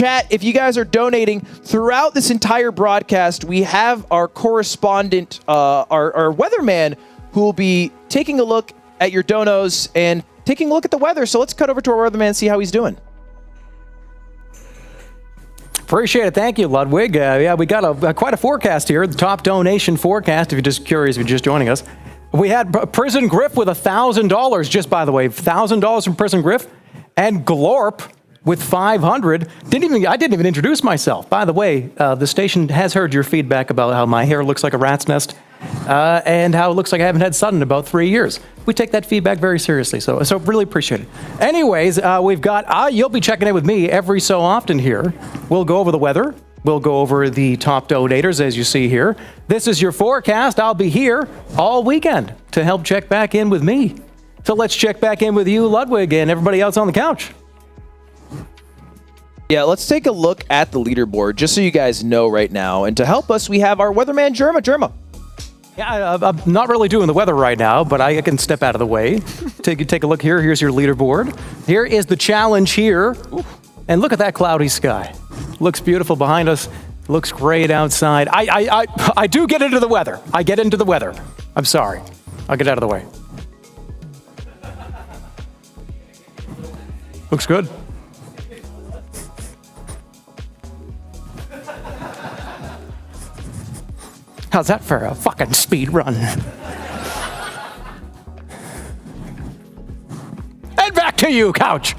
Chat, if you guys are donating throughout this entire broadcast, we have our correspondent, our weatherman, who will be taking a look at your donos and taking a look at the weather. So let's cut over to our weatherman and see how he's doing. Appreciate it. Thank you, Ludwig. Yeah, we got quite a forecast here. The top donation forecast, if you're just curious, if you're just joining us. We had Prison Griff with $1,000, just by the way, $1,000 from Prison Griff. And Glorp with 500. I didn't even introduce myself. By the way, the station has heard your feedback about how my hair looks like a rat's nest and how it looks like I haven't had sun in about 3 years. We take that feedback very seriously, so really appreciate it. Anyways, we've got, you'll be checking in with me every so often here. We'll go over the weather. We'll go over the top donators, as you see here. This is your forecast. I'll be here all weekend to help check back in with me. So let's check back in with you, Ludwig, and everybody else on the couch. Yeah, let's take a look at the leaderboard, just so you guys know right now. And to help us, we have our weatherman, Jerma. Jerma. Yeah, I'm not really doing the weather right now, but I can step out of the way. Take a look here. Here's your leaderboard. Here is the challenge here. And look at that cloudy sky. Looks beautiful behind us. Looks great outside. I do get into the weather. I get into the weather. I'm sorry. I'll get out of the way. Looks good. How's that for a fucking speed run? And back to you, couch.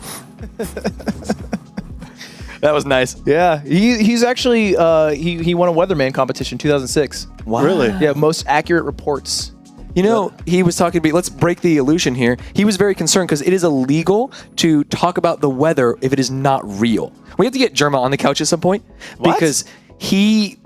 That was nice. Yeah, he's actually he won a weatherman competition 2006. Wow. Really? Yeah, most accurate reports. You know, he was talking about, let's break the illusion here. He was very concerned because it is illegal to talk about the weather if it is not real. We have to get Jerma on the couch at some point. What? Because he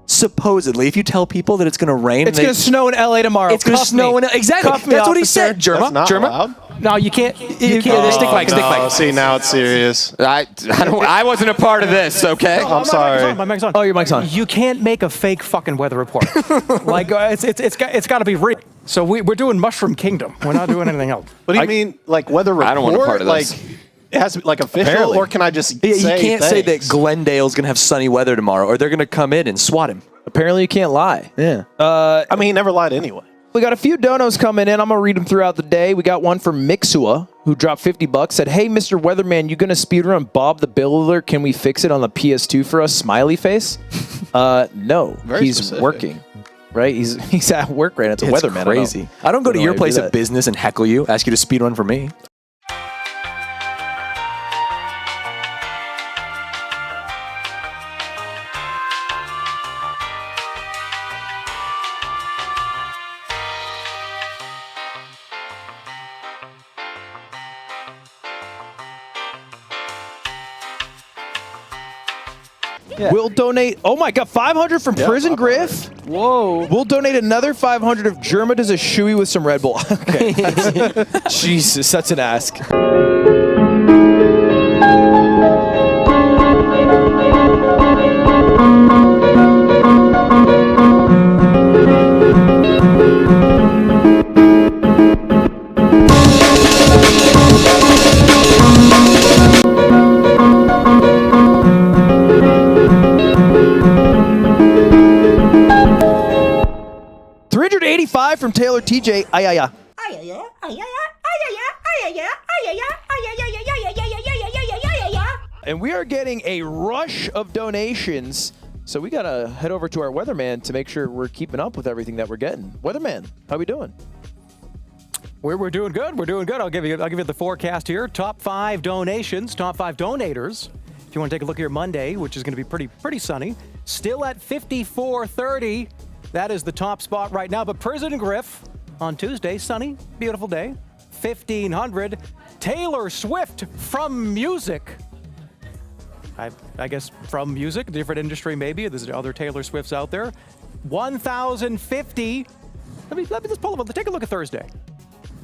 supposedly, if you tell people that it's going to rain, it's going to snow in LA tomorrow. It's going to snow in exactly. Cuff me, That's what he officer. said, Jerma. That's not allowed. No, you can't. You can't. Stick mic, stick No, mic. see, now it's serious. I wasn't a part of this, okay? I'm sorry. My mic's on. Oh, your mic's on. You can't make a fake fucking weather report. Like it's got to be real. So we're doing Mushroom Kingdom. We're not doing anything else. What do you mean, like weather report? I don't want a part of this. Like, it has to be like official, Apparently. or can I just Yeah, say you can't say that thanks? Glendale's going to have sunny weather tomorrow, or they're going to come in and swat him. Apparently, you can't lie. Yeah. I mean, he never lied anyway. We got a few donos coming in. I'm going to read them throughout the day. We got one from Mixua, who dropped $50, said, "Hey, Mr. Weatherman, you going to speedrun Bob the Builder? Can we fix it on the PS2 for us?" Smiley face. No, Very he's specific. working. Right? He's at work right now. It's a weatherman. Crazy. I don't go to know your how to place do of that. business and heckle you, ask you to speedrun for me. Yeah. We'll donate, oh my God, 500 from Prison Griff. Whoa. We'll donate another 500 if Jerma does a shoey with some Red Bull. Okay. Jesus, that's an ask. From Taylor TJ, AYAYA. And we are getting a rush of donations, so we gotta head over to our weatherman to make sure we're keeping up with everything that we're getting. Weatherman, how we doing? We're doing good. We're doing good. I'll give you the forecast here. Top 5 donations, top 5 donators. If you want to take a look here, Monday, which is going to be pretty sunny, still at 54.30. That is the top spot right now. But Prison Griff on Tuesday, sunny, beautiful day, 1,500. Taylor Swift from music. I guess from music, different industry maybe. There's other Taylor Swifts out there. 1,050. Let me just pull up. Take a look at Thursday.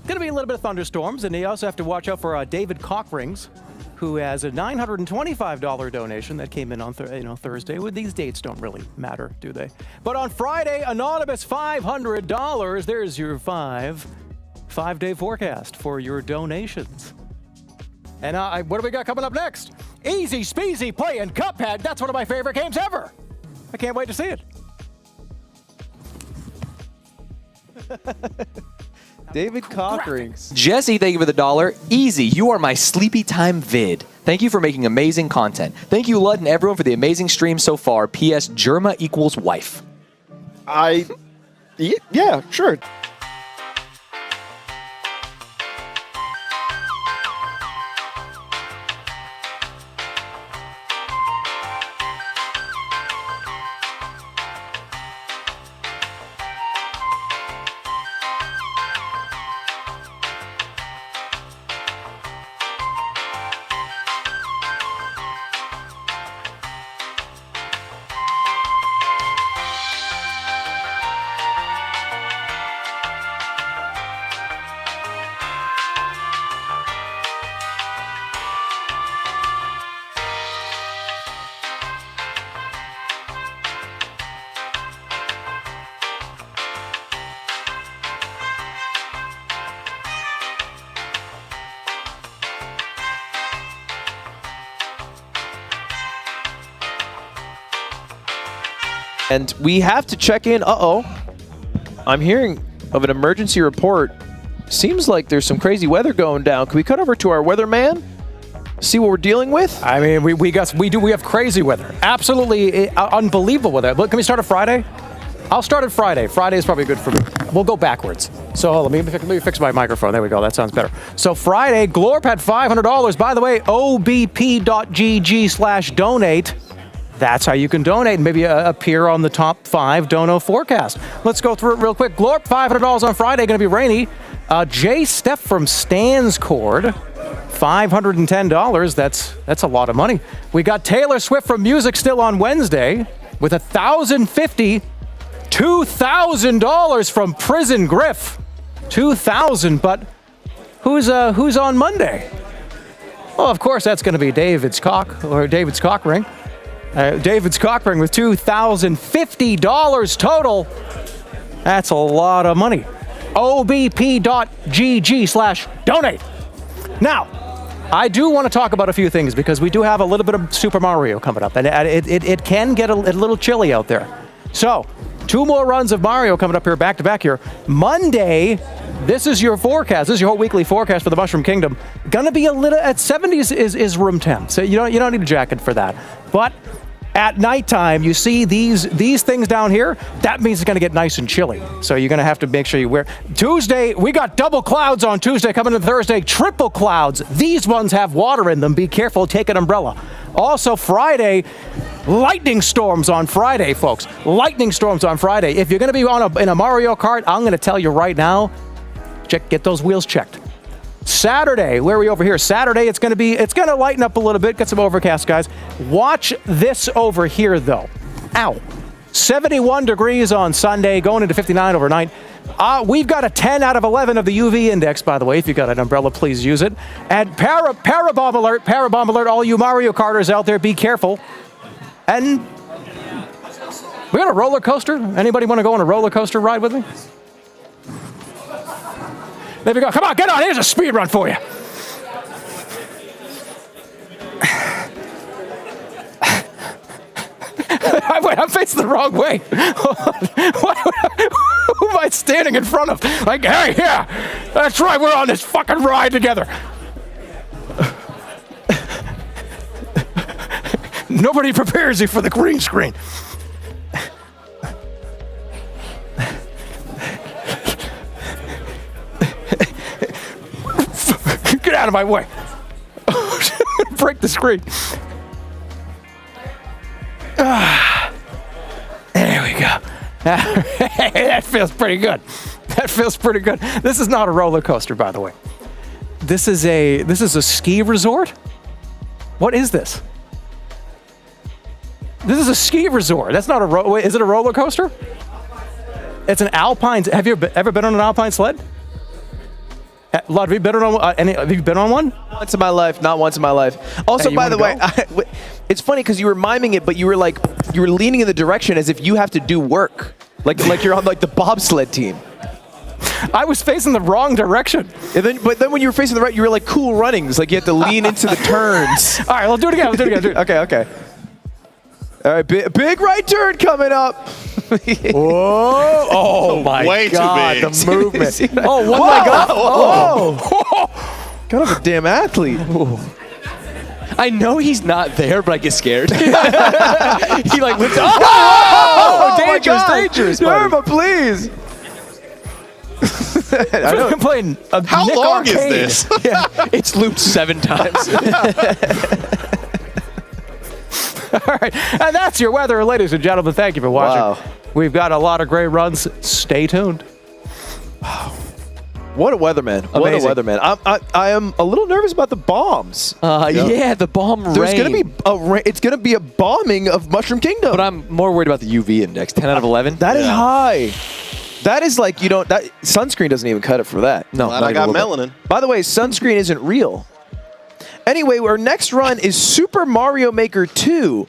Going to be a little bit of thunderstorms, and you also have to watch out for David Cockrings, who has a $925 donation that came in on Thursday. Well, these dates don't really matter, do they? But on Friday, anonymous $500. There's your five-day forecast for your donations. And what do we got coming up next? Easy Speezy playing Cuphead. That's one of my favorite games ever. I can't wait to see it. David Cockrings. Jesse, thank you for the $1. Easy, you are my sleepy time vid. Thank you for making amazing content. Thank you, Lud, and everyone for the amazing stream so far. P.S. Jerma equals wife. Yeah, sure. And we have to check in. Uh-oh. I'm hearing of an emergency report. Seems like there's some crazy weather going down. Can we cut over to our weatherman? See what we're dealing with? I mean, we have crazy weather. Absolutely unbelievable weather. Look, can we start at Friday? I'll start at Friday. Friday is probably good for me. We'll go backwards. So let me fix my microphone. There we go. That sounds better. So Friday, Glorp had $500. By the way, obp.gg/donate. That's how you can donate and maybe appear on the top 5 dono forecast. Let's go through it real quick. Glorp, $500 on Friday, going to be rainy. Jay Steph from Stan's Cord, $510. That's a lot of money. We got Taylor Swift from Music Still on Wednesday with $1,050. $2,000 from Prison Griff. $2,000, but who's on Monday? Well, of course, that's going to be David's Cockring. David's Cockring with $2,050 total. That's a lot of money. obp.gg/donate. Now, I do want to talk about a few things because we do have a little bit of Super Mario coming up, and it can get a little chilly out there. So, 2 more runs of Mario coming up here back to back here. Monday, this is your forecast. This is your whole weekly forecast for the Mushroom Kingdom. Gonna be a little at 70s is room temp, so you don't need a jacket for that. But at nighttime, you see these things down here. That means it's going to get nice and chilly. So you're going to have to make sure you wear. Tuesday, we got double clouds on Tuesday. Coming to Thursday, triple clouds. These ones have water in them. Be careful. Take an umbrella. Also, Friday, lightning storms on Friday, folks. Lightning storms on Friday. If you're going to be in a Mario Kart, I'm going to tell you right now, get those wheels checked. Saturday, where are we over here? Saturday, it's going to lighten up a little bit, get some overcast, guys. Watch this over here, though. Ow. 71 degrees on Sunday, going into 59 overnight. We've got a 10 out of 11 of the UV index, by the way. If you've got an umbrella, please use it. And parabomb alert, all you Mario Karters out there, be careful. And we got a roller coaster. Anybody want to go on a roller coaster ride with me? There we go. Come on, get on. Here's a speed run for you. Wait, I'm facing the wrong way. Who am I standing in front of? Like, hey, yeah, that's right. We're on this fucking ride together. Nobody prepares you for the green screen. Get out of my way. Break the screen. There we go. That feels pretty good. That feels pretty good. This is not a roller coaster, by the way. This is a ski resort? What is this? This is a ski resort. That's not is it a roller coaster? It's an alpine. Have you ever been on an alpine sled? Lud, have you been on one? Once in my life, not once in my life. Also, Hey, by the way, go? it's funny because you were miming it, but you were leaning in the direction as if you have to do work, like you're on like the bobsled team. I was facing the wrong direction. But then when you were facing the right, you were like cool runnings. Like you had to lean into the turns. All right, let's do it again. Let's do it again. Okay. All right, big right turn coming up. Whoa! Oh my Way too God, big. the movement. Oh, one leg up. Whoa! Kind of a damn athlete. I know he's not there, but I get scared. He like lifts. Oh, dangerous, my God. dangerous, buddy. Jerma, please. I know. I'm playing a How Nick long Arcade. is this? Yeah, it's looped 7 times. All right, and that's your weather, ladies and gentlemen. Thank you for watching. Wow. We've got a lot of great runs. Stay tuned. What a weatherman! What a Amazing. weatherman! I am a little nervous about the bombs. Yeah, the bomb There's rain. gonna be it's gonna be a bombing of Mushroom Kingdom. But I'm more worried about the UV index. 10 out of 11. That is high. That is like that sunscreen doesn't even cut it for that. No, Glad not I even got a little bit. melanin. By the way, sunscreen isn't real. Anyway, our next run is Super Mario Maker 2.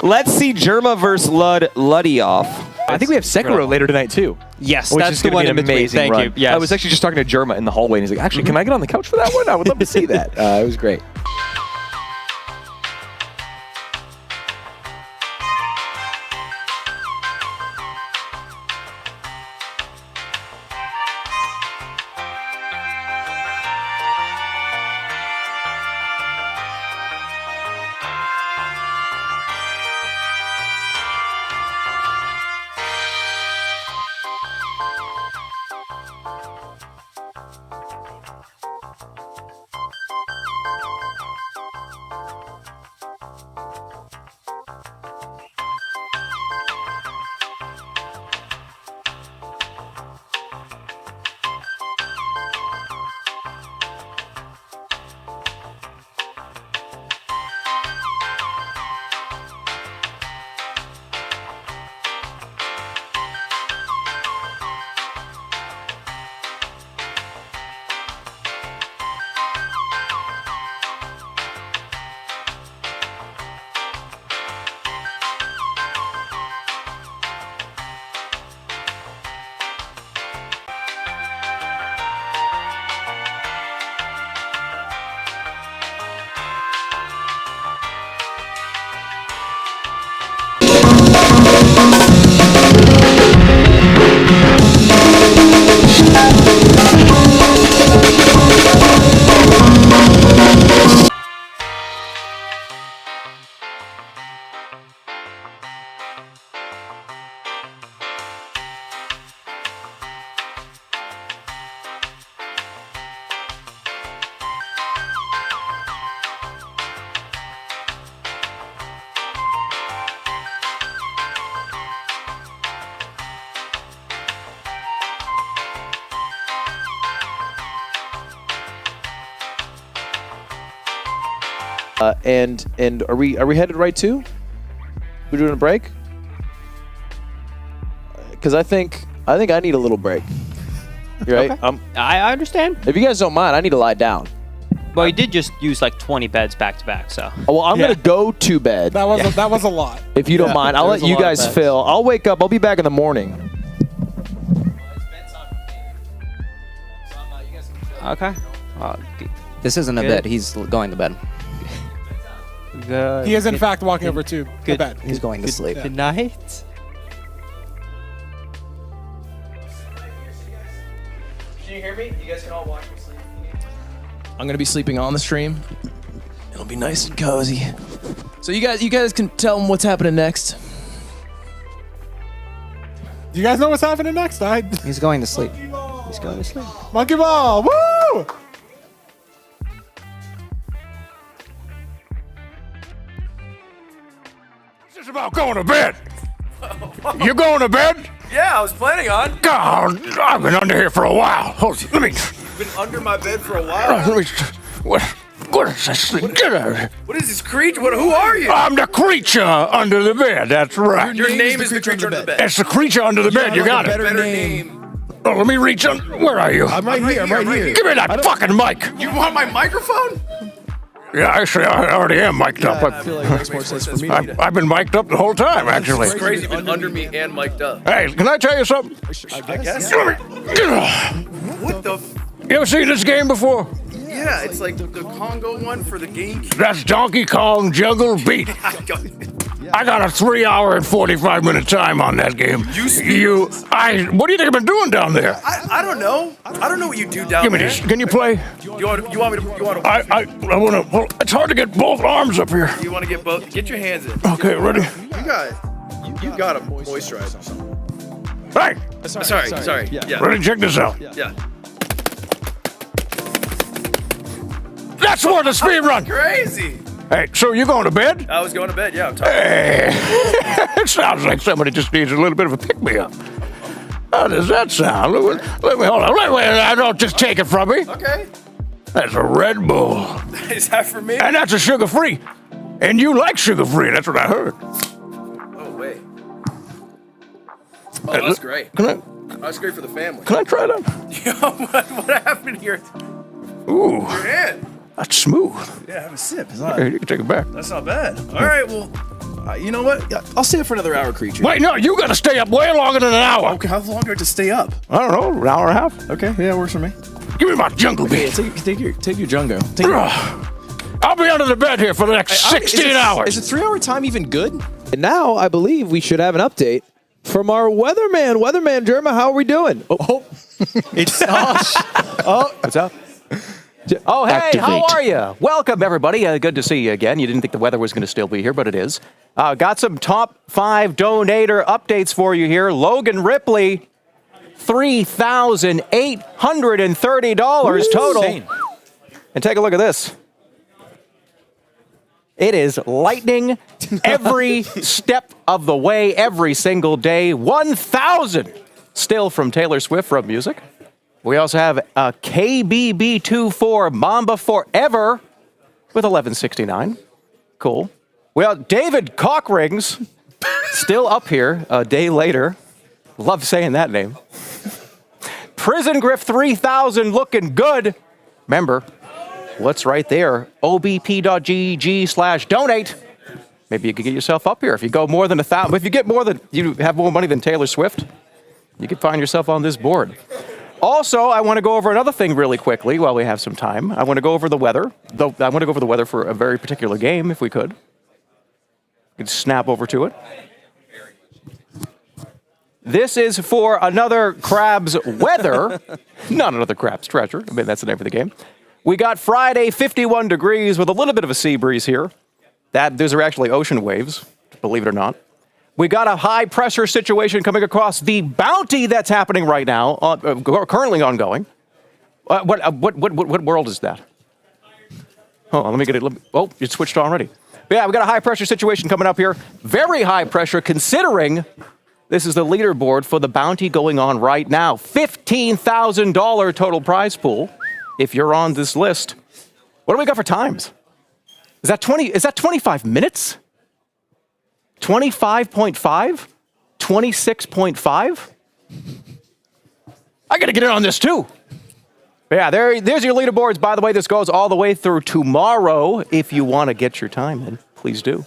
Let's see Jerma versus Luddy off. I think we have Sekiro later tonight too. Yes, Which that's is the going one to in be an between. amazing Thank run. you. Yes. I was actually just talking to Jerma in the hallway, and he's like, "Actually, can I get on the couch for that one? I would love to see that." It was great. And are we headed right to? We're doing a break? Because I think I need a little break. You right? Okay. I understand. If you guys don't mind, I need to lie down. Well, you did just use like 20 beds back to back, so. Oh, well, I'm gonna go to bed. That was a lot. If you don't mind, I'll let you guys fill. I'll wake up. I'll be back in the morning. Okay. This isn't a Good. bed. He's going to bed. Good. He is in fact walking over to the good. bed. He's going to sleep. Good night. Can you hear me? You guys can all watch me sleep. I'm gonna be sleeping on the stream. It'll be nice and cozy. So you guys can tell them what's happening next. Do you guys know what's happening next? He's going to sleep. He's going to sleep. Monkey ball! Woo! going to bed. You going to bed? Yeah, I was planning on. God, I've been under here for a while. Let me. Been under my bed for a while. Let me. What is this thing? Get out of here. What is this creature? Who are you? I'm the creature under the bed. That's right. Your name is the creature under the bed. It's the creature under the bed. You got it. Better name. Oh, let me reach on. Where are you? I'm right here. I'm right here. Give me that fucking mic. You want my microphone? Yeah, actually, I already am mic'd up. I feel like it makes more sense for me. I've been mic'd up the whole time, actually. It's crazy. You've been under me and mic'd up. Hey, can I tell you something? I guess. What the? You ever seen this game before? Yeah, it's like the Congo one for the GameCube. That's Donkey Kong Jungle Beat. I got a 3 hour and 45-minute time on that game. What do you think I've been doing down there? I don't know. I don't know what you do down there. Give me this. Can you play? You want me to? I want to. Well, it's hard to get both arms up here. You want to get both? Get your hands in. Okay, ready? You got to moisturize or something. Hey. Sorry. Yeah. Ready? Check this out. Yeah. That's for the speed run. Crazy. Hey, so you going to bed? I was going to bed. Yeah, I'm tired. Hey, it sounds like somebody just needs a little bit of a pick-me-up. How does that sound? Let me hold on. I don't just take it from me. Okay. That's a Red Bull. Is that for me? And that's a sugar-free. And you like sugar-free. That's what I heard. Oh, wait. Oh, that's great. That's great for the family. Can I try that? Yo, what happened here? Ooh, Your hand. that's smooth. Yeah, have a sip. Here, you can take it back. That's not bad. All right, well, you know what? I'll stay up for another hour, creature. Wait, no, you got to stay up way longer than an hour. Okay, how long do I have to stay up? I don't know, an hour and a half. Okay, yeah, works for me. Give me my jungle beat. Take your Jungo. I'll be under the bed here for the next 16 hours. Is a 3 hour time even good? And now I believe we should have an update from our weatherman. Weatherman Jerma, how are we doing? It's What's up? Oh, hey, how are you? Welcome, everybody. Good to see you again. You didn't think the weather was going to still be here, but it is. Got some top 5 donator updates for you here. Logan Ripley, $3,830 total. Insane. And take a look at this. It is lightning every step of the way, every single day. 1,000 still from Taylor Swift from music. We also have a KBB24 Mamba Forever with 1169. Cool. Well, David Cockrings still up here a day later. Love saying that name. Prison Griff 3000 looking good. Remember, what's right there? obp.gg/donate. Maybe you could get yourself up here. If you go more than 1,000, if you have more money than Taylor Swift, you could find yourself on this board. Also, I want to go over another thing really quickly while we have some time. I want to go over the weather. I want to go over the weather for a very particular game, if we could. We could snap over to it. This is for another Crab's weather, not another Crab's treasure. I mean, that's the name of the game. We got Friday, 51 degrees with a little bit of a sea breeze here. Those are actually ocean waves, believe it or not. We got a high pressure situation coming across the bounty that's happening right now, currently ongoing. What world is that? Hold on, let me get it. Oh, it switched already. But yeah, we got a high pressure situation coming up here. Very high pressure considering this is the leaderboard for the bounty going on right now. $15,000 total prize pool if you're on this list. What do we got for times? Is that 25 minutes? 25.5? 26.5? I gotta get in on this too. But yeah, there's your leaderboards. By the way, this goes all the way through tomorrow. If you want to get your time in, please do.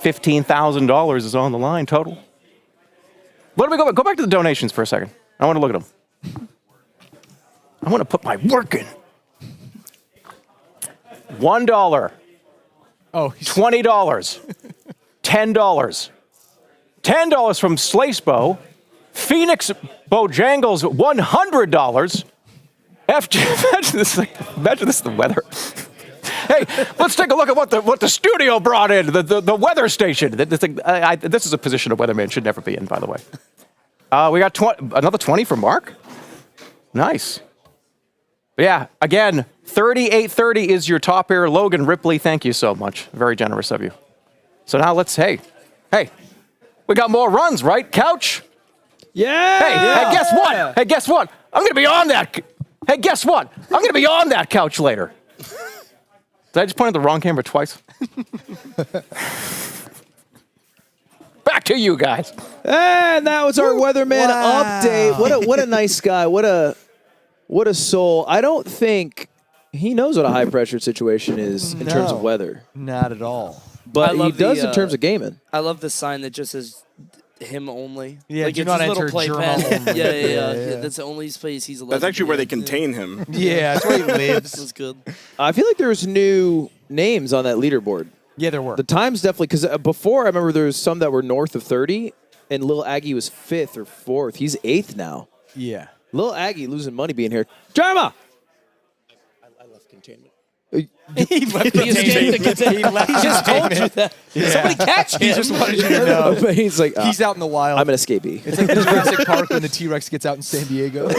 $15,000 is on the line total. What do we go back to the donations for a second. I want to look at them. I want to put my work in. $1. Oh, $20. $10. $10 from Slacebo. Phoenix Bojangles, $100. Imagine this is the weather. Hey, let's take a look at what the studio brought in, the weather station. This is a position a weatherman should never be in, by the way. We got another 20 from Mark. Nice. But yeah, again, 3830 is your top here. Logan Ripley, thank you so much. Very generous of you. So now let's, hey, Hey, we got more runs, right, Couch? Yeah. Hey, guess what? Hey, guess what? I'm going to be on that. Hey, guess what? I'm going to be on that couch later. Did I just point at the wrong camera twice? Back to you guys. And that was our Weatherman update. What a nice guy. What a soul. I don't think he knows what a high pressure situation is in terms of weather, Not at all. but I he love does the, in terms of gaming. I love the sign that just says him only. Yeah, like do it's not his little enter playpen. Jerma only. Yeah. That's the only space he's allowed. That's actually where they can contain him. Yeah, that's where he lives. This is good. I feel like there was new names on that leaderboard. Yeah, there were. The times definitely, because before I remember there was some that were north of 30, and Lil Aggie was 5th or 4th. He's 8th now. Yeah. Lil Aggie losing money being here. Jerma! I left containment. He left He escaped the containment. He just told you that. Somebody catch him. He just wanted you to know. But he's like, He's out in the wild. I'm an escapee. It's like Jurassic Park when the T-Rex gets out in San Diego.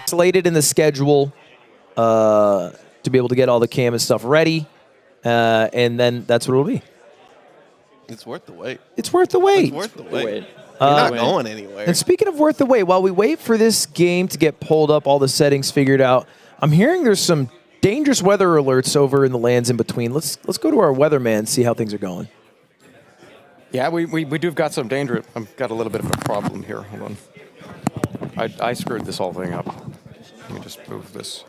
Slated in the schedule to be able to get all the cam and stuff ready, and then that's what it'll be. It's worth the wait. It's worth the wait. It's worth the wait. You're not going anywhere. And speaking of worth the wait, while we wait for this game to get pulled up, all the settings figured out, I'm hearing there's some dangerous weather alerts over in the lands in between. Let's go to our weatherman and see how things are going. Yeah, we do have got some danger. I've got a little bit of a problem here. Hold on. I screwed this whole thing up. Let me just move this.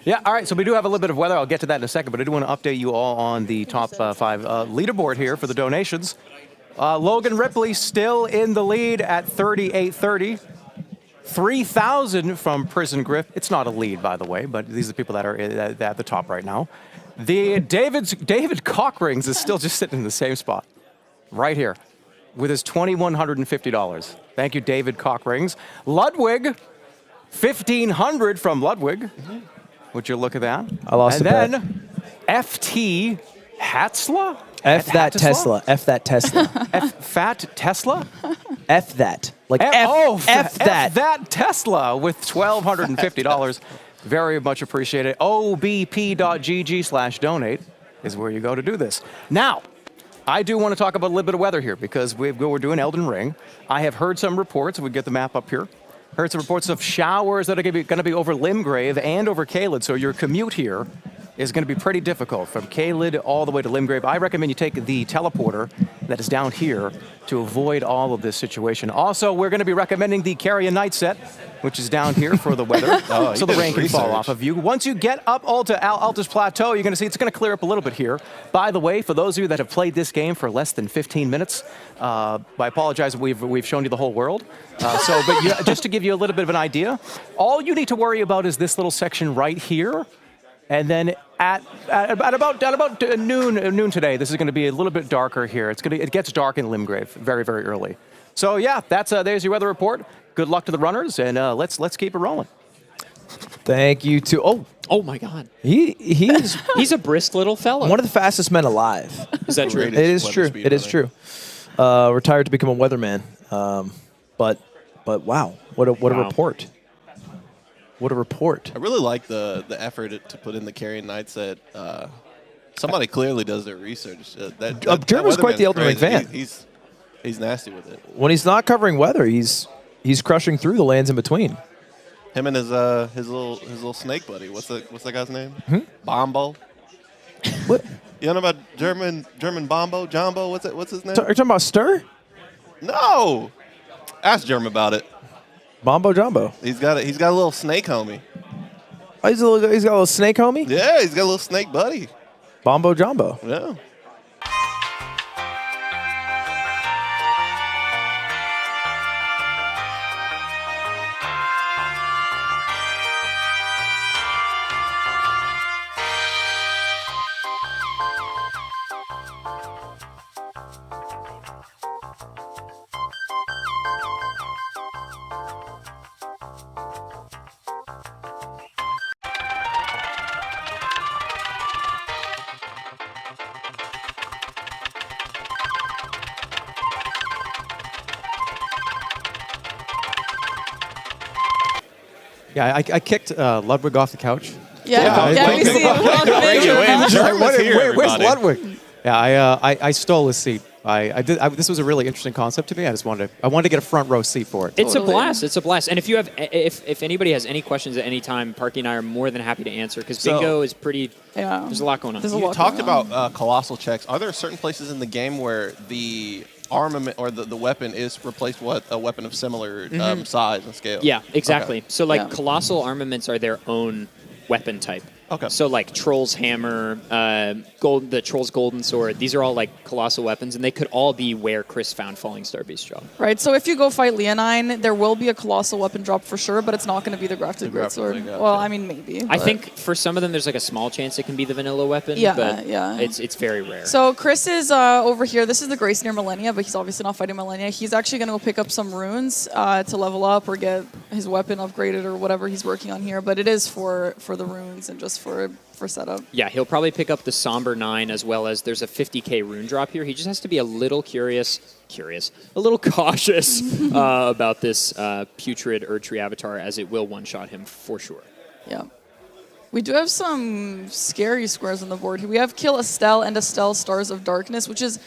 Yeah, all right, so we do have a little bit of weather. I'll get to that in a second, but I do want to update you all on the top 5 leaderboard here for the donations. Logan Ripley still in the lead at 3830. 3,000 from Prison Griff. It's not a lead, by the way, but these are the people that are at the top right now. David Cockrings is still just sitting in the same spot, right here, with his $2,150. Thank you, David Cockrings. Ludwig, 1,500 from Ludwig. Would you look at that? I lost and a bet. then FT Hatzla? F that Tesla. F that Tesla. Fat Tesla? F that. Like F that. F that Tesla with $1,250. Very much appreciated. obp.gg/donate is where you go to do this. Now, I do want to talk about a little bit of weather here because we're doing Elden Ring. I have heard some reports. We get the map up here. Heard some reports of showers that are going to be over Limgrave and over Caelid. So your commute here is going to be pretty difficult from Caelid all the way to Limgrave. I recommend you take the teleporter that is down here to avoid all of this situation. Also, we're going to be recommending the Carrion Night set, which is down here for the weather, so the rain can fall off of you. Once you get up all to Altus Plateau, you're going to see it's going to clear up a little bit here. By the way, for those of you that have played this game for less than 15 minutes, I apologize, we've shown you the whole world. Just to give you a little bit of an idea, all you need to worry about is this little section right here. And then at about noon today, this is going to be a little bit darker here. It gets dark in Limgrave very, very early. So yeah, there's your weather report. Good luck to the runners, and let's keep it rolling. Thank you to Oh my God. He's a brisk little fella. one of the fastest men alive. Is that true? It is true. It is true. Retired to become a weatherman. But wow, what a report. What a report. I really like the effort to put in the Carrion Knights at Somebody clearly does their research. Jerma's quite the Elden Ring fan. He's nasty with it. When he's not covering weather, he's crushing through the lands in between. Him and his little snake buddy. What's that guy's name? Bombo. What? You know about German Bombo Jumbo? What's his name? Are you talking about Ster? No. Ask Jerma about it. Mumbo Jumbo. He's got a little snake homie. Oh, he's got a little snake homie? Yeah, he's got a little snake buddy. Mumbo Jumbo. Yeah. Yeah, I kicked Ludwig off the couch. Yeah, we see it. Where's Ludwig? Yeah, I stole his seat. This was a really interesting concept to me. I wanted to get a front row seat for it. It's a blast. It's a blast. And if anybody has any questions at any time, Parky and I are more than happy to answer because bingo is pretty. Yeah. There's a lot going on. You talked about colossal checks. Are there certain places in the game where the armament or the weapon is replaced with a weapon of similar size and scale? Yeah, exactly. Okay. So colossal armaments are their own weapon type. Okay. So like Troll's Hammer, the Troll's Golden Sword, these are all like colossal weapons, and they could all be where Chris found Falling Star Beast drop. Right, so if you go fight Leonine, there will be a colossal weapon drop for sure, but it's not going to be the Grafted Greatsword. Well, I mean, maybe. I think for some of them, there's like a small chance it can be the vanilla weapon, but it's very rare. So Chris is over here. This is the Grace near Millennia, but he's obviously not fighting Millennia. He's actually going to go pick up some runes to level up or get his weapon upgraded or whatever he's working on here, but it is for the runes and just for setup. Yeah, he'll probably pick up the Somber 9 as well as there's a 50k rune drop here. He just has to be a little a little cautious about this putrid Erdtree avatar as it will one-shot him for sure. Yeah. We do have some scary squares on the board here. We have Kill Estelle and Estelle Stars of Darkness, which is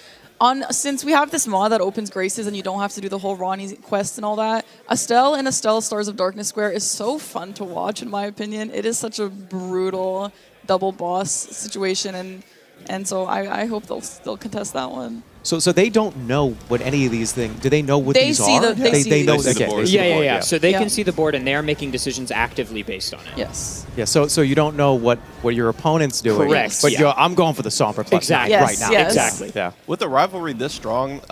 since we have this mod that opens Graces and you don't have to do the whole Ronnie quest and all that, Estelle and Estelle Stars of Darkness Square is so fun to watch, in my opinion. It is such a brutal double boss situation, and so I hope they'll contest that one. So they don't know what any of these things. Do they know what these are? They know the board. Yeah. So they can see the board and they are making decisions actively based on it. Yes. Yeah. So you don't know what your opponent's doing. Correct. But I'm going for the Somber plus exactly. right now. Yes. Exactly. Yeah. With the rivalry this strong,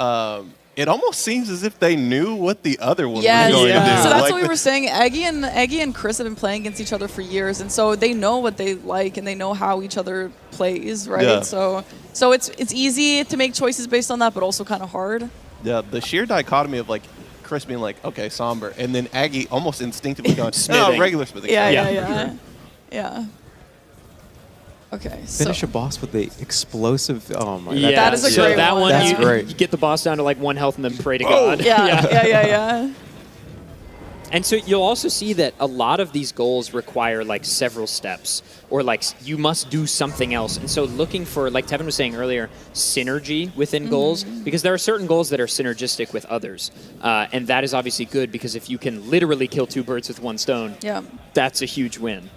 it almost seems as if they knew what the other one was Yes. going to do. So that's Like what we were saying. Eggy and Chris have been playing against each other for years, and so they know what they like and they know how each other plays, right? Yeah. So it's easy to make choices based on that, but also kind of hard. Yeah, the sheer dichotomy of like Chris being like, okay, somber, and then Aggie almost instinctively going, no, regular smithing. Yeah. Okay. Finish a boss with the explosive. Oh my! Yeah, that is a great that one. That's great. You get the boss down to like 1 health and then pray to God. Yeah. And so you'll also see that a lot of these goals require like several steps or like you must do something else. And so looking for, like Tevin was saying earlier, synergy within goals, because there are certain goals that are synergistic with others. And that is obviously good because if you can literally kill 2 birds with 1 stone, that's a huge win.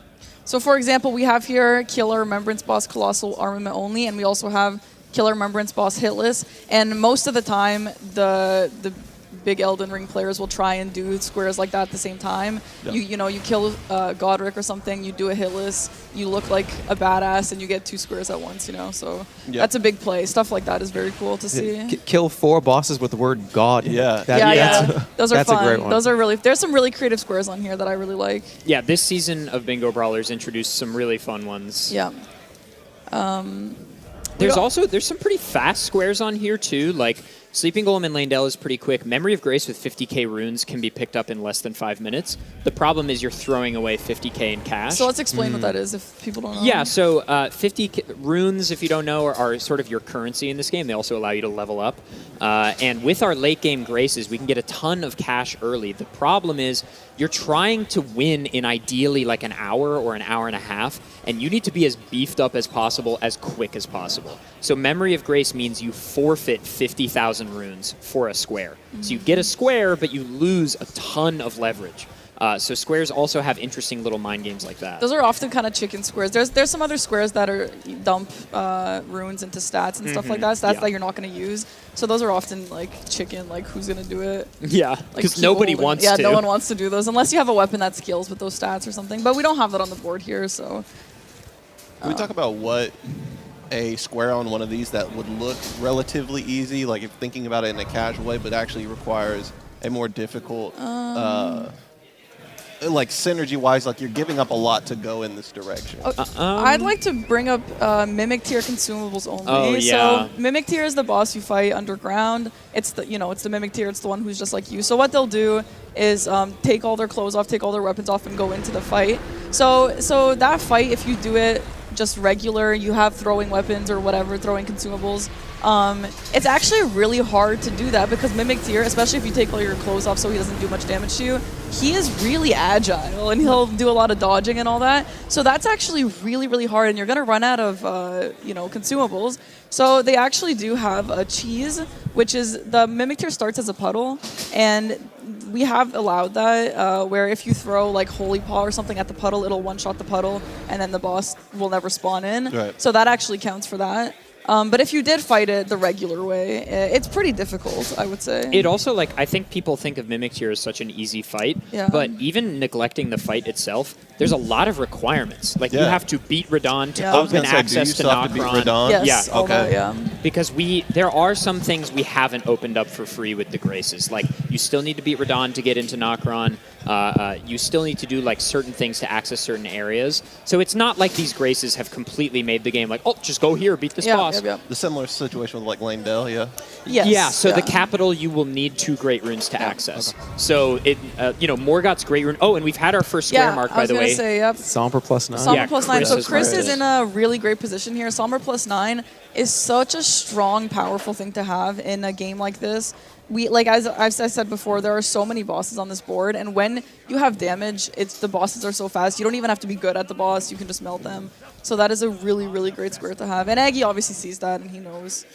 So for example, we have here Killer Remembrance Boss Colossal Armament only, and we also have Killer Remembrance Boss Hitless. And most of the time, the big Elden Ring players will try and do squares like that at the same time. Yeah. You kill Godric or something, you do a hitless, you look like a badass, and you get 2 squares at once. So that's a big play. Stuff like that is very cool to see. Kill 4 bosses with the word God. Yeah. Those are that's fun. A great one. Those are really. There's some really creative squares on here that I really like. Yeah, this season of Bingo Brawlers introduced some really fun ones. Yeah. There's some pretty fast squares on here too. Like Sleeping Golem and Landell is pretty quick. Memory of Grace with 50k runes can be picked up in less than 5 minutes. The problem is you're throwing away 50k in cash. So let's explain what that is if people don't know. Yeah, so 50 runes, if you don't know, are sort of your currency in this game. They also allow you to level up. And with our late game graces, we can get a ton of cash early. The problem is you're trying to win in ideally like an hour or an hour and a half, and you need to be as beefed up as possible, as quick as possible. So Memory of Grace means you forfeit 50,000 runes for a square. So you get a square, but you lose a ton of leverage. So squares also have interesting little mind games like that. Those are often kind of chicken squares. There's some other squares that are dump runes into stats and stuff like that. Stats that you're not going to use. So those are often like chicken, like who's going to do it? Yeah, because nobody wants to. Yeah, no one wants to do those unless you have a weapon that scales with those stats or something. But we don't have that on the board here, so. Can we talk about what a square on one of these that would look relatively easy, like if thinking about it in a casual way, but actually requires a more difficult, like synergy-wise, like you're giving up a lot to go in this direction. I'd like to bring up Mimic Tier consumables only. Oh, yeah. So Mimic Tier is the boss you fight underground. It's the it's the Mimic Tier. It's the one who's just like you. So what they'll do is take all their clothes off, take all their weapons off, and go into the fight. So that fight, if you do it just regular, you have throwing weapons or whatever, throwing consumables. It's actually really hard to do that because Mimic Tier, especially if you take all your clothes off so he doesn't do much damage to you, he is really agile and he'll do a lot of dodging and all that. So that's actually really, really hard, and you're going to run out of consumables. So they actually do have a cheese, which is the Mimic Tier starts as a puddle, and we have allowed that where if you throw like Holy Paw or something at the puddle, it'll one-shot the puddle, and then the boss will never spawn in. Right. So that actually counts for that. But if you did fight it the regular way, it's pretty difficult, I would say. It also, like, I think people think of Mimic Tier as such an easy fight, but even neglecting the fight itself, there's a lot of requirements. Like, you have to beat Radon to open access to Nocron. Yes, yeah, okay. Because there are some things we haven't opened up for free with the Graces. Like, you still need to beat Radon to get into Nocron. You still need to do, like, certain things to access certain areas. So it's not like these Graces have completely made the game like, oh, just go here, beat this boss. The similar situation with like Landell, Yes. Yeah, so the capital you will need 2 great runes to access. So it, Morgoth's great rune. Oh, and we've had our first square mark, by the way. Say, yep. Somber +9. Somber +9. So Chris is is in a really great position here. Somber +9 is such a strong, powerful thing to have in a game like this. As I said before, there are so many bosses on this board, and when you have damage, the bosses are so fast. You don't even have to be good at the boss; you can just melt them. So that is a really, really great square to have. And Aggie obviously sees that, and he knows.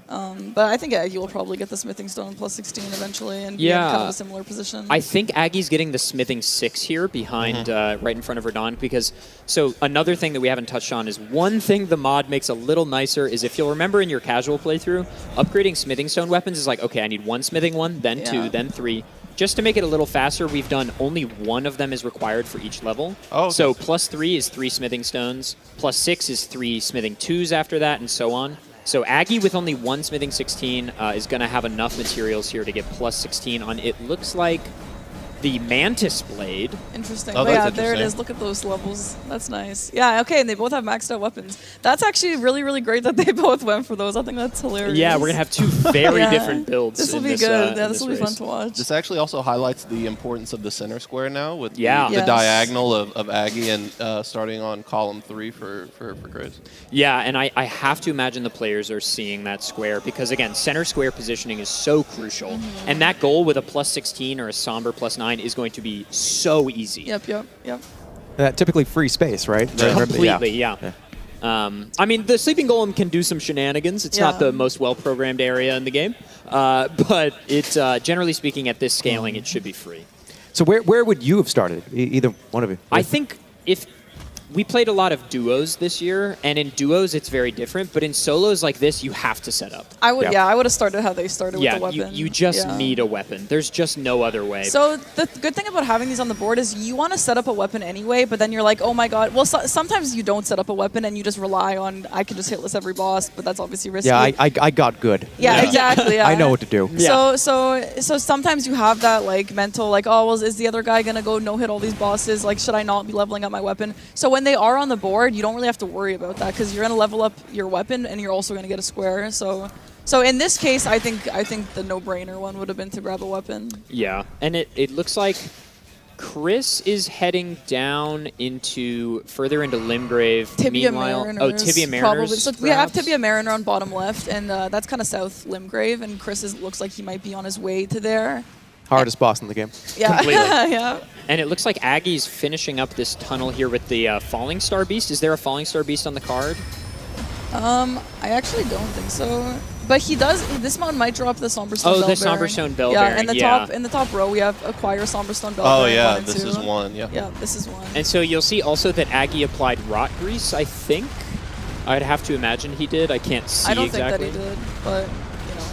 But I think Aggie will probably get the Smithing Stone +16 eventually, and be in kind of a similar position. I think Aggie's getting the Smithing 6 here behind, right in front of Radon, because so another thing that we haven't touched on is one thing the mod makes a little nicer is if you'll remember in your casual playthrough, upgrading Smithing Stone weapons is like, okay, I need 1 Smithing one, then 2, then 3. Just to make it a little faster, we've done only 1 of them is required for each level. Oh, okay. So +3 is 3 Smithing Stones, +6 is 3 Smithing 2s after that, and so on. So Aggie with only 1 Smithing 16 is going to have enough materials here to get +16 on, it looks like, the Mantis Blade. Interesting. Oh, but yeah, interesting. there it is. Look at those levels. That's nice. Yeah, okay, and they both have maxed out weapons. That's actually really, really great that they both went for those. I think that's hilarious. Yeah, we're going to have 2 very different builds. This will be good. This will be fun to watch. This actually also highlights the importance of the center square now with the Yes. diagonal of Aggie and starting on column 3 for Chris. Yeah, and I have to imagine the players are seeing that square because, again, center square positioning is so crucial. And that goal with a +16 or a somber +9 is going to be so easy. Yep. Typically free space, right? Completely, yeah. I mean, the Sleeping Golem can do some shenanigans. It's not the most well-programmed area in the game. But it's generally speaking, at this scaling, it should be free. So where would you have started? Either one of you? I think if we played a lot of duos this year, and in duos it's very different, but in solos like this, you have to set up. I would have started how they started with the weapon. You just need a weapon. There's just no other way. So the good thing about having these on the board is you want to set up a weapon anyway, but then you're like, oh my god. Well, sometimes you don't set up a weapon and you just rely on, I can just hitless every boss, but that's obviously risky. Yeah, I got good. Yeah, exactly. Yeah. I know what to do. So sometimes you have that like mental like, oh, well, is the other guy gonna go no-hit all these bosses? Like, should I not be leveling up my weapon? So when they are on the board, you don't really have to worry about that because you're gonna level up your weapon and you're also gonna get a square. So So in this case, I think the no-brainer one would have been to grab a weapon. Yeah, and it looks like Chris is heading down further into Limgrave. Tibia Meanwhile, Mariners. Tibia Mariners. Probably. So we have perhaps? Tibia Mariner on bottom left, and that's kind of south Limgrave, and Chris looks like he might be on his way to there. Hardest boss in the game. Yeah. Completely. Yeah. And it looks like Aggie's finishing up this tunnel here with the Falling Star Beast. Is there a Falling Star Beast on the card? I actually don't think so. But he does. This mountain might drop the Somberstone Bell Oh, the Bearing. Somberstone Bell Yeah, Bearing, in the yeah. top row we have acquire Somberstone Bell Oh Bearing. yeah, 1 and this 2. is one. Yeah. Yeah, this is one. And so you'll see also that Aggie applied Rot Grease, I think. I'd have to imagine he did. I can't see I don't exactly. think that he did, but you know,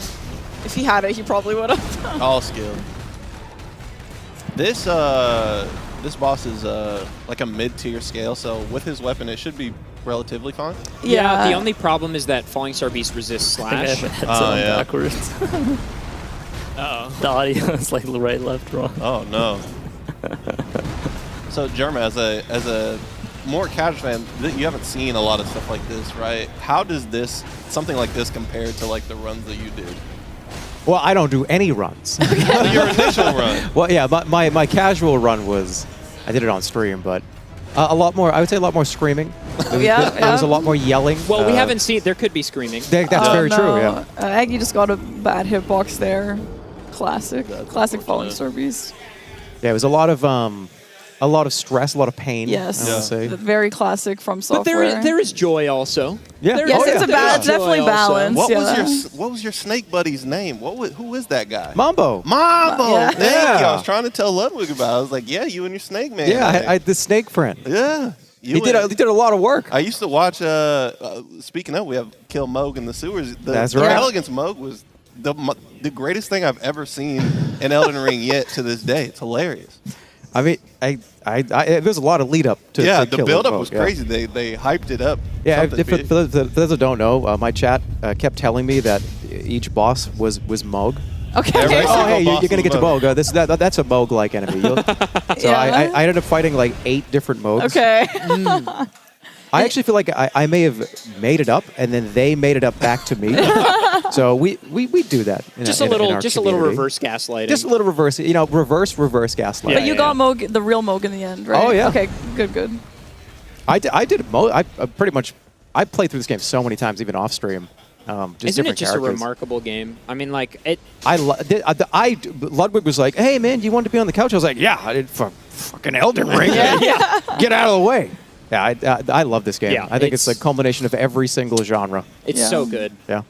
if he had it, he probably would have. All skilled. This boss is like a mid-tier scale, so with his weapon, it should be relatively fine. Yeah, the only problem is that Falling Star Beast resists Slash. Yeah. backwards. Uh-oh. The audio is like right, left, wrong. Oh no. So Jerma, as a more casual fan, you haven't seen a lot of stuff like this, right? How does something like this compare to like the runs that you did? Well, I don't do any runs. Your initial run. Well, yeah, my casual run was, I did it on stream, but a lot more, I would say a lot more screaming. There was a lot more yelling. Well, we haven't seen, there could be screaming. That's very true, yeah. Aggie just got a bad hitbox there. Classic Falling Star Beast. Yeah, it was a lot of stress, a lot of pain. Yes, I would say. very classic from But software. there is joy also. Yeah. Yes, it's a There is it's definitely joy also. balanced. What was your snake buddy's name? Who is that guy? Mumbo. Yeah. Thank you. I was trying to tell Ludwig about it. I was like, yeah, you and your snake man. Yeah, I the snake friend. Yeah. He did a lot of work. I used to watch, speaking of, we have Kill Moog in the sewers. That's the right. battle against Moog was the greatest thing I've ever seen in Elden Ring yet to this day. It's hilarious. I mean, there's a lot of lead up to the Kill build up Moog, was yeah. crazy. They hyped it up. Yeah, something for big. those who don't know, my chat kept telling me that each boss was Moog. Okay. Every Oh, single hey, you're boss gonna was get to Moog. Moog. That's a Moog-like enemy. So Yeah. I ended up fighting like 8 different Moogs. Okay. I actually feel like I may have made it up, and then they made it up back to me. So we do that. Just a a little reverse gaslighting. Just a little reverse, reverse gaslighting. But you got Moog, the real Moog in the end, right? Oh, yeah. Okay, good. I did Moog. I pretty much played through this game so many times, even off stream. Just Isn't it different just characters. a remarkable game? I mean, like it. Ludwig was like, "Hey man, do you want to be on the couch?" I was like, "Yeah, I did for fucking Elden Ring. Yeah. Get out of the way." Yeah, I love this game. Yeah, I think it's a culmination of every single genre. It's Yeah. so good. Yeah.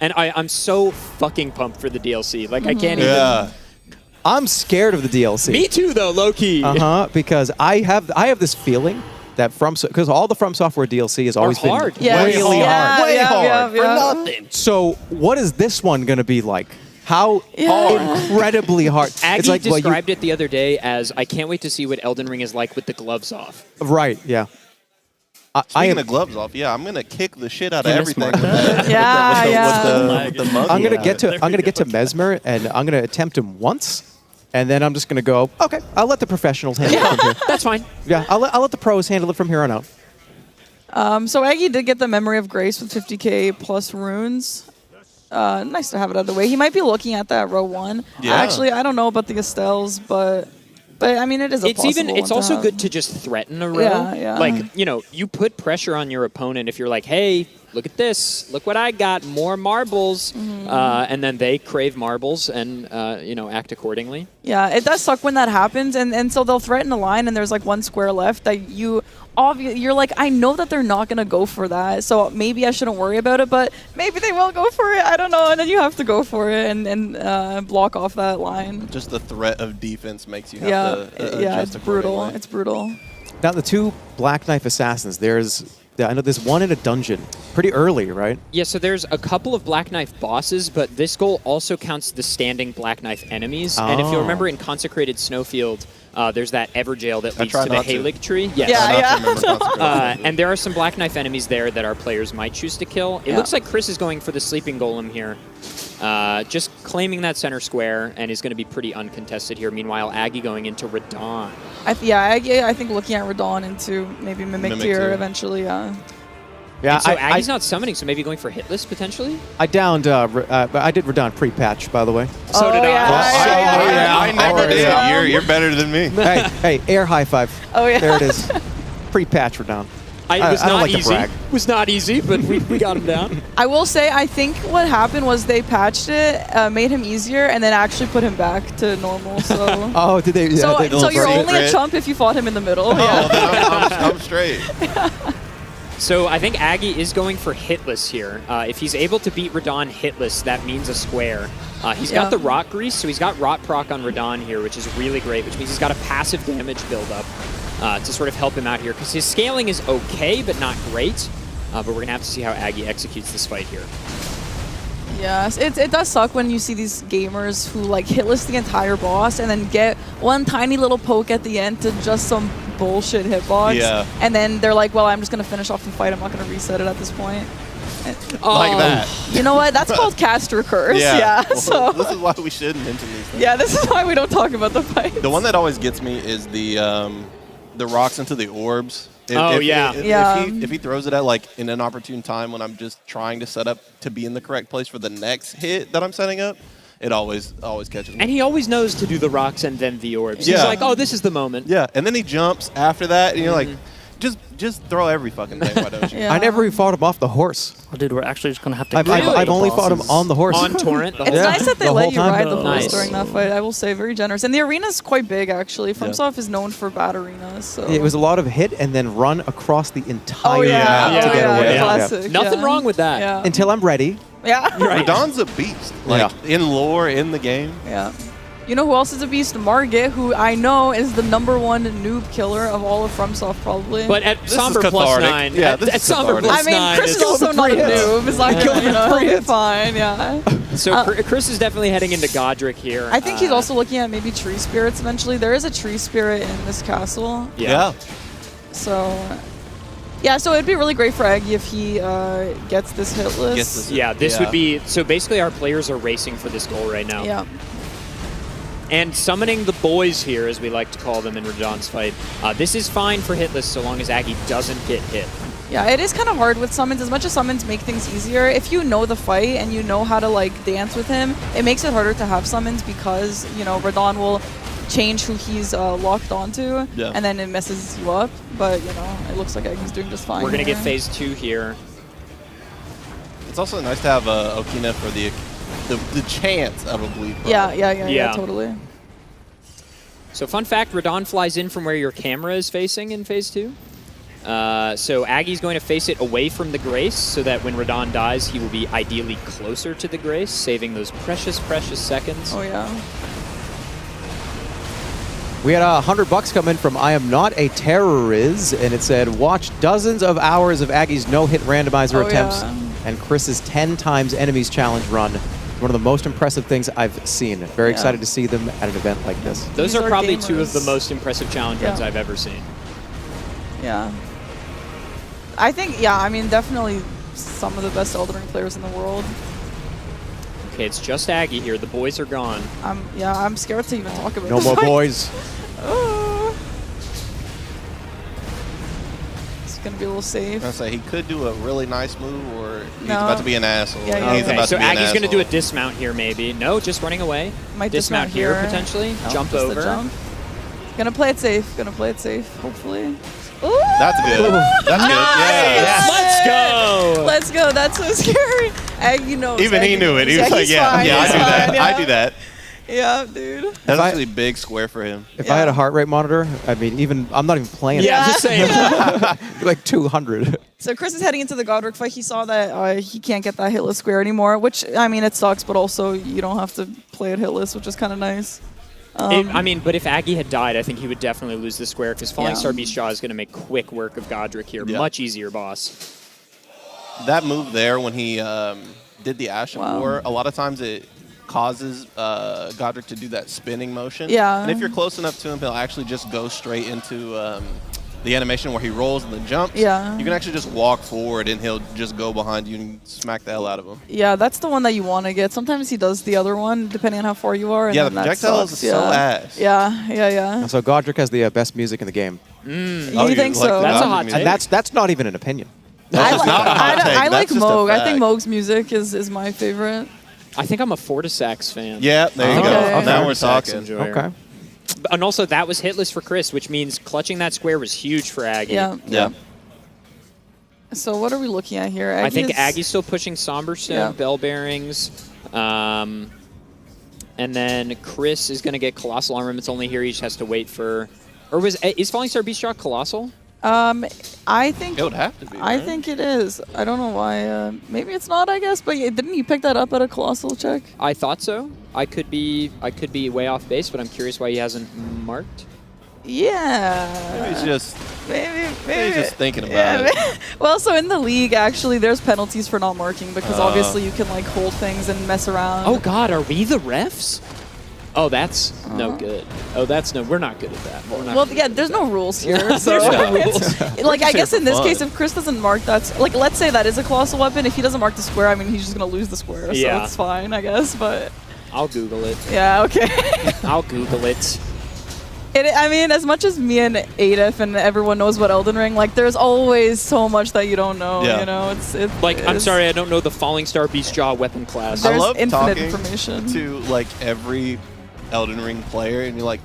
And I'm so fucking pumped for the DLC. Like I can't Yeah. even. I'm scared of the DLC. Me too, though, low key. Because I have this feeling that because all the From Software DLC has always been hard. Yeah. really hard. Way hard. For nothing. So what is this one going to be like? How incredibly hard. Aggie it's like, well, described it the other day as, I can't wait to see what Elden Ring is like with the gloves off. Right, yeah. Speaking of gloves off, I'm gonna kick the shit out of Can I everything. smart With the mug. I'm gonna get to Mesmer, and I'm gonna attempt him once, and then I'm just gonna go. Okay, I'll let the professionals handle it from here. That's fine. Yeah, I'll let the pros handle it from here on out. So Aggie did get the Memory of Grace with 50k plus runes. Nice to have it out of the way. He might be looking at that row 1. Yeah. Actually, I don't know about the Estelles, but I mean, it is a possible It's one also have. good to just threaten a row. Yeah. Like, you put pressure on your opponent if you're like, hey, look at this. Look what I got. More marbles. And then they crave marbles and, act accordingly. Yeah, it does suck when that happens, and so they'll threaten a line, and there's like 1 square left that you're like, I know that they're not gonna go for that, so maybe I shouldn't worry about it, but maybe they will go for it. I don't know, and then you have to go for it and block off that line. Just the threat of defense makes you have to adjust it's brutal. accordingly. It's brutal. Now the 2 Black Knife Assassins. I know there's one in a dungeon, pretty early, right? Yeah, so there's a couple of Black Knife bosses, but this goal also counts the standing Black Knife enemies. And if you remember in Consecrated Snowfield, there's that Everjail that leads to the Halig tree. Yes. And there are some Black Knife enemies there that our players might choose to kill. It looks like Chris is going for the Sleeping Golem here. Just claiming that center square and is going to be pretty uncontested here. Meanwhile, Aggie going into Radon. I think looking at Radon into maybe Mimic Tier eventually. Yeah, And so Aggie's not summoning, so maybe going for hitless potentially? I downed, I did Radon pre-patch, by the way. So did I. I never did. You're better than me. hey, air high five. Oh, yeah. There it is. Pre-patch Radon. It was I don't not like to easy. brag. It was not easy, but we got him down. I will say, I think what happened was they patched it, made him easier, and then actually put him back to normal. So. Oh, did they? Yeah, So you're only a chump if you fought him in the middle. Oh, then I'm straight. So I think Aggie is going for hitless here. If he's able to beat Radon hitless, that means a square. He's got the Rot Grease, so he's got Rot proc on Radon here, which is really great, which means he's got a passive damage buildup to sort of help him out here, because his scaling is okay, but not great. But we're going to have to see how Aggie executes this fight here. Yes, it does suck when you see these gamers who like hitless the entire boss and then get one tiny little poke at the end to just some bullshit hitbox. Yeah. And then they're like, well, I'm just going to finish off the fight. I'm not going to reset it at this point. Like that. You know what? That's called caster curse. Yeah. Well, So this is why we shouldn't mention these things. yeah, this is why we don't talk about the fight. The one that always gets me is the rocks into the orbs. If he throws it at like in an opportune time when I'm just trying to set up to be in the correct place for the next hit that I'm setting up, it always catches me. And he always knows to do the rocks and then the orbs. Yeah. He's like, oh, this is the moment. Yeah, and then he jumps after that, and you're like, just throw every fucking thing, why don't you? Yeah. I never even fought him off the horse. Oh, dude, we're actually just gonna have to. I've only fought him on the horse. On torrent. It's nice that they let you ride the horse Nice. during that fight. I will say, very generous. And the arena's quite big, actually. FromSoft is known for bad arenas. So. It was a lot of hit and then run across the entire yeah. map to get away. Classic, Nothing wrong with that. Yeah. Until I'm ready. Yeah. Radon's a beast. Like, in lore, in the game. Yeah. You know who else is a beast? Margit, who I know is the #1 noob killer of all of FromSoft, probably. But at Somber +9. Yeah, at Somber +9. I mean, Chris is also not a noob. It's like, he'll be fine, yeah. So Chris is definitely heading into Godric here. I think he's also looking at maybe tree spirits eventually. There is a tree spirit in this castle. Yeah. So, yeah, so it'd be really great for Aggie if he gets this hit list. Yeah, this would be... So basically our players are racing for this goal right now. Yeah. And summoning the boys here, as we like to call them in Radon's fight, this is fine for hitless so long as Aggie doesn't get hit. Yeah, it is kind of hard with summons. As much as summons make things easier, if you know the fight and you know how to like dance with him, it makes it harder to have summons because, you know, Radon will change who he's locked onto, and then it messes you up. But, you know, it looks like Aggie's doing just fine. We're going to get phase 2 here. It's also nice to have Okina for the chance of a bleed. Yeah, totally. So fun fact, Radon flies in from where your camera is facing in phase 2. So Aggie's going to face it away from the Grace so that when Radon dies, he will be ideally closer to the Grace, saving those precious, precious seconds. Oh, yeah. We had $100 come in from I Am Not a Terrorist, and it said, watch dozens of hours of Aggie's no-hit randomizer attempts and Chris's 10 times enemies challenge run. One of the most impressive things I've seen. Very excited to see them at an event like this. Those are probably gamers. 2 of the most impressive challenge runs I've ever seen. Yeah. I think, I mean, definitely some of the best Elden Ring players in the world. Okay, it's just Aggie here. The boys are gone. I'm scared to even talk about No more boys. It's going to be a little safe. I was gonna say, he could do a really nice move, or he's about to be an asshole. Okay, so Aggie's going to do a dismount here, maybe. No, just running away. Might dismount here, potentially. No, jump over. Gonna play it safe. Hopefully. Ooh! That's good. That's good. Nice! Let's go! Let's go. That's so scary. Aggie knows. Even he knew it. He was like, fine. I do that. Yeah. I do that. Yeah, dude. That's actually a big square for him. If I had a heart rate monitor, I mean, I'm not even playing it. Just saying. Like 200. So Chris is heading into the Godric fight. He saw that he can't get that hitless square anymore, which, I mean, it sucks, but also you don't have to play it hitless, which is kind of nice. I mean, but if Aggie had died, I think he would definitely lose the square because Falling Star Beast Jaw is going to make quick work of Godric here. Much easier boss. That move there when he did the Ashen War, a lot of times it causes Godric to do that spinning motion. Yeah. And if you're close enough to him, he'll actually just go straight into the animation where he rolls and then jumps. Yeah. You can actually just walk forward and he'll just go behind you and smack the hell out of him. Yeah, that's the one that you want to get. Sometimes he does the other one, depending on how far you are. And Yeah, the then that projectile is sucks. so ass. Yeah. So Godric has the best music in the game. You think so? That's a hot take. And that's not even an opinion. I like That's just a Moog. I think fact. Moog's music is my favorite. I think I'm a Fortisax fan. Yeah, there you go. Now we're talking. Okay. And also, that was hitless for Chris, which means clutching that square was huge for Aggie. Yeah. So what are we looking at here? I think Aggie's- Aggie's still pushing Somberstone, Yeah. Bell Bearings. And then Chris is going to get Colossal Armaments only here. He just has to wait for... Or is Falling Star Beast Shock Colossal? I think It would have to be. I right? think it is. I don't know why. Maybe it's not, I guess. But didn't you pick that up at a Colossal check? I thought so. I could be way off base, but I'm curious why he hasn't marked. Yeah. Maybe he's just Maybe he's just thinking about it. Well, so in the league, actually, there's penalties for not marking because obviously you can like hold things and mess around. Oh God, are we the refs? Oh, that's no good. Oh, that's no. We're not good at that. We're not Well, good yeah, at there's that. no rules here. So There's no it's- rules. like, I guess in this fun. case, if Chris doesn't mark that, like, let's say that is a colossal weapon. If he doesn't mark the square, I mean, he's just gonna lose the square. So Yeah. it's fine, I guess. But I'll Google it. yeah, okay. I'll Google it. I mean, as much as me and Adif and everyone knows about Elden Ring, like, there's always so much that you don't know. Yeah. You know, it's Like, I'm it's- sorry, I don't know the Falling Star Beast Jaw weapon class. There's I love infinite talking information. to like every Elden Ring player, and you're like,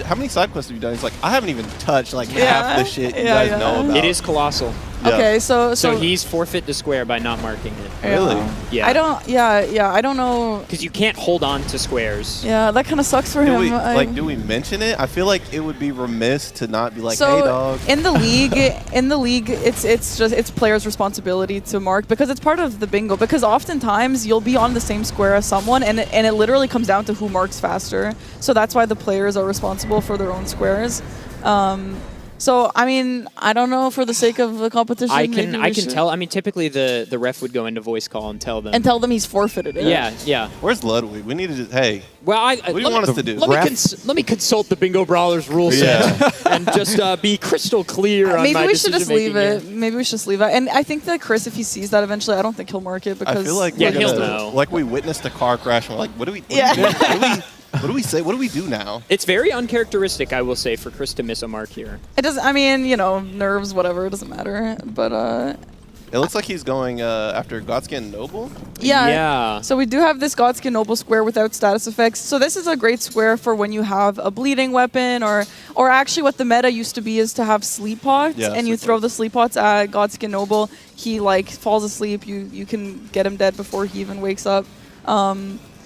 how many side quests have you done? He's like, I haven't even touched like half the shit you guys know about. It is Colossal. Yeah. Okay, so he's forfeit to square by not marking it. Really? Yeah. I don't. Yeah. I don't know. Because you can't hold on to squares. Yeah, that kind of sucks for Do him. we, do we mention it? I feel like it would be remiss to not be like, so hey, dog. in the league, it's players' responsibility to mark because it's part of the bingo. Because oftentimes you'll be on the same square as someone, and it literally comes down to who marks faster. So that's why the players are responsible for their own squares. So I mean, I don't know, for the sake of the competition. I maybe can we should- tell. I mean, typically the ref would go into voice call and tell them. and tell them he's forfeited it. Yeah. Where's Ludwig? We need to just, hey, Well, what do you want us to do? Let me consult the Bingo Brawlers rule set and just be crystal clear on Maybe my we should just leave decision-making it. here. Maybe we should just leave it. And I think that Chris, if he sees that eventually, I don't think he'll mark it because I feel like Yeah, we're he'll gonna- know. Like we witnessed a car crash, and we're like, what do we? What do we say? What do we do now? It's very uncharacteristic, I will say, for Chris to miss a mark here. it doesn't. I mean, nerves, whatever. It doesn't matter. But It looks like he's going after Godskin Noble. yeah. So we do have this Godskin Noble square without status effects. So this is a great square for when you have a bleeding weapon, or actually what the meta used to be is to have sleep pots, Yeah, and you sleep throw the sleep pots at Godskin Noble. He like falls asleep. You can get him dead before he even wakes up.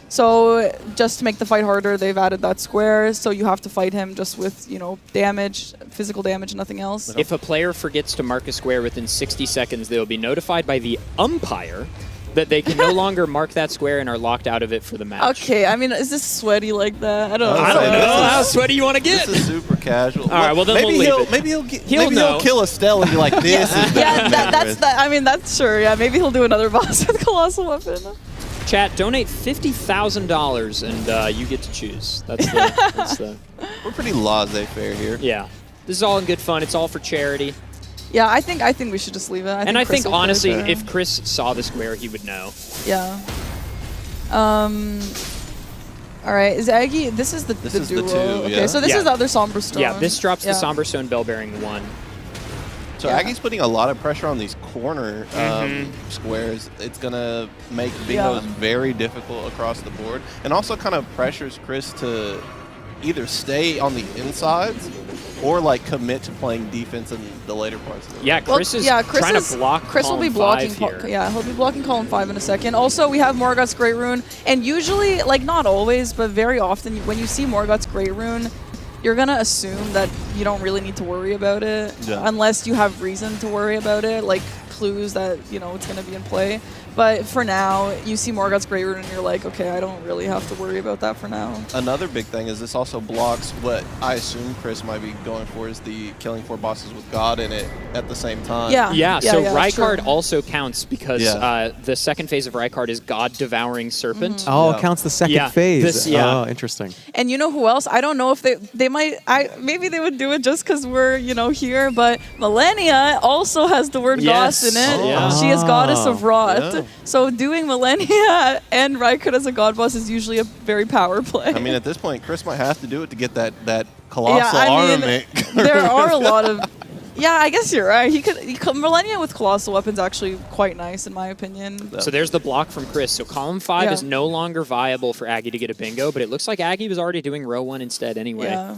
So just to make the fight harder, they've added that square. So you have to fight him just with damage, physical damage, nothing else. If a player forgets to mark a square within 60 seconds, they will be notified by the umpire that they can no longer mark that square and are locked out of it for the match. Okay, I mean, is this sweaty like that? I don't know. I don't know how sweaty you want to get. This is super casual. All right, well, then maybe we'll leave it. Maybe He'll know. he'll kill Estelle and be like, this is Yeah, that's I mean, that's sure. Yeah, maybe he'll do another boss with Colossal Weapon. Chat, donate $50,000 and you get to choose. That's the. We're pretty laissez-faire here. Yeah. This is all in good fun. It's all for charity. Yeah, I think we should just leave it. I Chris think will put it honestly, there. if Chris saw the square, he would know. Yeah. All right, is Aggie? This is the This is the duo. two, Okay, yeah. so this is the other Somber Stone. Yeah, this drops Yeah. the Somber Stone Bell Bearing 1. So Yeah. Aggie's putting a lot of pressure on these corner squares. It's going to make bingos very difficult across the board. And also kind of pressures Chris to either stay on the insides or like commit to playing defense in the later parts of the Yeah, Chris is trying to block Chris will be column blocking. 5 here. Yeah, he'll be blocking column 5 in a second. Also, we have Morgoth's Great Rune, and usually, like not always, but very often, when you see Morgoth's Great Rune, you're gonna assume that you don't really need to worry about it unless you have reason to worry about it, like clues that it's gonna be in play. But for now, you see Morgoth's Great Rune and you're like, okay, I don't really have to worry about that for now. Another big thing is this also blocks what I assume Chris might be going for is the killing 4 bosses with God in it at the same time. Yeah, so that's true. Rykard also counts because the second phase of Rykard is God Devouring Serpent. Oh, it counts the second phase. Oh, interesting. And you know who else? I don't know if they might. Maybe they would do it just because we're here. But Millennia also has the word Goss in it. Oh, yeah. She is goddess of Rot. Yeah. So doing Millennia and Rykard as a god boss is usually a very power play. I mean, at this point, Chris might have to do it to get that colossal armament. there are a lot of Yeah, I guess you're right. He could Millennia with colossal weapons actually quite nice in my opinion. So there's the block from Chris. So column 5 is no longer viable for Aggie to get a bingo, but it looks like Aggie was already doing row 1 instead anyway. Yeah.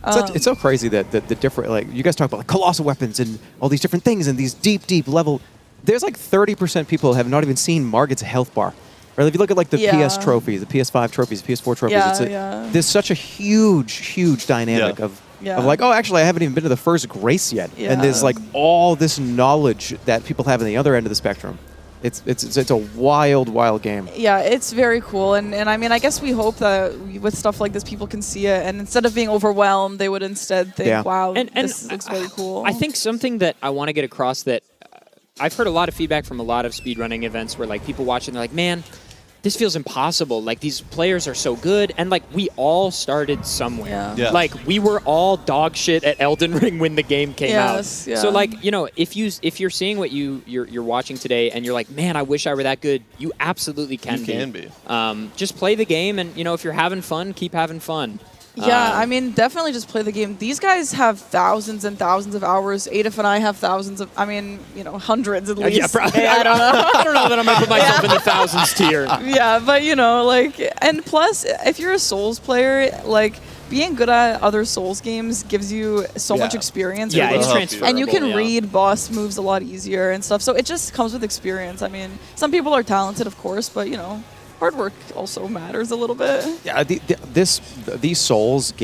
It's so crazy that the different, like, you guys talk about like colossal weapons and all these different things and these deep level. There's like 30% people have not even seen Margit's health bar. Or if you look at like the PS trophies, the PS5 trophies, the PS4 trophies, there's such a huge dynamic of like, oh, actually, I haven't even been to the first grace yet. And there's like all this knowledge that people have on the other end of the spectrum. It's a wild game. Yeah, it's very cool. And I mean, I guess we hope that with stuff like this, people can see it. And instead of being overwhelmed, they would instead think, wow, this looks really cool. I think something that I want to get across that I've heard a lot of feedback from a lot of speedrunning events where like people watching, they're like, man, this feels impossible. Like, these players are so good. And, like, we all started somewhere. Yeah. Like, we were all dog shit at Elden Ring when the game came out. Yeah. So, like, you know, if you're seeing what you're watching today and you're like, man, I wish I were that good, you absolutely can be. You can be. Just play the game, and, you know, if you're having fun, keep having fun. Yeah, I mean, definitely just play the game. These guys have thousands and thousands of hours. Adif and I have thousands of, I mean, you know, hundreds at least. Yeah, probably. I don't know. I don't know that I'm going to put myself in the thousands tier. Yeah, but, you know, like, and plus, if you're a Souls player, like, being good at other Souls games gives you so much experience. Yeah, it's transferable. And you can read boss moves a lot easier and stuff. So it just comes with experience. I mean, some people are talented, of course, but, you know, hard work also matters a little bit. Yeah, these Souls-like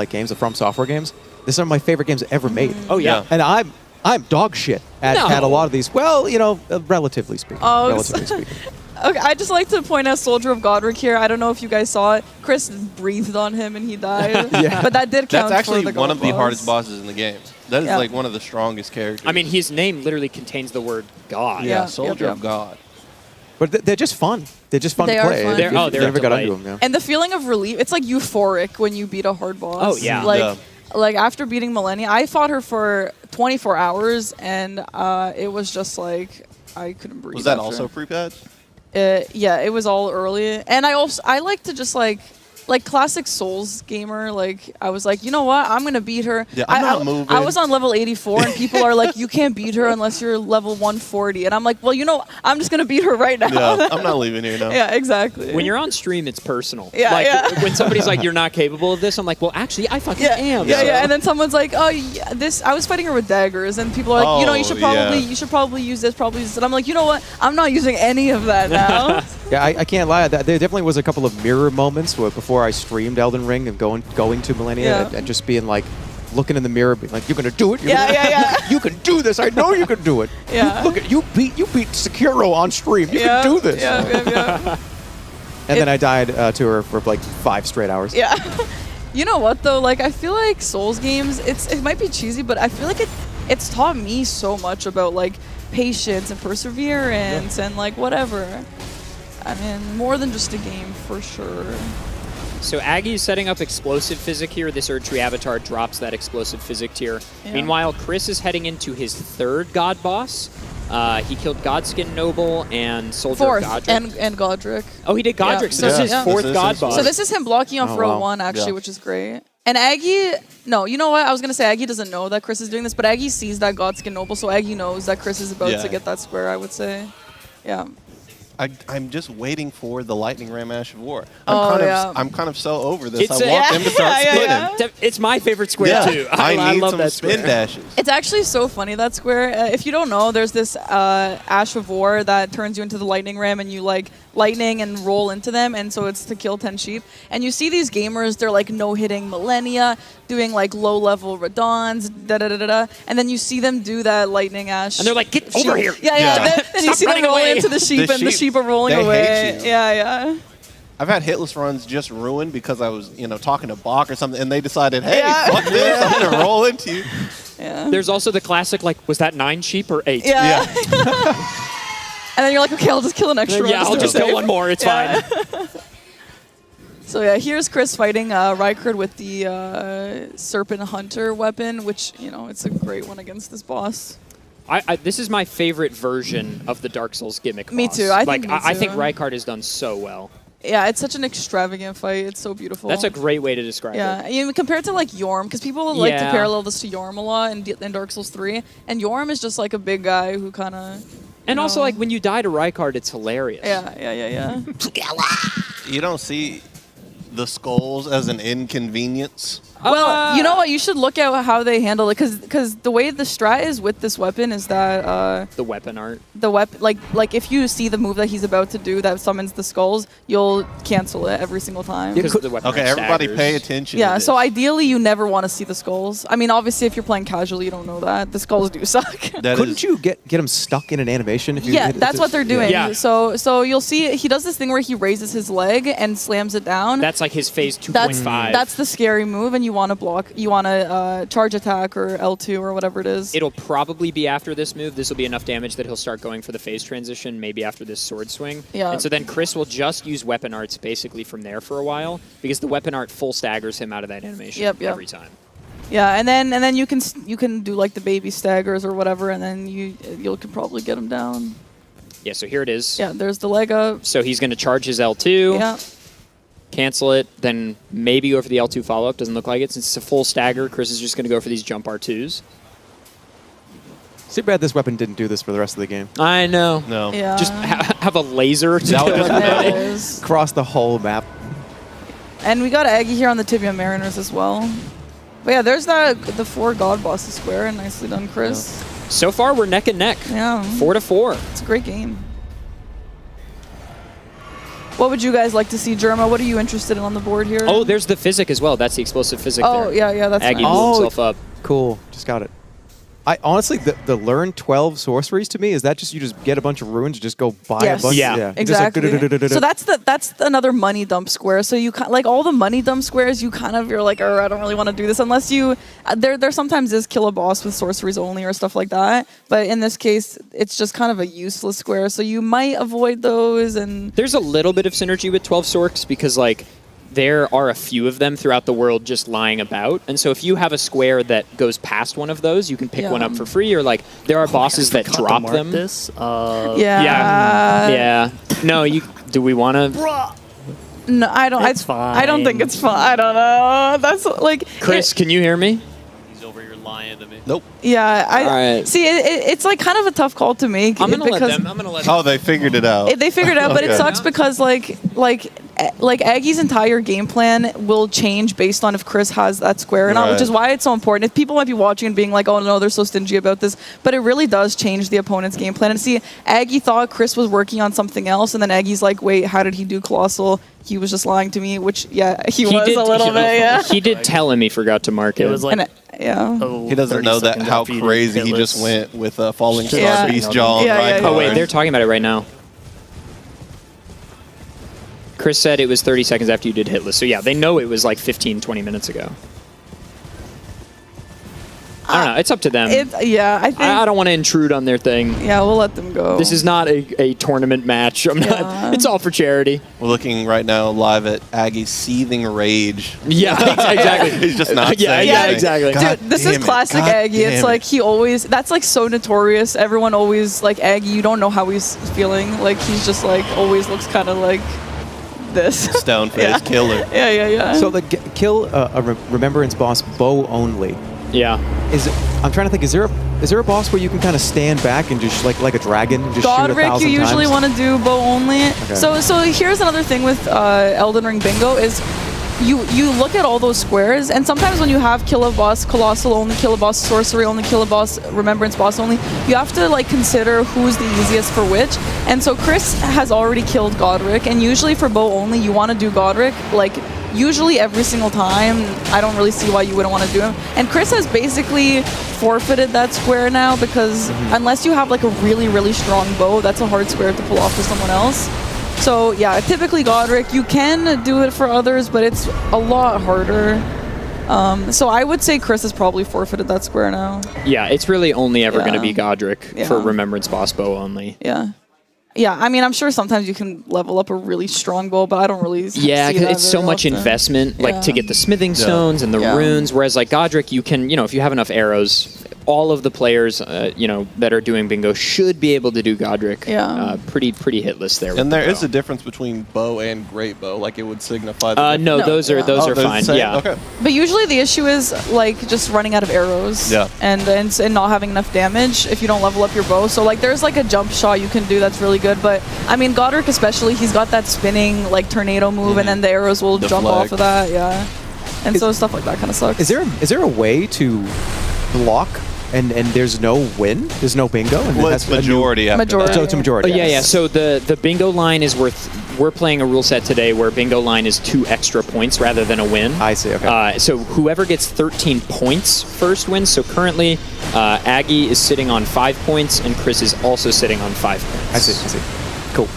games, the From Software games, these are my favorite games ever made. Oh, yeah. And I'm dog shit at a lot of these. Well, you know, relatively speaking. Okay, I just like to point out Soldier of Godric here. I don't know if you guys saw it. Chris breathed on him and he died. But that did count. That's actually for the one of the boss. hardest bosses in the game. That is like one of the strongest characters. I mean, his name literally contains the word God. Yeah, Soldier of God. But they're just fun. They're just fun They to are play. fun. They're never got into them. Yeah. And the feeling of relief, it's like euphoric when you beat a hard boss. Oh, yeah. Like after beating Millennia, I fought her for 24 hours, and it was just like, I couldn't breathe. Was that after. also pre-patch? Yeah, it was all early. And I like to just like classic Souls gamer, like I was like, you know what, I'm gonna beat her. Yeah, I'm not moving. I was on level 84 and people are like, you can't beat her unless you're level 140. And I'm like, well, you know, I'm just gonna beat her right now. Yeah, I'm not leaving here now. Yeah, exactly. When you're on stream, it's personal. Yeah, like, when somebody's like, you're not capable of this, I'm like, well, actually, I fucking am. Yeah. And then someone's like, oh, yeah, I was fighting her with daggers, and people are like, you know, you should probably use this, And I'm like, you know what, I'm not using any of that now. Yeah, I can't lie. There definitely was a couple of mirror moments before I streamed Elden Ring and going to Millennia and just being like, looking in the mirror, being like, "You're gonna do it. You can do this. I know you can do it. Yeah. You beat Sekiro on stream. You can do this." Yeah. And then I died to her for like 5 straight hours. Yeah. You know what though? Like, I feel like Souls games, it might be cheesy, but I feel like it's taught me so much about like patience and perseverance and like whatever. I mean, more than just a game for sure. So Aggie is setting up explosive physic here. This Erdtree avatar drops that explosive physic tier. Yeah. Meanwhile, Chris is heading into his 3rd god boss. He killed Godskin Noble and Soldier of 4th, Godric. and Godric. Oh, he did Godric. So this is his 4th god boss. So this is him blocking off row 1, actually, which is great. And Aggie, no, you know what? I was going to say Aggie doesn't know that Chris is doing this, but Aggie sees that Godskin Noble, so Aggie knows that Chris is about to get that square, I would say. Yeah. I'm just waiting for the lightning ram Ash of War. I'm kind of so over this. It's I want them to start spinning. It's my favorite square too. I need love some that spin square. dashes. It's actually so funny, that square. If you don't know, there's this Ash of War that turns you into the lightning ram, and you like lightning and roll into them, and so it's to kill 10 sheep. And you see these gamers, they're like no-hitting Millennia, doing like low-level Radons, and then you see them do that lightning Ash. And they're like, get over here. Yeah. Then you see them roll into the sheep, and the sheep are rolling they away. hate you. Yeah. I've had hitless runs just ruined because I was, talking to Bach or something, and they decided, hey, fuck this, I'm gonna roll into you. Yeah. There's also the classic, like, was that 9 sheep or 8? Yeah. And then you're like, okay, I'll just kill an extra one. Yeah, I'll just kill one more. It's fine. So yeah, here's Chris fighting Rykard with the Serpent Hunter weapon, which, it's a great one against this boss. This is my favorite version of the Dark Souls gimmick. Me boss. too. I think Rykard has done so well. Yeah, it's such an extravagant fight. It's so beautiful. That's a great way to describe it. Yeah, even compared to like Yorm, because people like to Yeah. parallel this to Yorm a lot in Dark Souls 3, and Yorm is just like a big guy who kind of. And also, like, when you die to Rykard, it's hilarious. Yeah. You don't see the skulls as an inconvenience. Well, you know what? You should look at how they handle it, because the way the strat is with this weapon is that the weapon art. The weapon, like if you see the move that he's about to do that summons the skulls, you'll cancel it every single time. Okay, everybody pay attention. Yeah, to so this. ideally you never want to see the skulls. I mean, obviously if you're playing casually, you don't know that. The skulls do suck. Couldn't you get them stuck in an animation? If you Yeah, hit it that's what they're doing. Yeah. So you'll see he does this thing where he raises his leg and slams it down. That's like his phase 2.5. That's the scary move, and you want to block. You want to charge attack or L2 or whatever it is. It'll probably be after this move. This will be enough damage that he'll start going for the phase transition, maybe after this sword swing. Yeah. And so then Chris will just use weapon arts basically from there for a while, because the weapon art full staggers him out of that animation every time. Yeah, and then you can do like the baby staggers or whatever, and then you can probably get him down. Yeah, so here it is. Yeah, there's the leg up. So he's going to charge his L2. Yeah. Cancel it, then maybe go for the L2 follow-up. Doesn't look like it. Since it's a full stagger, Chris is just going to go for these jump R2s. It's too bad this weapon didn't do this for the rest of the game. I know. No. Yeah. Just have a laser to That would kill just everybody. Across the whole map. And we got Aggie here on the Tibia Mariners as well. But yeah, there's the 4 God Bosses square, and nicely done, Chris. So far, we're neck and neck. Yeah. 4-4. It's a great game. What would you guys like to see, Jerma? What are you interested in on the board here? Oh, there's the physic as well. That's the explosive physic there. Oh, yeah, that's Aggie nice. blew himself up. Cool. Just got it. I honestly, the learn 12 sorceries to me, is that just you just get a bunch of runes and just go buy a bunch? Exactly. Just So that's another money dump square. So you like all the money dump squares, you're like, oh, I don't really want to do this unless you. There sometimes is kill a boss with sorceries only or stuff like that. But in this case, it's just kind of a useless square. So you might avoid those. And There's a little bit of synergy with 12 Sorks because, like, there are a few of them throughout the world just lying about. And so if you have a square that goes past one of those, you can pick one up for free, or like there are bosses that drop them. Yeah. No, do we want to? No, I don't. It's fine. I don't think it's fun. I don't know. That's like Chris, can you hear me? He's over here lying to me. Nope. Yeah, All right. see. It's like kind of a tough call to make. I'm gonna let because them. I'm gonna let them. Oh, they figured it out. They figured it out, but it Okay. sucks because like Aggie's entire game plan will change based on if Chris has that square or not, which is why it's so important. If people might be watching and being like, oh no, they're so stingy about this, but it really does change the opponent's game plan. And see, Aggie thought Chris was working on something else, and then Aggie's like, wait, how did he do Colossal? He was just lying to me, which, yeah, he was did, a little bit, yeah. He did tell him he forgot to mark it. It was like, yeah. He doesn't know that how crazy he just went with Falling Star, Beast Jaw, and Rykard. Oh wait, they're talking about it right now. Chris said it was 30 seconds after you did hitless. So yeah, they know it was like 15, 20 minutes ago. I don't know. It's up to them. I think. I don't want to intrude on their thing. Yeah, we'll let them go. This is not a tournament match. I'm not. It's all for charity. We're looking right now live at Aggie's seething rage. Yeah, exactly. He's just not saying yeah, anything. exactly. Dude, this is classic Aggie. It's like he always, that's like so notorious. Everyone always, like Aggie, you don't know how he's feeling. Like he's just like, always looks kind of like this. Stone face killer. Yeah. So the kill a remembrance boss bow only. Yeah. I'm trying to think. Is there a boss where you can kind of stand back and just like a dragon, just shoot 1,000 times? You usually want to do bow only. Okay. So here's another thing with Elden Ring Bingo is you look at all those squares, and sometimes when you have kill a boss Colossal only, kill a boss Sorcery only, kill a boss Remembrance boss only, you have to like consider who's the easiest for which. And so Chris has already killed Godric, and usually for bow only you want to do Godric like usually every single time. I don't really see why you wouldn't want to do him. And Chris has basically forfeited that square now because unless you have like a really, really strong bow, that's a hard square to pull off to someone else. So yeah, typically Godric, you can do it for others, but it's a lot harder. So I would say Chris has probably forfeited that square now. Yeah, it's really only ever going to be Godric Yeah. for Remembrance boss bow only. Yeah, I mean, I'm sure sometimes you can level up a really strong bow, but I don't really Yeah, see because that it's so very much often. investment, like to Yeah. get the smithing stones and the Yeah. runes. Whereas like Godric, you can, if you have enough arrows, all of the players, that are doing bingo should be able to do Godric. Yeah. Pretty hitless there. And there is a difference between bow and great bow. Like it would signify. No, those are fine. Yeah. Okay. But usually the issue is like just running out of arrows. Yeah. And not having enough damage if you don't level up your bow. So like there's like a jump shot you can do that's really good. But I mean Godric especially, he's got that spinning like tornado move, and then the arrows will jump off of that. Yeah. And so stuff like that kind of sucks. Is there a way to block and there's no win? There's no bingo? And Well, it's majority. Majority. So it's a majority. Yeah. So the bingo line is we're playing a rule set today where bingo line is 2 extra points rather than a win. I see, okay. So whoever gets 13 points first wins. So currently, Aggie is sitting on 5 points, and Chris is also sitting on 5 points. I see. Cool.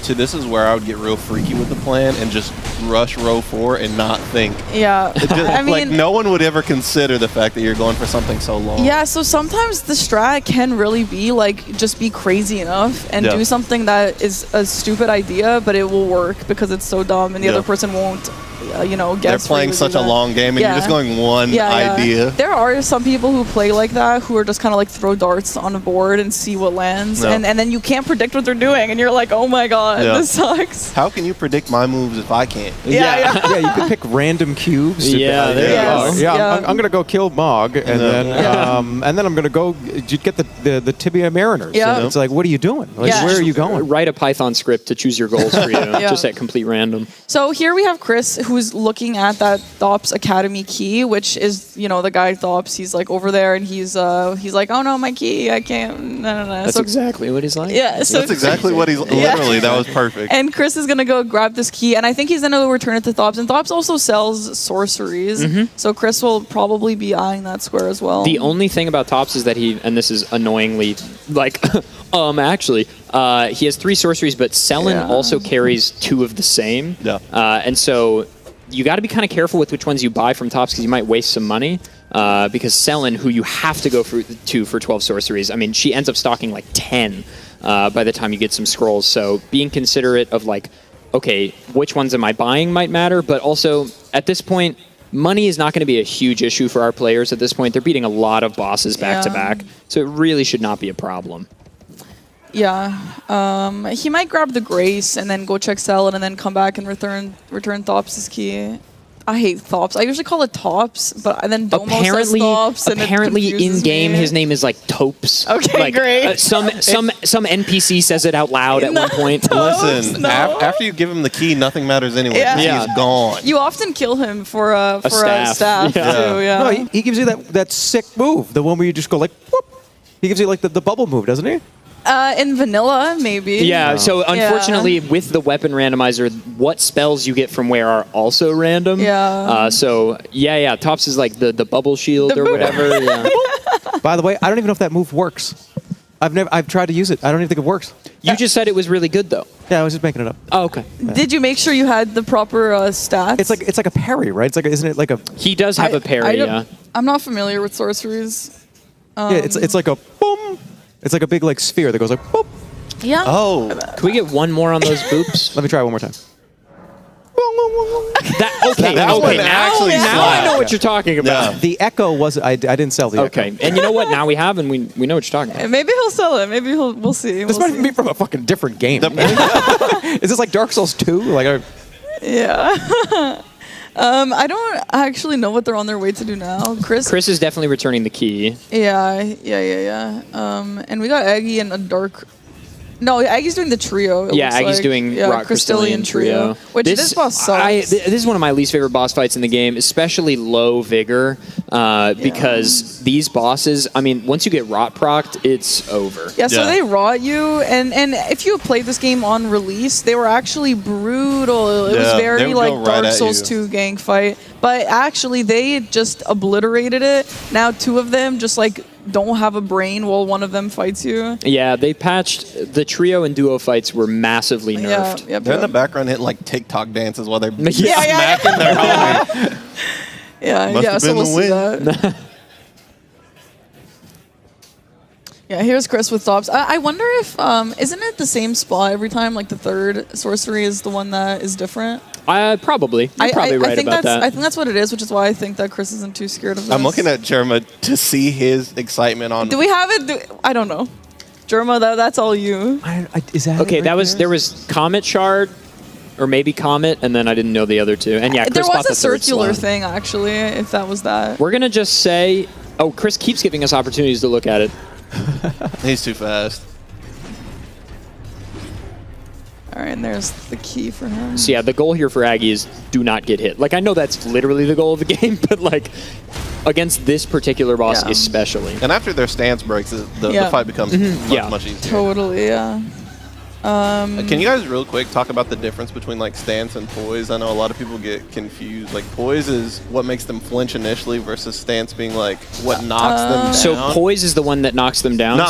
So this is where I would get real freaky with the plan and just rush row 4 and not think. Yeah. I mean, like no one would ever consider the fact that you're going for something so long. Yeah, so sometimes the strat can really be like just be crazy enough and do something that is a stupid idea, but it will work because it's so dumb and the other person won't, guess. They're playing such a long game and you're just going one idea. There are some people who play like that who are just kind of like throw darts on a board and see what lands, and then you can't predict what they're doing, and you're like, oh my god, this sucks. How can you predict my moves if I can't? Yeah, you can pick random cubes. I'm gonna go kill Mog, and then I'm gonna go get the Tibia Mariners. Yeah. And it's like, what are you doing? Like, where are you going? Write a Python script to choose your goals for you, just at complete random. So here we have Chris, who's looking at that Thops Academy key, which is, the guy Thops. He's like over there, and he's like, oh no, my key, I can't. No. That's exactly what he's like. Yeah, so that's exactly what he's literally. That was perfect. And Chris is gonna go grab this key, and I think he's gonna return it to Thops. And Thops also sells sorceries, so Chris will probably be eyeing that square as well. The only thing about Thops is that and this is annoyingly like, actually, he has 3 sorceries, but Selen also carries 2 of the same. Yeah. And so you got to be kind of careful with which ones you buy from Thops because you might waste some money. Because Selen, who you have to go for 12 sorceries, I mean, she ends up stocking like 10 by the time you get some scrolls. So being considerate of like, okay, which ones am I buying might matter, but also at this point, money is not going to be a huge issue for our players at this point. They're beating a lot of bosses back to back, so it really should not be a problem. Yeah, he might grab the Grace and then go check Selen and then come back and return Thops' key. I hate Thops. I usually call it Tops, but then Domo says Thops. Apparently, in game, his name is like Topes. Okay, great. Some NPC says it out loud at one point. Listen, after you give him the key, nothing matters anyway. Yeah. He's gone. You often kill him for a staff too. Yeah. No, he gives you that sick move, the one where you just go like, whoop. He gives you like the bubble move, doesn't he? In vanilla, maybe. Yeah, so unfortunately, with the weapon randomizer, what spells you get from where are also random. Yeah. Tops is like the bubble shield or whatever. Yeah. By the way, I don't even know if that move works. I've tried to use it. I don't even think it works. You just said it was really good, though. Yeah, I was just making it up. Oh, okay. Did you make sure you had the proper stats? It's like a parry, right? It's like, isn't it like a? He does have a parry. I'm not familiar with sorceries. It's like a boom. It's like a big like sphere that goes like boop. Yeah. Oh. Can we get one more on those boops? Let me try one more time. Now I know what you're talking about. Yeah. The echo was I didn't sell the echo. Okay, and you know what? Now we have, and we know what you're talking about. Maybe he'll sell it. Maybe we'll see. This might even be from a fucking different game. Is this like Dark Souls 2? Yeah. I don't actually know what they're on their way to do now. Chris is definitely returning the key. Yeah. And we got Aggie and a dark. No, Aggie's doing the trio. Aggie's doing Rock Crystallian Trio. Which this boss sucks. This is one of my least favorite boss fights in the game, especially low vigor, because these bosses, I mean, once you get rot procced, it's over. Yeah, so they rot you, and if you played this game on release, they were actually brutal. It was very like Dark Souls 2 gang fight, but actually they just obliterated it. Now 2 of them just like don't have a brain while one of them fights you. Yeah, they patched the trio and duo fights were massively nerfed. Yeah, they're in the background hitting like TikTok dances while they're smacking their homie. So we'll see that. Yeah, here's Chris with Thops. I wonder if isn't it the same spot every time? Like the third sorcery is the one that is different. Probably. You're probably right about that. I think that's what it is, which is why I think that Chris isn't too scared of this. I'm looking at Jerma to see his excitement on. Do we have it? I don't know. Jerma, that's all you. Is that okay? it right There was Comet Shard, or maybe Comet, and then I didn't know the other two. And yeah, Chris there was bought a the third circular slot. thing actually. If that was that. We're gonna just say, oh, Chris keeps giving us opportunities to look at it. He's too fast. All right, and there's the key for him. So yeah, the goal here for Aggie is do not get hit. Like I know that's literally the goal of the game, but like against this particular boss especially. And after their stance breaks, the fight becomes much easier. Totally, yeah. Can you guys real quick talk about the difference between like stance and poise? I know a lot of people get confused. Like poise is what makes them flinch initially versus stance being like what knocks them down. So poise is the one that knocks them down.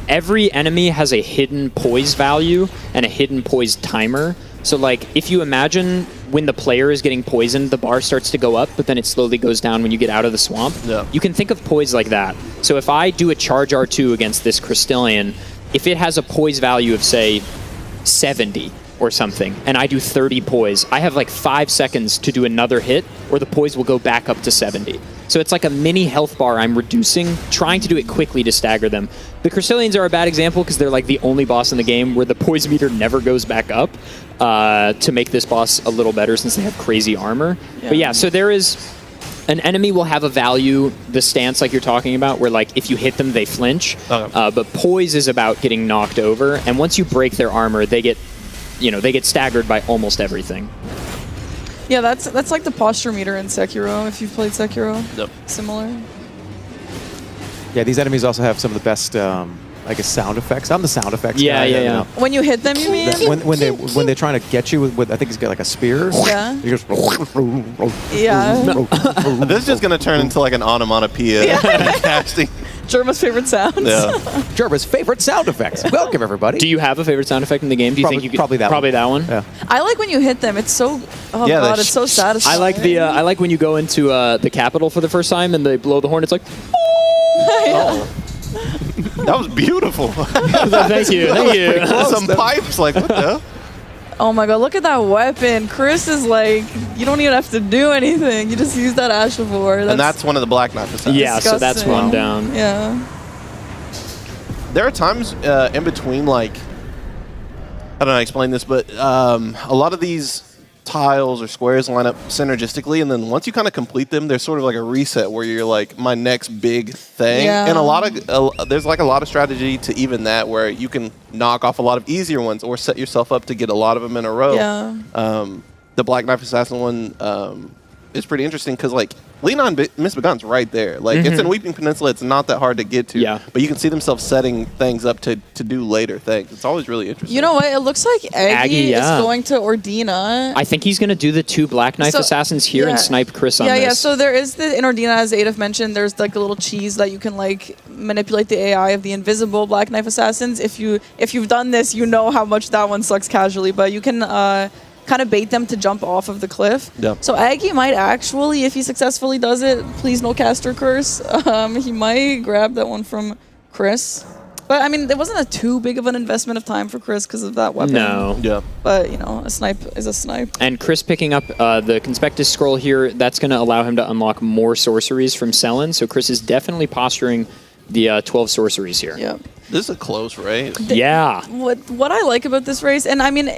Every enemy has a hidden poise value and a hidden poise timer. So like if you imagine when the player is getting poisoned, the bar starts to go up, but then it slowly goes down when you get out of the swamp. Yeah. You can think of poise like that. So if I do a charge R2 against this Crystallian, if it has a poise value of, say, 70 or something, and I do 30 poise, I have like 5 seconds to do another hit, or the poise will go back up to 70. So it's like a mini health bar I'm reducing, trying to do it quickly to stagger them. The Crystallians are a bad example because they're like the only boss in the game where the poise meter never goes back up to make this boss a little better since they have crazy armor. Yeah. But yeah, so there is... An enemy will have a value, the stance like you're talking about, where like if you hit them, they flinch. Okay. But poise is about getting knocked over, and once you break their armor, they get staggered by almost everything. Yeah, that's like the posture meter in Sekiro. If you've played Sekiro, Yep. Similar. Yeah, these enemies also have some of the best, I guess, sound effects. I'm the sound effects guy. Yeah. When you hit them, you mean? When they're trying to get you with I think he's got like a spear. Yeah. He goes. Yeah. This is just gonna turn into like an onomatopoeia casting. Jerma's favorite sounds. Yeah. Jerma's favorite sound effects. Welcome everybody. Do you have a favorite sound effect in the game? Do you think you could probably that one? Yeah. I like when you hit them. It's so god, it's so satisfying. I like when you go into the Capitol for the first time and they blow the horn. It's like. Oh. That was beautiful. Thank you. Some pipes, like what the? Oh my god, look at that weapon. Chris is like, you don't even have to do anything. You just use that Ashavor. And that's one of the Black Knife assassins. Yeah, so that's one down. Yeah. There are times in between, like, I don't know how to explain this, but a lot of these tiles or squares line up synergistically, and then once you kind of complete them, there's sort of like a reset where you're like, my next big thing. Yeah. And there's like a lot of strategy to even that, where you can knock off a lot of easier ones or set yourself up to get a lot of them in a row. Yeah. The Black Knife Assassin one is pretty interesting because like Lean on Misbegon's right there. Like it's in Weeping Peninsula. It's not that hard to get to. Yeah. But you can see themselves setting things up to do later things. It's always really interesting. You know what? It looks like Aggie is yeah. going to Ordina. I think he's going to do the 2 Black Knife assassins here and snipe Chris on this. Yeah. So there is in Ordina, as Adolf mentioned, there's like a little cheese that you can like manipulate the AI of the invisible Black Knife assassins. If you've done this, you know how much that one sucks casually. But you can kind of bait them to jump off of the cliff. Yep. So Aggie might actually, if he successfully does it, please no caster curse, he might grab that one from Chris. But I mean, it wasn't a too big of an investment of time for Chris because of that weapon. No. Yeah. But you know, a snipe is a snipe. And Chris picking up the Conspectus Scroll here, that's going to allow him to unlock more sorceries from Selen. So Chris is definitely posturing the 12 sorceries here. Yep. This is a close race. Yeah. What I like about this race, and I mean,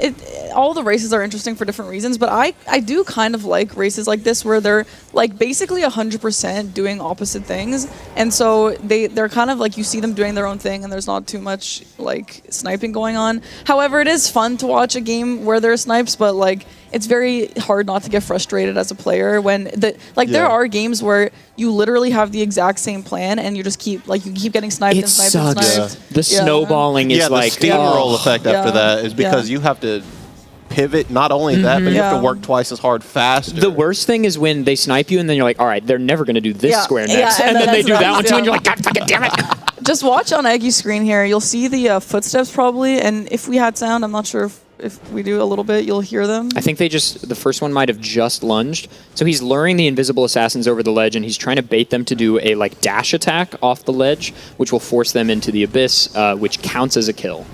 all the races are interesting for different reasons, but I do kind of like races like this where they're like basically 100% doing opposite things, and so they're kind of like you see them doing their own thing, and there's not too much like sniping going on. However, it is fun to watch a game where there are snipes, but like it's very hard not to get frustrated as a player when there are games where you literally have the exact same plan and you just keep getting sniped and sniped and sniped. The snowballing is like the steamroll effect after that is because you have to pivot. Not only that, but you have to work twice as hard faster. The worst thing is when they snipe you and then you're like, all right, they're never going to do this square next. And then they do that one too and you're like, God fucking damn it. Just watch on Aggie's screen here. You'll see the footsteps probably, and if we had sound, I'm not sure if we do a little bit, you'll hear them. I think the first one might have just lunged. So he's luring the invisible assassins over the ledge, and he's trying to bait them to do a dash attack off the ledge, which will force them into the abyss, which counts as a kill.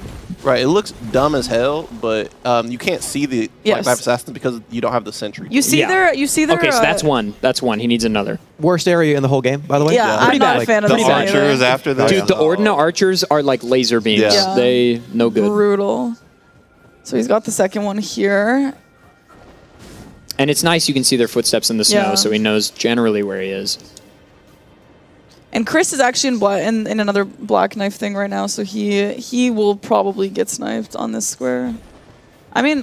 Right, it looks dumb as hell, but you can't see the Yes. Black Assassins because you don't have the sentry. You see their. Okay, so that's one. That's one. He needs another. Worst area in the whole game, by the way. Yeah, I'm not a fan of the this archers either. after this. Dude, the Ordina archers are like laser beams. Yeah. They no good. Brutal. So he's got the second one here. And it's nice you can see their footsteps in the snow, Yeah. so he knows generally where he is. And Chris is actually in another black knife thing right now, so he will probably get sniped on this square. I mean,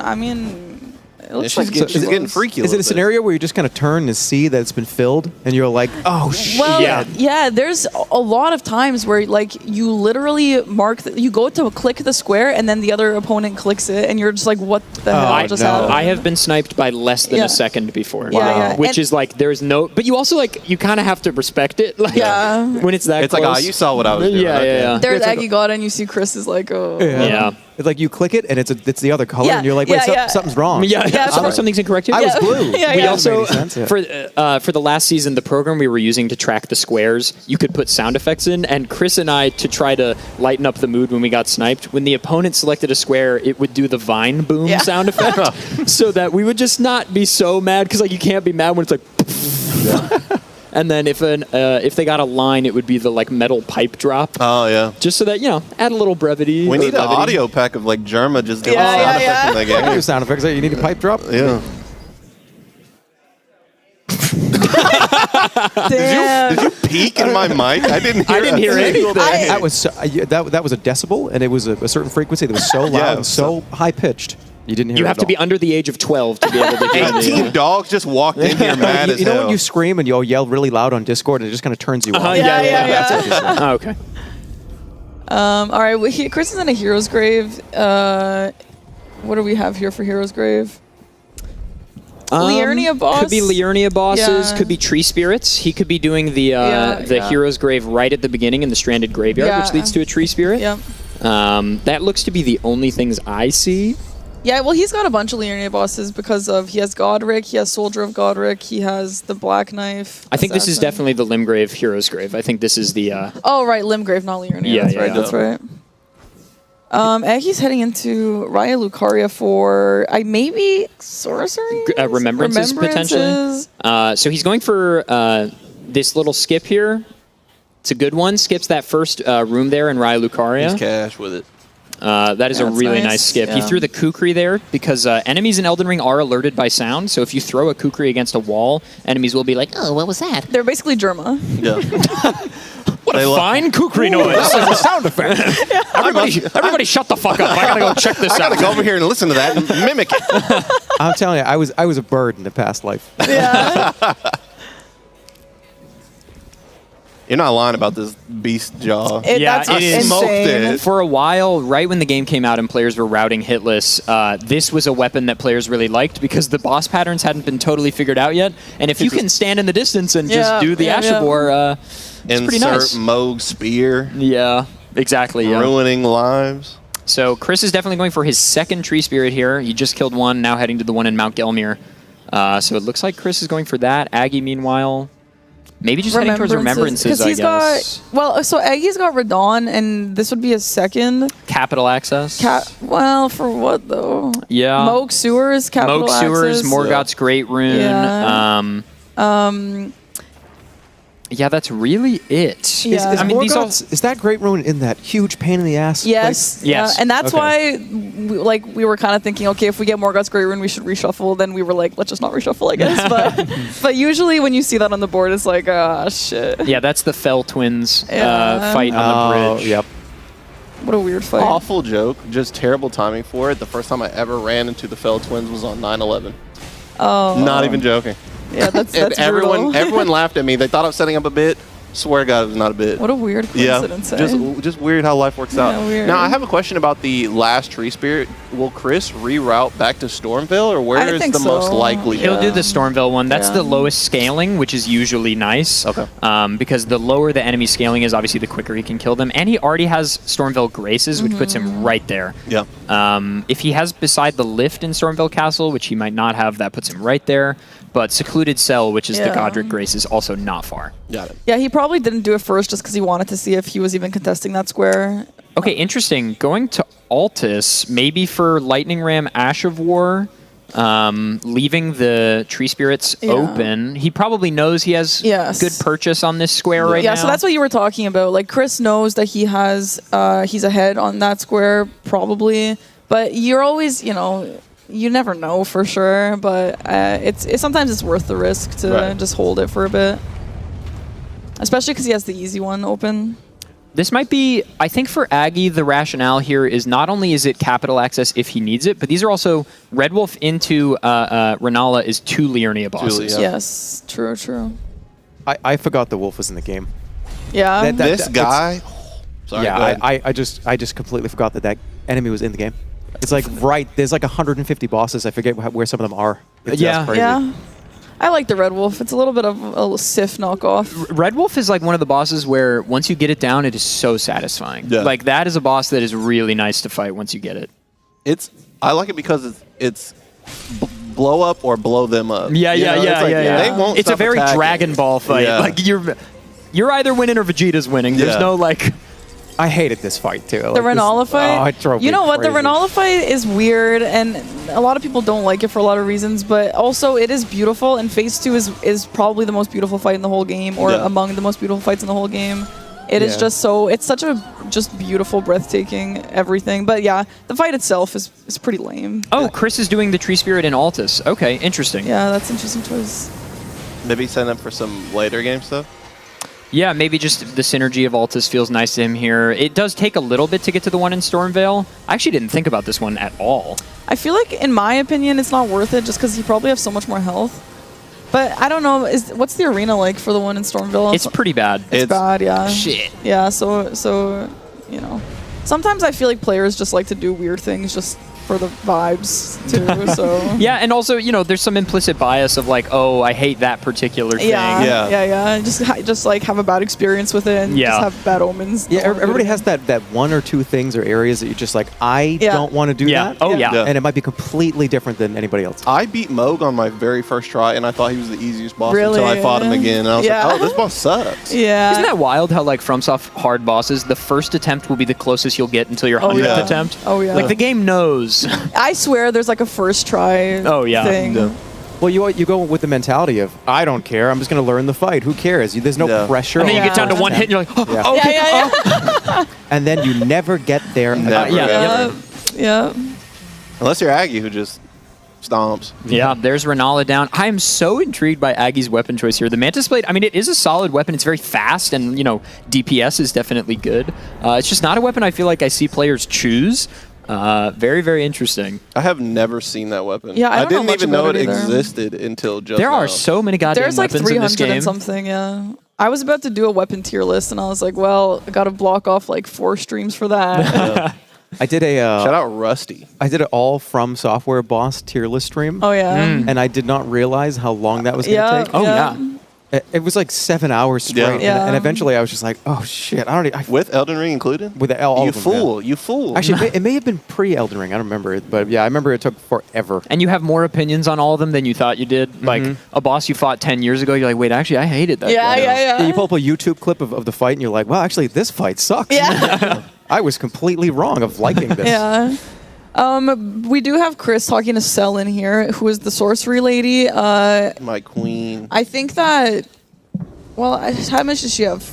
it looks like she's getting freaky. Is it a scenario where you just kind of turn and see that it's been filled, and you're like, oh shit? Well, yeah. There's a lot of times where like you literally mark, you go to click the square, and then the other opponent clicks it, and you're just like, what the hell just happened? I have been sniped by less than a second before. Yeah. Which is like, there's no, but you also like, you kind of have to respect it. Like, when it's that It's close. like, you saw what I was doing. Yeah. There's Aggie God, and you see Chris is like, oh. Yeah. It's like you click it, and it's the other color, Yeah, and you're like, wait, something's wrong. Something's incorrect here. I was blue. We also, Yeah. for the last season, the program we were using to track the squares, you could put sound effects in, and Chris and I, to try to lighten up the mood when we got sniped, when the opponent selected a square, it would do the vine boom sound effect, so that we would just not be so mad, because like you can't be mad when it's like... And then if they got a line, it would be the like metal pipe drop. Oh yeah. Just so that, add a little brevity. We need an audio pack of like Jerma just doing sound effects in the game. I can do sound effects. You need a pipe drop? Yeah. Did you peek in my mic? I didn't hear anything. That was that was a decibel, and it was a certain frequency that was so loud and so high pitched. You didn't hear. You it have at to be all. under the age of 12 to be able to hear 18 dogs just walked in here mad as You know hell. when you scream and you'll yell really loud on Discord, and it just kind of turns you off. Yeah. Oh, okay. All right, Chris is in a hero's grave. What do we have here for hero's grave? Liurnia boss? Could be Liurnia bosses. Yeah. Could be tree spirits. He could be doing the hero's grave right at the beginning in the stranded graveyard, which leads to a tree spirit. Yep. That looks to be the only things I see. Yeah, well, he's got a bunch of Liurnia bosses because he has Godric, he has Soldier of Godric, he has the Black Knife. I think this is Assassin. definitely the Limgrave hero's grave. I think this is the. Oh, right, Limgrave, not Liurnia. That's right. Aggie's heading into Raya Lucaria for maybe Sorcery? Remembrances, potentially. So he's going for this little skip here. It's a good one. Skips that first room there in Raya Lucaria. He's cash with it. That is a really nice skip. He threw the kukri there because enemies in Elden Ring are alerted by sound. So if you throw a kukri against a wall, enemies will be like, "Oh, what was that?" They're basically Jerma. Yeah. What a fine kukri noise! That was a sound effect. Everybody, shut the fuck up! I gotta go check this I out. gotta go over here and listen to that and mimic it. I'm telling you, I was a bird in the past life. Yeah. You're not lying about this beast jaw. That's it is. Smoked insane. it. For a while, right when the game came out and players were routing hitless, this was a weapon that players really liked because the boss patterns hadn't been totally figured out yet. And if you can stand in the distance and just do the Ashabor, it's pretty nice. Moog's spear. Yeah, exactly. Yeah. Ruining lives. So Chris is definitely going for his second tree spirit here. He just killed one, now heading to the one in Mount Gelmir. So it looks like Chris is going for that. Aggie, meanwhile, maybe just heading towards Remembrances, I guess. So Aggie's got Radon, and this would be his second. Capital access. Well, for what, though? Yeah. Moog Sewers, capital Moog Sewers, access. Morgoth's Great Rune. Yeah. Yeah, that's really it. Yeah. Is that Great Rune in that huge pain in the ass? Yes. place? Yes. And that's why we were kind of thinking, okay, if we get Morgoth's Great Rune, we should reshuffle. Then we were like, let's just not reshuffle, I guess. But usually when you see that on the board, it's like, ah, shit. Yeah, that's the Fell Twins Yeah. fight on the bridge. Yep. What a weird fight. Awful joke. Just terrible timing for it. The first time I ever ran into the Fell Twins was on 9/11. Oh. Not even joking. Yeah, that's And brutal. everyone laughed at me. They thought I was setting up a bit. Swear to God, it was not a bit. What a weird coincidence. Just weird how life works out. Yeah, weird. Now I have a question about the last tree spirit. Will Chris reroute back to Stormville, or where I is think the most so. likely? He'll do the Stormville one. That's the lowest scaling, which is usually nice. Okay. Because the lower the enemy scaling is, obviously the quicker he can kill them. And he already has Stormville Graces, which puts him right there. Yeah. If he has beside the lift in Stormville Castle, which he might not have, that puts him right there. But Secluded Cell, which is the Yeah. Godric Grace, is also not far. Got it. Yeah, he probably didn't do it first just because he wanted to see if he was even contesting that square. Okay, interesting. Going to Altus, maybe for Lightning Ram Ash of War, leaving the Tree Spirits open. He probably knows he has good purchase on this square right now. Yeah, so that's what you were talking about. Like, Chris knows that he has, he's ahead on that square, probably. But you're always, you know, you never know for sure. But sometimes it's worth the risk to just hold it for a bit. Especially because he has the easy one open. This might be, I think for Aggie, the rationale here is not only is it capital access if he needs it, but these are also Red Wolf into Renala is 2 Liurnia bosses. Yes, true. I forgot the wolf was in the game. Yeah. This guy. Sorry, yeah, I just completely forgot that enemy was in the game. It's like there's like 150 bosses. I forget where some of them are. It's just crazy. Yeah. I like the Red Wolf. It's a little bit of a Sif knockoff. Red Wolf is like one of the bosses where once you get it down, it is so satisfying. Yeah. Like that is a boss that is really nice to fight once you get it. I like it because it's blow up or blow them up. Yeah. They won't. It's a stop very attacking. Dragon Ball fight. Yeah. Like you're either winning or Vegeta's winning. There's no like. I hated this fight too. The Renala fight? It drove you know me what? crazy. The Renala fight is weird, and a lot of people don't like it for a lot of reasons, but also it is beautiful, and Phase 2 is probably the most beautiful fight in the whole game, or among the most beautiful fights in the whole game. It is just so, it's such a just beautiful, breathtaking everything. But yeah, the fight itself is pretty lame. Oh, Chris is doing the Tree Spirit in Altus. Okay, interesting. Yeah, that's an interesting choice. Maybe sign up for some later game stuff. Yeah, maybe just the synergy of Altus feels nice to him here. It does take a little bit to get to the one in Stormvale. I actually didn't think about this one at all. I feel like, in my opinion, it's not worth it just because he probably has so much more health. But I don't know, what's the arena like for the one in Stormville? It's pretty bad. It's bad, yeah. Shit. Yeah, so, you know. Sometimes I feel like players just like to do weird things just for the vibes, too, so. Yeah, and also, you know, there's some implicit bias of like, oh, I hate that particular thing. Yeah. Just like have a bad experience with it and just have bad omens. Yeah, everybody has that one or two things or areas that you're just like, I don't want to do that. Oh, yeah. And it might be completely different than anybody else. I beat Moog on my very first try, and I thought he was the easiest boss Really? until I fought him again. And I was like, oh, this boss sucks. Yeah. Isn't that wild how like FromSoft hard bosses, the first attempt will be the closest you'll get until your 100th attempt? Oh, yeah. Like the game knows. I swear there's like a first try thing. Yeah. Well, you go with the mentality of, I don't care, I'm just going to learn the fight. Who cares? There's no pressure. And then you get down to one hit and you're like, oh, okay. And then you never get there. Yeah. Unless you're Aggie, who just stomps. Yeah, there's Renala down. I am so intrigued by Aggie's weapon choice here. The Mantis Blade, I mean, it is a solid weapon. It's very fast, and, you know, DPS is definitely good. It's just not a weapon I feel like I see players choose. Very, very interesting. I have never seen that weapon. Yeah, I didn't even know it either. existed until just There now. are so many goddamn There's like weapons in this 300 game. and something, yeah. I was about to do a weapon tier list, and I was like, well, I got to block off like 4 streams for that. I did a shout out Rusty. I did an all from software boss tier list stream. Oh yeah. And I did not realize how long that was going to take. Oh yeah. It was like 7 hours straight, and eventually I was just like, "Oh shit!" With Elden Ring included. With all you of them, fool, you fool. Actually, it may have been pre-Elden Ring. I don't remember it, but yeah, I remember it took forever. And you have more opinions on all of them than you thought you did. Like a boss you fought 10 years ago, you're like, wait, actually, I hated that. Yeah. You pull up a YouTube clip of the fight, and you're like, "Well, actually, this fight sucks." Yeah. I was completely wrong of liking this. Yeah. We do have Chris talking to Cell in here, who is the sorcery lady. My queen. I think that. Well, how much does she have?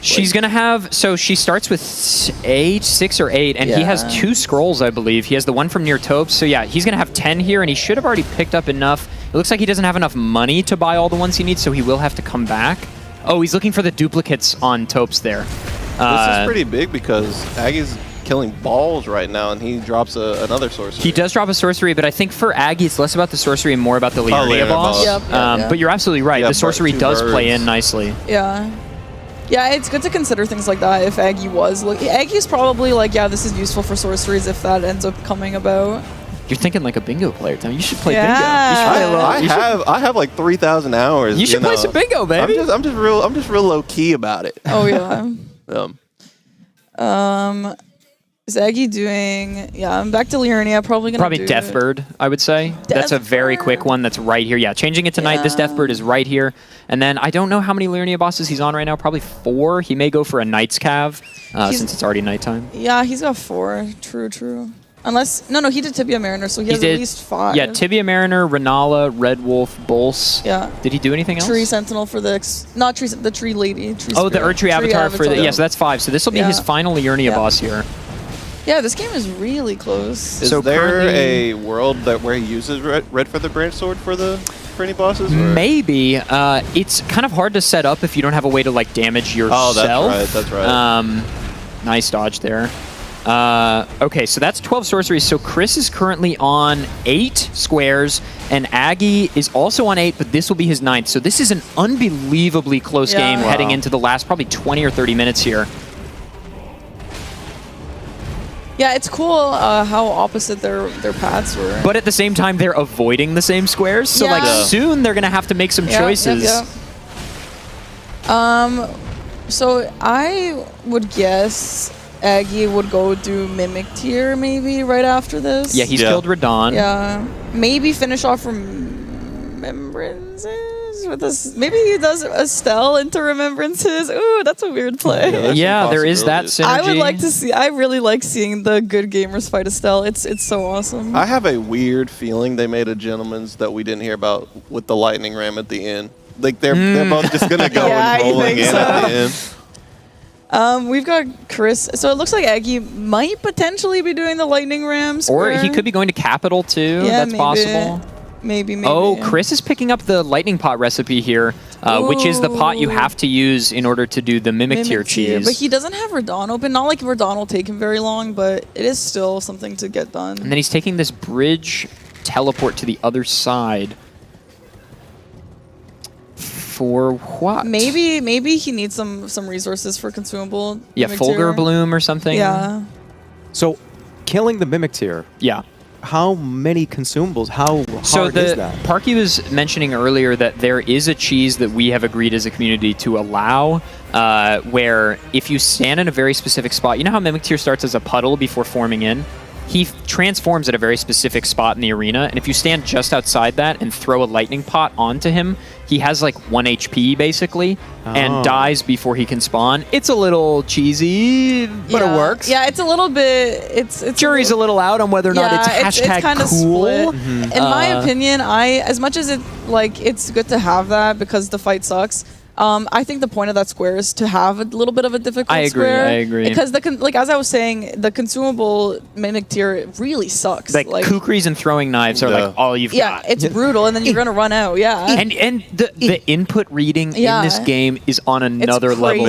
She's going to have, so she starts with 6 or 8, and he has 2 scrolls, I believe. He has the one from near Topes, so yeah, he's going to have 10 here, and he should have already picked up enough. It looks like he doesn't have enough money to buy all the ones he needs, so he will have to come back. Oh, he's looking for the duplicates on Topes there. This is pretty big because Aggie's killing balls right now, and he drops another sorcery. He does drop a sorcery, but I think for Aggie, it's less about the sorcery and more about the Liurnia boss. Yep, But you're absolutely right. Yeah, the sorcery does play in nicely. Yeah. Yeah, it's good to consider things like that if Aggie was. Aggie's probably like, yeah, this is useful for sorceries if that ends up coming about. You're thinking like a bingo player, Tom. You should play Yeah. bingo. You should play I have like 3,000 hours. You should play some bingo, baby. I'm just real low key about it. Oh yeah. Is Aggie doing? Yeah, I'm back to Liurnia. Probably do Deathbird, I would say. That's a very quick one that's right here. Yeah, changing it tonight. This Deathbird is right here. And then I don't know how many Liurnia bosses he's on right now. Probably 4. He may go for a Knight's Cav since it's already nighttime. Yeah, he's got 4. True. Unless no, he did Tibia Mariner, so he has at least 5. Yeah, Tibia Mariner, Renala, Red Wolf, Bolse. Yeah. Did he do anything else? Tree Sentinel for the the Tree Lady. Tree the Spirit. Tree Avatar for the so that's 5. So this will be his final Liurnia boss here. Yeah, this game is really close. Is there a world where he uses red feather branch sword for any bosses? Or? Maybe. It's kind of hard to set up if you don't have a way to like damage yourself. Oh, that's right. Nice dodge there. Okay, so that's 12 sorceries. So Chris is currently on 8 squares, and Aggie is also on 8, but this will be his 9th. So this is an unbelievably close game heading into the last probably 20 or 30 minutes here. Yeah, it's cool how opposite their paths were. But at the same time, they're avoiding the same squares. So like soon they're gonna have to make some choices. So I would guess Aggie would go do Mimic Tier maybe right after this. Yeah, he's killed Radon. Yeah, maybe finish off Remembrances with this. Maybe he does Estelle into Remembrances. Ooh, that's a weird play. Yeah, there is that synergy. I would like to see. I really like seeing the good gamers fight Estelle. It's so awesome. I have a weird feeling they made a gentleman's that we didn't hear about with the lightning ram at the end. Like they're both just gonna go and rolling in at the end. We've got Chris. So it looks like Aggie might potentially be doing the lightning ram square. Or he could be going to Capital too. Yeah, that's possible. Maybe. Oh, Chris is picking up the lightning pot recipe here, which is the pot you have to use in order to do the Mimic Tier cheese. But he doesn't have Radon open. Not like Radon will take him very long, but it is still something to get done. And then he's taking this bridge teleport to the other side. For what? Maybe he needs some resources for consumable. Yeah, Fulgur Bloom or something. Yeah. So, killing the Mimic Tier. Yeah. How many consumables? How hard is that? Parky was mentioning earlier that there is a cheese that we have agreed as a community to allow, where if you stand in a very specific spot, you know how Mimic Tier starts as a puddle before forming in? He transforms at a very specific spot in the arena, and if you stand just outside that and throw a lightning pot onto him, he has like 1 HP basically, and dies before he can spawn. It's a little cheesy, but it works. Yeah, it's a little bit. It's Jury's a little out on whether or not it's hashtag it's kinda cool. Split. In my opinion, as much as it's good to have that because the fight sucks. I think the point of that square is to have a little bit of a difficult square. I agree. Because as I was saying, the consumable Mimic Tier really sucks. Like kukris and throwing knives are like all you've got. Yeah, it's brutal, and then you're gonna run out. Yeah. And the input reading in this game is on another level.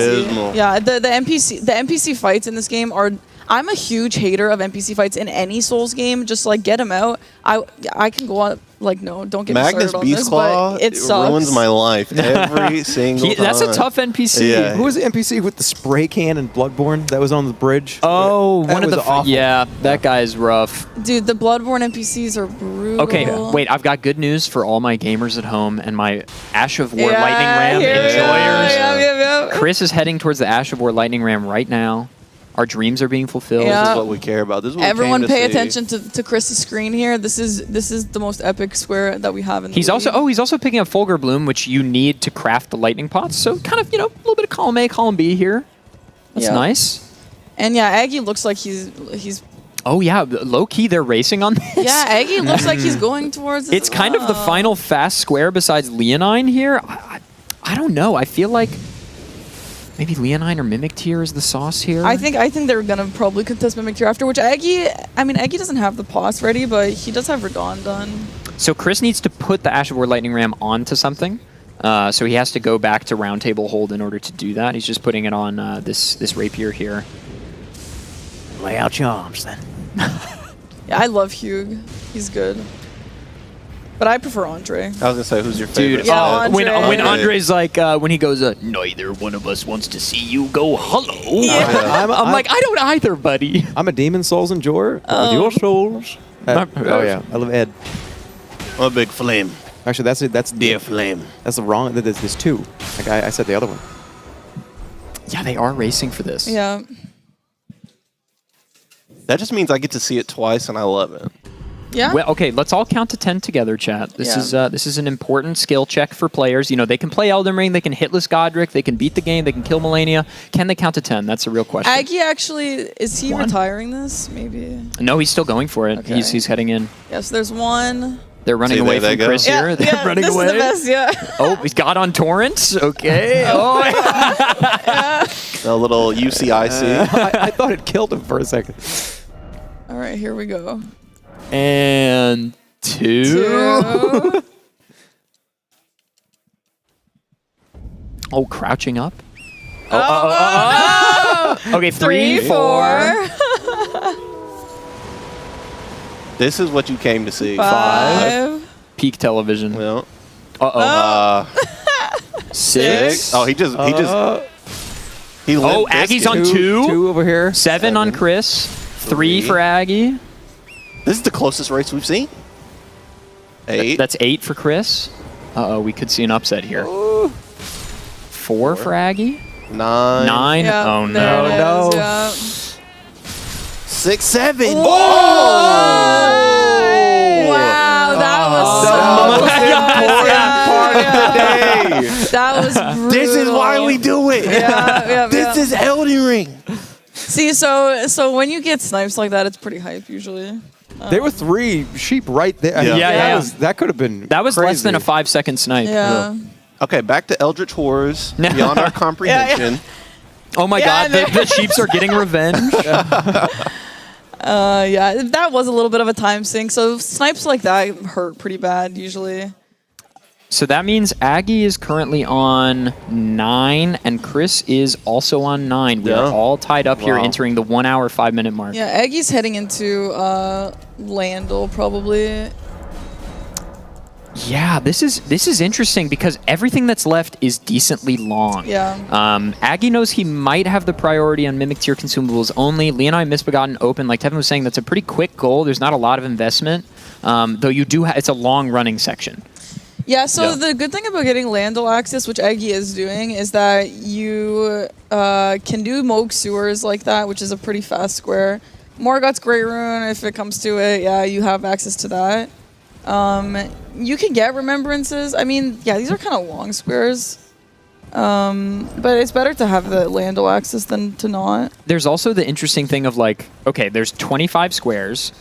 Yeah, the NPC fights in this game are. I'm a huge hater of NPC fights in any Souls game. Just like get them out. I can go on no, don't get Magnus me started on this, but it sucks. ruins my life every single time. That's a tough NPC. Yeah. Who was the NPC with the spray can and Bloodborne that was on the bridge? Oh, that one of the awful. Yeah, that guy's rough. Dude, the Bloodborne NPCs are brutal. Okay, wait, I've got good news for all my gamers at home and my Ash of War Lightning Ram enjoyers. Yeah. Chris is heading towards the Ash of War Lightning Ram right now. Our dreams are being fulfilled. Yeah. This is what we care about. This is what Everyone we came pay to see. attention to Chris's screen here. This is the most epic square that we have in the He's also picking up Fulgur Bloom, which you need to craft the lightning pots. So kind of, a little bit of column A, column B here. That's nice. And yeah, Aggie looks like he's Oh yeah, low key they're racing on this. Yeah, Aggie looks like he's going towards this It's kind of the final fast square besides Leonine here. I don't know. I feel like maybe Leonine or Mimic Tier is the sauce here. I think they're gonna probably contest Mimic Tier after, which Aggie doesn't have the pause ready, but he does have Radon done. So Chris needs to put the Ash of War Lightning Ram onto something. So he has to go back to Round Table Hold in order to do that. He's just putting it on this rapier here. Lay out your arms then. Yeah, I love Hugh. He's good. But I prefer Andre. I was gonna say, who's your favorite? Dude, Yeah, when Andre. Andre's like, when he goes, neither one of us wants to see you go hollow. Yeah. I'm like, I don't either, buddy. I'm a Demon Souls enjoyer. Your souls. Oh yeah, I love Ed. I'm a big flame. Actually, that's it. That's Dear flame. That's the wrong. There's two. Like I said the other one. Yeah, they are racing for this. Yeah. That just means I get to see it twice, and I love it. Yeah. Well, okay, let's all count to 10 together, chat. This is an important skill check for players. You know, they can play Elden Ring, they can hitless Godric, they can beat the game, they can kill Melania. Can they count to 10? That's the real question. Aggie actually, is he retiring this? Maybe. No, he's still going for it. Okay. He's heading in. Yes, there's one. They're running away from Chris here. They're running this away. Is the best, Oh, he's got on torrents. Okay. A little UCIC. I thought it killed him for a second. All right, here we go. And 2. Oh, crouching up. Okay, 3, 4. This is what you came to see. 5. Peak television. Well. 6. Oh, he Oh, Aggie's on 2. 2 over here. 7 on Chris. 3 for Aggie. This is the closest race we've seen. 8. That's 8 for Chris. Uh-oh, we could see an upset here. 4 for Aggie. 9. 9. Yep, Oh, there it no. is, yep. 6, 7. Whoa! Wow, that was so That was brutal. This is why we do it. This is Elden Ring. See, so when you get snipes like that, it's pretty hype usually. There were 3 sheep right there. I mean, that could have been. That was crazy. less than a 5-second snipe. Yeah. Okay, back to Eldritch Horrors. Beyond our comprehension. Oh my God, the sheeps are getting revenge. Yeah, that was a little bit of a time sink. So snipes like that hurt pretty bad usually. So that means Aggie is currently on 9, and Chris is also on 9. We are all tied up here, entering the 1 hour, 5 minute mark. Yeah, Aggie's heading into Landel probably. Yeah, this is interesting because everything that's left is decently long. Yeah. Aggie knows he might have the priority on Mimic Tier consumables only. Leonine Misbegotten Open, like Tevin was saying, that's a pretty quick goal. There's not a lot of investment, though you do. It's a long running section. Yeah, so the good thing about getting Landel access, which Aggie is doing, is that you can do Moog Sewers like that, which is a pretty fast square. Morgoth's Great Rune, if it comes to it, yeah, you have access to that. You can get Remembrances. I mean, yeah, these are kind of long squares. But it's better to have the Landel access than to not. There's also the interesting thing of like, okay, there's 25 squares.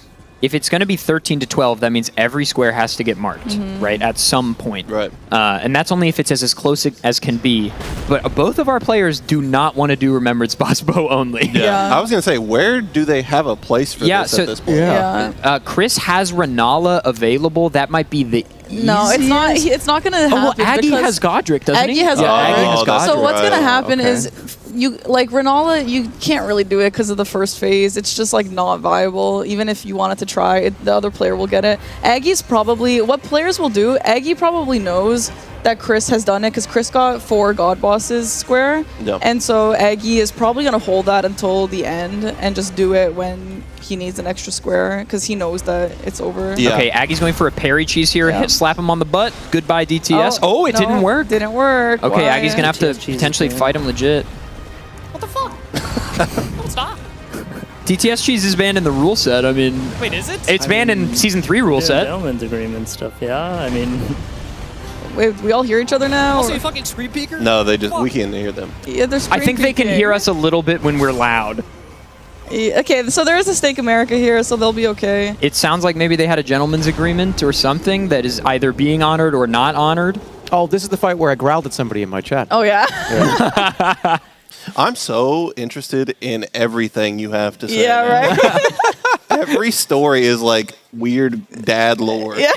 If it's going to be 13 to 12, that means every square has to get marked, right, at some point. Right. And that's only if it's as close as can be. But both of our players do not want to do Remembrance Boss Bow only. I was going to say, where do they have a place for this at this point? Chris has Renala available. That might be the No, it's not. It's not going to happen. Oh, well, Aggie has Godric, doesn't Aggie he? has Aggie has Godric. So what's going to happen is you like Renala. You can't really do it because of the first phase. It's just like not viable. Even if you wanted to try it, the other player will get it. Aggie's probably what players will do. Aggie probably knows that Chris has done it because Chris got 4 God Bosses square, and so Aggie is probably going to hold that until the end and just do it when he needs an extra square because he knows that it's over. Yeah. Okay, Aggie's going for a parry cheese here. Yeah. Slap him on the butt. Goodbye, DTS. Oh, it didn't work. Didn't work. Okay, Why? Aggie's going to have to potentially fight him legit. What the fuck? Don't stop. DTS cheese is banned in the rule set. I mean... Wait, is it? It's banned in Season 3 rule set. Gentleman's agreement stuff, yeah. I mean... Wait, we all hear each other now? Also, you fucking screen peeker? No, we can't hear them. Yeah, they're I think they can hear us a little bit when we're loud. Yeah, okay, so there is a Stake America here, so they'll be okay. It sounds like maybe they had a gentleman's agreement or something that is either being honored or not honored. Oh, this is the fight where I growled at somebody in my chat. Oh, yeah? I'm so interested in everything you have to say. Yeah, right? Every story is like weird dad lore. Yeah.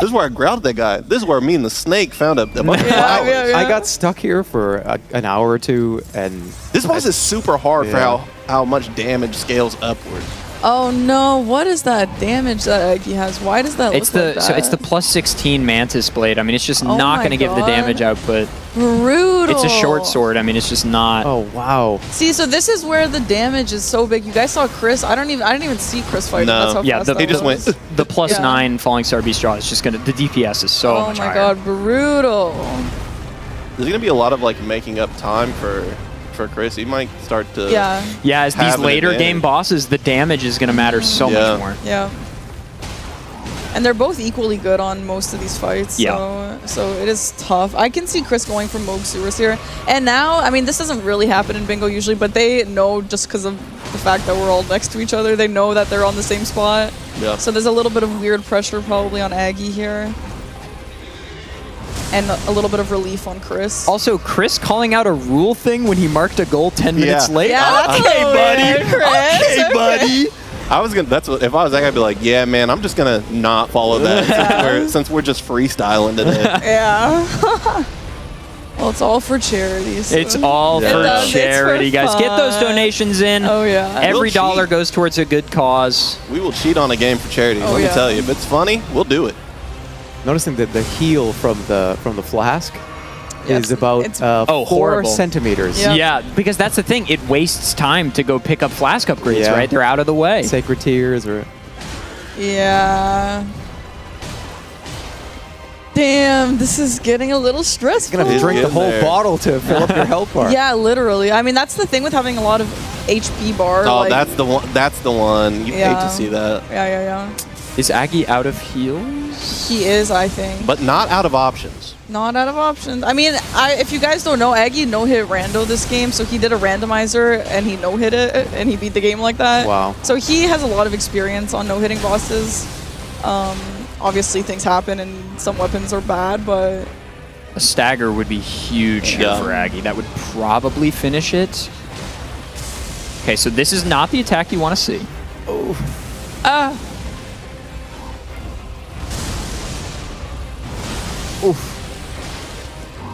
This is where I growled that guy. This is where me and the snake found a bunch of flowers. I got stuck here for an hour or two, and this boss is super hard for how much damage scales upward. Oh no! What is that damage that Aggie has? Why does that look like that? So it's the plus 16 Mantis Blade. I mean, it's just not going to give the damage output. Brutal. It's a short sword. I mean, it's just not. Oh wow! See, so this is where the damage is so big. You guys saw Chris. I didn't even see Chris fighting. No. That's how fast that he just was. went. The plus 9 Falling Star Beast Draw is just going to. The DPS is so much higher. Oh my god, brutal. There's gonna be a lot of like making up time for for Chris. He might start to. Yeah. Yeah, as these have an later advantage. game bosses, the damage is going to matter so much more. Yeah. And they're both equally good on most of these fights. So it is tough. I can see Chris going for Moog Sewers here. And now, I mean, this doesn't really happen in Bingo usually, but they know just because of the fact that we're all next to each other, they know that they're on the same spot. Yeah. So there's a little bit of weird pressure probably on Aggie here. And a little bit of relief on Chris. Also, Chris calling out a rule thing when he marked a goal 10 minutes late. Yeah, that's Okay, buddy. Chris. Okay, buddy. I was gonna. That's what. If I was that guy, I'd be like, yeah, man, I'm just gonna not follow that since we're just freestyling today. Yeah. Well, it's all for charity. So. It's all for charity, guys. Get those donations in. Oh, yeah. Every dollar goes towards a good cause. We will cheat on a game for charity. Let me tell you, if it's funny, we'll do it. Noticing that the heel from the flask is about 4 horrible. centimeters. Yeah, because that's the thing. It wastes time to go pick up flask upgrades, right? They're out of the way. Sacred Tears or... Yeah. Damn, this is getting a little stressful. You're going to have to drink the whole bottle to fill up your health bar. Yeah, literally. I mean, that's the thing with having a lot of HP bar. Oh, like, that's the one. That's the one. You hate to see that. Yeah. Is Aggie out of heals? He is, I think. But not out of options. Not out of options. I mean, if you guys don't know, Aggie no-hit rando this game, so he did a randomizer and he no-hit it, and he beat the game like that. Wow. So he has a lot of experience on no-hitting bosses. Obviously, things happen and some weapons are bad, but... A stagger would be huge here for Aggie. That would probably finish it. Okay, so this is not the attack you want to see. Oh. Oof.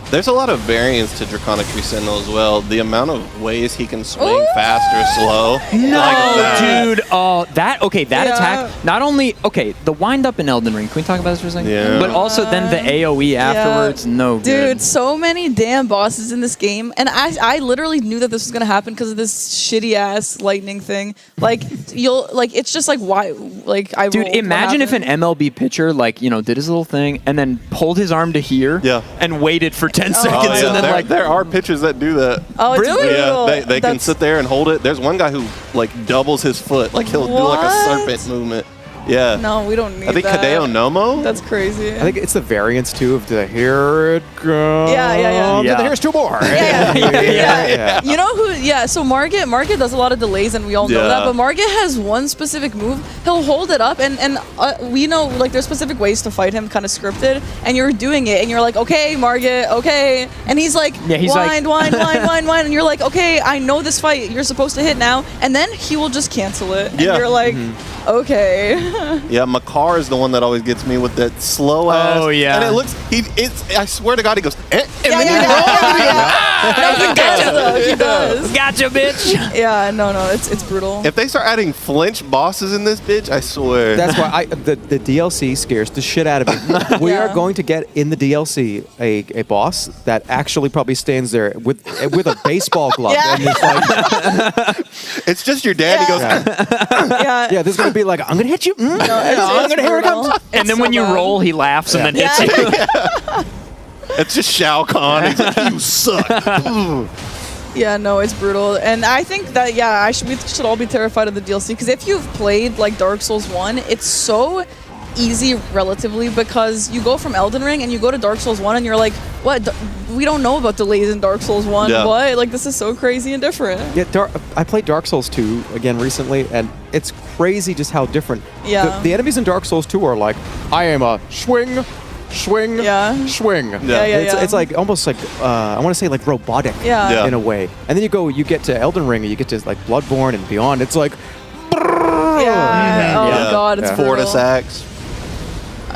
There's a lot of variance to Draconic Tree Sentinel as well. The amount of ways he can swing fast or slow. No, like that. dude. Oh, that attack. Not only the wind up in Elden Ring. Can we talk about this for a second? Yeah. But also then the AOE afterwards. No good. Dude, so many damn bosses in this game, and I literally knew that this was gonna happen because of this shitty ass lightning thing. Like it's just like why I. Dude, rolled, imagine if an MLB pitcher did his little thing and then pulled his arm to here. And waited for 10 seconds and then there are pitchers that do that. Oh, it's really? brutal. Yeah, they can sit there and hold it. There's one guy who doubles his foot, like he'll do like a serpent movement. Yeah. No, we don't need I think that. Hideo Nomo. That's crazy. I think it's the variance too of the here it goes. Yeah. And here's 2 more. Yeah. You know who? Yeah. So Margit does a lot of delays, and we all know that. But Margit has one specific move. He'll hold it up, and we know there's specific ways to fight him, kind of scripted. And you're doing it, and you're like, okay, Margit, okay. And he's like, wind, and you're like, okay, I know this fight. You're supposed to hit now, and then he will just cancel it. And you're like, okay. Yeah, Makar is the one that always gets me with that slow ass. Oh yeah. And it looks. I swear to God, he goes. And then He does. Gotcha, bitch. Yeah, no, it's brutal. If they start adding flinch bosses in this bitch, I swear. That's why the DLC scares the shit out of me. We are going to get in the DLC a boss that actually probably stands there with a baseball glove. And it's like, it's just your dad. He goes. yeah, this is gonna be like, I'm gonna hit you. No, I'm gonna here it comes. And then when you roll, he laughs and then hits you. It's just Shao Kahn. He's like, you suck. Yeah, no, it's brutal. And I think that, we should all be terrified of the DLC, because if you've played, Dark Souls 1, it's so easy, relatively, because you go from Elden Ring and you go to Dark Souls 1 and you're like, what? We don't know about delays in Dark Souls 1. Yeah. What? This is so crazy and different. Yeah, I played Dark Souls 2 again recently, and it's crazy just how different. Yeah. The enemies in Dark Souls 2 are like, I am a swing, swing. It's like almost like I want to say like robotic in a way. And then you get to Elden Ring and you get to Bloodborne and beyond. It's like Oh god, it's brutal. Fortis Axe.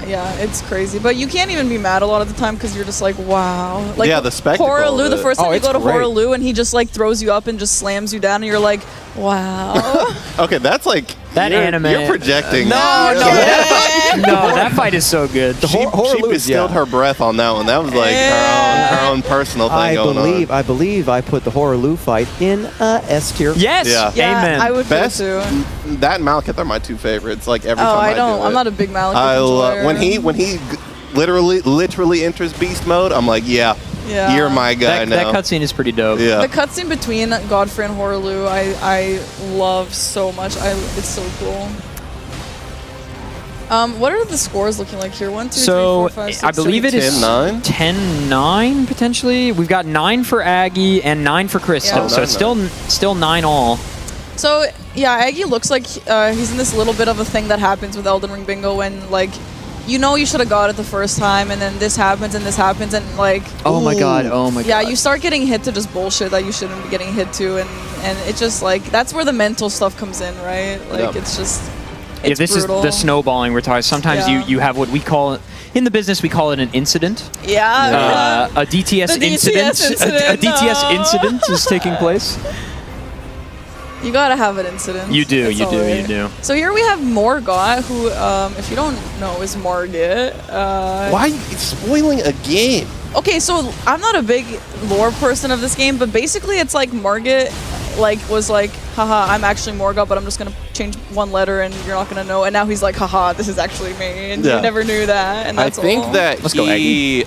Yeah, it's crazy. But you can't even be mad a lot of the time because you're just like, wow. The spectacle. Horaloo, the first time you go to great. Horaloo and he just throws you up and just slams you down and you're like, wow. Okay, that's that anime. You're projecting. No, that fight is so good. She bestilled her breath on that one. That was her own personal thing going on. I believe I put the Horaloo fight in S tier. Yes. Yeah, Amen. I would Best, too. that and Malekith are my 2 favorites. Every time I do don't. it. I'm not a big Malekith enjoyer. When he literally enters beast mode, I'm like, yeah, Yeah. You're my guy now. That cutscene is pretty dope. Yeah. The cutscene between Godfrey and Horaloo, I love so much. It's so cool. What are the scores looking like here? 1, 2, 3, 4, 5, 6, I believe it is 10-9? 10-9 potentially. We've got 9 for Aggie and 9 for Chris still. Yeah. So it's still 9 all. So yeah, Aggie looks like he's in this little bit of a thing that happens with Elden Ring Bingo when like, you know, you should have got it the first time, and then this happens and this happens, and like. Oh my god! Oh my god! Yeah, you start getting hit to just bullshit that you shouldn't be getting hit to, and it just like that's where the mental stuff comes in, right? Like it's just. It's this brutal. is the snowballing we're talking. Sometimes you have what we call in the business we call it an incident. Yeah. A DTS The incident. DTS incident. A DTS incident is taking place. You gotta have an incident. You do. That's You all do. right. You do. So here we have Morgoth, who, if you don't know, is Margit. Why are you spoiling a game? Okay, so I'm not a big lore person of this game, but basically it's like Margit was like, haha, I'm actually Morgoth, but I'm just gonna change one letter and you're not gonna know. And now he's like, haha, this is actually me, and you never knew that. And that's I think all. that he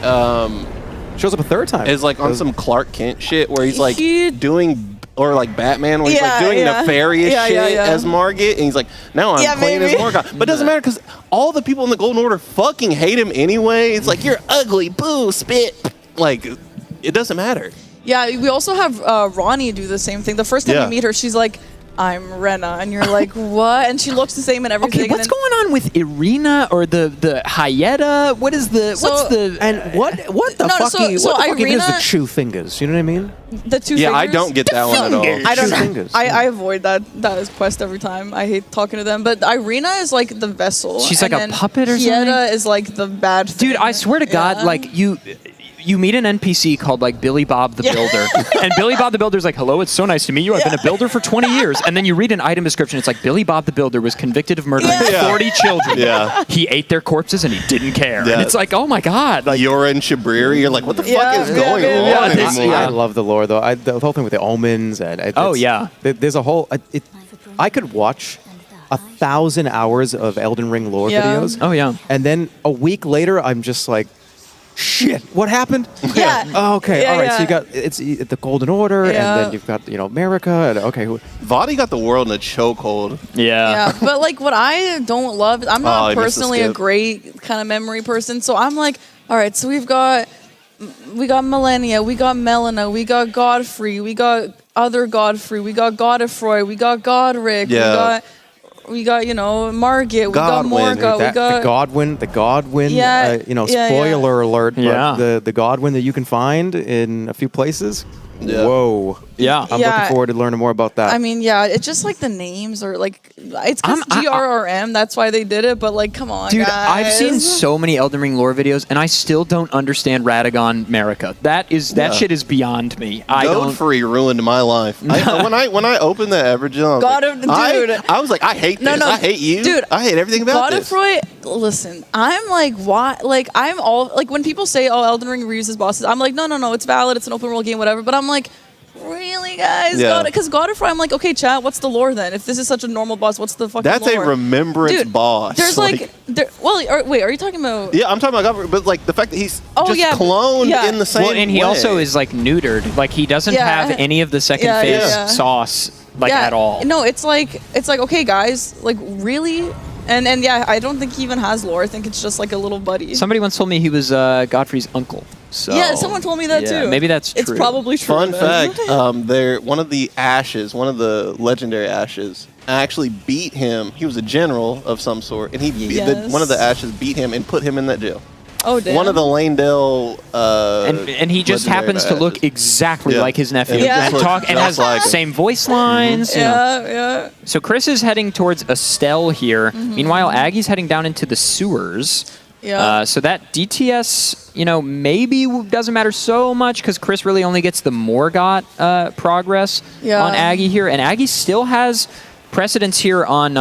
shows up a third time. Is like on some Clark Kent shit where he's like doing. Or like Batman, where he's like doing nefarious shit as Margit, and he's like, now I'm playing as Morgoth. But it doesn't matter because all the people in the Golden Order fucking hate him anyway. It's like, you're ugly, boo, spit. Like, it doesn't matter. Yeah, we also have Ronnie do the same thing. The first time you meet her, she's like, I'm Renna, and you're like, what? And she looks the same and everything. Okay, what's going on with Irina or the Hyetta? What is the what the fucking is the two fingers? You know what I mean? The two fingers? I don't get that one at all. I don't know. I avoid that quest every time. I hate talking to them. But Irina is like the vessel. She's like a puppet or something? Hyetta is like the bad thing. Dude, I swear to God, like you meet an NPC called like Billy Bob the Builder, and Billy Bob the Builder's like, hello, it's so nice to meet you. I've been a builder for 20 years. And then you read an item description. It's like, Billy Bob the Builder was convicted of murdering 40 children. Yeah. He ate their corpses and he didn't care. And it's like, oh my God. Like, you're in Shabriri. You're like, what the fuck is going on anymore? I love the lore, though. The whole thing with the omens. And there's a whole... I could watch 1,000 hours of Elden Ring lore videos. Oh, yeah. And then a week later, I'm just like, shit, what happened? Yeah. Oh, okay, Yeah, all right. yeah. So you got the Golden Order, and then you've got America. And, okay, Vadi got the world in a chokehold. Yeah, but like what I don't love, I'm not I missed the personally a skip. great kind of memory person. So I'm like, all right, so we got Millennia, we got Melina, we got Godfrey, we got other Godfrey, we got Godefroy, we got Godric, we got Margit, we got Morgoth, we got the Godwin. Spoiler alert. But the Godwin that you can find in a few places. Yeah. Whoa. Yeah. I'm looking forward to learning more about that. I mean, yeah, it's just like the names are like, it's because GRRM, that's why they did it, but like, come on, dude, guys. I've seen so many Elden Ring lore videos, and I still don't understand Radagon Marika. That shit is beyond me. Godfrey ruined my life. When I opened the Evergen, I was like, I hate this. I hate you. Dude, I hate everything about this. Godefroy, listen, I'm like, why? Like, I'm all, like, when people say, oh, Elden Ring reuses bosses, I'm like, no, it's valid, it's an open world game, whatever, but I'm like, really, guys? Yeah. Because Godefroy, I'm like, okay, chat, what's the lore then? If this is such a normal boss, what's the fucking That's lore? a remembrance boss. There's wait, are you talking about? Yeah, I'm talking about Godfrey, but like the fact that he's cloned in the same way. And he also is like neutered. Like he doesn't have any of the second phase sauce at all. No, it's like okay, guys, like really. And yeah, I don't think he even has lore. I think it's just like a little buddy. Somebody once told me he was Godfrey's uncle. So yeah, someone told me that too. Maybe that's true. It's probably true. Fun fact: one of the ashes, one of the legendary ashes, actually beat him. He was a general of some sort, and one of the ashes beat him and put him in that jail. Oh damn! One of the Lanedale, and he just happens to look exactly like his nephew. And and has like same voice lines. Yeah. So Chris is heading towards Estelle here. Meanwhile, Aggie's heading down into the sewers. Yeah. So that DTS, maybe doesn't matter so much because Chris really only gets the Morgoth progress on Aggie here, and Aggie still has precedence here on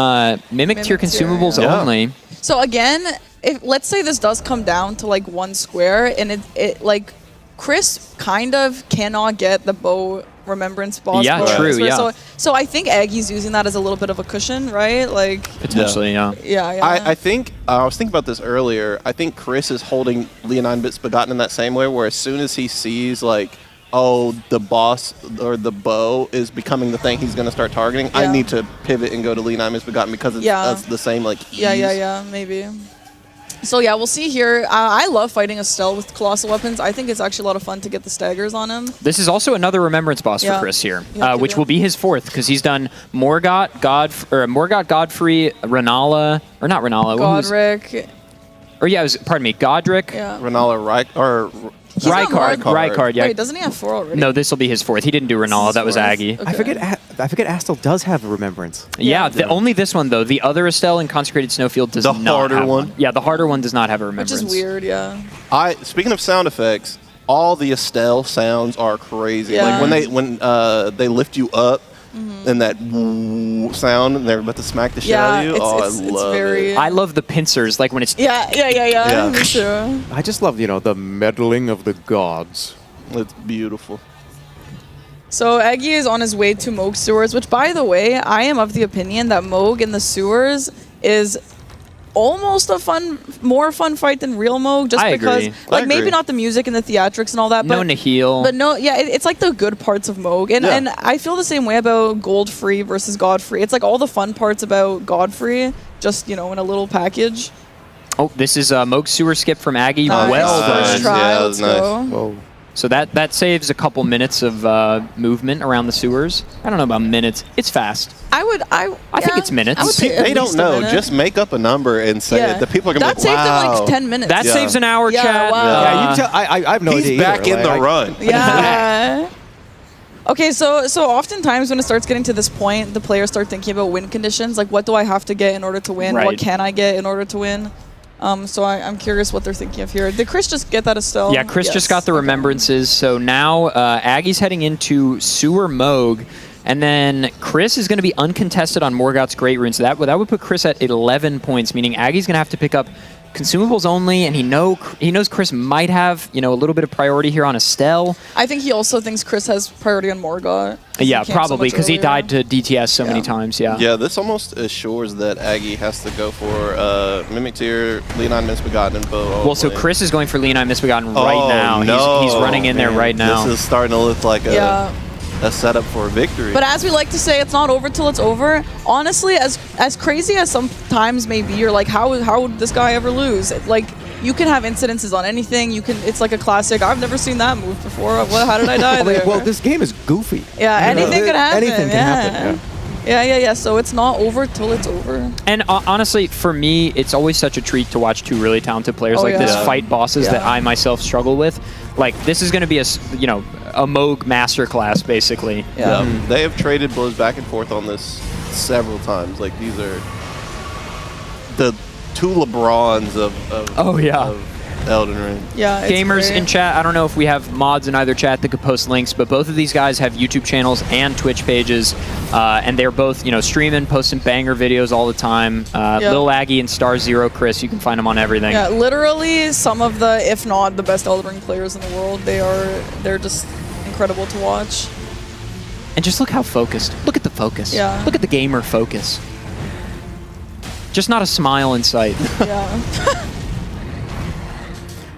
Mimic tier consumables only. So again, if let's say this does come down to like one square, and it like Chris kind of cannot get the bow remembrance boss. Yeah, bonus, true, right? yeah. So I think Aggie's using that as a little bit of a cushion, right? Like Potentially, yeah. Yeah. I think I was thinking about this earlier. I think Chris is holding Leonine Bits Begotten in that same way, where as soon as he sees like, oh, the boss or the bow is becoming the thing he's going to start targeting, I need to pivot and go to Leonine Bits Begotten because it's the same like ease. Yeah, maybe. So yeah, we'll see here. I love fighting Estelle with colossal weapons. I think it's actually a lot of fun to get the staggers on him. This is also another remembrance boss for Chris here, which will be his 4th because he's done Morgott, Godfrey, Renala, or not Renala. Godric. Pardon me, Godric. Yeah. Renala, Rykard, yeah. Wait, doesn't he have 4 already? No, this will be his 4th. He didn't do Renala. That was Aggie. Okay. I forget Astel does have a remembrance. Yeah, only this one though. The other Estelle in Consecrated Snowfield does not harder have one? Yeah, the harder one does not have a remembrance. Which is weird, yeah. Speaking of sound effects, all the Estelle sounds are crazy. Yeah. Like when they lift you up and that sound and they're about to smack the shit out of you. I love it. I love the pincers, like when it's Yeah. Me too. I just love, the meddling of the gods. It's beautiful. So Aggie is on his way to Moog Sewers, which, by the way, I am of the opinion that Moog in the sewers is almost a more fun fight than real Moog, just because, maybe not the music and the theatrics and all that, no Nihil. But no, it's like the good parts of Moog, and I feel the same way about Goldfree versus Godfrey. It's like all the fun parts about Godfrey, just in a little package. Oh, this is a Moog sewer skip from Aggie. Nice. Well done. First try, let's go. Whoa. So that saves a couple minutes of movement around the sewers. I don't know about minutes. It's fast. I think it's minutes. I would say They don't know. Just make up a number and say it. The people are going to be like, wow. That saved them like 10 minutes. That saves an hour, Chad. Wow. Yeah, you can tell. I have no idea. He's back in the run. Yeah. Okay, so oftentimes when it starts getting to this point, the players start thinking about win conditions. Like, what do I have to get in order to win? Right. What can I get in order to win? So I'm curious what they're thinking of here. Did Chris just get that Estelle? Yeah, Chris just got the remembrances. So now Aggie's heading into Sewer Moog. And then Chris is going to be uncontested on Morgott's Great Rune. So that would put Chris at 11 points, meaning Aggie's going to have to pick up consumables only, and he knows Chris might have a little bit of priority here on Estelle. I think he also thinks Chris has priority on Morgott. Yeah, probably because he died to DTS so many times. Yeah, this almost assures that Aggie has to go for Mimic Tier, Leonine Misbegotten, and Bow. Well, so Chris is going for Leonine Misbegotten right now. No. He's running in there right now. This is starting to look like a setup for a victory. But as we like to say, it's not over till it's over. Honestly, as crazy as sometimes may be, you're like, how would this guy ever lose? Like, you can have incidences on anything. It's like a classic. I've never seen that move before. How did I die there? Well, this game is goofy. Yeah, anything can happen. Anything can happen. Yeah. So it's not over till it's over. And honestly, for me, it's always such a treat to watch two really talented players like this fight bosses that I myself struggle with. Like, this is going to be a Moog masterclass, basically. Yeah. They have traded blows back and forth on this several times. Like, these are the two LeBrons of Elden Ring. Yeah, gamers in chat, I don't know if we have mods in either chat that could post links, but both of these guys have YouTube channels and Twitch pages, and they're both streaming, posting banger videos all the time. Lil Aggie and Star Zero Chris, you can find them on everything. Yeah, literally some of the, if not the best Elden Ring players in the world. They're just incredible to watch. And just look how focused. Look at the focus. Yeah. Look at the gamer focus. Just not a smile in sight. Yeah.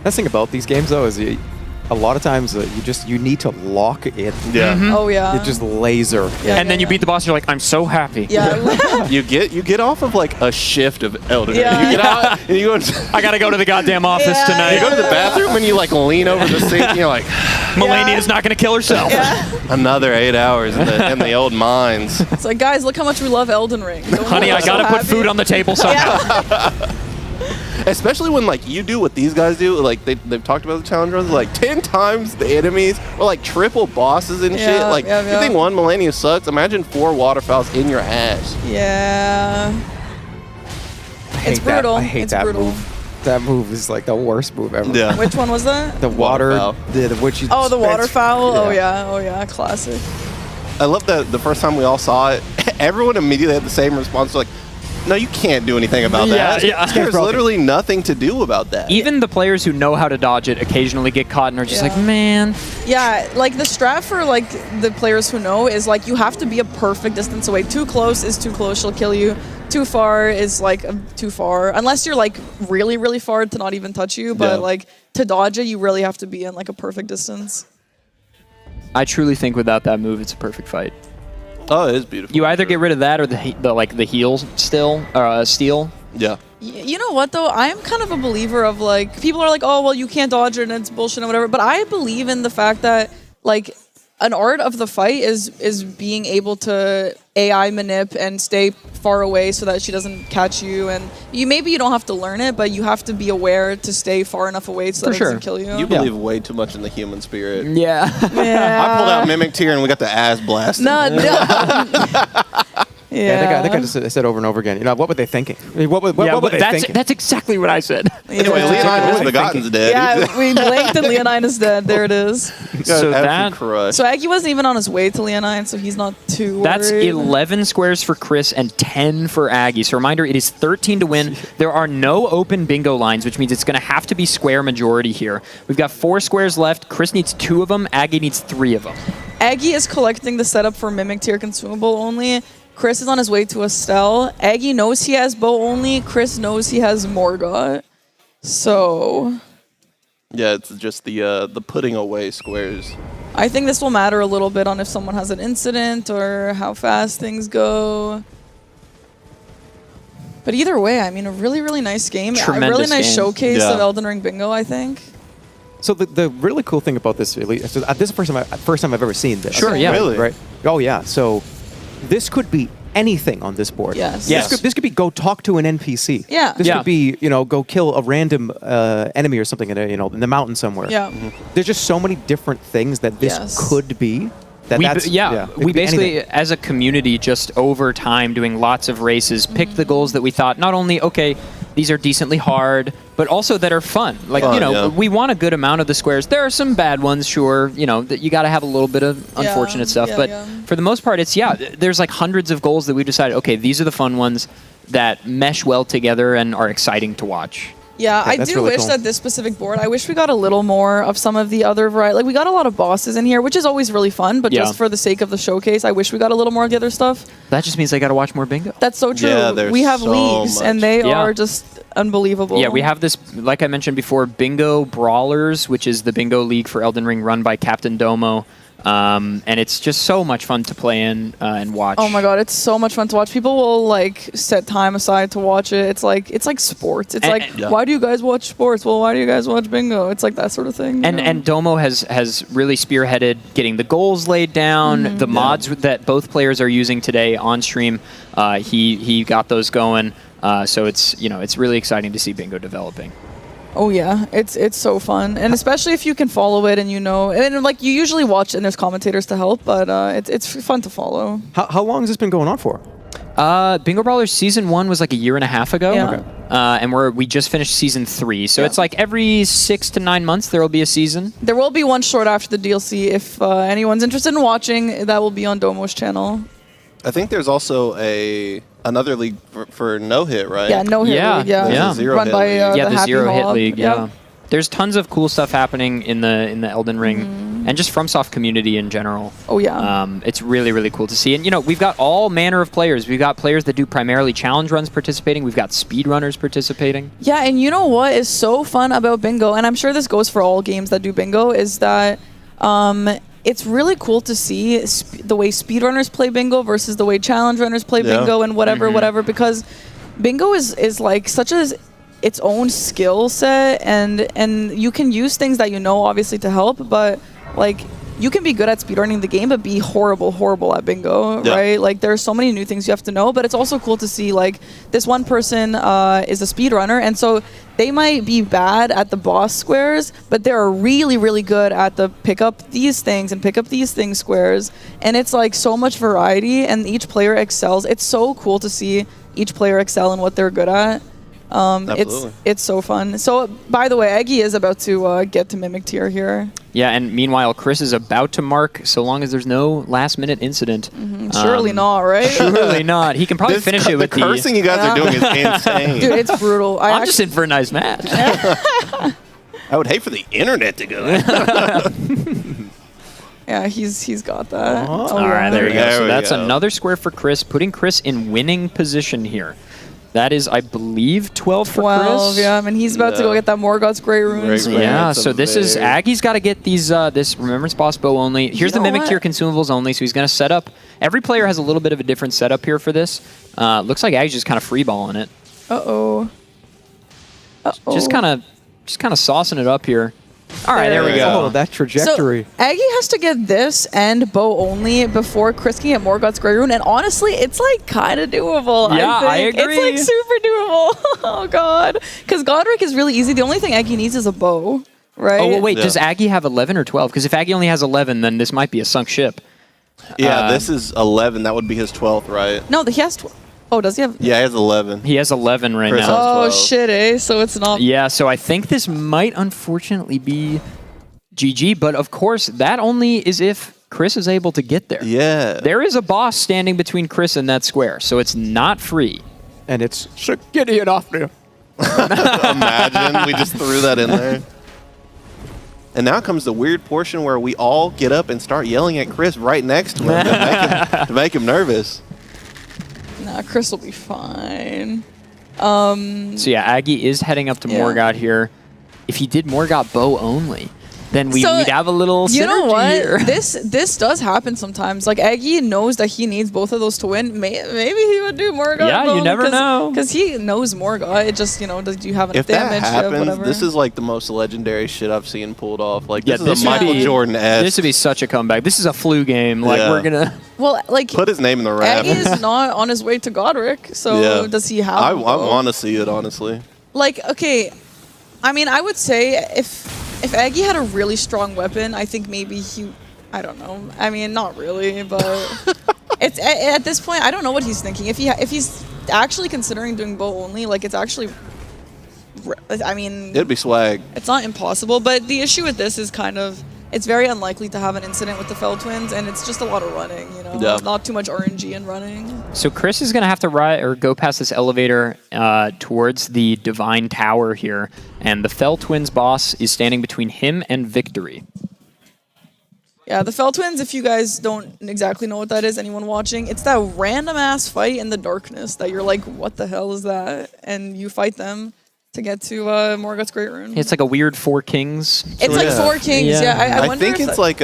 Best thing about these games, though, is a lot of times you need to lock it. Yeah. Oh yeah. It just laser. And then you beat the boss, and you're like, I'm so happy. Yeah. you get off of like a shift of Elden Ring. Yeah. You get out and you go. I gotta go to the goddamn office tonight. You go to the bathroom and you like lean over the sink and you're like, Melania's not gonna kill herself. another 8 hours in the old mines. It's like, guys, look how much we love Elden Ring. Honey, I gotta put food on the table somehow. Especially when like you do what these guys do, like they've talked about the challenge runs, like 10 times the enemies or like triple bosses and shit. Like you think one Melania sucks, imagine 4 waterfowls in your ass. Yeah. It's brutal. I hate that brutal. move. That move is like the worst move ever. Yeah. Which one was that? The waterfowl. The waterfowl. Oh yeah, classic. I love that the first time we all saw it, everyone immediately had the same response, like, No, you can't do anything about that. There's literally nothing to do about that. Even the players who know how to dodge it occasionally get caught and are just like, man. Yeah, like the strat for like the players who know is like you have to be a perfect distance away. Too close is too close, she'll kill you. Too far is like too far. Unless you're like really, really far to not even touch you. But like to dodge it, you really have to be in like a perfect distance. I truly think without that move, it's a perfect fight. Oh, it is beautiful. You either get rid of that or the heal steel. Yeah. You know what though? I am kind of a believer of like people are like, oh well, you can't dodge it and it's bullshit and whatever. But I believe in the fact that like an art of the fight is being able to AI manip and stay far away so that she doesn't catch you. And maybe you don't have to learn it, but you have to be aware to stay far enough away so that it doesn't kill you. You believe way too much in the human spirit. Yeah. I pulled out Mimic Tier and we got the ass blasted. Yeah, I think I just said over and over again. You know, what were they thinking? I mean, what were they thinking? That's exactly what I said. Anyway, Leonine was Begotten's dead. Yeah, we blinked and Leonine is dead. There it is. So Aggie wasn't even on his way to Leonine, so he's not too worried. That's 11 squares for Chris and 10 for Aggie. So reminder, it is 13 to win. There are no open bingo lines, which means it's going to have to be square majority here. We've got 4 squares left. Chris needs 2 of them. Aggie needs 3 of them. Aggie is collecting the setup for Mimic Tier consumable only. Chris is on his way to Estelle. Aggie knows he has bow only. Chris knows he has Morgott. So... yeah, it's just the putting away squares. I think this will matter a little bit on if someone has an incident or how fast things go. But either way, I mean, a really, really nice game. A really nice showcase of Elden Ring Bingo, I think. So the really cool thing about this, this is the first time I've ever seen this. Sure, yeah. Really? Right? Oh, yeah. So this could be anything on this board. Yes. This could be go talk to an NPC. Yeah. This could be, go kill a random enemy or something in the mountain somewhere. Yeah. There's just so many different things that this could be. We basically, as a community, just over time, doing lots of races, picked the goals that we thought not only, okay, these are decently hard, but also that are fun. Like, we want a good amount of the squares. There are some bad ones, sure, that you got to have a little bit of unfortunate stuff. But for the most part, it's, there's like hundreds of goals that we decided, okay, these are the fun ones that mesh well together and are exciting to watch. Yeah, I do wish that this specific board, I wish we got a little more of some of the other variety. Like, we got a lot of bosses in here, which is always really fun, but just for the sake of the showcase, I wish we got a little more of the other stuff. That just means I got to watch more bingo. That's so true. Yeah, we have so leagues, and they are just unbelievable. Yeah, we have this, like I mentioned before, Bingo Brawlers, which is the bingo league for Elden Ring run by Captain Domo. And it's just so much fun to play in and watch. Oh my god, it's so much fun to watch. People will like set time aside to watch it. It's like sports. It's why do you guys watch sports? Well, why do you guys watch bingo? It's like that sort of thing. And Domo has really spearheaded getting the goals laid down, the mods that both players are using today on stream. He got those going. So it's really exciting to see bingo developing. Oh yeah, it's so fun, and especially if you can follow it and and like you usually watch and there's commentators to help, but it's fun to follow. How long has this been going on for? Bingo Brawlers Season 1 was like a year and a half ago, and we just finished Season 3, so it's like every 6 to 9 months there will be a season. There will be one short after the DLC. If anyone's interested in watching, that will be on Domo's channel. I think there's also another league for no hit, right? Yeah, no hit league. Yeah, run by the zero hit Hog. league. Yeah, there's tons of cool stuff happening in the Elden Ring and just FromSoft community in general. Oh yeah, it's really really cool to see. And we've got all manner of players. We've got players that do primarily challenge runs participating. We've got speedrunners participating. Yeah, and you know what is so fun about bingo, and I'm sure this goes for all games that do bingo, is that it's really cool to see the way speedrunners play bingo versus the way challenge runners play bingo and whatever, because bingo is like such its own skill set, and you can use things that obviously to help, but like you can be good at speedrunning the game but be horrible at bingo, right? Like there's so many new things you have to know, but it's also cool to see like this one person is a speedrunner, and so they might be bad at the boss squares, but they're really, really good at the pick up these things and pick up these things squares. And it's like so much variety, and each player excels. It's so cool to see each player excel in what they're good at. It's so fun. So, by the way, Aggie is about to get to Mimic tier here. Yeah, and meanwhile, Chris is about to mark, so long as there's no last-minute incident. Surely not, right? Surely not. He can probably finish it with the cursing you guys are doing is insane. Dude, it's brutal. I'm just in for a nice match. I would hate for the internet to go there. Yeah, he's got that. All right, there you go. So that's another square for Chris, putting Chris in winning position here. That is, I believe, 12 for 12, Chris. yeah. And he's about to go get that Morgoth's Grey Runes. Yeah, so this is Aggie's got to get these this Remembrance Boss bow only. Here's the Mimic tier consumables only, so he's going to set up. Every player has a little bit of a different setup here for this. Looks like Aggie's just kind of freeballing it. Just kind of saucing it up here. All right, there we go. Oh, that trajectory. So Aggie has to get this and bow only before Chris can get Morgoth's Grey Rune, and honestly, it's like kind of doable. Yeah, I think. I agree. It's like super doable. Oh god, because Godric is really easy. The only thing Aggie needs is a bow, right? Oh, well, wait, does Aggie have 11 or 12? Because if Aggie only has 11, then this might be a sunk ship. Yeah, this is 11. That would be his 12th, right? No, he has 12. Oh, does he have? Yeah, he has 11. He has 11 right Chris now. Oh shit, eh? So it's not. Yeah, so I think this might unfortunately be GG, but of course, that only is if Chris is able to get there. Yeah. There is a boss standing between Chris and that square, so it's not free. And it's get it off there. Imagine we just threw that in there. And now comes the weird portion where we all get up and start yelling at Chris right next to him to make him nervous. Nah, Chris will be fine. So yeah, Aggie is heading up to Morgoth here. If he did Morgoth bow only, then we'd have a little synergy You know what? here. This does happen sometimes. Like Aggie knows that he needs both of those to win. Maybe he would do Morgoth. Yeah, you never know. Because he knows Morgoth. It just, does you have enough If that damage? happens, whatever. this is like the most legendary shit I've seen pulled off. Like Yeah, this is a Michael Jordan-esque. This would be such a comeback. This is a flu game. Like we're gonna Well, like put his name in the rap. Aggie is not on his way to Godric. So does he have? I want to see it, honestly. Like, okay, I mean, I would say if Aggie had a really strong weapon, I think maybe I don't know. I mean, not really, but it's at this point, I don't know what he's thinking. If he's actually considering doing bow only, like it's actually, I mean, It'd be swag. it's not impossible. But the issue with this is it's very unlikely to have an incident with the Fell Twins, and it's just a lot of running. Not too much RNG in running. So Chris is going to have to ride or go past this elevator towards the Divine Tower here, and the Fell Twins boss is standing between him and victory. Yeah, the Fell Twins, if you guys don't exactly know what that is, anyone watching, it's that random-ass fight in the darkness that you're like, what the hell is that? And you fight them to get to Morgoth's Great Rune. It's like a weird Four Kings. It's like Four Kings, yeah. I wonder think if it's like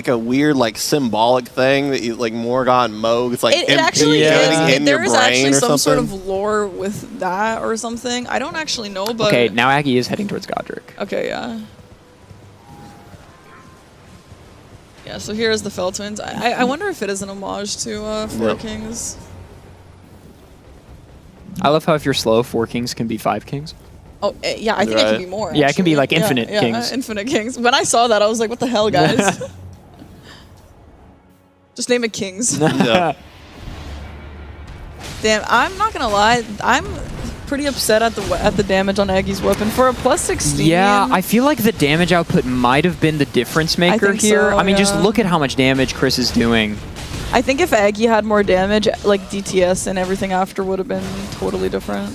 a weird symbolic thing that you like Morgoth and Moog. It's like it actually is. in There your is brain actually or some sort something. of lore with that or something. I don't actually know, but Okay, now Aggie is heading towards Godric. okay, yeah. Yeah, so here's the Fell Twins. I wonder if it is an homage to Four Kings. I love how if you're slow, 4 kings can be 5 kings. Oh, yeah, I think it can be more. Yeah, it can be like actually. infinite Yeah, kings. Infinite kings. When I saw that, I was like, what the hell, guys? Just name it Kings. Yeah. Damn, I'm not gonna lie. I'm pretty upset at the damage on Aggie's weapon for a plus 16. Yeah, I feel like the damage output might have been the difference maker think here. so, I mean, just yeah. look at how much damage Chris is doing. I think if Aggie had more damage, like DTS and everything after would have been totally different.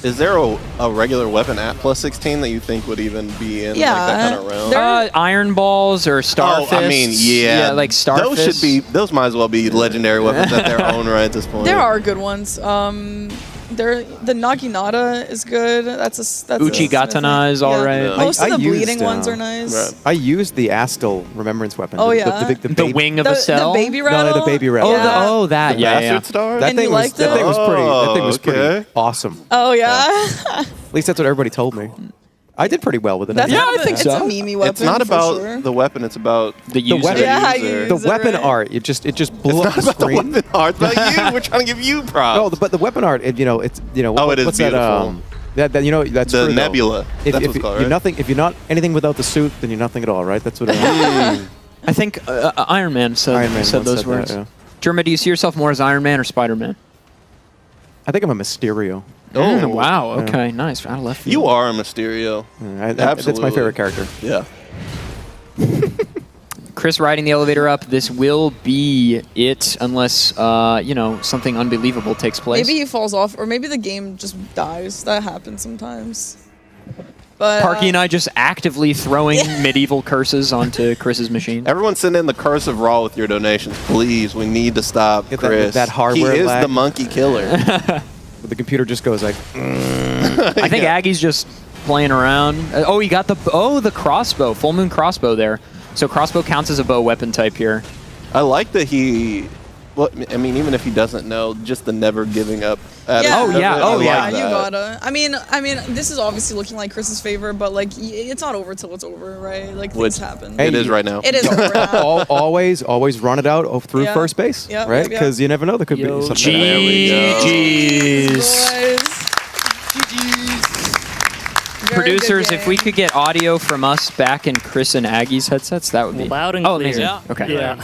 Is there a regular weapon at plus 16 that you think would even be in that kind of realm? Iron balls or Starfists. I mean, yeah, like Starfists. Those might as well be legendary weapons at their own right at this point. There are good ones. The Naginata is good. That's Uchigatana is all right. Yeah. Most of the bleeding ones are nice. Right. I used the Astal Remembrance weapon. Oh, the, yeah. The wing of a cell? The baby rattle? No, the baby rattle. Oh, that. Yeah, yeah. Star? That And thing you was liked that it? thing was pretty. That thing was okay. pretty awesome. Oh, yeah. At least that's what everybody told me. I did pretty well with it. That's I I think it's a meme weapon. It's not for about sure. the weapon. It's about the user. weapon. Yeah, how you user. use The it, weapon right? art. It just blew up It's the not about the screen. weapon art. It's about you. We're trying to give you props. No, but the weapon art. It is. Oh, it is what's beautiful. That? That's The true, though. nebula. If, That's if what's called, you're right? nothing, if you're not anything without the suit, then you're nothing at all, right? That's what it is. I think Iron Man said, Iron Man said once those said words. that, yeah. Jerma, do you see yourself more as Iron Man or Spider-Man? I think I'm a Mysterio. Oh, wow. Okay, nice. Out of left field. You are a Mysterio. That's my favorite character. Yeah. Chris riding the elevator up. This will be it unless, something unbelievable takes place. Maybe he falls off, or maybe the game just dies. That happens sometimes. But Parky and I just actively throwing medieval curses onto Chris's machine. Everyone send in the curse of Raw with your donations, please. We need to stop Chris. That hardware He is lag. the monkey killer. The computer just goes like. I think Aggie's just playing around. He got the crossbow, full moon crossbow there. So crossbow counts as a bow weapon type here. I like that he. Well, I mean, even if he doesn't know, just the never giving up. attitude Yeah. of it, I like You that. gotta. I mean, this is obviously looking like Chris's favor, but like, it's not over till it's over, right? Like things happen. It is right now. It is over now. always run it out through Yeah. first base, Yep, right? yep. Because you never know, there could be something. Producers, if we could get audio from us back in Chris and Aggie's headsets, that would be loud and clear. clear. Amazing. Yeah. Okay. Yeah.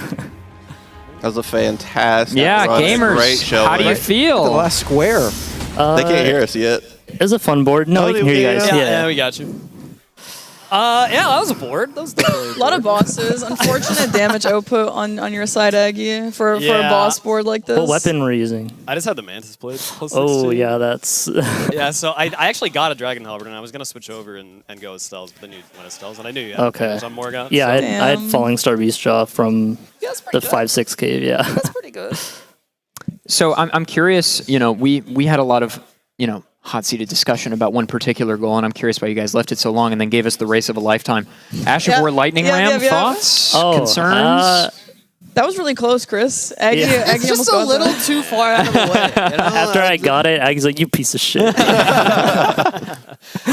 That was a fantastic Yeah, run. gamers, Great show. how do you feel? The last square. They can't hear us yet. It was a fun board. No, we can hear you guys. Yeah, we got you. That was a board. That was definitely A lot of bosses. Unfortunate damage output on your side, Aggie, for a boss board like this. What weapon were you using? I just had the Mantis blade. Oh, yeah, that's... Yeah, so I actually got a Dragon Halberd, and I was going to switch over and go with Stells, but then you went with Stells, and I knew you had advantage on Morgoth. Yeah, so. I had Falling Star Beast Jaw from the 5-6 cave, yeah. That's pretty good. So I'm curious, we had a lot of, hot-seated discussion about one particular goal, and I'm curious why you guys left it so long and then gave us the race of a lifetime. Ash of War Lightning Ram, thoughts? Concerns? That was really close, Chris. Aggie, Yeah. Aggie It's just almost a got little that. too far out of the way. After I got it, Aggie's like, you piece of shit.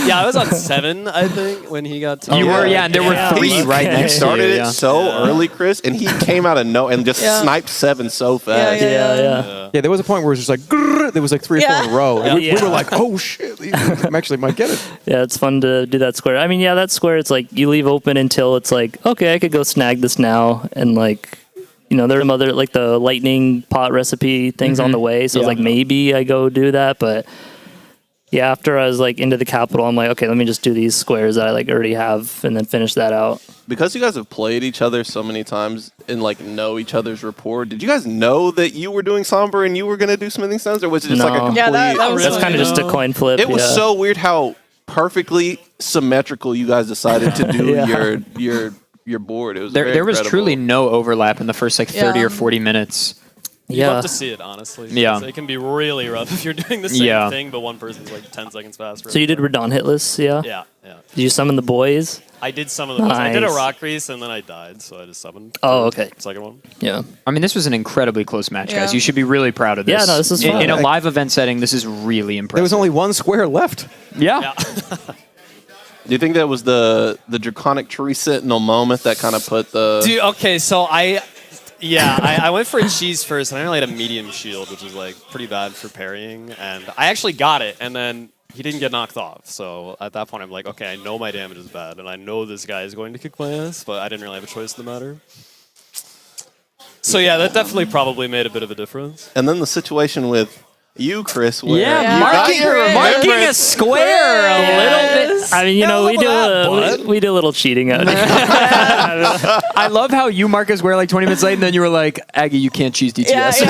Yeah, I was on 7, I think, when he got to... You were, and there were 3 right He next to started you. it so early, Chris, and he came out of and just sniped 7 so fast. Yeah, there was a point where it was just like, grrr, there was like 3 or 4 in a row. And we were like, oh shit, I actually might get it. Yeah, it's fun to do that square. I mean, yeah, that square, it's like you leave open until it's like, okay, I could go snag this now. And like, there are some other, like the lightning pot recipe things on the way. So it's like, maybe I go do that. But yeah, after I was like into the capital, I'm like, okay, let me just do these squares that I like already have and then finish that out. Because you guys have played each other so many times and like know each other's rapport, did you guys know that you were doing Somber and you were going to do Smithing Stones, or was it just like a complete... Yeah, that was That's kind of just a coin flip. It was so weird how perfectly symmetrical you guys decided to do your board. It was There was incredible. truly no overlap in the first 30 or 40 minutes. You love to see it, honestly. Yeah. It can be really rough if you're doing the same thing, but one person's like 10 seconds faster. So you did Radon Hitless, yeah? Yeah. Did you summon the boys? I did some of the ones. I did a Nice. rock crease and then I died, so I just summoned. Oh, okay. The second one. Yeah. I mean, this was an incredibly close match, guys. Yeah. You should be really proud of this. Yeah, no, this is fun. In a live event setting, this is really impressive. There was only 1 square left. Yeah. Do you think that was the Draconic Tree Sentinel moment that kind of put the... Dude, okay, so I went for a cheese first, and I only had a medium shield, which was like pretty bad for parrying, and I actually got it, and then he didn't get knocked off. So at that point, I'm like, okay, I know my damage is bad, and I know this guy is going to kick my ass, but I didn't really have a choice in the matter. So yeah, that definitely probably made a bit of a difference. And then the situation with you, Chris, where Yeah, you got marking a square a little bit. I mean, we do a little cheating out here. I love how you mark a square like 20 minutes late, and then you were like, Aggie, you can't cheese DTS. Aggie,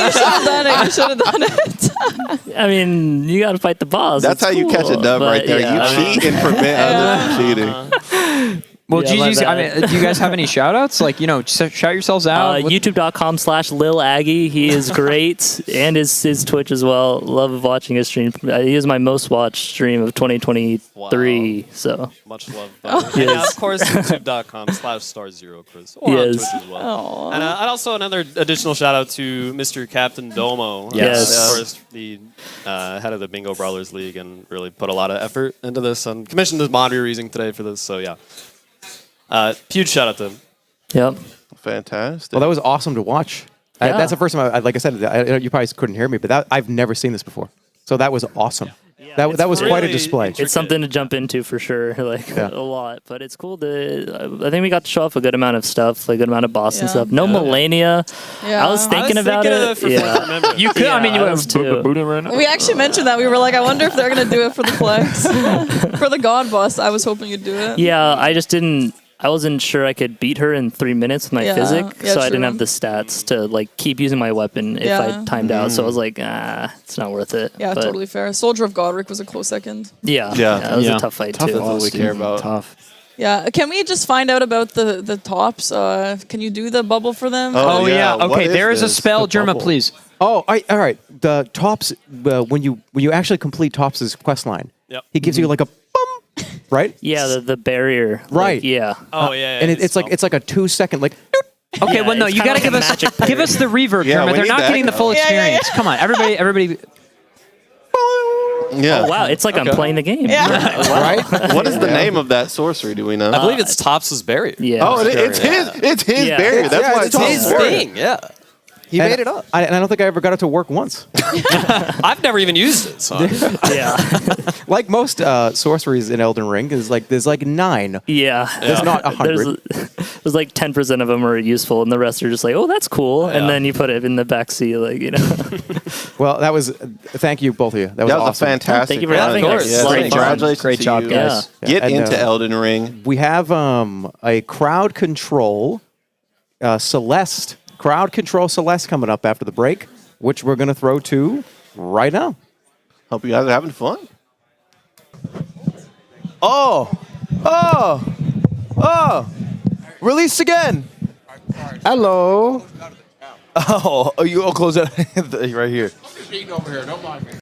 you should have done it. You should have done it. I mean, you got to fight the boss. That's It's how you catch a cool, dub but right there. yeah. You cheat and prevent others from cheating. Well, Yeah, my GG's, I bad. mean, do you guys have any shout-outs? Like, shout yourselves out. YouTube.com/Lil Aggie. He is great. And his Twitch as well. Love watching his stream. He is my most watched stream of 2023. Wow. So Much love. And of course, youtube.com/star0, Chris. Or on Yes. Twitch as well. And also another additional shout out to Mr. Captain Domo. Yes. Of course, the head of the Bingo Brawlers League, and really put a lot of effort into this and commissioned the mod we were using today for this. So yeah. Huge shout out to him. Yep. Fantastic. Well, that was awesome to watch. Yeah. That's the first time, like I said, you probably couldn't hear me, but I've never seen this before. So that was awesome. That was quite a really display. It's something to jump into for sure, like a lot. But it's cool to. I think we got to show off a good amount of stuff, like a good amount of boss and stuff. No Millennia. I was thinking about it. You could. I mean, you have too. We actually mentioned that. We were like, I wonder if they're going to do it for the flex. For the God boss, I was hoping you'd do it. Yeah, I just didn't. I wasn't sure I could beat her in 3 minutes with my physic, so I didn't have the stats to like keep using my weapon if I timed out. So I was like, it's not worth it. Yeah, but totally fair. Soldier of Godric was a close second. Yeah, it was a tough fight too. That's what we care about. Tough. Yeah, can we just find out about the tops? Can you do the bubble for them? Oh yeah. Okay, there is a spell, Jerma, please. Oh, all right. The Tops, when you actually complete Tops' quest line, he gives you like a bum, right? Yeah, the barrier. Right. Like, yeah. Oh yeah. And it's like a 2 second like. Okay, Yeah, well no, it's you kinda got to like a give us the reverb, Yeah, Jerma. we They're need not that. getting the full experience. Come on, everybody. Yeah. Oh wow, it's like I'm playing the game. Right? What is the name of that sorcery? Do we know? I believe it's Tops' barrier. Yeah. Oh, it's his. It's his barrier. That's why it's His thing. Yeah. He made it up. And I don't think I ever got it to work once. I've never even used it. So. Yeah. Like most sorceries in Elden Ring, there's like 9. Yeah. There's not 100. There's like 10% of them are useful, and the rest are just like, oh, that's cool. And then you put it in the backseat, like, you know. Well, that was. Thank you, both of you. That was awesome. a fantastic. Thank you for run. having us. Yeah, Great congratulations. Great job, to you. guys. Get And, into Elden Ring. We have a crowd control Celeste. Crowd control Celeste coming up after the break, which we're going to throw to right now. Hope you guys are having fun. Oh! Released again. Hello. Oh, you'll close it right here. Eating over here. Don't mind me.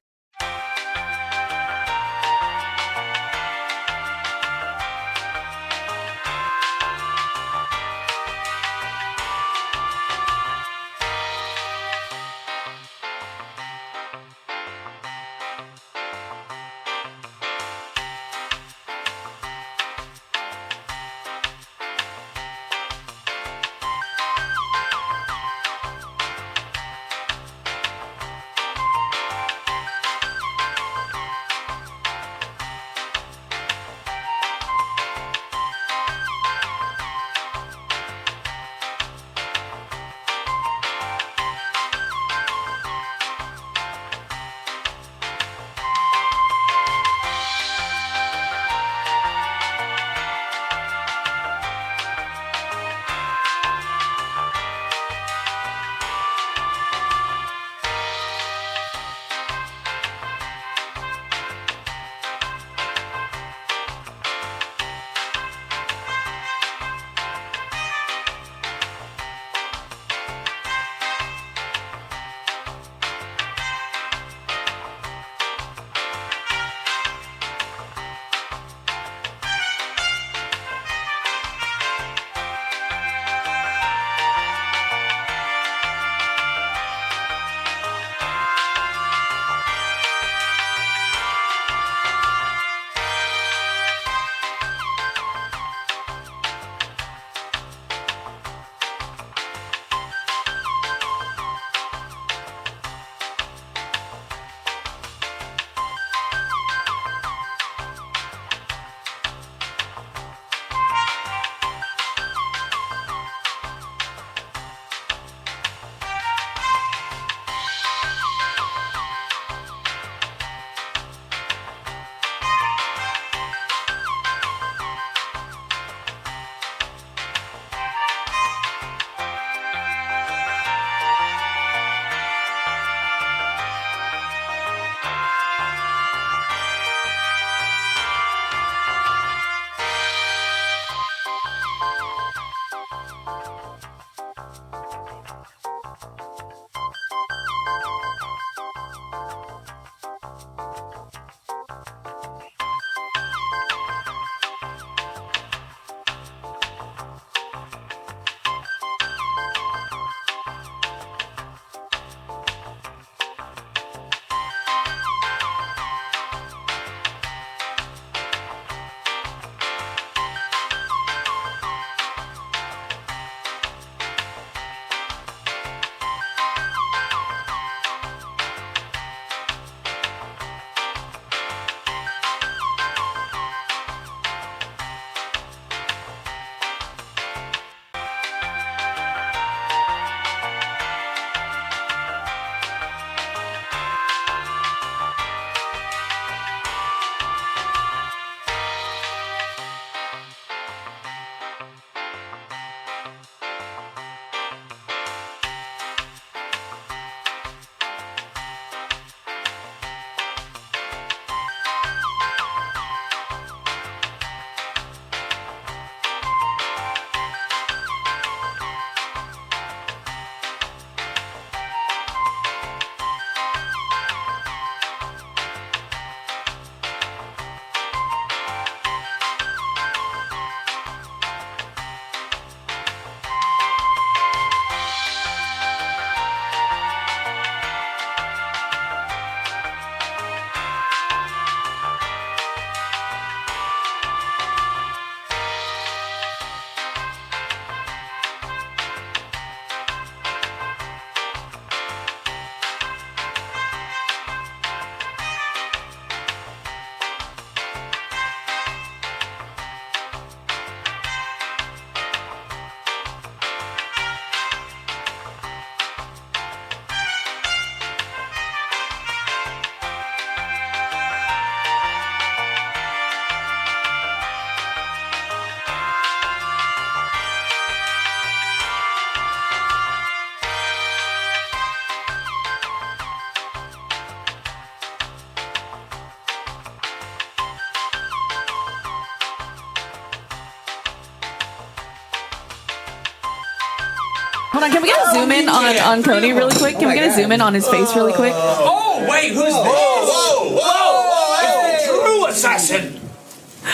Hold on, can we get a zoom in on Cody really quick? Can we get a zoom in on his face really quick? Oh, wait, who's this? Whoa! It's the true assassin!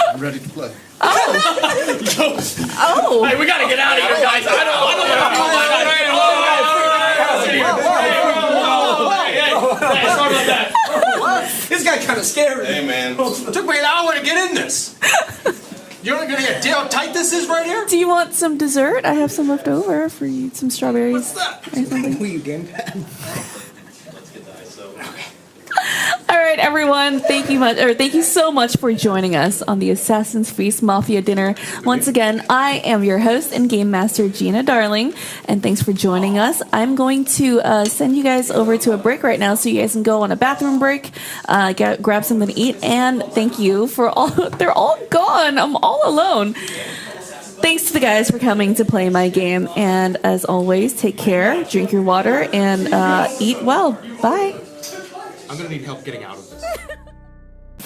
I'm ready to play. Oh! Hey, we gotta get out of here, guys. I don't Sorry about that. This guy kind of scared me. Hey, man. It took me an hour to get in this. You're only gonna get how tight this is right here? Do you want some dessert? I have some left over for you. Some strawberries. What's that? Or something. Will you gamepad? All right, everyone. Thank you so much for joining us on the Assassin's Feast Mafia Dinner. Once again, I am your host and game master, Gina Darling, and thanks for joining us. I'm going to send you guys over to a break right now, so you guys can go on a bathroom break, grab something to eat, and thank you for all. They're all gone. I'm all alone. Thanks to the guys for coming to play my game, and as always, take care, drink your water, and eat well. Bye. I'm gonna need help getting out of this.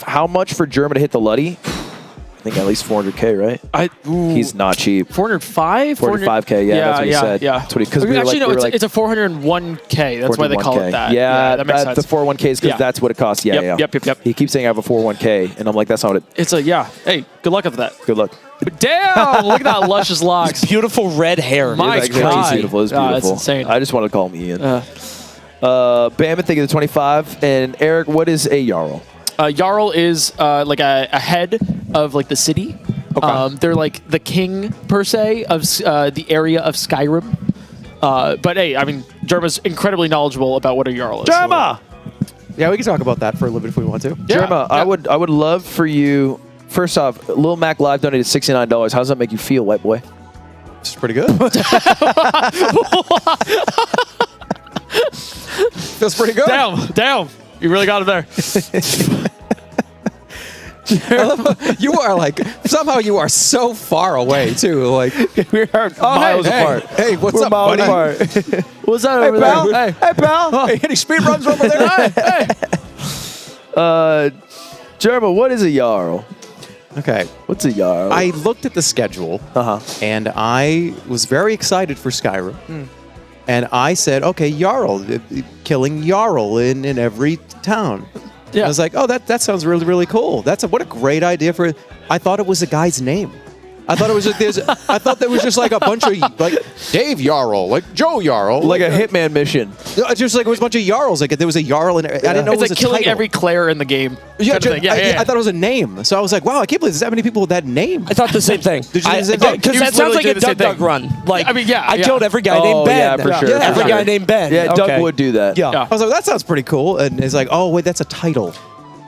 How much for Jerma to hit the Luddy? I think at least 400K, right? He's not cheap. 405? 405K, yeah, that's what he said. Yeah. That's what he, because Actually, no, it's a 401K. That's why they call it that. Yeah, that makes sense. The 401K is because that's what it costs. Yeah, Yep. He keeps saying I have a 401K, and I'm like, that's not what it. It's a, Hey, good luck with that. Good luck. Damn! Look at that luscious locks. His beautiful red hair. My It's God. beautiful. It's beautiful. That's insane. I just wanted to call him Ian. Bam, thank you the 25. And Eric, what is a Jarl? Jarl is like a head of like the city. Okay. They're like the king per se of the area of Skyrim. But hey, I mean, Jerma's incredibly knowledgeable about what a Jarl is. Jerma! Yeah, we can talk about that for a little bit if we want to. Yeah. Jerma, I would love for you. First off, Lil Mac Live donated $69. How does that make you feel, white boy? It's pretty good. Feels pretty good. Damn. You really got it there. You are like, somehow you are so far away, too. Like, we are miles apart. Hey, what's We're up, miles buddy? apart. What's that Hey, over pal. there? Hey, pal. Hey, any speed runs over there? Hey. Jerma, what is a Jarl? Okay. What's a Jarl? I looked at the schedule, and I was very excited for Skyrim. And I said, okay, Jarl, killing Jarl in every town. Yeah. I was like, oh, that sounds really, really cool. What a great idea for. I thought it was a guy's name. I thought it was I thought there was just like a bunch of like Dave Jarl, like Joe Jarl, like a hitman mission. Just like it was a bunch of Jarls. Like there was a Jarl, and I didn't know it was like a killing title. every Claire in the game. Yeah, I thought it was a name. So I was like, wow, I can't believe there's that many people with that name. I thought the same thing. Did you do the same thing? Because that sounds like a Doug run. Like, I mean, I killed every guy named Ben. Yeah, for sure. Yeah, every guy named Ben. Yeah, Doug would do that. Yeah. I was like, that sounds pretty cool. And it's like, oh, wait, that's a title.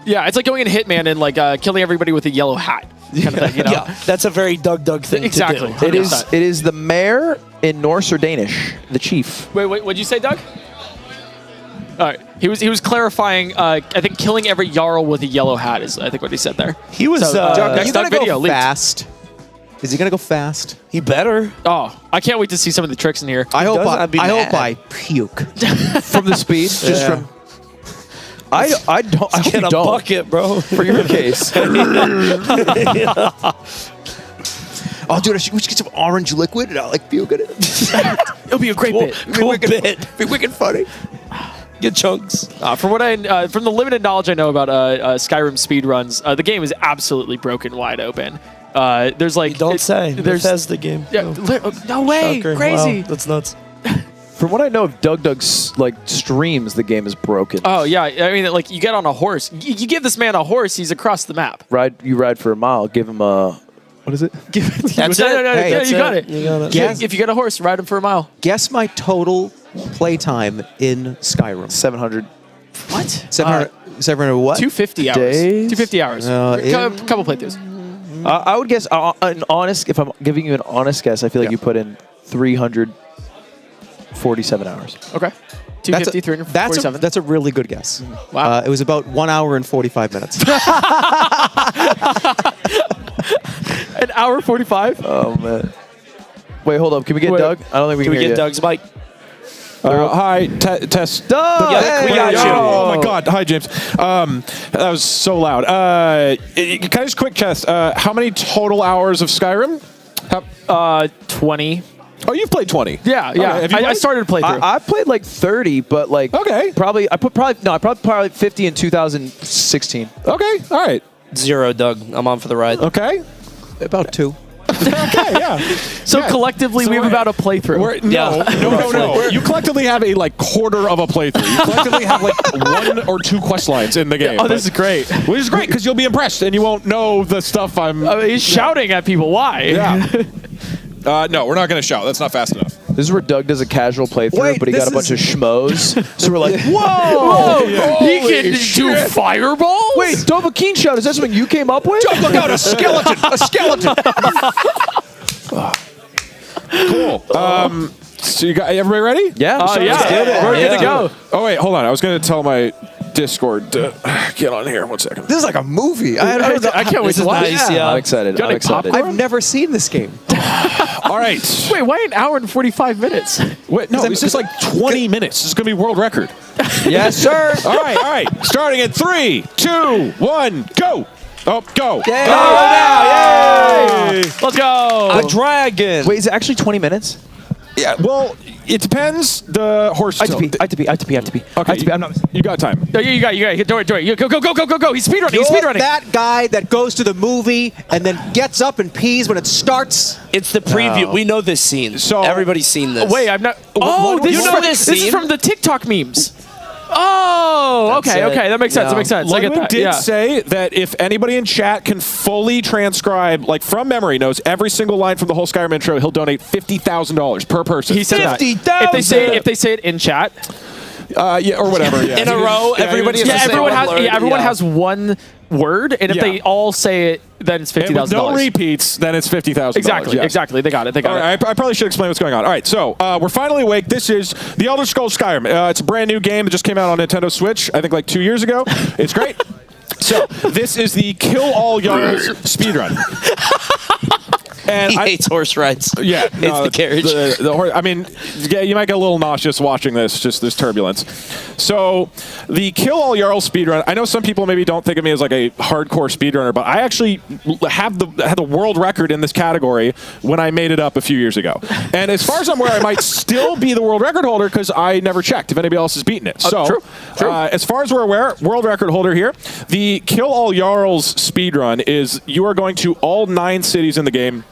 Yeah, it's like going in Hitman and like killing everybody with a yellow hat. Kind of thing, you know? Yeah, that's a very Doug thing exactly. to do. It is the mayor in Norse or Danish, the chief. Wait, what'd you say, Doug? All right, he was clarifying. I think killing every Jarl with a yellow hat is I think what he said there. He was. Doug, next Doug video go fast. Is he gonna go fast? He better. Oh, I can't wait to see some of the tricks in here. I hope I puke from the speed. Just from. I don't. I Get a don't. bucket, bro. For your case. Oh, dude, we should get some orange liquid and I'll like puke in it. It'll be a great bit. Cool bit. Be wicked funny. Get chunks. From what from the limited knowledge I know about Skyrim speedruns, the game is absolutely broken wide open. There's like Don't say. There's Bethesda game. Yeah, no way, Shocker. crazy. Wow, that's nuts. From what I know of Doug's like streams, the game is broken. Oh yeah, I mean like you get on a horse, you give this man a horse, he's across the map. You ride for a mile, give him a. What is it? That's it. No, Hey, you got it. You got it. Guess, If you get a horse, ride him for a mile. guess my total playtime in Skyrim. 700. What? 700 what? 250 hours. Days? 250 hours. Couple playthroughs. I would guess an honest. If I'm giving you an honest guess, I feel like you put in 347 hours. Okay. 250, 347. That's a really good guess. Wow. It was about 1 hour and 45 minutes. An hour 45? Oh man. Wait, hold up. Can we get Doug? I don't think we can we hear get you. Doug's mic? Hi, test. Doug! Yeah, we got you. Oh my God! Hi, James. That was so loud. Can I just quick test? How many total hours of Skyrim? 20. Oh, you've played 20? Yeah, yeah. Okay, I started to play through. I played like 30, but like okay. I probably 50 in 2016. Okay, all right. 0, Doug. I'm on for the ride. Okay. About 2. Okay, yeah. So collectively, we have about a playthrough. No. You collectively have a like quarter of a playthrough. You collectively have like 1 or 2 quest lines in the game. Oh, this is great. Which is great because you'll be impressed and you won't know the stuff I'm. He's shouting at people. Why? Yeah. No, we're not going to shout. That's not fast enough. This is where Doug does a casual playthrough, but he got a bunch of schmoes. So we're like, whoa! He can do fireballs? Wait, Dovahkiin shout, is that something you came up with? Doug, look out, a skeleton! A skeleton! Cool. So you got everybody ready? Yeah. We're good to go. Oh, wait, hold on. I was going to tell my Discord to get on here. 1 second. This is like a movie. I can't wait to watch. Nice, Yeah. I'm excited. I'm excited. I've never seen this game. All right. Wait, why an hour and 45 minutes? Wait, no, it's just like 20 minutes. This is going to be world record. Yes, sir. All right. Starting in 3, 2, 1, go. Oh, go. Yay. Yay. Let's go. A dragon. Wait, is it actually 20 minutes? Yeah, well, it depends. The horse. I have to pee. Okay, I'm not. You got time. No, you got it. Do it. Go. He's speedrunning. He's You're speedrunning. that guy that goes to the movie and then gets up and pees when it starts. It's the preview. We know this scene. So everybody's seen this. Wait, I'm not. Oh, this you know this is scene? from the TikTok memes. Oh, That's okay. That makes sense. That makes sense. I get Ludwig that. did Yeah. say that if anybody in chat can fully transcribe, like from memory, knows every single line from the whole Skyrim intro, he'll donate $50,000 per person. He said that. If they say it in chat. Yeah, or whatever. Yeah. In a row, everybody has to say one word. Everyone has one word, and if they all say it, then it's $50,000. No repeats, then it's $50,000. Exactly. They got it. All right, I probably should explain what's going on. All right, so we're finally awake. This is the Elder Scrolls Skyrim. It's a brand new game that just came out on Nintendo Switch, I think like 2 years ago. It's great. So this is the Kill All Yards speedrun. And he hates horse rides. Yeah, hates the carriage. The horse, I mean, yeah, you might get a little nauseous watching this. Just this turbulence. So, the Kill All Jarls speedrun. I know some people maybe don't think of me as like a hardcore speedrunner, but I actually had the world record in this category when I made it up a few years ago. And as far as I'm aware, I might still be the world record holder because I never checked if anybody else has beaten it. So, true. As far as we're aware, world record holder here. The Kill All Jarls speedrun is you are going to all 9 cities in the game.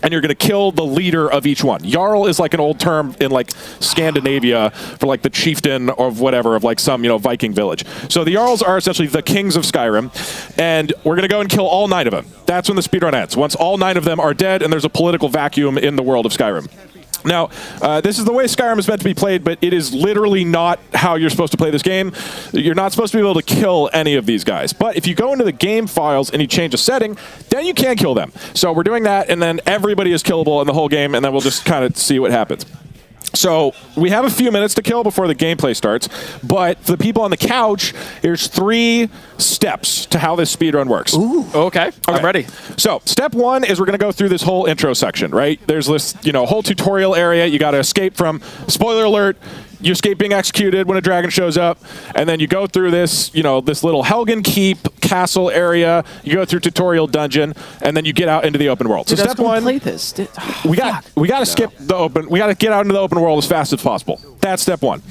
And you're going to kill the leader of each one. Jarl is like an old term in like Scandinavia for like the chieftain of whatever, of like some, Viking village. So the Jarls are essentially the kings of Skyrim. And we're going to go and kill all 9 of them. That's when the speedrun ends. Once all 9 of them are dead and there's a political vacuum in the world of Skyrim. Now, this is the way Skyrim is meant to be played, but it is literally not how you're supposed to play this game. You're not supposed to be able to kill any of these guys. But if you go into the game files and you change a setting, then you can kill them. So we're doing that, and then everybody is killable in the whole game, and then we'll just kind of see what happens. So we have a few minutes to kill before the gameplay starts, but for the people on the couch, there's 3 steps to how this speedrun works. Ooh. Okay. I'm ready. So step 1 is we're going to go through this whole intro section, right? There's this, whole tutorial area. You got to escape from, spoiler alert, you escape being executed when a dragon shows up, and then you go through this, this little Helgen Keep castle area. You go through tutorial dungeon, and then you get out into the open world. So Dude, step 1, play this. we got to skip the open. We got to get out into the open world as fast as possible. That's step 1.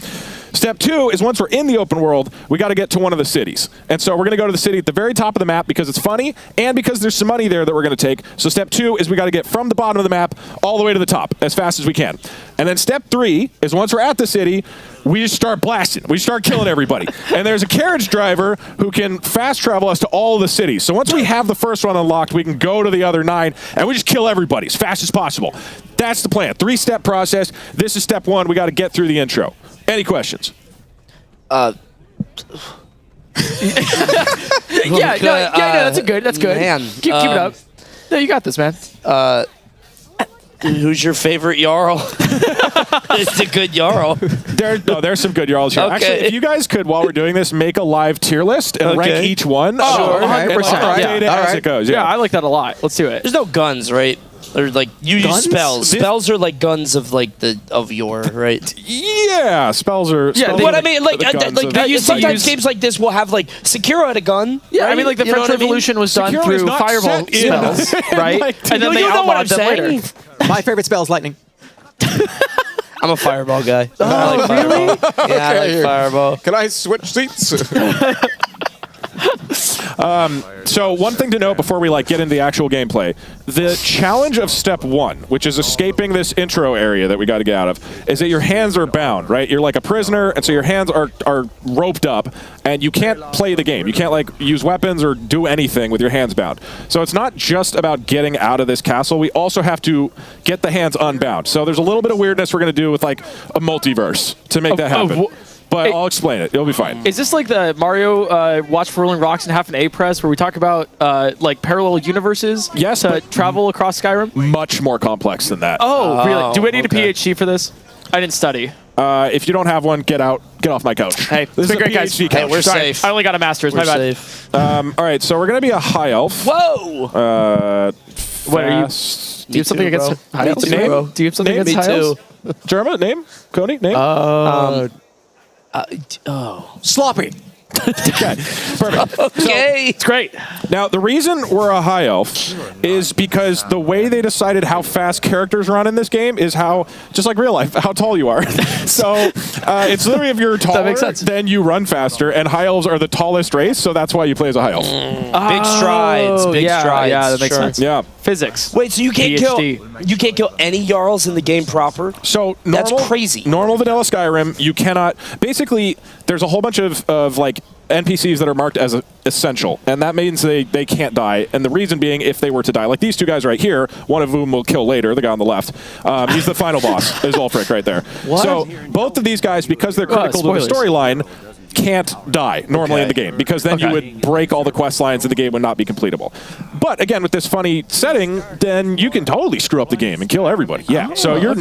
Step 2 is once we're in the open world, we got to get to one of the cities. And so we're going to go to the city at the very top of the map because it's funny and because there's some money there that we're going to take. So step 2 is we got to get from the bottom of the map all the way to the top as fast as we can. And then step 3 is once we're at the city, we just start blasting. We start killing everybody. And there's a carriage driver who can fast travel us to all of the cities. So once we have the first one unlocked, we can go to the other 9 and we just kill everybody as fast as possible. That's the plan. 3-step process. This is step 1. We got to get through the intro. Any questions? Yeah, that's good. Man, keep it up. No, you got this, man. Who's your favorite Jarl? It's a good Jarl. There's some good Jarls here. Okay. Actually, if you guys could, while we're doing this, make a live tier list and rank each one. Sure. 100%. Update it as it goes. Yeah, I like that a lot. Let's do it. There's no guns, right? Or like you use spells. Spells are like guns of like of yore, right? Yeah, spells are. Yeah, spells but are I mean, like sometimes games like this will have like Sekiro had a gun. Yeah, right? I mean, like the French Revolution was done Sekiro through is not fireball set in spells, right? like, And then they outlawed them later. My favorite spell is lightning. I'm a fireball guy. I like really? Fireball. Yeah, I like fireball. Can I switch seats? So one thing to note before we get into the actual gameplay, the challenge of step 1, which is escaping this intro area that we got to get out of, is that your hands are bound, right? You're like a prisoner, and so your hands are roped up, and you can't play the game. You can't use weapons or do anything with your hands bound. So it's not just about getting out of this castle. We also have to get the hands unbound. So there's a little bit of weirdness we're going to do with a multiverse to make that happen. But I'll explain it. It'll be fine. Is this like the Mario Watch for Rolling Rocks and Half an A Press where we talk about parallel universes? Yes, to travel across Skyrim? Much more complex than that. Oh, really? Do we need a PhD for this? I didn't study. If you don't have one, get out. Get off my couch. Hey, this is great, guys. PhD couch. Hey, we're safe. I only got a master's. We're my bad. safe. All right, so we're gonna be a high elf. Whoa! What are you? Do you have something against high elves? Name? Do you have something against high elves? Jerma, name? Cody, name? Sloppy. Okay, perfect. Okay. It's great. Now, the reason we're a high elf is because the way they decided how fast characters run in this game is how, just like real life, how tall you are. So it's literally if you're taller, then you run faster, and high elves are the tallest race, so that's why you play as a high elf. Big strides. Big strides. Yeah, that makes sense. Yeah. Physics. Wait, so you can't kill any Jarls in the game proper? So that's crazy. Normal vanilla Skyrim, you cannot. Basically, there's a whole bunch of NPCs that are marked as essential, and that means they can't die. And the reason being, if they were to die, like these two guys right here, one of whom we'll kill later, the guy on the left, he's the final boss, is Ulfric right there. What? So both of these guys, because they're critical to the storyline, can't die normally in the game, because then you would break all the quest lines and the game would not be completable. But again, with this funny setting, then you can totally screw up the game and kill everybody. Yeah, so you're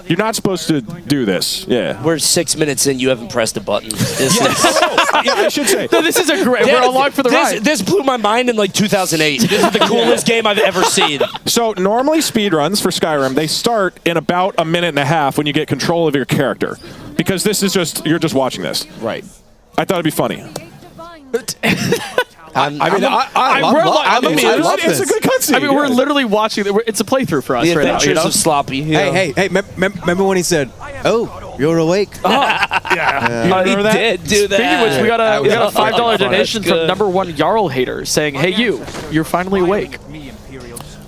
you're not supposed to do this. Yeah. We're 6 minutes in, you haven't pressed a button. Yeah, I should say. No, this is a great. We're along for the ride. This blew my mind in 2008. This is the coolest game I've ever seen. So normally speedruns for Skyrim, they start in about a minute and a half when you get control of your character. Because this is you're just watching this. Right. I thought it'd be funny. I love this. It's a good cutscene. I mean, we're literally watching. It's a playthrough for us The right now. Adventures of Sloppy. Hey, remember when he said, "Oh, you're awake"? Yeah. You remember that? Did do that. Speaking of which, we got a $5 donation from #1 Jarl hater saying, "Hey, you're finally awake."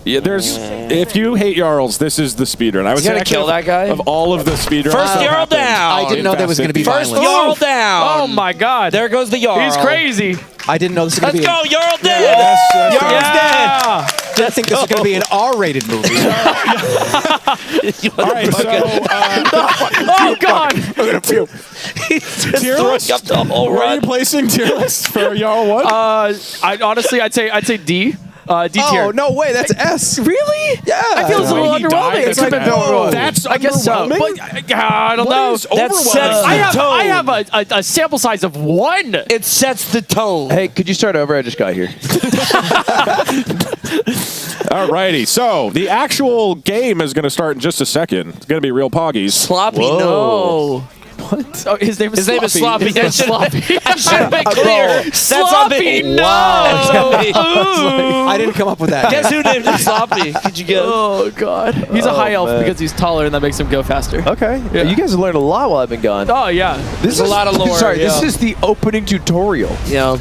Yeah, if you hate Jarls, this is the speedrun. I was gonna kill that guy of all of the speedruns. First Jarl down. I didn't know there was going to be First violence. Jarl down. Oh my God! There goes the Jarl. He's crazy. I didn't know this was going to be. Let's go, Jarl dead. Jarl's dead. I think this is going to be an R-rated movie. All right, so Oh God! I'm gonna puke. Tier list? Up the whole Where are run. you placing tier list for Jarl 1? I'd say D. D tier. Oh, no way. That's S. Really? Yeah. I feel it's a little He died? underwhelming. It's like, whoa. That's I guess so. underwhelming? But, I don't know. is overwhelming? I have a sample size of 1. It sets the tone. Hey, could you start over? I just got here. Alrighty, so the actual game is going to start in just a second. It's going to be real poggies. Sloppy, no. What? Oh, his name is Sloppy. His name is Sloppy. I should have been clear. Sloppy, no. I didn't come up with that. Guess who named him Sloppy? Could you go? Oh God. He's a high elf because he's taller and that makes him go faster. Okay. Yeah. You guys have learned a lot while I've been gone. Oh yeah. This is a lot of lore. Sorry, yeah. this is the opening tutorial. Yeah.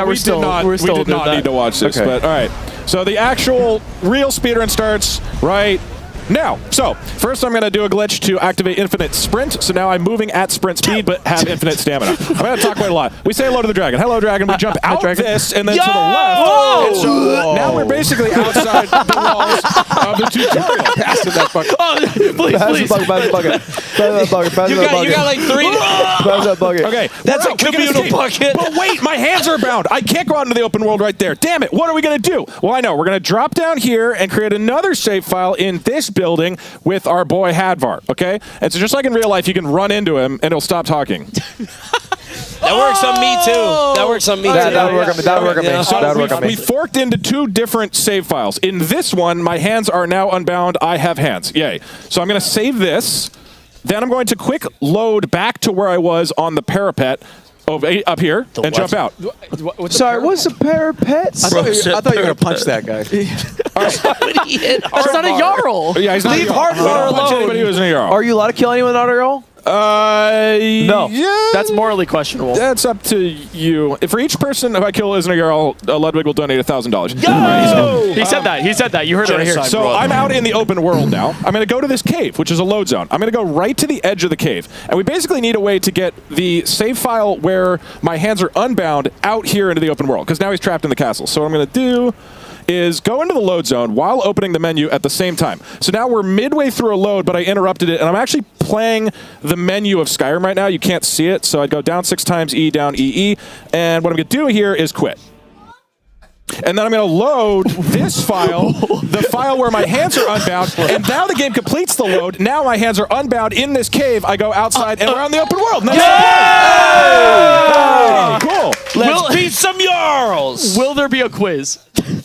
We're still we did not need to watch this, Okay. but all right. So the actual real speedrun starts right now. So first I'm going to do a glitch to activate infinite sprint. So now I'm moving at sprint speed but have infinite stamina. I'm going to talk quite a lot. We say hello to the dragon. Hello, dragon. We jump out this and then to the left. Whoa! And so now we're basically outside the walls of the tutorial. Pass it that fucking. Please. Pass the bucket. You got like 3. Pass that bucket. Okay, That's we're a out. We can communal escape. bucket. But wait, my hands are bound. I can't go out into the open world right there. Damn it. What are we going to do? Well, I know. We're going to drop down here and create another save file in this building with our boy Hadvar, okay? And so just like in real life, you can run into him and he'll stop talking. That works on me too. That works on me too. That would work on me. That would work on me. So That would work on we me. forked into 2 different save files. In this one, my hands are now unbound. I have hands. Yay. So I'm going to save this. Then I'm going to quick load back to where I was on the parapet up here and jump out. Sorry, what's a parapet? I thought you were going to punch that guy. Somebody hit That's not a Jarl. Yeah, he's not Leave a Jarl. Hardbar Punch alone. anybody who's in a Jarl. Are you allowed to kill anyone not a Jarl? No. Yeah. That's morally questionable. That's up to you. If for each person if I kill Isner Jarl, Ludwig will donate $1,000. He said that. He said that. You heard it right here. So I'm out in the open world now. I'm going to go to this cave, which is a load zone. I'm going to go right to the edge of the cave. And we basically need a way to get the save file where my hands are unbound out here into the open world, because now he's trapped in the castle. So what I'm going to do is go into the load zone while opening the menu at the same time. So now we're midway through a load, but I interrupted it, and I'm actually playing the menu of Skyrim right now. You can't see it, so I'd go down 6 times, E, down, E, E, and what I'm going to do here is quit. And then I'm going to load this file, the file where my hands are unbound, and now the game completes the load. Now my hands are unbound in this cave. I go outside, and we're on the open world. And that's cool. Let's beat some Jarls. Will there be a quiz?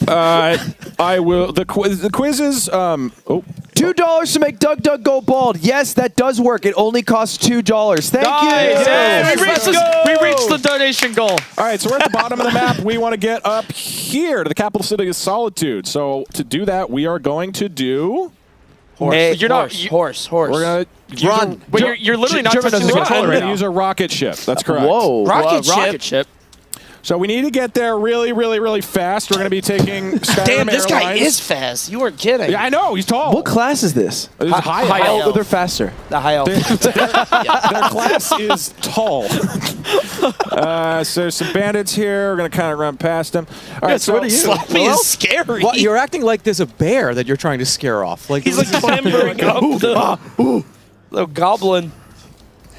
I will. The quiz is $2 to make Doug go bald. Yes, that does work. It only costs $2. Thank you. Yay, we reached the donation goal. All right, so we're at the bottom of the map. We want to get up here to the capital city of Solitude. So to do that, we are going to do horse. Hey, you're not horse. We're gonna run. But you're literally not touching the controller right now. Use a rocket ship. That's correct. Whoa, rocket ship. So we need to get there really, really, really fast. We're going to be taking Skyrim Damn, this guy Airlines. is fast. You weren't kidding. Yeah, I know. He's tall. What class is this? This is high elf. elf. They're faster. The high elf. Their class is tall. So there's some bandits here. We're going to kind of run past them. All right, so what are you? Sloppy is scary. Well, you're acting like there's a bear that you're trying to scare off. Like He's like clambering up the little goblin.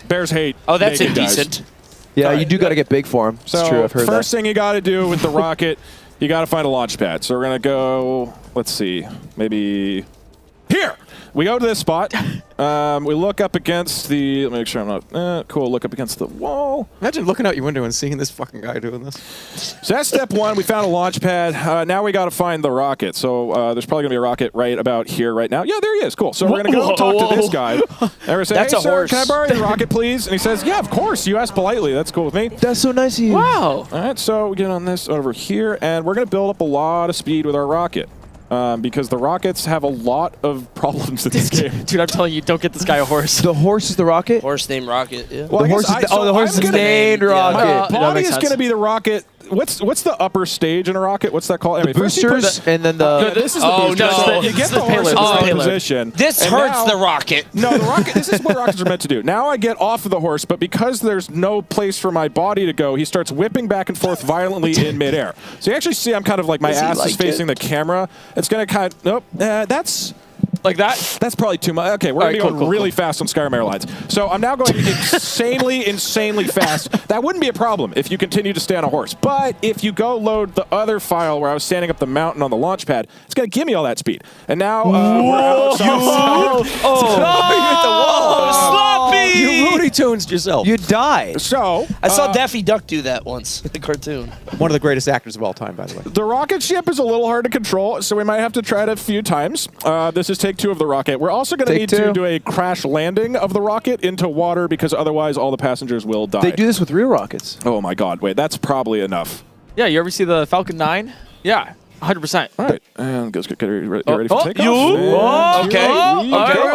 Bears hate. Oh, that's naked indecent. guys. Yeah, you do got to get big for him. It's So true. I've heard first that. thing you got to do with the rocket, you got to find a launch pad. So we're going to go, let's see, maybe here. We go to this spot. We look up against the, let me make sure I'm not, cool, look up against the wall. Imagine looking out your window and seeing this fucking guy doing this. So that's step one. We found a launch pad. Now we got to find the rocket. So there's probably going to be a rocket right about here right now. Yeah, there he is. Cool. So we're going to go talk to this guy. And we're saying, That's hey, a sir, horse. can I borrow your rocket, please? And he says, yeah, of course. You asked politely. That's cool with me. That's so nice of you. Wow. All right, so we get on this over here, and we're going to build up a lot of speed with our rocket. Because the rockets have a lot of problems in this game. Dude, I'm telling you, don't get this guy a horse. The horse is the rocket? Horse named Rocket. Yeah. Well, The horse is the horse is named Rocket. My that body makes is sense. going to be the rocket. What's the upper stage in a rocket? What's that called? Anyway, first you put Boosters and then the... this is the Oh, booster. no. So This you get is the the horse in payload. the This is the right payload. position. This and hurts now- the rocket. No, the rocket. This is what rockets are meant to do. Now I get off of the horse, but because there's no place for my body to go, he starts whipping back and forth violently in midair. So you actually see I'm kind of like my Does he ass is like facing it? the camera. It's going to kind of, nope, that's... Like that? That's probably too much. Okay, we're going to All be right, going really fast on Skyrim Airlines. So I'm now going insanely fast. That wouldn't be a problem if you continue to stay on a horse. But if you go load the other file where I was standing up the mountain on the launch pad, it's going to give me all that speed. And now we're outside. Sloppy! You Looney Tunes yourself. You die. So I saw Daffy Duck do that once in the cartoon. One of the greatest actors of all time, by the way. the rocket ship is a little hard to control, so we might have to try it a few times. This is take 2 of the rocket. We're also going to need to do a crash landing of the rocket into water because otherwise all the passengers will die. They do this with real rockets. Oh my god, wait, that's probably enough. Yeah, you ever see the Falcon 9? Yeah, 100%. All right, and let's get ready for takeoff. You? And Okay. here we go. Okay. Around the open Oh my world.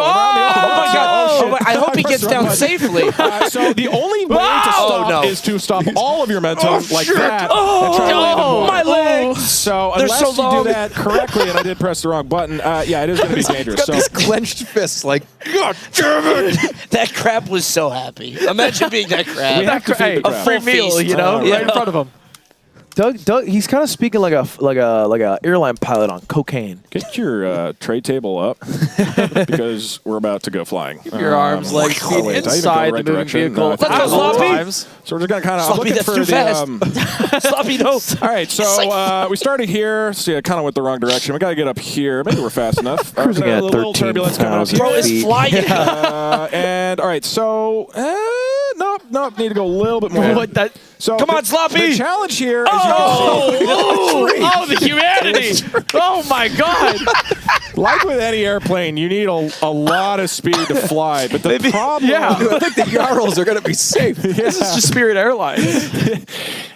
God. shit. Oh, I hope he gets down safely. So the only way to stop is to stop all of your momentum like that and try to land in water. My legs. So They're unless so you long. do that correctly, and I did press the wrong button, yeah, it is going to be dangerous. Got So these clenched fists, like, God damn it. That crab was so happy. Imagine being that crab. We have to feed the crab. A free meal, you know, right in front of him. Doug, he's kind of speaking like a airline pilot on cocaine. get your tray table up because we're about to go flying. Your arms, legs, feet wait, did I even go inside the right the moving direction? vehicle. No, I think Let's I go, did. Sloppy. So we're just going to kind of Sloppy, looking that's for too the fast. Sloppy, no. All right, so we started here. See, I kind of went the wrong direction. We got to get up here. Maybe we're fast enough. Cruising A at little turbulence coming up 13,000 here. Bro, it's flying. And all right, so nope. Need to go a little bit more. What that? So Come on, Sloppy! The challenge here, Oh, the humanity! Oh my God! like with any airplane, you need a lot of speed to fly. But the problem, I think the Jarls are going to be safe. This is just Spirit Airlines.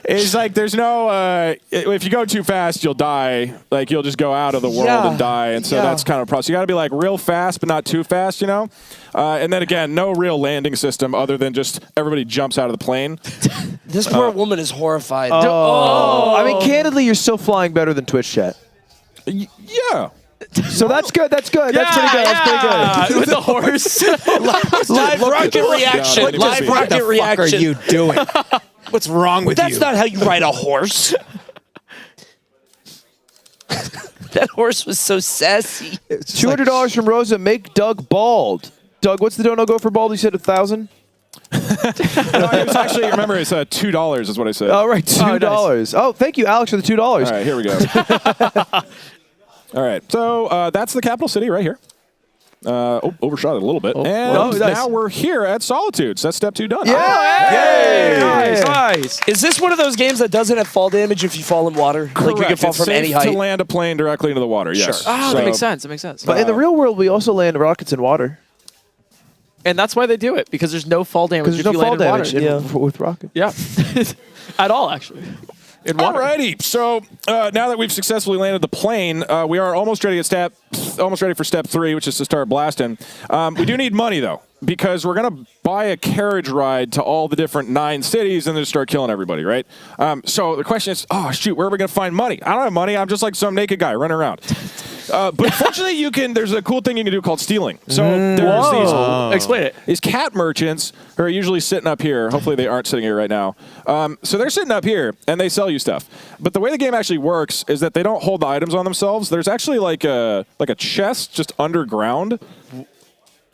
It's like there's no. If you go too fast, you'll die. Like you'll just go out of the world and die. And so that's kind of a problem. So you got to be like real fast, but not too fast. You know. And then again, no real landing system other than just everybody jumps out of the plane. This poor woman is horrified. I mean, candidly, you're still flying better than Twitch chat. Yeah. So that's good. That's good. That's pretty good. That's pretty good. With the horse. Live rocket reaction. Live rocket reaction. What are you doing? What's wrong with you? That's not how you ride a horse. That horse was so sassy. $200 from Rosa. Make Doug bald. Doug, what's the dono go for bald? You said 1,000. No, it was actually, remember, it's $2 is what I said. All right, $2. Oh, thank you, Alex, for the $2. All right, here we go. All right, so that's the capital city right here. Overshot it a little bit. And now we're here at Solitudes. That's step 2 done. Yay! Nice. Is this one of those games that doesn't have fall damage if you fall in water? Correct. Like you can fall it's from safe any height? to land a plane directly into the water, yes. Sure. Oh, that makes sense. That makes sense. But in the real world, we also land rockets in water. And that's why they do it, because there's no fall damage Because if there's you no fall land in damage water. with rockets. Yeah. At all, actually. In water. Alrighty, so now that we've successfully landed the plane, we are almost ready for step 3, which is to start blasting. We do need money though, because we're gonna buy a carriage ride to all the different 9 cities and then start killing everybody, right? So the question is, oh shoot, where are we gonna find money? I don't have money. I'm just like some naked guy running around. But fortunately, there's a cool thing you can do called stealing. So there's these. Explain it. These cat merchants who are usually sitting up here. Hopefully they aren't sitting here right now. So they're sitting up here and they sell you stuff. But the way the game actually works is that they don't hold the items on themselves. There's actually like a chest just underground.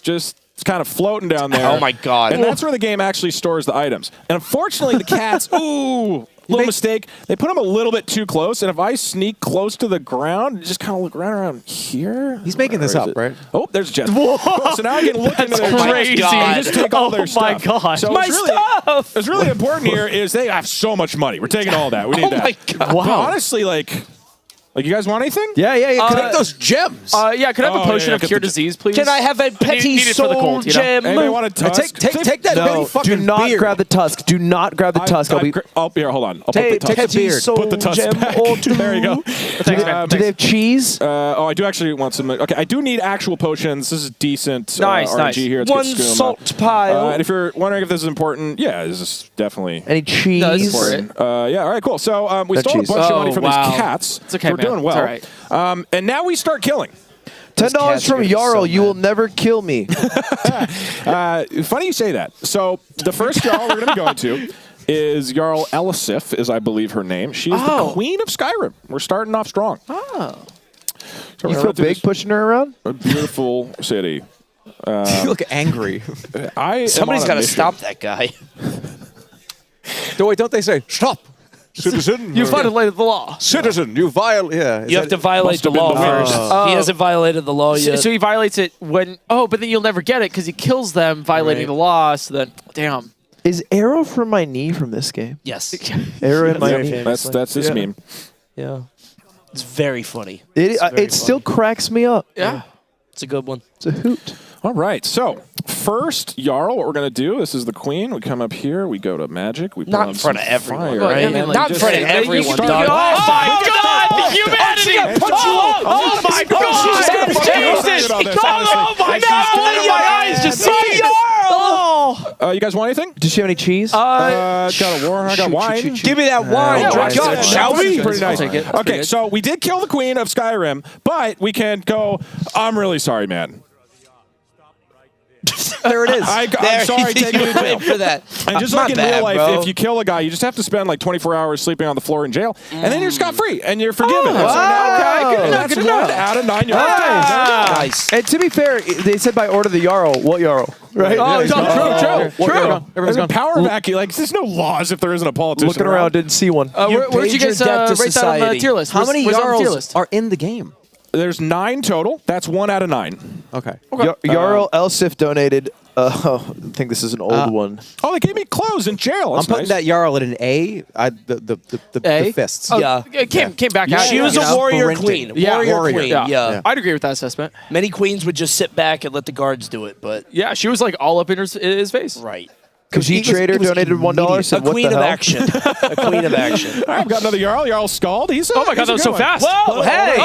Just kind of floating down there. Oh my God. And that's where the game actually stores the items. And unfortunately the cats, little mistake. They put them a little bit too close, and if I sneak close to the ground, just kind of look around here. He's making this up, right? Oh, there's a chest. Cool, so now I can look into their crazy. and just take all their stuff. Oh my God. So what's really important here is they have so much money. We're taking all that. We need that. Oh my God. Wow. But honestly, like you guys want anything? Yeah. Collect those gems. Yeah, could I have a potion of cure disease, please? Can I have a petty Need it for the soul cult, you know? gem? Anybody want a tusk? Take that No, Betty fucking do not beard. grab the tusk. Do not grab the tusk. Here, hold on. I'll put Take the tusk. the beard. Put the tusk back. There you go. Thanks, man. Do they have cheese? I do actually want some. Okay, I do need actual potions. This is decent Nice, RNG nice. here. It's One good skooma. salt pile. And if you're wondering if this is important, yeah, this is definitely. Any cheese? No, this is important. Yeah, all right, cool. So we No stole cheese. a bunch of money Oh, from wow. these cats. It's okay, We're man. doing well. It's all right. And now we start killing. $10 from gonna be Jarl. so You will never kill me. Funny you say that. So the first Jarl we're going to be going to is Jarl Elisif, is I believe her name. She is the queen of Skyrim. We're starting off strong. Oh. So You we're feel gonna do big this pushing her around? a beautiful city. You look angry. Somebody's got to stop that guy. Don't they say, stop, citizen? You violated the law. Citizen, you violate. Yeah. You have to violate the law first. He hasn't violated the law yet. So he violates it when... Oh, but then you'll never get it because he kills them violating the law. So then, damn. Is arrow from my knee from this game? Yes. Arrow in my Very knee. famous. That's this meme. Yeah. It's very funny. It still cracks me up. Yeah. It's a good one. It's a hoot. All right, so first, Jarl, what we're going to do, this is the queen. We come up here, we go to magic. We Not in front of everyone, right? Well, Not in front of everyone, dog. Oh, my God! The humanity! Oh, my God! Jesus! Oh, my God! My eyes just see Jarl! You guys want anything? Does she have any cheese? Got a war. I got wine. Give me that wine. Shall we? Pretty nice. Take it. Okay, so we did kill the queen of Skyrim, but we can go, I'm really sorry, man. There it is. I'm sorry, take me to jail. for that. And just like in real life, if you kill a guy, you just have to spend like 24 hours sleeping on the floor in jail, and then you're scot-free, and you're forgiven. And so now, that's 1 out of 9 yards. Nice. And to be fair, they said by order of the Jarl. What Jarl? Right? Oh, true. Everyone's gone. Power vacuum. Like, there's no laws if there isn't a politician Looking around, didn't see one. Where'd you guys rate that on the tier list? How many Where's on the tier Jarls list? are in the game? There's 9 total. That's 1 out of 9. Okay. Jarl Elsif donated. I think this is an old one. Oh, they gave me clothes in jail. I'm putting that Jarl at an A. The fists. Oh, it came back out. She was a warrior queen. Warrior queen. Yeah. I'd agree with that assessment. Many queens would just sit back and let the guards do it, but yeah, she was like all up in his face. Right. Khajiit Trader donated $1. Said, a queen what the of hell? action. A queen of action. All right, I've got another Jarl. Jarl Scald. He's oh my god, that was so fast. Whoa, hey.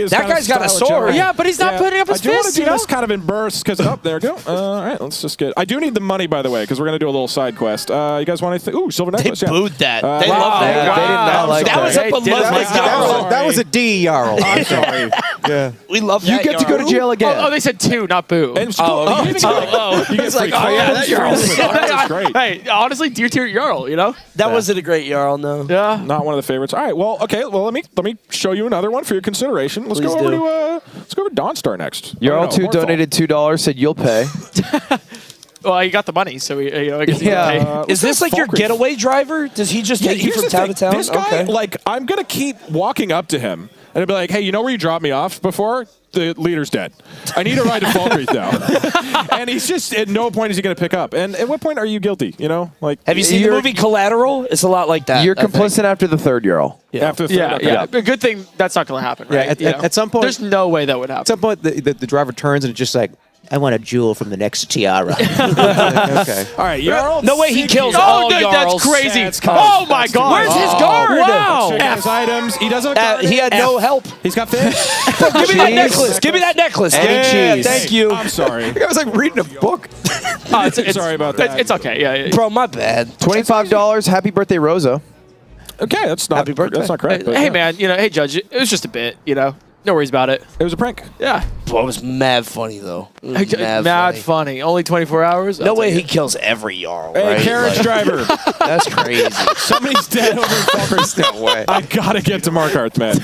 That guy's got a sword. Yeah, but he's not putting up his fist. I do want to do you know? this kind of in bursts because, there we go. All right, let's just get. I do need the money, by the way, because we're going to do a little side quest. You guys want anything? Ooh, silver necklace. They booed that. They Wow. love that. They did not like that. Was a beloved Jarl. That was a D, Jarl. I'm sorry. Yeah. We love You that. get to go to jail again. Oh, they said 2, not boo. And you get free that Jarl's That's great. Hey, honestly, dear Jarl, you know? That wasn't a great Jarl, no. Yeah. Not one of the favorites. All right, well, okay. Well, let me show you another one for your consideration. Let's go over to Dawnstar next. Jarl 2 donated $2. Said you'll pay. Well, you got the money, so I guess you Yeah. Is this like your getaway driver? Does he just take you from town to town? This guy, I'm going to keep walking up to him and I'd be like, hey, you know where you dropped me off before? The leader's dead. I need a ride to Falkreath now. And he's just, at no point is he going to pick up. And at what point are you guilty? You know? Have you seen the movie Collateral? It's a lot like that. You're complicit after the third Jarl. Yeah. After the third. Yeah. A good thing that's not going to happen, right? At some point. There's no way that would happen. At some point, the driver turns and it's just like, I want a jewel from the next tiara. Okay. All right, Jarl. No way he kills all Jarls. That's crazy. Oh my god. Where's his guard? Wow. Check his items. He doesn't. He had no help. He's got fish. Give me that necklace. Give me that necklace. Any cheese. Thank you. I'm sorry. I was like reading a book. Sorry about that. It's okay. Yeah. Bro, my bad. $25. Happy birthday, Rosa. Okay, that's not correct. But Hey, man, hey, Judge, it was just a bit, No worries about it. It was a prank. Yeah. Bro, it was mad funny, though. It was mad funny. Only 24 hours? No way he kills every Jarl, Hey, right? carriage driver. That's crazy. Somebody's dead over in Falkreath. No way. I gotta get to Markarth, man.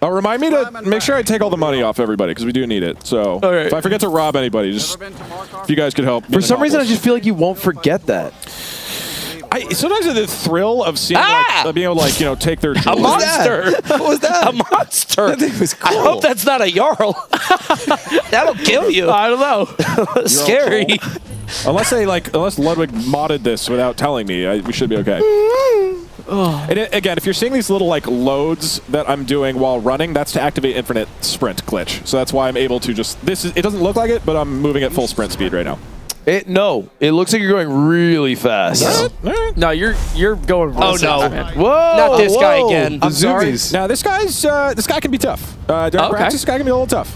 Remind me to make sure I take all the money off everybody because we do need it. So if I forget to rob anybody, just if you guys could help. For some reason, I just feel like you won't forget that. Sometimes the thrill of seeing being able to take their a monster. What was that? A monster. I think it was cool. I hope that's not a Jarl. That'll kill you. I don't know. Scary. Unless Ludwig modded this without telling me, we should be okay. And again, if you're seeing these little loads that I'm doing while running, that's to activate infinite sprint glitch. So that's why I'm able to it doesn't look like it, but I'm moving at full sprint speed right now. No, it looks like you're going really fast. No, you're going real fast, man. Whoa! Not this guy again. The zoomies. Now this guy can be tough. During practice, this guy can be a little tough.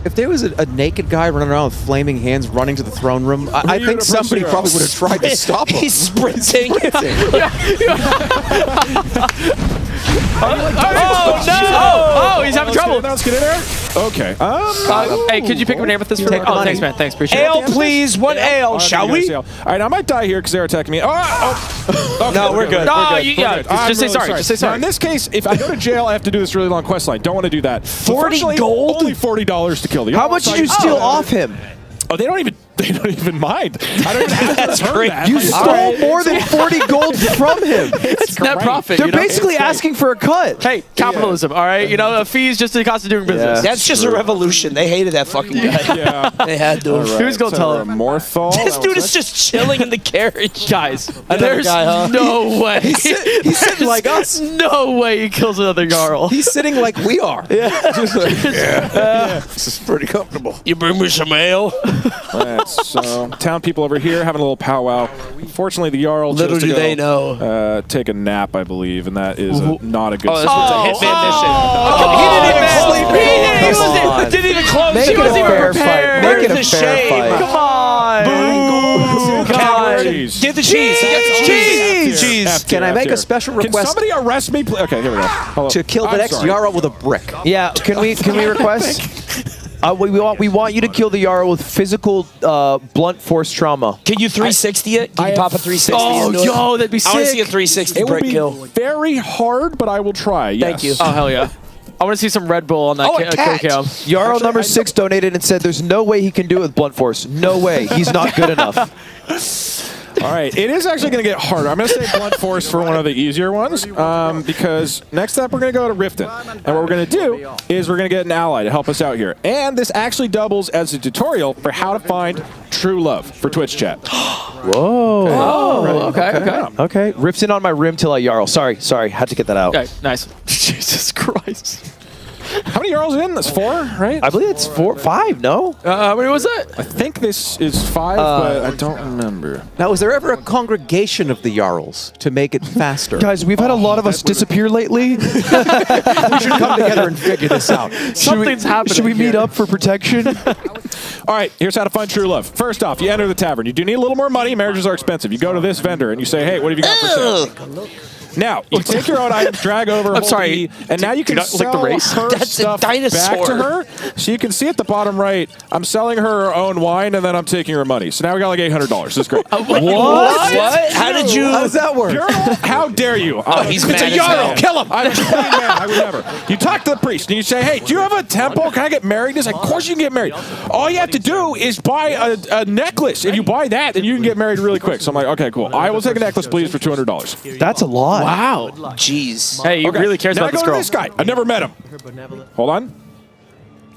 If there was a naked guy running around with flaming hands running to the throne room, I think somebody probably would have tried to stop him. He's sprinting. Oh, he's having trouble. Let's get in there. Okay. Hey, could you pick up an amethyst for me? Oh, thanks, man. Thanks, appreciate it. Ale, please. One ale, shall we? All right, I might die here because they're attacking me. Okay, no, we're good. No, we're good. just say sorry. Just say sorry. Now, in this case, if I go to jail, I have to do this really long quest line. Don't want to do that. 40 gold? Only $40 to kill the. How much did you steal off him? Oh, they don't even mind. I don't even have That's to great. that. You stole more than 40 gold from him. It's net profit. They're basically asking for a cut. Hey, capitalism, all right? A fee is just the cost of doing business. That's just a revolution. They hated that fucking guy. Yeah. They had to. Right. Who's going to tell him? Morthal. This dude is just chilling in the carriage. Guys, Another there's guy, huh? no way. He's sitting like us. No way he kills another Jarl. He's sitting like we are. This is pretty comfortable. You bring me some ale? Right, so town people over here having a little powwow. Unfortunately, the Jarl Little chose to do go, they know. take a nap, I believe, and that is not a good. It's sign. a hitman mission. He didn't even close. Make He it a wasn't even fair prepared. fight. Make it a Where's the fair shame? fight. Come on. Boo! God. Cheese. Get the cheese. Get the cheese. Can I make a special Can request somebody arrest me? Okay, here we go. Hello. to kill the I'm next sorry. Jarl with a brick? Yeah, can we request? We want you to kill the Jarl with physical blunt force trauma. Can you 360 it? Can you pop a 360? Oh, into it? yo, that'd be sick. I want to see a 360 It will brick be kill. very hard, but I will try. Yes. Thank you. Oh, hell yeah. I want to see some Red Bull on that kill cam. Jarl number 6 donated and said there's no way he can do it with blunt force. No way. He's not good enough. All right, it is actually going to get harder. I'm going to say blunt force for one of the easier ones because next up we're going to go to Riften. And what we're going to do is we're going to get an ally to help us out here. And this actually doubles as a tutorial for how to find true love for Twitch chat. Whoa. Oh, okay. Rips in on my rim till I Jarl. Sorry. Had to get that out. Okay, nice. Jesus Christ. How many Jarls in? That's 4, right? I believe it's 5, no? How many was that? I think this is 5, but I don't remember. Now, was there ever a congregation of the Jarls to make it faster? Guys, we've had a lot of us disappear lately. We should come together and figure this out. Something's happening. Should we meet up for protection? All right, here's how to find true love. First off, you enter the tavern. You do need a little more money. Marriages are expensive. You go to this vendor and you say, hey, what have you got for sale? Now, you take your own items, drag over, I'm sorry. E, and now you can sell the race? her That's a stuff back dinosaur. to her. So you can see at the bottom right, I'm selling her own wine, and then I'm taking her money. So now we got like $800. This is great. What? How did you? How does that work? Jarl, how dare you? Oh, he's it's mad a as Jarl. hell. Kill him. I'm a clean man. I would never. You talk to the priest and you say, hey, do you have a temple? Can I get married? He's like, of course you can get married. All you have to do is buy a necklace. If you buy that, then you can get married really quick. So I'm like, okay, cool. I will take a necklace, please, for $200. That's a lot. Wow. Jeez. Hey, he Okay. really cares Now about I this go girl. to this guy. I've never met him. Hold on.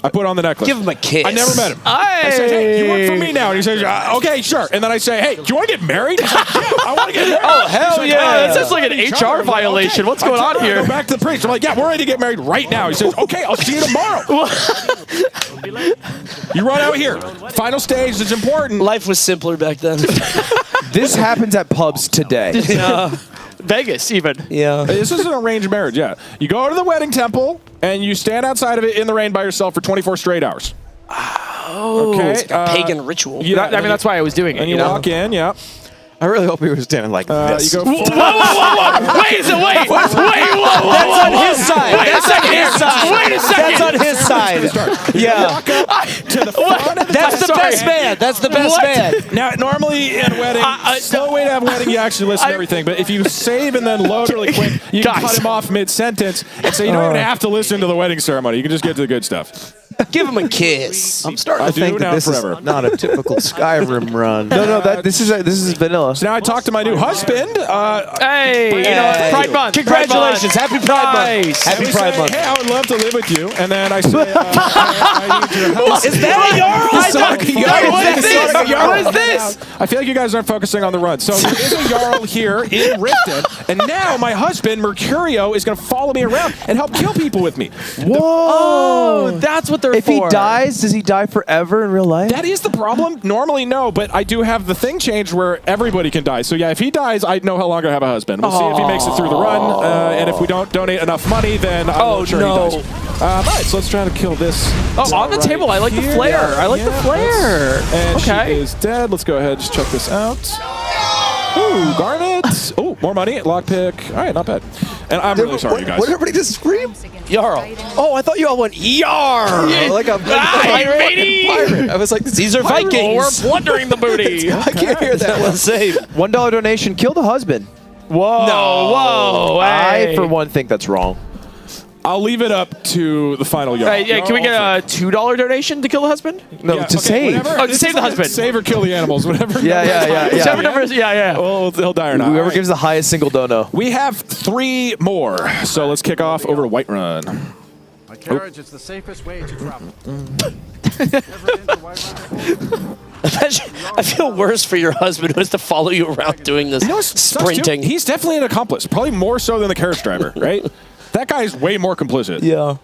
I put on the necklace. Give him a kiss. I never met him. I say, hey, you work for me now. And he says, okay, sure. And then I say, hey, do you want to get married? He's like, yeah, I want to get married. Oh, hell He's like, yeah. "Oh, That sounds like an HR violation. Okay. What's going on here? I go back to the priest. I'm like, yeah, we're ready to get married right now. He says, okay, I'll see you tomorrow. You run out here. Final stage is important. Life was simpler back then. This happens at pubs today. Vegas, even. Yeah. This is an arranged marriage, yeah. You go to the wedding temple, and you stand outside of it in the rain by yourself for 24 straight hours. Oh, okay. it's like a pagan ritual. Yeah, I mean, that's why I was doing it. And you walk in, yeah. I really hope he was standing like this. You go. Whoa! Wait, that's on his side. That's on his side. Wait a second. That's on his side. Yeah. Walk up to the front of the That's the best man. That's the best man. Now, normally in a wedding, slow way to have a wedding, you actually listen to everything. But if you save and then load really quick, you can cut him off mid-sentence and say you don't even have to listen to the wedding ceremony. You can just get to the good stuff. Give him a kiss. I'm starting to think that this is not a typical Skyrim run. No, this is vanilla. So now I talked to my new husband. Hey, Pride Month. Congratulations. Happy Pride Month. Happy Pride Month. Hey, I would love to live with you. And then I say, I need your help. Is that a Jarl? What is this? I feel like you guys aren't focusing on the run. So there is a Jarl here in Riften, and now my husband, Mercurio, is going to follow me around and help kill people with me. Whoa. Oh, that's what they're If for. he dies, does he die forever in real life? That is the problem. Normally, no, but I do have the thing changed where everybody can die. So yeah, if he dies, I no longer have a husband. We'll see if he makes it through the run, and if we don't donate enough money, then I'm sure he dies. All right, so let's try to kill this. Oh, on the table. I like the flare. Yeah, I like the flare. And Okay. she is dead. Let's go ahead and just check this out. Ooh, garnet. Oh, more money. Lockpick. All right, not bad. And I'm really sorry, you guys. What did everybody just scream? Jarl. Oh, I thought you all went Yar. Like a pirate. I was like, These are Vikings. We're plundering the booty. I can't hear that one. Save. $1 donation. Kill the husband. Whoa. No. Whoa. I, Hey. for one, think that's wrong. I'll leave it up to the final Jarl. Hey, yeah, can we get a $2 donation to kill the husband? No, to save. Whatever. Oh, to save the husband. Save or kill the animals, whatever. Yeah. Whichever number is, yeah. Well, he'll die or not. Whoever All right. gives the highest single dono. We have 3 more, so let's kick off over to Whiterun. My carriage is the safest way to travel. I feel worse for your husband who has to follow you around doing this sprinting. He's definitely an accomplice, probably more so than the carriage driver, right? That guy's way more complicit. Yeah.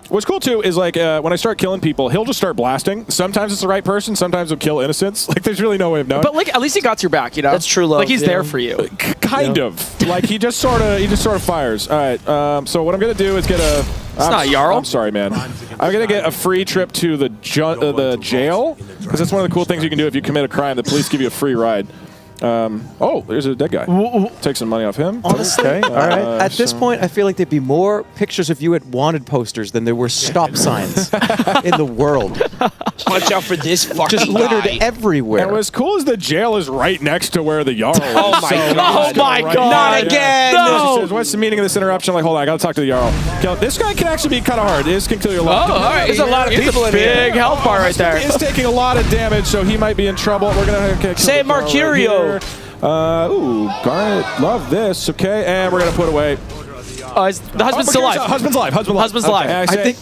What's cool too is like when I start killing people, he'll just start blasting. Sometimes it's the right person. Sometimes he'll kill innocents. Like there's really no way of knowing. But like, at least he got your back, you know. That's true love. Like he's there for you. Kind of. Like he just sort of fires. All right. So what I'm gonna do is get a. It's not Jarl. I'm sorry, man. I'm gonna get a free trip to the jail because that's one of the cool things you can do if you commit a crime. The police give you a free ride. Oh, there's a dead guy. Take some money off him. Honestly, Okay. all right. At this point, I feel like there'd be more pictures of you at wanted posters than there were stop signs in the world. Watch out for this fucking Just littered guy. everywhere. And what's cool is the jail is right next to where the Jarl is. Oh my God. Oh my Right God. Not again. No. Says, what's the meaning of this interruption? Like, hold on, I gotta talk to the Jarl. Okay, this guy can actually be kind of hard. This can kill you a lot. Oh, all right. There's a lot of people in here. Big health bar right there. He's taking a lot of damage, so he might be in trouble. We're gonna kill Say the Jarl Mercurio. right here. Ooh, Garnet, love this. Okay, and we're gonna put away. The husband's still alive. Husband's alive. Husband's alive. Okay, I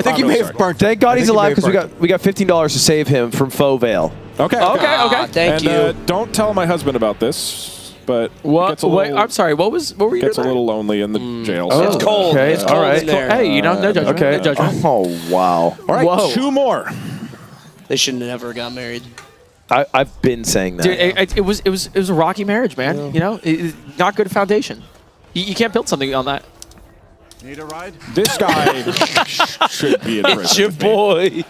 think he may have burnt. Thank God he's alive because we got $15 to save him from Faux Veil. Okay. Okay. Thank you. Don't tell my husband about this, but What? Wait, I'm sorry. What were you? Gets a doing? little lonely in the jail. It's cold. Okay. It's cold All right. in there. Hey, no judgment. Okay. No judgment. Oh wow. All right, Whoa. 2 more. They shouldn't have ever got married. I've been saying that. Dude, it was a rocky marriage, man. Yeah. You know, not good foundation. You can't build something on that. Need a ride? This guy should be in prison. It's your boy.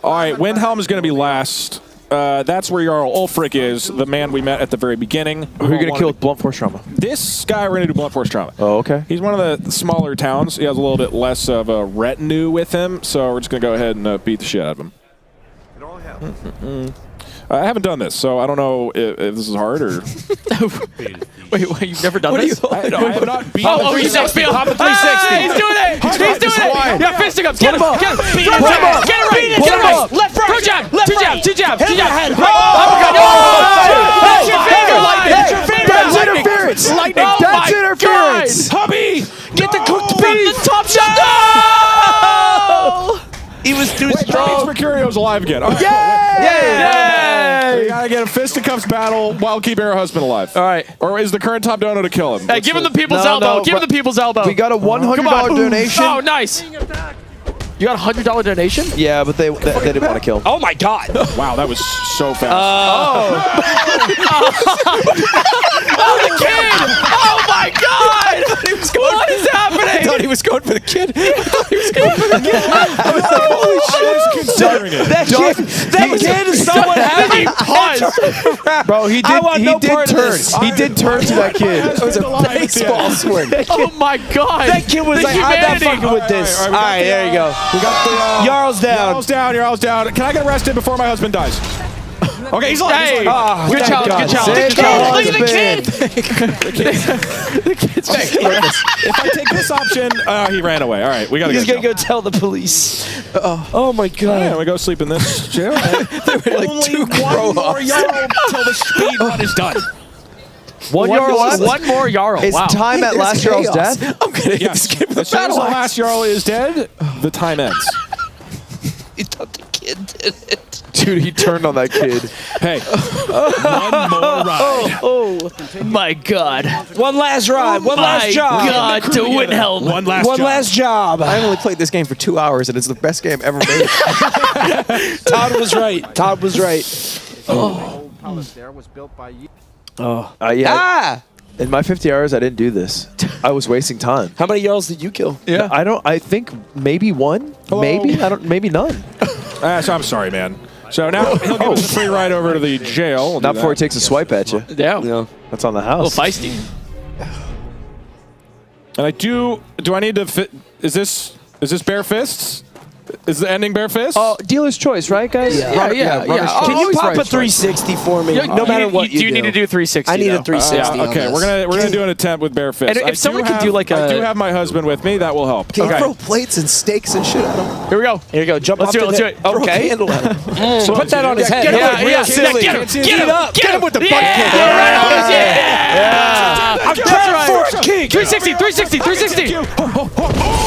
All right, Windhelm is going to be last. That's where Jarl Ulfric is, the man we met at the very beginning. Who are you going to kill with blunt force trauma? This guy, we're going to do blunt force trauma. Oh, okay. He's one of the smaller towns. He has a little bit less of a retinue with him, so we're just going to go ahead and beat the shit out of him. It all helps. I haven't done this, so I don't know if this is hard or... Wait, you've never done this? I have not beaten Oh, he's next field. Pop a 360. He's doing it. He's doing it. Yeah, fisting him. Get him. Get him. Get him right. Get him right. Left, right. Two jab. Two jab. Two jab. Two jab. That's your finger. That's your finger. That's interference. Lightning. That's interference. Hubby! Get the cooked beef. Top shot. No! He was too That strong. means Mercurio's alive again. Right. Yay! We gotta get a fisticuffs battle while keeping her husband alive. All right. Or is the current top dono to kill him? Hey, give him the people's elbow. Give him the people's elbow. We got a $100 donation. Oh, nice. You got a $100 donation? Yeah, but they didn't want to kill him. Oh my God. Wow, that was so fast. Oh, the kid! Oh my God! What is happening? I thought he was going for the kid. I was considering it. That kid is someone having Bro, he did turn. He did turn to that kid. It was a baseball swing. Oh my God! That kid was like, I'm not fucking with this. All right, there you go. We got the Jarl's down. Jarl's down. Can I get arrested before my husband dies? Okay, he's alive. Hey, He's alive. good challenge. Good challenge. Look at the kid. The kid's If I take this option, he ran away. All right, we gotta He's go. gonna go tell the police. Oh my God. Yeah, we go sleep in this jail. Like Only one more Jarl till the speed run is done. One Jarl left. One more Jarl. Is Wow. time at last Jarl's chaos. death? I'm gonna hit this kid with a As soon as battle the axe. last Jarl is dead, the time ends. He thought the kid did it. Dude, he turned on that kid. Hey, one more ride. Oh my God. One last ride. One last job. God, to Windhelm. One last One job. last job. I only played this game for 2 hours, and it's the best game ever made. Todd was right. Todd was right. The old palace there was built by you. Yeah. In my 50 hours, I didn't do this. I was wasting time. How many Jarls did you kill? Yeah. I think maybe one. Maybe. Maybe none. So I'm sorry, man. So now he'll give us a free ride over to the jail. We'll Not do before he that. takes a swipe at you. Yeah. That's on the A house. little feisty. And I do I need to fit? Is this bare fists? Is the ending bare fists? Oh, dealer's choice, right, guys? Yeah. Can you pop a 360 for me? No matter what you do. You need to do 360. I need a though. 360. Yeah, okay, we're gonna do an attempt with bare fists. And if someone could do like I a- do have my husband with me. That will help. Can you Okay. throw plates and steaks and shit at him? Here we go. Here you go. Jump Let's off do it. the Let's do it. Throw a Okay. candle at him. So put that on his head. Get him. Yeah. Get him. Get him with the butt kick. Yeah. I'm trying for a kick. 360. 360. 360.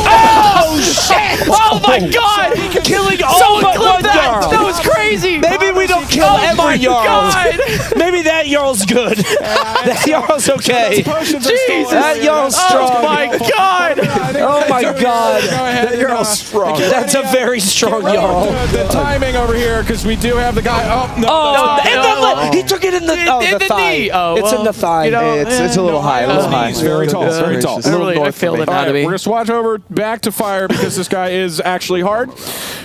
Oh shit! Oh my God! Killing all Someone but clip one that. Jarl. That was crazy. Maybe we don't kill Oh every my Jarl. God. Maybe that Jarl's good. That Jarl's okay. Jesus. That Jarl's strong. Oh my God. Oh my God. Go ahead. That Jarl's strong. That's a very strong Jarl. The timing over here, because we do have the guy. Oh no! Oh, that's not- and he took it in the, in the thigh. knee. Oh, it's in well, the thigh. you know, It's a little high. A little high. He's very tall. Very tall. I really I failed All right, anatomy. we're gonna swatch over back to fire because this guy is actually hard.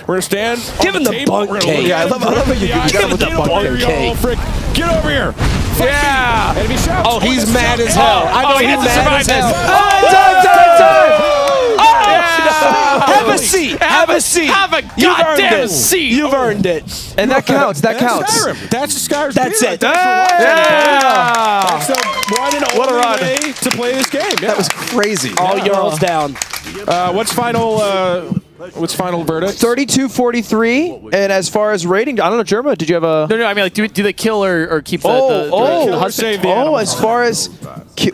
We're gonna stand. Give him the table. bunk We're gonna cake. look Yeah, I at love him how you in the got eye. him with the Get bunk over here, cake. y'all, frick. Get over here. Yeah. Enemy shouts. Oh, he's mad as hell. I know he's mad as hell. Have a seat. Have a seat. Have a You've earned goddamn it. seat. You've earned it. And that counts. That counts. Skyrim. That's Skyrim. That's it. That's the one and What a only run. way to play this game. Yeah. That was crazy. All Jarls down. What's final verdict? 32-43. And as far as rating, I don't know, Jerma, did you have a... No, I mean, like, do they kill or keep the husband? Save the Oh, animal. as far as...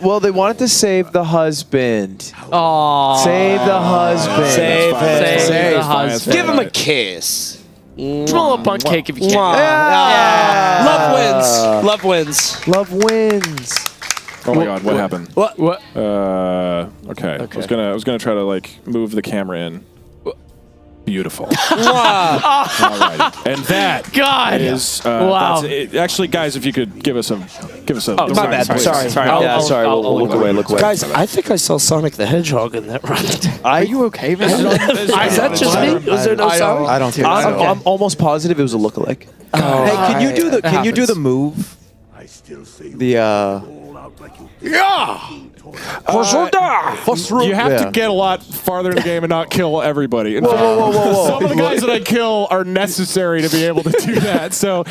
Well, they wanted to save the husband. Oh. Save the husband. Save him. Save the husband. Give him a kiss. Give him a little bun cake if you can. Yeah. Love wins. Love wins. Love wins. Oh my God! What happened? What? Okay. I was gonna try to like move the camera in. Beautiful. Wow. All right. And that God is wow. that's it. Actually, guys, if you could give us a Oh, my bad. Sorry. Sorry. We'll look away. Look away. Guys, I think I saw Sonic the Hedgehog in that run. Are you okay, man? Is that just me? Was there no sound? I don't think I'm almost positive it was a lookalike. Hey, can you do the move? The you have to get a lot farther in the game and not kill everybody. In fact, whoa. Some of the guys that I kill are necessary to be able to do that. So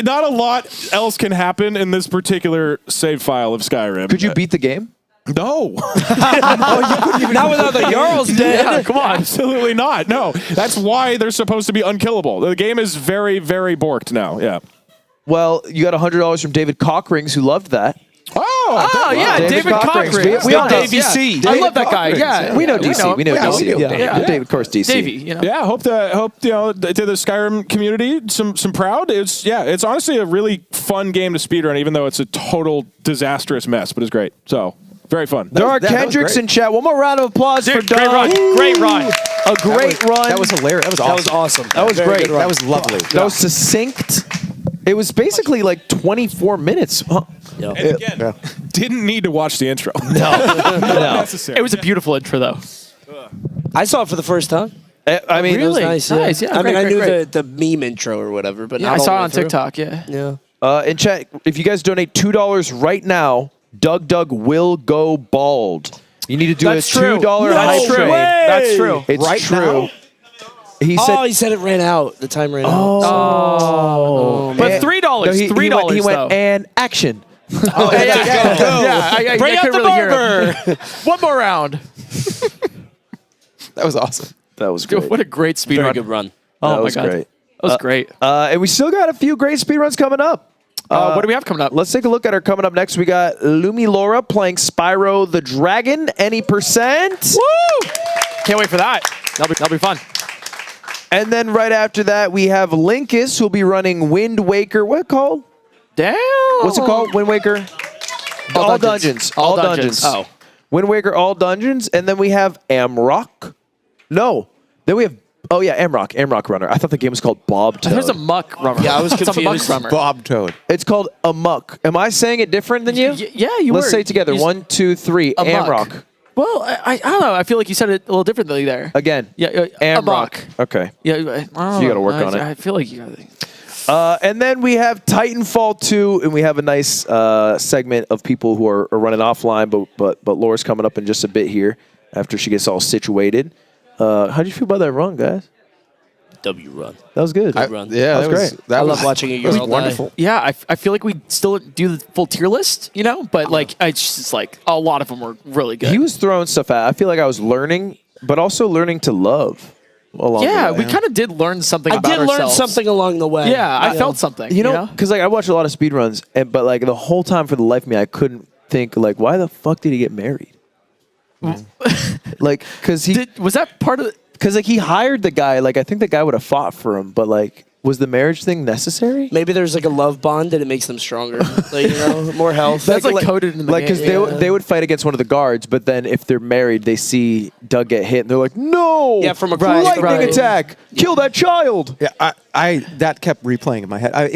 not a lot else can happen in this particular save file of Skyrim. Could you beat the game? No. Not without the Jarls dead. Yeah, come on. Absolutely not. No. That's why they're supposed to be unkillable. The game is very, very borked now. Yeah. Well, you got $100 from David Cockrings, who loved that. Oh, yeah, David Cockrings. We all know Davey C. I love that guy. Yeah, we know DC. We know DC. Yeah. David, of course, DC. Davey, you know. Yeah, hope you know to the Skyrim community some proud. It's honestly a really fun game to speedrun, even though it's a total disastrous mess, but it's great. So very fun. There are Kendricks in chat. One more round of applause for Doug. Great run. A great run. That was hilarious. That was awesome. That was awesome. That was great. That was lovely. That was succinct. It was basically like 24 minutes. And again, didn't need to watch the intro. No. Necessary. It was a beautiful intro, though. I saw it for the first time. I mean, Really? It was nice. Nice, yeah. I mean, I Great, knew great. the meme intro or whatever, but Yeah, not I all saw the it way on through. TikTok, yeah. Yeah. in chat, if you guys donate $2 right now, Doug will go bald. You need to do That's a $2 true. hype That's true. train. That's true. It's Right true. now? He He said it ran out. The time ran out. Oh. But $3, No, $3 he went, though. and action. Oh, yeah. Bring out the barber. One more round. That was awesome. That was great. What a great speed Very run. good run. Oh, That my was God. great. That was great. And we still got a few great speedruns coming up. What do we have coming up? Let's take a look at our coming up next. We got Lumi Laura playing Spyro the Dragon. Any percent? Woo! Can't wait for that. That'll be fun. And then right after that, we have Linkus, who'll be running Wind Waker. What it called? Damn. What's it called? Wind Waker? All Dungeons. All Dungeons. Oh. Wind Waker, All Dungeons. And then we have Amrock. No. Then we have, Amrock Runner. I thought the game was called Bob Toad. There's a Muck Runner. Yeah, I was It's a confused. Muck Runner. Bob Toad. It's called Amok. Am I saying it different than you? Yeah, you were. Let's say it together. You- 1, 2, 3. Amok. Amrock. Well, I don't know. I feel like you said it a little differently there. Again. Yeah, Amrock. Okay. Yeah, I You got to work on it. I feel like you got to. And then we have Titanfall 2, and we have a nice segment of people who are running offline, but Laura's coming up in just a bit here after she gets all situated. How do you feel about that run, guys? W run. That was good. Run. Yeah, that was great. I love watching it. That was wonderful. Yeah, I feel like we still do the full tier list, you know, but like it's just like a lot of them were really good. He was throwing stuff out. I feel like I was learning, but also learning to love. Yeah, we kind of did learn something about I did learn ourselves. something along the way. Yeah, I felt something. You know, because like I watched a lot of speedruns, but like the whole time for the life of me, I couldn't think like, why the fuck did he get married? Like, because was that part of the... Because like he hired the guy, like I think the guy would have fought for him, but like, was the marriage thing necessary? Maybe there's like a love bond and it makes them stronger. Like, you know, more health. That's like coded in the like because they would fight against one of the guards, but then if they're married, they see Doug get hit, and they're like, no, Yeah, from a lightning attack, kill that child. Yeah, I that kept replaying in my head. I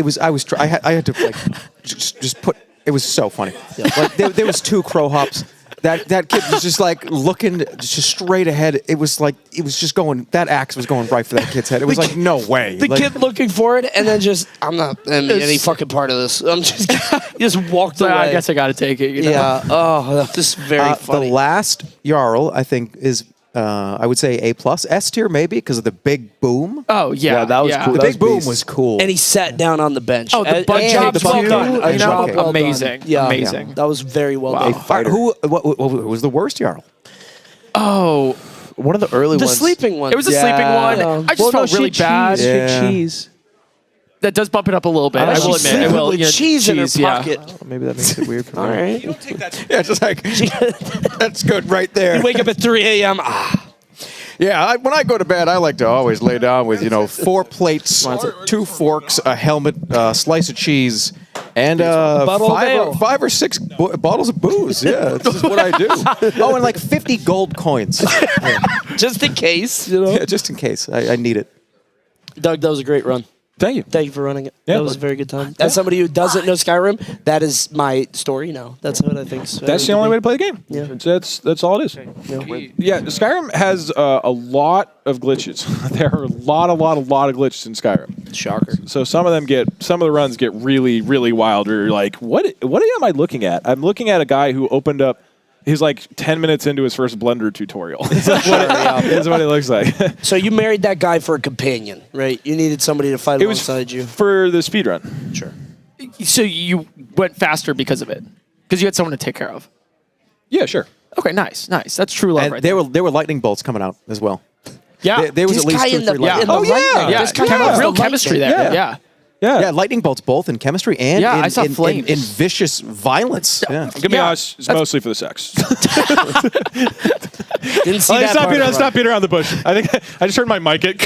had to like just put. It was so funny. Like there was 2 crow hops. That kid was just like looking just straight ahead. It was just going. That axe was going right for that kid's head. It was like, no way. The kid looking for it, and then just, I'm not in any fucking part of this. I'm just walked away. I guess I got to take it. You know? Yeah. Oh, this is very funny. The last Jarl, I think, is I would say A+, S tier maybe because of the big boom. Oh yeah, that was cool. The big boom was cool. And he sat down on the bench. Oh, the butt job was well done. Amazing. Yeah, Amazing. That was very well done. What was the worst Jarl? Oh, one of the early the ones. sleeping one. It was a sleeping one. I just felt really bad. Cheese. That does bump it up a little bit. I will admit. It will. With cheese in her pocket. Oh, maybe that makes it weird for me. All right. You don't take that. Yeah, just like that's good right there. You wake up at 3 a.m. Yeah, when I go to bed, I like to always lay down with 4 plates, 2 forks, a helmet, a slice of cheese, and 5 or 6 bottles of booze. Yeah, this is what I do. Oh, and like 50 gold coins. Just in case, Yeah, just in case. I need it. Doug, that was a great run. Thank you. Thank you for running it. Yeah, that was a very good time. As somebody who doesn't know Skyrim, that is my story now. That's what I think. That's the only way to play the game. Yeah. That's all it is. Yeah, Skyrim has a lot of glitches. There are a lot of glitches in Skyrim. Shocker. So some of the runs get really, really wild. Where you're like, what am I looking at? I'm looking at a guy who opened up. He's like 10 minutes into his first Blender tutorial. That's what it looks like. So you married that guy for a companion, right? You needed somebody to fight alongside you. For the speedrun. Sure. So you went faster because of it? Because you had someone to take care of? Yeah, sure. Okay, nice. That's true love And right there were lightning bolts coming out as well. Yeah. There was This at least guy 2 or in the- 3 lightning in the bolts. lightning. This guy in the Real lightning. chemistry there. Yeah. Yeah, lightning bolts both in chemistry and Yeah, in, I saw in, flames. in vicious violence. Yeah. I'm gonna be honest, it's mostly for the sex. Didn't see that part of the Stop beating around the bush. I think I just heard my mic get.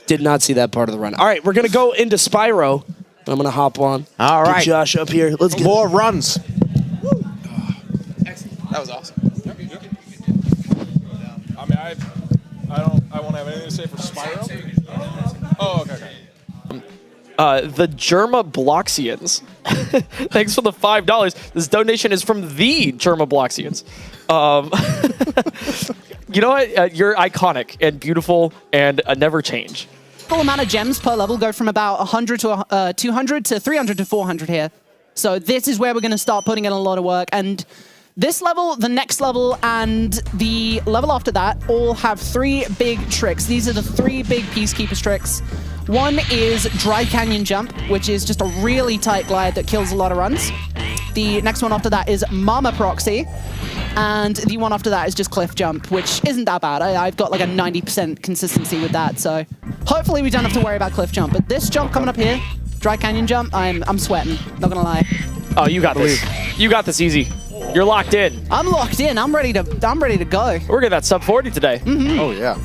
Did not see that part of the run. All right, we're going to go into Spyro. I'm going to hop on. All Get right. Josh up here. Let's get More runs. That was awesome. I mean, I won't have anything to say for Spyro. Oh, okay. The Jermabloxians. Thanks for the $5. This donation is from the Jermabloxians. You know what? You're iconic and beautiful and never change. Full amount of gems per level go from about 100 to 200 to 300 to 400 here. So this is where we're going to start putting in a lot of work. And this level, the next level, and the level after that all have 3 big tricks. These are the 3 big Peacekeepers tricks. One is Dry Canyon Jump, which is just a really tight glide that kills a lot of runs. The next one after that is Mama Proxy. And the one after that is just Cliff Jump, which isn't that bad. I've got like a 90% consistency with that, so hopefully we don't have to worry about Cliff Jump. But this jump coming up here, Dry Canyon Jump, I'm sweating, not gonna lie. Oh, you got this. You got this easy. You're locked in. I'm locked in. I'm ready to go. We're getting that sub 40 today. Mm-hmm. Oh, yeah.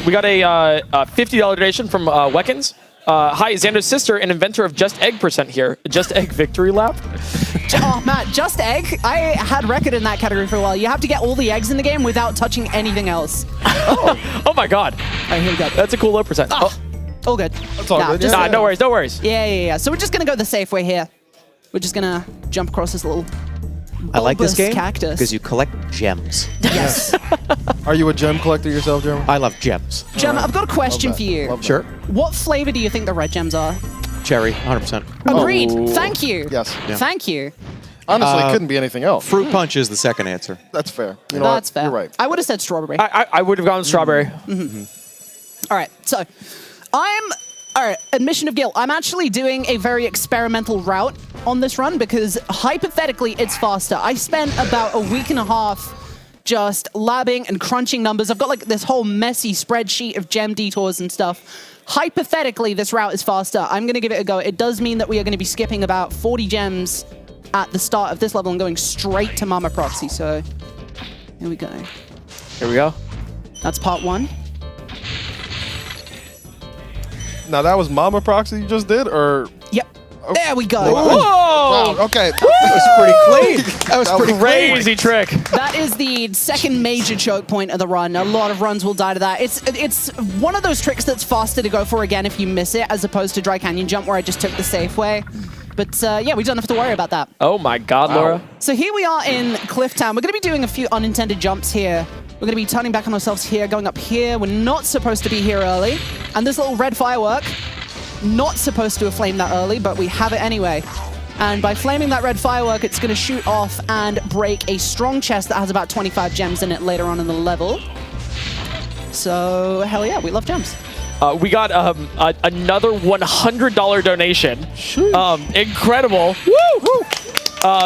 We got a $50 donation from Weckens. Hi, Xander's sister and inventor of Just Egg % here. Just Egg victory lap. Oh, Matt, Just Egg? I had record in that category for a while. You have to get all the eggs in the game without touching anything else. Oh my God. All right, here we go. That's a cool low percent. Oh. All good. That's all good. Nah, no worries. Yeah. So we're just going to go the safe way here. We're just going to jump across this little I like this game cactus. because you collect gems. Yes. Are you a gem collector yourself, Jerma? I love gems. Gem, I've got a question for you. Sure. What flavor do you think the red gems are? Cherry, 100%. Agreed. Thank you. Yes. Yeah. Thank you. Honestly, it couldn't be anything else. Fruit punch is the second answer. That's fair. You know That's what? fair. You're right. I would have said strawberry. I would have gone strawberry. All right, so admission of guilt. I'm actually doing a very experimental route on this run because hypothetically it's faster. I spent about a week and a half just labbing and crunching numbers. I've got like this whole messy spreadsheet of gem detours and stuff. Hypothetically, this route is faster. I'm going to give it a go. It does mean that we are going to be skipping about 40 gems at the start of this level and going straight to Mama Proxy. So here we go. Here we go. That's part 1. Now, that was Mama Proxy you just did, or? Yep. There we go. Whoa! Wow, okay. That was pretty clean. That was pretty crazy trick. That is the second major choke point of the run. A lot of runs will die to that. It's one of those tricks that's faster to go for again if you miss it, as opposed to Dry Canyon Jump, where I just took the safe way. But yeah, we don't have to worry about that. Oh my God, Laura. So here we are in Clifftown. We're going to be doing a few unintended jumps here. We're going to be turning back on ourselves here, going up here. We're not supposed to be here early. And this little red firework, not supposed to have flamed that early, but we have it anyway. And by flaming that red firework, it's going to shoot off and break a strong chest that has about 25 gems in it later on in the level. So, hell yeah, we love gems. We got another $100 donation. Incredible. Woo!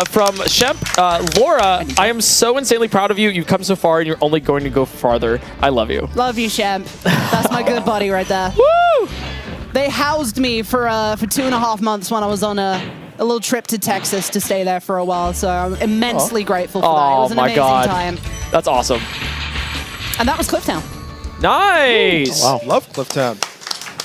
From Shemp. Laura, I am so insanely proud of you. You've come so far, and you're only going to go farther. I love you. Love you, Shemp. That's my good buddy right there. Woo! They housed me for 2.5 months when I was on a little trip to Texas to stay there for a while, so I'm immensely grateful for that. It was an amazing time. That's awesome. And that was Clifftown. Nice. Wow, love Clifftown.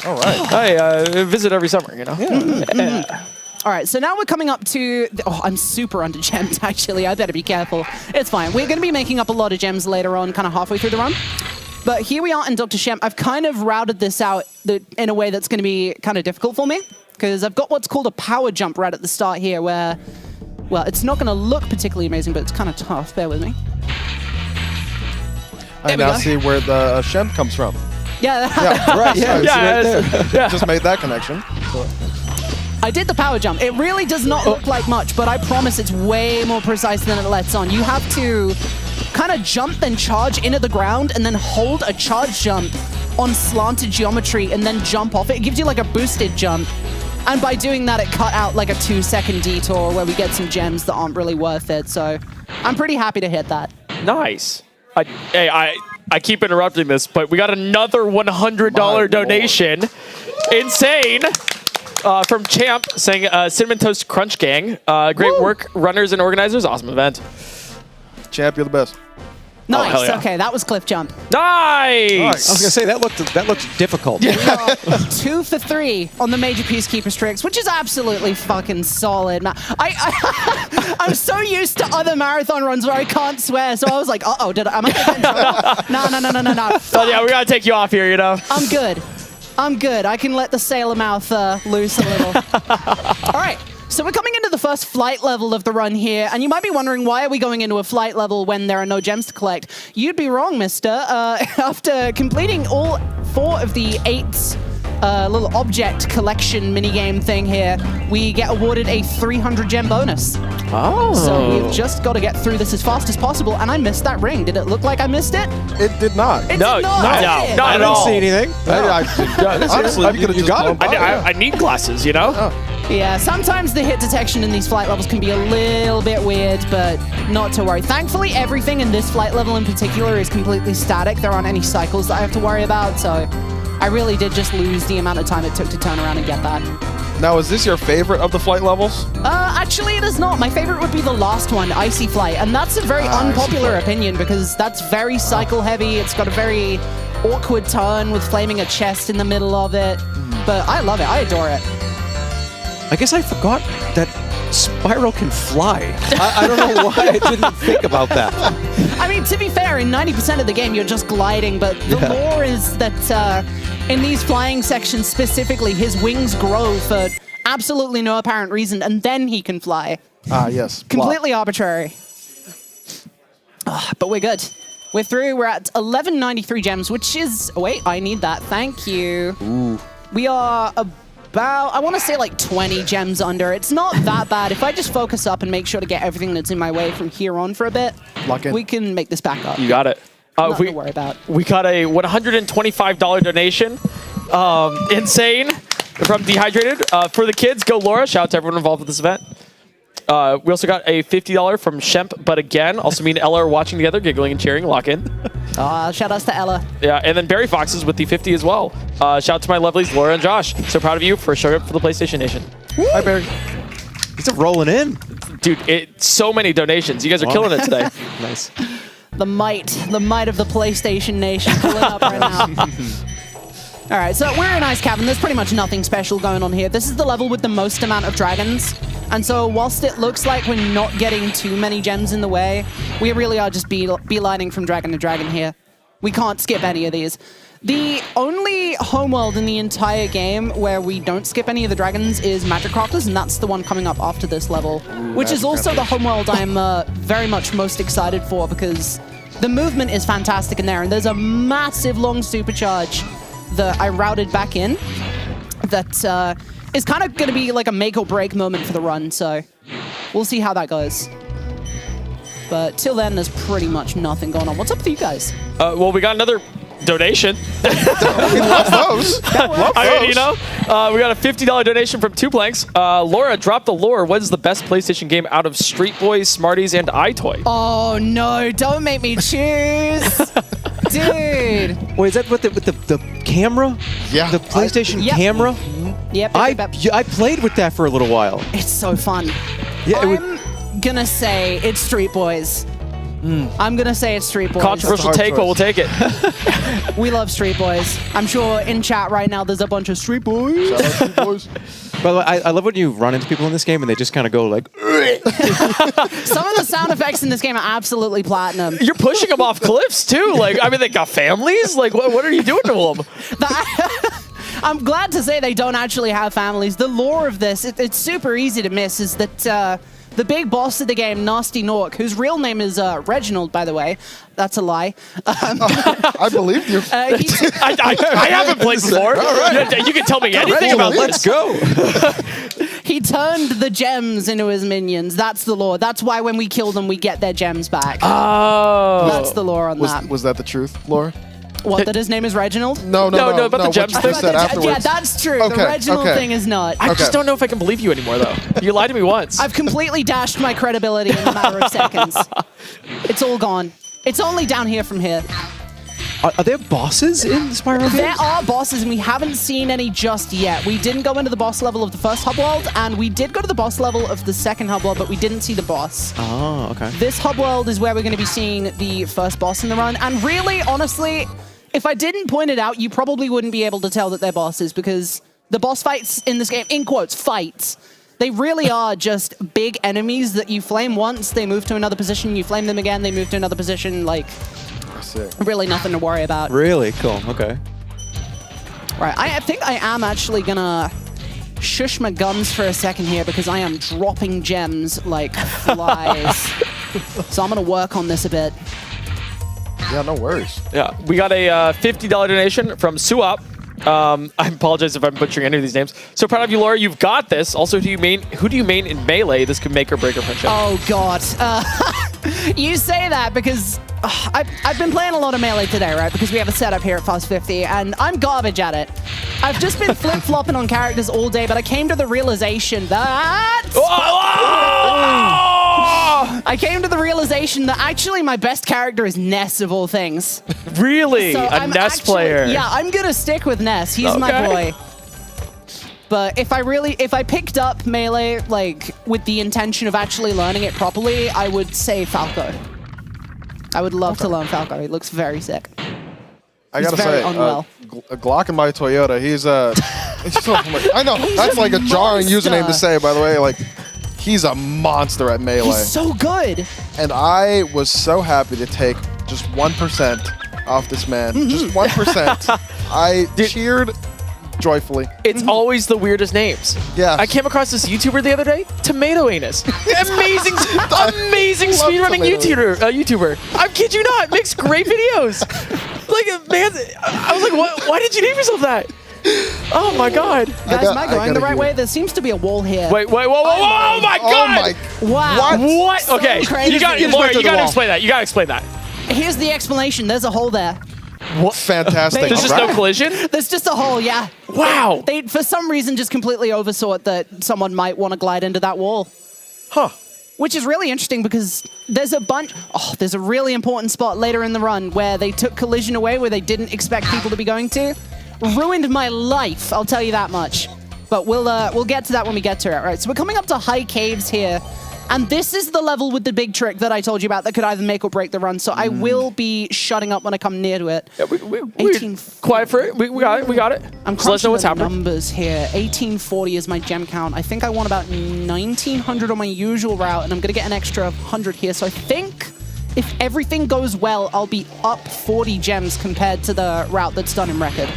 All right. I visit every summer, you know? Yeah. All right, so now we're coming up to... I'm super under-gemmed, actually. I better be careful. It's fine. We're going to be making up a lot of gems later on, kind of halfway through the run. But here we are in Dr. Shemp. I've kind of routed this out in a way that's going to be kind of difficult for me, because I've got what's called a power jump right at the start here, where, well, it's not going to look particularly amazing, but it's kind of tough. Bear with me. I now see where the Shemp comes from. Yeah. Yeah, right. Yeah, Yeah, right there. yeah. Just made that connection. So. I did the power jump. It really does not look like much, but I promise it's way more precise than it lets on. You have to kind of jump, then charge into the ground, and then hold a charge jump on slanted geometry, and then jump off it. It gives you like a boosted jump. And by doing that, it cut out like a 2-second detour where we get some gems that aren't really worth it. So I'm pretty happy to hit that. Nice. I keep interrupting this, but we got another $100 donation. Insane. From Champ saying, Cinnamon Toast Crunch Gang. Great work, runners and organizers. Awesome event. Champ, you're the best. Nice. Oh, yeah. Okay, that was cliff jump. Nice. I was gonna say that looked difficult. We are 2 for 3 on the major Peacekeeper tricks, which is absolutely fucking solid, man. I'm so used to other marathon runs where I can't swear, so I was like, uh-oh, am I getting in trouble? No. Oh, yeah, we gotta take you off here, you know. I'm good. I can let the sailor mouth loose a little. All right. So we're coming into the first flight level of the run here, and you might be wondering, why are we going into a flight level when there are no gems to collect? You'd be wrong, mister. After completing all 4 of the 8 little object collection minigame thing here, we get awarded a 300 gem bonus. Oh. So we've just got to get through this as fast as possible, and I missed that ring. Did it look like I missed it? It did not. It did not. Not at all. I didn't see anything. Honestly, you could have got it. I need glasses, you know? Yeah, sometimes the hit detection in these flight levels can be a little bit weird, but not to worry. Thankfully, everything in this flight level in particular is completely static. There aren't any cycles that I have to worry about, so I really did just lose the amount of time it took to turn around and get that. Now, is this your favorite of the flight levels? Actually, it is not. My favorite would be the last one, Icy Flight, and that's a very unpopular opinion because that's very cycle heavy. It's got a very awkward turn with flaming a chest in the middle of it, but I love it. I adore it. I guess I forgot that Spyro can fly. I don't know why I didn't think about that. I mean, to be fair, in 90% of the game, you're just gliding, but the lore is that in these flying sections specifically, his wings grow for absolutely no apparent reason, and then he can fly. Yes. Completely arbitrary. But we're good. We're through. We're at 1193 gems, which is... Oh, wait, I need that. Thank you. Ooh. We are about, I want to say like 20 gems under. It's not that bad. If I just focus up and make sure to get everything that's in my way from here on for a bit, we can make this back up. You got it. Nothing to worry about. We got a $125 donation. Insane. From Dehydrated. For the kids, go Laura. Shout out to everyone involved with this event. We also got a $50 from Shemp, but again, also me and Ella are watching together, giggling and cheering. Lock in. Shout outs to Ella. Yeah, and then Barry Foxes with the 50 as well. Shout out to my lovelies, Laura and Josh. So proud of you for showing up for the PlayStation Nation. Woo. Hi, Barry. He's rolling in. Dude, so many donations. You guys are killing it today. Nice. The might of the PlayStation Nation pulling up right now. All right, so we're in Ice Cavern. There's pretty much nothing special going on here. This is the level with the most amount of dragons. And so whilst it looks like we're not getting too many gems in the way, we really are just beelining from dragon to dragon here. We can't skip any of these. The only homeworld in the entire game where we don't skip any of the dragons is Magic Crafters, and that's the one coming up after this level, which is also the homeworld I'm very much most excited for because the movement is fantastic in there, and there's a massive long supercharge that I routed back in that is kind of going to be like a make or break moment for the run, so we'll see how that goes. But till then, there's pretty much nothing going on. What's up with you guys? Well, we got another donation. We love those. I mean, you know, we got a $50 donation from Two Planks. Laura, drop the lore. What is the best PlayStation game out of Street Boys, Smarties, and iToy? Oh no! Don't make me choose, dude. Wait, is that with the camera? Yeah. The PlayStation Yep. camera? Yep. I played with that for a little while. It's so fun. Yeah, I'm gonna say it's Street Boys. I'm gonna say it's Street Boys. Controversial take, but we'll take it. We love Street Boys. I'm sure in chat right now there's a bunch of Street Boys. Shout out Street Boys. By the way, I love when you run into people in this game and they just kind of go like. Some of the sound effects in this game are absolutely platinum. You're pushing them off cliffs too. Like, I mean, they got families. Like, what are you doing to them? I'm glad to say they don't actually have families. The lore of this, it's super easy to miss, is that the big boss of the game, Nasty Nork, whose real name is Reginald, by the way. That's a lie. I believed you. I haven't played before. Right. You can tell me anything about this. Let's go. He turned the gems into his minions. That's the lore. That's why when we kill them, we get their gems back. Oh. That's the lore on that. Was that the truth, Laura? What, that his name is Reginald? No, about the gems thing. Yeah, that's true. The Reginald thing is not. I just don't know if I can believe you anymore, though. You lied to me once. I've completely dashed my credibility in a matter of seconds. It's all gone. It's only down here from here. Are there bosses in the Spyro games? There are bosses, and we haven't seen any just yet. We didn't go into the boss level of the first hub world, and we did go to the boss level of the second hub world, but we didn't see the boss. Oh, okay. This hub world is where we're going to be seeing the first boss in the run, and really, honestly, if I didn't point it out, you probably wouldn't be able to tell that they're bosses, because the boss fights in this game, in quotes, fights, they really are just big enemies that you flame once, they move to another position, you flame them again, they move to another position, like, really nothing to worry about. Really? Cool, okay. Right, I think I am actually gonna shush my guns for a second here because I am dropping gems like flies. So I'm gonna work on this a bit. Yeah, no worries. Yeah, we got a $50 donation from Suop. I apologize if I'm butchering any of these names. So proud of you, Laura. You've got this. Also, who do you main in Melee? This could make or break your friendship. Oh, God. You say that because I've been playing a lot of Melee today, right? Because we have a setup here at Fast50, and I'm garbage at it. I've just been flip-flopping on characters all day, but I came to the realization that... I came to the realization that actually my best character is Ness of all things. Really? So a Ness player? Yeah, I'm going to stick with Ness. He's my boy. But if I picked up Melee, like, with the intention of actually learning it properly, I would say Falco. I would love to learn Falco. He looks very sick. I gotta say, Glock in my Toyota, he's so, I know, that's like a jarring username to say, by the way. Like, he's a monster at Melee. He's so good. And I was so happy to take just 1% off this man. Just 1%. I cheered joyfully. It's always the weirdest names. Yeah. I came across this YouTuber the other day, Tomato Anus. Amazing speedrunning YouTuber. I kid you not, makes great videos. Like, man, I was like, why did you name yourself that? Oh my God. Guys, am I going the right way? There seems to be a wall here. Wait, whoa, oh my God. Wow. What? So okay, crazy. Laura, you gotta explain that. You gotta explain that. Here's the explanation. There's a hole there. What? Fantastic. There's just no collision? There's just a hole, yeah. Wow. They, for some reason, just completely oversaw it that someone might want to glide into that wall. Huh. Which is really interesting because there's a bunch... Oh, there's a really important spot later in the run where they took collision away where they didn't expect people to be going to. Ruined my life, I'll tell you that much. But we'll get to that when we get to it. Right, so we're coming up to High Caves here. And this is the level with the big trick that I told you about that could either make or break the run. So I will be shutting up when I come near to it. Yeah, we're quiet for it. We got it. I'm so let's know what's the happening. Numbers here. 1840 is my gem count. I think I want about 1900 on my usual route, and I'm going to get an extra 100 here. So I think if everything goes well, I'll be up 40 gems compared to the route that's done in record.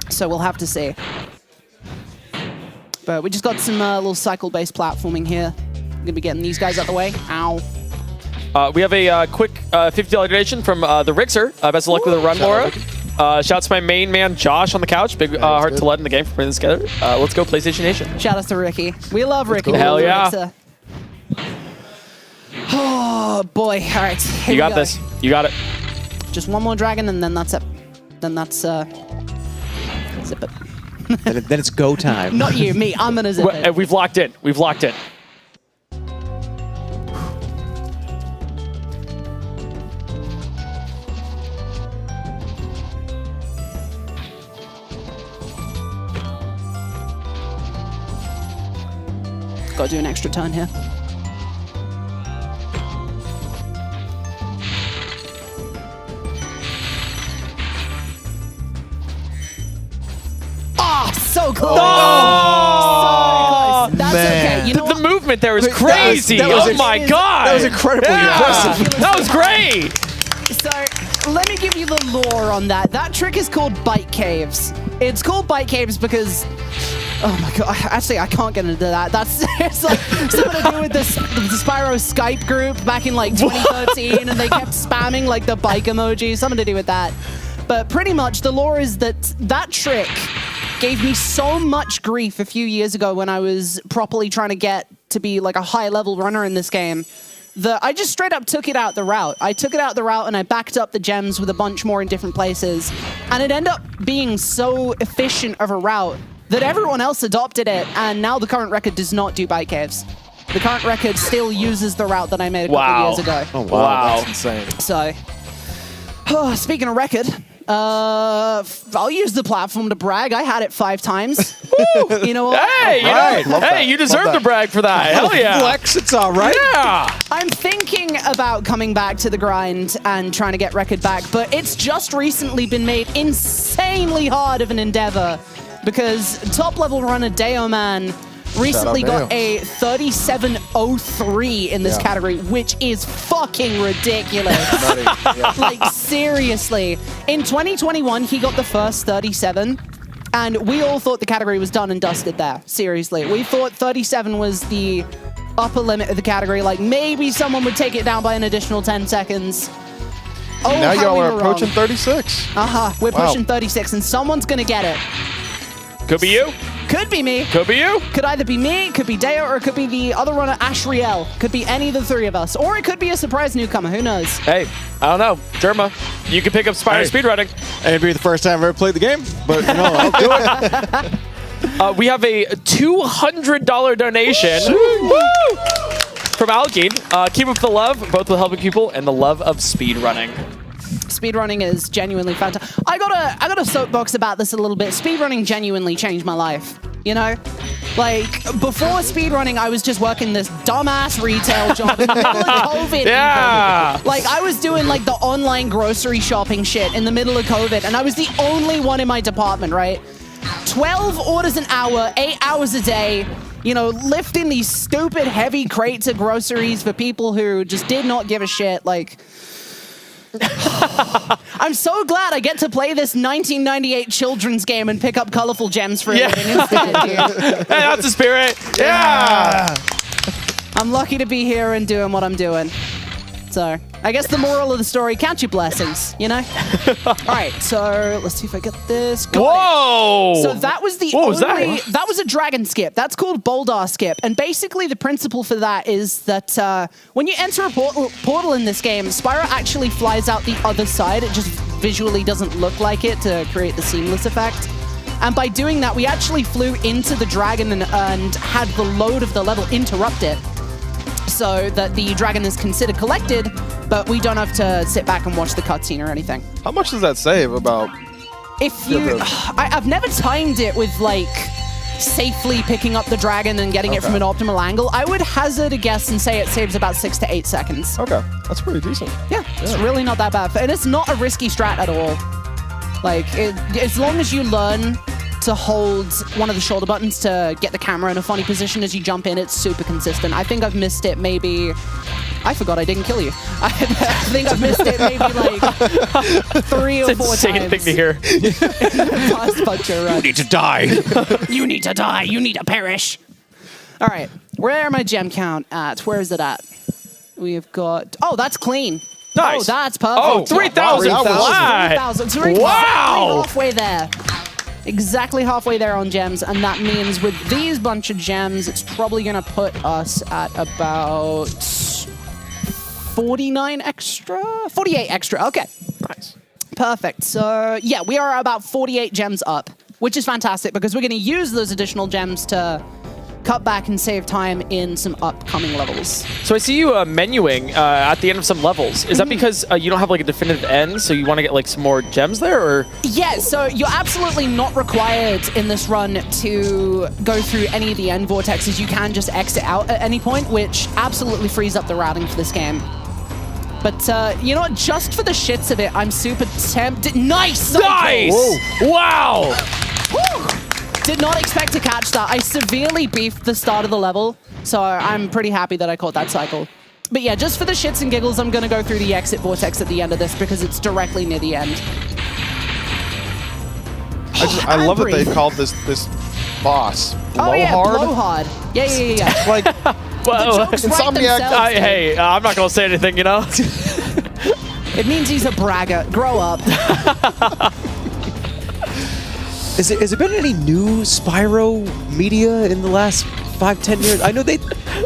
So we'll have to see. But we just got some little cycle-based platforming here. I'm gonna be getting these guys out the way. Ow. We have a quick $50 donation from the Rixer. Best of luck with the run, Laura. Shouts to my main man, Josh, on the couch. Big heart to Lud in the game for putting this together. Let's go, PlayStation Nation. Shout out to Ricky. We love Ricky. Hell yeah. Rixer. Oh, boy. All right. Here You got this. You got it. Just one more dragon, and then that's it. Then that's, zip it. then it's go time. Not you, me. I'm gonna zip it. We've locked in. We've locked in. Gotta do an extra turn here. Ah, so close. Oh, so close. That's okay. You know the movement there was crazy. Oh my god. That was incredibly impressive. That was great. So, let me give you the lore on that. That trick is called bite caves. It's called bite caves because, oh my god, actually I can't get into that. That's it's like something to do with the Spyro Skype group back in like 2013 and they kept spamming like the bike emoji, something to do with that. But pretty much the lore is that that trick gave me so much grief a few years ago when I was properly trying to get to be like a high level runner in this game. I just straight up took it out the route. I took it out the route and I backed up the gems with a bunch more in different places. And it ended up being so efficient of a route that everyone else adopted it. And now the current record does not do bite caves. The current record still uses the route that I made a couple years ago. Oh, wow. That's insane. So, speaking of record, I'll use the platform to brag. I had it 5 times. You know what? Hey, you deserve to brag for that. Hell yeah. Flex, it's all right. Yeah. I'm thinking about coming back to the grind and trying to get record back, but it's just recently been made insanely hard of an endeavor because top level runner Deo Man recently got a 3703 in this category, which is fucking ridiculous. Like, seriously. In 2021, he got the first 37, and we all thought the category was done and dusted there. Seriously. We thought 37 was the upper limit of the category. Like, maybe someone would take it down by an additional 10 seconds. Oh, now y'all are wrong. approaching 36. We're pushing 36, and someone's gonna get it. Could be you. Could be me. Could be you. Could either be me, could be Deo, or it could be the other runner, Ashriel. Could be any of the 3 of us. Or it could be a surprise newcomer. Who knows? Hey, I don't know. Jerma, you can pick up Spyro speedrunning. It'd be the first time I've ever played the game, but you know, I'll do it. We have a $200 donation from Alkeen. Keep up the love, both with helping people and the love of speedrunning. Speedrunning is genuinely fantastic. I got a soapbox about this a little bit. Speedrunning genuinely changed my life. You know? Like, before speedrunning, I was just working this dumbass retail job in the middle of COVID. Yeah! Even. Like, I was doing, like, the online grocery shopping shit in the middle of COVID, and I was the only one in my department, right? 12 orders an hour, 8 hours a day, you know, lifting these stupid heavy crates of groceries for people who just did not give a shit, like... I'm so glad I get to play this 1998 children's game and pick up colorful gems for a living instead, dude. Hey, that's the spirit. Yeah. I'm lucky to be here and doing what I'm doing. So, I guess the moral of the story, count your blessings, you know? All right, so let's see if I get this. Whoa! So that was the only... That was a dragon skip. That's called Boldar skip. And basically the principle for that is that when you enter a portal in this game, Spyro actually flies out the other side. It just visually doesn't look like it to create the seamless effect. And by doing that, we actually flew into the dragon and had the load of the level interrupt it, so that the dragon is considered collected, but we don't have to sit back and watch the cutscene or anything. How much does that save about? If you... I've never timed it with, like, safely picking up the dragon and getting it from an optimal angle. I would hazard a guess and say it saves about 6 to 8 seconds. Okay, that's pretty decent. Yeah, it's really not that bad. And it's not a risky strat at all. Like, as long as you learn to hold one of the shoulder buttons to get the camera in a funny position as you jump in, it's super consistent. I think I've missed it maybe I forgot I didn't kill you. I think I've missed it maybe like 3 or 4 times. It's an insane thing to hear. Past puncher run. You need to die. You need to die. You need to perish. All right. Where am I gem count at? Where is it at? We've got... Oh, that's clean. Nice. Oh, that's perfect. Oh, 3,000 flat. 3,000. So we're exactly halfway there. Exactly halfway there on gems, and that means with these bunch of gems, it's probably going to put us at about 49 extra? 48 extra. Okay. Nice. Perfect. So, yeah, we are about 48 gems up, which is fantastic because we're going to use those additional gems to cut back and save time in some upcoming levels. So I see you menuing at the end of some levels. Is that because you don't have like a definitive end, so you want to get like some more gems there, or? Yeah, so you're absolutely not required in this run to go through any of the end vortexes. You can just exit out at any point, which absolutely frees up the routing for this game. But you know what? Just for the shits of it, I'm super tempted. Nice! Nice! Whoa. Wow! Woo! Did not expect to catch that. I severely beefed the start of the level, so I'm pretty happy that I caught that cycle. But yeah, just for the shits and giggles, I'm going to go through the exit vortex at the end of this because it's directly near the end. I love that they called this boss Blowhard. Blowhard. Yeah. Like, well, Insomniac. Hey, I'm not going to say anything, you know? It means he's a braggart. Grow up. Has there been any new Spyro media in the last 5-10 years? I know they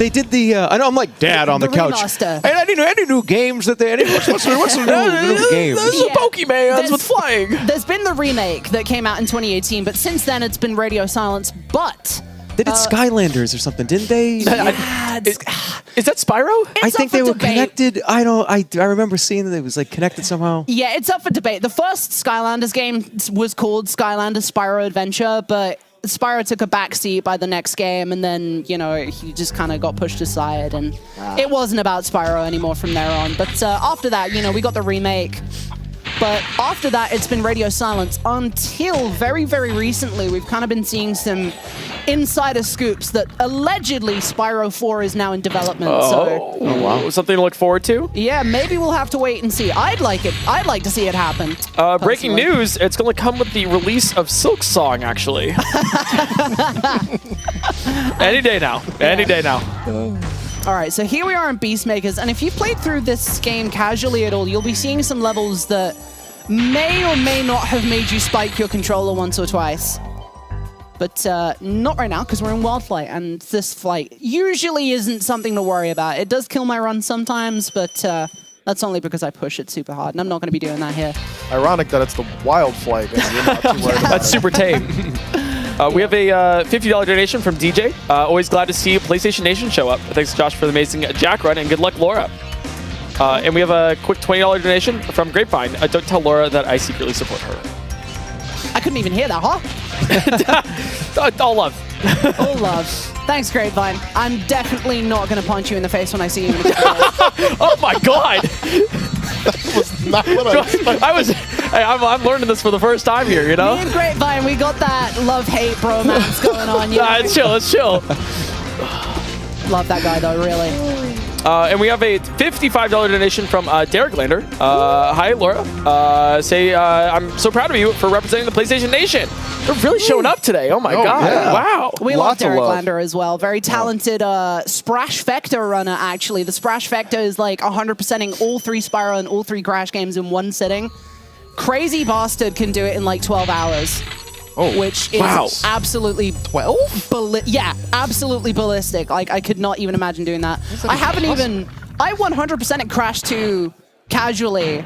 did the. I know I'm like dad on the couch. Remaster. And any new games that they? What's the new games? This is a Pokemans with flying. There's been the remake that came out in 2018, but since then it's been radio silence. But they did Skylanders or something, didn't they? Yeah, is that Spyro? I think they were connected. I remember seeing that it was like connected somehow. Yeah, it's up for debate. The first Skylanders game was called Skylanders Spyro Adventure, but Spyro took a backseat by the next game, and then, you know, he just kind of got pushed aside, and it wasn't about Spyro anymore from there on. But after that, you know, we got the remake. But after that, it's been radio silence until very, very recently. We've kind of been seeing some insider scoops that allegedly Spyro 4 is now in development. Oh wow. Something to look forward to? Yeah, maybe we'll have to wait and see. I'd like to see it happen. Breaking news, it's going to come with the release of Silk Song, actually. Any day now. Any day now. All right, so here we are in Beastmakers, and if you've played through this game casually at all, you'll be seeing some levels that may or may not have made you spike your controller once or twice. But not right now, because we're in Wild Flight, and this flight usually isn't something to worry about. It does kill my run sometimes, but that's only because I push it super hard, and I'm not going to be doing that here. Ironic that it's the Wild Flight, and you're not too worried about That's super tame. We have a $50 donation from DJ. Always glad to see PlayStation Nation show up. Thanks, Josh, for the amazing Jack run, and good luck, Laura. And we have a quick $20 donation from Grapevine. Don't tell Laura that I secretly support her. I couldn't even hear that, huh? All love. All love. Thanks, Grapevine. I'm definitely not going to punch you in the face when I see you. Oh my God! That was not what I expected. I'm learning this for the first time here, you know? Me and Grapevine, we got that love-hate bromance going on. You know? It's chill, it's chill. Love that guy, though, really. And we have a $55 donation from Derek Lander. Hi, Laura. I'm so proud of you for representing the PlayStation Nation. They're really showing up today. Oh, my God. Yeah. Wow. We love Derek Lander as well. Very talented Sprash Vector runner, actually. The Sprash Vector is like 100%ing all 3 Spyro and all 3 Crash games in one sitting. Crazy bastard can do it in like 12 hours. Which is absolutely 12? Yeah, absolutely ballistic. Like, I could not even imagine doing that. I 100%ed Crash 2 casually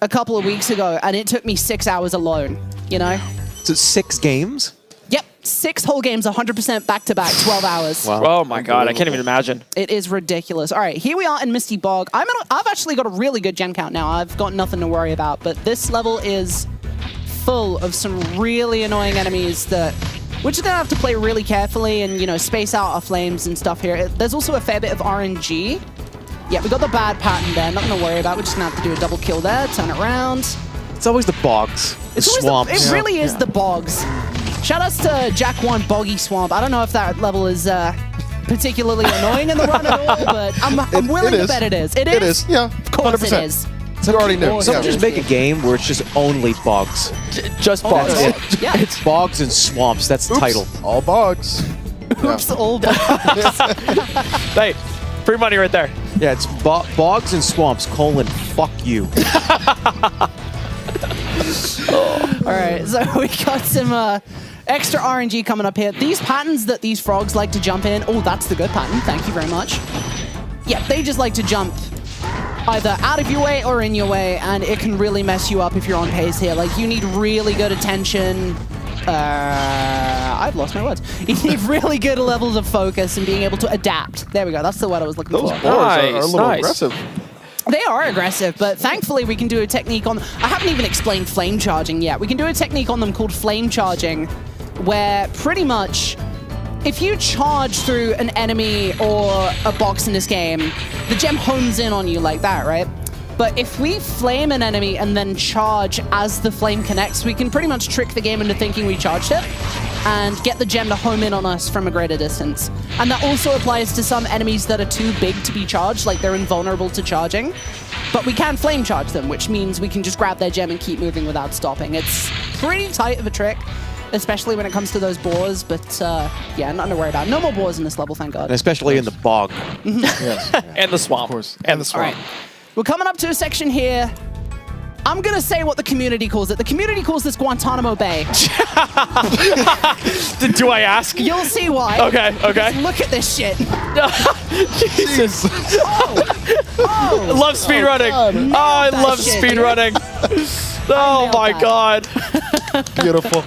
a couple of weeks ago, and it took me 6 hours alone, you know? So 6 games? Yep, 6 whole games, 100% back-to-back, 12 hours. Wow. Oh my God, I can't even imagine. It is ridiculous. All right, here we are in Misty Bog. I've actually got a really good gem count now. I've got nothing to worry about, but this level is full of some really annoying enemies that we're just gonna have to play really carefully and, you know, space out our flames and stuff here. There's also a fair bit of RNG. Yeah, we got the bad pattern there. Nothing to worry about. We're just gonna have to do a double kill there, turn it around. It's always the bogs, the swamps. It really is the bogs. Shoutouts to Jack 1 Boggy Swamp. I don't know if that level is particularly annoying in the run at all, but I'm willing to bet it is. It is? Yeah, Of course 100%. it is. You already knew. Someone just make a game where it's just only bogs. Just bogs. That's it. Yeah. It's bogs and swamps. That's the title. All bogs. Oops, all bogs. Hey, free money right there. Yeah, it's bogs and swamps, fuck you. All right, so we got some extra RNG coming up here. These patterns that these frogs like to jump in. Oh, that's the good pattern. Thank you very much. Yeah, they just like to jump either out of your way or in your way, and it can really mess you up if you're on pace here. Like, you need really good attention. I've lost my words. You need really good levels of focus and being able to adapt. There we go. That's the word I was looking for. Those boars are a little aggressive. They are aggressive, but thankfully we can do a technique on... I haven't even explained flame charging yet. We can do a technique on them called flame charging, where pretty much if you charge through an enemy or a box in this game, the gem hones in on you like that, right? But if we flame an enemy and then charge as the flame connects, we can pretty much trick the game into thinking we charged it and get the gem to home in on us from a greater distance. And that also applies to some enemies that are too big to be charged, like they're invulnerable to charging. But we can flame charge them, which means we can just grab their gem and keep moving without stopping. It's pretty tight of a trick, especially when it comes to those boars, but yeah, nothing to worry about. No more boars in this level, thank God. And especially in the bog. Yes. And the swamp. And the swamp. All right. We're coming up to a section here. I'm going to say what the community calls it. The community calls this Guantanamo Bay. Do I ask? You'll see why. Okay. Just look at this shit. Jesus. Oh. Love speedrunning. Oh, I love speedrunning. Oh my God. Beautiful.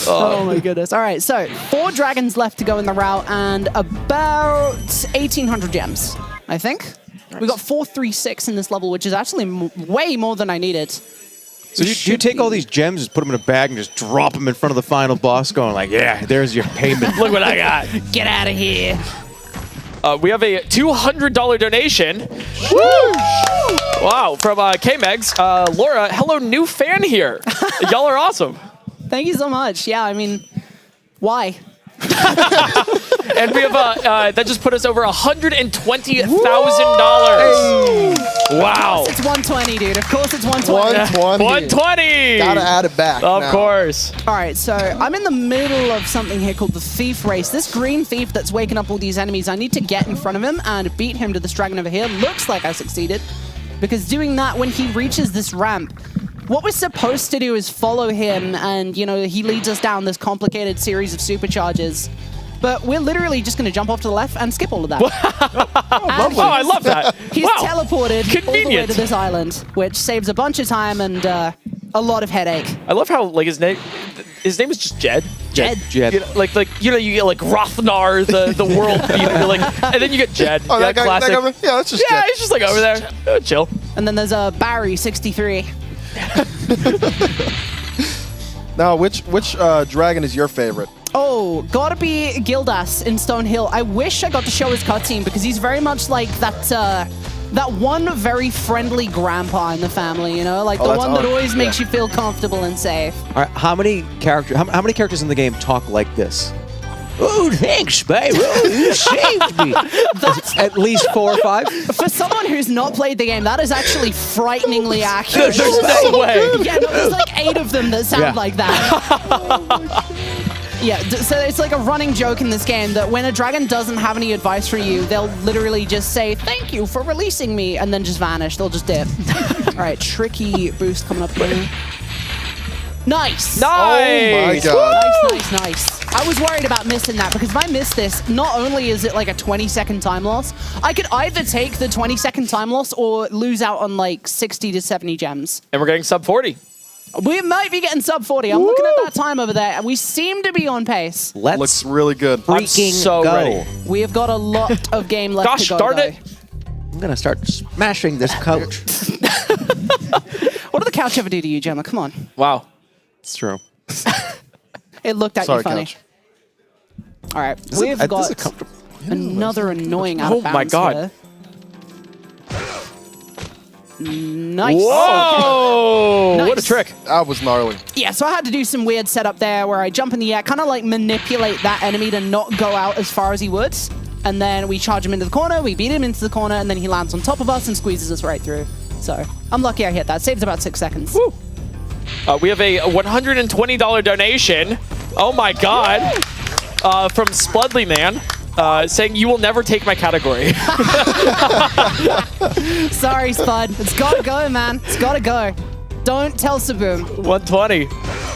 Oh my goodness. All right, so 4 dragons left to go in the route and about 1,800 gems, I think. We got 436 in this level, which is actually way more than I needed. So you take all these gems, just put them in a bag, and just drop them in front of the final boss, going like, "Yeah, there's your payment." Look what I got. Get out of here. We have a $200 donation. Woo! Wow, from K-Megs. Laura, hello, new fan here. Y'all are awesome. Thank you so much. Yeah, I mean, why? And we have that just put us over $120,000. Wow. It's 120, dude. Of course it's 120. 120. Gotta add it back. Of now. course. All right, so I'm in the middle of something here called the Thief Race. This green thief that's waking up all these enemies, I need to get in front of him and beat him to this dragon over here. Looks like I succeeded, because doing that, when he reaches this ramp, what we're supposed to do is follow him, and, you know, he leads us down this complicated series of supercharges. But we're literally just going to jump off to the left and skip all of that. I love that. He's Wow. teleported all the way Convenient. to this island, which saves a bunch of time and a lot of headache. I love how like his name is just Jed. Jed. Jed. You know, like you get like Rothnar, the world beater, like, and then you get Jed. Oh, that guy, classic. that guy, yeah, that's just Yeah, Jed. he's just like over there. Chill. And then there's Barry, 63. Now, which dragon is your favorite? Oh, gotta be Gildas in Stonehill. I wish I got to show his cutscene because he's very much like that one very friendly grandpa in the family, you know? Like the one that always makes you feel comfortable and safe. All right, how many characters in the game talk like this? Oh, thanks, Spyro. You saved me. That's at least 4 or 5. For someone who's not played the game, that is actually frighteningly accurate. There's no way. Yeah, no, there's like 8 of them that sound like that. Yeah, so it's like a running joke in this game that when a dragon doesn't have any advice for you, they'll literally just say, "Thank you for releasing me," and then just vanish. They'll just dip. All right, tricky boost coming up here. Nice! Oh my God. Nice. I was worried about missing that because if I miss this, not only is it like a 20-second time loss, I could either take the 20-second time loss or lose out on like 60 to 70 gems. And we're getting sub 40. We might be getting sub 40. I'm looking at that time over there, and we seem to be on pace. Looks really good. Freaking so go. ready. We have got a lot of game left Gosh to go. darn though. it. I'm gonna start smashing this couch. What did the couch ever do to you, Jerma? Come on. Wow. It's true. It looked at Sorry, you funny. couch. All right, This we've is got comfortable. another annoying out of Oh my bounds God. here. Nice. Whoa! Nice. What a trick. That was gnarly. Yeah, so I had to do some weird setup there where I jump in the air, kind of like manipulate that enemy to not go out as far as he would. and then we charge him into the corner, we beat him into the corner, and then he lands on top of us and squeezes us right through. So I'm lucky I hit that. Saves about 6 seconds. Woo. We have a $120 donation. Oh my God. From Spludly Man. Saying you will never take my category. Sorry, Spud. It's gotta go, man. It's gotta go. Don't tell Saboom. 120.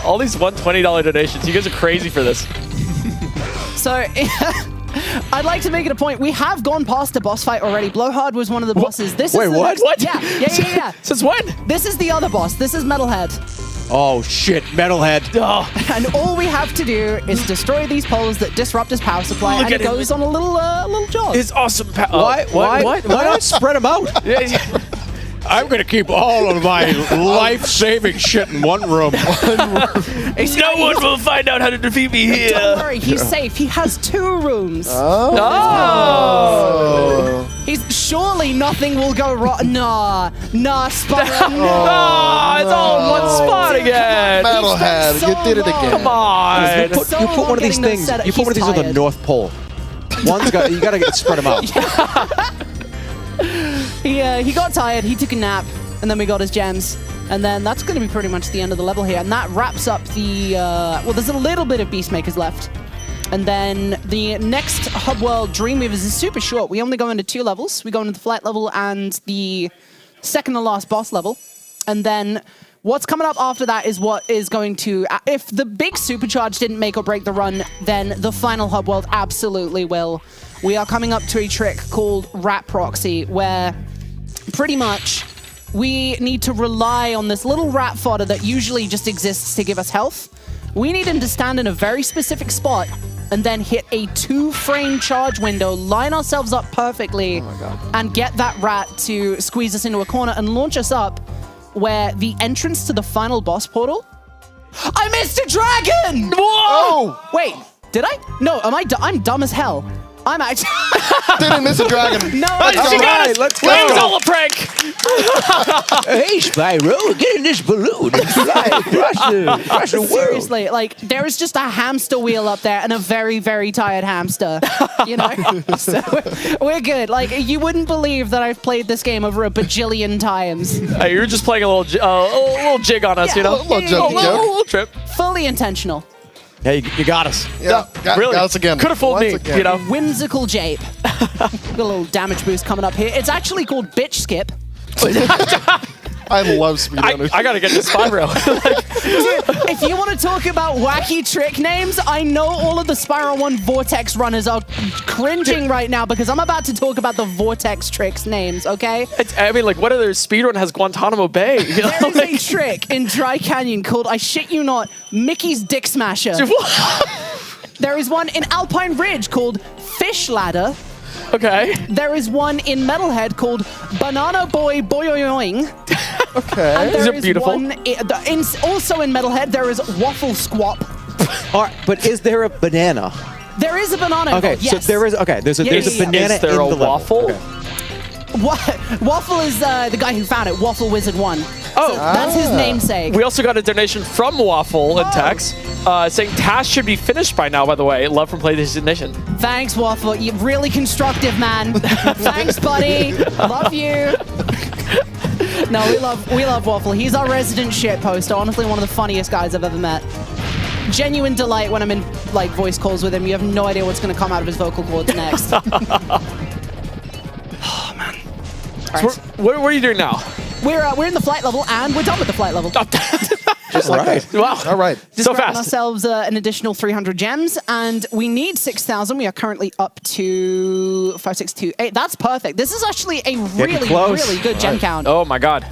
All these $120 donations. You guys are crazy for this. So, I'd like to make it a point. We have gone past a boss fight already. Blowhard was one of the bosses. This Wait, is the what? Next, yeah. Since when? This is the other boss. This is Metalhead. Oh shit, Metalhead. Oh. And all we have to do is destroy these poles that disrupt his power supply, and it goes on a little jog. His awesome Why not spread them out? I'm going to keep all of my life-saving shit in one room. No one will find out how to defeat me here. Don't worry, he's safe. He has 2 rooms. Oh. Surely nothing will go wrong. Nah, Spyro. No, it's all in one spot again. Metalhead, you did it again. Come on. You put one of these things. You put one of these on the North Pole. You gotta spread them out. He got tired, he took a nap, and then we got his gems. And then that's going to be pretty much the end of the level here. And that wraps up the... well, there's a little bit of Beastmakers left. And then the next hub world, Dreamweavers, is super short. We only go into 2 levels. We go into the flight level and the second to last boss level. And then what's coming up after that is what is going to... if the big supercharge didn't make or break the run, then the final hub world absolutely will. We are coming up to a trick called Rat Proxy, where pretty much we need to rely on this little rat fodder that usually just exists to give us health. We need him to stand in a very specific spot and then hit a 2-frame charge window, line ourselves up perfectly, and get that rat to squeeze us into a corner and launch us up where the entrance to the final boss portal... I missed a dragon! Whoa! Oh! Wait, did I? No, I'm dumb as hell. I'm actually... Didn't miss a dragon. No, She got us. Let's go. It was all a prank. Hey, Spyro, get in this balloon and fly across the world. Seriously, like, there is just a hamster wheel up there and a very, very tired hamster, you know? So we're good. Like, you wouldn't believe that I've played this game over a bajillion times. Hey, you're just playing a little jig on us, you know? A little trip. Fully intentional. Hey, you got us. Yeah, got us again. Could have fooled me, Again. you know? Whimsical Jape. Got a little damage boost coming up here. It's actually called Bitch Skip. I love speedrunners. I gotta get this Spyro. If you want to talk about wacky trick names, I know all of the Spyro 1 Vortex runners are cringing right now because I'm about to talk about the Vortex tricks names, okay? I mean, like, what other speedrun has Guantanamo Bay? You know? There is a trick in Dry Canyon called, I shit you not, Mickey's Dick Smasher. There is one in Alpine Ridge called Fish Ladder. Okay. There is one in Metalhead called Banana Boy Boyoyoing. Okay. And These there are is beautiful. one also in Metalhead, there is Waffle Squop. All right, but is there a banana? There is a banana. Okay, yes. so there is. Okay, there's a banana Is there in a the level. waffle? Okay. Waffle is the guy who found it. Waffle Wizard 1. So that's his namesake. We also got a donation from Waffle in text saying tasks should be finished by now, by the way. Love from PlayStation Nation. Thanks, Waffle. You're really constructive, man. Thanks, buddy. Love you. No, we love Waffle. He's our resident shitposter. Honestly, one of the funniest guys I've ever met. Genuine delight when I'm in like voice calls with him. You have no idea what's going to come out of his vocal cords next. Oh, man. So what are you doing now? We're in the flight level, and we're done with the flight level. Just like that. Wow. All right. Just So grabbing fast. ourselves an additional 300 gems, and we need 6,000. We are currently up to 5628. That's perfect. This is actually a really, really good gem count. Oh my god.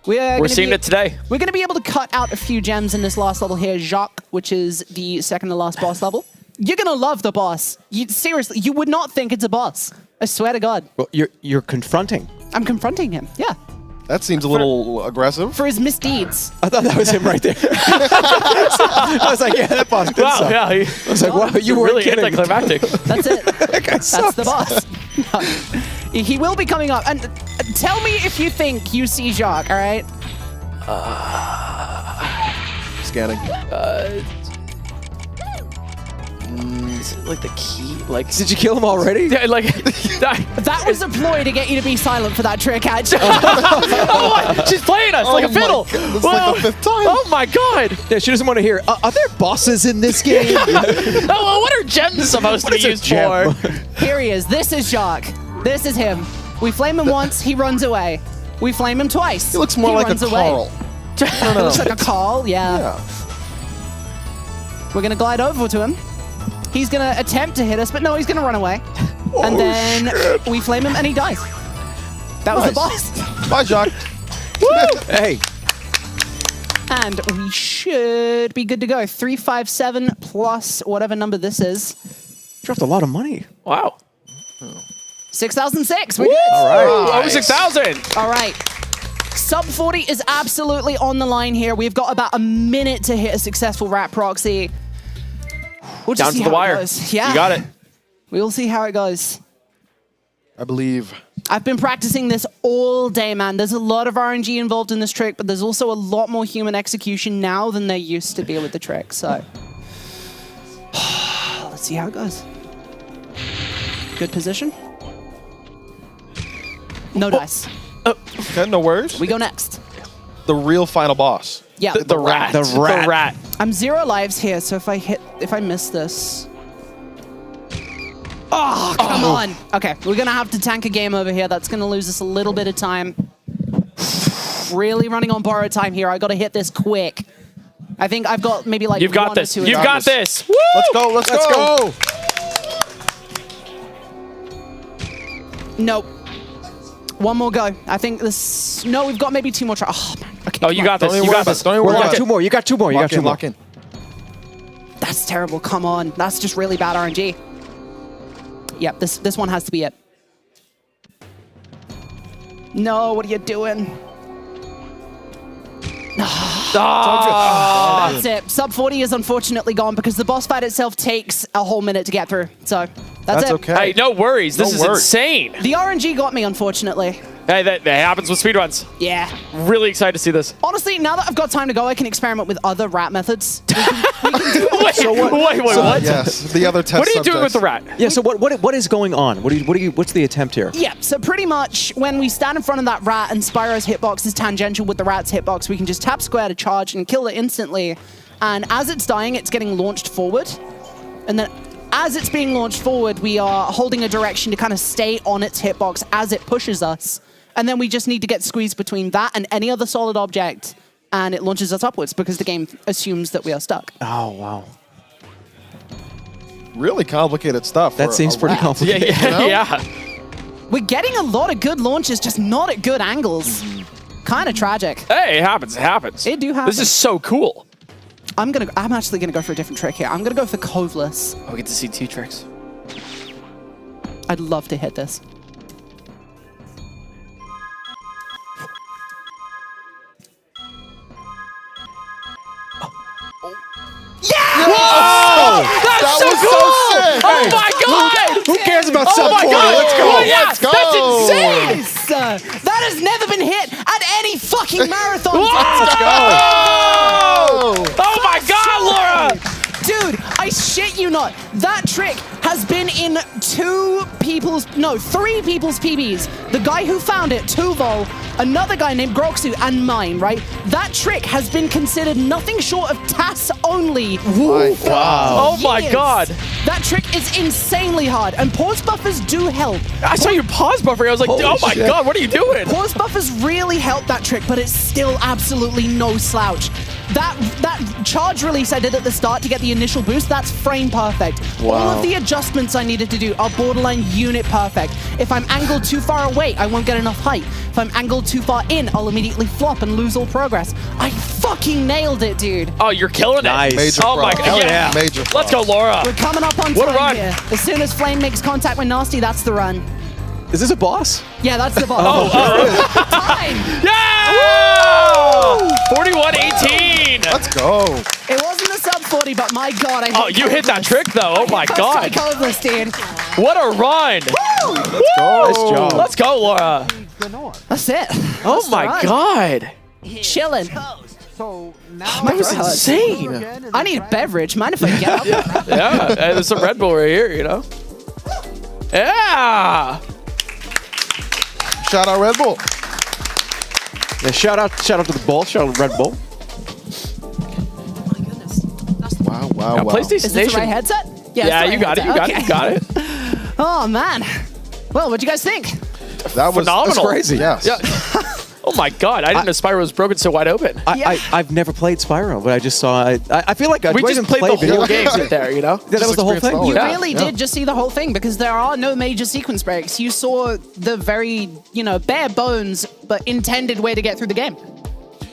We're seeing it today. We're going to be able to cut out a few gems in this last level here, Jacques, which is the second to last boss level. You're going to love the boss. Seriously, you would not think it's a boss. I swear to God. Well, you're confronting. I'm confronting him, yeah. That seems a little aggressive. For his misdeeds. I thought that was him right there. I was like, yeah, that boss did Wow, suck. yeah. I was like, wow, you were really kidding. anticlimactic. That's it. That's sucks. the boss. No. He will be coming up. And tell me if you think you see Jacques, all right? Scanning. Is it like the key? Like, did you kill him already? Yeah, like that was a ploy to get you to be silent for that trick, actually. Oh, she's playing us like a fiddle. It's like the 5th time. Oh my god. Yeah, she doesn't want to hear. Are there bosses in this game? Oh, what are gems supposed to be used for? Here he is. This is Jacques. This is him. We flame him once, he runs away. We flame him twice. He looks more like a runs away. Carl. He looks like a Carl, yeah. We're gonna glide over to him. He's gonna attempt to hit us, but no, he's gonna run away. And then we flame him and he dies. That was the boss. Bye, Jacques. Hey. And we should be good to go. 357 plus whatever number this is. Dropped a lot of money. Wow. 6,006. We're good. All right. Over 6,000. All right. Sub 40 is absolutely on the line here. We've got about a minute to hit a successful rat proxy. We'll just Down see to the how wire. It goes. Yeah. You got it. We'll see how it goes. I believe. I've been practicing this all day, man. There's a lot of RNG involved in this trick, but there's also a lot more human execution now than there used to be with the trick. So let's see how it goes. Good position. No dice. Okay, no worries. We go next. The real final boss. Yeah. The rat. The rat. The rat. I'm 0 lives here, so if I miss this. Oh, come on. Okay, we're gonna have to tank a game over here. That's gonna lose us a little bit of time. Really running on borrowed time here. I gotta hit this quick. I think I've got maybe like You've got one or this. two You've got this. Woo! Let's go. Let's go. Nope. One more go. I think this. No, we've got maybe 2 more tries. Oh, man. Okay, Oh, you got this. Don't You got this. Don't even worry You about got it. 2 more. You got 2 more. You got 2 more. Lock in. That's terrible. Come on. That's just really bad RNG. Yep, this one has to be it. No, what are you doing? That's it. Sub 40 is unfortunately gone because the boss fight itself takes a whole minute to get through. So that's it. okay. Hey, no worries. This is insane. The RNG got me, unfortunately. Hey, that happens with speedruns. Yeah. Really excited to see this. Honestly, now that I've got time to go, I can experiment with other rat methods. Wait, what? Yes, the other test. What are you doing with the rat? Yeah. So what is going on? What's the attempt here? Yeah, so pretty much when we stand in front of that rat and Spyro's hitbox is tangential with the rat's hitbox, we can just tap square to charge and kill it instantly. And as it's dying, it's getting launched forward. And then as it's being launched forward, we are holding a direction to kind of stay on its hitbox as it pushes us. And then we just need to get squeezed between that and any other solid object, and it launches us upwards because the game assumes that we are stuck. Oh, wow. Really complicated stuff. That seems pretty complicated. Yeah, You know? yeah. We're getting a lot of good launches, just not at good angles. Kind of tragic. Hey, it happens. It happens. It do happen. This is so cool. I'm actually gonna go for a different trick here. I'm gonna go for Coveless. Oh, we get to see 2 tricks. I'd love to hit this. Yeah! Whoa! That's That so was cool! so sick! Oh my god! Who cares about Oh sub my 40? god! Let's go. Oh, yeah, Let's go. That's insane! Yes! That has never been hit at any fucking marathon. Let's go. Oh my god, Laura! Dude, I shit you not. That trick has been in 3 people's PBs. The guy who found it, Tuvol, another guy named Groxu, and mine, right? That trick has been considered nothing short of TAS only. Oh my god! That trick is insanely hard, and pause buffers do help. I saw your pause buffer. I was like, oh my god, what are you doing? Pause buffers really help that trick, but it's still absolutely no slouch. That charge release I did at the start to get the initial boost, that's frame perfect. Wow. All of the adjustments I needed to do are borderline unit perfect. If I'm angled too far away, I won't get enough height. If I'm angled too far in, I'll immediately flop and lose all progress. I fucking nailed it, dude. Oh, you're killing it. Nice. Major Oh my props. god, yeah. Major Let's go, Laura. We're coming up on What a time run. here. As soon as Flame makes contact with Nasty, that's the run. Is this a boss? Yeah, that's the boss. Time! Yeah! 41-18. Let's go. It wasn't a sub 40, but my god, I Oh, you hit that trick though. Oh my god. Coveless, dude. What a run. Let's go. Nice job. Let's go, Laura. That's it. Oh That's the my run. god. Chilling. So now That was insane. I need a beverage. Mind if I get up? Yeah, there's some Red Bull right here, you know? Yeah! Shout out Red Bull. Yeah, shout out to the Bull. Shout out to Red Bull. Wow, wow, Yeah, wow. PlayStation Is this the Nation. right headset? Yeah, it's the you right got it. You headset. got it. Okay. You got it. Oh, man. Well, what'd you guys think? That was Phenomenal. crazy. Yes. Yeah. Oh my God! I didn't know Spyro was broken so wide open. I've never played Spyro, but I just saw. I feel like We just played the whole game right there, you know? Yeah, that was the whole thing. You really did just see the whole thing because there are no major sequence breaks. You saw the very, bare bones but intended way to get through the game.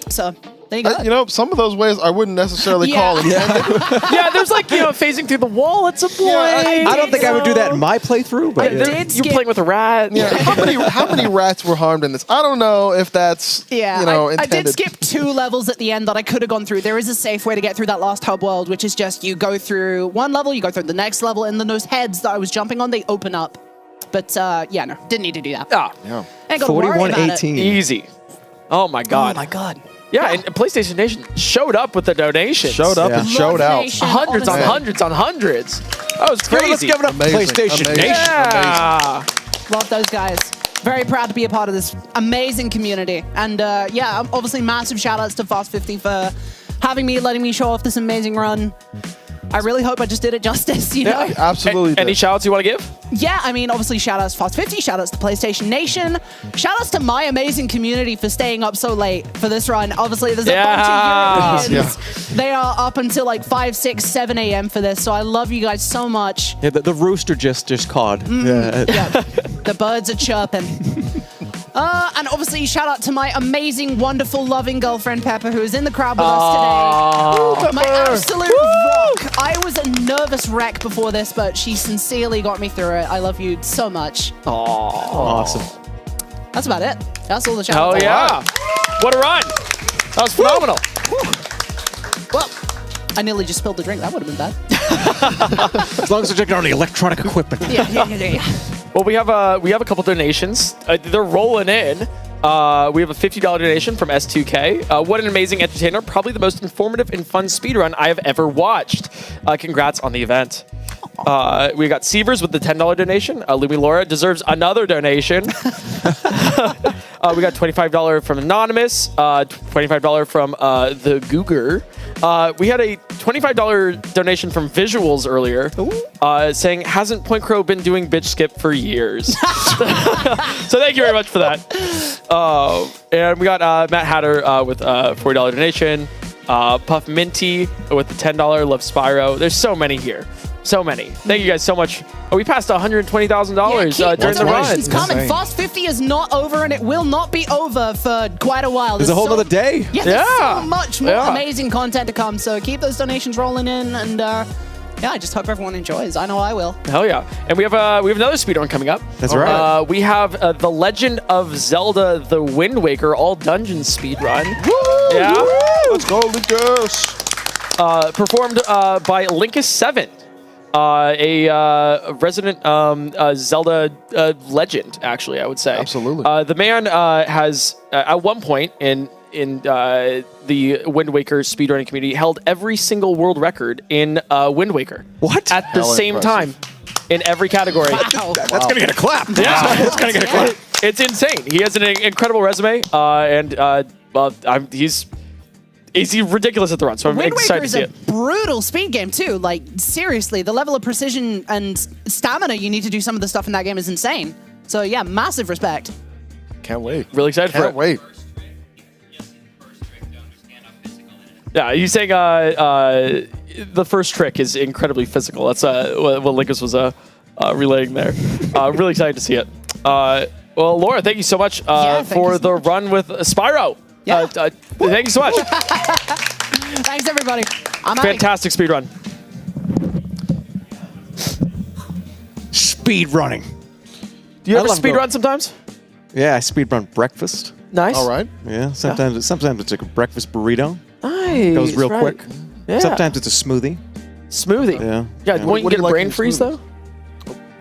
So there you go. Some of those ways I wouldn't necessarily call intended. Yeah, there's like phasing through the wall at some point. I don't think I would do that in my playthrough, but You're playing with a rat. Yeah. How many rats were harmed in this? I don't know if that's Yeah, I intended. did skip 2 levels at the end that I could have gone through. There is a safe way to get through that last hub world, which is just you go through one level, you go through the next level, and then those heads that I was jumping on, they open up. But no, didn't need to do that. Yeah. Ain't gonna worry about it. 41.18. Easy. Oh my God. Oh my God. Yeah, and PlayStation Nation showed up with the donations. Showed up and showed out. Nation, Hundreds on honestly. hundreds on hundreds. That was crazy. Let's give it up, Amazing, PlayStation amazing. Nation. Yeah. Love those guys. Very proud to be a part of this amazing community. And obviously massive shout outs to fast50 for having me, letting me show off this amazing run. I really hope I just did it justice, you know? Absolutely. Any shout outs you want to give? Yeah, I mean, obviously, shout outs to fast50, shout outs to PlayStation Nation, shout outs to my amazing community for staying up so late for this run. Obviously, there's a bunch of Europeans. They are up until like 5, 6, 7 a.m. for this, so I love you guys so much. Yeah, the rooster just cawed. Yeah. The birds are chirping. And obviously, shout out to my amazing, wonderful, loving girlfriend, Pepper, who is in the crowd with us today. My absolute rock. I was a nervous wreck before this, but she sincerely got me through it. I love you so much. Awesome. That's about it. That's all the shout Hell outs. yeah. What a run. That was phenomenal. Well, I nearly just spilled the drink. That would have been bad. As long as they're checking on the electronic equipment. Yeah. Well, we have a couple donations. They're rolling in. We have a $50 donation from S2K. What an amazing entertainer. Probably the most informative and fun speedrun I have ever watched. Congrats on the event. We got Sievers with the $10 donation. Lumi Laura deserves another donation. We got $25 from Anonymous, $25 from the Googer. We had a $25 donation from Visuals earlier, saying, hasn't Point Crow been doing bitch skip for years? So thank you very much for that. And we got Matt Hatter with a $40 donation. Puff Minty with the $10 Love Spyro. There's so many here. So many. Thank you guys so much. We passed $120,000 during the run. It's coming. fast50 is not over, and it will not be over for quite a while. There's a whole other day. Yeah, there's so much more amazing content to come. So keep those donations rolling in, and I just hope everyone enjoys. I know I will. Hell yeah! And we have another speedrun coming up. That's right. We have the Legend of Zelda: The Wind Waker all dungeon speedrun. Yeah. Let's go, Lucas. Performed by Linkus7. A resident Zelda legend, actually, I would say. Absolutely. The man has, at one point in the Wind Waker speedrunning community, held every single world record in Wind Waker. What? At the same time, in every category. Wow. That's going to get a clap. Yeah. That's going to get a clap. It's insane. He has an incredible resume, and he's ridiculous at the run, so I'm Wind excited Waker to see is it. a brutal speed game too. Like seriously, the level of precision and stamina you need to do some of the stuff in that game is insane. So yeah, massive respect. Can't wait. Really excited for it. Can't wait. Yeah, he's saying the first trick is incredibly physical. That's what Linkus was relaying there. Really excited to see it. Well, Laura, thank you so much for the run with Spyro. Yeah. Thank you so much. Thanks, everybody. I'm out. Fantastic speedrun. Speed running. Do you ever love speed run sometimes? Yeah, I speed run breakfast. Nice. All right. Yeah, sometimes it's like a breakfast burrito. Nice. Goes real right. quick. Yeah. Sometimes it's a smoothie. Smoothie. Yeah. Yeah. Yeah. Won't you What get do a you like brain in freeze smoothies?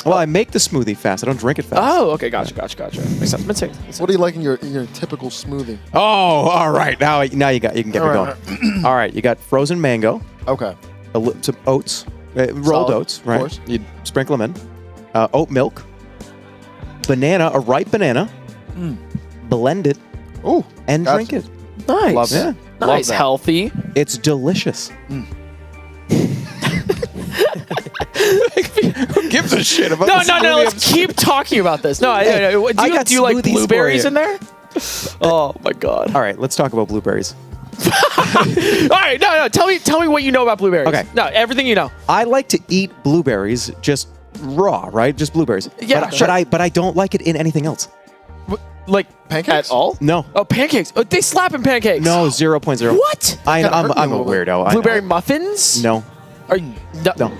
though? Well, I make the smoothie fast. I don't drink it fast. Oh, okay. Gotcha. Makes sense. What do you like in your typical smoothie? Oh, all right. Now you can get me going. All right, you got frozen mango. Okay. Some oats, rolled Solid, oats, of right? course. You sprinkle them in. Oat milk, banana, a ripe banana. Blend it. Ooh, and drink it. Nice. Love it. Nice. Healthy. It's delicious. Who gives a shit about No. Let's keep talking about this. No, do you like blueberries in there? Oh my god. All right, let's talk about blueberries. All right, no. Tell me what you know about blueberries. Okay. No, everything you know. I like to eat blueberries just raw, right? Just blueberries. Yeah, but, sure. But I don't like it in anything else. Like pancakes at all? No. Oh, pancakes. Oh, they slap in pancakes. No, 0.0. What? I'm a weirdo. Blueberry muffins? No. Are you, No.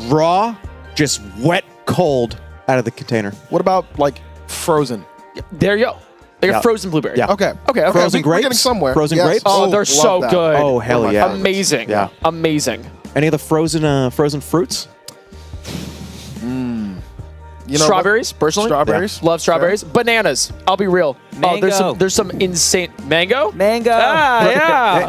Raw, just wet, cold out of the container. What about like frozen? There you go. Like Yeah. a frozen blueberry. Yeah. Okay. Okay. Frozen We're grapes? getting somewhere. Frozen Yes. grapes? Oh, they're love so that. good. Oh, hell yeah. Amazing. Yeah. Amazing. Any of the frozen fruits? You know Strawberries, personally. Strawberries? Love strawberries. Bananas. I'll be real. Oh, there's some insane mango. Ah,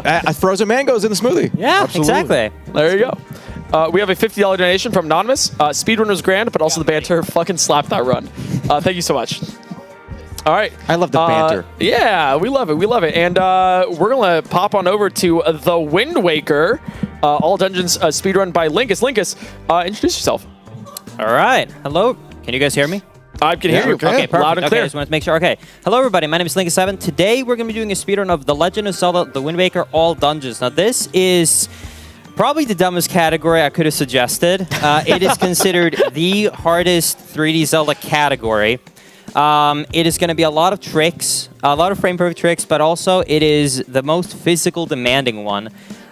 yeah. Frozen mangoes in the smoothie. Yeah, Absolutely. exactly. There you go. We have a $50 donation from Anonymous. Speedrun was grand, but also the banter fucking slapped that run. Thank you so much. All right. I love the banter. Yeah, we love it. And we're going to pop on over to The Wind Waker, All Dungeons speedrun by Linkus. Linkus, introduce yourself. All right. Hello. Can you guys hear me? I can hear you. Okay, perfect. Loud and clear. Okay, just wanted to make sure. Okay. Hello, everybody. My name is Linkus7. Today, we're going to be doing a speedrun of The Legend of Zelda The Wind Waker All Dungeons. Now, this is probably the dumbest category I could have suggested. It is considered the hardest 3D Zelda category. It is going to be a lot of tricks, a lot of frame-perfect tricks, but also it is the most physical demanding one.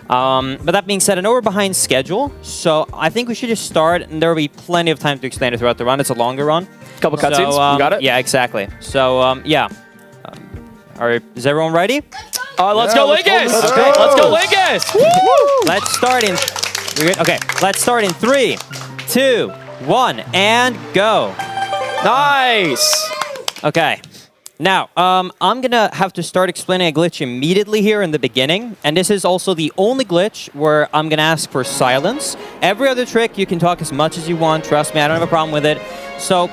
But that being said, I know we're behind schedule, so I think we should just start, and there will be plenty of time to explain it throughout the run. It's a longer run. Couple cutscenes, you got it? Yeah, exactly. So, yeah. Is everyone ready? Let's go, Linkus! Okay. Let's go, Linkus! Woo! Let's start in... Okay, let's start in 3, 2, 1, and go. Nice! Okay. Now, I'm going to have to start explaining a glitch immediately here in the beginning, and this is also the only glitch where I'm going to ask for silence. Every other trick, you can talk as much as you want. Trust me, I don't have a problem with it. So,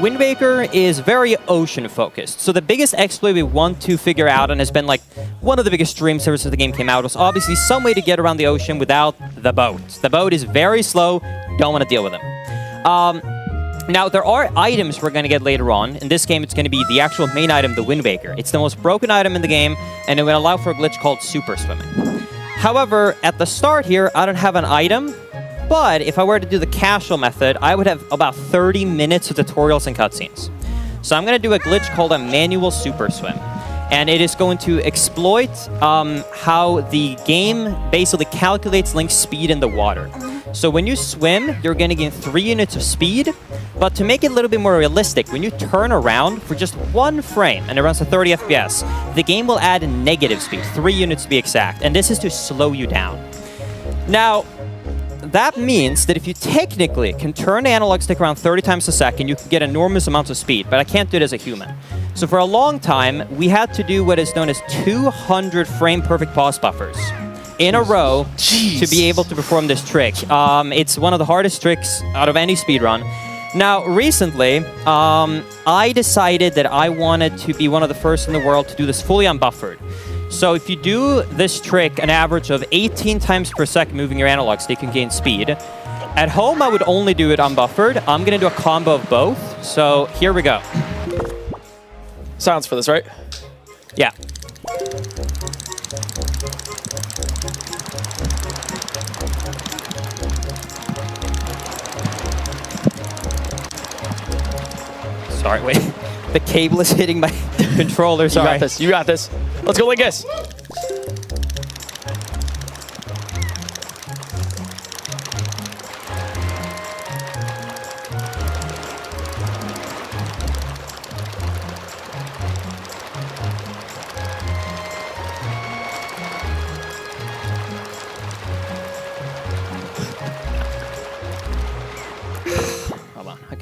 Wind Waker is very ocean-focused. So the biggest exploit we want to figure out, and has been like one of the biggest dream services the game came out, was obviously some way to get around the ocean without the boat. The boat is very slow. Don't want to deal with them. Now, there are items we're going to get later on. In this game, it's going to be the actual main item, the Wind Waker. It's the most broken item in the game, and it will allow for a glitch called super swimming. However, at the start here, I don't have an item, but if I were to do the casual method, I would have about 30 minutes of tutorials and cutscenes. So I'm going to do a glitch called a manual super swim. And it is going to exploit how the game basically calculates Link's speed in the water. So when you swim, you're going to gain 3 units of speed. But to make it a little bit more realistic, when you turn around for just 1 frame, and it runs at 30 FPS, the game will add negative speed, 3 units to be exact. And this is to slow you down. Now, that means that if you technically can turn the analog stick around 30 times a second, you can get enormous amounts of speed, but I can't do it as a human. So for a long time, we had to do what is known as 200 frame-perfect pause buffers in a row to be able to perform this trick. It's one of the hardest tricks out of any speedrun. Now, recently, I decided that I wanted to be one of the first in the world to do this fully unbuffered. So if you do this trick an average of 18 times per second moving your analog stick, you can gain speed. At home, I would only do it unbuffered. I'm going to do a combo of both. So here we go. Sounds for this, right? Yeah. Sorry, wait. The cable is hitting my controller, sorry. You got this. You got this. Let's go, Linkus.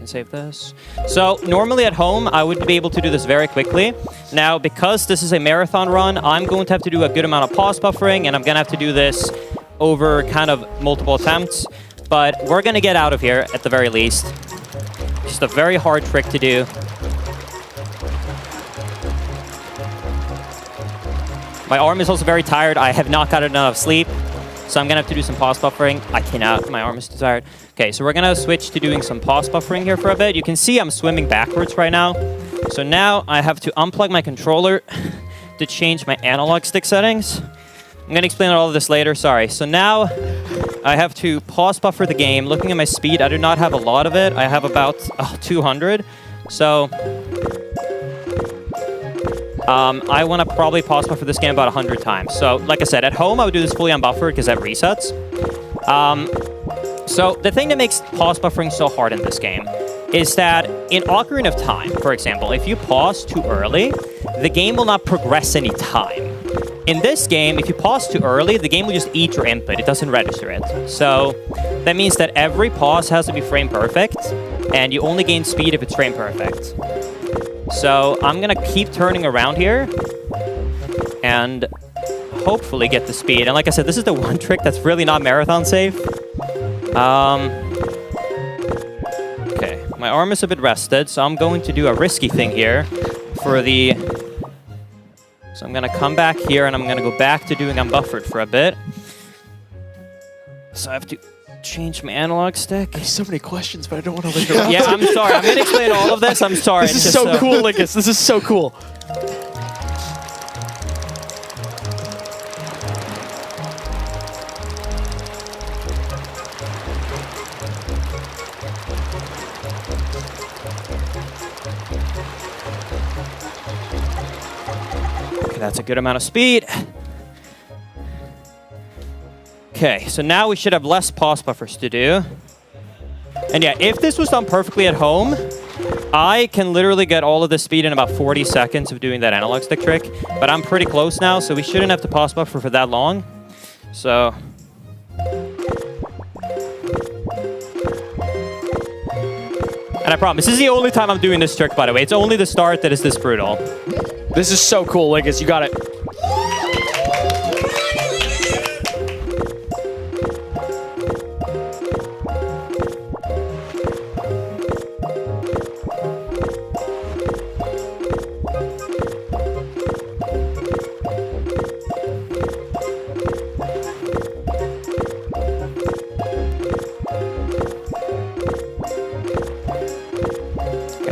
save this. So normally at home, I would be able to do this very quickly. Now, because this is a marathon run, I'm going to have to do a good amount of pause buffering, and I'm going to have to do this over kind of multiple attempts. But we're going to get out of here at the very least. Just a very hard trick to do. My arm is also very tired. I have not gotten enough sleep. So I'm going to have to do some pause buffering. I cannot. My arm is too tired. Okay, so we're going to switch to doing some pause buffering here for a bit. You can see I'm swimming backwards right now. So now I have to unplug my controller to change my analog stick settings. I'm going to explain all of this later. Sorry. So now I have to pause buffer the game. Looking at my speed, I do not have a lot of it. I have about 200. So I want to probably pause buffer this game about 100 times. So, like I said, at home I would do this fully unbuffered because that resets. So the thing that makes pause buffering so hard in this game is that in Ocarina of Time, for example, if you pause too early, the game will not progress any time. In this game, if you pause too early, the game will just eat your input. It doesn't register it. So that means that every pause has to be frame perfect, and you only gain speed if it's frame perfect. So I'm going to keep turning around here and hopefully get the speed. And like I said, this is the one trick that's really not marathon safe. Okay, my arm is a bit rested, so I'm going to do a risky thing here for the... So I'm going to come back here and I'm going to go back to doing unbuffered for a bit. So I have to change my analog stick. There's so many questions, but I don't want to interrupt. Yeah, I'm sorry. I'm going to explain all of this. I'm sorry. This is so cool, Linkus. This is so cool. Okay, that's a good amount of speed. Okay, so now we should have less pause buffers to do. And yeah, if this was done perfectly at home, I can literally get all of the speed in about 40 seconds of doing that analog stick trick. But I'm pretty close now, so we shouldn't have to pause buffer for that long. So... And I promise, this is the only time I'm doing this trick, by the way. It's only the start that is this brutal. This is so cool, Linkus. You got it.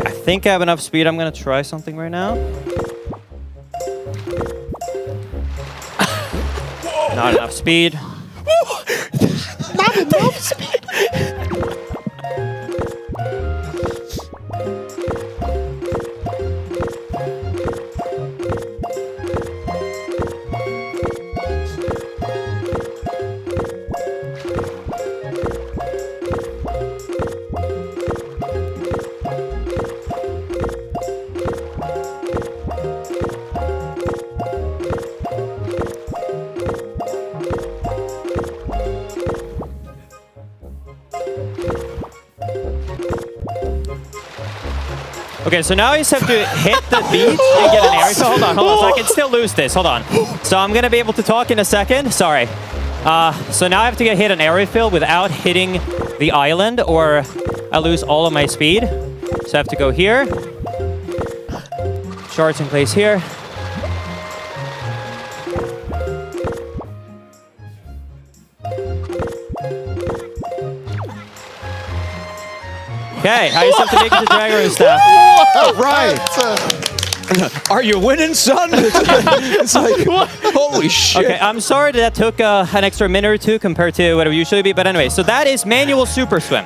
I think I have enough speed. I'm going to try something right now. Not enough speed. Not enough speed. Okay, so now I just have to hit the beach and get an area. So hold on, so I can still lose this. Hold on. So I'm gonna be able to talk in a second. Sorry. So now I have to hit an area fill without hitting the island, or I lose all of my speed. So I have to go here. Charge in place here. Okay, how you set to make it to Dragon Staff? Right. Are you winning, son? It's like, holy shit. Okay, I'm sorry that took an extra minute or two compared to what it would usually be, but anyway, so that is manual super swim.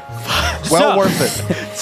Well worth it.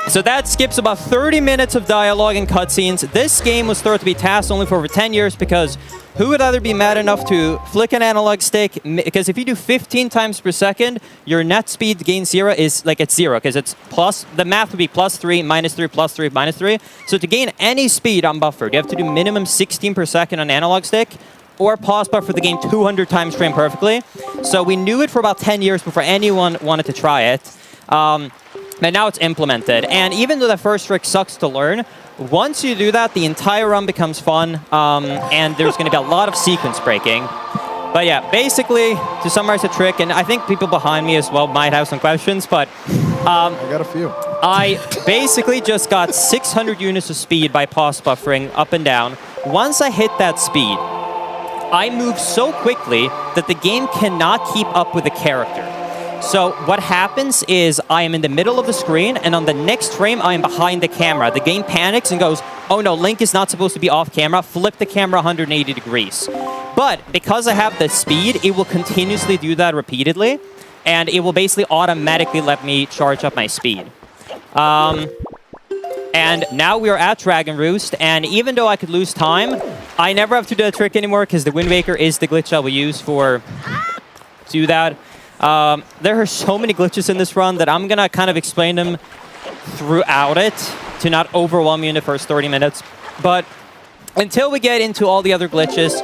So that skips about 30 minutes of dialogue and cutscenes. This game was thought to be tasked only for over 10 years because who would either be mad enough to flick an analog stick? Because if you do 15 times per second, your net speed gain zero is like it's zero because it's plus, the math would be +3, -3, +3, -3. So to gain any speed unbuffered, you have to do minimum 16 per second on analog stick or pause buffer the game 200 times frame perfectly. So we knew it for about 10 years before anyone wanted to try it. And now it's implemented. And even though the first trick sucks to learn, once you do that, the entire run becomes fun, and there's going to be a lot of sequence breaking. But yeah, basically, to summarize the trick, and I think people behind me as well might have some questions, but I got a few. I basically just got 600 units of speed by pause buffering up and down. Once I hit that speed, I move so quickly that the game cannot keep up with the character. So what happens is I am in the middle of the screen, and on the next frame, I am behind the camera. The game panics and goes, oh no, Link is not supposed to be off camera. Flip the camera 180 degrees. But because I have the speed, it will continuously do that repeatedly, and it will basically automatically let me charge up my speed. And now we are at Dragon Roost, and even though I could lose time, I never have to do that trick anymore because the Wind Waker is the glitch I will use to do that. There are so many glitches in this run that I'm going to kind of explain them throughout it to not overwhelm you in the first 30 minutes. But until we get into all the other glitches,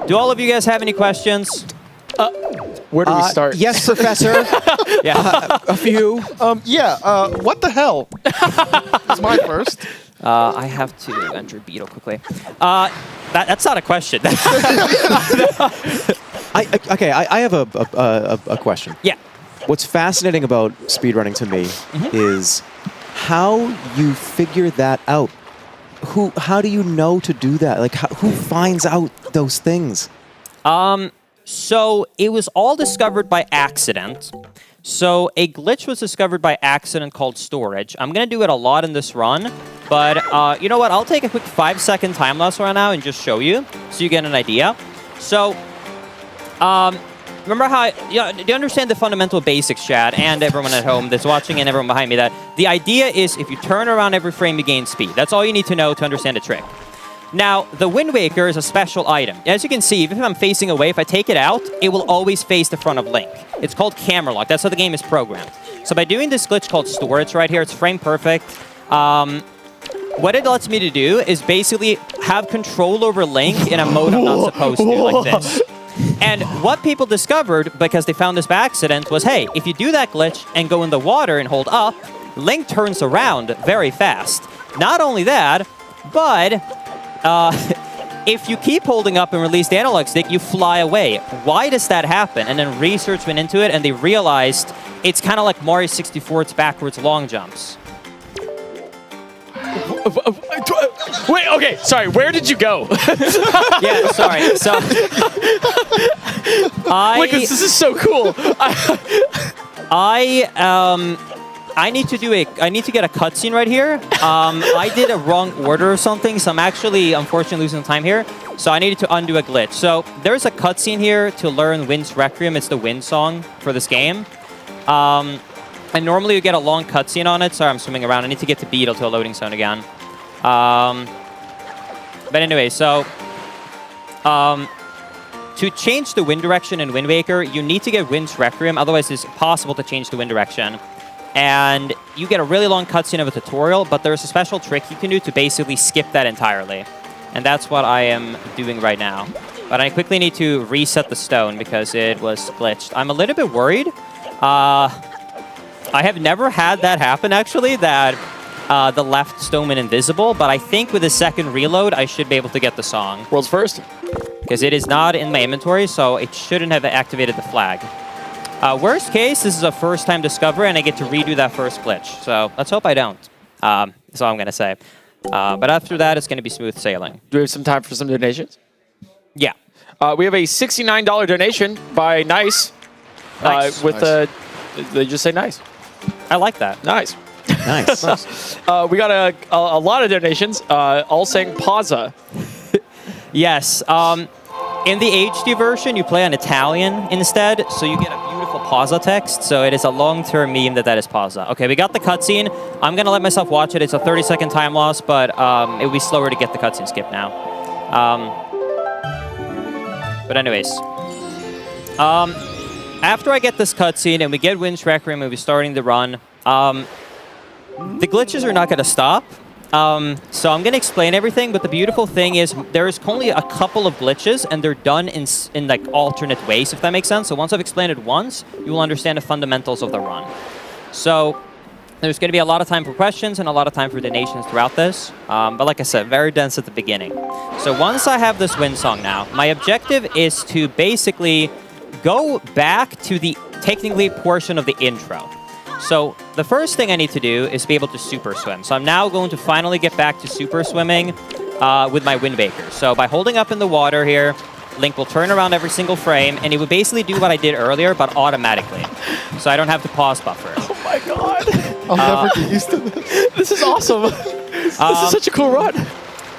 do all of you guys have any questions? Where do we start? Yes, Professor. Yeah. A few. What the hell? That's my first. I have to enter Beetle quickly. That's not a question. I have a question. Yeah. What's fascinating about speedrunning to me is how you figure that out. How do you know to do that? Like, who finds out those things? So it was all discovered by accident. So a glitch was discovered by accident called storage. I'm going to do it a lot in this run, but you know what? I'll take a quick 5-second time lapse right now and just show you so you get an idea. So remember how, do you understand the fundamental basics, Chad, and everyone at home that's watching and everyone behind me, that the idea is if you turn around every frame, you gain speed. That's all you need to know to understand the trick. Now, the Wind Waker is a special item. As you can see, even if I'm facing away, if I take it out, it will always face the front of Link. It's called camera lock. That's how the game is programmed. So by doing this glitch called storage right here, it's frame perfect. What it lets me to do is basically have control over Link in a mode I'm not supposed to, like this. And what people discovered, because they found this by accident, was, hey, if you do that glitch and go in the water and hold up, Link turns around very fast. Not only that, but if you keep holding up and release the analog stick, you fly away. Why does that happen? And then research went into it, and they realized it's kind of like Mario 64's backwards long jumps. Wait, okay, sorry, where did you go? Yeah, sorry. So this is so cool. I need to get a cutscene right here. I did a wrong order or something, so I'm actually, unfortunately, losing time here. So I needed to undo a glitch. So there's a cutscene here to learn Wind's Requiem. It's the Wind song for this game. And normally you get a long cutscene on it. Sorry, I'm swimming around. I need to get to Beetle to a loading zone again. But anyway, so to change the wind direction in Wind Waker, you need to get Wind's Requiem. Otherwise, it's impossible to change the wind direction. And you get a really long cutscene of a tutorial, but there's a special trick you can do to basically skip that entirely. And that's what I am doing right now. But I quickly need to reset the stone because it was glitched. I'm a little bit worried. I have never had that happen, actually, that the left stone went invisible, but I think with a second reload, I should be able to get the song. World's first. Because it is not in my inventory, so it shouldn't have activated the flag. Worst case, this is a first-time discovery, and I get to redo that first glitch. So let's hope I don't. That's all I'm going to say. But after that, it's going to be smooth sailing. Do we have some time for some donations? Yeah. We have a $69 donation by Nice. Nice. They just say nice. I like that. Nice. Nice. We got a lot of donations, all saying pausa. Yes. In the HD version, you play on Italian instead, so you get a beautiful pausa text. So it is a long-term meme that is pausa. Okay, we got the cutscene. I'm going to let myself watch it. It's a 30-second time loss, but it will be slower to get the cutscene skipped now. But anyways. After I get this cutscene and we get Wind's Requiem and we're starting the run, the glitches are not going to stop. So I'm going to explain everything, but the beautiful thing is there's only a couple of glitches, and they're done in like alternate ways, if that makes sense. So once I've explained it once, you will understand the fundamentals of the run. So There's going to be a lot of time for questions and a lot of time for donations throughout this. But like I said, very dense at the beginning. So once I have this win song now, my objective is to basically go back to the technically portion of the intro. So the first thing I need to do is be able to super swim. So I'm now going to finally get back to super swimming with my Wind Waker. So by holding up in the water here, Link will turn around every single frame, and it would basically do what I did earlier, but automatically. So I don't have to pause buffer. Oh my god. I'll never get used to this. This is awesome. This is such a cool run.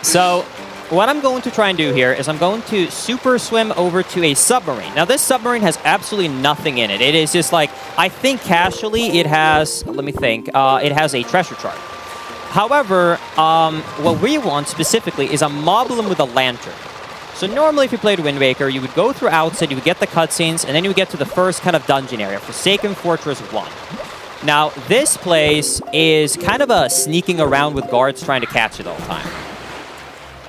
So what I'm going to try and do here is I'm going to super swim over to a submarine. Now this submarine has absolutely nothing in it. It is just like, I think casually it has, let me think, it has a treasure chart. However, what we want specifically is a moblin with a lantern. So normally if you played Wind Waker, you would go through Outset, you would get the cutscenes, and then you would get to the first kind of dungeon area, Forsaken Fortress 1. Now, this place is kind of a sneaking around with guards trying to catch it all the time.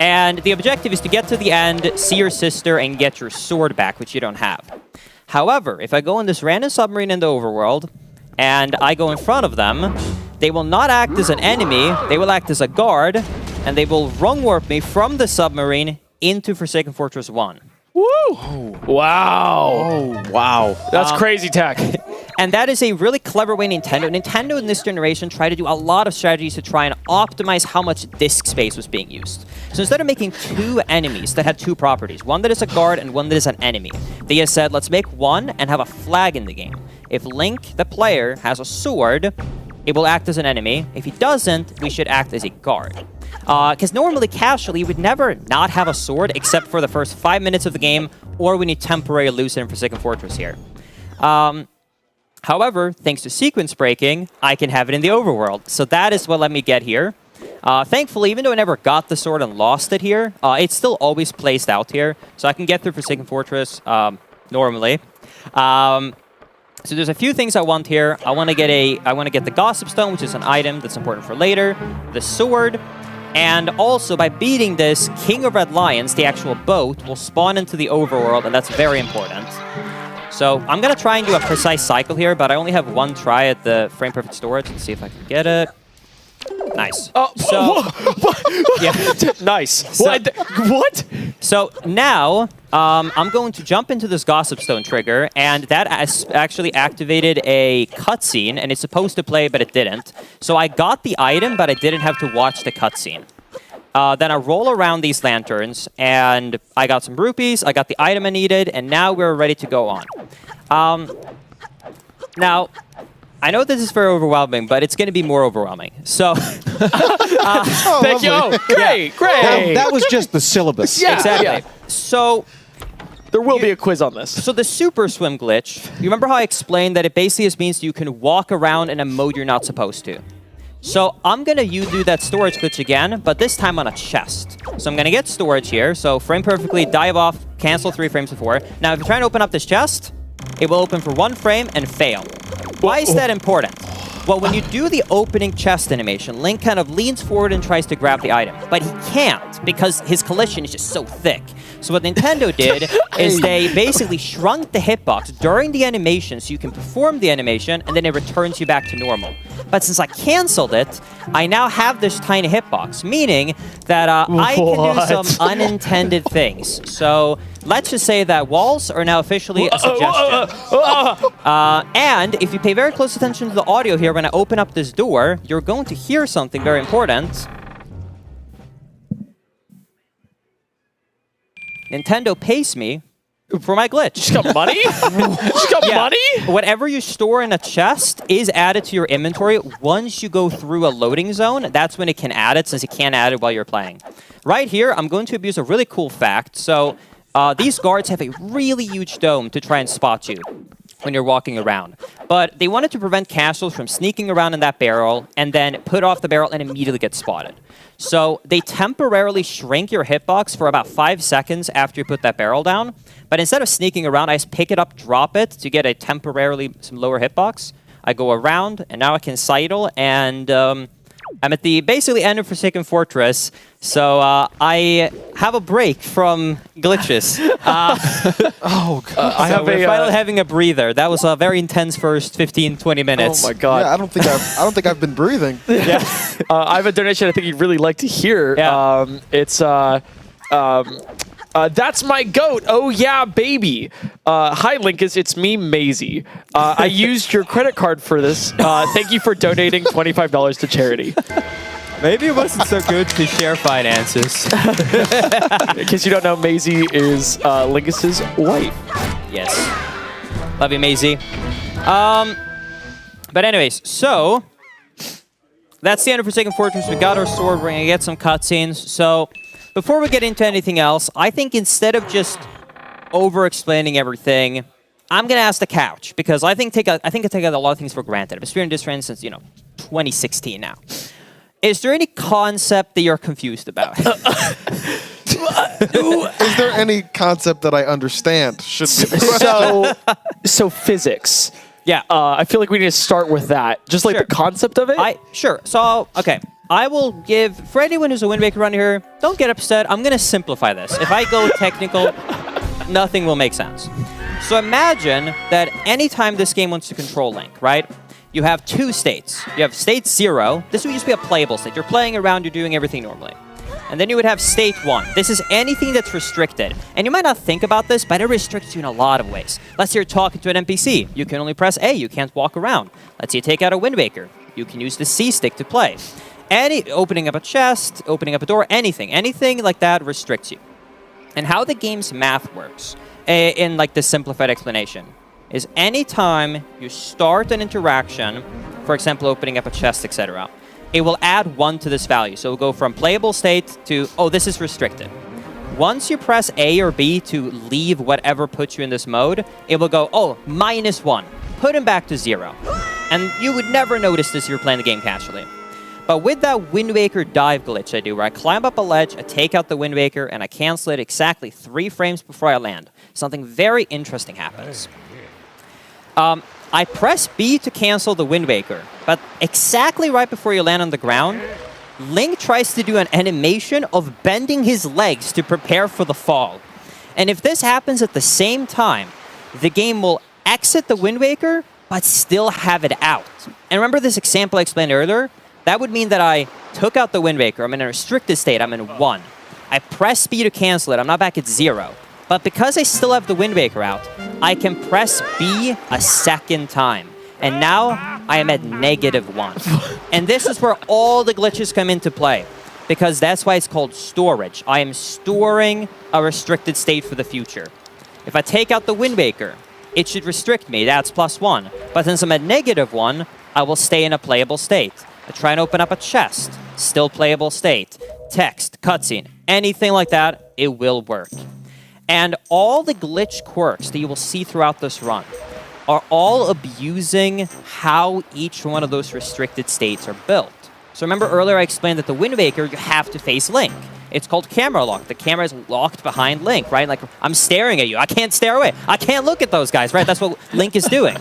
And the objective is to get to the end, see your sister, and get your sword back, which you don't have. However, if I go in this random submarine in the overworld, and I go in front of them, they will not act as an enemy, they will act as a guard, and they will rung warp me from the submarine into Forsaken Fortress 1. Woo! Wow. Oh, wow. That's crazy tech. And that is a really clever way Nintendo in this generation tried to do a lot of strategies to try and optimize how much disk space was being used. So instead of making two enemies that had two properties, one that is a guard and one that is an enemy, they just said, let's make one and have a flag in the game. If Link, the player, has a sword, it will act as an enemy. If he doesn't, we should act as a guard. Because normally, casually, you would never not have a sword except for the first 5 minutes of the game, or when you temporarily lose it in Forsaken Fortress here. However, thanks to sequence breaking, I can have it in the overworld. So that is what let me get here. Thankfully, even though I never got the sword and lost it here, it's still always placed out here. So I can get through Forsaken Fortress normally. So there's a few things I want here. I want to get the Gossip Stone, which is an item that's important for later. The sword. And also, by beating this, King of Red Lions, the actual boat, will spawn into the overworld, and that's very important. So I'm going to try and do a precise cycle here, but I only have one try at the frame perfect storage. Let's see if I can get it. Nice. Oh, so, yeah. Nice. So, what? So now, I'm going to jump into this Gossip Stone trigger, and that actually activated a cutscene, and it's supposed to play, but it didn't. So I got the item, but I didn't have to watch the cutscene. Then I roll around these lanterns, and I got some rupees, I got the item I needed, and now we're ready to go on. Now, I know this is very overwhelming, but it's going to be more overwhelming. So, thank you. Oh, great, great. That was just the syllabus. Yeah, exactly. Yeah. So, there will be a quiz on this. So the super swim glitch, you remember how I explained that it basically just means you can walk around in a mode you're not supposed to. So I'm going to do that storage glitch again, but this time on a chest. So I'm going to get storage here. So frame perfectly, dive off, cancel 3 frames before. Now, if you're trying to open up this chest, it will open for 1 frame and fail. Why is that important? Well, when you do the opening chest animation, Link kind of leans forward and tries to grab the item, but he can't because his collision is just so thick. So what Nintendo did is they basically shrunk the hitbox during the animation so you can perform the animation and then it returns you back to normal. But since I canceled it, I now have this tiny hitbox, meaning that I can do some unintended things. So let's just say that walls are now officially a suggestion. And if you pay very close attention to the audio here, when I open up this door, you're going to hear something very important. Nintendo pays me for my glitch. You got money? You got money? Whatever you store in a chest is added to your inventory. Once you go through a loading zone, that's when it can add it, since it can't add it while you're playing. Right here, I'm going to abuse a really cool fact. So these guards have a really huge dome to try and spot you when you're walking around. But they wanted to prevent casuals from sneaking around in that barrel and then put off the barrel and immediately get spotted. So they temporarily shrink your hitbox for about 5 seconds after you put that barrel down. But instead of sneaking around, I just pick it up, drop it to get a temporarily some lower hitbox. I go around, and now I can sidle, and I'm at the basically end of Forsaken Fortress, so I have a break from glitches. Oh, God. I have finally having a breather. That was a very intense first 15-20 minutes. Oh my God! Yeah, I don't think I've been breathing. Yeah. I have a donation I think you'd really like to hear. Yeah. It's that's my goat. Oh yeah, baby. Hi Linkus, it's me, Maisie. I used your credit card for this. Thank you for donating $25 to charity. Maybe it wasn't so good to share finances. In case you don't know, Maisie is Linkus's wife. Yes. Love you, Maisie. But anyways, so that's the end of Forsaken Fortress. We got our sword. We're gonna get some cutscenes. So before we get into anything else, I think instead of just over-explaining everything, I'm gonna ask the couch because I think I take a lot of things for granted. I've experienced this, for instance, 2016 now. Is there any concept that you're confused about? Is there any concept that I understand? Should be the question. So physics. Yeah. I feel like we need to start with that. Just like the concept of it. Sure. So, okay. I will give, for anyone who's a Wind Waker around here, don't get upset. I'm going to simplify this. If I go technical, nothing will make sense. So imagine that anytime this game wants to control Link, right? You have two states. You have state 0. This would just be a playable state. You're playing around, you're doing everything normally. And then you would have state 1. This is anything that's restricted. And you might not think about this, but it restricts you in a lot of ways. Let's say you're talking to an NPC. You can only press A. You can't walk around. Let's say you take out a Wind Waker. You can use the C stick to play. Opening up a chest, opening up a door, anything like that restricts you. And how the game's math works, in like the simplified explanation, is anytime you start an interaction, for example, opening up a chest, etc., it will add 1 to this value. So it'll go from playable state to, oh, this is restricted. Once you press A or B to leave whatever puts you in this mode, it will go, oh, -1. Put him back to 0. And you would never notice this if you're playing the game casually. But with that Wind Waker dive glitch I do, where I climb up a ledge, I take out the Wind Waker, and I cancel it exactly 3 frames before I land, something very interesting happens. I press B to cancel the Wind Waker, but exactly right before you land on the ground, Link tries to do an animation of bending his legs to prepare for the fall. And if this happens at the same time, the game will exit the Wind Waker, but still have it out. And remember this example I explained earlier? That would mean that I took out the Wind Waker. I'm in a restricted state. I'm in 1. I press B to cancel it. I'm not back at 0. But because I still have the Wind Waker out, I can press B a second time. And now I am at -1. And this is where all the glitches come into play, because that's why it's called storage. I am storing a restricted state for the future. If I take out the Wind Waker, it should restrict me. That's +1. But since I'm at -1, I will stay in a playable state. I try and open up a chest, still playable state. Text, cutscene, anything like that, it will work. And all the glitch quirks that you will see throughout this run are all abusing how each one of those restricted states are built. So remember earlier I explained that the Wind Waker, you have to face Link. It's called camera lock. The camera is locked behind Link, right? Like, I'm staring at you. I can't stare away. I can't look at those guys, right? That's what Link is doing.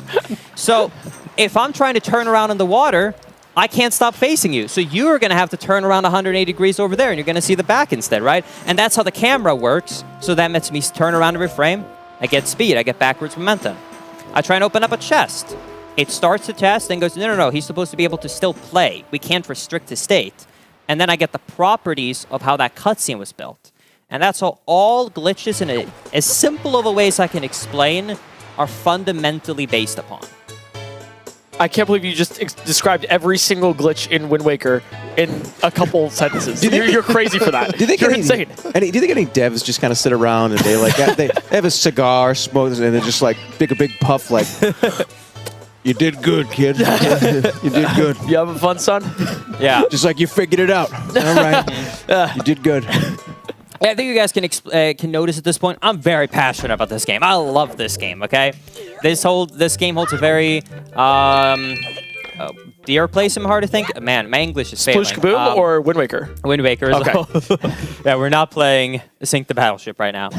So if I'm trying to turn around in the water, I can't stop facing you. So you're going to have to turn around 180 degrees over there, and you're going to see the back instead, right? And that's how the camera works. So that lets me turn around every frame. I get speed. I get backwards momentum. I try and open up a chest. It starts the test and goes, no, he's supposed to be able to still play. We can't restrict his state. And then I get the properties of how that cutscene was built. And that's how all glitches, in as simple of a way as I can explain, are fundamentally based upon. I can't believe you just described every single glitch in Wind Waker in a couple sentences. You're crazy for that. You're insane. Do you think any devs just kind of sit around and they have a cigar, smoke, and they just like take a big puff, like, you did good, kid. You did good. You having fun, son? Yeah. Just like you figured it out. All right. You did good. I think you guys can notice at this point, I'm very passionate about this game. I love this game, okay? This game holds a very dear place in my heart, I think. Man, my English is failing. Sploosh Kaboom or Wind Waker? Wind Waker. Okay. Yeah, we're not playing Sink the Battleship right now.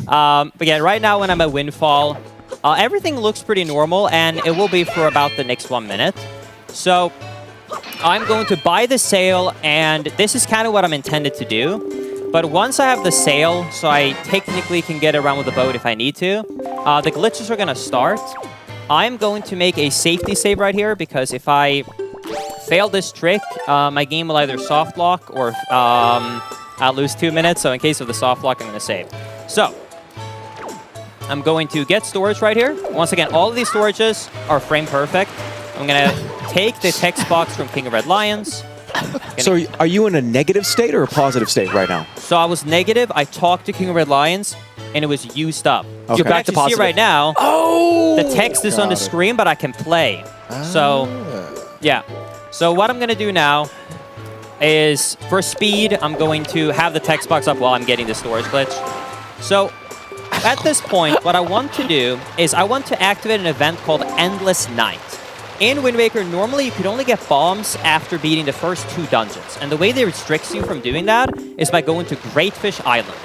But yeah, right now when I'm at Windfall, everything looks pretty normal, and it will be for about the next 1 minute. So I'm going to buy the sail, and this is kind of what I'm intended to do. But once I have the sail, so I technically can get around with the boat if I need to, the glitches are going to start. I'm going to make a safety save right here, because if I fail this trick, my game will either soft lock or I'll lose 2 minutes. So in case of the soft lock, I'm going to save. So I'm going to get storage right here. Once again, all of these storages are frame perfect. I'm going to take the text box from King of Red Lions. So are you in a negative state or a positive state right now? So I was negative. I talked to King of Red Lions, and it was used up. Okay. You're back to positive. See right now, the text is on the Got it. screen, but I can play. So, yeah. So what I'm going to do now is, for speed, I'm going to have the text box up while I'm getting the storage glitch. So at this point, what I want to do is I want to activate an event called Endless Night. In Wind Waker, normally you could only get bombs after beating the first 2 dungeons. And the way they restricts you from doing that is by going to Great Fish Island.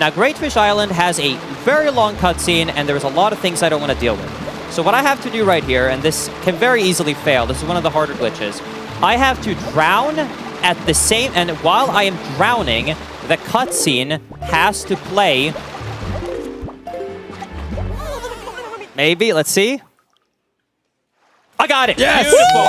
Now, Great Fish Island has a very long cutscene, and there's a lot of things I don't want to deal with. So what I have to do right here, and this can very easily fail, this is one of the harder glitches, I have to drown at the same, and while I am drowning, the cutscene has to play. Maybe, let's see. I got it. Yes. Beautiful.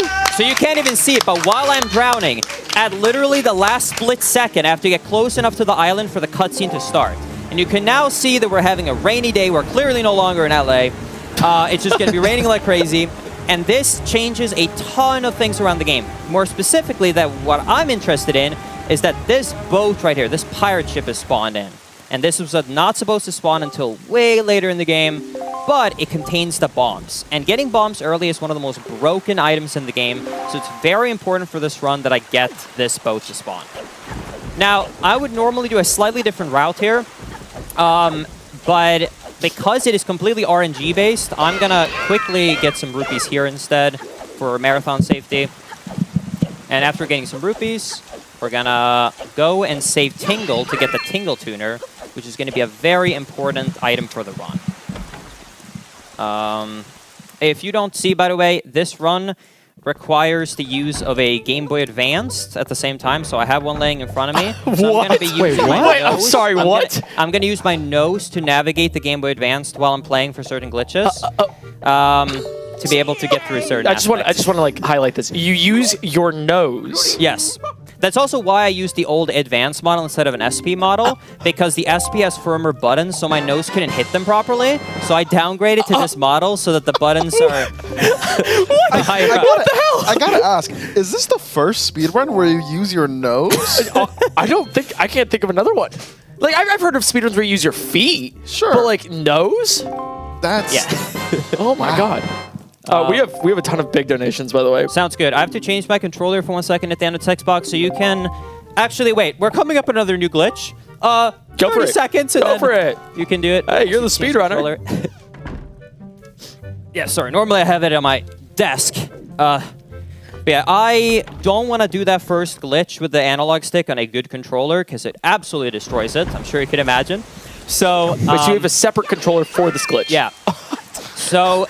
Okay. So you can't even see it, but while I'm drowning, at literally the last split second, I have to get close enough to the island for the cutscene to start. And you can now see that we're having a rainy day. We're clearly no longer in LA. It's just going to be raining like crazy. And this changes a ton of things around the game. More specifically, that what I'm interested in is that this boat right here, this pirate ship is spawned in. And this was not supposed to spawn until way later in the game, but it contains the bombs. And getting bombs early is one of the most broken items in the game, so it's very important for this run that I get this boat to spawn. Now, I would normally do a slightly different route here, but because it is completely RNG-based, I'm going to quickly get some rupees here instead for marathon safety. And after getting some rupees, we're going to go and save Tingle to get the Tingle Tuner, which is going to be a very important item for the run. If you don't see, by the way, this run requires the use of a Game Boy Advanced at the same time, so I have one laying in front of me. So What? I'm going to be using my Wait, nose. I'm sorry, what? I'm going to use my nose to navigate the Game Boy Advanced while I'm playing for certain glitches. To be able to get through certain I just want to like highlight this. You use your nose. Yes. That's also why I used the old advanced model instead of an SP model, because the SP has firmer buttons, so my nose couldn't hit them properly. So I downgraded to this model so that the buttons are higher up. What the hell? I gotta ask, is this the first speedrun where you use your nose? I can't think of another one. Like, I've heard of speedruns where you use your feet. Sure. But like nose? That's... Yeah. Oh my god. We have a ton of big donations, by the way. Sounds good. I have to change my controller for 1 second at the end of the text box, so you can... Actually, wait. We're coming up another new glitch. Go for 30 it. seconds, and Go for it. you can do it. Hey, you're the speedrunner. Yeah, sorry. Normally I have it on my desk. But yeah, I don't want to do that first glitch with the analog stick on a good controller, because it absolutely destroys it. I'm sure you can imagine. So, Wait, so you have a separate controller for this glitch? Yeah. So...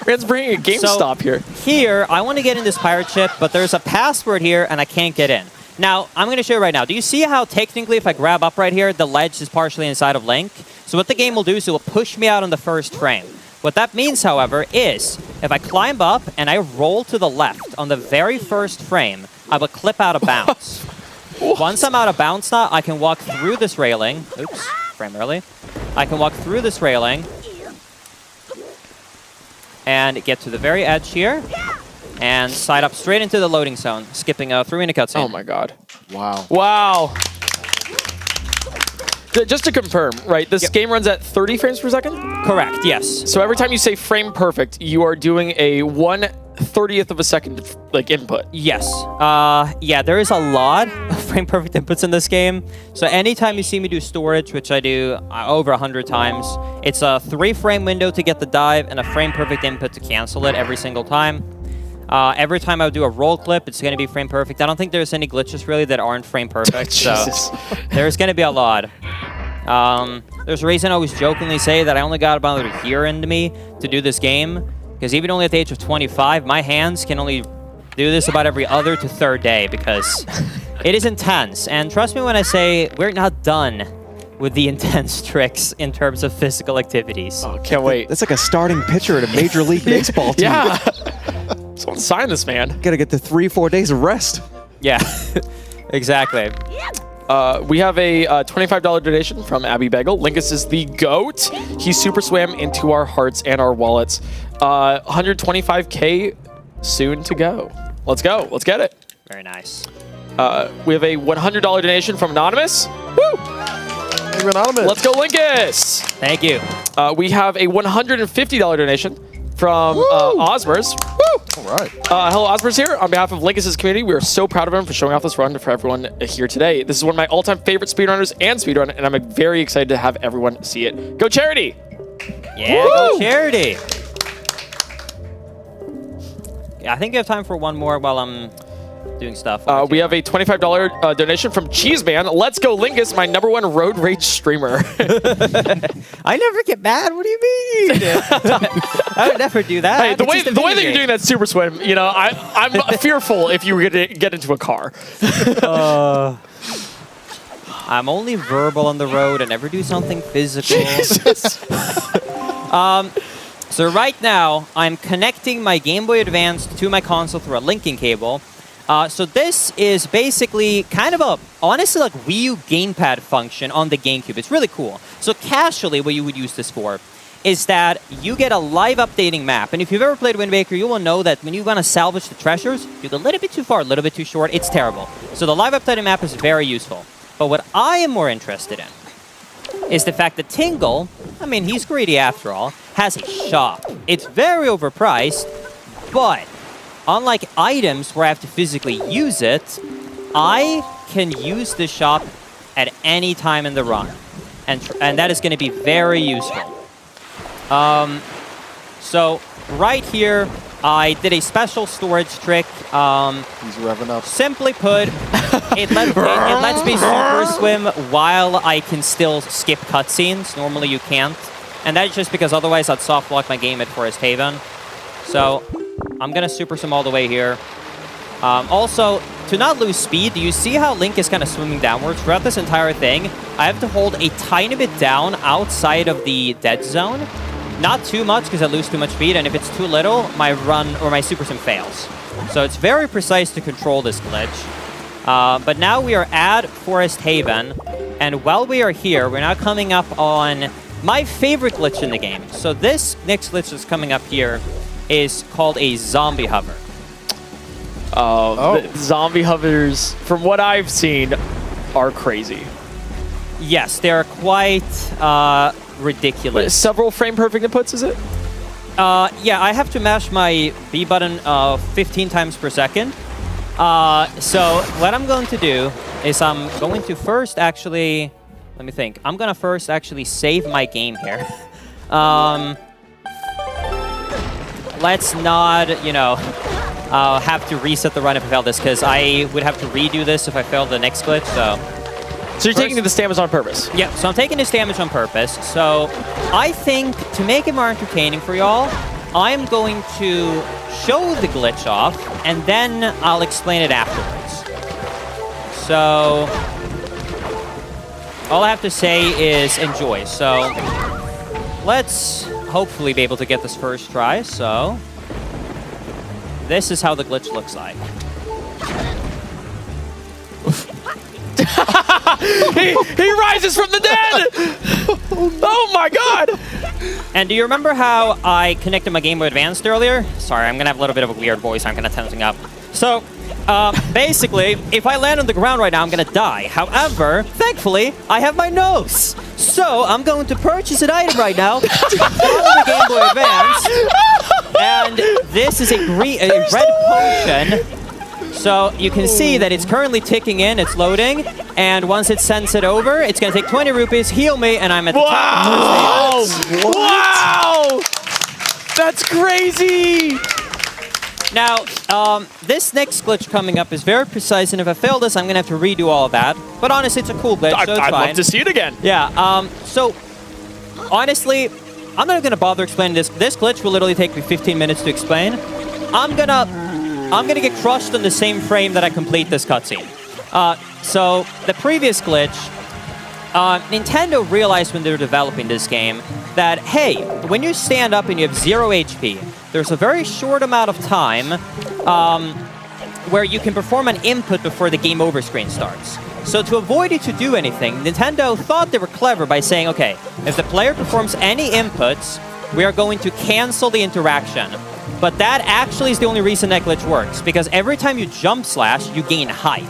Rant's bringing a GameStop here. Here, I want to get in this pirate ship, but there's a password here, and I can't get in. Now, I'm going to show you right now. Do you see how technically if I grab up right here, the ledge is partially inside of Link? So what the game will do is it will push me out on the first frame. What that means, however, is if I climb up and I roll to the left on the very first frame, I will clip out of bounds. Once I'm out of bounds now, I can walk through this railing. Oops, frame early. I can walk through this railing and get to the very edge here, and side up straight into the loading zone, skipping a 3-minute cutscene. Oh my god. Wow. Wow. Just to confirm, right, this game runs at 30 frames per second? Correct, yes. So every time you say frame perfect, you are doing a 1/30th of a second like input. Yes. Yeah, there is a lot of frame perfect inputs in this game. So anytime you see me do storage, which I do over 100 times, it's a 3-frame window to get the dive and a frame perfect input to cancel it every single time. Every time I do a roll clip, it's going to be frame perfect. I don't think there's any glitches really that aren't frame perfect. So there's going to be a lot. There's a reason I always jokingly say that I only got about a year into me to do this game. Because even only at the age of 25, my hands can only do this about every other to third day because it is intense. And trust me when I say we're not done with the intense tricks in terms of physical activities. Oh, can't wait. That's like a starting pitcher at a Major League Baseball team. Yeah. Someone sign this, man. Gotta get the 3-4 days of rest. Yeah, exactly. We have a $25 donation from Abby Bagel. Linkus is the GOAT. He super swam into our hearts and our wallets. 125K soon to go. Let's go. Let's get it. Very nice. We have a $100 donation from Anonymous. Woo! Thank you, Anonymous. Let's go, Linkus. Thank you. We have a $150 donation from Osmers. Woo! All right. Hello, Osmers here. On behalf of Linkus' community, we are so proud of him for showing off this run for everyone here today. This is one of my all-time favorite speedrunners and speedrun, and I'm very excited to have everyone see it. Go Charity! Yeah, Woo! go Charity! Yeah, I think I have time for one more while I'm doing stuff. We have a $25 donation from Cheeseman. Let's go, Linkus, my #1 road rage streamer. I never get mad. What do you mean? I would never do that. Hey, the way that you're doing that super swim, you know, I'm fearful if you were going to get into a car. I'm only verbal on the road. I never do something physical. Jesus. So right now, I'm connecting my Game Boy Advance to my console through a linking cable. So this is basically kind of a, honestly, like Wii U gamepad function on the GameCube. It's really cool. So casually, what you would use this for is that you get a live updating map. And if you've ever played Wind Waker, you will know that when you want to salvage the treasures, you go a little bit too far, a little bit too short. It's terrible. So the live updating map is very useful. But what I am more interested in is the fact that Tingle, I mean, he's greedy after all, has a shop. It's very overpriced, but unlike items where I have to physically use it, I can use the shop at any time in the run. And that is going to be very useful. So right here, I did a special storage trick. He's revving up. Simply put, it lets me super swim while I can still skip cutscenes. Normally you can't. And that's just because otherwise I'd soft lock my game at Forest Haven. So I'm going to super swim all the way here. Also, to not lose speed, do you see how Link is kind of swimming downwards? Throughout this entire thing, I have to hold a tiny bit down outside of the dead zone. Not too much because I lose too much speed, and if it's too little, my run or my super swim fails. So it's very precise to control this glitch. But now we are at Forest Haven, and while we are here, we're now coming up on my favorite glitch in the game. So this next glitch that's coming up here is called a zombie hover. The zombie hovers, from what I've seen, are crazy. Yes, they're quite ridiculous. Wait, several frame perfect inputs, is it? Yeah, I have to mash my B button 15 times per second. So what I'm going to do is I'm going to first actually, let me think. I'm going to first actually save my game here. Let's not, you know, have to reset the run if I fail this, because I would have to redo this if I failed the next glitch, So you're taking this damage on purpose? Yeah, so I'm taking this damage on purpose. So I think to make it more entertaining for y'all, I'm going to show the glitch off, and then I'll explain it afterwards. So all I have to say is enjoy. So let's hopefully be able to get this first try. So this is how the glitch looks like. he rises from the dead! Oh my god! And do you remember how I connected my Game Boy Advance earlier? Sorry, I'm gonna have a little bit of a weird voice. I'm kind of tensing up. So, basically, if I land on the ground right now, I'm gonna die. However, thankfully, I have my nose. So, I'm going to purchase an item right now from the Game Boy Advance. And this is a red potion. So you can see that it's currently ticking in, it's loading, and once it sends it over, it's going to take 20 rupees, heal me, and I'm at the top of the stage. Wow! That's crazy! Now, this next glitch coming up is very precise, and if I fail this, I'm going to have to redo all of that. But honestly, it's a cool glitch, so it's I'd fine. love to see it again. Yeah, so honestly, I'm not going to bother explaining this. This glitch will literally take me 15 minutes to explain. I'm going to I'm going to get crushed on the same frame that I complete this cutscene. So the previous glitch, Nintendo realized when they were developing this game that, hey, when you stand up and you have 0 HP, there's a very short amount of time where you can perform an input before the game over screen starts. So to avoid you to do anything, Nintendo thought they were clever by saying, okay, if the player performs any inputs, we are going to cancel the interaction. But that actually is the only reason that glitch works, because every time you jump slash, you gain height.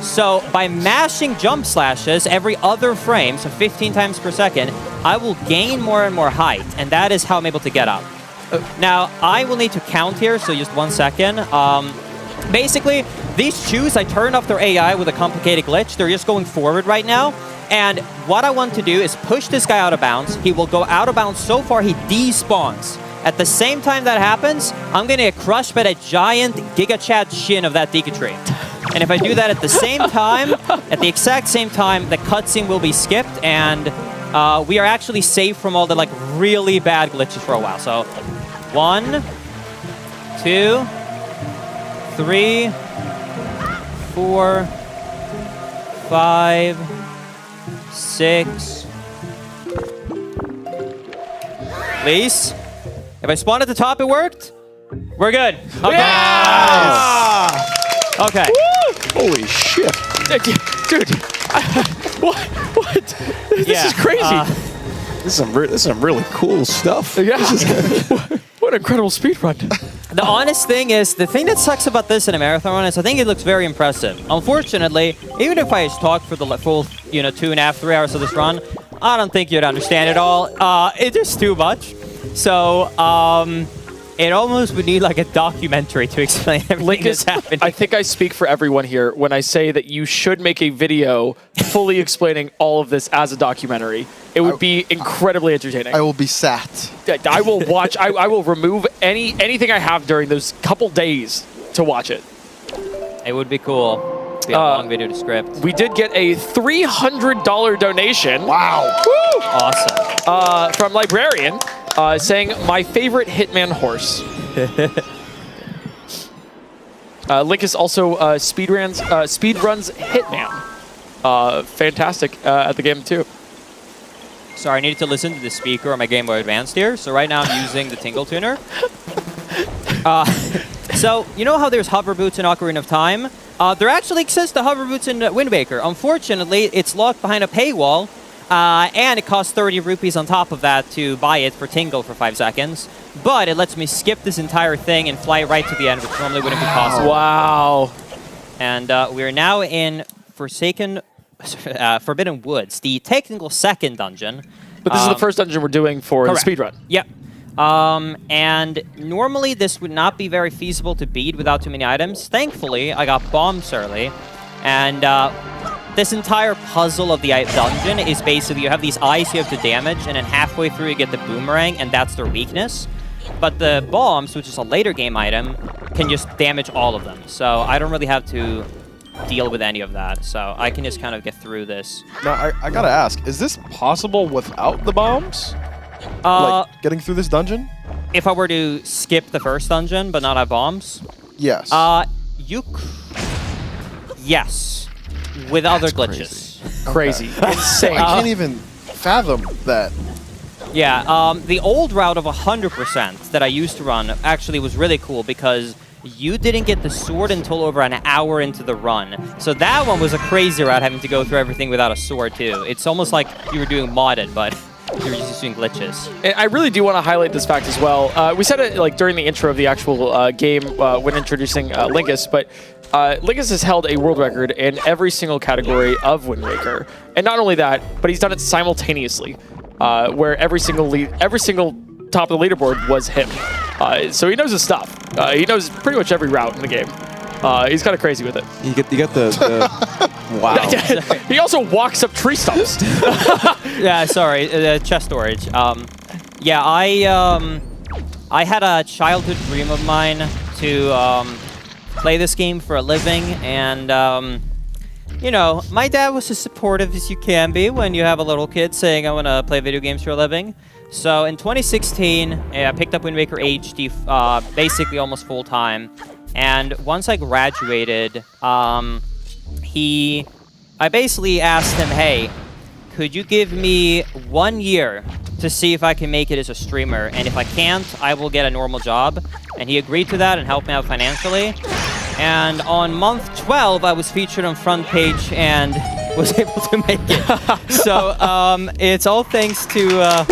So by mashing jump slashes every other frame, so 15 times per second, I will gain more and more height, and that is how I'm able to get up. Now, I will need to count here, so just 1 second. Basically, these shoes, I turned off their AI with a complicated glitch. They're just going forward right now. And what I want to do is push this guy out of bounds. He will go out of bounds so far he despawns. At the same time that happens, I'm going to get crushed by that giant Giga Chad shin of that Deku Tree. And if I do that at the same time, at the exact same time, the cutscene will be skipped, and we are actually safe from all the like really bad glitches for a while. So 1, 2, 3, 4, 5, 6. Please. If I spawned at the top, it worked. We're good. Okay. Yeah! Okay. Holy shit. Dude. What? This is crazy. This is some really cool stuff. Yeah. What an incredible speedrun. The honest thing is, the thing that sucks about this in a marathon run is I think it looks very impressive. Unfortunately, even if I talk for the full, 2.5, 3 hours of this run, I don't think you'd understand it all. It's just too much. So, it almost would need like a documentary to explain everything that's happening. I think I speak for everyone here when I say that you should make a video fully explaining all of this as a documentary. It would be incredibly entertaining. I will be sat. I will watch. I will remove anything I have during those couple days to watch it. It would be cool. It'd be a long video to script. We did get a $300 donation. Wow. Woo! Awesome. From Librarian. Saying, my favorite Hitman horse. Link is also Speedrun's Hitman. Fantastic at the game, too. Sorry, I needed to listen to the speaker on my Game Boy Advance here. So right now I'm using the Tingle Tuner. So, you know how there's hover boots in Ocarina of Time? There actually exists the hover boots in Wind Waker. Unfortunately, it's locked behind a paywall. And it costs 30 rupees on top of that to buy it for Tingle for 5 seconds. But it lets me skip this entire thing and fly right to the end, which normally wouldn't be possible. Wow. And we are now in Forbidden Woods, the technical second dungeon. But this is the first dungeon we're doing for correct. the speedrun. Yep. And normally this would not be very feasible to beat without too many items. Thankfully, I got bombs early. And this entire puzzle of the dungeon is basically you have these eyes you have to damage, and then halfway through you get the boomerang, and that's their weakness. But the bombs, which is a later game item, can just damage all of them. So I don't really have to deal with any of that. So I can just kind of get through this. Now, I gotta ask, is this possible without the bombs? Like, getting through this dungeon? If I were to skip the first dungeon but not have bombs? Yes. Yes. With other glitches. Crazy. Insane. I can't even fathom that. Yeah, the old route of 100% that I used to run actually was really cool because you didn't get the sword until over an hour into the run. So that one was a crazy route, having to go through everything without a sword too. It's almost like you were doing modded, but you were just doing glitches. And I really do want to highlight this fact as well. We said it like during the intro of the actual game when introducing Linkus, but Linkus has held a world record in every single category of Wind Waker. And not only that, but he's done it simultaneously, where every single top of the leaderboard was him. So he knows his stuff. He knows pretty much every route in the game. He's kind of crazy with it. You get the wow. He also walks up tree stumps. Yeah, sorry, chest storage. Yeah, I had a childhood dream of mine to play this game for a living, and my dad was as supportive as you can be when you have a little kid saying I want to play video games for a living. So in 2016, I picked up Wind Waker HD basically almost full time, And once I graduated, I basically asked him, hey, could you give me 1 year to see if I can make it as a streamer? And if I can't, I will get a normal job. And he agreed to that and helped me out financially. And on month 12, I was featured on front page and was able to make it. So it's all thanks to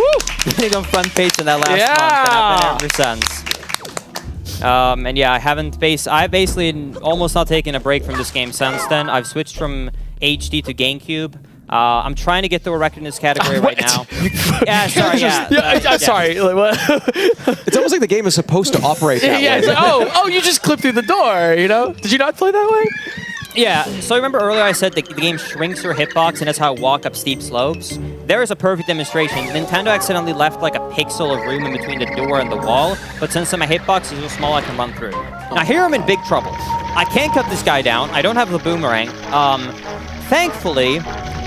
getting on front page in that last month, and I've been ever since. And yeah, I've basically almost not taken a break from this game since then. I've switched from HD to GameCube. I'm trying to get through a record in this category right now. Yeah, sorry. I'm sorry. Like, what? It's almost like the game is supposed to operate that way. It's like, you just clipped through the door, you know? Did you not play that way? Yeah, so remember earlier I said the game shrinks your hitbox and that's how I walk up steep slopes? There is a perfect demonstration. Nintendo accidentally left like a pixel of room in between the door and the wall, but since my hitbox is so small I can run through. Now here I'm in big trouble. I can't cut this guy down. I don't have the boomerang. Thankfully,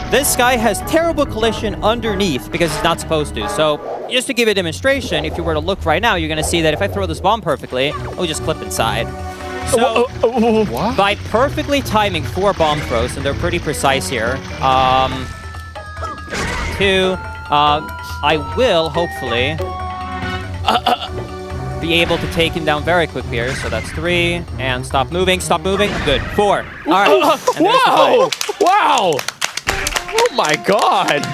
this guy has terrible collision underneath because he's not supposed to. So just to give a demonstration, if you were to look right now, you're going to see that if I throw this bomb perfectly, it'll just clip inside. So by perfectly timing 4 bomb throws, and they're pretty precise here, I will hopefully be able to take him down very quick here. So that's 3, and stop moving, good, 4. All right. Wow! Wow! Oh my god!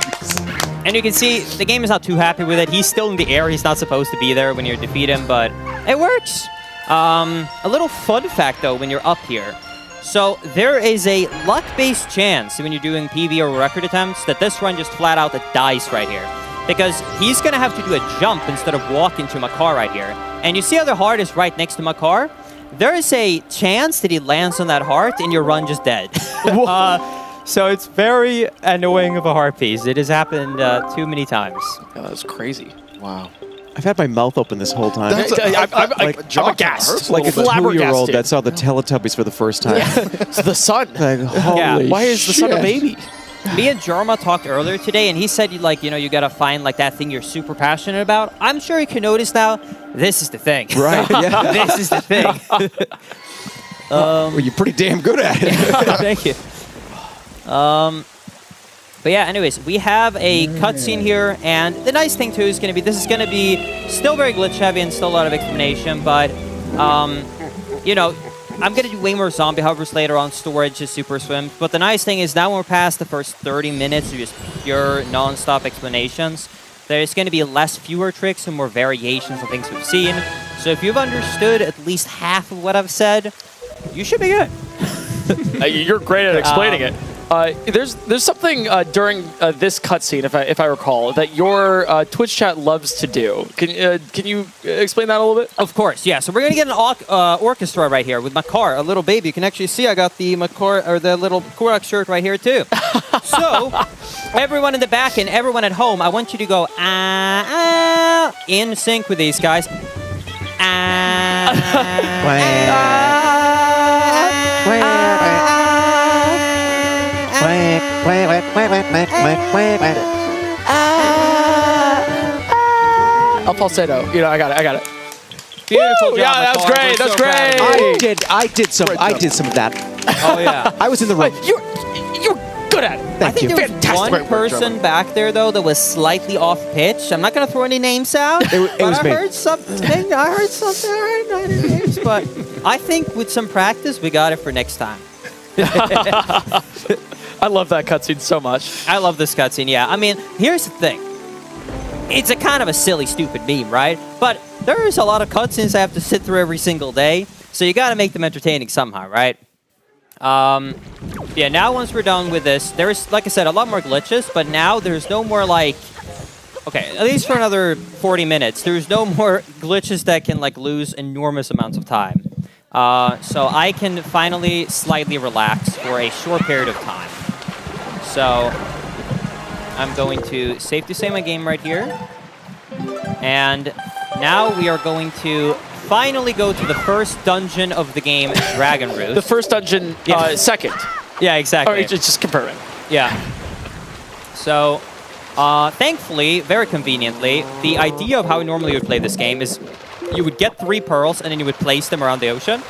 And you can see the game is not too happy with it. He's still in the air. He's not supposed to be there when you defeat him, but it works. A little fun fact though, when you're up here. So there is a luck-based chance when you're doing PB or record attempts that this run just flat out dies right here. Because he's gonna have to do a jump instead of walking to my car right here. And you see how the heart is right next to my car? There is a chance that he lands on that heart and your run just dead. So it's very annoying of a heart piece. It has happened too many times. Oh, that's crazy. Wow. I've had my mouth open this whole time. I'm aghast. Like a 2-year-old that saw the Teletubbies for the first time. It's the sun. Like, holy why is the sun a baby? Me and Jerma talked earlier today, and he said, you gotta find like that thing you're super passionate about. I'm sure you can notice now, this is the thing. Right, yeah. This is the thing. Well, you're pretty damn good at it. Thank you. But yeah, anyways, we have a cutscene here, and the nice thing too is this is gonna be still very glitch heavy and still a lot of explanation, but I'm gonna do way more zombie hovers later on, storage is super swim. But the nice thing is now when we're past the first 30 minutes of just pure non-stop explanations, there's gonna be fewer tricks and more variations of things we've seen. So if you've understood at least half of what I've said, you should be good. You're great at explaining it. There's something during this cutscene, if I recall, that your Twitch chat loves to do. Can you explain that a little bit? Of course, yeah. So we're gonna get an orchestra right here with my car, a little baby. You can actually see I got the little Korok shirt right here too. So everyone in the back and everyone at home, I want you to go in sync with these guys. I'll falsetto. I got it. Beautiful job. Yeah, that's great. That's great. I did some of that. Oh yeah. I was in the room. You're good at it. Thank I think you. there was one person back there though that was slightly off pitch. I'm not gonna throw any names out. It was I me. heard something. I heard names, but I think with some practice we got it for next time. I love that cutscene so much. I love this cutscene, yeah. I mean, here's the thing. It's a kind of a silly, stupid meme, right? But there's a lot of cutscenes I have to sit through every single day, so you gotta make them entertaining somehow, right? Yeah, now once we're done with this, there's, like I said, a lot more glitches, but now there's no more okay, at least for another 40 minutes, there's no more glitches that can lose enormous amounts of time. So I can finally slightly relax for a short period of time. So I'm going to save my game right here. And now we are going to finally go to the first dungeon of the game, Dragon Roost. The first dungeon, second. Yeah, exactly. Or just confirming. Yeah. So, thankfully, very conveniently, the idea of how normally you would play this game is you would get 3 pearls and then you would place them around the ocean.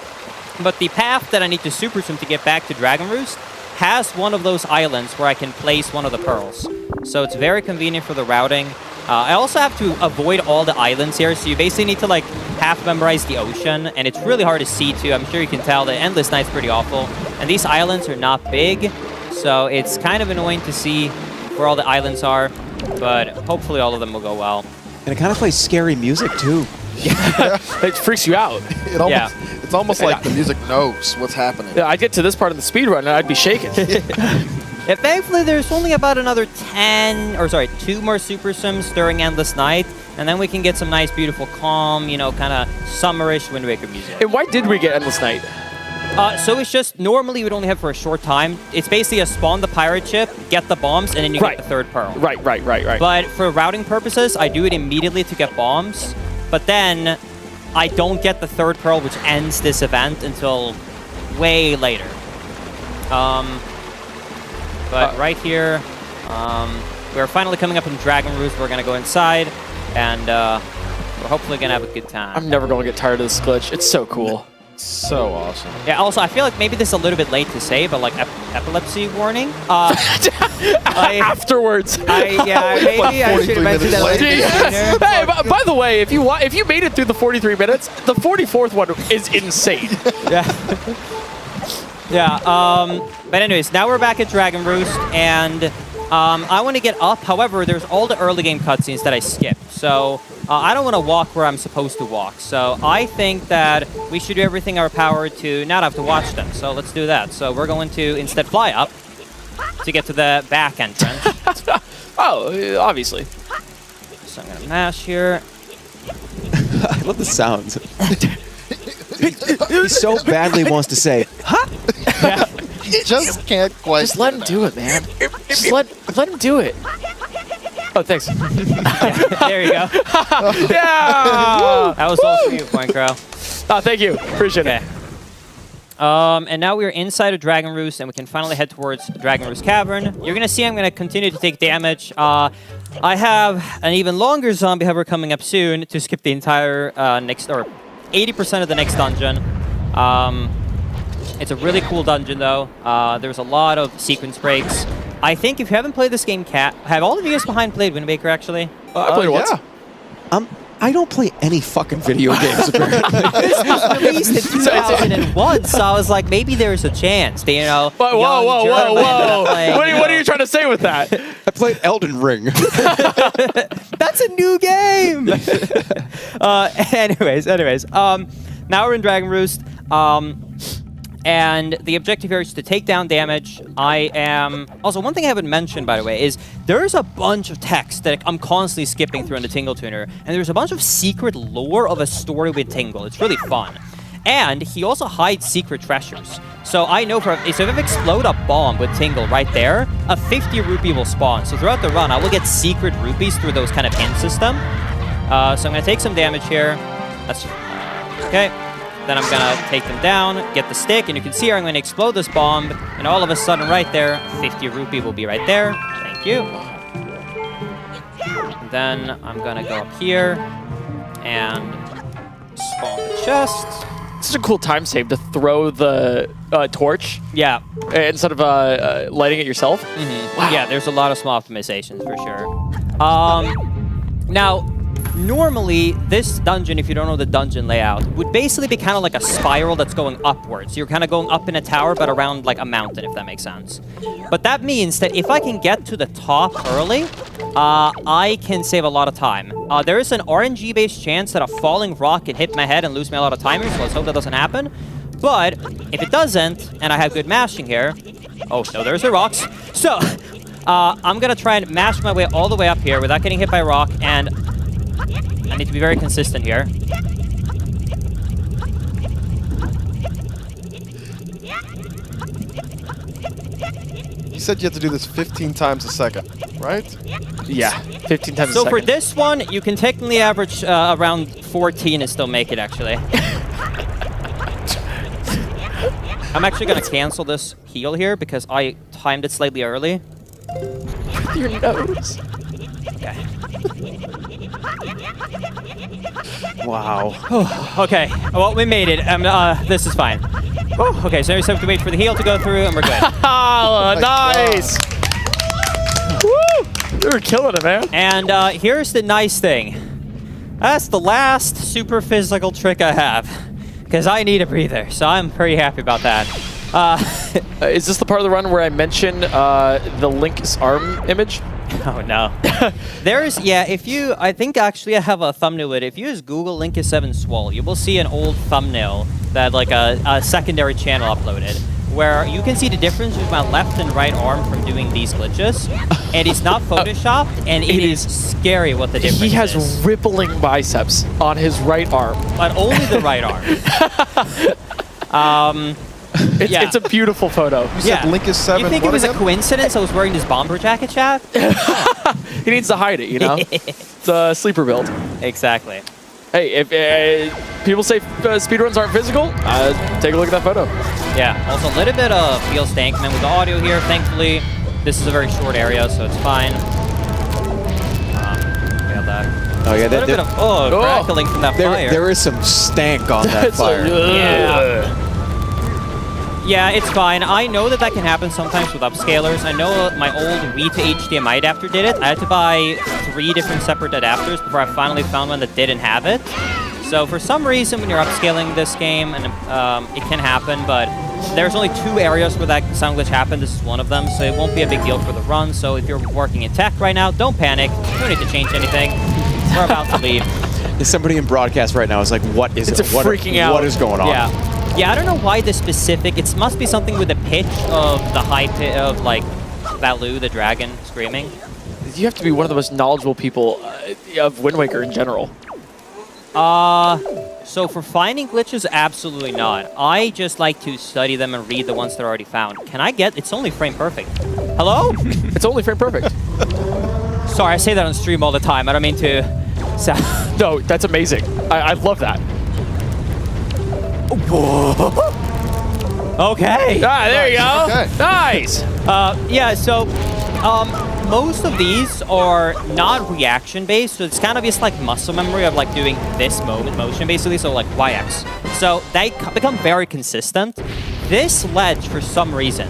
But the path that I need to super swim to get back to Dragon Roost has one of those islands where I can place one of the pearls. So it's very convenient for the routing. I also have to avoid all the islands here, so you basically need to like half memorize the ocean, and it's really hard to see too. I'm sure you can tell the Endless Night's pretty awful. And these islands are not big, so it's kind of annoying to see where all the islands are, but hopefully all of them will go well. And it kind of plays scary music too. Yeah. It freaks you out. It's almost like the music knows what's happening. Yeah, I'd get to this part of the speed run and I'd be shaking. Yeah, thankfully there's only about another 2 more super swims during Endless Night, and then we can get some nice, beautiful, calm, you know, kind of summerish Wind Waker music. And why did we get Endless Night? So it's just, normally you would only have for a short time. It's basically a spawn the pirate ship, get the bombs, and then you get the third pearl. Right. But for routing purposes, I do it immediately to get bombs, but then I don't get the third pearl, which ends this event until way later. But right here, we're finally coming up in Dragon Roost. We're going to go inside, and we're hopefully going to have a good time. I'm never going to get tired of this glitch. It's so cool. So awesome. Yeah, also, I feel like maybe this is a little bit late to say, but like epilepsy warning. Afterwards. Maybe I should have mentioned that later. Hey, by the way, if you made it through the 43 minutes, the 44th one is insane. But anyways, now we're back at Dragon Roost, and I want to get up. However, there's all the early game cutscenes that I skipped. So I don't want to walk where I'm supposed to walk. So I think that we should do everything in our power to not have to watch them. So let's do that. So we're going to instead fly up to get to the back entrance. Oh, obviously. So I'm going to mash here. I love the sounds. He so badly wants to say, huh? Yeah. He just can't quite. Just let him do it, man. Just let him do it. Oh, thanks. There you go. Yeah! That was all for you, Point Crow. Oh, thank you. Appreciate it. And now we're inside of Dragon Roost, and we can finally head towards Dragon Roost Cavern. You're going to see I'm going to continue to take damage. I have an even longer zombie hover coming up soon to skip the entire 80% of the next dungeon. It's a really cool dungeon, though. There's a lot of sequence breaks. I think if you haven't played this game, have all of you guys behind played Wind Waker, actually? I played it once. I don't play any fucking video games, apparently. This was released in 2001, so I was like, maybe there's a chance. You know, whoa. What are you trying to say with that? I played Elden Ring. That's a new game! Anyways. Now we're in Dragon Roost. And the objective here is to take down damage. Also, one thing I haven't mentioned, by the way, is there's a bunch of text that I'm constantly skipping through in the Tingle Tuner, and there's a bunch of secret lore of a story with Tingle. It's really fun. And he also hides secret treasures. So I know so if I explode a bomb with Tingle right there, a 50 rupee will spawn. So throughout the run, I will get secret rupees through those kind of hint system. So I'm going to take some damage here. Okay. Then I'm going to take them down, get the stick, and you can see here I'm going to explode this bomb, and all of a sudden right there, 50 rupee will be right there. Thank you. And then I'm going to go up here and spawn the chest. It's such a cool time save to throw the torch. Yeah. Instead of lighting it yourself. Mm-hmm. Wow. Yeah, there's a lot of small optimizations for sure. Now, normally, this dungeon, if you don't know the dungeon layout, would basically be kind of like a spiral that's going upwards. You're kind of going up in a tower, but around like a mountain, if that makes sense. But that means that if I can get to the top early, I can save a lot of time. There is an RNG-based chance that a falling rock can hit my head and lose me a lot of timers, so let's hope that doesn't happen. But if it doesn't, and I have good mashing here... Oh, no, there's the rocks. So, I'm going to try and mash my way all the way up here without getting hit by a rock, and... I need to be very consistent here. You said you have to do this 15 times a second, right? Yeah, 15 times a second. So for this one, you can technically average around 14 and still make it, actually. I'm actually going to cancel this heal here because I timed it slightly early. With your nose. Okay. Wow. Okay, well, we made it. This is fine. Okay, so we just have to wait for the heal to go through, and we're good. Nice! Woo! You were killing it, man. And here's the nice thing. That's the last super physical trick I have, because I need a breather, so I'm pretty happy about that. Is this the part of the run where I mention the Link's arm image? Oh no. There's, yeah, if you, I think actually I have a thumbnail with it. If you use Google Linkus 7 Swole, you will see an old thumbnail that like a secondary channel uploaded, where you can see the difference with my left and right arm from doing these glitches. And it's not photoshopped, and it is scary what the difference is. He has rippling biceps on his right arm. But only the right arm. It's a beautiful photo. You said Linkus 7. You think it was a coincidence I was wearing this bomber jacket, Chad? He needs to hide it, you know? It's a sleeper build. Exactly. Hey, if people say speedruns aren't physical, take a look at that photo. Yeah, also a little bit of feel stankment with the audio here, thankfully. This is a very short area, so it's fine. Got that. Oh, yeah, a little bit of crackling from that fire. There is some stank on that fire. Yeah, it's fine. I know that can happen sometimes with upscalers. I know my old Wii to HDMI adapter did it. I had to buy 3 different separate adapters before I finally found one that didn't have it. So for some reason, when you're upscaling this game, and it can happen, but there's only 2 areas where that sound glitch happened. This is one of them, so it won't be a big deal for the run. So if you're working in tech right now, don't panic. You don't need to change anything. We're about to leave. Somebody in broadcast right now is like, what is it? Freaking out. What is going on? Yeah, I don't know why the specific. It must be something with the pitch of the high pitch of like Baloo, the dragon, screaming. You have to be one of the most knowledgeable people of Wind Waker in general. So for finding glitches, absolutely not. I just like to study them and read the ones that are already found. Can I get? It's only frame perfect. Hello? It's only frame perfect. Sorry, I say that on stream all the time. I don't mean to. No, that's amazing. I love that. Okay. There you go. Okay. Nice. Yeah, so most of these are not reaction based, so it's kind of just like muscle memory of like doing this motion basically, so like YX. So they become very consistent. This ledge, for some reason,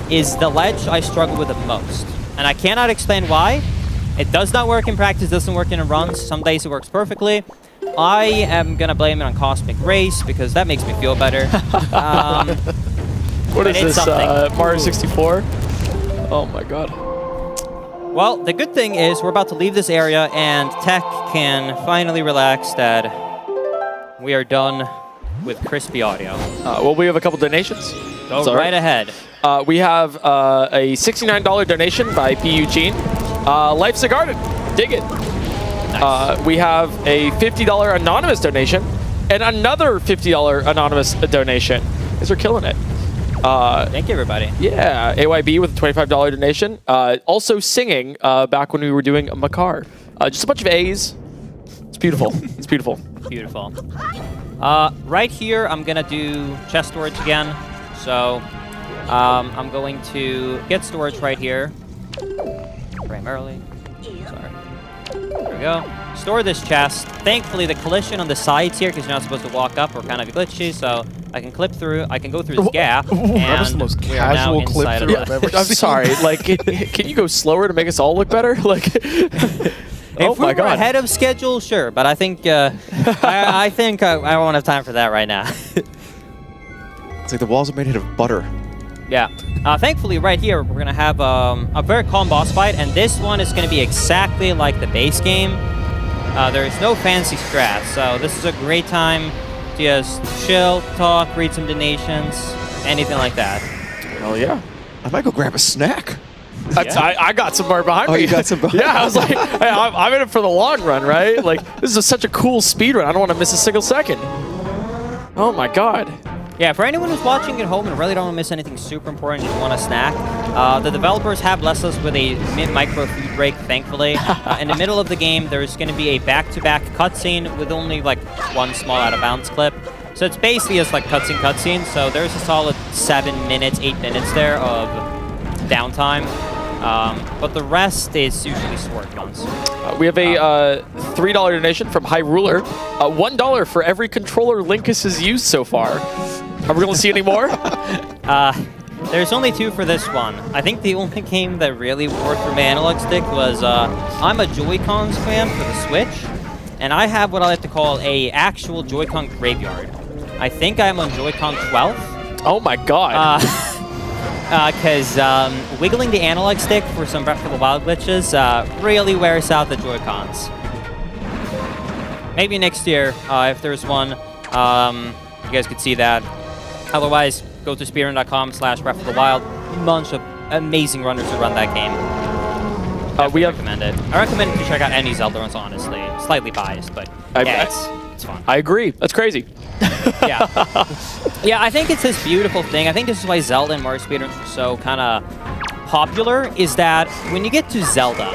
is the ledge I struggle with the most. And I cannot explain why. It does not work in practice, doesn't work in runs. Some days it works perfectly. I am going to blame it on Cosmic Race because that makes me feel better. What is this, Mario 64? Oh my god. Well, the good thing is we're about to leave this area and Tech can finally relax that we are done with crispy audio. Well, we have a couple donations. Go right ahead. We have a $69 donation by P. Eugene. Life's a garden. Dig it. Nice. We have a $50 anonymous donation and another $50 anonymous donation. These are killing it. Thank you, everybody. Yeah, AYB with a $25 donation. Also singing back when we were doing Makar. Just a bunch of A's. It's beautiful. It's beautiful. Beautiful. Right here, I'm going to do chest storage again. So I'm going to get storage right here. Frame early. Sorry. There we go. Store this chest. Thankfully, the collision on the sides here, because you're not supposed to walk up, are kind of glitchy, so I can clip through. I can go through this gap. That was the most casual clip through I've ever seen. I'm sorry. Like, can you go slower to make us all look better? Like, if we were ahead of schedule, sure, but I think I think I won't have time for that right now. It's like the walls are made out of butter. Yeah. Thankfully, right here, we're going to have a very calm boss fight, and this one is going to be exactly like the base game. There is no fancy strats, so this is a great time to just chill, talk, read some donations, anything like that. Hell yeah. I might go grab a snack. I got some more behind me. Oh, you got some behind Yeah, I was like, hey, I'm in it for the long run, right? Like, this is such a cool speed run. I don't want to miss a single second. Oh my god. Yeah, for anyone who's watching at home and really don't want to miss anything super important and you want a snack, the developers have blessed us with a mid-micro food break, thankfully. In the middle of the game, there's going to be a back-to-back cutscene with only like one small out-of-bounds clip. So it's basically just like cutscene. So there's a solid 7 minutes, 8 minutes there of downtime. But the rest is usually sword guns. We have a $3 donation from High Ruler. $1 for every controller Linkus has used so far. Are we going to see any more? There's only 2 for this one. I think the only game that really worked for my analog stick was I'm a Joy-Cons fan for the Switch, and I have what I like to call a actual Joy-Con graveyard. I think I'm on Joy-Con 12. Oh my god. Because wiggling the analog stick for some Breath of the Wild glitches really wears out the Joy-Cons. Maybe next year, if there's one, you guys could see that. Otherwise, go to speedrun.com/Breath of the Wild. Bunch of amazing runners who run that game. We recommend it. I recommend to check out any Zelda runs, honestly. Slightly biased, but yeah, it's fun. I agree. That's crazy. Yeah. Yeah, I think it's this beautiful thing. I think this is why Zelda and Mario speedruns are so kind of popular, is that when you get to Zelda,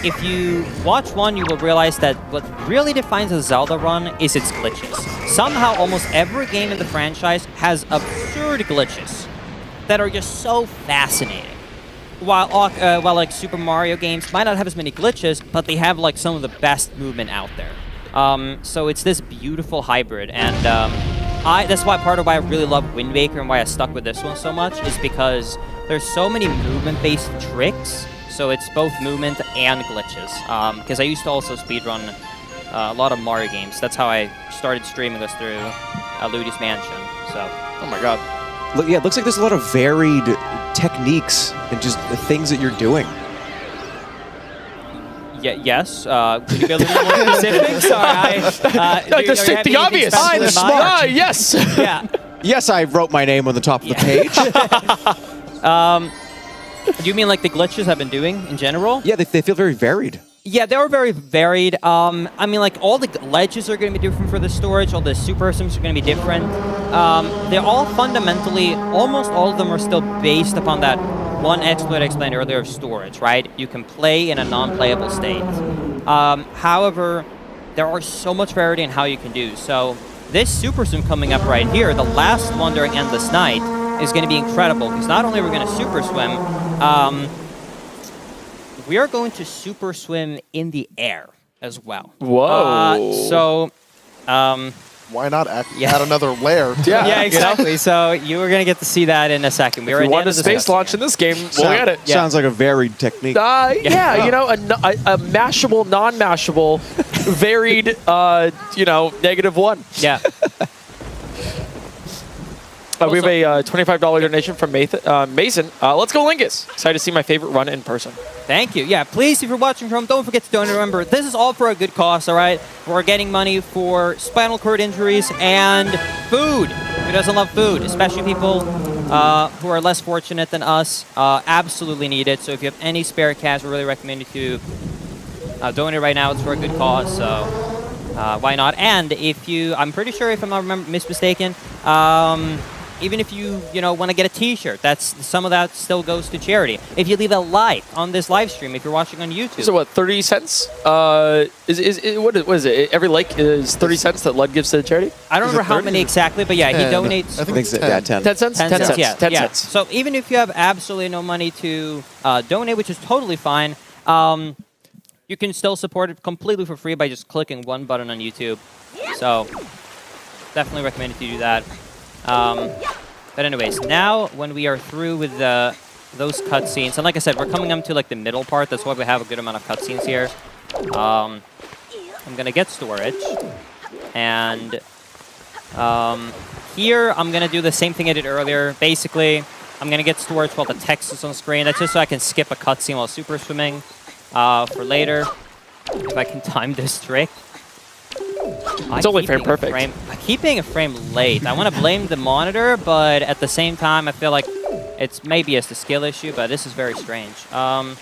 if you watch one, you will realize that what really defines a Zelda run is its glitches. Somehow, almost every game in the franchise has absurd glitches that are just so fascinating. While like Super Mario games might not have as many glitches, but they have like some of the best movement out there. So it's this beautiful hybrid, and that's why part of why I really love Wind Waker and why I stuck with this one so much is because there's so many movement-based tricks. So it's both movement and glitches. Because I used to also speedrun a lot of Mario games. That's how I started streaming this through Luddy's Mansion. So. Oh my god. Look, yeah, it looks like there's a lot of varied techniques and just the things that you're doing. Yes. Could you be a little more specific? Sorry, just state the obvious. I'm smart. Yes. Yeah. Yes, I wrote my name on the top of the page. Do you mean like the glitches I've been doing in general? Yeah, they feel very varied. Yeah, they were very varied. I mean, like, all the ledges are going to be different for the storage. All the super systems are going to be different. They're all fundamentally, almost all of them are still based upon that one exploit I explained earlier of storage, right? You can play in a non-playable state. However, there are so much variety in how you can do. So this super sim coming up right here, the last one during Endless Night, is going to be incredible. Because not only are we going to super swim, we are going to super swim in the air as well. Whoa. Why not add another layer? Yeah, exactly. So you are going to get to see that in a second. If you want a space launch in this game, we'll get it. Sounds like a varied technique. Yeah, you know, a mashable, non-mashable, varied, -1. Yeah. We have a $25 donation from Mason. Let's go, Lingus. Excited to see my favorite run in person. Thank you. Yeah, please, if you're watching from home, don't forget to donate. Remember, this is all for a good cause, all right? We're getting money for spinal cord injuries and food. Who doesn't love food? Especially people who are less fortunate than us. Absolutely need it. So if you have any spare cash, we really recommend you to donate right now. It's for a good cause, so why not? And if you, I'm pretty sure, if I'm not mistaken, even if you want to get a T-shirt, some of that still goes to charity. If you leave a like on this live stream, if you're watching on YouTube. So what, 30 cents? What is it? Every like is 30 cents that Lud gives to charity? I don't remember how many exactly, but yeah, he donates. I think it's 10. 10 cents? 10 cents, yeah. 10 cents. So even if you have absolutely no money to donate, which is totally fine, you can still support it completely for free by just clicking one button on YouTube. So definitely recommend if you do that. But anyways, now when we are through with those cutscenes, and like I said, we're coming up to like the middle part. That's why we have a good amount of cutscenes here. I'm gonna get storage, and here I'm gonna do the same thing I did earlier. Basically, I'm gonna get storage while the text is on screen. That's just so I can skip a cutscene while super swimming for later, if I can time this trick. It's only frame perfect. I keep being a frame late. I want to blame the monitor, but at the same time, I feel like it's maybe a skill issue, but this is very strange. I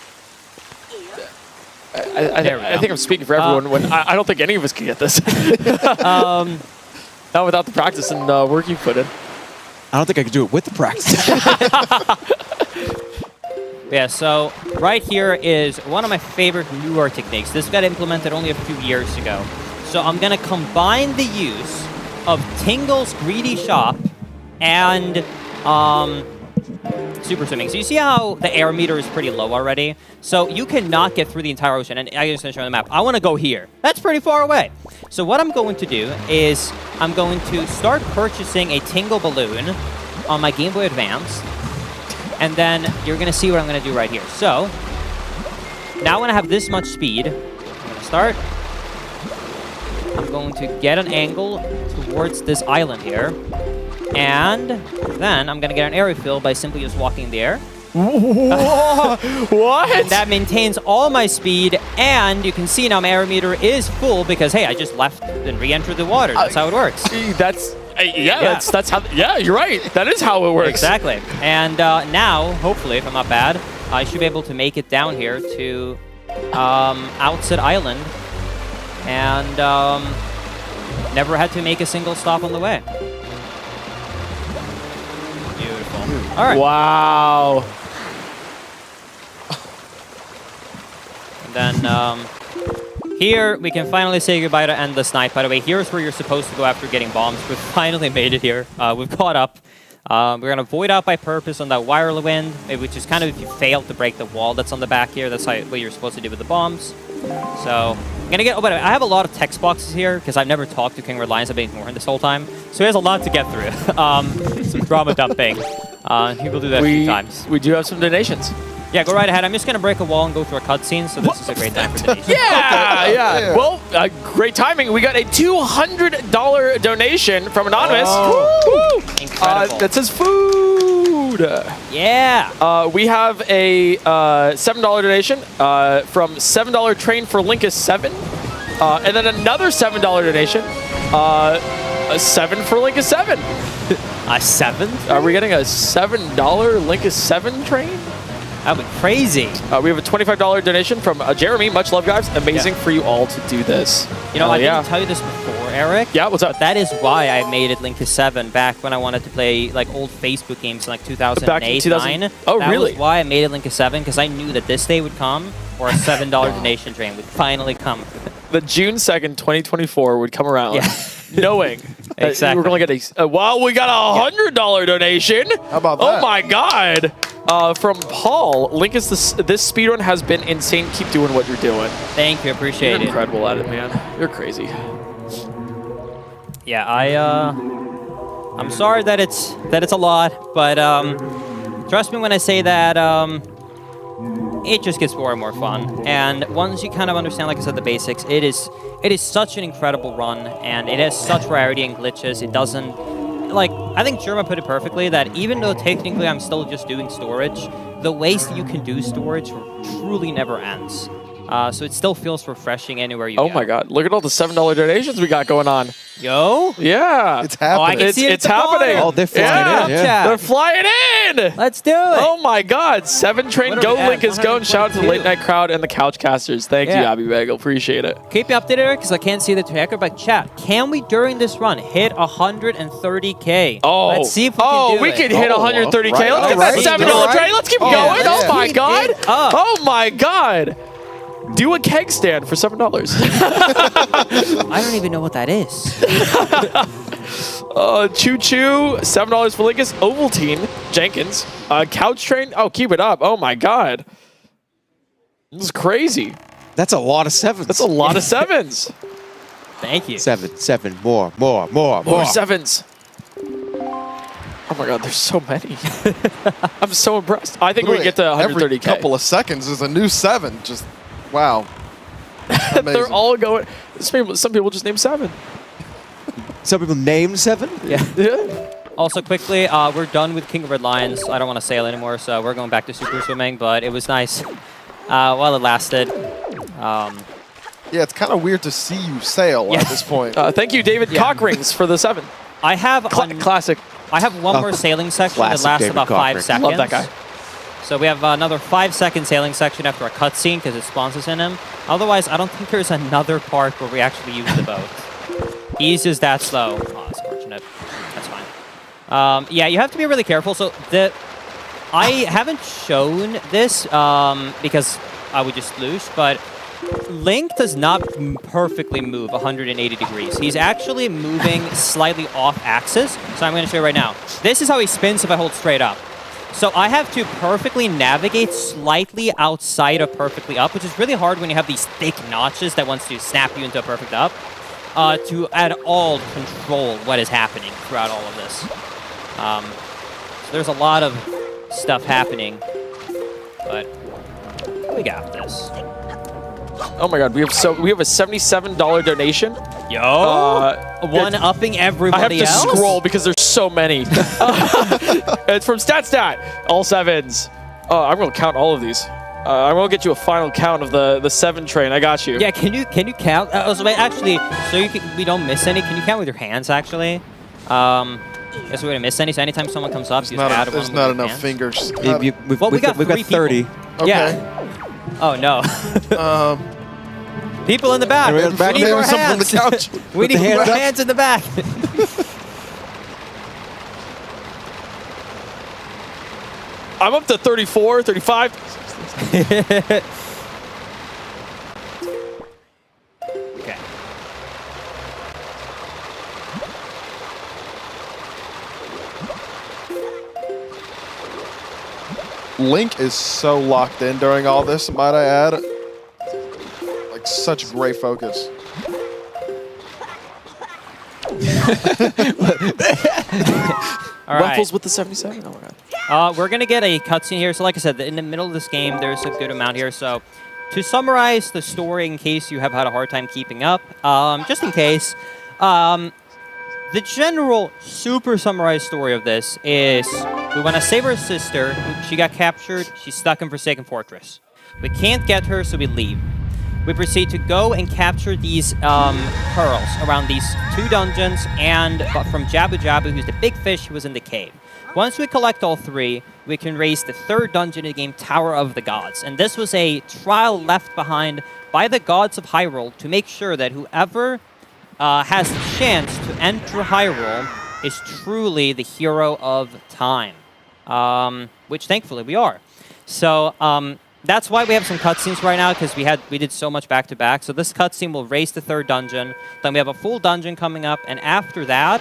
think I'm speaking for everyone when I don't think any of us can get this. Not without the practice and work you put in. I don't think I could do it with the practice. Yeah, so right here is one of my favorite newer techniques. This got implemented only a few years ago. So I'm going to combine the use of Tingle's Greedy Shop and super swimming. So you see how the air meter is pretty low already? So you cannot get through the entire ocean. And I'm just going to show you the map. I want to go here. That's pretty far away. So what I'm going to do is I'm going to start purchasing a Tingle Balloon on my Game Boy Advance. And then you're going to see what I'm going to do right here. So now when I have this much speed, I'm going to start. I'm going to get an angle towards this island here. And then I'm going to get an area fill by simply just walking in the air. What? And that maintains all my speed. And you can see now my air meter is full because, hey, I just left and re-entered the water. That's how it works. That's how. Yeah, you're right. That is how it works. Exactly. And now, hopefully, if I'm not bad, I should be able to make it down here to Outset Island. And never had to make a single stop on the way. Beautiful. All right. Wow. And then here we can finally say goodbye to Endless Night. By the way, here's where you're supposed to go after getting bombs. We've finally made it here. We've caught up. We're going to void out by purpose on that Whirlwind, which is kind of if you fail to break the wall that's on the back here. That's what you're supposed to do with the bombs. So I'm going to get... Oh, by the way, I have a lot of text boxes here because I've never talked to King Reliance. I've been ignoring this whole time. So he has a lot to get through. Some drama dumping. He will do that a few times. We do have some donations. Yeah, go right ahead. I'm just going to break a wall and go through a cutscene, so this is a great time for donations. Yeah. Well, great timing. We got a $200 donation from Anonymous. Woo! Incredible. That says food. Yeah. We have a $7 donation from $7 Train for Linkus 7. And then another $7 donation. A 7 for Linkus 7. A 7? Are we getting a $7 Linkus 7 train? That would be crazy. We have a $25 donation from Jeremy. Much love, guys. Amazing for you all to do this. You know, I didn't tell you this before, Eric. Yeah, what's up? But that is why I made it Linkus 7 back when I wanted to play like old Facebook games in like 2008, back in 2009. Oh, that really? That was why I made it Linkus 7, because I knew that this day would come, or a $7 donation train would finally come. The June 2nd, 2024 would come around, knowing exactly. we're going to get a... well, we got a $100 donation. How about that? Oh, my God. From Paul, Linkus, this speedrun has been insane. Keep doing what you're doing. Thank you, appreciate You're it. incredible at it, man. You're crazy. Yeah, I'm sorry that it's a lot, but trust me when I say that it just gets more and more fun. And once you kind of understand, like I said, the basics, it is such an incredible run, and it has such variety and glitches. It doesn't... Like, I think Jerma put it perfectly, that even though technically I'm still just doing storage, the ways that you can do storage truly never ends. So it still feels refreshing anywhere you go. Oh my God. Look at all the $7 donations we got going on. Yo? Yeah. It's happening. Oh, I can see it's happening. Oh, they're flying in. Yeah. They're flying in. Let's do it. Oh my God. 7 train. Go Linkus. Go and shout out to the late night crowd and the Couchcasters. Thank you, Abby Bagel. Appreciate it. Keep me updated, because I can't see the tracker, but chat, can we during this run hit 130K? Oh. Let's see if we can do it. We can hit 130K. Right. Let's get that $7 train. Let's keep going. Oh my God. Oh my God. Do a keg stand for $7. I don't even know what that is. Choo Choo, $7 for Linkus. Ovaltine, Jenkins. Couch Train. Oh, keep it up. Oh my God. This is crazy. That's a lot of sevens. That's a lot of sevens. Thank you. Seven, more. More sevens. Oh my God, there's so many. I'm so impressed. I think we can get to 130K. Every couple of seconds is a new 7. Just, wow. They're all going. Some people just name 7. Some people name 7? Yeah. Also, quickly, we're done with King of Red Lions. I don't want to sail anymore, so we're going back to super swimming, but it was nice while it lasted. Yeah, it's kind of weird to see you sail at this point. Thank you, David Cockrings, for the 7. I have classic. I have one more sailing section that lasts about 5 seconds. Love that guy. So we have another 5-second sailing section after a cutscene because it spawns in him. Otherwise, I don't think there's another part where we actually use the boat. He's just that slow. Oh, that's unfortunate. That's fine. Yeah, you have to be really careful. So I haven't shown this because I would just lose, but Link does not perfectly move 180 degrees. He's actually moving slightly off axis. So I'm going to show you right now. This is how he spins if I hold straight up. So I have to perfectly navigate slightly outside of perfectly up, which is really hard when you have these thick notches that wants to snap you into a perfect up, to at all control what is happening throughout all of this. So there's a lot of stuff happening, but we got this. Oh my God, we have a $77 donation. Yo, one-upping everybody else. I have to scroll because there's so many. It's from StatStat, all sevens. I'm gonna count all of these. I'm gonna get you a final count of the 7 train. I got you. Yeah, can you count? So wait, actually, so we don't miss any. Can you count with your hands actually? Guess we don't miss any. So anytime someone comes up, you just add one. There's not enough fingers. We've got 30. Okay. Yeah. Oh no. People in the back. We need more hands. On the couch. We need more hands in the back. I'm up to 34, 35. Okay. Link is so locked in during all this, might I add. Like, such great focus. All right. Ruffles with the 77. Oh my God. We're gonna get a cutscene here. So like I said, in the middle of this game, there's a good amount here. So to summarize the story, in case you have had a hard time keeping up, just in case, the general super summarized story of this is we want to save our sister. She got captured. She's stuck in Forsaken Fortress. We can't get her, so we leave. We proceed to go and capture these pearls around these 2 dungeons, and from Jabu Jabu, who's the big fish who was in the cave. Once we collect all 3, we can raise the 3rd dungeon in the game, Tower of the Gods. And this was a trial left behind by the gods of Hyrule to make sure that whoever has the chance to enter Hyrule is truly the hero of time, which thankfully we are. So that's why we have some cutscenes right now, because we did so much back-to-back. So this cutscene will raise the 3rd dungeon. Then we have a full dungeon coming up, and after that,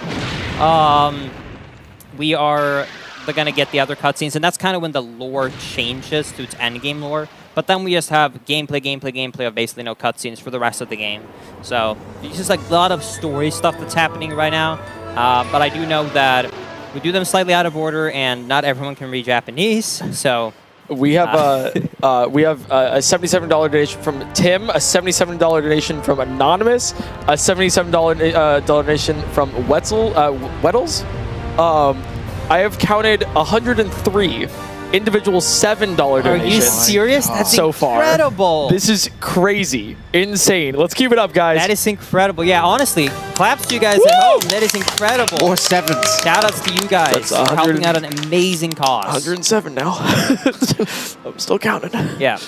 we're going to get the other cutscenes, and that's kind of when the lore changes to its endgame lore. But then we just have gameplay of basically no cutscenes for the rest of the game. So it's just like a lot of story stuff that's happening right now. But I do know that we do them slightly out of order, and not everyone can read Japanese, so... We have a $77 donation from Tim, a $77 donation from Anonymous, a $77 donation from Wettles. I have counted 103 individual $7 donations. Are you serious? That's so incredible. Far. This is crazy, insane. Let's keep it up, guys. That is incredible. Yeah, honestly, claps to you guys at home. That is incredible. More 7s. Shoutouts to you guys for helping out an amazing cause. 107 now. I'm still counting. Yeah.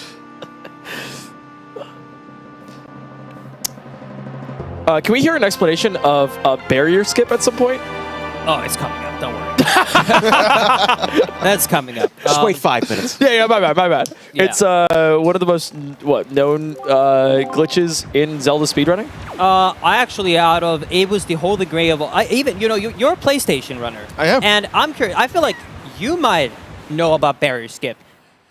Can we hear an explanation of a barrier skip at some point? Oh, it's coming up. Don't worry. That's coming up. Just wait 5 minutes. Yeah, my bad. Yeah. It's one of the most known glitches in Zelda speedrunning. I actually it was the holy grail of you're a PlayStation runner. I am. And I'm curious. I feel like you might know about barrier skip.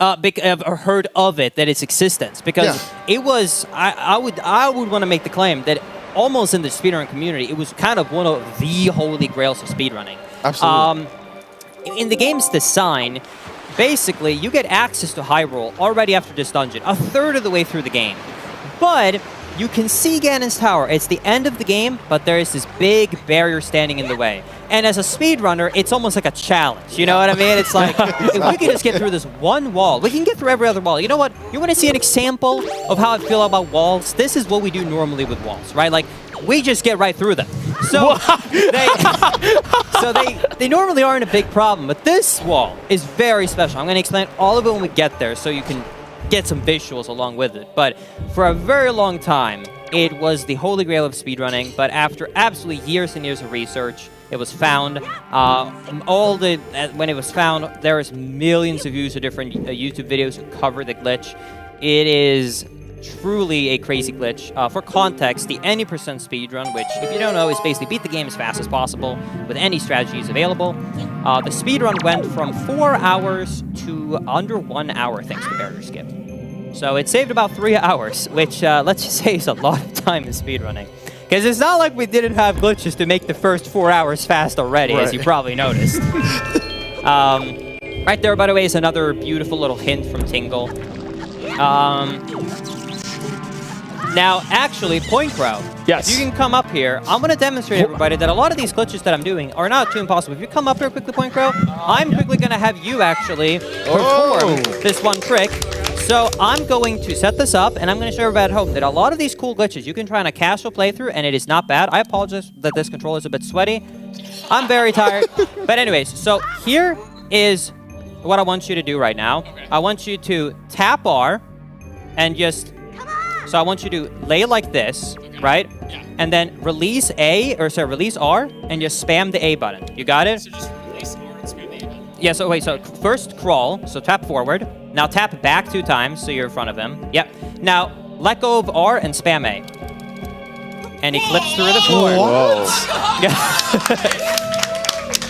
Or heard of it, that its existence, because it was. I would want to make the claim that almost in the speedrun community, it was kind of one of the holy grails of speedrunning. Absolutely. In the game's design, basically, you get access to Hyrule already after this dungeon, a third of the way through the game. But you can see Ganon's Tower. It's the end of the game, but there is this big barrier standing in the way. And as a speedrunner, it's almost like a challenge. You know what I mean? It's like, if we can just get through this one wall, we can get through every other wall. You know what? You want to see an example of how I feel about walls? This is what we do normally with walls, right? Like, we just get right through them. So they normally aren't a big problem, but this wall is very special. I'm going to explain all of it when we get there so you can get some visuals along with it. But for a very long time, it was the holy grail of speedrunning, but after absolutely years and years of research, it was found. When it was found, there was millions of views of different YouTube videos that cover the glitch. It is truly a crazy glitch. For context, the any % speedrun, which if you don't know is basically beat the game as fast as possible with any strategies available. The speedrun went from 4 hours to under 1 hour thanks to barrier skip. So it saved about 3 hours, which let's just say is a lot of time in speedrunning. Because it's not like we didn't have glitches to make the first 4 hours fast already, as you probably noticed. Right there, by the way, is another beautiful little hint from Tingle. Now, actually, Point Crow. Yes. If you can come up here, I'm going to demonstrate everybody that a lot of these glitches that I'm doing are not too impossible. If you come up here quickly, Point Crow, I'm quickly going to have you actually perform this one trick. So I'm going to set this up, and I'm going to show everybody at home that a lot of these cool glitches you can try on a casual playthrough, and it is not bad. I apologize that this controller is a bit sweaty. I'm very tired. But anyways, so here is what I want you to do right now. I want you to tap R and just... So I want you to lay like this, right? And then release release R and just spam the A button. You got it? So just release R and spam the A button. Yeah, so wait, so first crawl, so tap forward. Now tap back 2 times so you're in front of him. Yep. Now let go of R and spam A. And he clips through the floor. Whoa.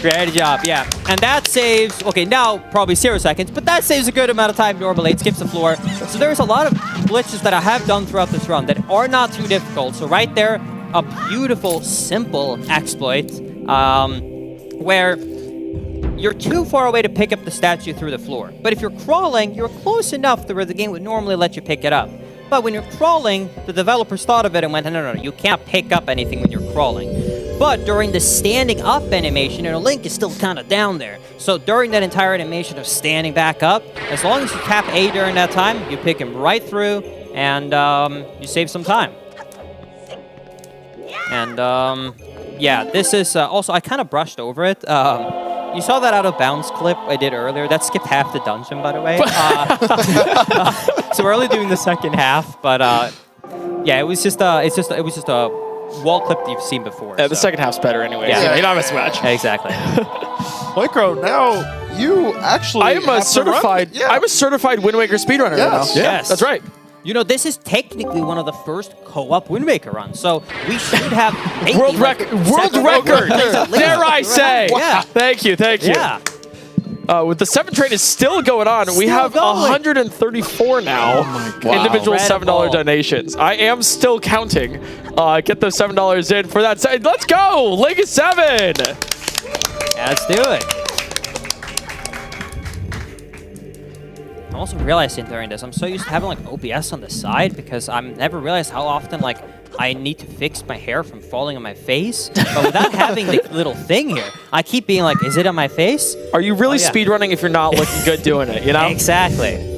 Great job, yeah. And that saves, okay, now probably 0 seconds, but that saves a good amount of time normally. It skips the floor. So there's a lot of glitches that I have done throughout this run that are not too difficult. So right there, a beautiful, simple exploit where you're too far away to pick up the statue through the floor. But if you're crawling, you're close enough to where the game would normally let you pick it up. But when you're crawling, the developers thought of it and went, no, you can't pick up anything when you're crawling. But during the standing up animation, Link is still kind of down there. So during that entire animation of standing back up, as long as you tap A during that time, you pick him right through, and you save some time. And yeah, this is also, I kind of brushed over it. You saw that out of bounds clip I did earlier. That skipped half the dungeon, by the way. So we're only doing the second half, but yeah, it was just a wall clip that you've seen before. Yeah, the second half's better anyway. Yeah, you're not missing much. Exactly. Micro, now you actually I am a certified. I'm a certified Wind Waker speedrunner now. Yes, that's right. You know, this is technically one of the first co-op Wind Waker runs, so we should have world record. Dare I say? Yeah. Thank you. Yeah. With the 7 train is still going on. We have 134 now. Oh my God. Individual $7 donations. I am still counting. Get those $7 in for that. Let's go. League of 7. Yeah, let's do it. I'm also realizing during this, I'm so used to having like OBS on the side because I've never realized how often like I need to fix my hair from falling on my face. But without having the little thing here, I keep being like, is it on my face? Are you really speedrunning if you're not looking good doing it, you know? Exactly.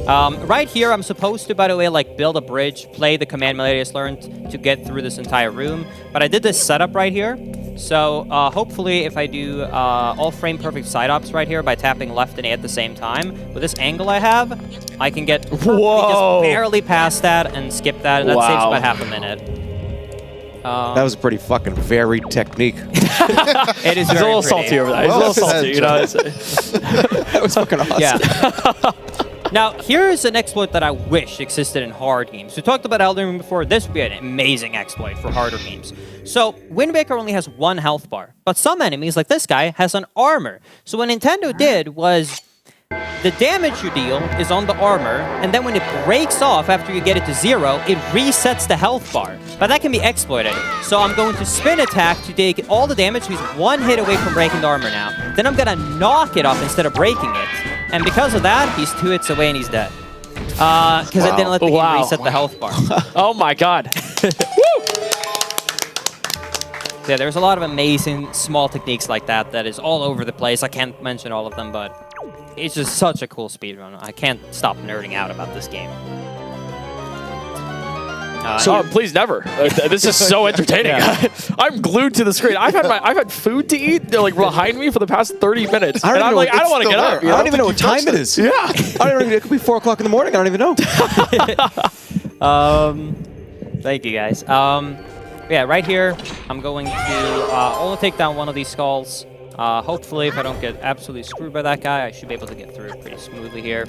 Right here, I'm supposed to, by the way, like build a bridge, play the command melody I just learned to get through this entire room. But I did this setup right here. So hopefully if I do all frame perfect side ops right here by tapping left and A at the same time, with this angle I have, I can get just barely past that and skip that, and that saves about half a minute. That was a pretty fucking varied technique. It is He's a little salty over that. He's a little salty, you know. That was fucking awesome. Yeah. Now, here's an exploit that I wish existed in hard games. We talked about Elden Ring before. This would be an amazing exploit for harder games. So, Wind Waker only has 1 health bar, but some enemies, like this guy, has an armor. So what Nintendo did was the damage you deal is on the armor, and then when it breaks off after you get it to 0, it resets the health bar. But that can be exploited. So I'm going to spin attack to take all the damage. He's 1 hit away from breaking the armor now. Then I'm gonna knock it off instead of breaking it. And because of that, he's 2 hits away and he's dead. Because I didn't let the game reset the health bar. Oh my God. Yeah, there's a lot of amazing small techniques like that that is all over the place. I can't mention all of them, but it's just such a cool speedrun. I can't stop nerding out about this game. Please never. This is so entertaining. I'm glued to the screen. I've had food to eat like behind me for the past 30 minutes. And I'm like, I don't want to get up. I don't even know what time it is. Yeah. I don't even. It could be 4 o'clock in the morning. I don't even know. Thank you guys. Yeah, right here, I'm going to only take down one of these skulls. Hopefully, if I don't get absolutely screwed by that guy, I should be able to get through it pretty smoothly here.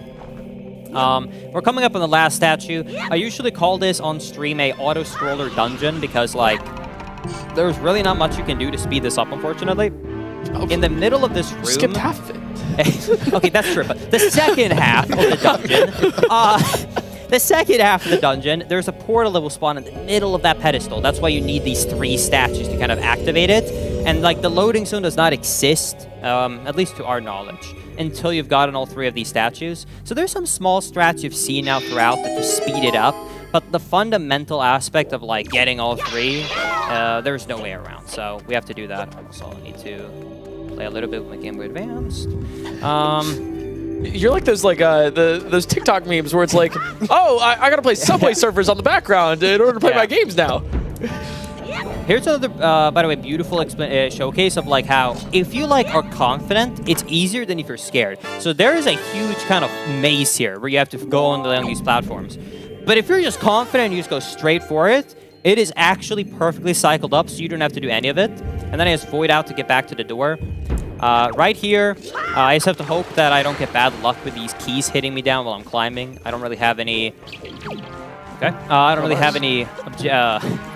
We're coming up on the last statue. I usually call this on stream a auto-scroller dungeon because, like, there's really not much you can do to speed this up, unfortunately. In the middle of this room... Skipped half of it. Okay, that's true, but the second half of the dungeon... The second half of the dungeon, there's a portal that will spawn in the middle of that pedestal. That's why you need these 3 statues to kind of activate it. And like the loading zone does not exist, at least to our knowledge, until you've gotten all 3 of these statues. So there's some small strats you've seen now throughout that just speed it up. But the fundamental aspect of like getting all 3, there's no way around. So we have to do that. Also, I need to play a little bit with my Game Boy Advance. You're like those those TikTok memes where it's like, oh, I gotta play Subway Surfers on the background in order to play my games now. Here's another, by the way, beautiful showcase of like how if you like are confident, it's easier than if you're scared. So there is a huge kind of maze here where you have to go along these platforms. But if you're just confident and you just go straight for it, it is actually perfectly cycled up, so you don't have to do any of it. And then I just void out to get back to the door. Right here, I just have to hope that I don't get bad luck with these keys hitting me down while I'm climbing. I don't really have any... Okay. I don't really have any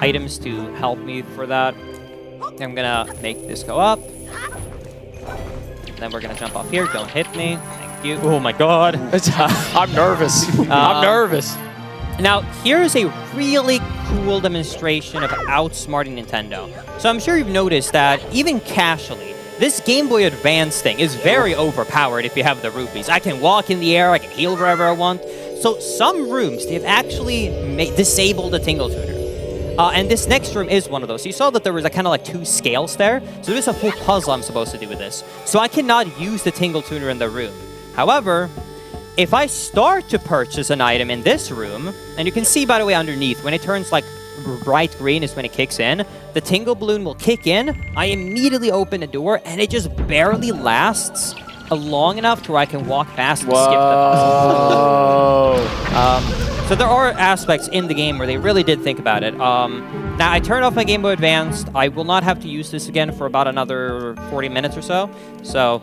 items to help me for that. I'm gonna make this go up. Then we're gonna jump off here. Don't hit me. Thank you. Oh my god. I'm nervous. I'm nervous. Now, here's a really cool demonstration of outsmarting Nintendo. So I'm sure you've noticed that, even casually, this Game Boy Advance thing is very overpowered if you have the rupees. I can walk in the air, I can heal wherever I want. So some rooms, they've actually disabled the Tingle Tuner. And this next room is one of those. So you saw that there was kind of like 2 scales there. So there's a full puzzle I'm supposed to do with this. So I cannot use the Tingle Tuner in the room. However, if I start to purchase an item in this room, and you can see, by the way, underneath, when it turns like bright green is when it kicks in, the Tingle Balloon will kick in, I immediately open the door, and it just barely lasts long enough to where I can walk past and skip the puzzle. So there are aspects in the game where they really did think about it. Now, I turned off my Game Boy Advance. I will not have to use this again for about another 40 minutes or so. So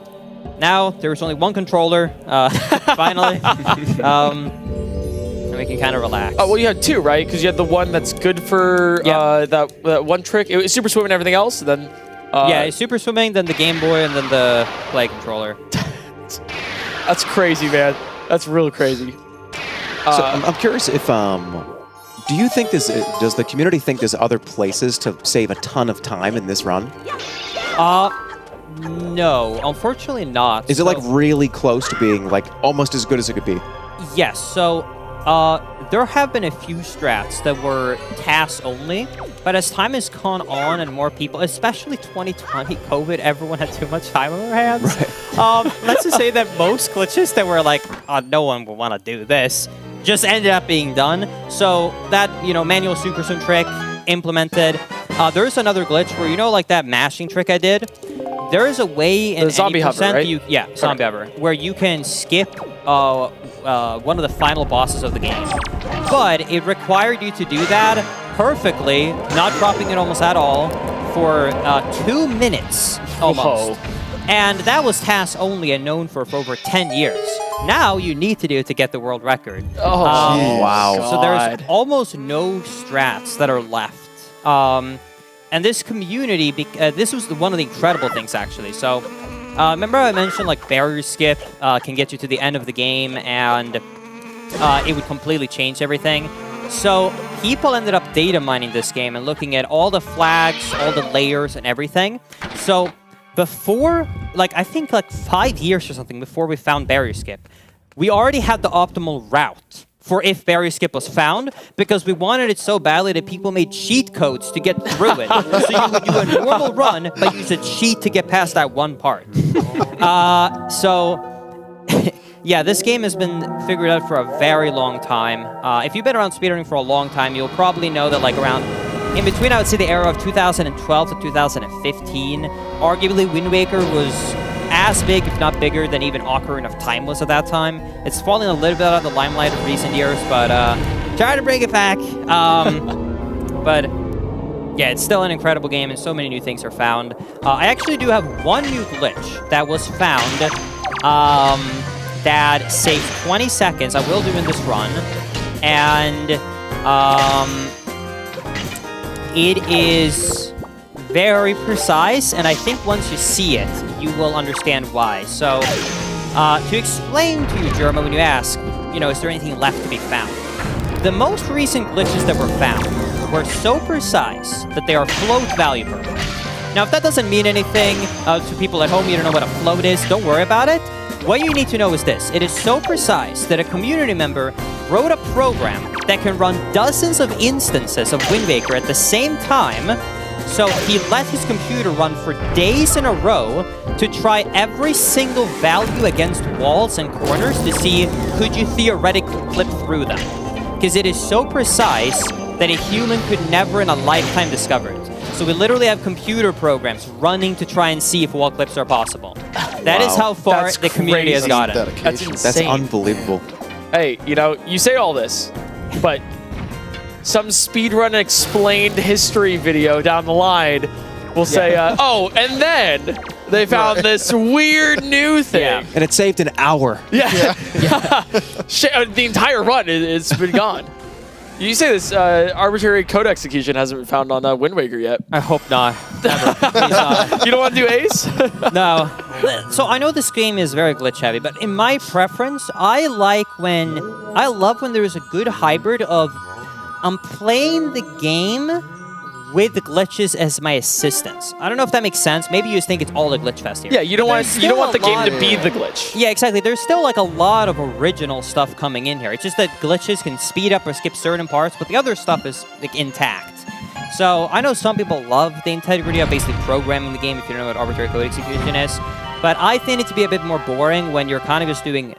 now there's only 1 controller, finally. And we can kind of relax. Oh, well, you had 2, right? Because you had the one that's good for that one trick. It was Super Swim and everything else. And then yeah, Super Swimming, then the Game Boy, and then the Play controller. That's crazy, man. That's real crazy. So I'm curious if do you think does the community think there's other places to save a ton of time in this run? No, unfortunately not. Is it like really close to being like almost as good as it could be? Yes. So there have been a few strats that were tasks only, but as time has gone on and more people, especially 2020 COVID, everyone had too much time on their hands. Right. Let's just say that most glitches that were like, no one will want to do this, just ended up being done. So that, manual super swim trick implemented. There's another glitch where, like that mashing trick I did. There is a way in the zombie hover, right? Zombie hover, where you can skip one of the final bosses of the game. But it required you to do that perfectly, not dropping it almost at all, for 2 minutes almost. And that was task only and known for over 10 years. Now you need to do it to get the world record. Wow. So there's almost no strats that are left. And this community, this was one of the incredible things, actually. So remember I mentioned like barrier skip can get you to the end of the game and it would completely change everything. So people ended up data mining this game and looking at all the flags, all the layers and everything. So before, I think 5 years or something before we found barrier skip, we already had the optimal route for if barrier skip was found, because we wanted it so badly that people made cheat codes to get through it. So you would do a normal run, but use a cheat to get past that one part. Yeah, this game has been figured out for a very long time. If you've been around speedrunning for a long time, you'll probably know that around, in between, I would say the era of 2012 to 2015, arguably Wind Waker was as big, if not bigger, than even Ocarina of Time was at that time. It's falling a little bit out of the limelight of recent years, but try to bring it back. But yeah, it's still an incredible game, and so many new things are found. I actually do have one new glitch that was found that saves 20 seconds. I will do in this run. And it is very precise, and I think once you see it, you will understand why. So, to explain to you, Jerma, when you ask, is there anything left to be found? The most recent glitches that were found were so precise that they are float value perfect. Now, if that doesn't mean anything to people at home, you don't know what a float is, don't worry about it. What you need to know is this. It is so precise that a community member wrote a program that can run dozens of instances of Wind Waker at the same time. So he let his computer run for days in a row to try every single value against walls and corners to see could you theoretically clip through them. Because it is so precise that a human could never in a lifetime discover it. So we literally have computer programs running to try and see if wall clips are possible. That is how far the community has gotten. That's insane. That's unbelievable. Hey, you say all this, but some speedrun explained history video down the line will say, oh, and then they found this weird new thing. Yeah. And it saved an hour. Yeah. The entire run has been gone. You say this arbitrary code execution hasn't been found on Wind Waker yet. I hope not. Never. Please not. You don't want to do Ace? No. So I know this game is very glitch heavy, but in my preference, I love when there is a good hybrid of I'm playing the game with the glitches as my assistants. I don't know if that makes sense. Maybe you just think it's all a glitch fest here. Yeah, you don't want the game to be the glitch. Yeah, exactly. There's still like a lot of original stuff coming in here. It's just that glitches can speed up or skip certain parts, but the other stuff is like intact. So I know some people love the integrity of basically programming the game if you don't know what arbitrary code execution is, but I find it to be a bit more boring when you're kind of just doing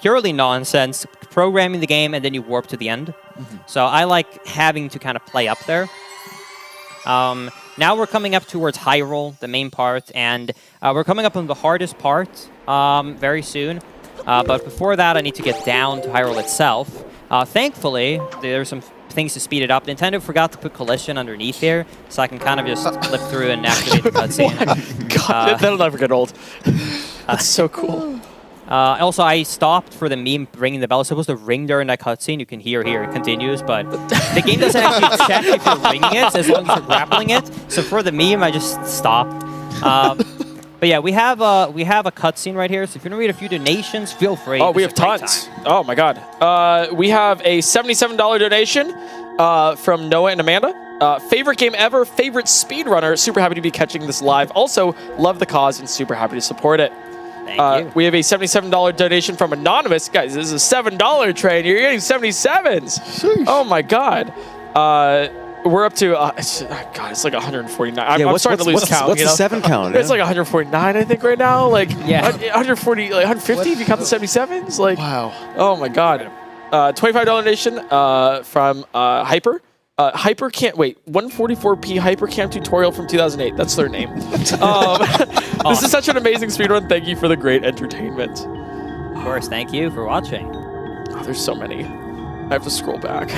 purely nonsense, programming the game, and then you warp to the end. So I like having to kind of play up there. Now we're coming up towards Hyrule, the main part, and we're coming up on the hardest part very soon. But before that, I need to get down to Hyrule itself. Thankfully, there's some things to speed it up. Nintendo forgot to put collision underneath here, so I can kind of just flip through and activate the cutscene. God, that'll never get old. That's so cool. Also, I stopped for the meme ringing the bell. It's supposed to ring during that cutscene. You can hear it continues, but the game doesn't actually check if you're ringing it as long as you're grappling it. So for the meme, I just stopped. But yeah, we have a cutscene right here. So if you want to read a few donations, feel free. Oh, we have tons. Oh my God. We have a $77 donation from Noah and Amanda. Favorite game ever, favorite speedrunner. Super happy to be catching this live. Also, love the cause and super happy to support it. Thank you. We have a $77 donation from Anonymous. Guys, this is a $7 train. You're getting 77s. Sheesh. Oh my God. We're up to, God, it's like 149. I'm starting to lose count. What's the 7 count? It's like 149, I think, right now. Like, 140, like 150 if you count the 77s. Like, wow. Oh my God. $25 donation from Hyper. Hyper can't wait. 144p Hypercam tutorial from 2008. That's their name. This is such an amazing speedrun. Thank you for the great entertainment. Of course, thank you for watching. Oh, there's so many. I have to scroll back. Yeah,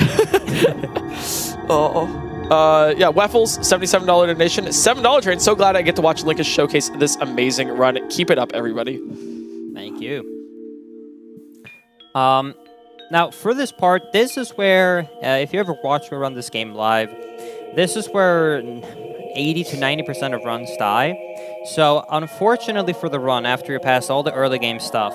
Weffels, $77 donation. $7 train. So glad I get to watch Linkus showcase this amazing run. Keep it up, everybody. Thank you. Now, for this part, this is where, if you ever watch me run this game live, this is where 80 to 90% of runs die. So, unfortunately for the run, after you pass all the early game stuff,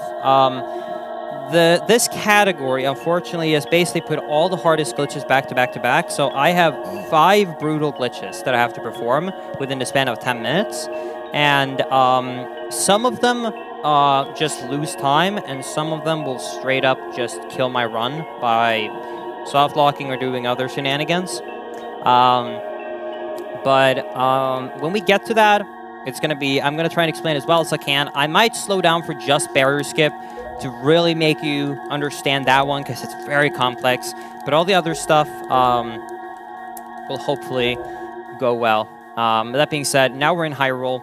this category, unfortunately, has basically put all the hardest glitches back to back to back. So, I have 5 brutal glitches that I have to perform within the span of 10 minutes. And some of them just lose time, and some of them will straight up just kill my run by soft locking or doing other shenanigans. But when we get to that, it's going to be, I'm going to try and explain as well as I can. I might slow down for just barrier skip to really make you understand that one, because it's very complex. But all the other stuff will hopefully go well. That being said, now we're in Hyrule.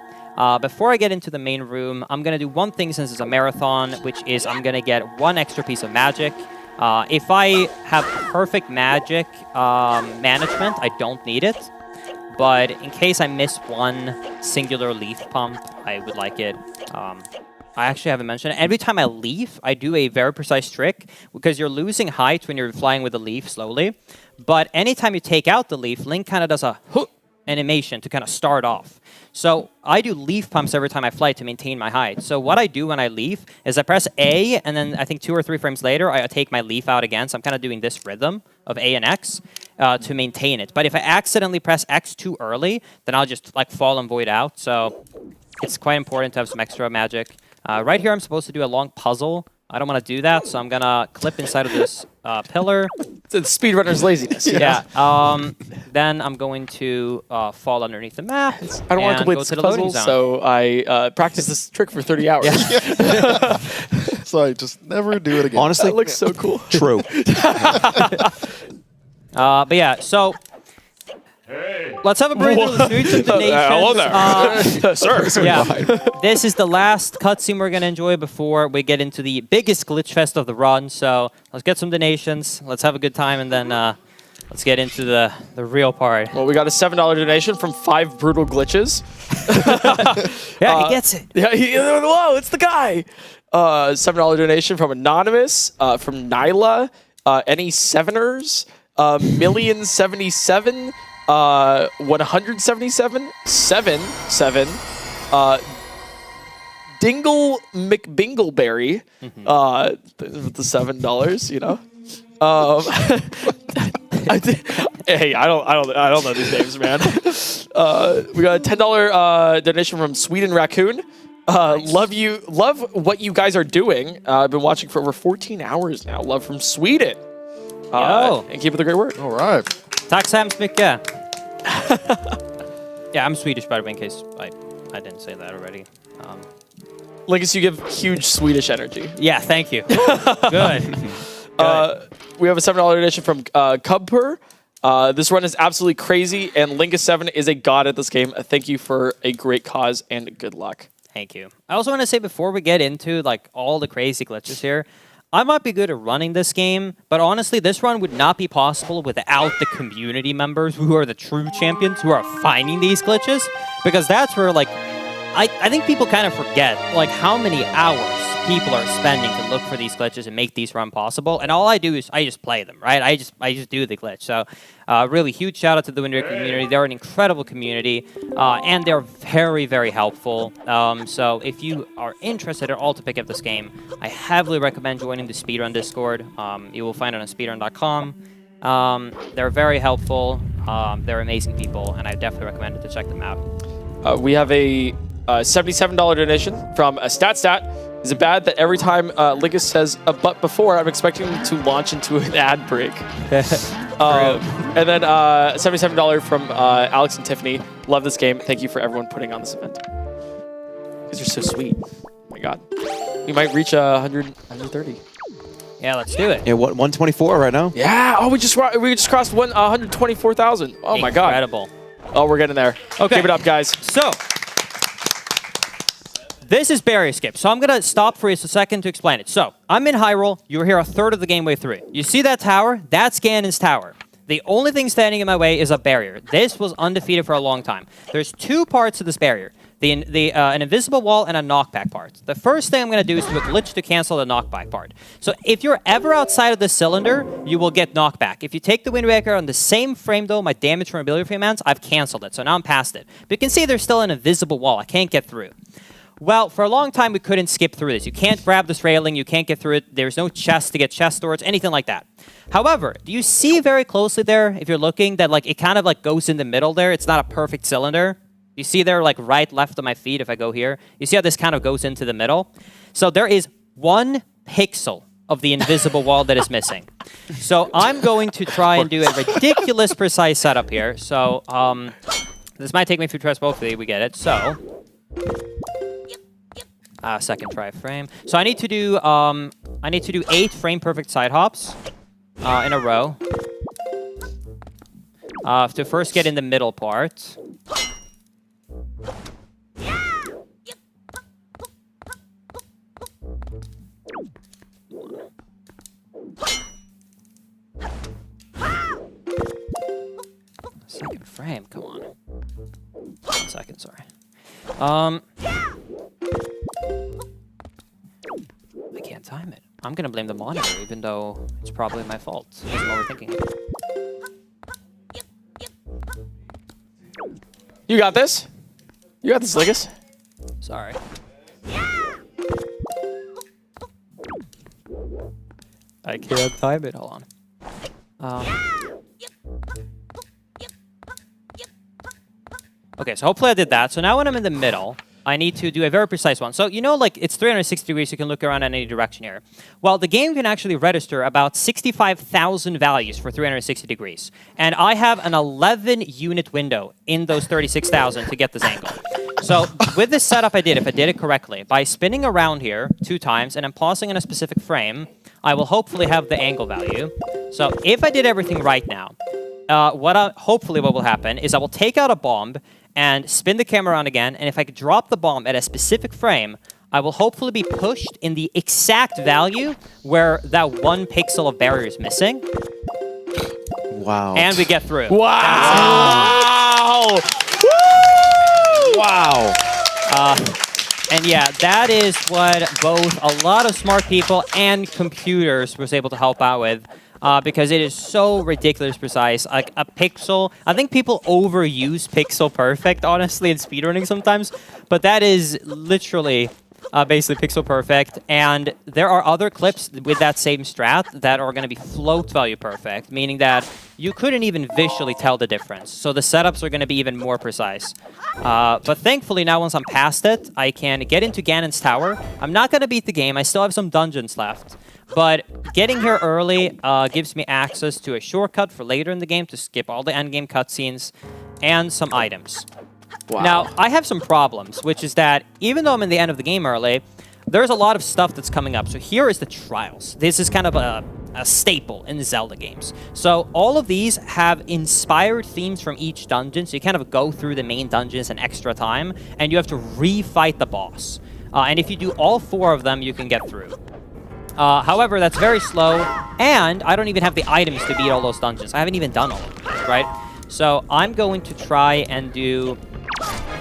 Before I get into the main room, I'm going to do one thing since it's a marathon, which is I'm going to get 1 extra piece of magic. If I have perfect magic management, I don't need it. But in case I miss one singular leaf pump, I would like it. I actually haven't mentioned it. Every time I leaf, I do a very precise trick because you're losing height when you're flying with the leaf slowly. But anytime you take out the leaf, Link kind of does a hook animation to kind of start off. So I do leaf pumps every time I fly to maintain my height. So what I do when I leaf is I press A, and then I think 2 or 3 frames later, I take my leaf out again. So I'm kind of doing this rhythm of A and X to maintain it. But if I accidentally press X too early, then I'll just like fall and void out. So it's quite important to have some extra magic. Right here, I'm supposed to do a long puzzle. I don't want to do that, so I'm going to clip inside of this pillar. It's speedrunner's laziness. Yeah. Then I'm going to fall underneath the map. I don't want to complete this puzzle, so I practiced this trick for 30 hours. Yeah. So I just never do it again. Honestly, that looks so cool. True. But yeah, so let's have a break through the Streets of the Nations. Hello there. Sir. Yeah. This is the last cutscene we're going to enjoy before we get into the biggest glitch fest of the run. So let's get some donations. Let's have a good time, and then let's get into the real part. Well, we got a $7 donation from 5 Brutal Glitches. Yeah, he gets it. Yeah, whoa, it's the guy. $7 donation from Anonymous, from Nyla, Any Seveners, Million77, 177, 7, Dingle McBingleberry, with the $7, you know. Hey, I don't know these names, man. We got a $10 donation from Sweden Raccoon. Love what you guys are doing. I've been watching for over 14 hours now. Love from Sweden. And keep up the great work. All right. Tack så hemskt mycket. Yeah, I'm Swedish, by the way, in case I didn't say that already. Linkus, you give huge Swedish energy. Yeah, thank you. Good. We have a $7 donation from Cubper. This run is absolutely crazy, and Linkus7 is a god at this game. Thank you for a great cause, and good luck. Thank you. I also want to say before we get into like all the crazy glitches here, I might be good at running this game, but honestly, this run would not be possible without the community members who are the true champions who are finding these glitches, because that's where like I think people kind of forget like how many hours people are spending to look for these glitches and make these run possible. And all I do is I just play them, right? I just do the glitch. So really huge shout out to the Wind Waker community. They're an incredible community, and they're very, very helpful. So if you are interested at all to pick up this game, I heavily recommend joining the Speedrun Discord. You will find it on speedrun.com. They're very helpful. They're amazing people, and I definitely recommend it to check them out. We have a $77 donation from a Stat. Is it bad that every time Linkus says a but before, I'm expecting him to launch into an ad break? And then $77 from Alex and Tiffany. Love this game. Thank you for everyone putting on this event. Because you're so sweet. Oh my god. We might reach 130. Yeah, let's do it. Yeah, what, 124 right now? Yeah. Oh, we just crossed 124,000. Oh my god. Incredible. Oh, we're getting there. Okay. Give it up, guys. So this is Barrier Skip. So I'm going to stop for just a second to explain it. So I'm in Hyrule. You were here a third of the game way through. You see that tower? That's Ganon's tower. The only thing standing in my way is a barrier. This was undefeated for a long time. There's 2 parts to this barrier. An invisible wall and a knockback part. The first thing I'm going to do is do a glitch to cancel the knockback part. So if you're ever outside of the cylinder, you will get knockback. If you take the Wind Waker on the same frame though, my damage from ability free amounts, I've canceled it. So now I'm past it. But you can see there's still an invisible wall. I can't get through. Well, for a long time, we couldn't skip through this. You can't grab this railing. You can't get through it. There's no chest to get chest storage, anything like that. However, do you see very closely there, if you're looking, that like it kind of like goes in the middle there? It's not a perfect cylinder. You see there like right, left of my feet if I go here? You see how this kind of goes into the middle? So there is 1 pixel of the invisible wall that is missing. So I'm going to try and do a ridiculous precise setup here. So this might take me a few tries, hopefully we get it. So second try frame. So I need to do 8 frame perfect side hops in a row to first get in the middle part. Second frame, come on. 1 second, sorry. time it. I'm gonna blame the monitor, even though it's probably my fault. I'm overthinking it. You got this. You got this, Ligus. Sorry. I can't time it. Hold on. Okay, so hopefully I did that. So now when I'm in the middle, I need to do a very precise one. So, you know, like, it's 360 degrees. You can look around in any direction here. Well, the game can actually register about 65,000 values for 360 degrees. And I have an 11-unit window in those 36,000 to get this angle. So with this setup I did, if I did it correctly, by spinning around here 2 times and then pausing in a specific frame, I will hopefully have the angle value. So if I did everything right now, hopefully what will happen is I will take out a bomb and spin the camera around again, and if I could drop the bomb at a specific frame, I will hopefully be pushed in the exact value where that 1 pixel of barrier is missing. Wow. And we get through. Wow! Wow. And yeah, that is what both a lot of smart people and computers was able to help out with. Because it is so ridiculously precise. Like a pixel, I think people overuse pixel perfect, honestly, in speedrunning sometimes. But that is literally basically pixel perfect. And there are other clips with that same strat that are going to be float value perfect, meaning that you couldn't even visually tell the difference. So the setups are going to be even more precise. But thankfully now once I'm past it, I can get into Ganon's tower. I'm not going to beat the game. I still have some dungeons left. But getting here early gives me access to a shortcut for later in the game to skip all the endgame cutscenes and some items. Wow. Now, I have some problems, which is that even though I'm in the end of the game early, there's a lot of stuff that's coming up. So here is the trials. This is kind of a staple in the Zelda games. So all of these have inspired themes from each dungeon. So you kind of go through the main dungeons in extra time, and you have to re-fight the boss. And if you do all 4 of them, you can get through. However, that's very slow, and I don't even have the items to beat all those dungeons. I haven't even done all of them, right? So I'm going to try and do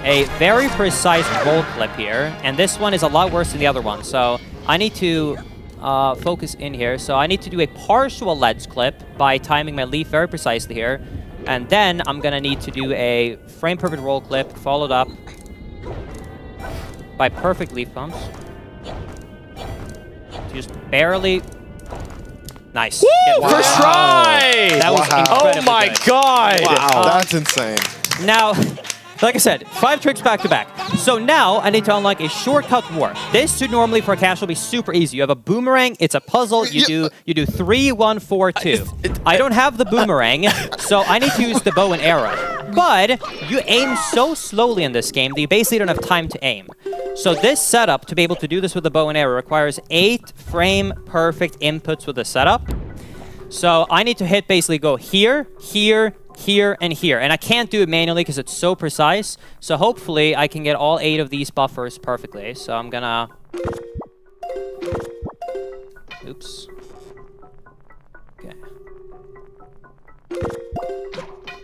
a very precise roll clip here, and this one is a lot worse than the other one. So I need to focus in here. So I need to do a partial ledge clip by timing my leaf very precisely here, and then I'm going to need to do a frame-perfect roll clip followed up by perfect leaf bumps. Just barely. Nice. Woo! First try! That was incredibly Oh my good. god! Wow, that's insane. Now, like I said, 5 tricks back to back. So now I need to unlock a shortcut warp. This should normally for a casual be super easy. You have a boomerang. It's a puzzle. You do 3, 1, 4, 2. I don't have the boomerang, so I need to use the bow and arrow. But you aim so slowly in this game that you basically don't have time to aim. So this setup, to be able to do this with the bow and arrow, requires 8 frame perfect inputs with the setup. So I need to hit basically go here, here, here, and here. And I can't do it manually because it's so precise. So hopefully I can get all 8 of these buffers perfectly. So I'm gonna... Oops. Okay.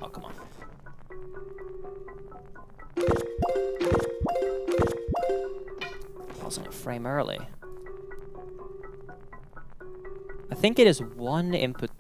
Oh, come on. I was on a frame early. I think it is 1 input.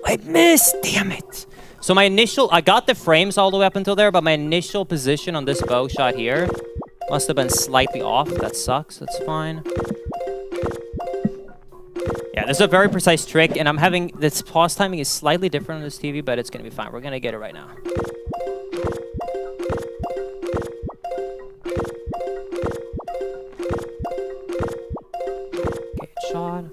I missed, damn it. So my initial, I got the frames all the way up until there, but my initial position on this bow shot here must have been slightly off. That sucks, that's fine. Yeah, this is a very precise trick, and I'm having, this pause timing is slightly different on this TV, but it's gonna be fine. We're gonna get it right now. Okay, shot.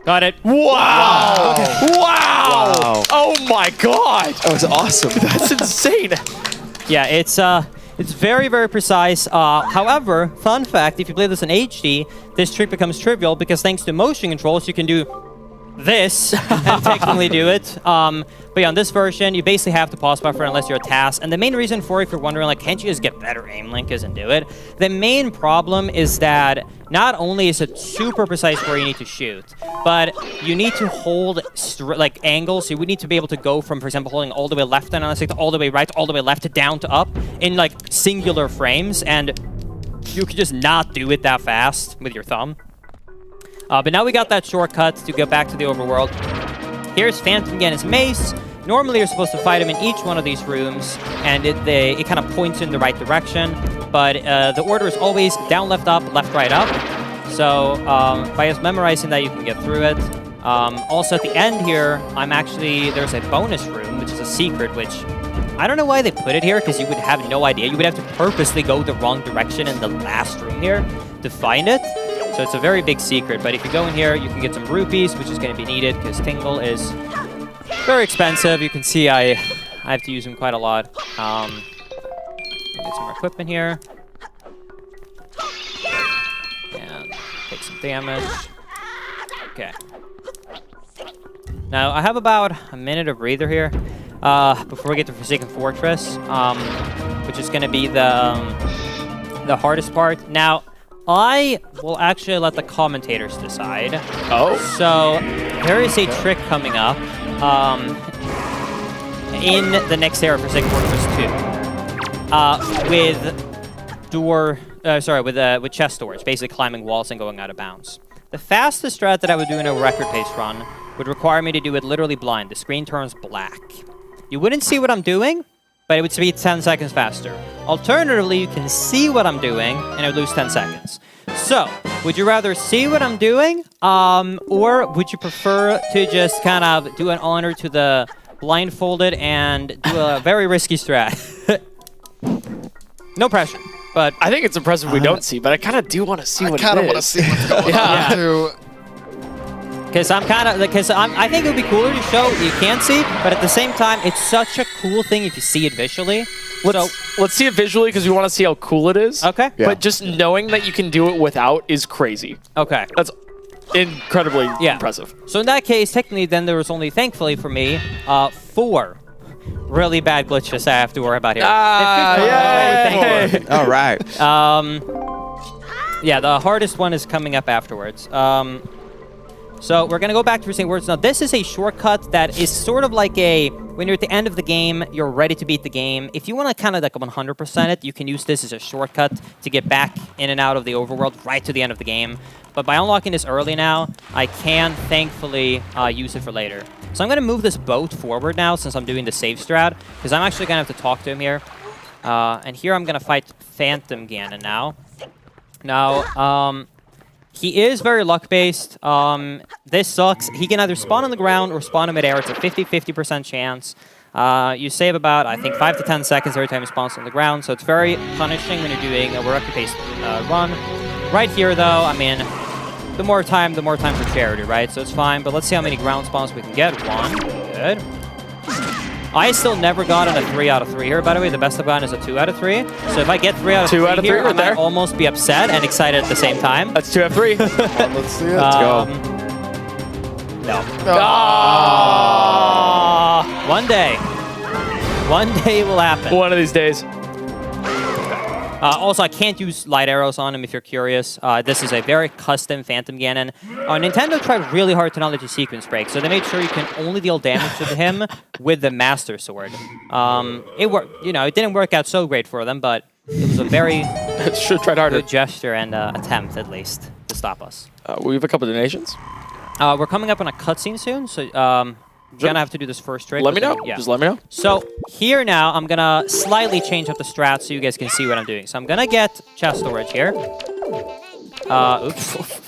Got it. Wow! Okay. Wow! Oh my god! That was awesome. That's insane. Yeah, it's It's very, very precise. However, fun fact, if you play this in HD, this trick becomes trivial because thanks to motion controls, you can do this and technically do it. But yeah, on this version, you basically have to pause buffer unless you're a task. And the main reason for it, if you're wondering, like, can't you just get better aim linkers and do it? The main problem is that not only is it super precise where you need to shoot, but you need to hold like angles. So you would need to be able to go from, for example, holding all the way left and to all the way right, all the way left to down to up in like singular frames, and you could just not do it that fast with your thumb. But now we got that shortcut to go back to the overworld. Here's Phantom Ganon's mace. Normally you're supposed to fight him in each one of these rooms, and it kind of points in the right direction. But the order is always down, left, up, left, right, up. So by just memorizing that, you can get through it. Also at the end here, there's a bonus room, which is a secret, which I don't know why they put it here, because you would have no idea. You would have to purposely go the wrong direction in the last room here to find it. So it's a very big secret, but if you go in here, you can get some rupees, which is going to be needed because Tingle is very expensive. You can see I have to use him quite a lot. Get some more equipment here. And take some damage. Okay. Now, I have about a minute of breather here before we get to Forsaken Fortress, which is going to be the hardest part. Now, I will actually let the commentators decide. Oh. So there is a trick coming up in the next era for Forsaken Fortress 2 with chest storage, basically climbing walls and going out of bounds. The fastest strat that I would do in a record pace run would require me to do it literally blind. The screen turns black. You wouldn't see what I'm doing, but it would be 10 seconds faster. Alternatively, you can see what I'm doing, and I would lose 10 seconds. So, would you rather see what I'm doing, or would you prefer to just kind of do an honor to the blindfolded and do a very risky strat? No pressure, but... I think it's impressive we don't see, but I kind of do want to see what it is. I kind of want to see what's going on, too. Because I think it would be cooler to show you can't see, but at the same time, it's such a cool thing if you see it visually. Let's see it visually because we want to see how cool it is. Okay. Yeah. But just knowing that you can do it without is crazy. Okay. That's incredibly impressive. So in that case, technically, then there was only, thankfully for me, 4 really bad glitches I have to worry about here. Yay! All right. Yeah, the hardest one is coming up afterwards. So we're going to go back to Forsaken Words. Now, this is a shortcut that is sort of like when you're at the end of the game, you're ready to beat the game. If you want to kind of like 100% it, you can use this as a shortcut to get back in and out of the overworld right to the end of the game. But by unlocking this early now, I can thankfully use it for later. So I'm going to move this boat forward now since I'm doing the save strat, because I'm actually going to have to talk to him here. And here I'm going to fight Phantom Ganon now. Now, he is very luck-based. This sucks. He can either spawn on the ground or spawn in mid-air. It's a 50% chance. You save about, I think, 5 to 10 seconds every time he spawns on the ground, so it's very punishing when you're doing a record-paced run. Right here, though, I mean, the more time for charity, right? So it's fine, but let's see how many ground spawns we can get. 1. Good. I still never got on a 3 out of 3 here, by the way. The best I've gotten is a 2 out of 3. So if I get 3 out of 3 here, I might almost be upset and excited at the same time. That's 2 out of 3. Let's see it. Let's go. No. Oh. One day it will happen. One of these days. Also, I can't use light arrows on him if you're curious. This is a very custom Phantom Ganon. Nintendo tried really hard to not let you sequence break, so they made sure you can only deal damage to him with the Master Sword. It worked. You know, it didn't work out so great for them, but it was a very good gesture and attempt, at least, to stop us. We have a couple donations. We're coming up on a cutscene soon, so I'm gonna have to do this first trick. Let me know. Yeah. Just let me know. So here now, I'm gonna slightly change up the strat so you guys can see what I'm doing. So I'm gonna get chest storage here. Oops.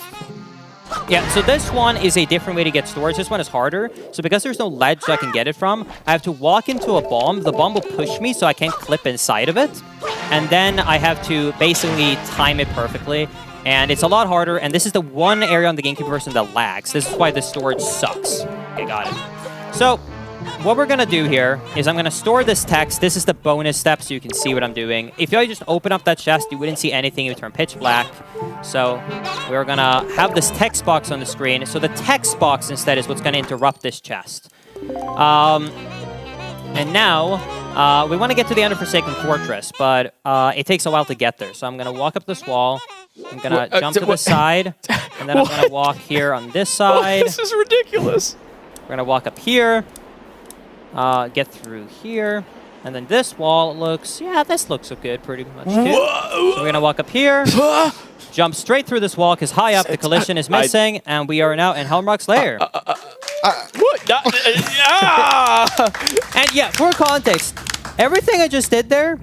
Yeah, so this one is a different way to get storage. This one is harder. So because there's no ledge I can get it from, I have to walk into a bomb. The bomb will push me so I can't clip inside of it. And then I have to basically time it perfectly. And it's a lot harder. And this is the one area on the GameCube version that lags. This is why the storage sucks. Okay, got it. So what we're going to do here is I'm going to store this text. This is the bonus step so you can see what I'm doing. If I just open up that chest, you wouldn't see anything. It would turn pitch black. So we're going to have this text box on the screen. So the text box instead is what's going to interrupt this chest. And now we want to get to the end of Forsaken Fortress, but it takes a while to get there. So I'm going to walk up this wall. I'm going to jump to the side, and then I'm going to walk here on this side. This is ridiculous. We're going to walk up here, get through here, and then this wall looks, this looks good pretty much too. So we're going to walk up here, jump straight through this wall, because high up the collision is missing, and we are now in Helmrock's lair. And yeah, for context, everything I just did there,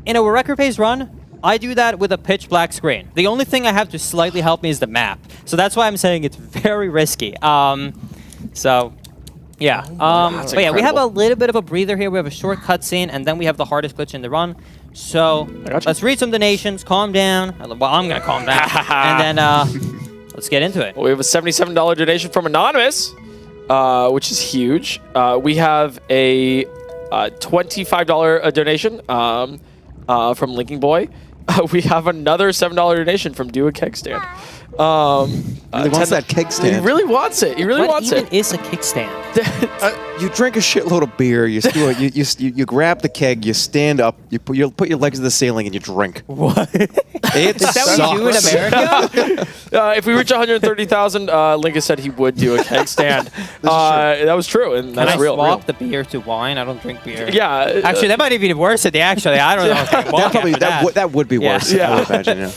in a record pace run, I do that with a pitch black screen. The only thing I have to slightly help me is the map. So that's why I'm saying it's very risky. So, yeah. But yeah, we have a little bit of a breather here. We have a short cutscene, and then we have the hardest glitch in the run. So let's read some donations. Calm down. Well, I'm going to calm down. And then let's get into it. Well, we have a $77 donation from Anonymous, which is huge. We have a $25 donation from Linking Boy. We have another $7 donation from Do a Keg Stand. He wants that keg stand. He really wants it. He really wants it. What even is a kickstand? You drink a shitload of beer. You grab the keg. You stand up. You put your legs to the ceiling and you drink. What? Is that what you do in America? If we reach 130,000, Lincoln said he would do a keg stand. That was true, and that's real. Can I swap the beer to wine? I don't drink beer. Yeah. Actually, that might even be worse than actually. I don't know. That would be worse. Yeah. I would imagine. Yeah.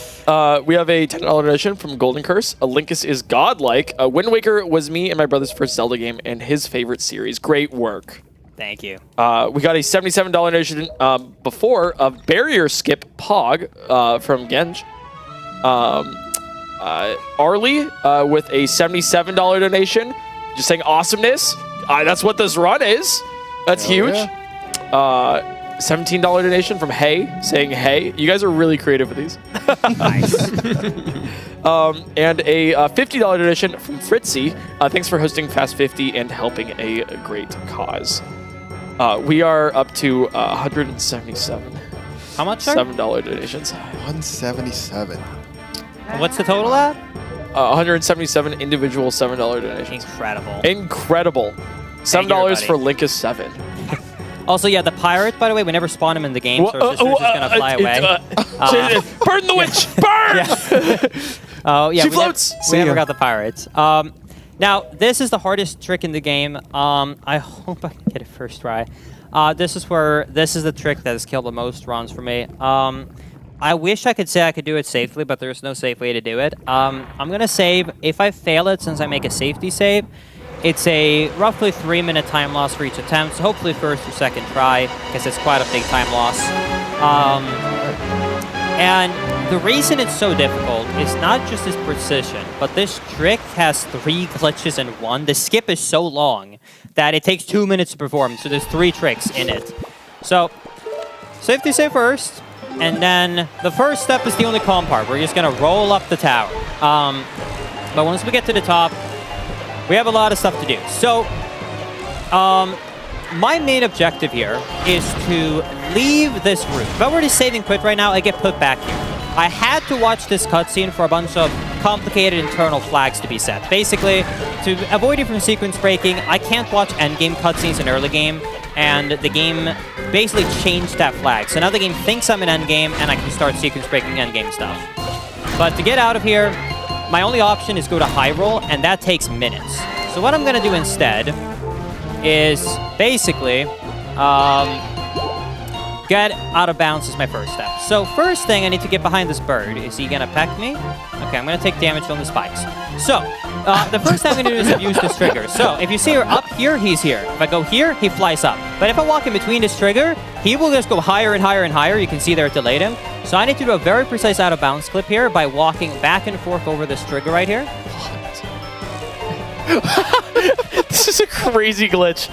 We have a $10 donation from Golden Curse. Linkus is godlike. Wind Waker was me and my brother's first Zelda game and his favorite series. Great work. Thank you. We got a $77 donation before of Barrier Skip Pog from Genj. Arlie with a $77 donation. Just saying awesomeness. That's what this run is. That's huge. Yeah. $17 donation from Hey, saying hey. You guys are really creative with these. Nice. And a $50 donation from Fritzy. Thanks for hosting Fast 50 and helping a great cause. We are up to 177. How much, sir? $7 donations. 177. What's the total at? 177 individual $7 donations. Incredible. Incredible. $7 for Linkus 7. Also, yeah, the pirate, by the way, we never spawn him in the game, so our sister's just going to fly away. Burn the witch! Burn! Oh, yeah. She floats! We never got the pirates. Now, this is the hardest trick in the game. I hope I can get it first try. This is the trick that has killed the most runs for me. I wish I could say I could do it safely, but there's no safe way to do it. I'm going to save. If I fail it, since I make a safety save, it's a roughly 3-minute time loss for each attempt, so hopefully first or second try, because it's quite a big time loss. And the reason it's so difficult is not just its precision, but this trick has 3 glitches in one. The skip is so long that it takes 2 minutes to perform, so there's 3 tricks in it. So, safety save first, and then the first step is the only calm part. We're just going to roll up the tower. But once we get to the top, we have a lot of stuff to do. So, my main objective here is to leave this room. If I were to save and quit right now, I get put back here. I had to watch this cutscene for a bunch of complicated internal flags to be set. Basically, to avoid it from sequence breaking, I can't watch endgame cutscenes in early game, and the game basically changed that flag. So now the game thinks I'm in endgame, and I can start sequence breaking endgame stuff. But to get out of here, my only option is go to high roll, and that takes minutes. So what I'm going to do instead is basically get out of bounds is my first step. So first thing, I need to get behind this bird. Is he going to peck me? Okay, I'm going to take damage on the spikes. So the first thing I'm going to do is abuse this trigger. So if you see her up here, he's here. If I go here, he flies up. But if I walk in between this trigger, he will just go higher and higher and higher. You can see there it delayed him. So I need to do a very precise out of bounds clip here by walking back and forth over this trigger right here. This is a crazy glitch.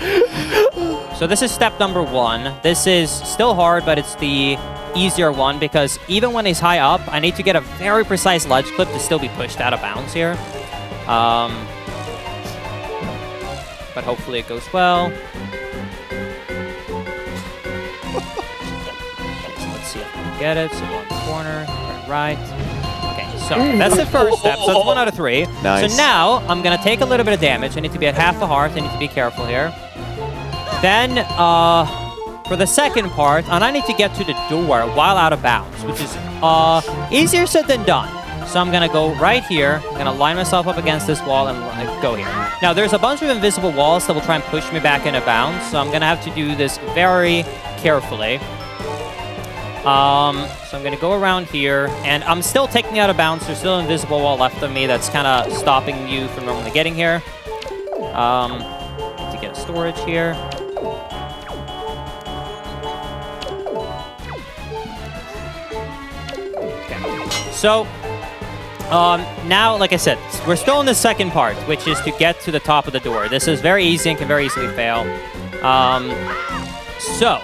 So this is step number 1. This is still hard, but it's the easier one because even when he's high up, I need to get a very precise ledge clip to still be pushed out of bounds here. But hopefully it goes well. get it. So go in the corner, turn right. Okay, so that's the first step. So it's 1 out of 3. Nice. So now I'm gonna take a little bit of damage. I need to be at half a heart. I need to be careful here. Then for the second part, and I need to get to the door while out of bounds, which is easier said than done. So I'm gonna go right here. I'm gonna line myself up against this wall and go here. Now there's a bunch of invisible walls that will try and push me back into bounds, so I'm gonna have to do this very carefully. So I'm gonna go around here, and I'm still taking out of bounds. There's still an invisible wall left of me that's kind of stopping you from normally getting here. Need to get storage here. Okay. So now, like I said, we're still in the second part, which is to get to the top of the door. This is very easy and can very easily fail. So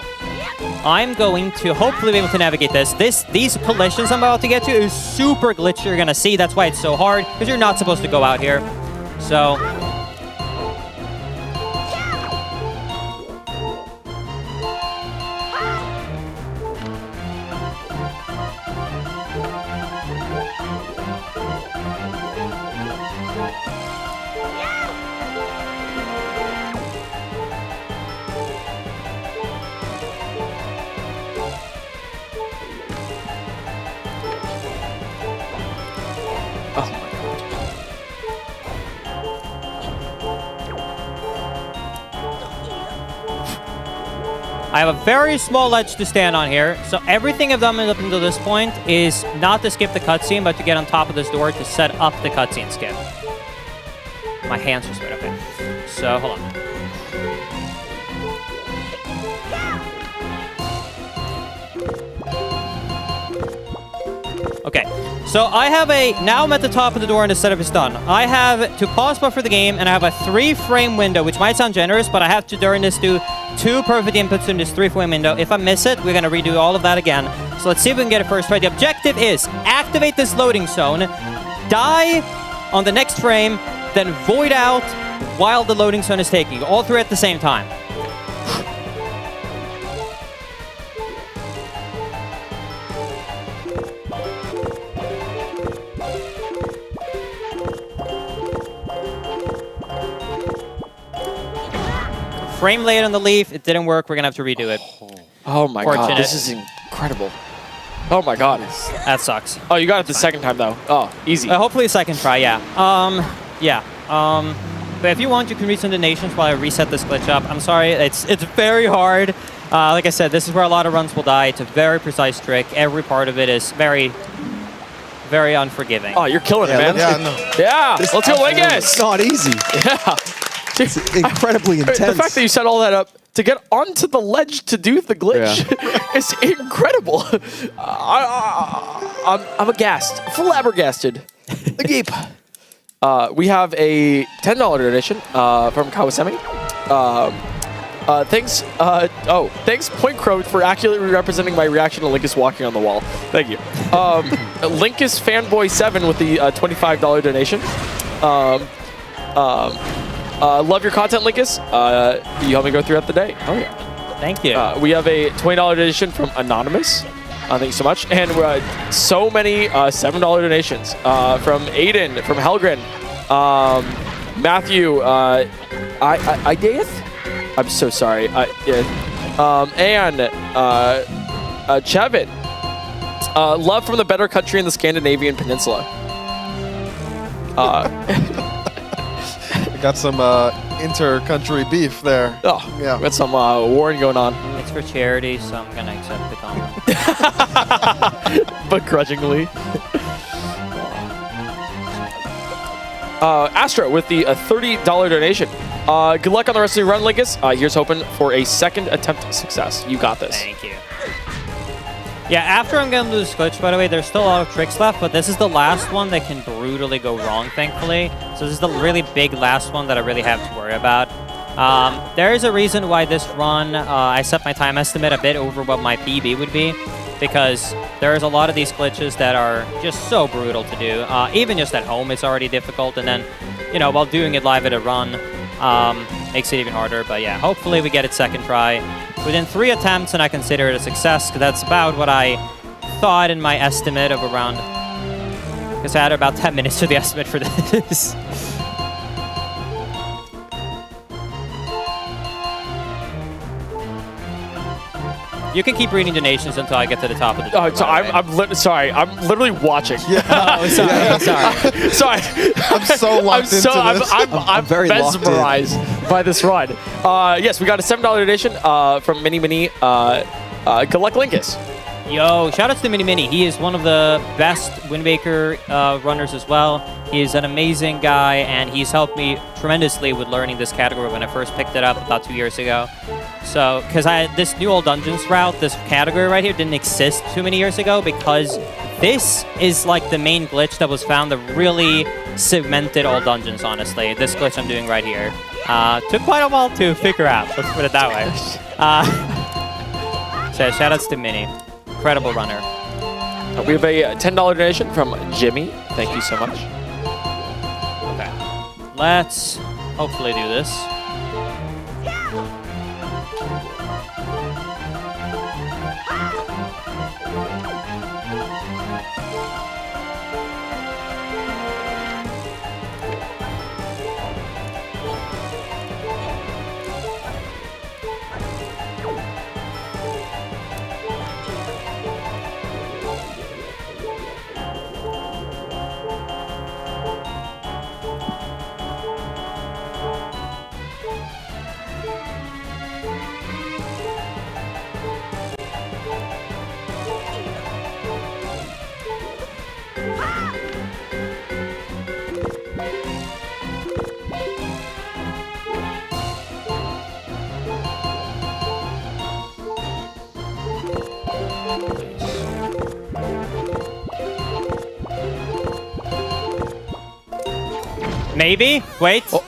I'm going to hopefully be able to navigate this. These collisions I'm about to get to is super glitchy. You're gonna see that's why it's so hard, because you're not supposed to go out here. So I have a very small ledge to stand on here, so everything I've done up until this point is not to skip the cutscene, but to get on top of this door to set up the cutscene skip. My hands are straight, okay. So, hold on. Okay, so I have now I'm at the top of the door and the setup is done. I have to pause buffer the game, and I have a 3-frame window, which might sound generous, but I have to, during this, do 2 perfect inputs in this 3-frame window. If I miss it, we're gonna redo all of that again. So let's see if we can get it first right. The objective is activate this loading zone, die on the next frame, then void out while the loading zone is taking. All 3 at the same time. Frame late on the leaf, it didn't work, we're gonna have to redo it. Oh my god, this is incredible. Oh my god. That sucks. Oh, you got it the second time though. Oh, easy. Hopefully a second try, yeah. But if you want, you can resend donations while I reset this glitch up. I'm sorry, it's very hard. Like I said, this is where a lot of runs will die. It's a very precise trick. Every part of it is very, very unforgiving. Oh, you're killing it, man. Yeah, let's go, Vegas. It's not easy. Yeah. It's incredibly intense. The fact that you set all that up to get onto the ledge to do the glitch is incredible. I'm aghast, flabbergasted. Agape. We have a $10 donation from Kawasemi. Thanks, thanks Point Crow for accurately representing my reaction to Linkus walking on the wall. Thank you. Linkus Fanboy7 with the $25 donation. Love your content, Linkus. You help me go throughout the day. Oh, yeah. Thank you. We have a $20 donation from Anonymous. Thank you so much. And so many $7 donations from Aiden, from Helgren, Matthew, Ideath? I'm so sorry. And Chevin. Love from the better country in the Scandinavian peninsula. Got some inter-country beef there. Oh, yeah. Got some warring going on. It's for charity, so I'm gonna accept the comment. Begrudgingly. Astro with the $30 donation. Good luck on the rest of your run, Linkus. Here's hoping for a second attempt success. You got this. Thank you. Yeah, after I'm gonna do this glitch, by the way, there's still a lot of tricks left, but this is the last one that can brutally go wrong, thankfully. So this is the really big last one that I really have to worry about. There is a reason why this run, I set my time estimate a bit over what my PB would be, because there's a lot of these glitches that are just so brutal to do. Even just at home, it's already difficult, and then, you know, while doing it live at a run, makes it even harder. But yeah, hopefully we get it second try. Within 3 attempts, and I consider it a success, because that's about what I thought in my estimate of around, because I had about 10 minutes to the estimate for this. You can keep reading donations until I get to the top of the. Oh, so sorry. I'm literally watching. Yeah. Oh, sorry. Sorry. I'm so locked into this. I'm very mesmerized by this run. Yes, we got a $7 donation from Mini Galaclinkus. Yo, shout out to Mini Mini. He is one of the best Wind Waker runners as well. He is an amazing guy, and he's helped me tremendously with learning this category when I first picked it up about 2 years ago. So, because this new old dungeons route, this category right here didn't exist too many years ago, because this is like the main glitch that was found that really cemented all dungeons, honestly. This glitch I'm doing right here. Took quite a while to figure out, let's put it that way. So shout outs to Mini. Incredible runner. We have a $10 donation from Jimmy. Thank you so much. Okay. Let's hopefully do this. Maybe? Wait. Oh.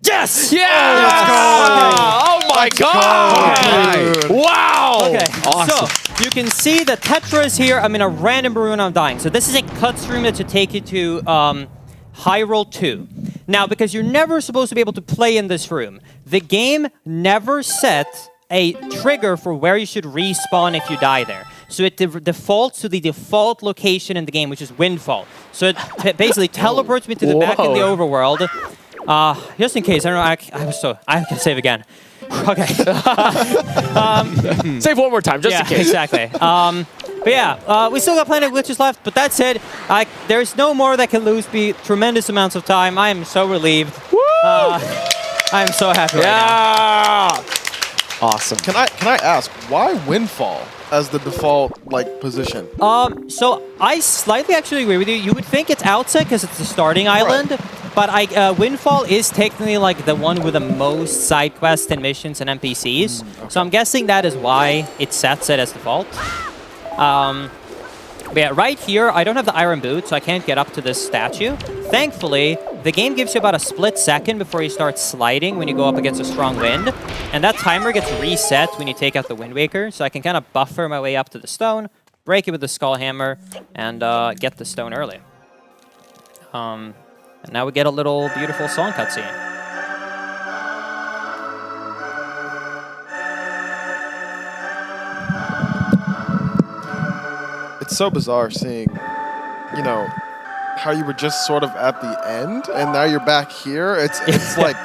Yes! Yeah! Oh my god! Okay. Wow! Okay, Awesome. so you can see the Tetra is here. I'm in a random room and I'm dying. So this is a cutscene that should take you to Hyrule 2. Now, because you're never supposed to be able to play in this room, the game never set a trigger for where you should respawn if you die there. So it defaults to the default location in the game, which is Windfall. So it basically teleports me to the back in the overworld. Just in case, I don't know, I can save again. Okay. Save one more time, just in case. Exactly. But yeah, we still got plenty of glitches left, but that said, there's no more that can lose me tremendous amounts of time. I am so relieved. I am so happy right now. Awesome. Can I ask, why Windfall as the default position? So I slightly actually agree with you. You would think it's Outset because it's the starting island, but Windfall is technically like the one with the most side quests and missions and NPCs. Okay. So I'm guessing that is why it sets it as default. But yeah, right here, I don't have the iron boot, so I can't get up to this statue. Thankfully, the game gives you about a split second before you start sliding when you go up against a strong wind. And that timer gets reset when you take out the Wind Waker, so I can kind of buffer my way up to the stone, break it with the Skull Hammer, and get the stone early. And now we get a little beautiful song cutscene. It's so bizarre seeing, how you were just sort of at the end, and now you're back here. It's like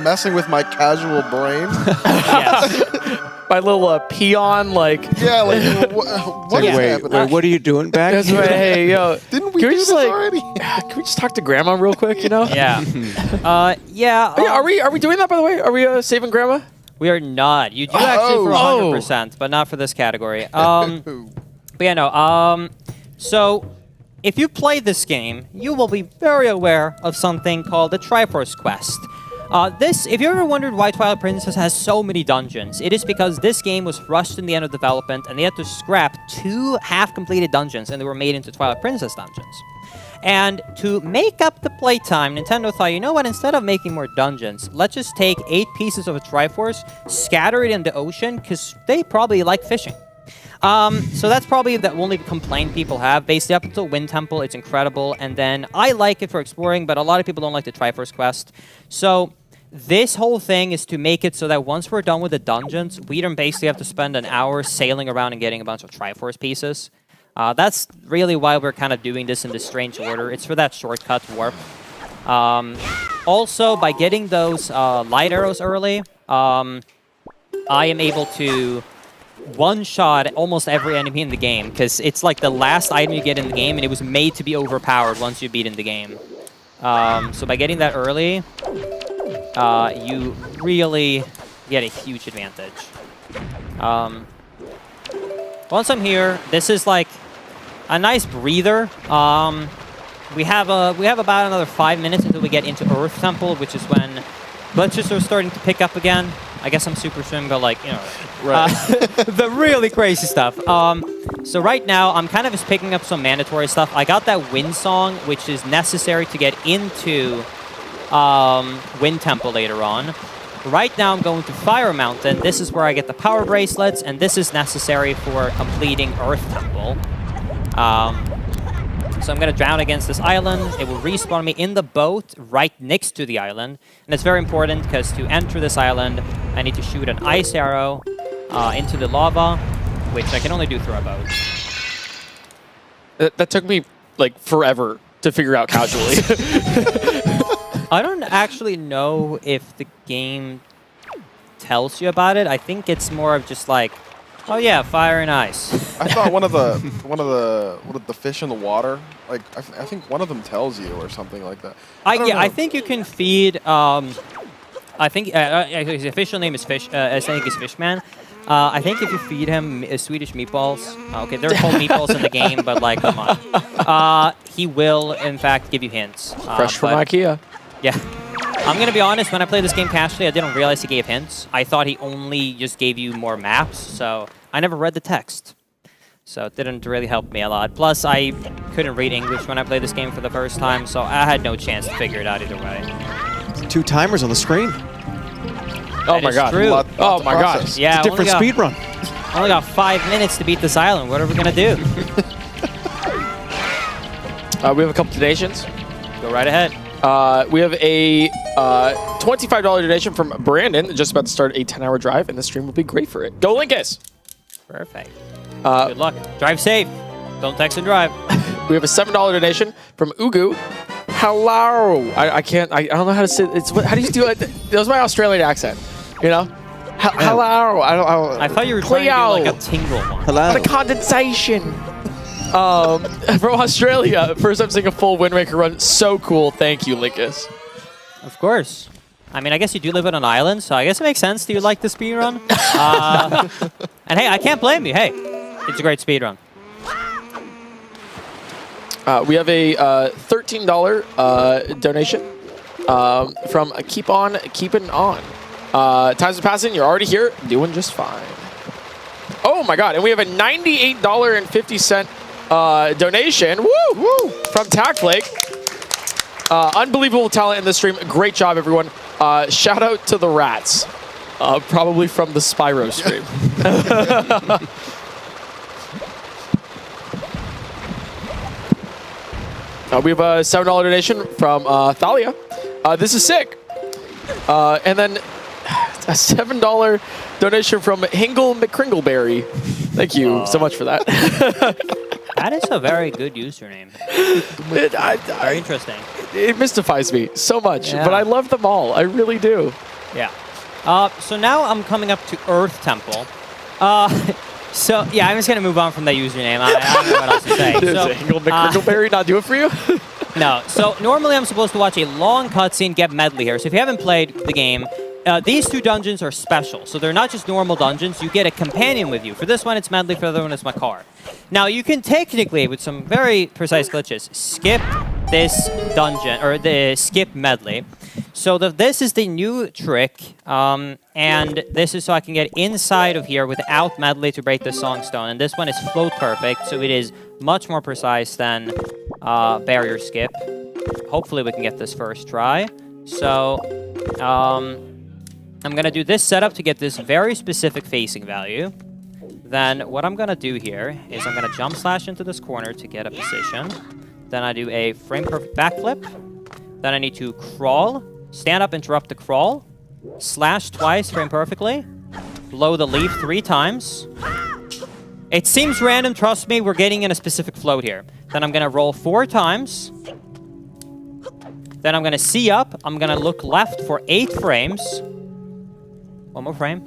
messing with my casual brain. My little peon, Yeah, what is happening? Wait, what are you doing back That's here? right. Hey, yo. Didn't we do this already? Can we just talk to Grandma real quick, Yeah. Are we doing that, by the way? Are we saving Grandma? We are not. You do actually for 100%, but not for this category. But yeah, no. So, if you play this game, you will be very aware of something called the Triforce Quest. If you ever wondered why Twilight Princess has so many dungeons, it is because this game was rushed in the end of development, and they had to scrap 2 half-completed dungeons, and they were made into Twilight Princess dungeons. And to make up the playtime, Nintendo thought, you know what, instead of making more dungeons, let's just take 8 pieces of a Triforce, scatter it in the ocean, because they probably like fishing. So that's probably the only complaint people have. Basically, up until Wind Temple, it's incredible. And then I like it for exploring, but a lot of people don't like the Triforce Quest. So this whole thing is to make it so that once we're done with the dungeons, we don't basically have to spend an hour sailing around and getting a bunch of Triforce pieces. That's really why we're kind of doing this in this strange order. It's for that shortcut warp. Also, by getting those light arrows early, I am able to one-shot almost every enemy in the game, because it's like the last item you get in the game, and it was made to be overpowered once you beat in the game. So by getting that early, you really get a huge advantage. Once I'm here, this is like a nice breather. We have about another 5 minutes until we get into Earth Temple, which is when glitches are starting to pick up again. I guess I'm super soon, but like, you know, the really crazy stuff. So right now, I'm kind of just picking up some mandatory stuff. I got that Wind Song, which is necessary to get into Wind Temple later on. Right now, I'm going to Fire Mountain. This is where I get the Power Bracelets, and this is necessary for completing Earth Temple. So I'm going to drown against this island. It will respawn me in the boat right next to the island. And it's very important because to enter this island, I need to shoot an ice arrow into the lava, which I can only do through a boat. That took me like forever to figure out casually. I don't actually know if the game tells you about it. I think it's more of just like, oh yeah, fire and ice. I thought one of the fish in the water, like I think one of them tells you or something like that. I think you can feed. I think his official name is Fish. I think he's Fishman. I think if you feed him Swedish meatballs, okay, they're called meatballs in the game, but like, come on, he will in fact give you hints. Fresh from IKEA. Yeah. I'm going to be honest, when I played this game casually, I didn't realize he gave hints. I thought he only just gave you more maps, so I never read the text. So it didn't really help me a lot. Plus, I couldn't read English when I played this game for the first time, so I had no chance to figure it out either way. 2 timers on the screen. Oh my god. True. Oh my gosh. Yeah, it's a different speed run. Only got 5 minutes to beat this island. What are we going to do? We have a couple donations. Go right ahead. We have a $25 donation from Brandon, just about to start a 10-hour drive, and the stream will be great for it. Go Linkus! Perfect. Good luck. Drive safe. Don't text and drive. We have a $7 donation from Ugu. Hello. I can't. I don't know how to say it. How do you do it? That was my Australian accent. You know. Hello. I thought you were trying to do like a tingle one. Hello. The condensation. From Australia. First time seeing a full Wind Waker run. So cool. Thank you, Linkus. Of course. I mean, I guess you do live on an island, so I guess it makes sense. Do you like the speedrun? And hey, I can't blame you. Hey, it's a great speedrun. We have a $13 donation from Keep On Keeping On. Times are passing. You're already here. Doing just fine. Oh, my God. And we have a $98.50 donation. Woo! Woo! From Tactflake. Unbelievable talent in the stream. Great job, everyone. Shout out to the rats. Probably from the Spyro stream. We have a $7 donation from Thalia. This is sick. And then a $7 donation from Hingle McCringleberry. Thank you so much for that. That is a very good username. Very interesting. It mystifies me so much, Yeah. but I love them all. I really do. Yeah. So now I'm coming up to Earth Temple. So, yeah, I'm just going to move on from that username. I don't know what else to say. Does Hingle McCringleberry not do it for you? No. So normally I'm supposed to watch a long cutscene, get medley here. So if you haven't played the game, these 2 dungeons are special. So they're not just normal dungeons. You get a companion with you. For this one, it's medley. For the other one, it's my car. Now, you can technically, with some very precise glitches, skip this dungeon, or skip medley. So this is the new trick, and this is so I can get inside of here without medley to break the songstone. And this one is float perfect, so it is much more precise than barrier skip. Hopefully we can get this first try. So I'm going to do this setup to get this very specific facing value. Then what I'm going to do here is I'm going to jump slash into this corner to get a position. Then I do a frame perfect backflip. Then I need to crawl, stand up, interrupt the crawl, slash twice, frame perfectly, blow the leaf 3 times. It seems random, trust me, we're getting in a specific float here. Then I'm gonna roll 4 times. Then I'm gonna see up, I'm gonna look left for 8 frames. 1 more frame.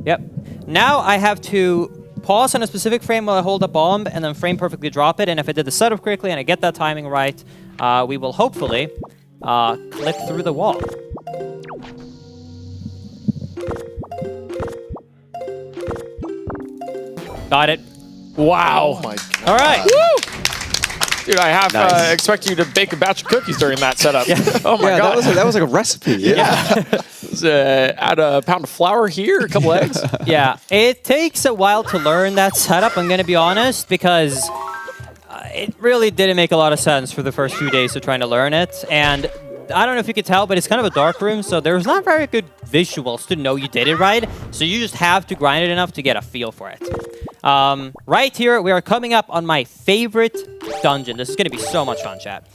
Yep. Now I have to pause on a specific frame while I hold a bomb and then frame perfectly drop it. And if I did the setup correctly and I get that timing right, we will hopefully click through the wall. Got it. Wow. Oh my God. All right. Woo! Dude, I half Nice. expected you to bake a batch of cookies during that setup. Oh my Yeah, god. that was like a recipe. Yeah. Add a pound of flour here, a couple eggs. Yeah, it takes a while to learn that setup, I'm going to be honest, because it really didn't make a lot of sense for the first few days of trying to learn it. And I don't know if you could tell, but it's kind of a dark room, so there's not very good visuals to know you did it right. So you just have to grind it enough to get a feel for it. Right here, we are coming up on my favorite dungeon. This is going to be so much fun, chat.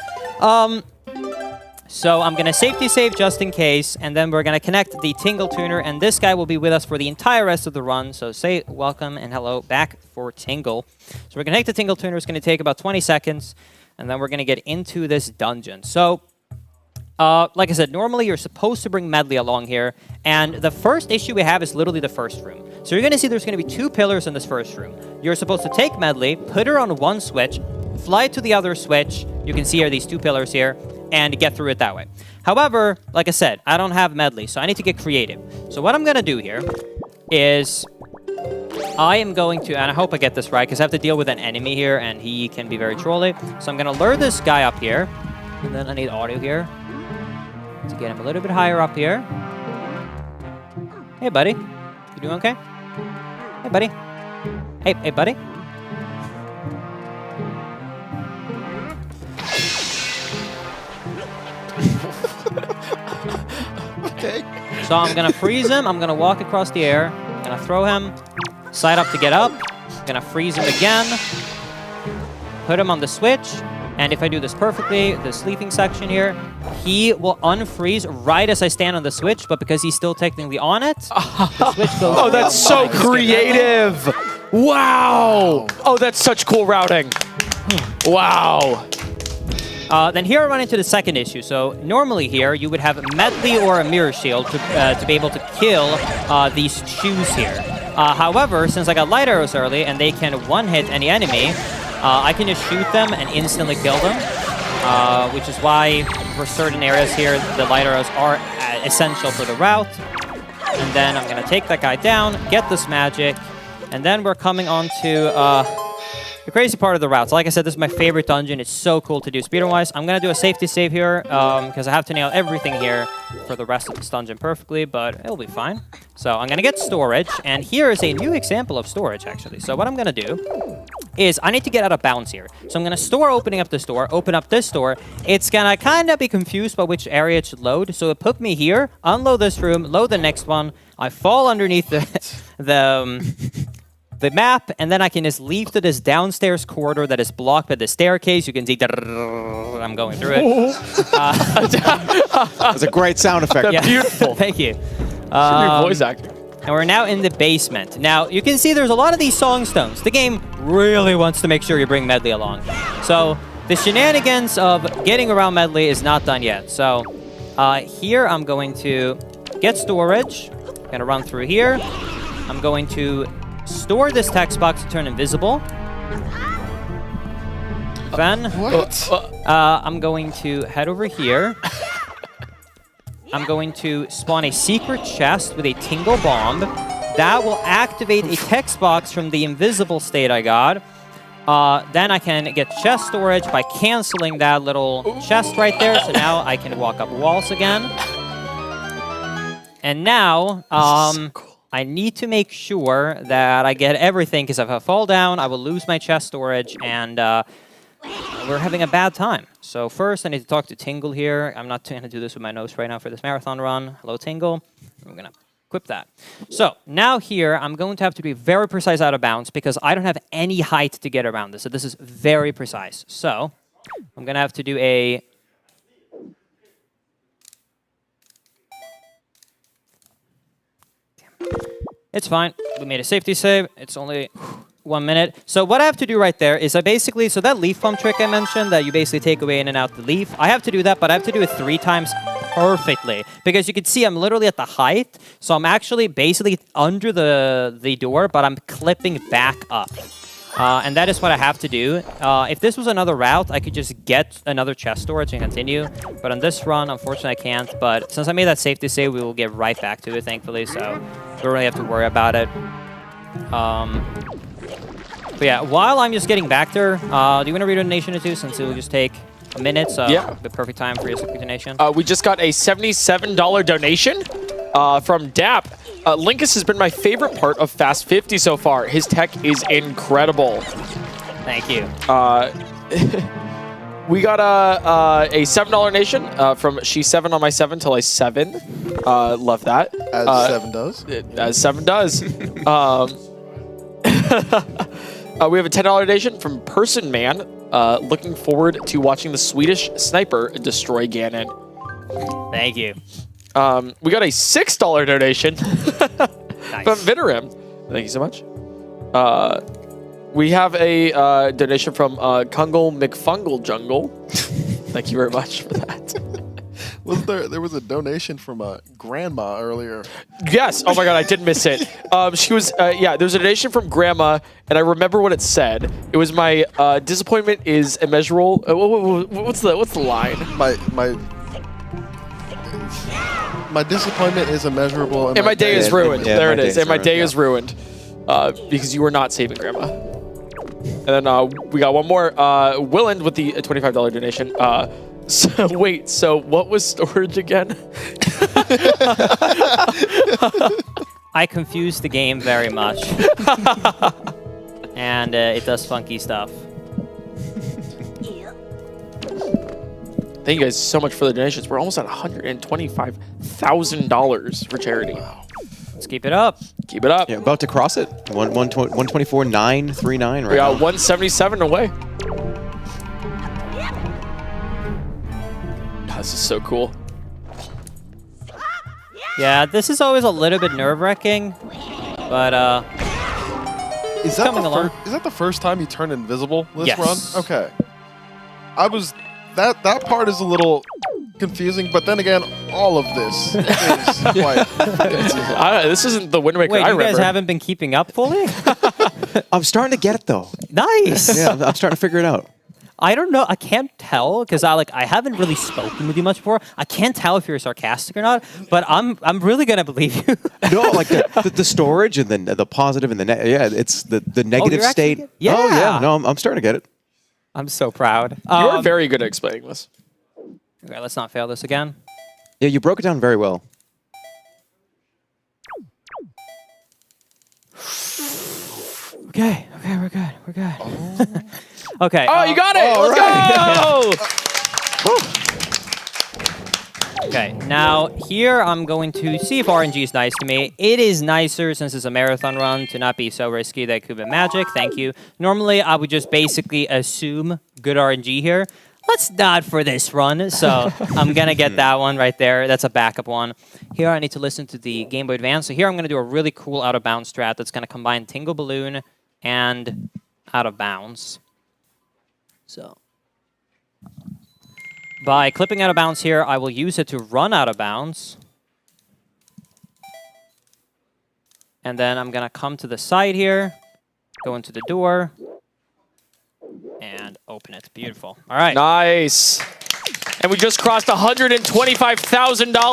So I'm going to safety save just in case, and then we're going to connect the Tingle Tuner, and this guy will be with us for the entire rest of the run. So say welcome and hello back for Tingle. So we're going to connect the Tingle Tuner. It's going to take about 20 seconds, and then we're going to get into this dungeon. So like I said, normally you're supposed to bring Medley along here, and the first issue we have is literally the first room. So you're going to see there's going to be 2 pillars in this first room. You're supposed to take Medley, put her on one switch, fly to the other switch. You can see here these 2 pillars here, and get through it that way. However, like I said, I don't have Medley, so I need to get creative. So what I'm going to do here is I am going to, and I hope I get this right, because I have to deal with an enemy here, and he can be very trolly. So I'm going to lure this guy up here, and then I need audio here to get him a little bit higher up here. Hey, buddy. You doing okay? Hey, buddy. Hey, buddy. Okay. So I'm going to freeze him. I'm going to walk across the air. I'm going to throw him side up to get up. I'm going to freeze him again. Put him on the switch. And if I do this perfectly, the sleeping section here, he will unfreeze right as I stand on the switch, but because he's still technically on it, the switch goes... Oh, that's so creative! Wow! Oh, that's such cool routing. Wow. Then here I run into the second issue. So normally here, you would have a Medley or a Mirror Shield to be able to kill these shoes here. However, since I got light arrows early, and they can one-hit any enemy, I can just shoot them and instantly kill them, which is why for certain areas here, the light arrows are essential for the route. And then I'm going to take that guy down, get this magic, and then we're coming on to the crazy part of the route. So like I said, this is my favorite dungeon. It's so cool to do speedrun-wise. I'm going to do a safety save here because I have to nail everything here for the rest of this dungeon perfectly, but it'll be fine. So I'm going to get storage, and here is a new example of storage, actually. So what I'm going to do is I need to get out of bounds here. So I'm going to store opening up this door, open up this door. It's going to kind of be confused by which area it should load. So it put me here, unload this room, load the next one. I fall underneath the map, and then I can just leave to this downstairs corridor that is blocked by the staircase. You can see I'm going through it. That's a great sound effect. That's beautiful. Thank you. Your voice acting. And we're now in the basement. Now, you can see there's a lot of these song stones. The game really wants to make sure you bring Medley along. So the shenanigans of getting around Medley is not done yet. So here I'm going to get storage. I'm going to run through here. I'm going to store this text box to turn invisible. Then I'm going to head over here. I'm going to spawn a secret chest with a Tingle Bomb. That will activate a text box from the invisible state I got. Then I can get chest storage by canceling that little chest right there. So now I can walk up walls again. And now I need to make sure that I get everything, because if I fall down, I will lose my chest storage, and we're having a bad time. So first, I need to talk to Tingle here. I'm not going to do this with my nose right now for this marathon run. Hello, Tingle. I'm going to equip that. So now here, I'm going to have to be very precise out of bounds, because I don't have any height to get around this. So this is very precise. So I'm going to have to do a It's fine. We made a safety save. It's only 1 minute. So what I have to do right there is so that leaf pump trick I mentioned, that you basically take away in and out the leaf, I have to do that, but I have to do it 3 times perfectly. Because you can see I'm literally at the height, so I'm actually basically under the door, but I'm clipping back up. And that is what I have to do. If this was another route, I could just get another chest storage and continue. But on this run, unfortunately, I can't. But since I made that safety save, we will get right back to it, thankfully. So we don't really have to worry about it. But yeah, while I'm just getting back there, do you want to read a donation or two, since it will just take a minute? So yeah, the perfect time for your donation. We just got a $77 donation from Dap. Linkus has been my favorite part of Fast 50 so far. His tech is incredible. Thank you. We got a $7 donation from She's 7 on my 7 till I 7. Love that. As 7 does. As 7 does. We have a $10 donation from Person Man. Looking forward to watching the Swedish sniper destroy Ganon. Thank you. We got a $6 donation from Viterim. Thank you so much. We have a donation from Kungle McFungle Jungle. Thank you very much for that. There was a donation from a grandma earlier. Yes. Oh my God, I did miss it. She was there was a donation from Grandma, and I remember what it said. It was my disappointment is immeasurable. What's the line? My disappointment is immeasurable, and my day is ruined. There it is. And my day is ruined because you were not saving Grandma. And then we got one more. Willand with the $25 donation. So what was storage again? I confused the game very much. And it does funky stuff. Thank you guys so much for the donations. We're almost at $125,000 for charity. Wow. Let's keep it up. Keep it up. Yeah, about to cross it. 124,939 right We got now. 177 away. God, this is so cool. Yeah, this is always a little bit nerve-wracking, but Is that the first time you turned invisible this Yes. run? Okay. That part is a little confusing, but then again, all of this is quite. This isn't the Wind Waker wait, I you guys remember. haven't been keeping up fully? I'm starting to get it though. Nice. Yeah, I'm starting to figure it out. I don't know. I can't tell because I haven't really spoken with you much before. I can't tell if you're sarcastic or not, but I'm really gonna believe you. No, like the storage and then the positive and the it's the negative you're state. actually yeah. Oh yeah, no, I'm starting to get it. I'm so proud. You're very good at explaining this. Okay, let's not fail this again. Yeah, you broke it down very well. Okay, we're good. Okay. Oh, you got it! Let's go! Okay, now here I'm going to see if RNG is nice to me. It is nicer since it's a marathon run to not be so risky that it could be magic. Thank you. Normally, I would just basically assume good RNG here. Let's not for this run, so I'm going to get that one right there. That's a backup one. Here I need to listen to the Game Boy Advance. So here I'm going to do a really cool out-of-bounds strat that's going to combine Tingle Balloon and out-of-bounds. So by clipping out of bounds here, I will use it to run out of bounds. And then I'm going to come to the side here, go into the door, and open it. Beautiful. All right. Nice. And we just crossed $125,000. All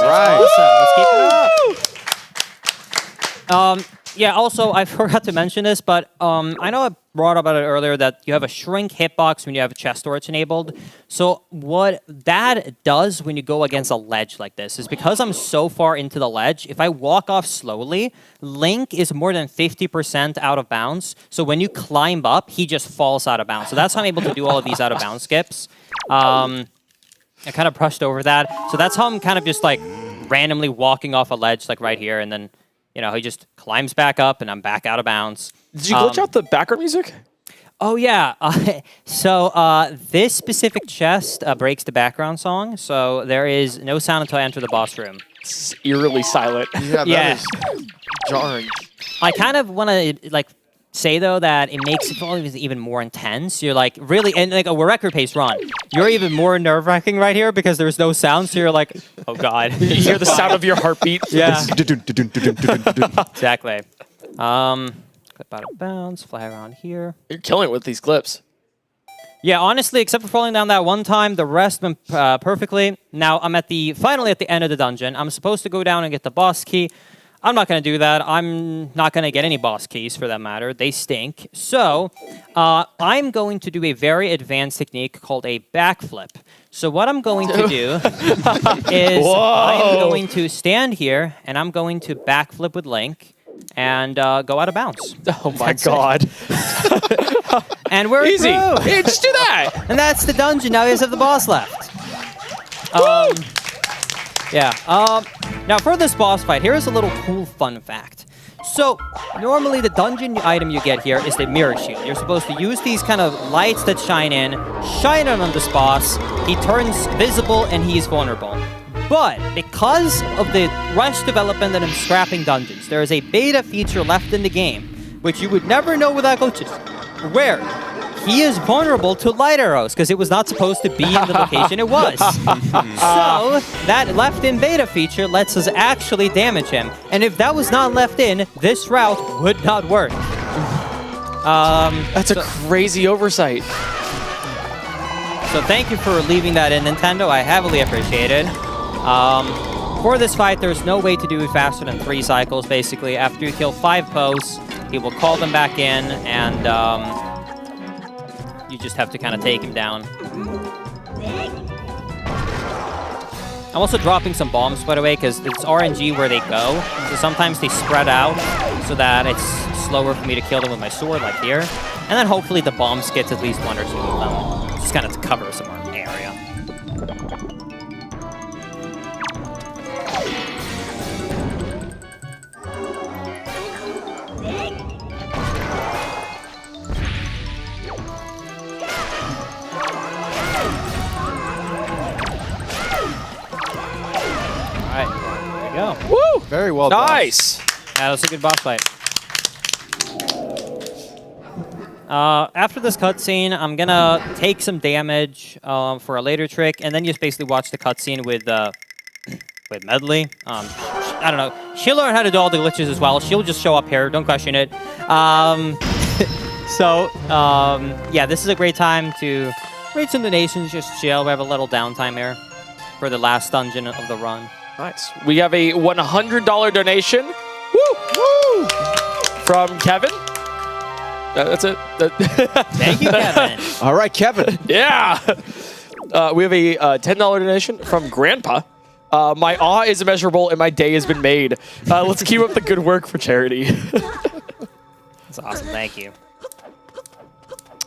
right. Awesome. Let's keep it up. Yeah, also, I forgot to mention this, but I know I brought about it earlier that you have a shrink hitbox when you have a chest storage enabled. So what that does when you go against a ledge like this is because I'm so far into the ledge, if I walk off slowly, Link is more than 50% out of bounds. So when you climb up, he just falls out of bounds. So that's how I'm able to do all of these out of bounds skips. I kind of brushed over that. So that's how I'm kind of just like randomly walking off a ledge like right here, and then he just climbs back up, and I'm back out of bounds. Did you glitch out the background music? Oh, yeah. So this specific chest breaks the background song, so there is no sound until I enter the boss room. It's eerily silent. Yeah, that is jarring. I kind of want to like say though that it makes it even more intense. You're like really, and like a record pace run, you're even more nerve-wracking right here because there's no sound. So you're like, oh god, you hear the sound of your heartbeat. Yeah, exactly. Clip out of bounds, fly around here. You're killing it with these clips. Yeah, honestly, except for falling down that one time, the rest went perfectly. Now I'm finally at the end of the dungeon. I'm supposed to go down and get the boss key. I'm not going to do that. I'm not going to get any boss keys for that matter. They stink. So I'm going to do a very advanced technique called a backflip. So what I'm going to do is I'm going to stand here and I'm going to backflip with Link and go out of bounds. Oh my god. And we're easy. Through. Yeah, just do that. And that's the dungeon. Now you just have the boss left. Yeah. Now for this boss fight, here's a little cool fun fact. So normally the dungeon item you get here is the mirror shield. You're supposed to use these kind of lights that shine it on this boss. He turns visible and he's vulnerable. But because of the rush development and scrapping dungeons, there is a beta feature left in the game, which you would never know without glitches, where he is vulnerable to light arrows because it was not supposed to be in the location it was. So that left in beta feature lets us actually damage him. And if that was not left in, this route would not work. That's a crazy oversight. So thank you for leaving that in, Nintendo. I heavily appreciate it. For this fight, there's no way to do it faster than 3 cycles, basically. After you kill 5 posts, he will call them back in, and you just have to kind of take him down. I'm also dropping some bombs, by the way, because it's RNG where they go. So sometimes they spread out so that it's slower for me to kill them with my sword, like here. And then hopefully the bombs get at least 1 or 2 of them, just kind of to cover some more area. Go. Woo! Very well nice. done. That was a good boss fight. After this cutscene, I'm gonna take some damage for a later trick, and then just basically watch the cutscene with Medley. I don't know. She'll learn how to do all the glitches as well. She'll just show up here. Don't question it. Yeah, this is a great time to read some donations, just chill. We have a little downtime here for the last dungeon of the run. Nice. We have a $100 donation. Woo! Woo! From Kevin. That's it. Thank you, Kevin. All right, Kevin. Yeah. We have a $10 donation from Grandpa. My awe is immeasurable and my day has been made. Let's keep up the good work for charity. That's awesome. Thank you.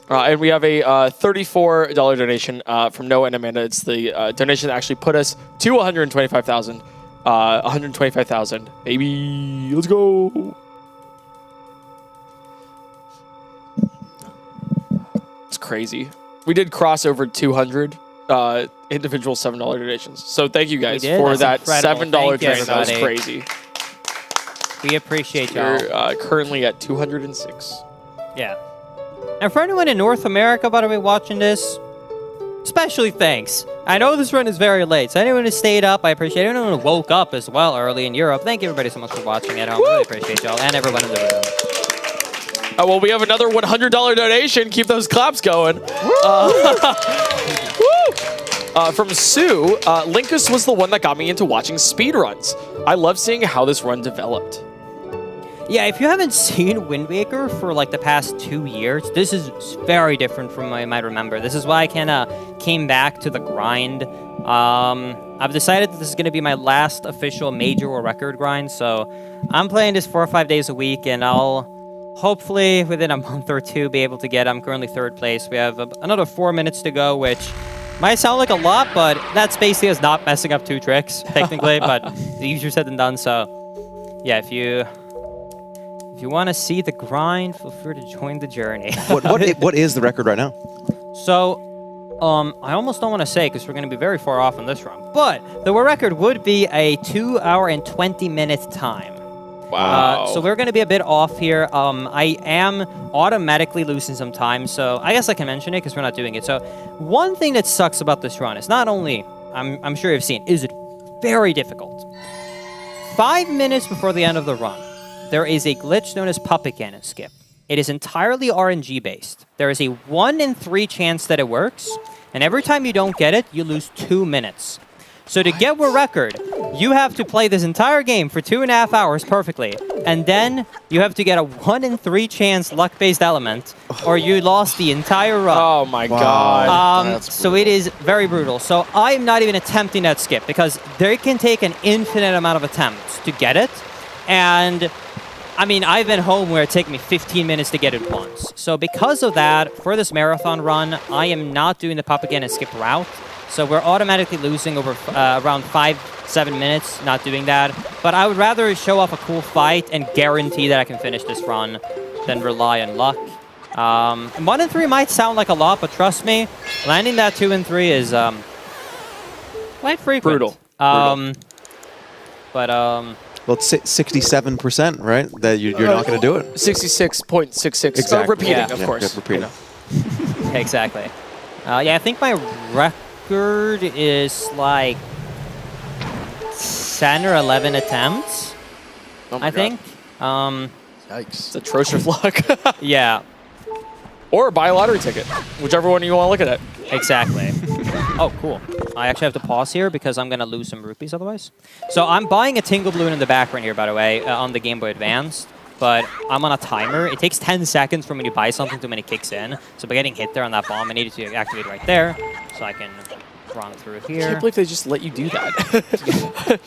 And we have a $34 donation from Noah and Amanda. It's the donation that actually put us to 125,000. 125,000. Baby, let's go. It's crazy. We did cross over 200 individual $7 donations. So thank you guys for that $7 donation. That was crazy. We appreciate y'all. We're currently at 206. Yeah. And for anyone in North America, by the way, watching this, especially thanks. I know this run is very late, so anyone who stayed up, I appreciate it. Anyone who woke up as well early in Europe, thank you everybody so much for watching at home. Really appreciate y'all and everyone in the room. Well, we have another $100 donation. Keep those claps going. From Sue, Linkus was the one that got me into watching speedruns. I love seeing how this run developed. Yeah, if you haven't seen Wind Waker for like the past 2 years, this is very different from what you might remember. This is why I kind of came back to the grind. I've decided that this is going to be my last official major or record grind, so I'm playing this 4 or 5 days a week, and I'll hopefully within a month or 2 be able to get. I'm currently 3rd place. We have another 4 minutes to go, which might sound like a lot, but that's basically as not messing up 2 tricks, technically, but easier said than done, so yeah, if you want to see the grind, feel free to join the journey. What is the record right now? So, I almost don't want to say because we're going to be very far off on this run. But the world record would be a 2 hour and 20 minute time. Wow. So we're going to be a bit off here. I am automatically losing some time, so I guess I can mention it because we're not doing it. So one thing that sucks about this run is not only, I'm sure you've seen, is it very difficult. 5 minutes before the end of the run, there is a glitch known as Puppet Cannon Skip. It is entirely RNG based. There is a 1 in 3 chance that it works, and every time you don't get it, you lose 2 minutes. So to get world record, you have to play this entire game for 2.5 hours perfectly, and then you have to get a 1 in 3 chance luck-based element, or you lost the entire run. Oh my god. So it is very brutal. So I'm not even attempting that skip, because they can take an infinite amount of attempts to get it, and I mean, I've been home where it took me 15 minutes to get it once. So because of that, for this marathon run, I am not doing the Puppet Cannon Skip route. So we're automatically losing over around 5-7 minutes not doing that. But I would rather show off a cool fight and guarantee that I can finish this run than rely on luck. 1 in 3 might sound like a lot, but trust me, landing that 2 in 3 is quite frequent. Brutal. Well, it's 67%, right? That you're not going to do it. 66.66. Exactly. Repeating, Yeah. of Yeah, course. yeah, repeating. Exactly. Yeah, I think my record is like 10 or 11 attempts. Oh my I think. Yikes. It's atrocious luck. Yeah. Or buy a lottery ticket, whichever one you want to look at it. Exactly. Oh, cool. I actually have to pause here because I'm going to lose some rupees otherwise. So I'm buying a Tingle Balloon in the background here, by the way, on the Game Boy Advance. But I'm on a timer. It takes 10 seconds from when you buy something to when it kicks in. So by getting hit there on that bomb, I needed to activate right there so I can run through I here. can't believe they just let you do that.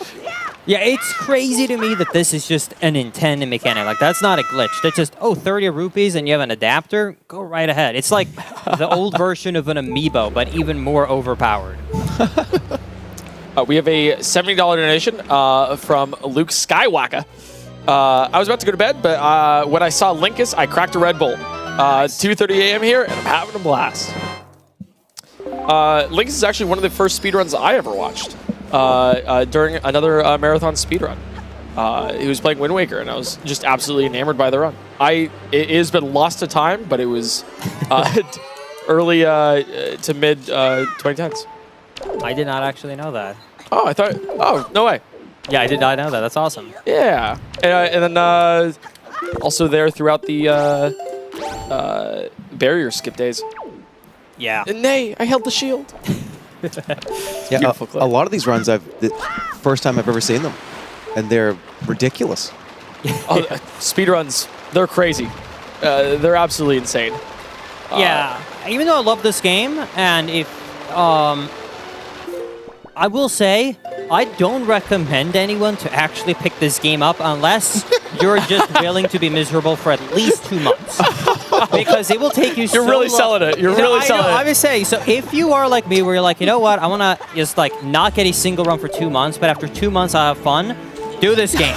Yeah, it's crazy to me that this is just an intended mechanic. Like, that's not a glitch. That's just, 30 rupees and you have an adapter? Go right ahead. It's like the old version of an amiibo, but even more overpowered. We have a $70 donation from Luke Skywalker. I was about to go to bed, but when I saw Linkus, I cracked a Red Bull. 2:30 a.m. here, and I'm having a blast. Linkus is actually one of the first speedruns I ever watched during another marathon speedrun. He was playing Wind Waker, and I was just absolutely enamored by the run. It has been lost to time, but it was early to mid 2010s. I did not actually know that. Oh, I thought. Oh, no way. Yeah, I did not know that. That's awesome. Yeah, and then also there throughout the barrier skip days. Yeah. And nay, I held the shield. Yeah, a lot of these runs, the first time I've ever seen them, and they're ridiculous. Speedruns, they're crazy. They're absolutely insane. Yeah, even though I love this game, and if I will say, I don't recommend anyone to actually pick this game up unless you're just willing to be miserable for at least 2 months. Because it will take you so long. You're really selling it. You're really selling it. I was saying, so if you are like me, where you're like, you know what, I want to just like not get a single run for 2 months, but after 2 months I have fun, do this game.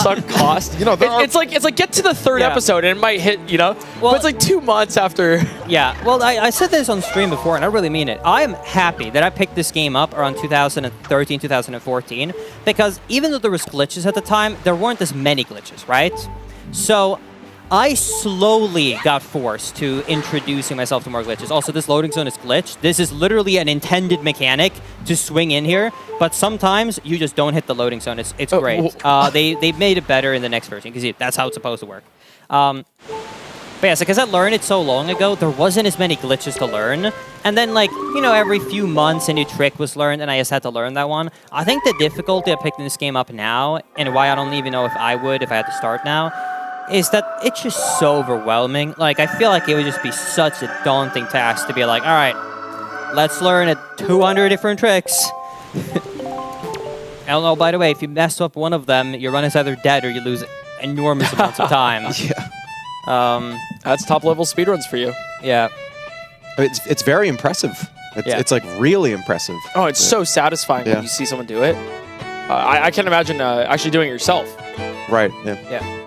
Sunk cost. You know, it's like get to the third episode and it might hit, well, but it's like 2 months after. Yeah, well, I said this on stream before, and I really mean it. I'm happy that I picked this game up around 2013, 2014, because even though there was glitches at the time, there weren't as many glitches, right? So I slowly got forced to introducing myself to more glitches. Also, this loading zone is glitched. This is literally an intended mechanic to swing in here, but sometimes you just don't hit the loading zone. It's great. They made it better in the next version, because that's how it's supposed to work. But yeah, because I learned it so long ago, there wasn't as many glitches to learn. And then, like, every few months a new trick was learned, and I just had to learn that one. I think the difficulty of picking this game up now, and why I don't even know if I would if I had to start now, is that it's just so overwhelming. Like, I feel like it would just be such a daunting task to be like, all right, let's learn 200 different tricks. I don't know, by the way, if you mess up one of them, your run is either dead or you lose enormous amounts of time. Yeah. That's top level speedruns for you. Yeah. It's very impressive. It's like really impressive. Oh, it's so satisfying when you see someone do it. I can't imagine actually doing it yourself. Right, yeah. Yeah.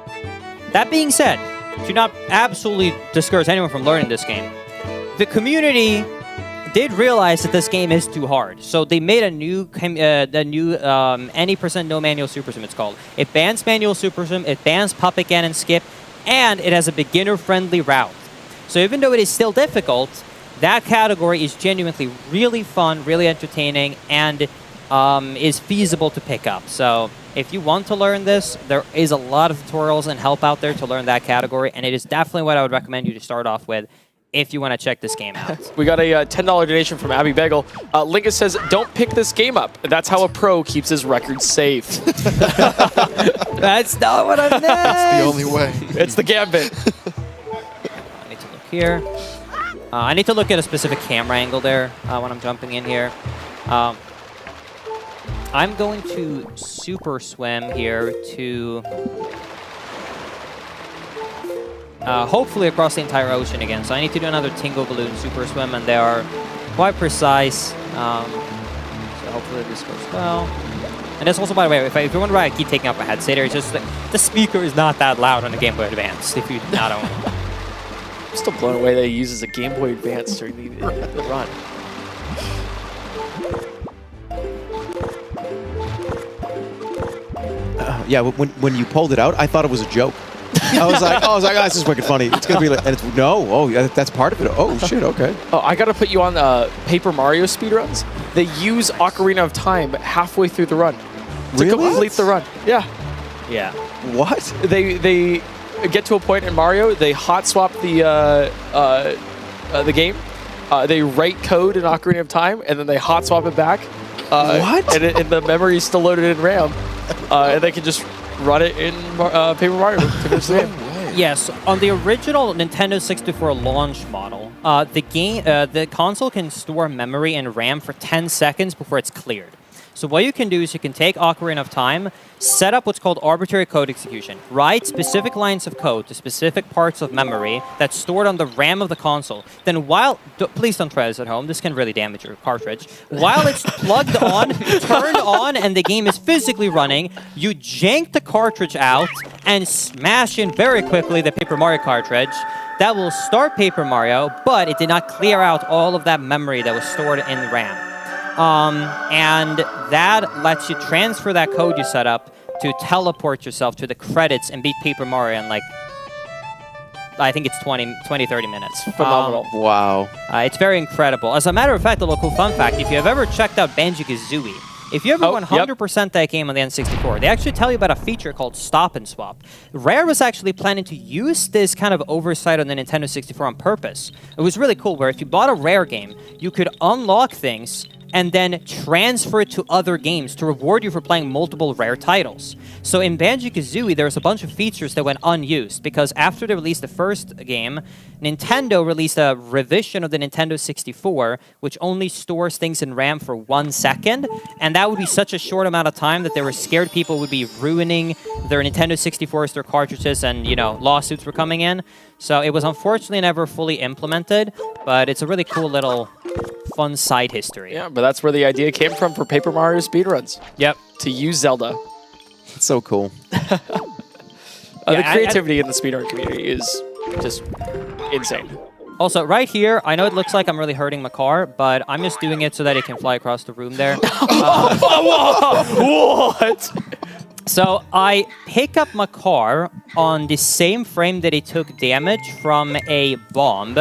That being said, do not absolutely discourage anyone from learning this game. The community did realize that this game is too hard. So they made a new any percent no manual super sim, it's called. It bans manual super sim, it bans puppet can and skip, and it has a beginner-friendly route. So even though it is still difficult, that category is genuinely really fun, really entertaining, and is feasible to pick up. So if you want to learn this, there is a lot of tutorials and help out there to learn that category, and it is definitely what I would recommend you to start off with if you want to check this game out. We got a $10 donation from Abby Bagel. Linkus says, don't pick this game up. That's how a pro keeps his record safe. That's not what I meant. That's the only way. It's the gambit. I need to look here. I need to look at a specific camera angle there when I'm jumping in here. I'm going to super swim here to hopefully across the entire ocean again. So I need to do another Tingle Balloon super swim, and they are quite precise. So hopefully this goes well. And that's also, by the way, if you're wondering why I keep taking off my headset, it's just the speaker is not that loud on the Game Boy Advance, if you not own it. I'm still blown away that he uses a Game Boy Advance during the run. Yeah, when you pulled it out, I thought it was a joke. I was like, oh, this is wicked funny. It's gonna be like, and it's no, oh, yeah, that's part of it. Oh shit, okay. Oh, I gotta put you on Paper Mario speedruns. They use Ocarina of Time halfway through the run to complete the run. Yeah. Yeah. What? They get to a point in Mario. They hot swap the game. They write code in Ocarina of Time, and then they hot swap it back. What? And the memory is still loaded in RAM, and they can just run it in Paper Mario to finish the game. Yes, on the original Nintendo 64 launch model, the console can store memory and RAM for 10 seconds before it's cleared. So what you can do is you can take Ocarina of Time, set up what's called arbitrary code execution, write specific lines of code to specific parts of memory that's stored on the RAM of the console. Then please don't try this at home, this can really damage your cartridge. While it's plugged on, turned on, and the game is physically running, you jank the cartridge out and smash in very quickly the Paper Mario cartridge. That will start Paper Mario, but it did not clear out all of that memory that was stored in the RAM. And that lets you transfer that code you set up to teleport yourself to the credits and beat Paper Mario in, like, I think it's 20, 30 minutes. Phenomenal. Wow. It's very incredible. As a matter of fact, a little cool fun fact, if you have ever checked out Banjo-Kazooie, if you ever 100% that game on the N64, they actually tell you about a feature called Stop and Swap. Rare was actually planning to use this kind of oversight on the Nintendo 64 on purpose. It was really cool, where if you bought a Rare game, you could unlock things and then transfer it to other games to reward you for playing multiple Rare titles. So in Banjo-Kazooie, there's a bunch of features that went unused, because after they released the first game, Nintendo released a revision of the Nintendo 64, which only stores things in RAM for 1 second, and that would be such a short amount of time that they were scared people would be ruining their Nintendo 64s, their cartridges, and, lawsuits were coming in. So it was unfortunately never fully implemented, but it's a really cool little fun side history. Yeah, but that's where the idea came from for Paper Mario speedruns. Yep. To use Zelda. It's so cool. The creativity in the speedrun community is just insane. Also, right here, I know it looks like I'm really hurting my car, but I'm just doing it so that it can fly across the room there. What? So I pick up my car on the same frame that it took damage from a bomb.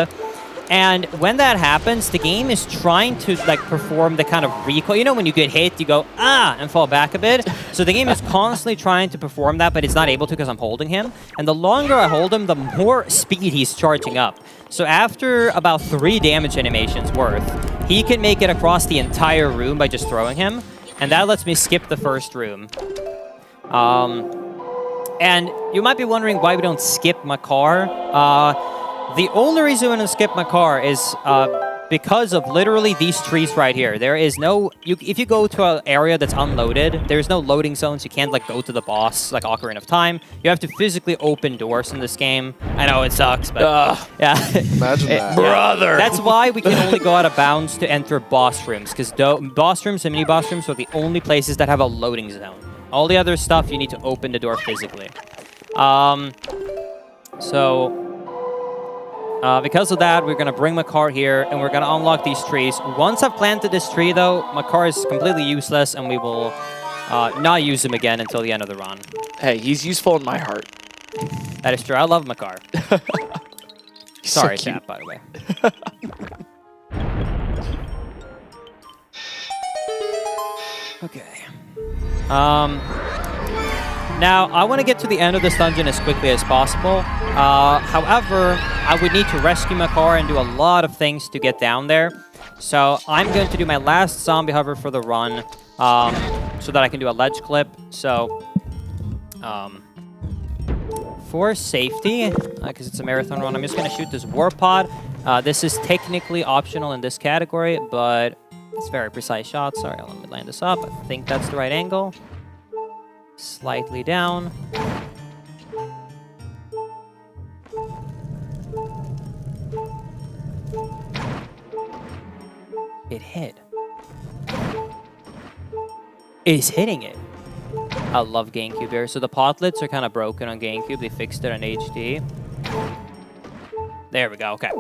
And when that happens, the game is trying to perform the kind of recoil. You know, when you get hit, you go, ah, and fall back a bit. So the game is constantly trying to perform that, but it's not able to because I'm holding him. And the longer I hold him, the more speed he's charging up. So after about 3 damage animations worth, he can make it across the entire room by just throwing him. And that lets me skip the first room. And you might be wondering why we don't skip my car. The only reason we don't skip my car is because of literally these trees right here. There is no... if you go to an area that's unloaded, there's no loading zones. You can't go to the boss like Ocarina of Time. You have to physically open doors in this game. I know it sucks, but... yeah. Imagine that. Brother! That's why we can only go out of bounds to enter boss rooms, because boss rooms and mini-boss rooms are the only places that have a loading zone. All the other stuff, you need to open the door physically. Because of that, we're going to bring Makar here, and we're going to unlock these trees. Once I've planted this tree, though, Makar is completely useless, and we will not use him again until the end of the run. Hey, he's useful in my heart. That is true. I love Makar. Sorry, so chat, by the way. Okay. Now, I want to get to the end of this dungeon as quickly as possible. However, I would need to rescue Makar and do a lot of things to get down there. So I'm going to do my last zombie hover for the run so that I can do a ledge clip. So for safety, because it's a marathon run, I'm just going to shoot this warp pod. This is technically optional in this category, but it's a very precise shot. Sorry, let me land this up. I think that's the right angle. Slightly down. It hit. It's hitting it. I love GameCube here. So the potlets are kind of broken on GameCube. They fixed it on HD. There we go. Okay.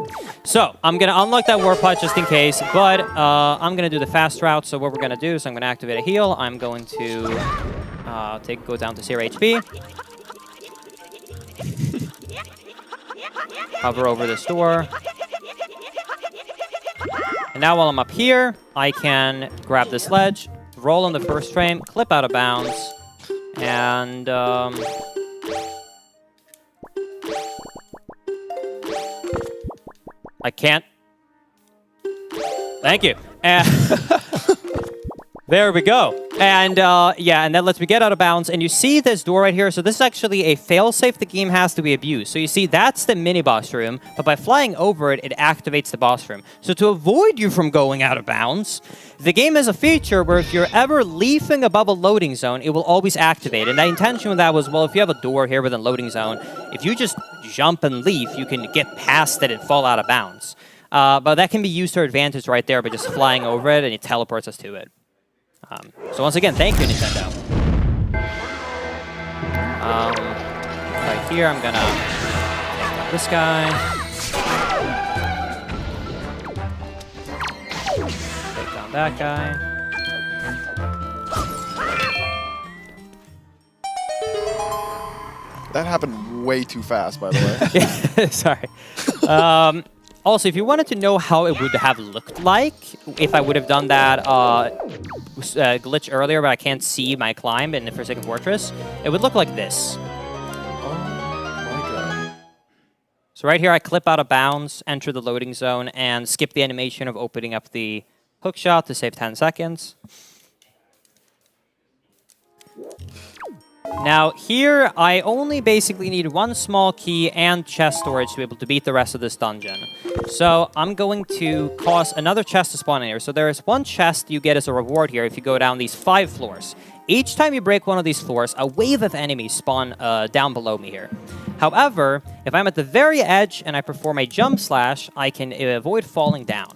So I'm going to unlock that warp pod just in case, but I'm going to do the fast route. So what we're going to do is I'm going to activate a heal. I'm going to go down to 0 HP. Hover over this door. And now while I'm up here, I can grab this ledge, roll on the first frame, clip out of bounds, and I can't. Thank you. There we go. And yeah, and that lets me get out of bounds. And you see this door right here. So this is actually a failsafe the game has to be abused. So you see that's the mini boss room, but by flying over it, it activates the boss room. So to avoid you from going out of bounds, the game has a feature where if you're ever leafing above a loading zone, it will always activate. And the intention with that was, well, if you have a door here within loading zone, if you just jump and leaf, you can get past it and fall out of bounds. But that can be used to our advantage right there by just flying over it, and it teleports us to it. So once again, thank you, Nintendo. Right here, I'm gonna take out this guy. Take down that guy. That happened way too fast, by the way. Sorry. Also, if you wanted to know how it would have looked like if I would have done that glitch earlier, but I can't see my climb in the Forsaken Fortress, it would look like this. Oh my god. So right here, I clip out of bounds, enter the loading zone, and skip the animation of opening up the hookshot to save 10 seconds. Now here, I only basically need one small key and chest storage to be able to beat the rest of this dungeon. So I'm going to cause another chest to spawn in here. So there is one chest you get as a reward here if you go down these 5 floors. Each time you break one of these floors, a wave of enemies spawn down below me here. However, if I'm at the very edge and I perform a jump slash, I can avoid falling down.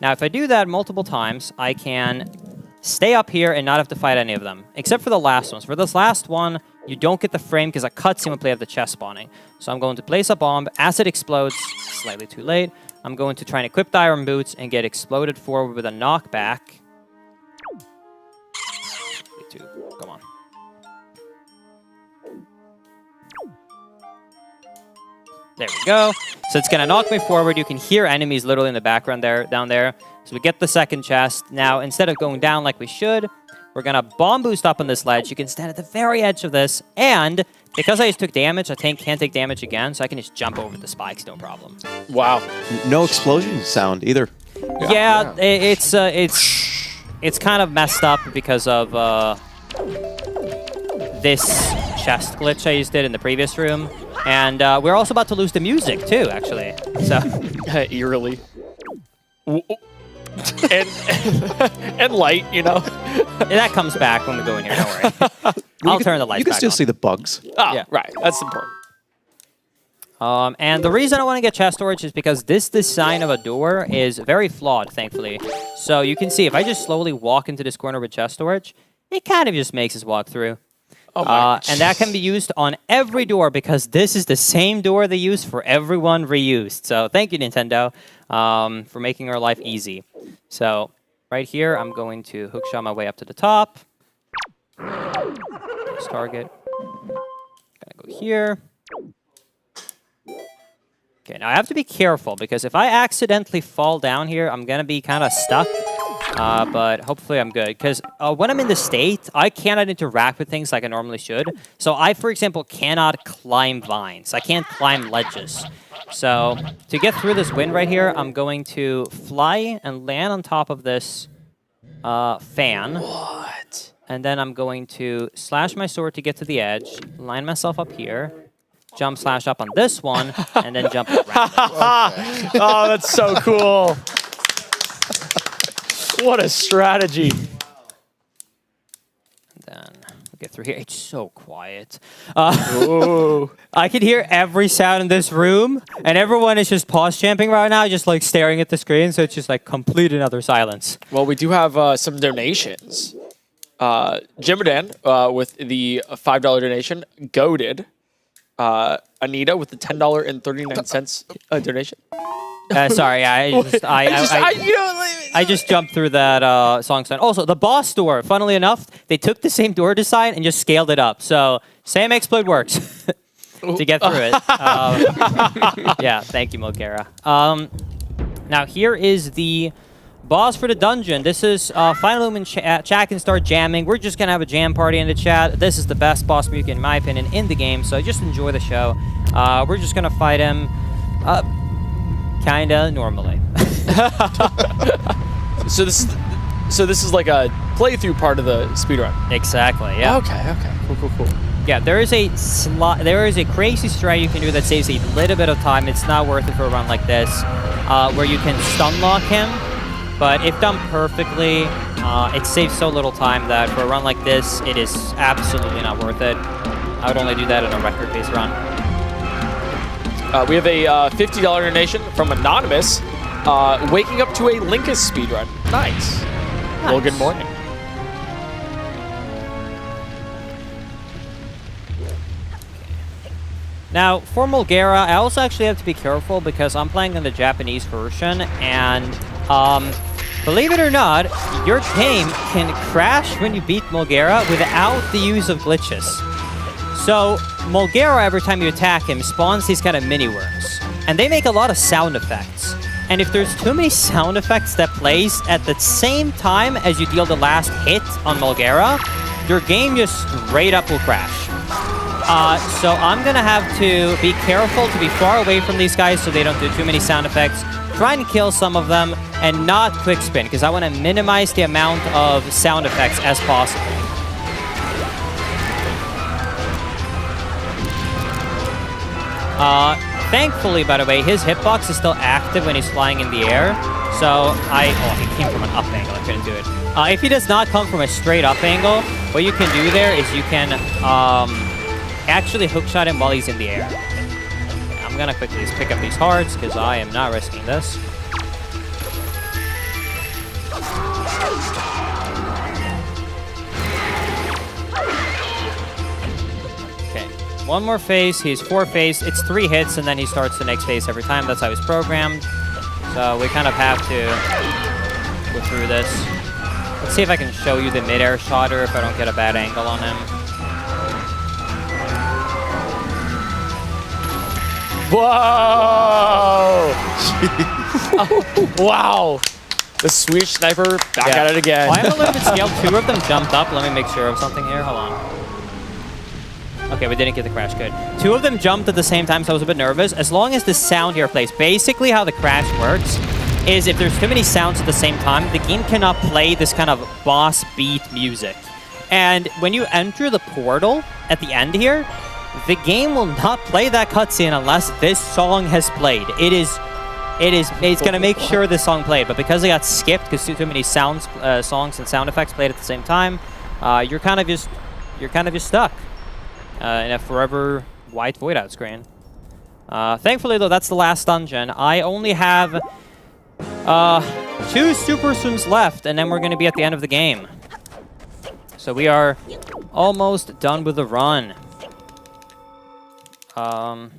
Now if I do that multiple times, I can stay up here and not have to fight any of them, except for the last ones. For this last one, you don't get the frame because a cutscene will play of the chest spawning. So I'm going to place a bomb. As it explodes, slightly too late, I'm going to try and equip the iron boots and get exploded forward with a knockback. Come on. There we go. So it's going to knock me forward. You can hear enemies literally in the background down there. So we get the second chest. Now, instead of going down like we should, we're going to bomb boost up on this ledge. You can stand at the very edge of this. And because I just took damage, I can't take damage again. So I can just jump over the spikes, no problem. Wow. No explosion sound either. Yeah. It's kind of messed up because of this chest glitch I just did in the previous room. And we're also about to lose the music, too, actually. So eerily. and light, you know. That comes back when we go in here, don't worry. I'll turn the lights back on. You can still see the bugs. Oh, yeah. Right. That's important. And the reason I want to get chest storage is because this design of a door is very flawed, thankfully. So you can see, if I just slowly walk into this corner with chest storage, it kind of just makes us walk through. And that can be used on every door because this is the same door they use for everyone reused. So thank you, Nintendo, for making our life easy. So right here, I'm going to hookshot my way up to the top. Next target. Gonna go here. Okay, now I have to be careful because if I accidentally fall down here, I'm gonna be kind of stuck. But hopefully I'm good because when I'm in the state, I cannot interact with things like I normally should. So I, for example, cannot climb vines. I can't climb ledges. So to get through this wind right here, I'm going to fly and land on top of this fan. What? And then I'm going to slash my sword to get to the edge, line myself up here, jump slash up on this one, and then jump around. Oh, that's so cool. What a strategy. Then we'll get through here. It's so quiet. I can hear every sound in this room, and everyone is just pause champing right now, just like staring at the screen, so it's just like complete and utter silence. Well, we do have some donations. Jimadan with the $5 donation. Goaded. Anita with the $10.39 donation. Sorry, I just jumped through that song sign. Also, the boss door, funnily enough, they took the same door design and just scaled it up. So, same exploit works to get through it. Yeah, thank you, Mulgera. Now, here is the boss for the dungeon. This is Final Lumen chat can start jamming. We're just going to have a jam party in the chat. This is the best boss mechanic, in my opinion, in the game. So, just enjoy the show. We're just going to fight him. Kinda normally. So this is like a playthrough part of the speedrun. Exactly. Yeah. Okay. Cool. Yeah, there is a crazy strat you can do that saves a little bit of time. It's not worth it for a run like this, where you can stun lock him. But if done perfectly, it saves so little time that for a run like this, it is absolutely not worth it. I would only do that in a record-based run. We have a $50 donation from Anonymous, waking up to a Linkus speedrun. Nice. Well, good morning. Now, for Mulgera, I also actually have to be careful because I'm playing in the Japanese version, and believe it or not, your game can crash when you beat Mulgera without the use of glitches. So, Mulgera, every time you attack him, spawns these kind of mini-worms. And they make a lot of sound effects. And if there's too many sound effects that plays at the same time as you deal the last hit on Mulgera, your game just straight up will crash. So I'm gonna have to be careful to be far away from these guys so they don't do too many sound effects. Try and kill some of them and not quick spin because I want to minimize the amount of sound effects as possible. Thankfully, by the way, his hitbox is still active when he's flying in the air. So he came from an up angle. I couldn't do it. If he does not come from a straight up angle, what you can do there is you can actually hookshot him while he's in the air. I'm gonna quickly just pick up these hearts because I am not risking this. Okay, one more phase. He's 4 phase. It's 3 hits, and then he starts the next phase every time. That's how he's programmed. So we kind of have to go through this. Let's see if I can show you the mid-air shot or if I don't get a bad angle on him. Whoa! Wow! The Swedish sniper back at it again. Well, I'm a little bit scaled. 2 of them jumped up. Let me make sure of something here. Hold on. Okay, we didn't get the crash. Good. 2 of them jumped at the same time, so I was a bit nervous. As long as the sound here plays. Basically, how the crash works is if there's too many sounds at the same time, the game cannot play this kind of boss beat music. And when you enter the portal at the end here, the game will not play that cutscene unless this song has played. It's gonna make sure this song played, but because it got skipped because too many songs and sound effects played at the same time, you're kind of just stuck in a forever white void out screen. Thankfully though, that's the last dungeon. I only have 2 super swims left, and then we're gonna be at the end of the game. So we are almost done with the run. So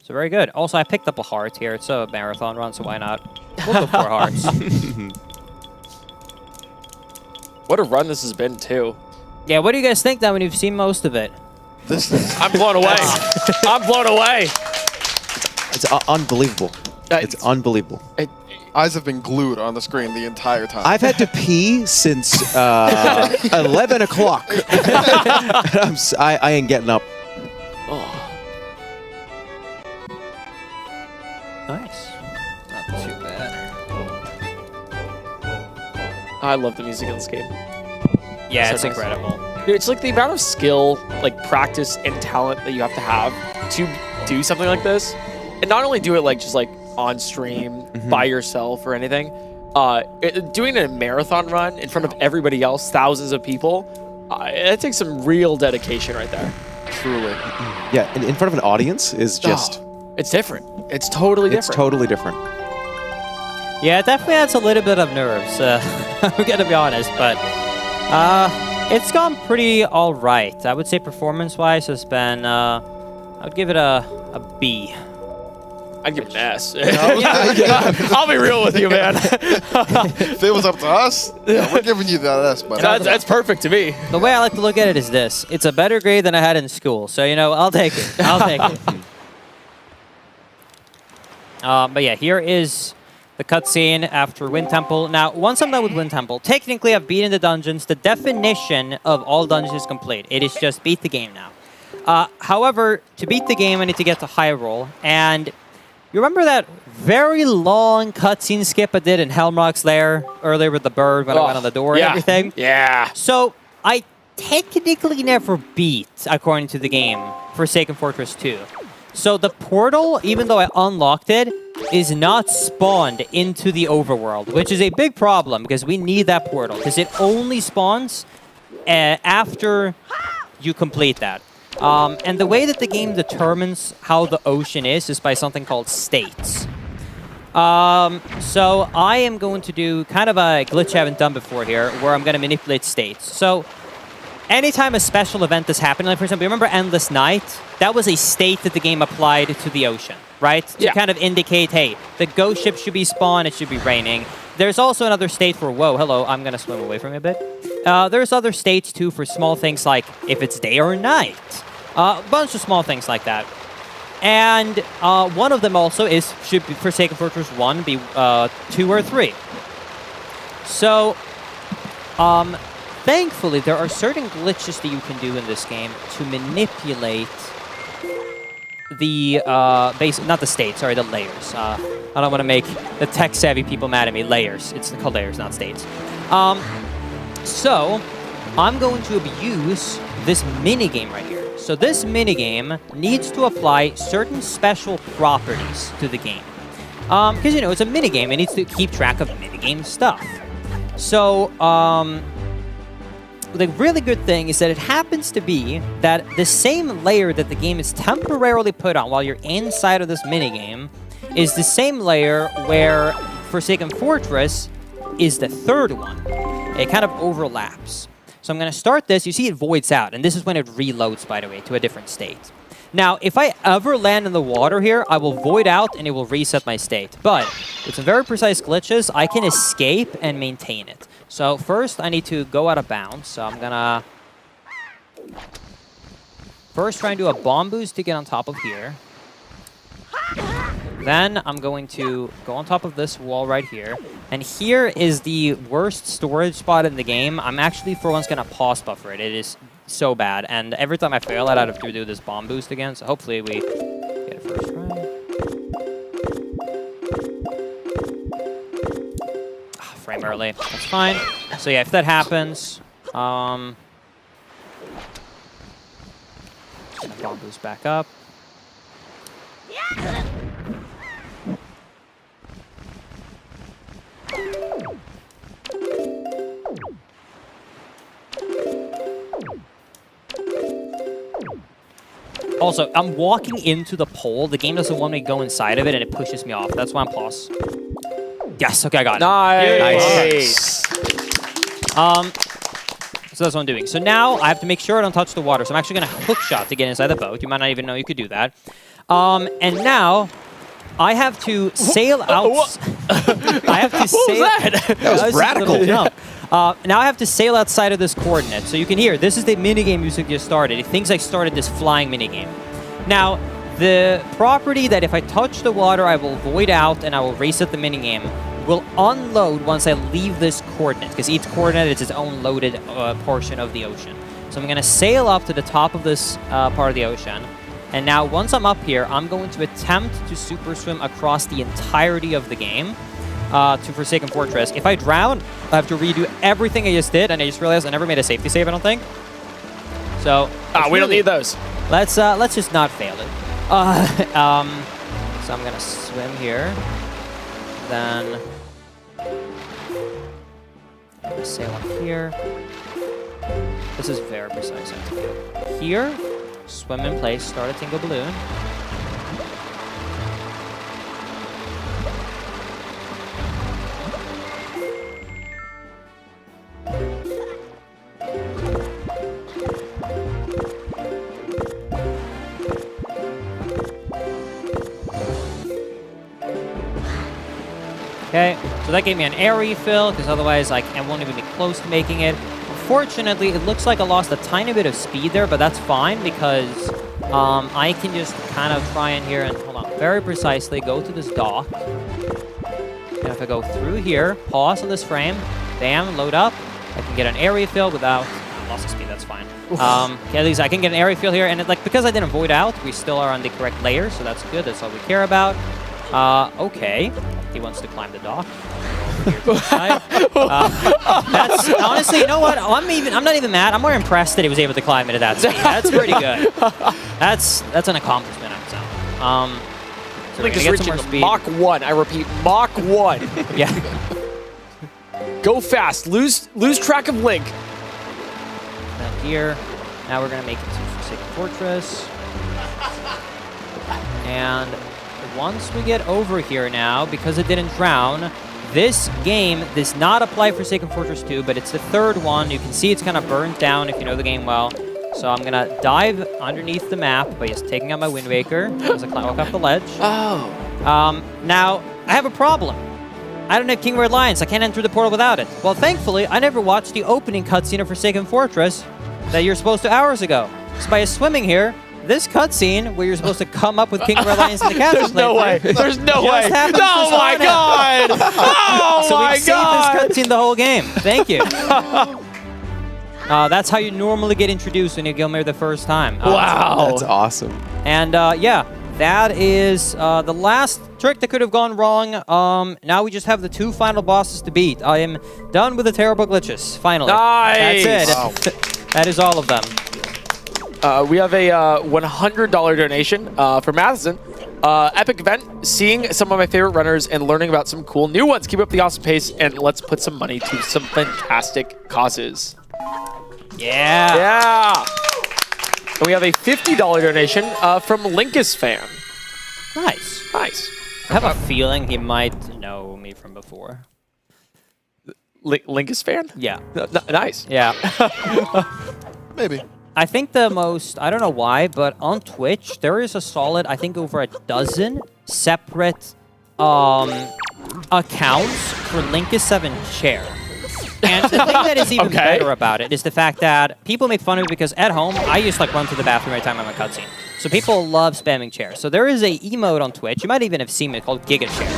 very good. Also, I picked up a heart here. It's a marathon run, so why not? We'll go 4 hearts. What a run this has been, too. Yeah, what do you guys think now when you've seen most of it? I'm blown away. I'm blown away. It's unbelievable. It's unbelievable. Eyes have been glued on the screen the entire time. I've had to pee since 11 o'clock. I ain't getting up. Nice. Not too bad. I love the music in this game. Yeah, So it's nice. incredible. Dude, it's like the amount of skill, like practice and talent that you have to do something like this, and not only do it like just like on stream by yourself or anything. Doing a marathon run in front of everybody else, thousands of people, it takes some real dedication right there. Truly. Yeah, in front of an audience is just... It's different. It's totally different. It's totally different. Yeah, it definitely adds a little bit of nerves. I'm gonna be honest, but it's gone pretty all right. I would say performance-wise has been. I would give it a B. I'd give it an S. I'll be real with you, man. If it was up to us, we're giving you that S, but that's perfect to me. The way I like to look at it is this: it's a better grade than I had in school. So I'll take it. I'll take it. But yeah, here is the cutscene after Wind Temple. Now, once I'm done with Wind Temple, technically I've beaten the dungeons. The definition of all dungeons is complete. It is just beat the game now. However, to beat the game, I need to get to Hyrule. And you remember that very long cutscene skip I did in Helmrock's Lair earlier with the bird when I went on the door and everything? Yeah. So I technically never beat, according to the game, Forsaken Fortress 2. So the portal, even though I unlocked it, is not spawned into the overworld, which is a big problem because we need that portal because it only spawns after you complete that. And the way that the game determines how the ocean is by something called states. So I am going to do kind of a glitch I haven't done before here, where I'm going to manipulate states. So anytime a special event is happening, like for example, remember Endless Night? That was a state that the game applied to the ocean, right? To kind of indicate, hey, the ghost ship should be spawned, it should be raining. There's also another state for, whoa, hello, I'm going to swim away from you a bit. There's other states, too, for small things like if it's day or night. A bunch of small things like that. And one of them also should be Forsaken Fortress 1, be 2 or 3. So, thankfully, there are certain glitches that you can do in this game to manipulate the not the states, sorry, the layers. I don't want to make the tech-savvy people mad at me. Layers. It's called layers, not states. So, I'm going to abuse this minigame right here. So this minigame needs to apply certain special properties to the game. Because, it's a minigame. It needs to keep track of minigame stuff. So, the really good thing is that it happens to be that the same layer that the game is temporarily put on while you're inside of this minigame is the same layer where Forsaken Fortress is the third one. It kind of overlaps. So I'm going to start this. You see it voids out, and this is when it reloads, by the way, to a different state. Now, if I ever land in the water here, I will void out, and it will reset my state. But with some very precise glitches, I can escape and maintain it. So first, I need to go out of bounds. So I'm going to first try and do a bomb boost to get on top of here. Then I'm going to go on top of this wall right here. And here is the worst storage spot in the game. I'm actually, for once, going to pause buffer it. It is so bad. And every time I fail it, I have to do this bomb boost again. So hopefully we get it first try. Frame early. That's fine. So yeah, if that happens, bomb boost back up. Also, I'm walking into the pole. The game doesn't want me to go inside of it, and it pushes me off. That's why I'm paused. Yes, okay, I got it. Nice. So that's what I'm doing. So now I have to make sure I don't touch the water. So I'm actually going to hook shot to get inside the boat. You might not even know you could do that. And now I have to sail out. I have to sail. That was radical. Jump. Now I have to sail outside of this coordinate. So you can hear, this is the minigame music just started. It thinks I started this flying minigame. Now, the property that if I touch the water, I will void out and I will reset the minigame will unload once I leave this coordinate, because each coordinate is its own loaded portion of the ocean. So I'm going to sail up to the top of this part of the ocean. And now once I'm up here, I'm going to attempt to super swim across the entirety of the game to Forsaken Fortress. If I drown, I have to redo everything I just did, and I just realized I never made a safety save, I don't think. So we don't need those. Let's just not fail it. So I'm going to swim here. Then I'm going to sail up here. This is very precise. I have to go here, swim in place, start a tingle balloon. Okay, so that gave me an air refill, because otherwise I won't even be close to making it. Unfortunately, it looks like I lost a tiny bit of speed there, but that's fine, because I can just kind of try in here and, hold on, very precisely go to this dock. And if I go through here, pause on this frame, bam, load up, I can get an air refill without, lost of speed, that's fine. Okay, at least I can get an air refill here, and because I didn't void out, we still are on the correct layer, so that's good, that's all we care about. Okay. He wants to climb the dock. That's honestly, you know what? I'm not even mad. I'm more impressed that he was able to climb it at that speed. That's pretty good. That's an accomplishment on its own. So Link is reaching Mach 1. I repeat, Mach 1. Yeah. Go fast. Lose track of Link. Then here. Now we're gonna make it to Forsaken Fortress. And once we get over here now, because it didn't drown, this game does not apply for Forsaken Fortress 2, but it's the third one. You can see it's kind of burnt down if you know the game well. So I'm going to dive underneath the map by just taking out my Wind Waker as I walk off the ledge. Oh. Now, I have a problem. I don't have King Red Lions. I can't enter the portal without it. Well, thankfully, I never watched the opening cutscene of Forsaken Fortress that you're supposed to hours ago. So by swimming here, this cutscene where you're supposed to come up with King Red Lions in the castle. There's no way. There's no way. Oh my god! Oh so my we've god! saved this cutscene the whole game. Thank you. That's how you normally get introduced when you go there the first time. Wow. That's awesome. And yeah, that is the last trick that could have gone wrong. Now we just have the 2 final bosses to beat. I am done with the terrible glitches, finally. Nice! That's it. Wow. That is all of them. We have a $100 donation from Madison. Epic event, seeing some of my favorite runners and learning about some cool new ones. Keep up the awesome pace, and let's put some money to some fantastic causes. Yeah. Yeah. And we have a $50 donation from Linkus Fan. Nice. Nice. I have a feeling he might know me from before. Linkus Fan? Yeah. Nice. Yeah. Maybe. I think the most, I don't know why, but on Twitch, there is a solid, I think over a dozen separate accounts for Linkus 7 Chair. And the thing that is even better about it is the fact that people make fun of it because at home, I just run to the bathroom every time I'm in a cutscene. So people love spamming chair. So there is a emote on Twitch, you might even have seen it, called Giga Chair.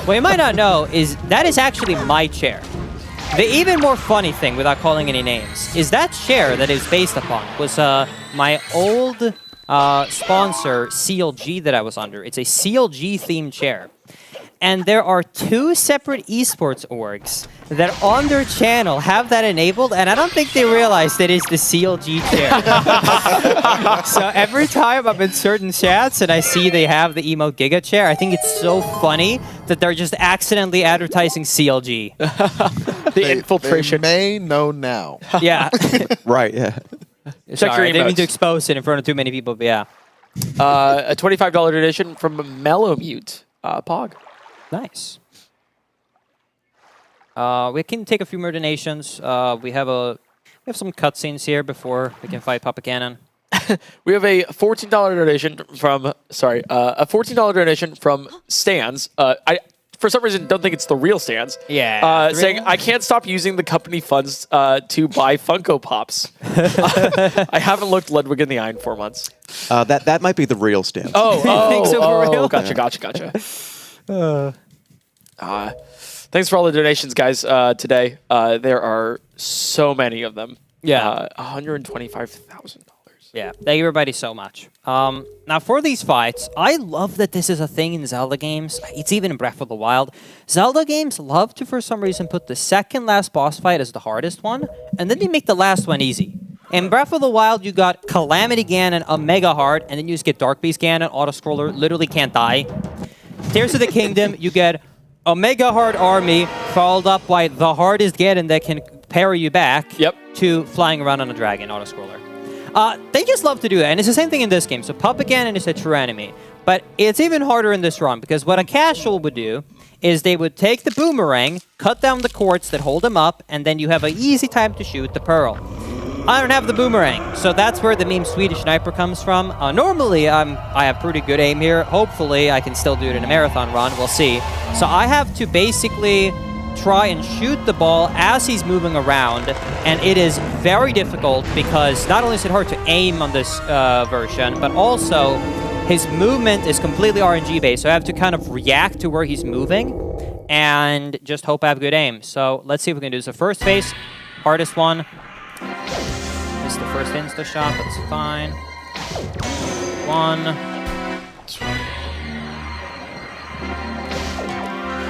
What you might not know is that is actually my chair. The even more funny thing, without calling any names, is that chair that it's based upon was my old sponsor, CLG, that I was under. It's a CLG-themed chair. And there are 2 separate esports orgs that on their channel have that enabled, and I don't think they realize that it's the CLG chair. So every time I'm in certain chats and I see they have the emote Giga chair, I think it's so funny that they're just accidentally advertising CLG. The infiltration. They may know now. Yeah. Right, yeah. Check your I didn't mean emotes. to expose it in front of too many people, but yeah. A $25 donation from Mellowmute. Pog. Nice. We can take a few more donations. We have We have some cutscenes here before we can fight Papa Cannon. We have a $14 donation from a $14 donation from Stans. I for some reason don't think it's the real Stans. Yeah. Saying I can't stop using the company funds to buy Funko Pops. I haven't looked Ludwig in the eye in 4 months. That might be the real Stan. Gotcha. Thanks for all the donations, guys. Today there are so many of them. Yeah, $125,000. Yeah, thank you everybody so much. Now for these fights, I love that this is a thing in Zelda games. It's even in Breath of the Wild. Zelda games love to, for some reason, put the second last boss fight as the hardest one, and then they make the last one easy. In Breath of the Wild, you got Calamity Ganon, a mega hard, and then you just get Dark Beast Ganon, auto-scroller, literally can't die. Tears of the Kingdom, you get a mega hard army, followed up by the hardest Ganon that can parry you back to flying around on a dragon, auto-scroller. They just love to do that, and it's the same thing in this game. So Papa Ganon is a true enemy, but it's even harder in this run, because what a casual would do is they would take the boomerang, cut down the cords that hold him up, and then you have an easy time to shoot the pearl. I don't have the boomerang, so that's where the meme Swedish Sniper comes from. Normally, I have pretty good aim here. Hopefully, I can still do it in a marathon run. We'll see. So I have to basically try and shoot the ball as he's moving around, and it is very difficult because not only is it hard to aim on this version, but also his movement is completely RNG based, so I have to kind of react to where he's moving and just hope I have good aim. So let's see if we can do this. The first phase, hardest one. Missed the first insta shot, that's fine. One.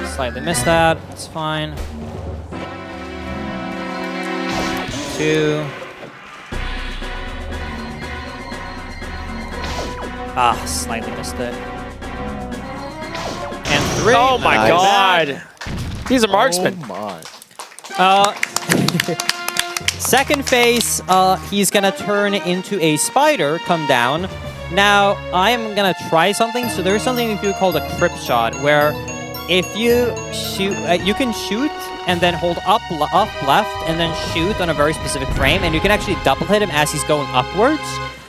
Slightly missed that, it's fine. Two. Slightly missed it. And three. Oh my god! He's a marksman. Oh my. Second phase, he's gonna turn into a spider, come down. Now, I am gonna try something. So there's something you do called a crypt shot, where if you shoot, you can shoot and then hold up left and then shoot on a very specific frame, and you can actually double hit him as he's going upwards.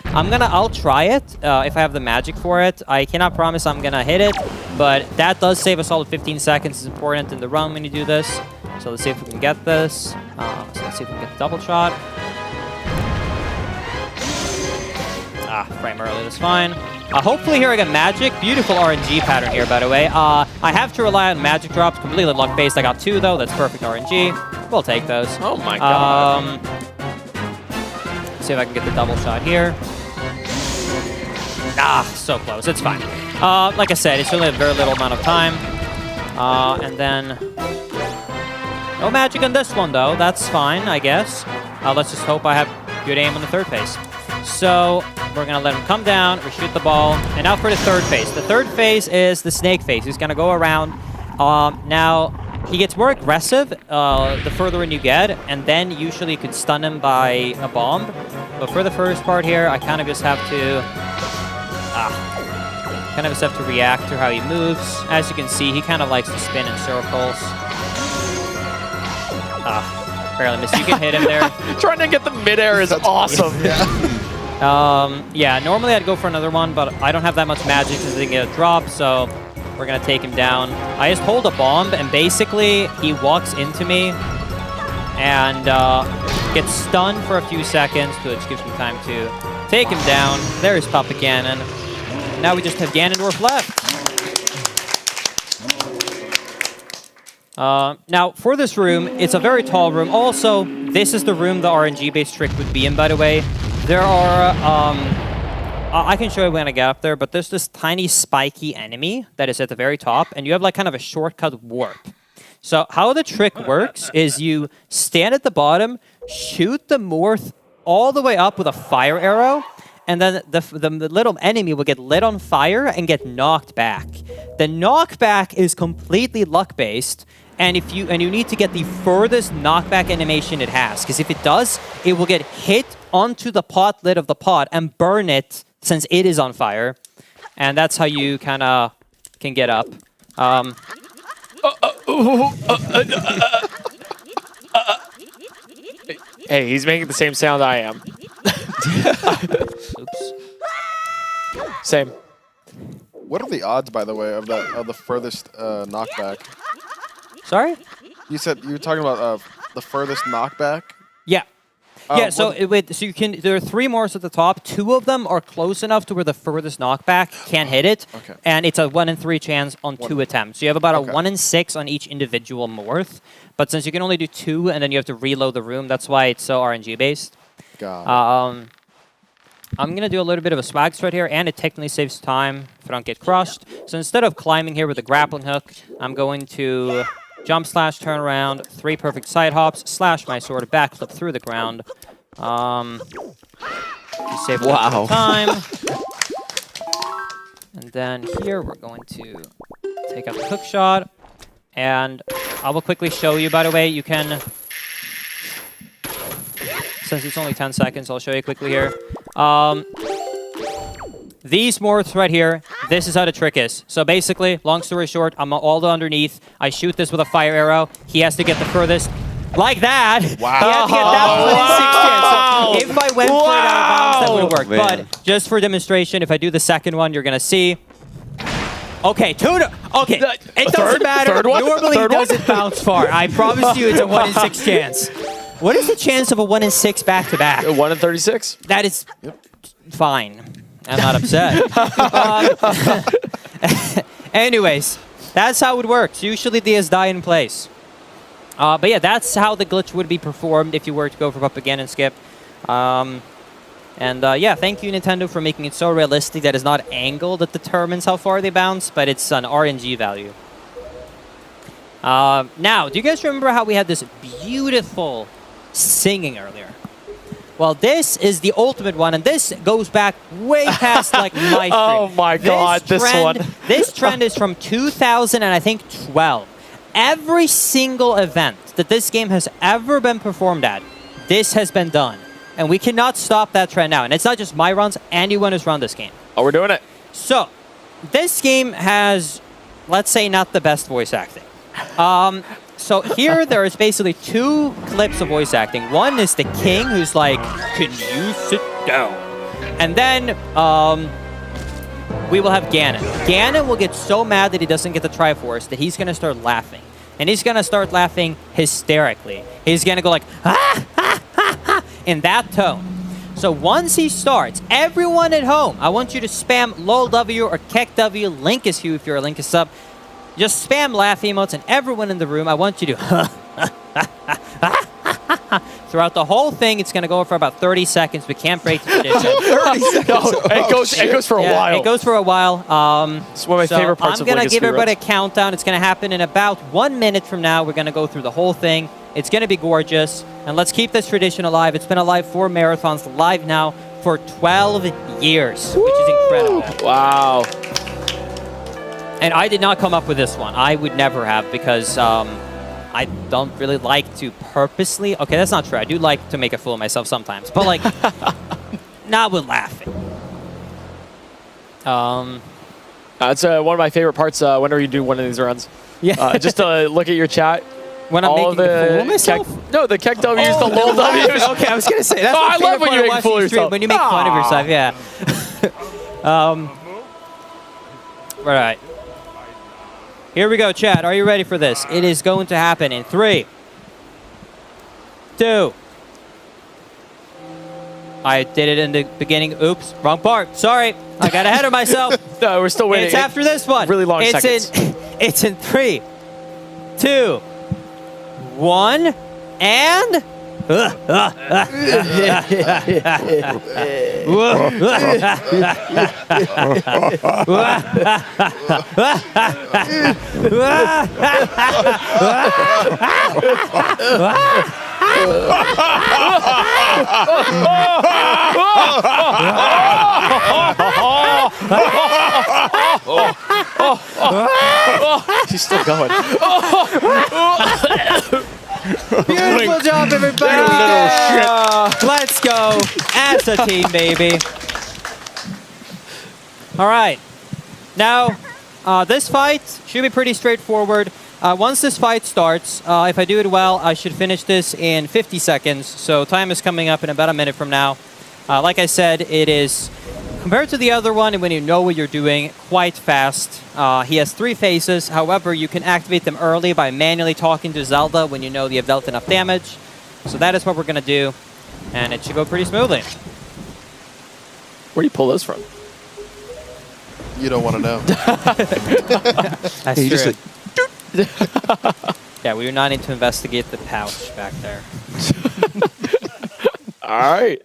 I'll try it if I have the magic for it. I cannot promise I'm gonna hit it, but that does save a solid 15 seconds. It's important in the run when you do this. So let's see if we can get this. So let's see if we can get the double shot. Frame early, that's fine. Hopefully here I get magic. Beautiful RNG pattern here, by the way. I have to rely on magic drops, completely luck-based. I got 2, though. That's perfect RNG. We'll take those. Oh, my God. See if I can get the double shot here. So close. It's fine. Like I said, it's only a very little amount of time. And then... no magic on this one, though. That's fine, I guess. Let's just hope I have good aim on the third phase. So we're going to let him come down, reshoot the ball. And now for the third phase. The third phase is the snake phase. He's going to go around. Now, he gets more aggressive the further in you get, and then usually you could stun him by a bomb. But for the first part here, I kind of just have to... react to how he moves. As you can see, he kind of likes to spin in circles. Barely missed. You can hit him there. Trying to get the midair is awesome. Yeah, normally I'd go for another one, but I don't have that much magic to get a drop, so we're going to take him down. I just hold a bomb, and basically he walks into me and gets stunned for a few seconds, which gives me time to take him down. There's Papa Ganon. Now we just have Ganondorf left. Now, for this room, it's a very tall room. Also, this is the room the RNG-based trick would be in, by the way. There are, I can show you when I get up there, but there's this tiny spiky enemy that is at the very top, and you have like kind of a shortcut warp. So how the trick works is you stand at the bottom, shoot the morph all the way up with a fire arrow, and then the little enemy will get lit on fire and get knocked back. The knockback is completely luck-based, and you need to get the furthest knockback animation it has, because if it does, it will get hit onto the pot lid of the pot and burn it since it is on fire. And that's how you kind of can get up. Hey, he's making the same sound I am. Oops. Same. What are the odds, by the way, of the furthest knockback? Sorry? You said you were talking about the furthest knockback. Yeah. Yeah, so you can. There are 3 Morse at the top. 2 of them are close enough to where the furthest knockback can't hit it. Okay. And it's a 1 in 3 chance on 2 attempts. So you have about a 1 in 6 on each individual Morse. But since you can only do 2 and then you have to reload the room, that's why it's so RNG based. God. I'm going to do a little bit of a swag strut here, and it technically saves time if I don't get crushed. So instead of climbing here with a grappling hook, I'm going to jump slash turn around, 3 perfect side hops, slash my sword, backflip through the ground. You save a little bit of time. And then here we're going to take out the hook shot. And I will quickly show you, by the way, you can... Since it's only 10 seconds, I'll show you quickly here. These morphs right here, this is how the trick is. So basically, long story short, I'm all the underneath. I shoot this with a fire arrow. He has to get the furthest. Like that. Wow. He had to get that 1 in 6 chance. So if I went for it out of bounds, that would have worked. Man. But just for demonstration, if I do the second one, you're going to see. Okay, okay, it doesn't matter. Normally it doesn't bounce far. I promise you it's a 1 in 6 chance. What is the chance of a 1 in 6 back-to-back? 1 in 36? That is fine. I'm not upset. Anyways, that's how it works. Usually these die in place. But yeah, that's how the glitch would be performed if you were to go for up again and skip. Yeah, thank you, Nintendo, for making it so realistic that it's not angle that determines how far they bounce, but it's an RNG value. Now, do you guys remember how we had this beautiful singing earlier? Well, this is the ultimate one, and this goes back way past like my stream. Oh my god, this one. This trend is from 2012. Every single event that this game has ever been performed at, this has been done. And we cannot stop that trend now. And it's not just my runs, anyone who's run this game. Oh, we're doing it. So, this game has, let's say, not the best voice acting. So here there is basically 2 clips of voice acting. One is the king who's like, "Can you sit down?" And then we will have Ganon. Ganon will get so mad that he doesn't get the Triforce that he's going to start laughing. And he's going to start laughing hysterically. He's going to go like, "Ah, ha, ha, ha," in that tone. So once he starts, everyone at home, I want you to spam LOLW or KEKW, link is you if you're a link is sub. Just spam laugh emotes, and everyone in the room, I want you to throughout the whole thing. It's going to go for about 30 seconds. We can't break the tradition. 30 seconds? No, it goes for a while. It goes for a while. It's one of my favorite parts of I'm going to give everybody a speedruns. countdown. It's going to happen in about 1 minute from now. We're going to go through the whole thing. It's going to be gorgeous. And let's keep this tradition alive. It's been alive for marathons, live now for 12 years, which is incredible. Wow. And I did not come up with this one. I would never have, because I don't really like to purposely... Okay, that's not true. I do like to make a fool of myself sometimes. But, like, not with laughing. That's one of my favorite parts whenever you do one of these runs. Yeah. Just to look at your chat. When I'm making a fool of myself? No, the KEK W's, the LOL W's. Okay, I was going to say, that's I love when you make a fool of stream, yourself. when you make fun of yourself, yeah. Right. Here we go, chat. Are you ready for this? It is going to happen in 3, 2. I did it in the beginning. Oops, wrong part. Sorry, I got ahead of myself. No, we're still waiting. It's after this one. Really long seconds. It's in 3, 2, 1, and... She's still going. Beautiful job, everybody. Let's go as a team, baby. All right. Now, this fight should be pretty straightforward. Once this fight starts, if I do it well, I should finish this in 50 seconds. So time is coming up in about a minute from now. Like I said, it is, compared to the other one, when you know what you're doing, quite fast. He has 3 phases. However, you can activate them early by manually talking to Zelda when you know you have dealt enough damage. So that is what we're going to do, and it should go pretty smoothly. Where do you pull those from? You don't want to know. That's You true. just Yeah, we do not need to investigate the pouch back there. All right.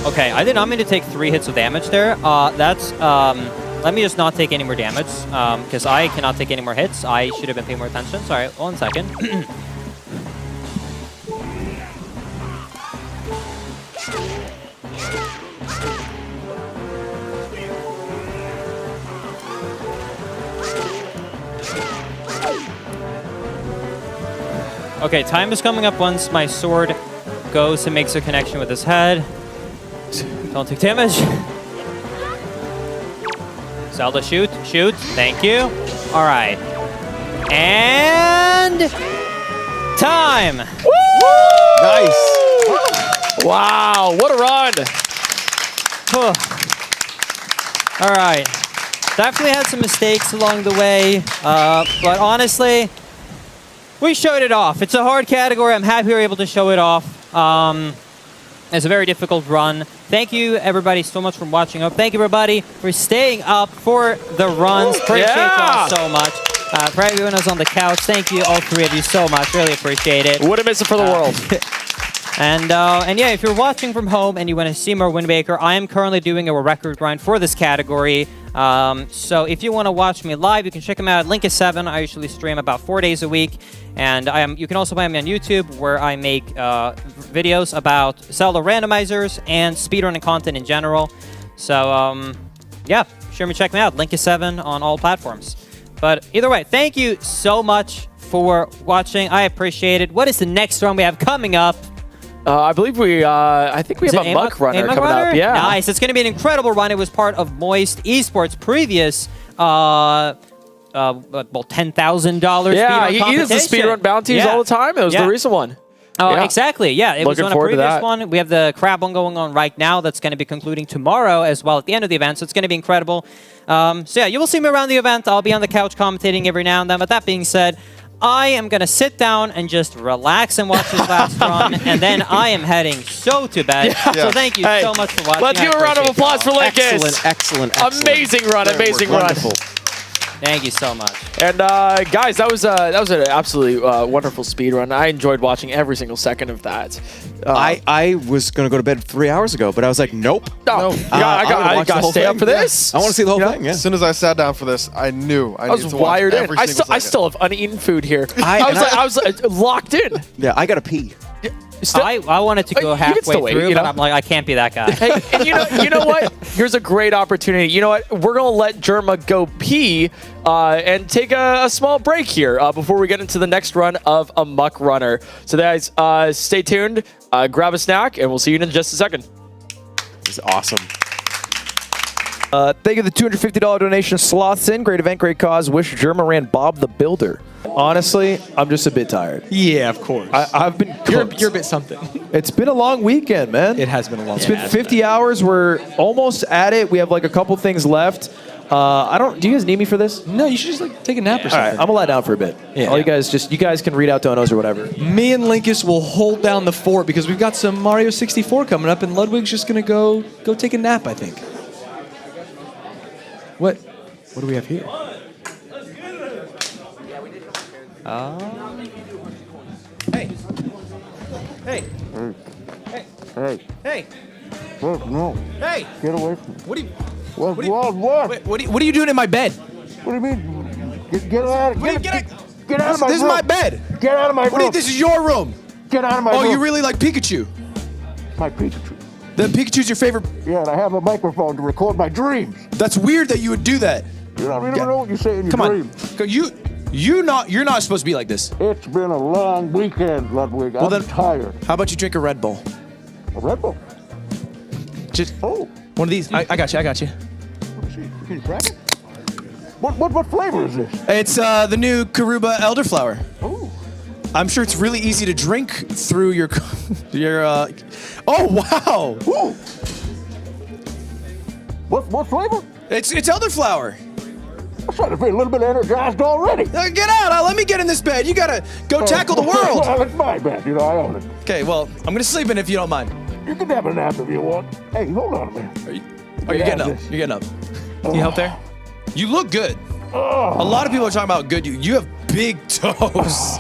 Okay, I did not mean to take 3 hits of damage there. Let me just not take any more damage, because I cannot take any more hits. I should have been paying more attention. Sorry, 1 second. Okay, time is coming up once my sword goes and makes a connection with his head. Don't take damage. Zelda, shoot, shoot. Thank you. All right. And time. Nice. Wow, what a run. All right. Definitely had some mistakes along the way, but honestly, we showed it off. It's a hard category. I'm happy we were able to show it off. It's a very difficult run. Thank you, everybody, so much for watching up. Thank you, everybody, for staying up for the runs. Appreciate y'all so much. For everyone who's on the couch, thank you, all 3 of you, so much. Really appreciate it. Wouldn't miss it for the world. And yeah, if you're watching from home and you want to see more Wind Waker, I am currently doing a record grind for this category. So if you want to watch me live, you can check them out at Link is 7. I usually stream about 4 days a week. And you can also find me on YouTube, where I make videos about Zelda randomizers and speedrunning content in general. So yeah, sure me check me out. Link is 7 on all platforms. But either way, thank you so much for watching. I appreciate it. What is the next run we have coming up? I believe I think we have a Muck Runner coming up. Yeah. Nice. It's going to be an incredible run. It was part of Moist Esports' previous, well, $10,000 Yeah, speedrun he does the speedrun bounties all the time. That was the recent one. Oh, exactly. Yeah, it was Looking on a forward to previous that. one. We have the crab one going on right now. That's going to be concluding tomorrow as well at the end of the event. So it's going to be incredible. So yeah, you will see me around the event. I'll be on the couch commentating every now and then. But that being said, I am going to sit down and just relax and watch this last run, and then I am heading to bed. So thank you so much for watching. Let's give a round of applause for Linkus. Excellent. Amazing run, amazing run. Wonderful. Thank you so much. And guys, that was an absolutely wonderful speed run. I enjoyed watching every single second of that. I was going to go to bed 3 hours ago, but I was like, nope. No. I got to stay up for this. I want to see the whole thing. Yeah. As soon as I sat down for this, I knew I was needed to wired watch in. every I single still have uneaten food here. I was locked in. Yeah, I got to pee. I wanted to go halfway through, but I'm like, I can't be that guy. Hey, and you know what? Here's a great opportunity. You know what? We're going to let Jerma go pee and take a small break here before we get into the next run of a Muck Runner. So guys, stay tuned, grab a snack, and we'll see you in just a second. This is awesome. Thank you for the $250 donation. Sloths in. Great event, great cause. Wish Jerma ran Bob the Builder. Honestly, I'm just a bit tired. Yeah, of course. I've been cooked. You're a bit something. It's been a long weekend, man. It has been a long weekend. It's been 50 hours. We're almost at it. We have like a couple things left. Do you guys need me for this? No, you should just like take a nap or something. All right, I'm gonna lie down for a bit. Yeah. You guys can read out donos or whatever. Me and Linkus will hold down the fort because we've got some Mario 64 coming up, and Ludwig's just gonna go take a nap, I think. What do we have here? Hey. Hey. Hey. Hey. Look, no. Hey. Get away from me. What are you? What? What are you doing in my bed? What do you mean? Get out of Get out of my room. This is my bed. Get out of my room. This is your room. Get out of my room. Oh, you really like Pikachu? My Pikachu. The Pikachu's your favorite. Yeah, and I have a microphone to record my dreams. That's weird that you would do that. You don't know what you say in your Come dreams. on. You're not supposed to be like this. It's been a long weekend, Ludwig. I'm tired. How about you drink a Red Bull? A Red Bull? Just one of these. I got you. Can you crack it? What flavor is this? It's the new Karuba elderflower. Ooh. I'm sure it's really easy to drink through your Oh wow! Ooh. What flavor? It's elderflower. I'm trying to be a little bit energized already. Get out! Let me get in this bed. You gotta go tackle the world. Well, it's my bed. You know, I own it. Okay, well, I'm gonna sleep in if you don't mind. You can have a nap if you want. Hey, hold on a minute. You're getting up. You're getting up. Can you help there? You look good. A lot of people are talking about good. You have big toes.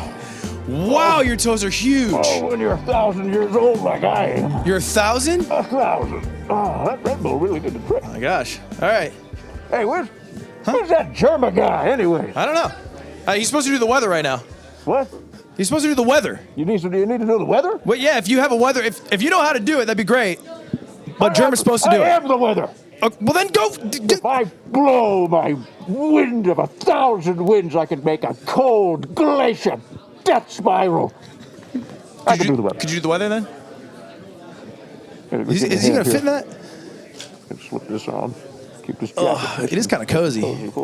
Wow, your toes are huge. Oh, when you're 1,000 years old like I am. You're 1,000? 1,000. Oh, that Red Bull really did the trick. Oh my gosh. All right. Hey, where's that Jerma guy anyway? I don't know. He's supposed to do the weather right now. What? He's supposed to do the weather. You need to know the weather? Well, yeah, if you have a weather, if you know how to do it, that'd be great. But Jerma's supposed to do it. I am the weather. Well, then go. If I blow my wind of 1,000 winds, I can make a cold glacier death spiral. I can do the weather. Could you do the weather then? Is he going to fit in that? Let's slip this on. Keep this jacket. It is kind of cozy.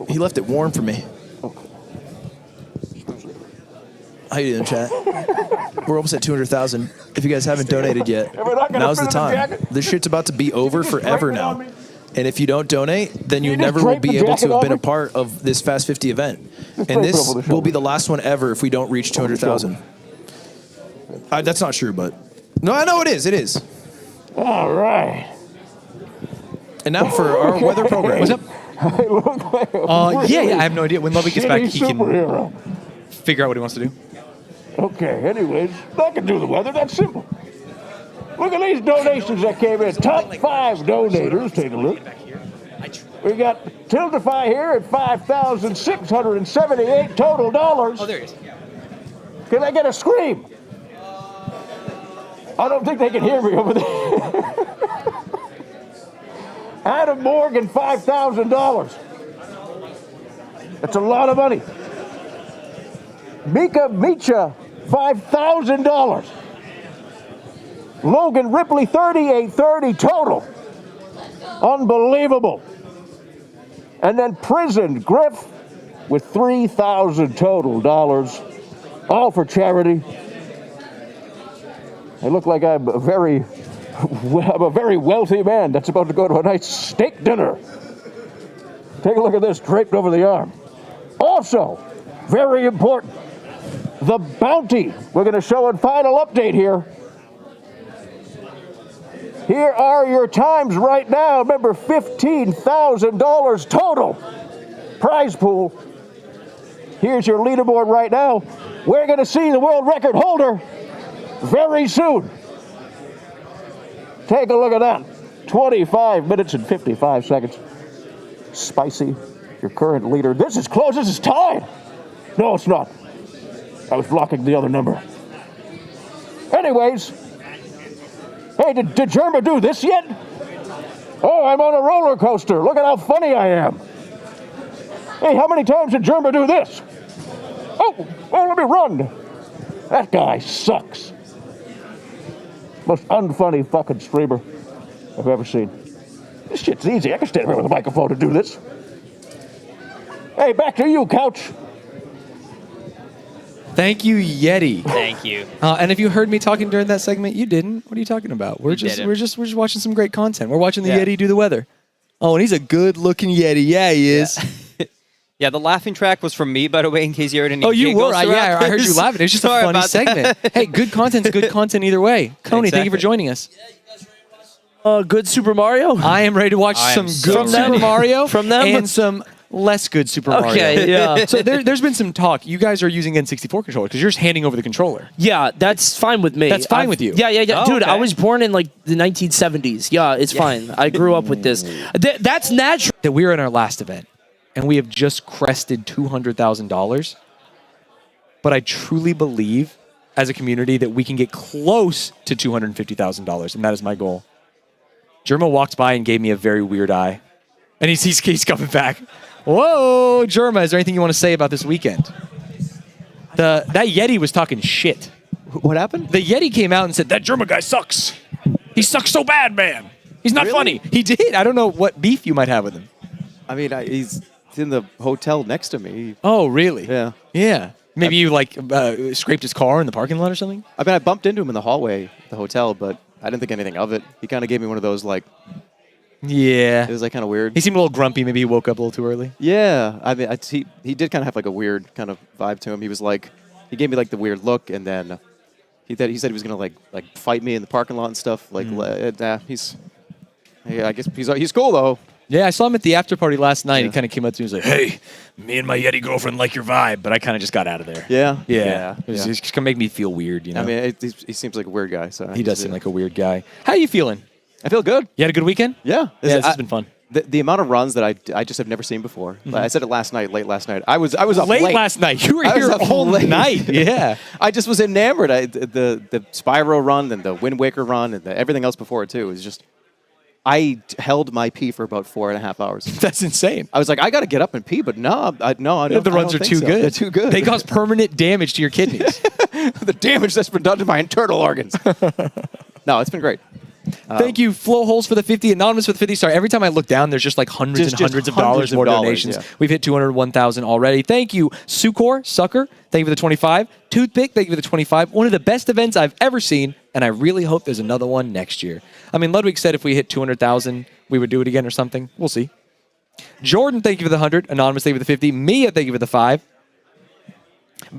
He left it warm for me. How you doing, chat? We're almost at 200,000. If you guys haven't donated yet, now's the time. This shit's about to be over forever now. And if you don't donate, then you never will be able to have been a part of this Fast 50 event. And this will be the last one ever if we don't reach 200,000. That's not true, but... No, I know it is. It is. All right. And now for our weather program. What's up? Yeah, I have no idea. When Ludwig gets back, he can figure out what he wants to do. Okay, anyways, I can do the weather. That's simple. Look at these donations that came in. Top 5 donators. Take a look. We got Tiltify here at $5,678 total dollars. Oh, there he is. Can I get a scream? I don't think they can hear me over there. Adam Morgan, $5,000. That's a lot of money. Mika Micha, $5,000. Logan Ripley, $3,830 total. Unbelievable. And then Prison Griff with $3,000 total dollars, all for charity. I look like I'm a very wealthy man that's about to go to a nice steak dinner. Take a look at this draped over the arm. Also, very important, the bounty. We're going to show a final update here. Here are your times right now. Remember, $15,000 total prize pool. Here's your leaderboard right now. We're going to see the world record holder very soon. Take a look at that. 25 minutes and 55 seconds. Spicy, your current leader. This is close. This is tied. No, it's not. I was blocking the other number. Anyways. Hey, did Jerma do this yet? Oh, I'm on a roller coaster. Look at how funny I am. Hey, how many times did Jerma do this? Oh, let me run. That guy sucks. Most unfunny fucking streamer I've ever seen. This shit's easy. I can stand here with a microphone to do this. Hey, back to you, Couch. Thank you, Yeti. Thank you. And if you heard me talking during that segment, you didn't. What are you talking about? We're just watching some great content. We're watching the Yeti do the weather. Oh, and he's a good-looking Yeti. Yeah, he is. Yeah, the laughing track was from me, by the way, in case you heard any. Oh, you giggles were. Yeah, I heard you laughing. It was just a funny segment. Hey, good content's good content either way. Coney, thank you for joining us. Good Super Mario. I am ready to watch some good Super Mario from them and some less good Super Mario. Okay, yeah. So there's been some talk. You guys are using N64 controller because you're just handing over the controller. Yeah, that's fine with me. That's fine with you. Yeah. Oh, Dude, okay. I was born in like the 1970s. Yeah, it's fine. I grew up with this. That's natural. That we're in our last event, and we have just crested $200,000. But I truly believe, as a community, that we can get close to $250,000, and that is my goal. Jerma walked by and gave me a very weird eye. And he's coming back. Whoa, Jerma, is there anything you want to say about this weekend? That Yeti was talking shit. What happened? The Yeti came out and said, that Jerma guy sucks. He sucks so bad, man. He's not funny. He did. I don't know what beef you might have with him. I mean, he's in the hotel next to me. Oh, really? Yeah. Yeah. Maybe you like scraped his car in the parking lot or something? I mean, I bumped into him in the hallway at the hotel, but I didn't think anything of it. He kind of gave me one of those like... Yeah. It was like kind of weird. He seemed a little grumpy. Maybe he woke up a little too early. Yeah. I mean, he did kind of have like a weird kind of vibe to him. He was like... He gave me like the weird look, and then he said he was gonna like fight me in the parking lot and stuff. Like, I guess he's cool though. Yeah, I saw him at the after party last night. He kind of came up to me and was like, "Hey, me and my Yeti girlfriend like your vibe," but I kind of just got out of there. Yeah, yeah. It's just gonna make me feel weird, you know. I mean, he seems like a weird guy. So he does seem like a weird guy. How are you feeling? I feel good. You had a good weekend? Yeah, this has been fun. The amount of runs that I just have never seen before. Mm-hmm. I said it late last night. I was up late last night. You were here all night. Yeah. I just was enamored. The Spyro run and the Wind Waker run and everything else before it too. It was just I held my pee for about 4.5 hours. That's insane. I was like, I got to get up and pee, but no, I don't. The runs are too good. They're too good. They cause permanent damage to your kidneys. The damage that's been done to my internal organs. No, it's been great. Thank you, Flow Holes, for the 50, Anonymous for the 50. Sorry, every time I look down, there's just like hundreds and hundreds of dollars more donations. Yeah. We've hit 201,000 already. Thank you, Sucor, Sucker. Thank you for the 25. Toothpick, thank you for the 25. One of the best events I've ever seen, and I really hope there's another one next year. I mean, Ludwig said if we hit 200,000, we would do it again or something. We'll see. Jordan, thank you for the 100. Anonymous, thank you for the 50. Mia, thank you for the 5.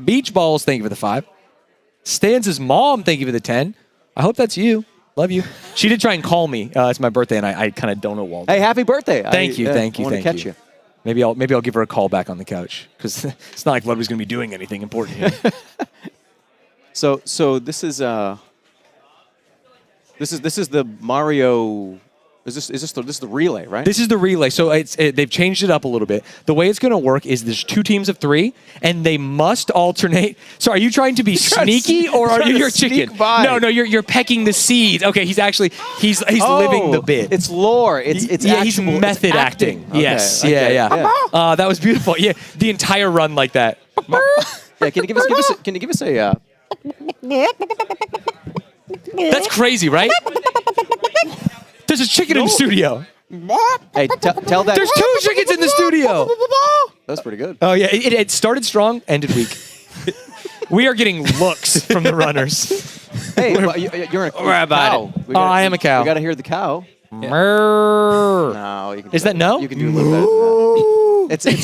Beach Balls, thank you for the 5. Stan's mom, thank you for the 10. I hope that's you. Love you. She did try and call me. It's my birthday, and I kind of don't know Walter. Hey, happy birthday! Thank you. I want to catch you. Maybe I'll give her a call back on the couch because it's not like Ludwig's going to be doing anything important here. So this is the Mario. Is this the relay, right? This is the relay. So they've changed it up a little bit. The way it's going to work is there's 2 teams of 3, and they must alternate. So are you trying to be sneaky, or are you your chicken? No, you're pecking the seeds. Okay, he's living the bit. It's lore. It's he's method acting. Okay, Yes, okay, yeah. That was beautiful. Yeah, the entire run like that. Yeah, can you give us a? That's crazy, right? There's a chicken in the studio. Hey, tell that. There's 2 chickens in the studio. That's pretty good. Oh, yeah. It started strong, ended weak. We are getting looks from the runners. Hey, you're a cow. I am a cow. We got to hear the cow. Yeah. No, you can Is that no? You can do a little better than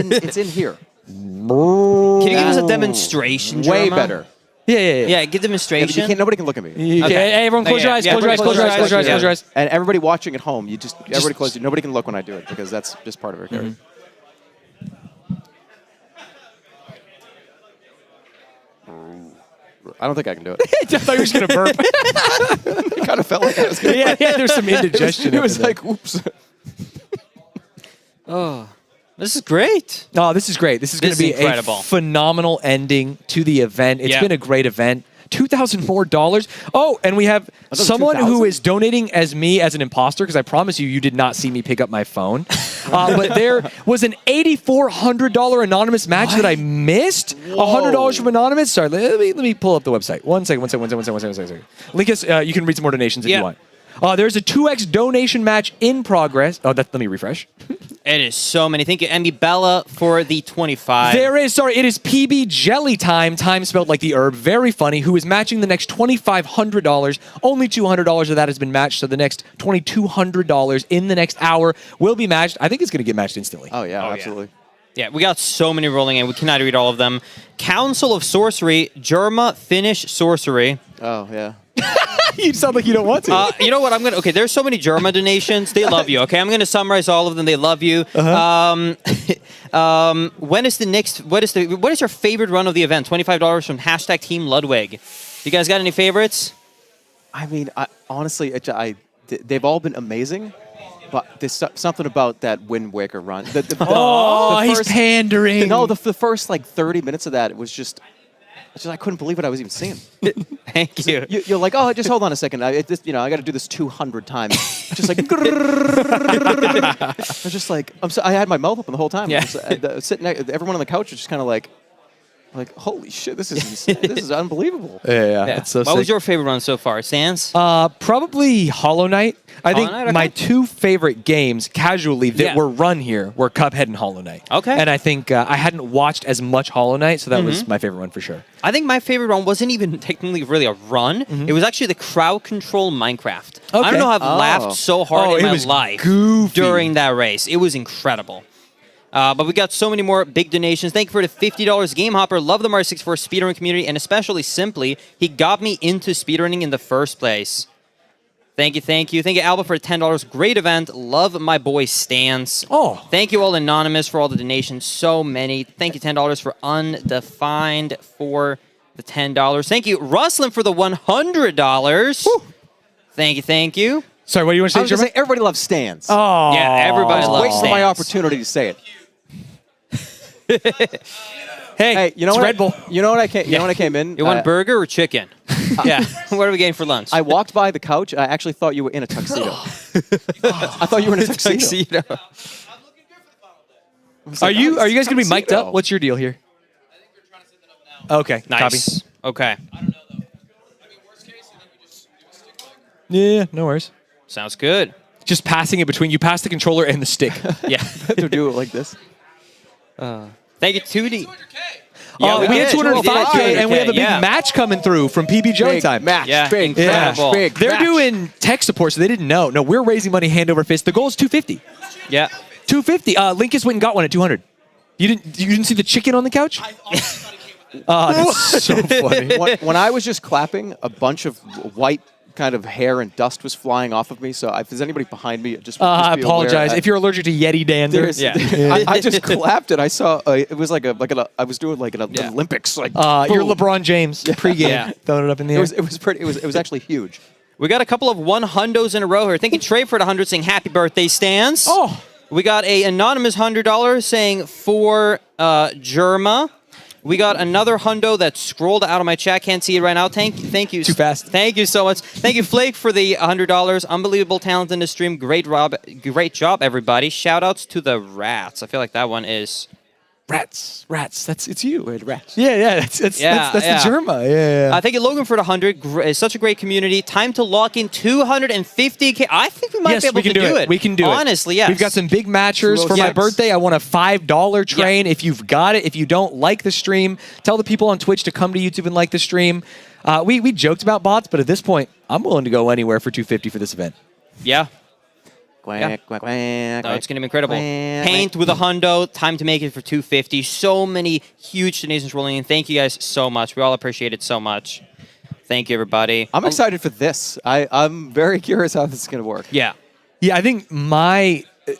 that. It's in here. Can you give us a demonstration, Way Jerma? better. Yeah, give demonstration. Nobody can look at me. Hey, everyone, close your eyes. Close your eyes. And everybody watching at home, everybody close. Nobody can look when I do it because that's just part of our character. I don't think I can do it. I thought you were just gonna burp. It kind of felt like I was gonna. Yeah, there's some indigestion. It was like, oops. Oh. This is great. Oh, this is great. This is going to be incredible. a phenomenal ending to the event. It's Yeah. been a great event. $2,000 more dollars. Oh, and we have someone who is donating as me as an imposter, because I promise you did not see me pick up my phone. But there was an $8,400 anonymous match that I missed. $100 from anonymous. Sorry, let me pull up the website. One second. Linkus, you can read some more donations if you want. There's a 2x donation match in progress. Let me refresh. It is so many. Thank you, Emmy Bella, for the 25. There is, it is PB Jelly Time spelled like the herb, very funny, who is matching the next $2,500. Only $200 of that has been matched, so the next $2,200 in the next hour will be matched. I think it's going to get matched instantly. Oh, yeah, absolutely. Yeah, we got so many rolling in. We cannot read all of them. Council of Sorcery, Jerma, finish Sorcery. Oh, yeah. You sound like you don't want to. You know what? Okay, there's so many Jerma donations. They love you. Okay, I'm going to summarize all of them. They love you. When is the next? What is your favorite run of the event? $25 from #Team Ludwig. You guys got any favorites? I mean, honestly, they've all been amazing. But there's something about that Wind Waker run. The he's pandering. The first like 30 minutes of that, it was just I couldn't believe what I was even seeing. Thank you. You're like, oh, just hold on a second. I got to do this 200 times. Just like, I was just like, I had my mouth open the whole time. Yeah. Sitting everyone on the couch was just kind of like, holy shit, this is insane. This is unbelievable. Yeah. It's so What was your favorite run so far, Sans? Probably Hollow Knight. I think Hollow Knight, okay. my two favorite games casually that were run here were Cuphead and Hollow Knight. Okay. And I think I hadn't watched as much Hollow Knight, so that was my favorite one for sure. I think my favorite run wasn't even technically really a run. It was actually the crowd control Minecraft. I don't know how I've laughed so hard in my life during that race. It was incredible. But we got so many more big donations. Thank you for the $50 Game Hopper. Love the Mario 64 speedrunning community, and especially Simply. He got me into speedrunning in the first place. Thank you, thank you. Thank you, Alba, for $10. Great event. Love my boy Stance. Oh. Thank you all Anonymous for all the donations. So many. Thank you, $10 for Undefined for the $10. Thank you, Rustlin, for the $100. Woo. Thank you, thank you. Sorry, what do you want to say, I was going to say, everybody loves Stans. Oh. Yeah, everybody loves Waiting for my Stans. opportunity to say it. Hey, you know it's what? Red Bull. You know what I came? You know when I came in? You want burger or chicken? Yeah. What are we getting for lunch? I walked by the couch. I actually thought you were in a tuxedo. I thought you were in a tuxedo. Are you guys going to be mic'd up? What's your deal here? Okay, Nice. copy. Okay. Yeah, no worries. Sounds good. Just passing it between you, pass the controller and the stick. Yeah. To do it like this. Thank you, 2D. Yeah, we had 205K, and we have a big yeah. match coming through from PB Joey Big Time. match. Yeah, Big incredible. match. Big They're match. doing tech support, so they didn't know. No, we're raising money hand over fist. The goal is 250. Yeah. 250. Linkus went and got one at 200. You didn't see the chicken on the couch? That's so funny. When I was just clapping, a bunch of white kind of hair and dust was flying off of me. So if there's anybody behind me, just I be apologize. aware. If you're allergic to Yeti dander. I just clapped it. I saw it was like I was doing like an Olympics. Like You're LeBron James pregame. Throwing it up in the air. It was pretty. It was actually huge. We got a couple of 100s in a row here. Thank you, Trey, for the 100 saying happy birthday, Stans. Oh. We got a anonymous $100 saying for Jerma. We got another hundo that scrolled out of my chat. Can't see it right now. Thank you. Too fast. Thank you so much. Thank you, Flake, for the $100. Unbelievable talent in the stream. Great job, everybody. Shoutouts to the rats. I feel like that one is... Rats. It's you. Rats. Yeah. That's the Jerma. Yeah. Thank you, Logan, for the 100. It's such a great community. Time to lock in 250K. I think we might be able to do it. We can do it. Honestly, yes. We've got some big matchers for my birthday. I want a $5 train. If you've got it, if you don't like the stream, tell the people on Twitch to come to YouTube and like the stream. We joked about bots, but at this point, I'm willing to go anywhere for 250 for this event. Yeah. Quack, quack, quack, No, it's going to be incredible. quack. Paint with a hundo. Time to make it for 250. So many huge donations rolling in. Thank you guys so much. We all appreciate it so much. Thank you, everybody. I'm excited for this. I'm very curious how this is going to work. Yeah. Yeah, I think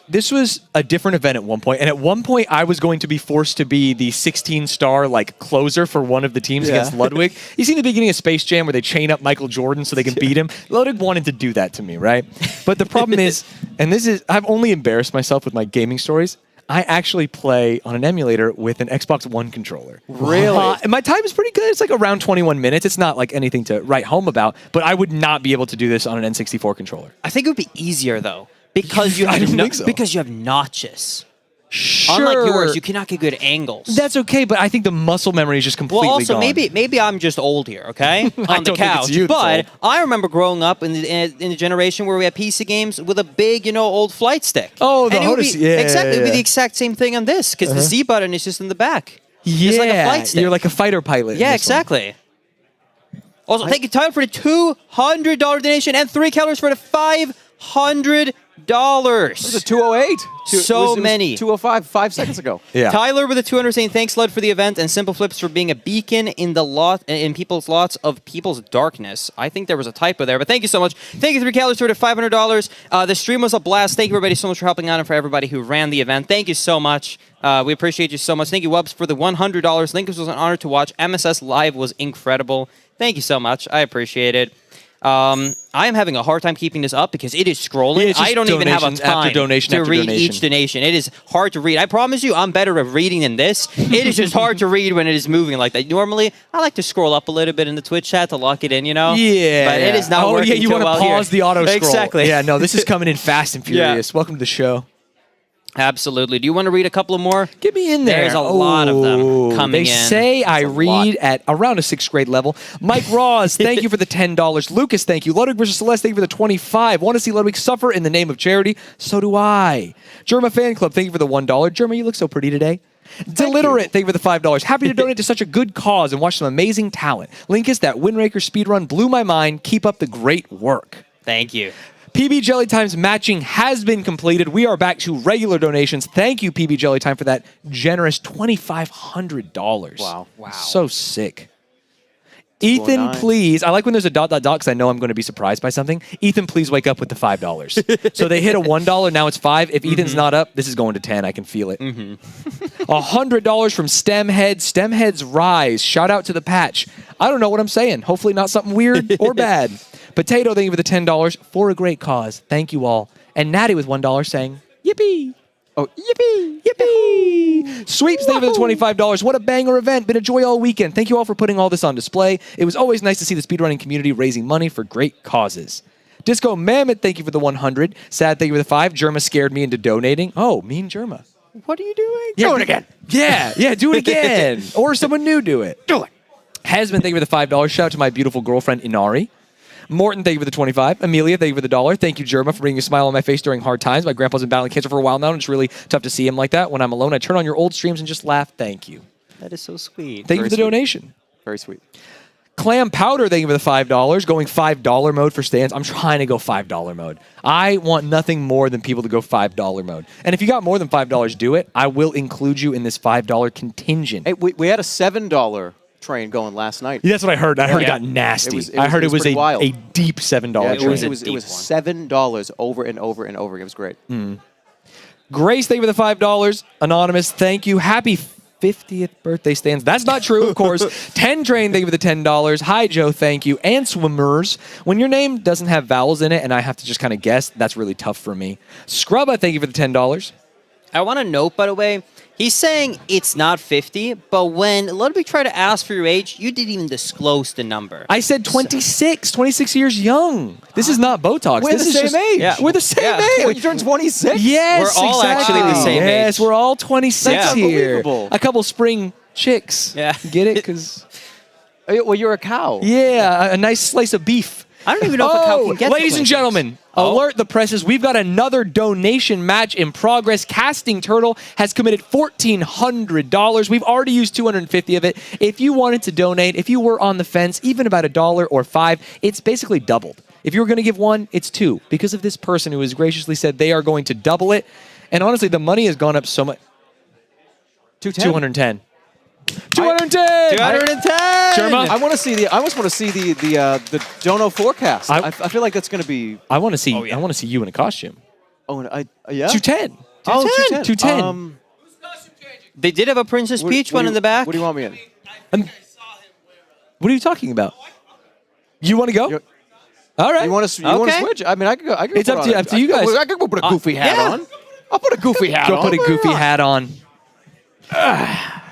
this was a different event at one point, and at one point I was going to be forced to be the 16-star closer for one of the teams against Ludwig. You see the beginning of Space Jam where they chain up Michael Jordan so they can beat him? Ludwig wanted to do that to me, right? But the problem is, and I've only embarrassed myself with my gaming stories, I actually play on an emulator with an Xbox One controller. Really? And my time is pretty good. It's like around 21 minutes. It's not like anything to write home about, but I would not be able to do this on an N64 controller. I think it would be easier, though. Because you have because you have notches. Sure. Unlike yours, you cannot get good angles. That's okay, but I think the muscle memory is just completely Well, also gone. maybe I'm just old here, okay? On the don't think couch. it's you that's But old. I remember growing up in the generation where we had PC games with a big, old flight stick. Oh, the and it would Hodis- be, yeah, exactly. It would be yeah. the exact same thing on this because the Z button is just in the back. Yeah, It's like a flight stick. you're like a fighter pilot. in Yeah, this one. exactly. Also, thank you, Tyler, for the $200 donation and 3 calories for the $500. It was a 208. So many. 205 5 seconds ago. Yeah. Tyler with the 200 saying thanks, Lud, for the event, and Simple Flips for being a beacon in people's lots of people's darkness. I think there was a typo there, but thank you so much. Thank you, 3 calories for the $500. The stream was a blast. Thank you, everybody, so much for helping out and for everybody who ran the event. Thank you so much. We appreciate you so much. Thank you, Wubs, for the $100. Lincoln was an honor to watch. MSS Live was incredible. Thank you so much. I appreciate it. I am having a hard time keeping this up because it is scrolling. Yeah, it's just I don't even have a donation after time donation to after read donation. each donation. It is hard to read. I promise you, I'm better at reading than this. It is just hard to read when it is moving like that. Normally, I like to scroll up a little bit in the Twitch chat to lock it in, you know? Yeah. But it is not working yeah, you too want to well pause here. the auto scroll. Exactly. Yeah, no, this is coming in fast and furious. Welcome to the show. Absolutely. Do you want to read a couple of more? Get me in there. There's a lot of them coming in. They say I read at around a 6th grade level. Mike Ross, thank you for the $10. Lucas, thank you. Ludwig versus Celeste, thank you for the 25. Want to see Ludwig suffer in the name of charity? So do I. Jerma Fan Club, thank you for the $1. Jerma, you look so pretty today. Deliterate, thank you for the $5. Happy to donate to such a good cause and watch some amazing talent. Linkus, that Windraker speedrun blew my mind. Keep up the great work. Thank you. PB Jelly Time's matching has been completed. We are back to regular donations. Thank you, PB Jelly Time, for that generous $2,500. Wow. So sick. Ethan, please. I like when there's a ... because I know I'm going to be surprised by something. Ethan, please wake up with the $5. So they hit a $1. Now it's $5. If Ethan's not up, this is going to 10. I can feel it. $100 from Stemhead. Stemhead's Rise. Shout out to the patch. I don't know what I'm saying. Hopefully not something weird or bad. Potato, thank you for the $10 for a great cause. Thank you all. And Natty with $1 saying, yippee. Oh, yippee, yippee. Sweeps, thank you for the $25. What a banger event. Been a joy all weekend. Thank you all for putting all this on display. It was always nice to see the speedrunning community raising money for great causes. Disco Mammoth, thank you for the 100. Sad, thank you for the 5. Jerma scared me into donating. Oh, me and Jerma. What are you doing? Yeah, Do it again. Yeah, do it again. Or someone new do it. Do it. Hasman, thank you for the $5. Shout out to my beautiful girlfriend, Inari. Morton, thank you for the 25. Amelia, thank you for the $1. Thank you, Jerma, for bringing a smile on my face during hard times. My grandpa's been battling cancer for a while now, and it's really tough to see him like that. When I'm alone, I turn on your old streams and just laugh. Thank you. That is so sweet. Thank you for the donation. Very sweet. Clam Powder, thank you for the $5. Going $5 mode for stands. I'm trying to go $5 mode. I want nothing more than people to go $5 mode. And if you got more than $5, do it. I will include you in this $5 contingent. Hey, we had a $7 train going last night. Yeah, that's what I heard. I heard it got nasty. I heard it was a deep $7 train. It was $7 over and over and over. It was great. Grace, thank you for the $5. Anonymous, thank you. Happy 50th birthday, Stans. That's not true, of course. 10 Train, thank you for the $10. Hi, Joe, thank you. And Swimmers. When your name doesn't have vowels in it and I have to just kind of guess, that's really tough for me. Scrubba, thank you for the $10. I want to note, by the way, he's saying it's not 50, but when Ludwig tried to ask for your age, you didn't even disclose the number. I said 26, 26 years young. This is not Botox. We're this the is same age. Yeah. We're the same age. When you turn 26? Yes, we're all exactly. actually the same age. Yes, we're all 26 That's here. unbelievable. A couple spring chicks. Yeah. Get it? Because well, you're a cow. yeah, a nice slice of beef. I don't even know if a cow can get to ladies and 26. gentlemen, alert the presses. We've got another donation match in progress. Casting Turtle has committed $1,400. We've already used $250 of it. If you wanted to donate, if you were on the fence, even about $1 or $5, it's basically doubled. If you were going to give one, it's two. Because of this person who has graciously said they are going to double it. And honestly, the money has gone up so much. 210. 210. 210. Jerma? I want to see the. I almost want to see the dono forecast. I feel like that's going to be. I want to see. I want to see you in a costume. Oh, and yeah. 210. Oh, 210. 210. They did have a Princess Peach one in the back. What do you want me in? What are you talking about? You want to go? All right. You want to? You want to switch? I mean, I could go. It's up to you guys. I could go put a goofy hat on. I'll put a goofy hat on. Go put a goofy hat on.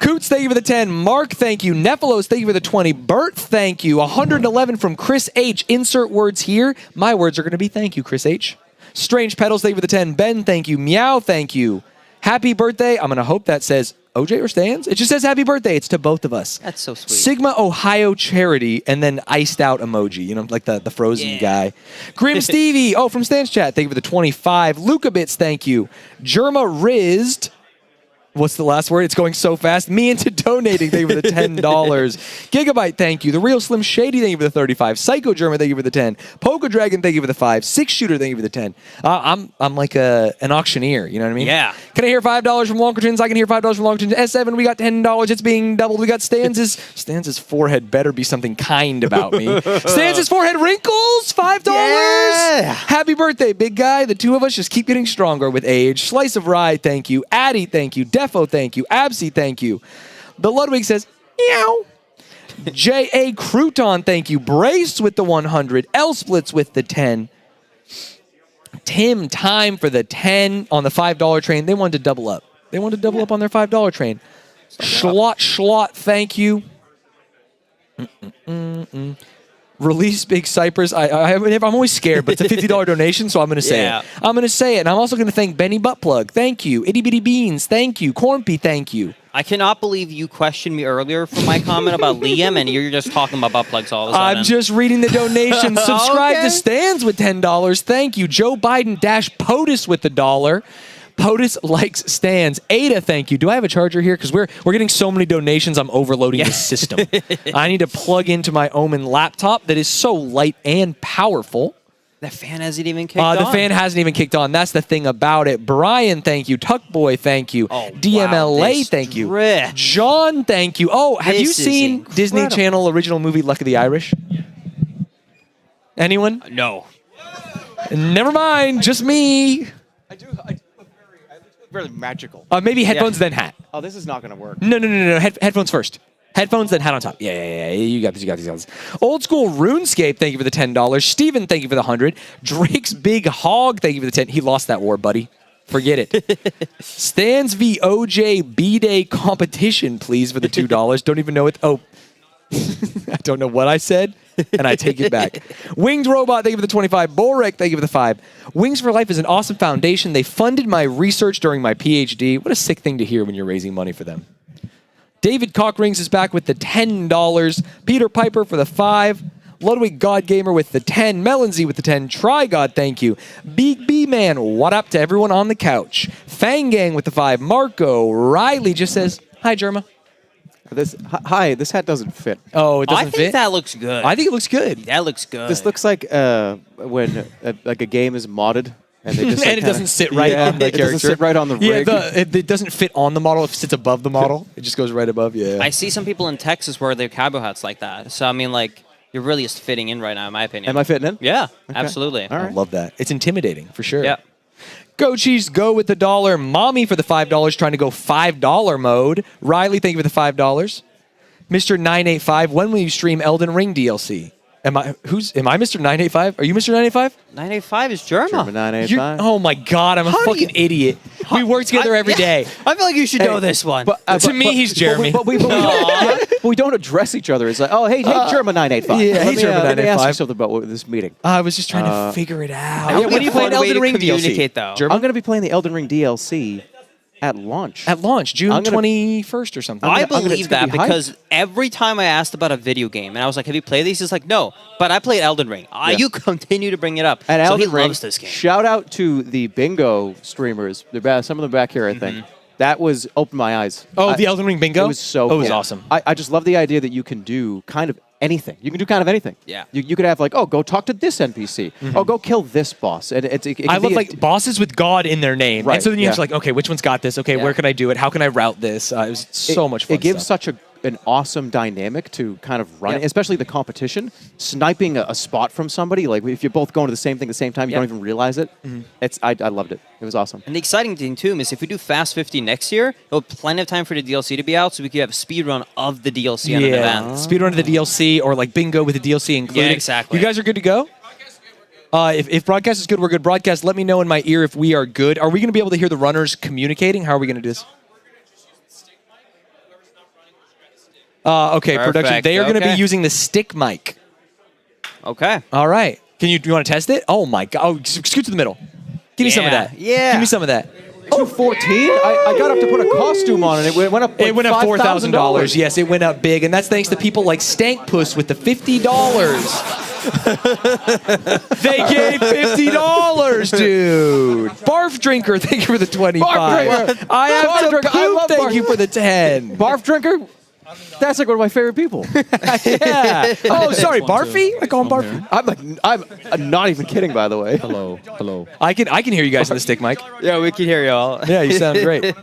Coots, thank you for the 10. Mark, thank you. Nephilos, thank you for the 20. Bert, thank you. 111 from Chris H. Insert words here. My words are going to be thank you, Chris H. Strange Petals, thank you for the 10. Ben, thank you. Meow, thank you. Happy birthday. I'm going to hope that says OJ or Stans. It just says happy birthday. It's to both of us. That's so sweet. Sigma Ohio Charity, and then iced out emoji, you know, like the frozen guy. Grim Stevie, from Stans Chat, thank you for the 25. Luca Bits, thank you. Jerma Rizzed. What's the last word? It's going so fast. Me into donating. Thank you for the $10. Gigabyte, thank you. The Real Slim Shady, thank you for the 35. Psycho German, thank you for the 10. Poker Dragon, thank you for the 5. Six Shooter, thank you for the 10. I'm like an auctioneer, you know what I mean? Yeah. Can I hear $5 from Lonkertons? I can hear $5 from Lonkertons. S7, we got $10. It's being doubled. We got Stans's forehead better be something kind about me. Stans's forehead wrinkles, $5. Yeah. Happy birthday, big guy. The two of us just keep getting stronger with age. Slice of Rye, thank you. Addy, thank you. Defo, thank you. Absy, thank you. The Ludwig says, meow. J.A. Crouton, thank you. Brace with the 100. L-Splits with the 10. Tim Time for the 10 on the $5 train. They wanted to double up. They wanted to double up on their $5 train. Schlot, thank you. Release Big Cypress. I'm always scared, but it's a $50 donation, so I'm going to say it. I'm going to say it. And I'm also going to thank Benny Buttplug. Thank you. Itty Bitty Beans. Thank you. Cornpy. Thank you. I cannot believe you questioned me earlier for my comment about Liam, and you're just talking about butt plugs all of a sudden. I'm just reading the donations. Subscribe to Stans with $10. Thank you. Joe Biden POTUS with $1. POTUS likes Stans. Ada, thank you. Do I have a charger here? Because we're getting so many donations, I'm overloading the system. I need to plug into my Omen laptop that is so light and powerful. The fan hasn't even kicked on. The fan hasn't even kicked on. That's the thing about it. Brian, thank you. Tuckboy, thank you. DMLA, thank you. John, thank you. Oh, have you seen Disney Channel original movie Luck of the Irish? Anyone? No. Never mind. Just me. I do very magical. Maybe headphones, then hat. Oh, this is not going to work. No. Headphones first. Headphones, then hat on top. Yeah. You got these. Old School RuneScape, thank you for the $10. Steven, thank you for the 100. Drake's Big Hog, thank you for the 10. He lost that war, buddy. Forget it. Stans v. OJ B-Day competition, please, for the $2. Don't even know it. Oh, I don't know what I said, and I take it back. Winged Robot, thank you for the 25. Borek, thank you for the 5. Wings for Life is an awesome foundation. They funded my research during my PhD. What a sick thing to hear when you're raising money for them. David Cockrings is back with the $10. Peter Piper for the 5. Ludwig God Gamer with the 10. Melonsy with the 10. Try God, thank you. Big B Man, what up to everyone on the couch? Fang Gang with the 5. Marco Riley just says, hi, Jerma. This hat doesn't fit. Oh, it doesn't fit? I fit? think that looks good. I think it looks good. That looks good. This looks like when like a game is modded. And, they just, and it doesn't sit right on the character. It doesn't sit right on the rig. It doesn't fit on the model. It sits above the model. It just goes right above. Yeah. I see some people in Texas wear their cowboy hats like that. So, I mean, like, you're really just fitting in right now, in my opinion. Am I fitting in? Yeah, absolutely. All right. I love that. It's intimidating, for sure. Yeah. Go Cheese, go with the $1. Mommy for the $5, trying to go $5 mode. Riley, thank you for the $5. Mr. 985, when will you stream Elden Ring DLC? Am I Mr. 985? Are you Mr. 985? 985 is Jerma. Jerma 985. Oh my God, I'm a fucking idiot. We work together every day. I feel like you should know this one. To me, he's Jeremy. But we don't address each other. It's like, oh, hey, Jerma 985. Yeah, hey, Jerma 985. Let me ask you something about this meeting. I was just trying to figure it out. When are you playing Elden Ring DLC? Though? I'm going to be playing the Elden Ring DLC at launch. At launch, June 21st or something. I believe that because every time I asked about a video game, and I was like, have you played these? He's like, no, but I played Elden Ring. You continue to bring it up. And so Elden he Ring, loves this game. Shout out to the bingo streamers. Some of them back here, I think. That opened my eyes. Oh, the Elden Ring bingo? It was so cool. It was awesome. I just love the idea that you can do kind of anything. You can do kind of anything. Yeah. You could have like, oh, go talk to this NPC. Oh, go kill this boss. And I love like bosses with God in their name. Right, and so then you have to like, okay, which one's got this? Okay, where can I do it? How can I route this? It was so much fun. It gives such an awesome dynamic to kind of run, especially the competition. Sniping a spot from somebody, like if you're both going to the same thing at the same time, you don't even realize it. I loved it. It was awesome. And the exciting thing too is if we do Fast 50 next year, we'll have plenty of time for the DLC to be out, so we could have a speed run of the DLC on an event. Speed run of the DLC or like bingo with the DLC included. Yeah, exactly. You guys are good to go? If broadcast is good, we're good. Broadcast, let me know in my ear if we are good. Are we going to be able to hear the runners communicating? How are we going to do this? Okay, Perfect. production. They are going to be using the stick mic. Okay. All right. Do you want to test it? Oh my God. Oh, scoot to the middle. Give me some of that. Yeah. Give me some of that. 214? I got up to put a costume on and it went up. Like it went up $4,000. Yes, it went up big, and that's thanks to people like Stankpuss with the $50. They gave $50, dude. Barf Drinker, thank you for the 25. Barf Drinker. I have Barf to Drinker. poop, thank you for the 10. Barf Drinker? That's like one of my favorite people. Yeah. Oh, sorry, Barfy? I call him Barfy. I'm not even kidding, by the way. Hello. I can hear you guys on the stick mic. Yeah, we can hear y'all. Yeah, you sound great.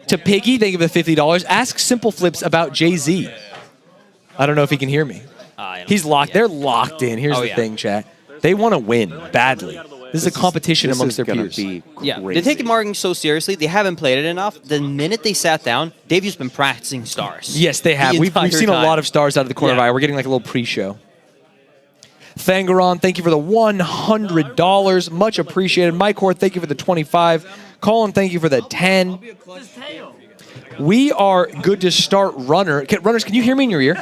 To Piggy, thank you for the $50. Ask Simple Flips about Jay-Z. I don't know if he can hear me. He's locked. They're locked in. Here's the thing, chat. They want to win badly. This is a competition this amongst is their gonna peers. be Yeah, crazy. they take marking so seriously. They haven't played it enough. The minute they sat down, they've just been practicing stars. Yes, they have. The We've entire seen a time. lot of stars out of the corner of our eye. We're getting like a little pre-show. Thangaron, thank you for the $100. Much appreciated. Mycor, thank you for the 25. Colin, thank you for the 10. We are good to start runners, can you hear me in your ear?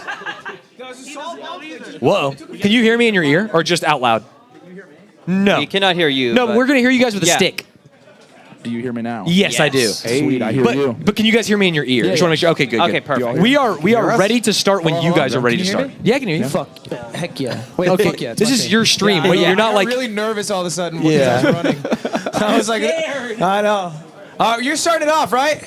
Whoa. Can you hear me in your ear or just out loud? No. We cannot hear you. No, but we're going to hear you guys with a stick. Do you hear me now? Yes, I do. Sweet, I hear you. But can you guys hear me in your ear? Yeah, Just want to make sure. Okay, good. Okay, good. perfect. We are us? ready to start when you guys are ready to start. Yeah, I can hear you. Fuck. Heck yeah. Wait, Okay, fuck yeah. it's this my is thing. your stream, Yeah, but I know. you're not I got like- really nervous all of a sudden when Yeah. you guys were running. I was like, I know. You're starting it off, right?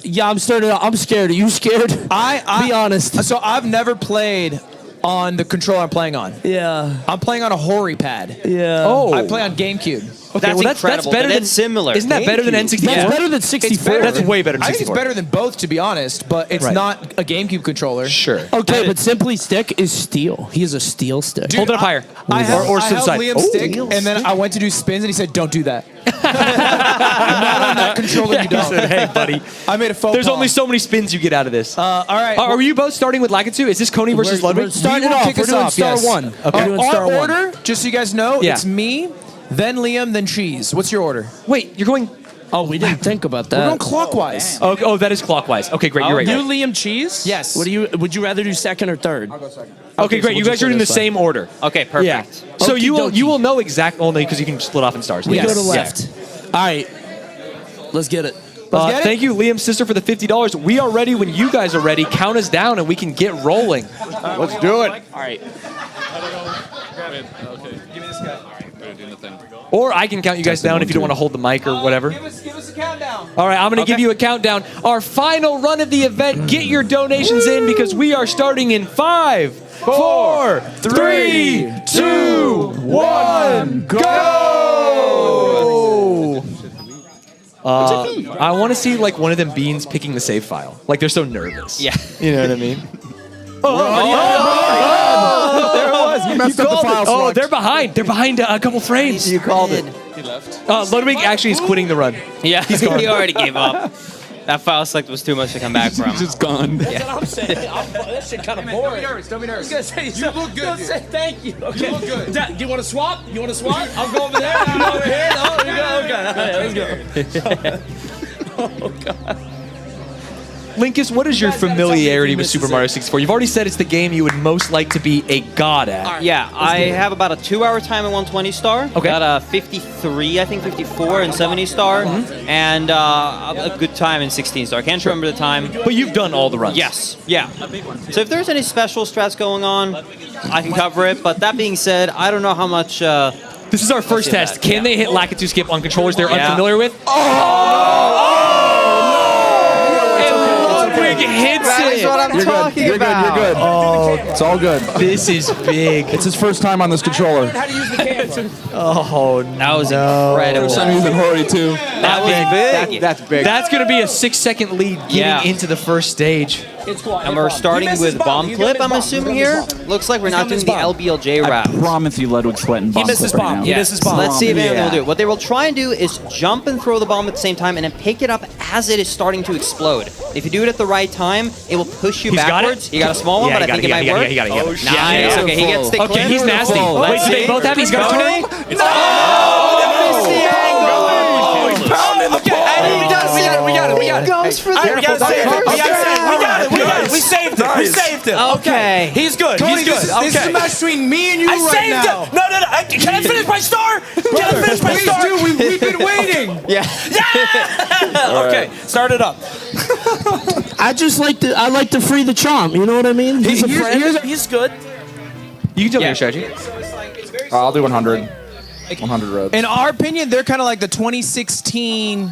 Yeah, I'm starting out. I'm scared. Are you scared? Be honest. So I've never played on the controller I'm playing on. Yeah. I'm playing on a Hori pad. Yeah. Oh. I play on GameCube. Okay, well, that's better than similar. Isn't that better than N64? That's better than 64. That's way better than 64. I think it's better than both, to be honest, but it's Right. not a GameCube controller. Sure. Okay, but Simply Stick is steel. He is a steel stick. Dude, Hold it up higher. I held, or I to the held side. Liam's stick, and then I went to do spins, and he said, "Don't do that." Not on that controller, you He don't. said, hey, buddy. I made a faux There's pas. only so many spins you get out of this. All right. Are you both starting with Lakitu? Is this Coney versus Ludwig? We're starting We will off. kick We're us doing off, Star yes. 1. Okay. We're doing Our Star 1. order, just so you guys know, Yeah. it's me, then Liam, then Cheese. What's your order? Wait, you're going... Oh, we didn't think about that. We're going clockwise. Oh, that is clockwise. Okay, great. You're right. You, Liam, Cheese? Yes. What do you? Would you rather do second or third? I'll go second. Okay, great. You guys are in the same order. Okay, perfect. Yeah. So you will know exactly only because you can split off in stars. We Yes. go to Yeah. left. All right. Let's get it. Let's get it. Thank you, Liam's sister, for the $50. We are ready when you guys are ready. Count us down and we can get rolling. Let's do it. All right. Okay. Give me this guy. Or I can count you guys down if you don't want to hold the mic or whatever. Give us a countdown. All right, I'm going to give you a countdown. Our final run of the event. Get your donations in because we are starting in 5, 4, 3, 2, 1, go! I want to see like one of them beans picking the save file. Like they're so nervous. Yeah. You know what I mean? There it was. You messed up the file Oh, select. they're behind. They're behind a couple frames. You called it. He left. Ludwig actually is quitting the run. Yeah, he already gave up. That file select was too much to come back from. He's just gone. That's what I'm saying. That shit kind of boring. Don't be nervous. I was gonna say, You look good, Don't dude. say thank you. Okay. You look good. Do you want to swap? You want to swap? I'll go over there. You go over here. No, we go. Okay. All right, let's go. Oh God. Linkus, what is your familiarity with Super Mario 64? You've already said it's the game you would most like to be a god at. Yeah, I have about a 2-hour time in 120 star. Okay. Got a 53, I think 54 and 70 star, and a good time in 16 star. Can't remember the time. But you've done all the runs. Yes, yeah. So if there's any special strats going on, I can cover it. But that being said, I don't know how much. This is our first test. Can they hit Lakitu skip on controllers they're Yeah. unfamiliar with? Ludwig hits That's it. what I'm talking about. You're good. Oh, It's all good. this is big. It's his first time on this controller. How to use the camera. Oh, That was incredible. First time using Hori too. That was big. That's big. That's going to be a 6-second lead getting Yeah. into the first stage. It's cool. And we're starting with bomb clip, I'm assuming here. Looks like we're not doing the LBLJ I route. promise you Ludwig's sweating bomb. He missed his clip right bomb. now. He missed his bomb. Let's see if anyone Yeah. will do it. What they will try and do is jump and throw the bomb at the same time and then pick it up as it is starting to explode. If you do it at the right time, it will push you He's got backwards. it? You got a small one, Yeah, but I he think got it it, might work. he got it. Nice. Okay, he gets the Okay, clip. he's nasty. Let's Wait, do they see. both have He's got Turn it? it. No! Pounding the ball. We got it. We goes for the We got it. We saved it. We saved it. Okay. He's good. Tony, He's good. this is a match between me and you I right saved now. it. No. Can I finish my star? Can I finish my star? Please do. We've been waiting. Yeah. Okay, start it up. I just like to. I like to free the charm. You know what I mean? He's a friend. He's good. You can tell me your strategy. I'll do 100. 100 reps. In our opinion, they're kind of like the 2016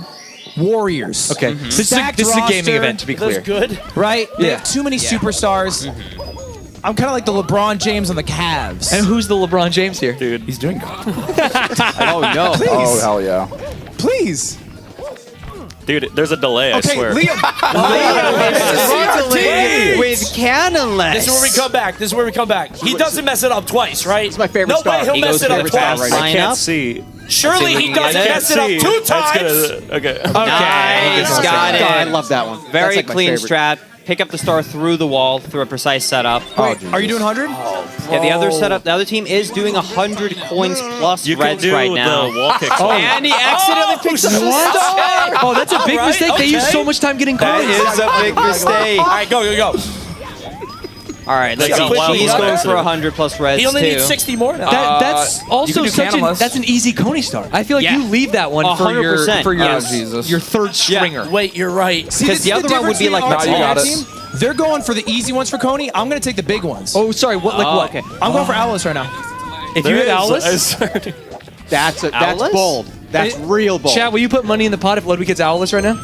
Warriors. Okay. This is a gaming event, to be clear. That's good. Right? They have too many superstars. I'm kind of like the LeBron James on the Cavs. And who's the LeBron James here? Dude, he's doing good. Oh, no. Please. Oh, hell yeah. Please. Dude, there's a delay, I swear. Liam with cannonless. This is where we come back. This is where we come back. He doesn't mess it up twice, right? It's my favorite No star. way he'll He mess goes it up favorite twice. star right I can't see. Surely he doesn't mess it up 2 times. Okay. Nice, got it. I love that one. Very That's like my clean favorite. strat. Pick up the star through the wall through a precise setup. Wait, are you doing 100? Yeah, the other setup, the other team is doing 100 coins plus You can reds do right now. the wall kick. And he accidentally picks up the star. Oh, that's a big mistake. They use so much time getting That coins. is a big mistake. All right, go. All right, let's Like see. a wild She's card. going for 100 plus reds He only too. needs 60 more. That's also such that's an easy Coney star. I feel like Yeah. you leave that one for your 100%. your third stringer. Wait, you're right. See, Because this the is other one would be like difference the between our boss. team. They're going for the easy ones for Coney. I'm going to take the big ones. Oh, sorry. What? Like what? Okay. I'm going for Alice right now. If you hit Alice, That's Owlus? bold. That's real bold. Chad, will you put money in the pot if Ludwig gets Owlus right now?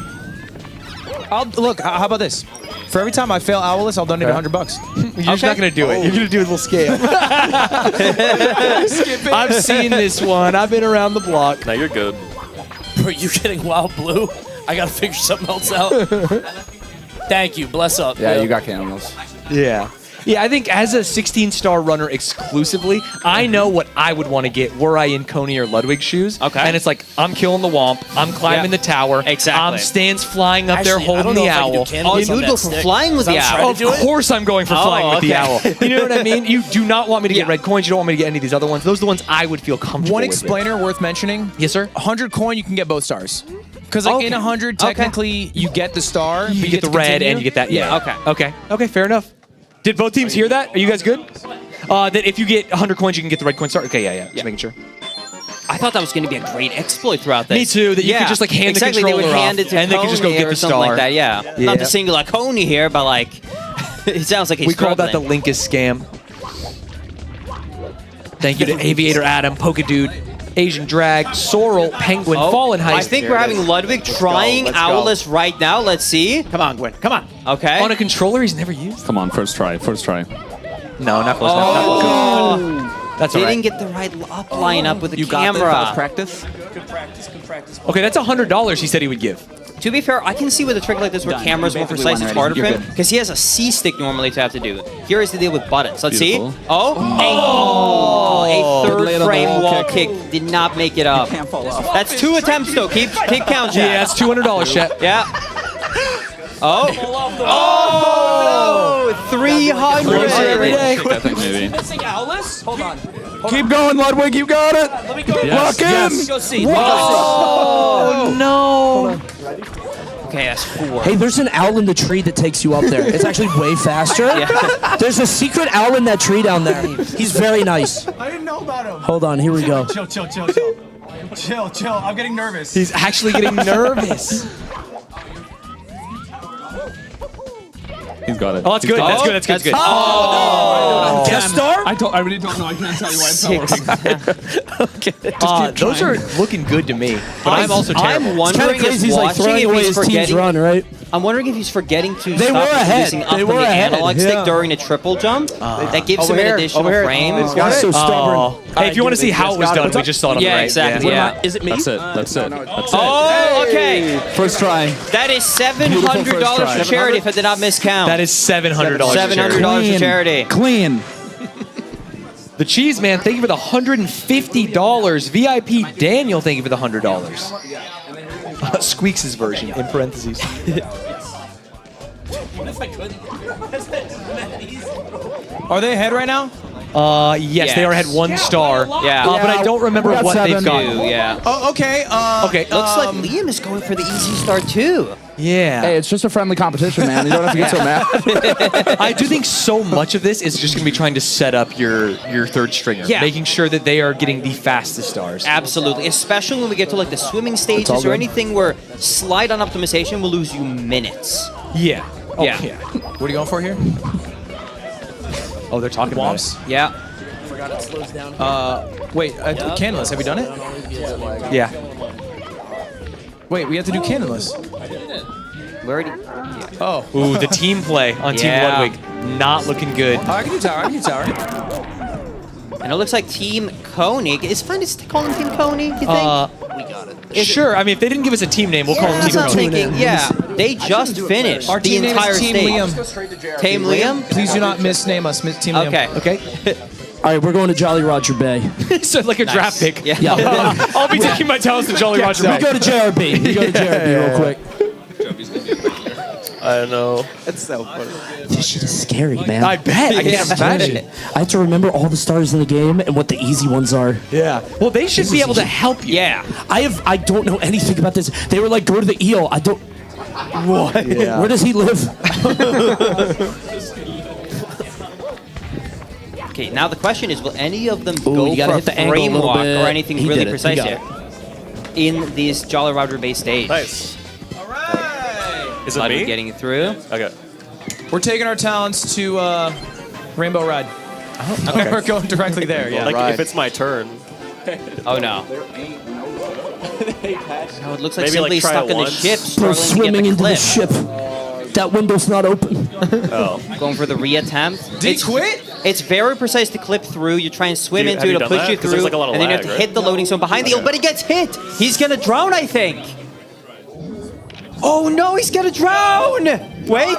Look, how about this? For every time I fail Owlus, I'll donate $100. You're just not going to do it. You're going to do a little scam. I've seen this one. I've been around the block. No, you're good. Are you getting wild blue? I gotta figure something else out. Thank you. Bless up. Yeah, you got cannons. Yeah. Yeah, I think as a 16-star runner exclusively, I know what I would want to get were I in Coney or Ludwig's shoes. Okay. And it's like, I'm killing the Womp, I'm climbing the tower. Exactly. Stan's flying up there Actually, I holding don't know the if I can do owl. cannons on you'd that go for stick. flying with the I'm owl. trying Of to do it. course I'm going for flying with the owl. okay. You know what I mean? You do not want me to get red coins. You don't want me to get any of these other ones. Those are the ones I would feel comfortable One with. explainer worth mentioning. Yes, sir. 100 coin, you can get both stars. Because like in 100, technically, you get the star. You but get the to red continue. and you get that. Yeah. Okay. Okay, fair enough. Did both teams hear that? Are you guys good? That if you get 100 coins, you can get the red coin star? Okay, yeah. Just making sure. I thought that was going to be a great exploit throughout this. Me too, that you could just, like, hand the exactly, controller they would hand off, it to and they could just go Coney get or the something star. like that, yeah. Yeah. Not to single out Coney here, but like, it sounds like he's We call that the struggling. Linkus scam. Thank you to Aviator Adam, Polka Dude, Asian Drag, Sorrel, Penguin, Fallen Heist. I think we're having Ludwig trying Owlus right now. Let's see. Come on, Gwen. Come on. Okay. On a controller he's never used? Come on, first try. No, not close enough. Not close enough. That's all Didn't right. get the right line up with the You got camera. this. That was practice. Good practice. Okay, that's $100 he said he would give. To be fair, I can see with a trick like this where camera's more precise, it's harder for him because he has a C stick normally to have to do. Here is the deal with buttons. Let's see. Oh, a third frame wall kick did not make it up. That's 2 attempts though. Keep count, Jack. Yeah, that's $200, Chet. Yeah. Oh, 300. Every day. Missing Owlus? Hold on. Keep going, Ludwig. You got it. Let me go. Lock in. Let's go see. Oh, no. Okay, that's 4. Hey, there's an owl in the tree that takes you up there. It's actually way faster. Yeah. There's a secret owl in that tree down there. He's very nice. I didn't know about him. Hold on, here we go. Chill. I'm getting nervous. He's actually getting nervous. He's got it. Oh, that's good. That's good. Oh! Guest star? I really don't know. I can't tell you why it's Those are looking good to me. But I'm also terrible. I'm wondering if he's like watching throwing if away he's his team's forgetting. run, right? I'm wondering if he's forgetting to They stop were ahead. using up They from were the ahead. analog Yeah. stick during a triple jump. That gives him Over an here. additional Over here. frame. It's got it. So stubborn. Hey, if you want to see how it was done, we just saw it on the right. Yeah, exactly. Yeah. Is it me? That's it. Oh, okay. First try. That is Beautiful first $700 try. for charity if I did not miscount. That is $700. $700 for charity. Clean. The Cheese Man, thank you for the $150. VIP Daniel, thank you for the $100. Squeaks' version, in parentheses. What if I couldn't? Are they ahead right now? Yes, they are ahead 1 star. Yeah. But I don't remember We got what 7. they've got. 2, yeah. Oh, okay. Okay. Looks like Liam is going for the easy star too. Yeah. Hey, it's just a friendly competition, man. You don't have to get so mad. I do think so much of this is just going to be trying to set up your third stringer. Yeah. Making sure that they are getting the fastest stars. Absolutely, especially when we get to like the swimming stages all or good. anything where slide on optimization will lose you minutes. Yeah. Oh, Yeah. What are you going for here? Oh, they're talking about it. Womps. Yeah. Forgot it slows down. Wait, Candleless, have you done it? Yeah. Wait, we have to do Candleless. We already. Oh. Ooh, the team play on Team Yeah. Ludwig. Not looking good. I can do tower. And it looks like Team Coney. It's fun to call him Team Coney, you think? Uh, we got it. Sure. I mean, if they didn't give us a team name, we'll call them That's Team what I'm Ronan. thinking. Yeah, they just finished Our the team name entire is Team stage. Liam. Team Liam? Please do not misname us, Team Liam. Okay. Okay. All right, we're going to Jolly Roger Bay. So like a draft pick. Yeah. I'll be taking my talents to Jolly Roger Bay. We go to JRB. We go to JRB real quick. I know. That's so funny. This shit is scary, man. I bet. I can't imagine. I have to remember all the stars in the game and what the easy ones are. Yeah. Well, they should be able to help you. Yeah. I don't know anything about this. They were like, go to the eel. I don't. What? Yeah. Where does he live? Okay, now the question is, will any of them Ooh, go you gotta for hit the a angle a frame little walk bit. or anything He really did it. He precise got here in this Jolly Roger Bay stage? Nice. Is it Ludwig me? getting through. Okay. We're taking our talents to Rainbow Ride. Okay. We're going directly there. Yeah. Like if it's my turn. Oh no. No, it looks like Maybe, somebody's like, try stuck it in the once. ship, Bro, struggling to swimming get the into the cliff. ship. That window's not open. Oh. Going for the reattempt. Did he quit? It's very precise to clip through. You try and swim Dude, into have it, you it'll done push that? you 'Cause there's, through, like, a lot of and then you lag, have to right? hit the loading zone behind the eel, but he gets hit. He's gonna drown, I think. Oh no, he's gonna drown! Wait, no, wait!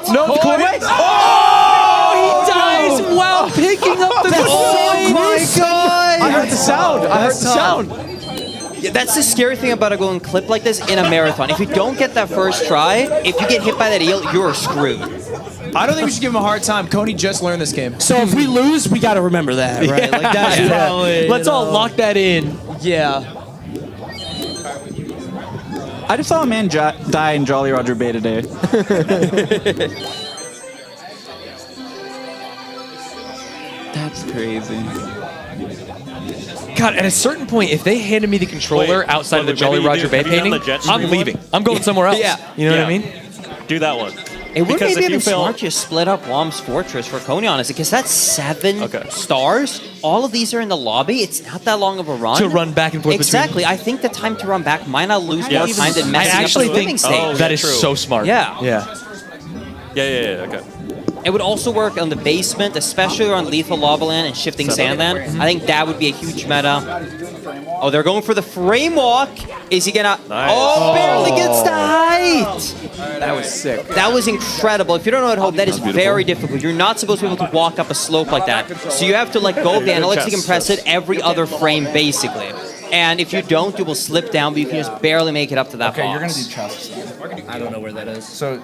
Oh, he dies while picking up the coin. Oh my god! I heard the sound. I heard the sound. Yeah, that's the scary thing about a golden clip like this in a marathon. If you don't get that first try, if you get hit by that eel, you're screwed. I don't think we should give him a hard time. Coney just learned this game. So if we lose, we got to remember that, right? Like that's probably, Let's all lock that in. Yeah. I just saw a man die in Jolly Roger Bay today. That's crazy. God, at a certain point, if they handed me the controller outside of the Jolly Roger Bay painting, I'm leaving. I'm going somewhere else. Yeah. You know what I mean? Do that one. It would Because maybe if you have been fail- smart to split up Wom's Fortress for Coney, honestly, because that's 7 stars. All of these are in the lobby. It's not that long of a run. To run back and forth between- Exactly. I think the time to run back might not lose more time than I messing actually up the swimming think stage. that is so smart. Yeah. Yeah. Yeah, okay. It would also work on the basement, especially on Lethal Lava Land and Shifting Sandland. I think that would be a huge meta. Oh, they're going for the frame walk. Is he gonna? Nice. Oh, barely gets the height. That was sick. That was incredible. If you don't know at home, that is very difficult. You're not supposed to be able to walk up a slope like that. So you have to let go of the analytics and compress it every other frame, basically. And if you don't, you will slip down, but you can just barely make it up to that Okay, box. you're gonna do chests. I don't know where that is. So,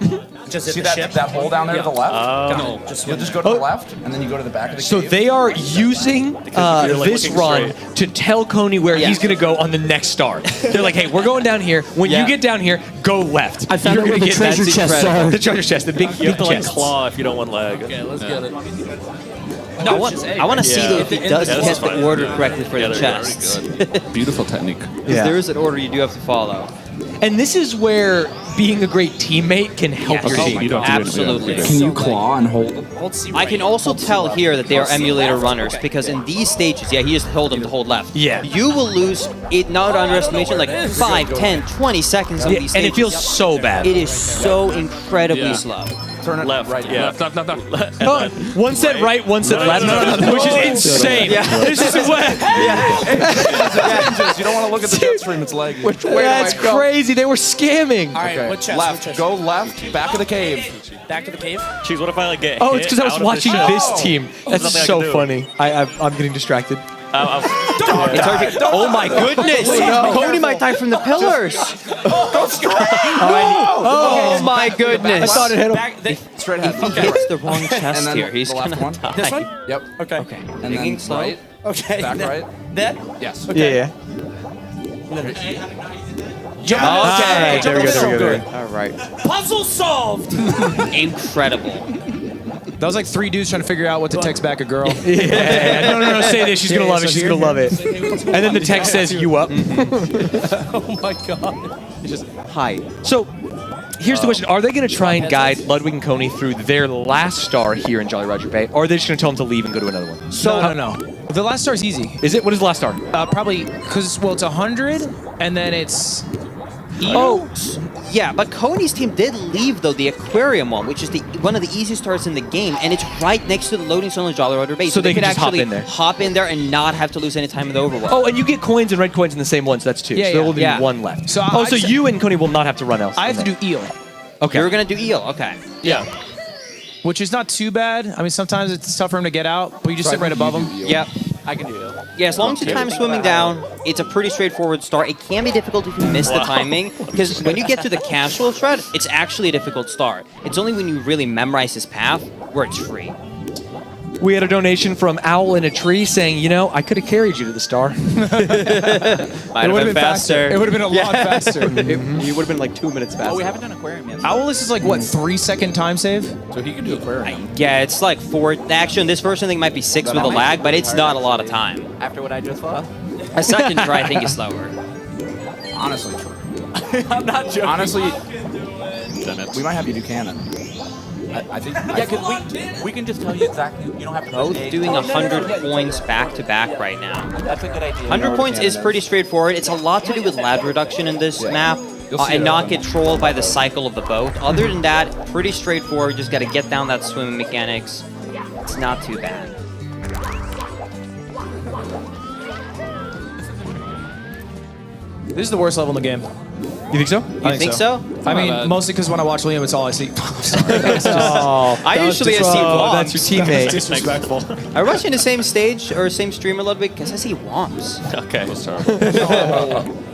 Just see hit the that, ship? that hole down there to the left? No, just You'll just go to the left, and then you go to the back of the So cave. they are using you're, like, this looking run to tell Coney where he's going to go on the next star. They're like, hey, we're going down here. When you get down here, go left. I found You're out where gonna the get treasure that chests incredible. are. The treasure chest, the big, You have big to like chest. claw if you don't want leg. Okay, let's get it. No, I want to see though if he does get the order correctly for the chests. Beautiful technique. Yeah. There is an order you do have to follow. And this is where being a great teammate can help your team. Absolutely. Can you claw and hold? I can also tell here that they are emulator runners because in these stages, yeah, he just hold them to hold left. Yeah. You will lose, it not underestimation, like 5, 10, 20 seconds on Yeah, these and stages. it feels so bad. It is so incredibly slow. Turn it left. right. Yeah. Left. Oh, one said right, one said left, which is insane. Yeah. This is what. You don't want to look at the jet stream. It's laggy. Which way That's do I go? crazy. They were scamming. All right, Okay. what chest? Left. What chest? Go left. Back of the cave. Back to the cave. Jeez, what if I like get Oh, hit it's because I was out of the watching ship? this team. That's nothing I so can do. funny. I'm getting distracted. It's hard to, oh my goodness! Cody might die from the pillars. Oh my goodness! I thought it hit him. Straight If ahead. he hits the wrong And chest then here, he's the left gonna one. die. This one? Yep. Okay. Okay. And Digging then slow. right. Okay. Back right. That? Yes. Yeah. Okay. There we go. All right. Puzzle solved. Incredible. That was like 3 dudes trying to figure out what to text back a girl. Yeah. No. Say this. She's gonna love it. She's gonna love it. And then the text says, "You up?" Oh my god. Just hi. So, here's the question: are they going to try and guide Ludwig and Coney through their last star here in Jolly Roger Bay, or are they just going to tell them to leave and go to another one? So no. The last star's easy. Is it? What is the last star? Probably because it's 100, and then it's. Oh, Yeah, but Coney's team did leave, though, the aquarium one, which is one of the easiest starts in the game, and it's right next to the loading zone of Jolly Roger base. So they could can just hop actually in there. hop in there and not have to lose any time in the overworld. Oh, and you get coins and red coins in the same one, so that's 2. Yeah, so there yeah. will be Yeah. 1 left. So so you and Coney will not have to run else. I have to do eel. Okay. You're going to do eel, okay. Yeah. Which is not too bad. I mean, sometimes it's tough for him to get out, but you just sit right above him. Yep. I can do it. Yeah, as long as your time's swimming down, it's a pretty straightforward start. It can be difficult if you miss the timing, because when you get to the casual thread, it's actually a difficult start. It's only when you really memorize this path where it's free. We had a donation from Owl in a Tree saying, you know, I could have carried you to the star. Might have been faster. It would have been a lot faster. You would have been like 2 minutes faster. Oh, we haven't done aquarium yet. Owlus is like, what, 3-second time save? So he can do aquarium. Yeah, it's like 4. Actually, on this version, I think it might be 6 with a lag, but it's not a lot of time. After what I just thought? A second try, I think, is slower. Honestly true. I'm not joking. Honestly, we might have you do canon. I think. Yeah, because we can just tell you exactly. You don't have to. Both doing 100 points back to back right now. That's a good idea. 100 points is pretty straightforward. It's a lot to do with lag reduction in this map. And not get trolled by the cycle of the boat. Other than that, pretty straightforward. Just got to get down that swimming mechanics. It's not too bad. This is the worst level in the game. You think so? You think so? I mean, mostly because when I watch Liam, it's all I see. I usually see vlogs. That's your teammate. Disrespectful. Are we watching the same stage or same streamer, Ludwig? Because I see womps. Okay.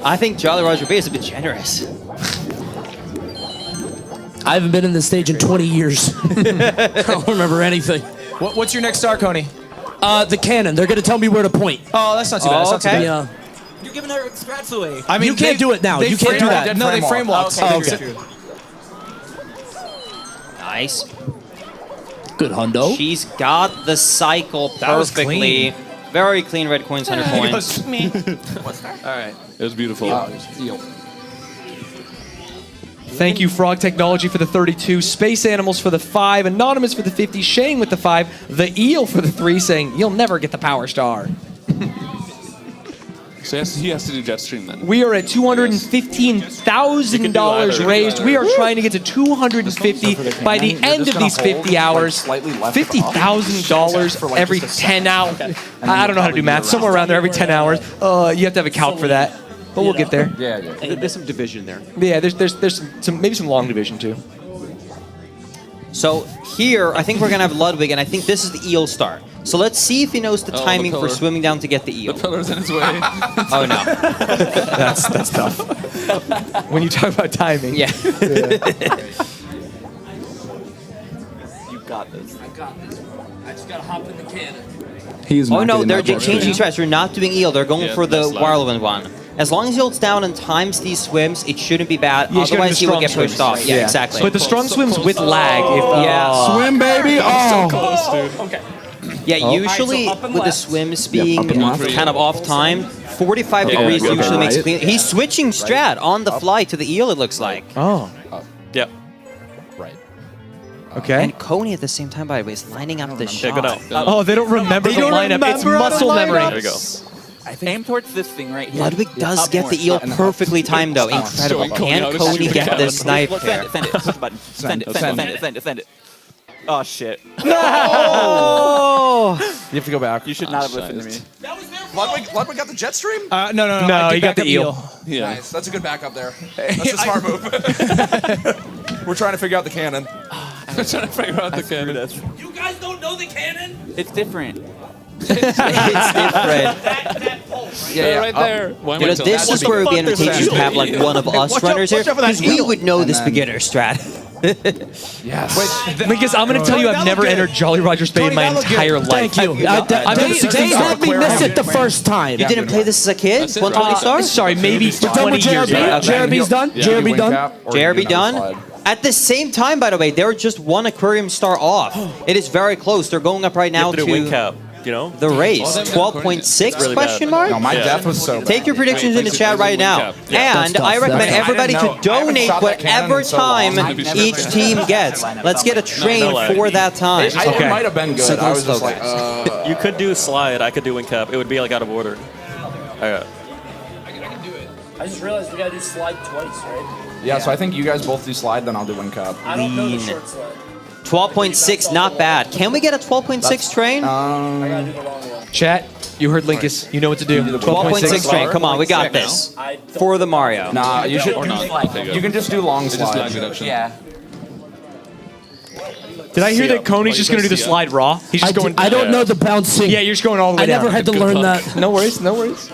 I think Jolly Roger Bay is a bit generous. I haven't been in this stage in 20 years. I don't remember anything. What's your next star, Coney? The cannon. They're going to tell me where to point. Oh, that's not too bad. That's not too bad. Yeah. You're giving our strats away. I mean, You can't do it now. You can't do that. No, they frame walk. Oh, okay. Nice. Good hundo. She's got the cycle perfectly. Very clean red coins, 100 points. All right. It was beautiful. Thank you, Frog Technology, for the 32, Space Animals for the 5, Anonymous for the 50, Shane with the 5, the Eel for the 3, saying, you'll never get the Power Star. So he has to do Jetstream then. We are at $215,000 raised. We are trying to get to 250 by the end of these 50 hours. $50,000 every 10 hours. I don't know how to do math. Somewhere around there every 10 hours. You have to have a calc for that. But we'll get there. Yeah. There's some division there. Yeah, there's some maybe some long division too. So here, I think we're going to have Ludwig, and I think this is the eel start. So let's see if he knows the timing for swimming down to get the eel. The pillar's in his way. Oh, no. That's tough. When you talk about timing. Yeah. You got this. I got this. I just got to hop in the cannon. Oh, no, they're changing strats. They're not doing eel. They're going for the whirlwind one. As long as he holds down and times these swims, it shouldn't be bad. Yeah, Otherwise, he will get pushed off. Yeah, exactly. But the strong swims with lag. Swim, baby! Oh, so close, dude. Okay. Yeah, usually with the swims being kind of off time, 45 degrees usually makes clean. He's switching strat on the fly to the eel, it looks like. Oh. Yep. Right. Okay. And Coney at the same time, by the way, is lining up the shot. Check it out. Oh, they don't remember the lineup. It's muscle memory. There you go. I think aim towards this thing right here. Ludwig does get the eel perfectly timed, though. Incredible. Can Coney get this knife there? Send it. Push the button. Send it. Oh, shit. No! You have to go back. You should not have listened to me. Ludwig got the jet stream? No, No, he got the eel. Yeah. Nice. That's a good backup there. That's a smart move. We're trying to figure out the cannon. We're trying to figure out the cannon. You guys don't know the cannon? It's different. It's different. Yeah, right there. You know, this is where it would be entertaining to have like one of us runners here, because we would know this beginner strat. Yes. Because I'm going to tell you, I've never entered Jolly Roger's Bay in my entire life. Thank you. They had me miss it the first time. You didn't play this as a kid? 120 stars? Sorry, maybe 20 years ago. Jeremy's done? Jeremy done? Jeremy done? At the same time, by the way, they're just one aquarium star off. It is very close. They're going up right now to win cap. You know? the race. 12.6 question mark? No, my death was so bad. Take your predictions in the chat right now. And I recommend everybody to donate whatever time each team gets. Let's get a train for that time. It might have been good. I was just like, You could do a slide. I could do win cap. It would be like out of order. I can do it. I just realized we gotta do slide twice, right? Yeah, so I think you guys both do slide, then I'll do wing cap. I don't know the short slide. 12.6, not bad. Can we get a 12.6 train? I gotta do the long one. Chat, you heard Linkus. You know what to do. 12.6 train. Come on, we got this. For the Mario. Nah, you should. Okay, You can just do long Just lag slide. reduction. Yeah. Did I hear that Coney's just going to do the slide raw? He's just going. I don't know the bouncing. Yeah, you're just going all the way I down. never had to learn that. No worries, no worries.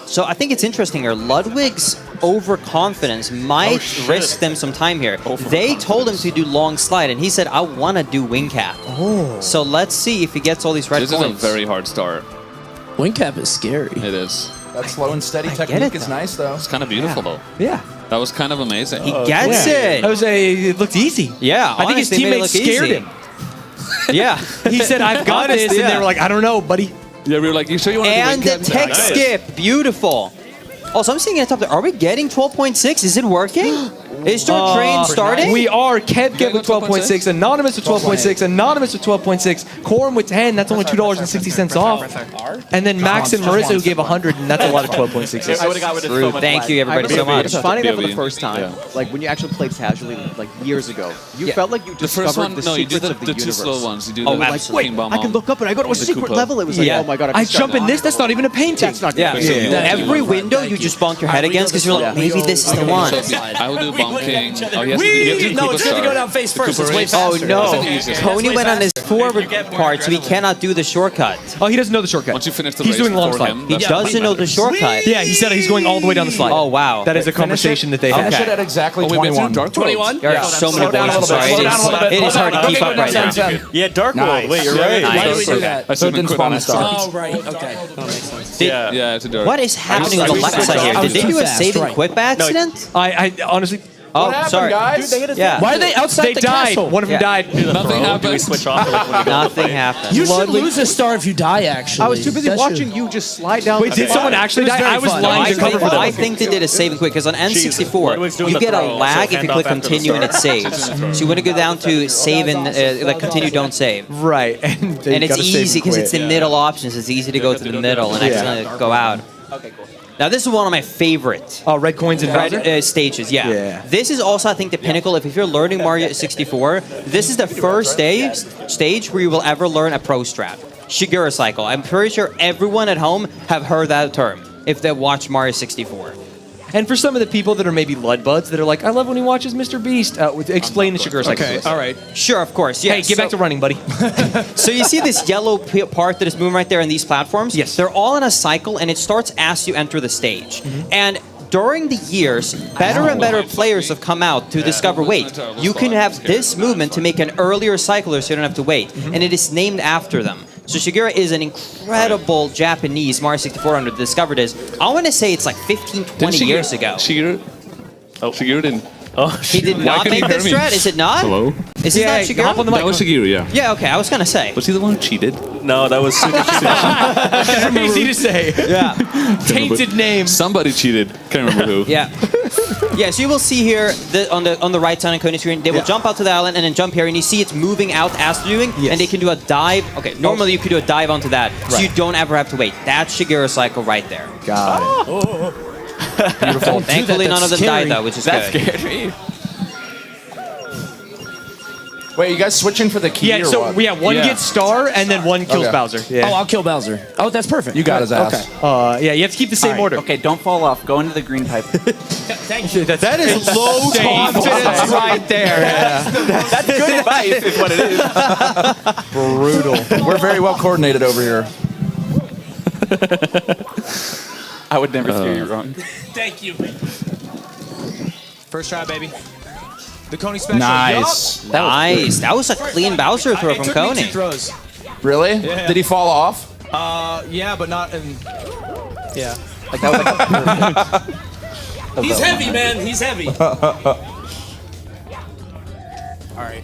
So I think it's interesting here. Ludwig's overconfidence might risk them some time here. They told him to do long slide, and he said, I want to do wing cap. Oh. So let's see if he gets all these red This coins. is a very hard start. Wing cap is scary. It is. That slow and steady get technique it, is though. nice, though. It's kind of beautiful, though. Yeah. That was kind of amazing. He gets it. It looked easy. Yeah, I think his honestly, made it teammates look scared easy. him. Yeah. He said, I've got this, Honestly, and they yeah. were like, I don't know, buddy. Yeah, we were like, you sure you want to do And wing the cap? tech skip. Beautiful. Also, I'm seeing it up there. Are we getting 12.6? Is it working? Is our train starting? We are. Kev with 12.6, Anonymous with 12.6, Anonymous with 12.6, Corum with 10. That's only $2.60 off. And then Max and Marissa who gave 100, and that's a lot of 12.6. I would've got rid of so much. Thank you, everybody, so much. Just finding out for the POV. first time, like when you actually played casually, like years ago, you felt like you The first discovered one, the no, you secrets did of the the two universe. slow ones. You do Oh, the like, wait, King Bomb I can look up and I go to a the secret Koopa. level. It was like, oh my god, I jump in this. That's not even a painting. That's not Yeah. good. Every window you just bonk your head against because you're like, maybe this is the one. I will do Bomb King. Oh, you have to do No, Koopa it's good to Star. go down face The first. Koopa It's way race. faster. Oh no, That's the easiest. Coney went on his forward part, so he cannot do the shortcut. Oh, he doesn't know the shortcut. Once you finish the He's race doing long before slide. him, He that's doesn't know the shortcut. Yeah, he said he's going all the way down the slide. Oh wow. That is a conversation that they Finish had. it at exactly Oh, wait, wait, 21. Dark 21? There are so many Slow down a voices. little bit. Sorry, Slow down a little bit. it is hard to Okay, keep go up down, right down, now. down. Yeah, dark mode. Nice. Wait, you're Nice. right. Nice. I So still didn't quit spawn on a it. star. Oh, right. Okay. That makes sense. Yeah, it's a dark. What is happening on the left side here? Did they do a save and quit by accident? I honestly. Oh, happened, sorry. guys? Yeah. Why are they outside They the died. castle? One of them Yeah. died. Nothing happened. Nothing happened. You should lose a star if you die, actually. I was too busy That watching should- you just slide down. Wait, the did someone actually die? I was fun. lying to cover for them. I think they did a save and quit because on N64 you get a lag if you click continue and it saves. So you want to go down to save and like continue, don't save. Right, and it's easy because it's the middle options. It's easy to go to the middle and accidentally go out. Okay, cool. Now this is one of my favorite red coins and red stages. Yeah. This is also I think the pinnacle. If you're learning Mario 64, this is the first stage where you will ever learn a pro strat. Shigura cycle. I'm pretty sure everyone at home have heard that term if they watch Mario 64. And for some of the people that are maybe Lud buds that are like, I love when he watches Mr. Beast, explain the Shigura cycle. Okay, all right. Sure, of course. Yeah. Hey, get back to running, buddy. So you see this yellow part that is moving right there in these platforms? Yes. They're all in a cycle, and it starts as you enter the stage. And during the years, better and better players have come out to discover, wait, you can have this movement to make an earlier cycler so you don't have to wait. And it is named after them. So Shigura is an incredible Japanese Mario 64 under discovered is, I want to say it's like 15, 20 years ago. Shigura didn't. Oh, he did not make this strat? Is it not? Hello? Is it not Shigura? Hop on the mic. That was Shigura, yeah. Yeah, okay, I was going to say. Was he the one who cheated? No, that was super Easy to say. Yeah. Tainted name. Somebody cheated. Can't remember who. Yeah. Yeah, so you will see here on the right side on Coney's screen, they will jump out to the island and then jump here, and you see it's moving out as they're doing, and they can do a dive. Okay, normally you could do a dive onto that, so you don't ever have to wait. That's Shigura cycle right there. Got it. Beautiful. Thankfully, none of them died though, which is That good. scared me. Wait, you guys switching for the key Yeah, or so what? one gets Star, and then one kills Okay. Bowser. Oh, I'll kill Bowser. Oh, that's perfect. You got his ass. Okay. Yeah, you have to keep the same order. Okay, don't fall off. Go into the green pipe. Thank you. That is low confidence right there. That's good advice, is what it is. Brutal. We're very well coordinated over here. I would never steer you wrong. Thank you. First try, baby. The Coney special. Nice. Yup. Nice. That was a clean Bowser throw from It took me Coney. 2 throws. Really? Yeah. Did he fall off? Yeah, but not in. Yeah. Like that was like He's heavy, man. He's heavy. All right.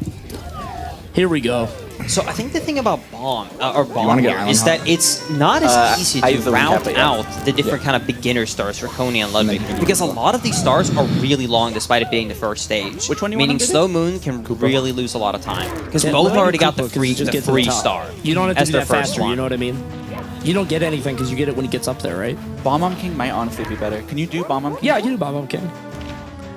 Here we go. So I think the thing about Bomb wanna get here Island is that it's not as easy I to use the wing route cap, yeah. out the different kind of beginner stars for Coney and Ludwig because a lot of these stars are really long despite it being the first stage. Which one you Meaning want him to Slow Moon can really lose a lot of time because Yeah, both Ludwig already got Koopa, the 'cause free you just get to the top. star. You don't have to as do their that first faster, one. you know what I mean? You don't get anything because you get it when he gets up there, right? Bomb King might honestly be better. Can you do Bomb King? Yeah, I can do Bob King.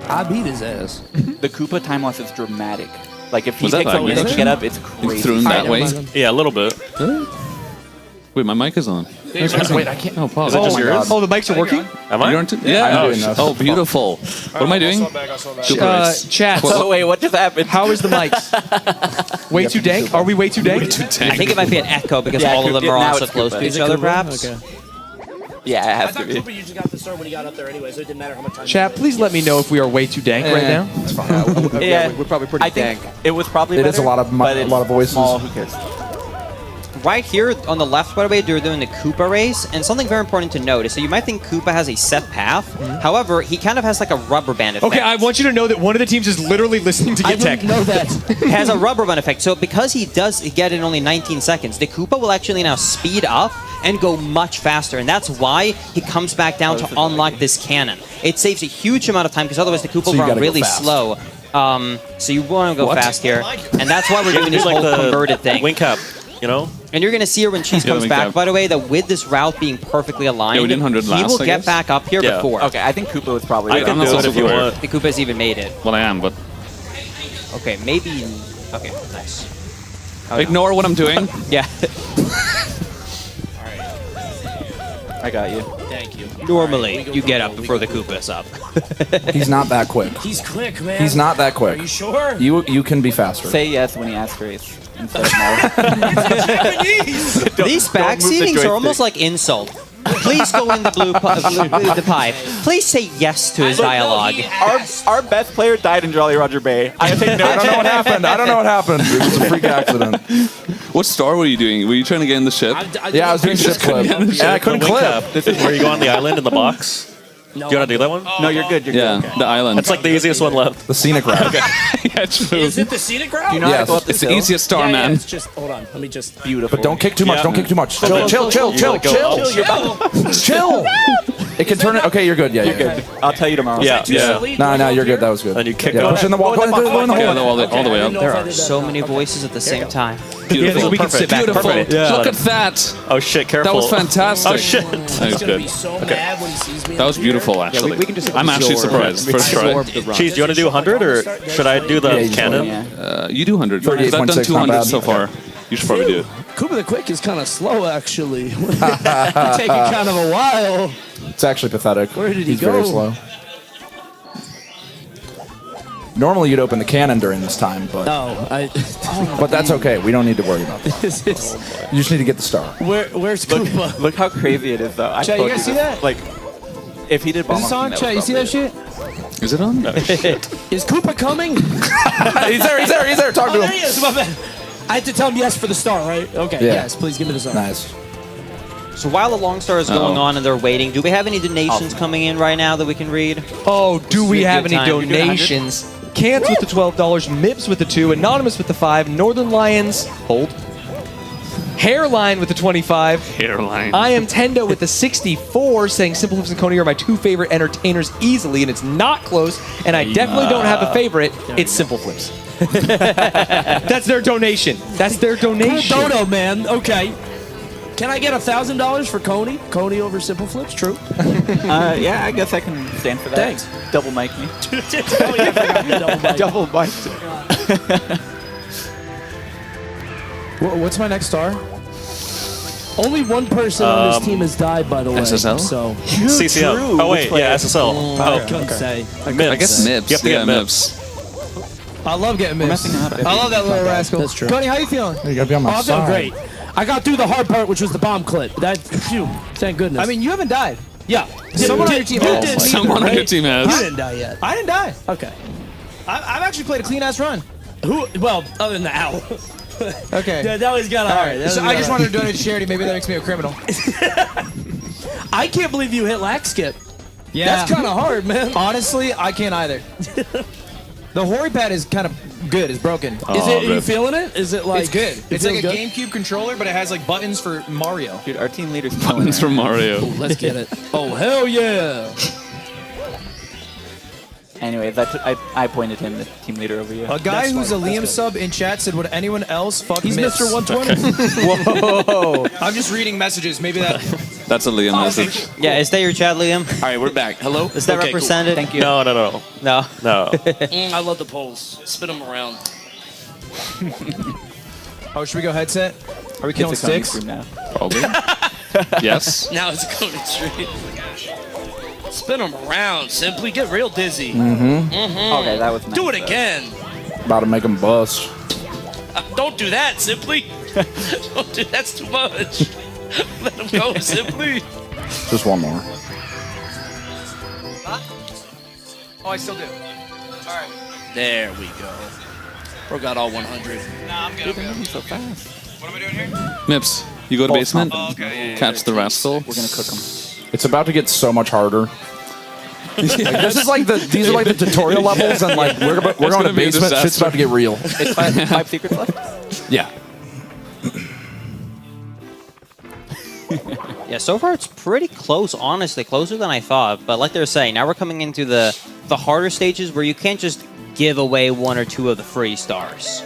I beat his ass. The Koopa time loss is dramatic. Like if he Was that takes a bad? minute to get up, it's crazy. You threw him that way? Yeah, a little bit. Wait, my mic is on. Wait, I can't. Oh, pause. Is it just yours? Oh, the mics are working? Am I? You aren't? Yeah. Oh, beautiful. What am I doing? Chat. Oh, wait, what just happened? How is the mics? Way too dank? Are we way too dank? I think it might be an echo because all of them are also close to each other, perhaps. Yeah, it has I thought to be. Cooper usually got the start when he got up there anyway, so it didn't matter how much time. Chat, please let me know if we are way too dank right now. It's fine. We're probably pretty dank. It was probably It better, is a lot of voices. Small, who cares? Right here on the left, by the way, they're doing the Koopa race, and something very important to note is so you might think Koopa has a set path. However, he kind of has like a rubber band effect. Okay, I want you to know that one of the teams is literally listening to Get Tech. know that. It has a rubber band effect. So because he does get in only 19 seconds, the Koopa will actually now speed up and go much faster, and that's why he comes back down to unlock this cannon. It saves a huge amount of time because otherwise the Koopa will run really slow. So you want to go fast here, and that's why we're doing this whole converted thing. Wing cap, you know? And you're going to see her when she comes back, by the way, that with this route being perfectly aligned, we did 100 he last, will I get guess. back up here before. Okay, I think Koopa was probably. I can do it if you want. The Koopa's even made it. Well, I am, but Okay, maybe. Okay, nice. ignore what I'm doing. Yeah. I got you. Thank you. Normally, you get up before the Koopa's up. He's not that quick. He's quick, man. He's not that quick. Are you sure? You can be faster. Say yes when he asks race instead of no. These back seatings are almost like insult. Please go in the blue the pipe. Please say yes to his dialogue. Our best player died in Jolly Roger Bay. I take no. I don't know what happened. I don't know what happened. It was a freak accident. What star were you doing? Were you trying to get in the ship? Yeah, I was doing ship clip. And I couldn't clip. This is where you go on the island in the box. No. Do you want to do that one? No, you're good. You're Yeah, good. the island. That's like the easiest one left. The scenic route. Yeah, true. Is it the scenic route? Do you know how to go up the It's the hill? easiest star, Yeah, man. it's just, hold on. Let me just. Beautiful. But don't kick too much. Yeah. Don't kick too much. Chill, Chill. Chill. It can turn it. Okay, you're good. Yeah, you're good. I'll tell you tomorrow. Yeah, yeah. No, you're good. That was good. And you kick Yeah, it. push in the wall. Go in the Yeah, hole. all the way up. There are so many voices at the same time. Beautiful. we can sit back. Beautiful. Perfect. Yeah. Look at that. Oh shit, careful. That was fantastic. Oh shit. That was He's gonna be good. so mad when he sees me. That was beautiful, actually. we can just I'm actually surprised. First try. Cheese, do you want to do 100 or should I do the cannon? You do 100. I've done 38.6, 200 not so far. You should probably do it. Cooper the Quick is kind of slow, actually. Taking kind of a while. It's actually pathetic. Where did he He's go? very slow. Normally you'd open the cannon during this time, but but that's okay. We don't need to worry about that. You just need to get the star. Where's Koopa? Look how crazy it is, though. I Chat, told you guys see this. that? Like, if he did bomb Is this on? Chat, you see that shit? Is it on? Is Koopa coming? He's there. Talk to There him. he is. My bad. I had to tell him yes for the star, right? Okay. Yeah. Yes, please give me the star. Nice. So while the long star is going on and they're waiting, do we have any donations coming in right now that we can read? Oh, do we have any Time. donations? Cans with the $12, Mips with the 2, Anonymous with the 5, Northern Lions, hold. Hairline with the 25. Hairline. I am Tendo with the 64, saying Simple Flips and Coney are my two favorite entertainers easily, and it's not close, and I definitely don't have a favorite. It's Simple Flips. That's their donation. That's their donation. Cool dono, man. Okay. Can I get $1,000 for Coney? Coney over Simple Flips? True. Yeah, I guess I can stand for that. Thanks. Double mic me. Double mic. What's my next star? Only one person on this team has died, by the way. SSL? So CCM. Oh wait, yeah, SSL. I couldn't say. I guess Mips. You have to get Mips. I love getting missed. I love that little rascal. That's true. Cody, how you feeling? You gotta be on my I'm feeling side. great. I got through the hard part, which was the bomb clip. That, phew, thank goodness. I mean, you haven't died. yeah. Someone on your team has. Someone on your team You has. didn't die yet. I didn't die. Okay. I've actually played a clean ass run. Who? Well, other than the owl. Okay. Yeah, that was got All right. So I just wanted to donate to charity. Maybe that makes me a criminal. I can't believe you hit lag skip. Yeah. That's kind of hard, man. Honestly, I can't either. The Hori pad is kind of good. It's broken. Is it? Are you feeling it? Is it like? It's good. it It's like a feels good? GameCube controller, but it has like buttons for Mario. Dude, our team leader's Buttons from Mario. Let's get it. Oh hell yeah! Anyways, I pointed him, the team leader over you. A guy who's a Liam sub in chat said, "Would anyone else fuck He's Mips?" Mr. 120. Whoa! I'm just reading messages. Maybe that That's a Liam message. Yeah, is that your chat, Liam? All right, we're back. Hello? Is that represented? Thank you. No. No. No. I love the polls. Spin them around. Oh, should we go headset? Are we killing sticks? Now. Probably. Yes. Now it's going straight. Spin them around. Simply get real dizzy. Okay, that was nice. Do it again. About to make them bust. Don't do that, Simply. Don't do that's too much. Let him go, Simply. Just one more. Oh, I still do. All right. There we go. Bro got all 100. Nah, I'm good. So fast. What am I doing here? Mips, you go to basement, okay, catch the rascal. We're gonna cook them. It's about to get so much harder. Like, this is like these are like the tutorial levels, and like we're going to basement. Shit's about to get real. It's five secrets left. Yeah. Yeah, so far it's pretty close, honestly, closer than I thought. But like they were saying, now we're coming into the harder stages where you can't just give away 1 or 2 of the free stars.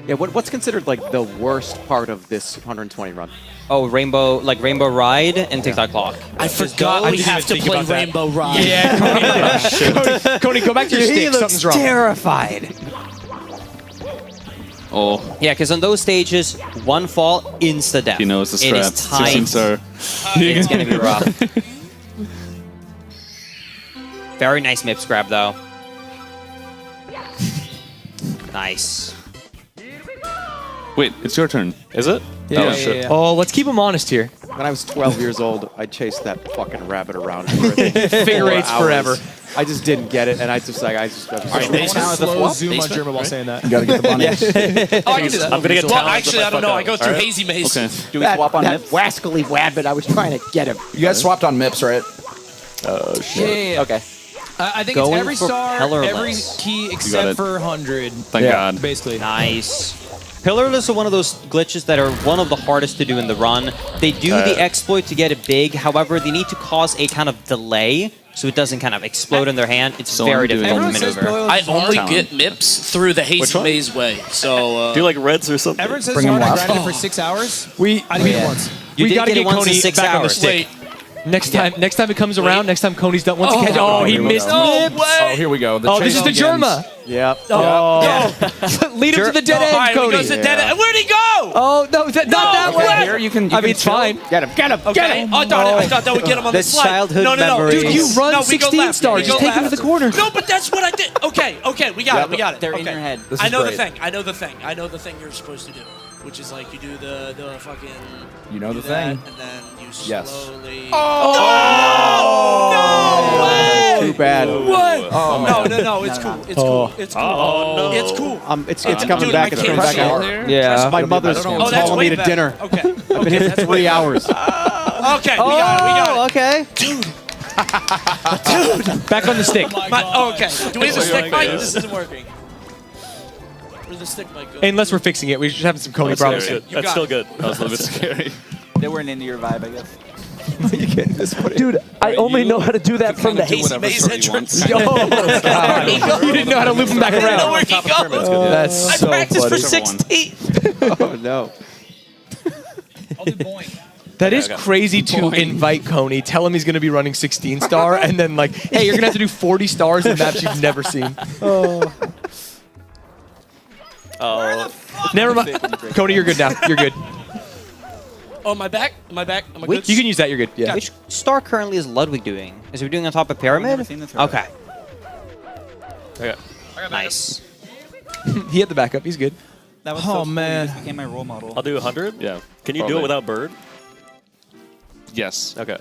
Yeah, what's considered like the worst part of this 120 run? Oh, Rainbow Ride and TikTok Clock. I forgot we have to play Rainbow Ride. Yeah, Coney, go back to your stick. Something's wrong. Terrified. Oh. Yeah, because on those stages, one fall, insta death. He knows the It is strats. tight. 16 star. It's gonna be rough. Very nice Mips grab though. Nice. Wait, it's your turn. Is it? Yeah, Oh, shit. yeah. Oh, let's keep him honest here. When I was 12 years old, I chased that fucking rabbit around for Figure eights forever. I just didn't get it, and I just. I want to slow zoom on Jerma while saying that. You gotta get the money. Oh, I can do that. I'm gonna get Well, challenged actually, if I don't know. I go through Alright. Hazy Maze. Okay. Do we swap on that Mips? wascally rabbit, I was trying to get him. You guys swapped on Mips, right? Oh shit. Yeah. Okay. I think Going it's every for star, Pillarless. every key it. except for 100. Thank God. Basically. Nice. Pillarless are one of those glitches that are one of the hardest to do in the run. They do the exploit to get it big, however, they need to cause a kind of delay so it doesn't kind of explode in their hand. It's So very I'm doing- difficult to Everyone says maneuver. I only Talent. get Mips through the Hazy Which one? Maze way. So, Do you like reds or something? Everyone says Bring it's him hard. I last. grinded it for 6 hours. I didn't get it once. You we did gotta get it get once in Coney 6 back on the hours. stick. wait. Next time it comes around, next time Coney's done. Once he catches, Oh, he here we missed go. No Mips. way. Oh, here we go. The Oh, this chase is the begins. Jerma. Yep. Oh, lead him to the dead All end, right, Coney. he goes to dead end. Where'd he go? Oh no, not that No, way. what? Here you can. I mean, it's fine. Get him. Get him. Okay. Get him. I thought that would get him on the The slide. childhood no, memories. Dude, You run no, we go 16 left. stars. We Just go take him to left. the corner. No, but that's what I did. Okay, we got it. We got it. They're okay. in your head. This I is know great. the thing. I know the thing. I know the thing you're supposed to do, which is like you do the fucking. You know the do that, thing. and then you Yes. slowly. Oh! No way! Too bad. What? Oh, no, it's cool. It's cool. It's cool. Oh, no. It's cool. It's coming Dude, back. my It's coming kids back are out. here. Yeah. My mother's Oh, that's calling way me to better. dinner. Okay. I've been here for 3 hours. Okay, we got it. Okay. Dude. Back on the stick. Okay. Do we have the stick mic? This isn't working. Where's the stick mic go? Unless we're fixing it, we're just having some Coney problems. That's still good. That was a little bit scary. They weren't into your vibe, I guess. Dude, I only know how to do that from the Hazy Maze entrance. You didn't know how to loop him back I didn't know around. where he goes. That's so I practiced for funny. 16. Oh no. That is crazy to invite Coney, tell him he's going to be running 16 star, and then like, hey, you're going to have to do 40 stars in maps you've never seen. Oh. Never mind. Coney, you're good now. You're good. Oh, my back? Am I back? Am I Which- good? You can use that. You're good. Yeah. Which star currently is Ludwig doing? Is he doing on top of pyramid? Okay. Okay. Nice. He had the backup. He's good. That was Oh, so cool. man. You just became my role model. I'll do 100. Yeah. Can you do probably. it without bird? Yes. Okay.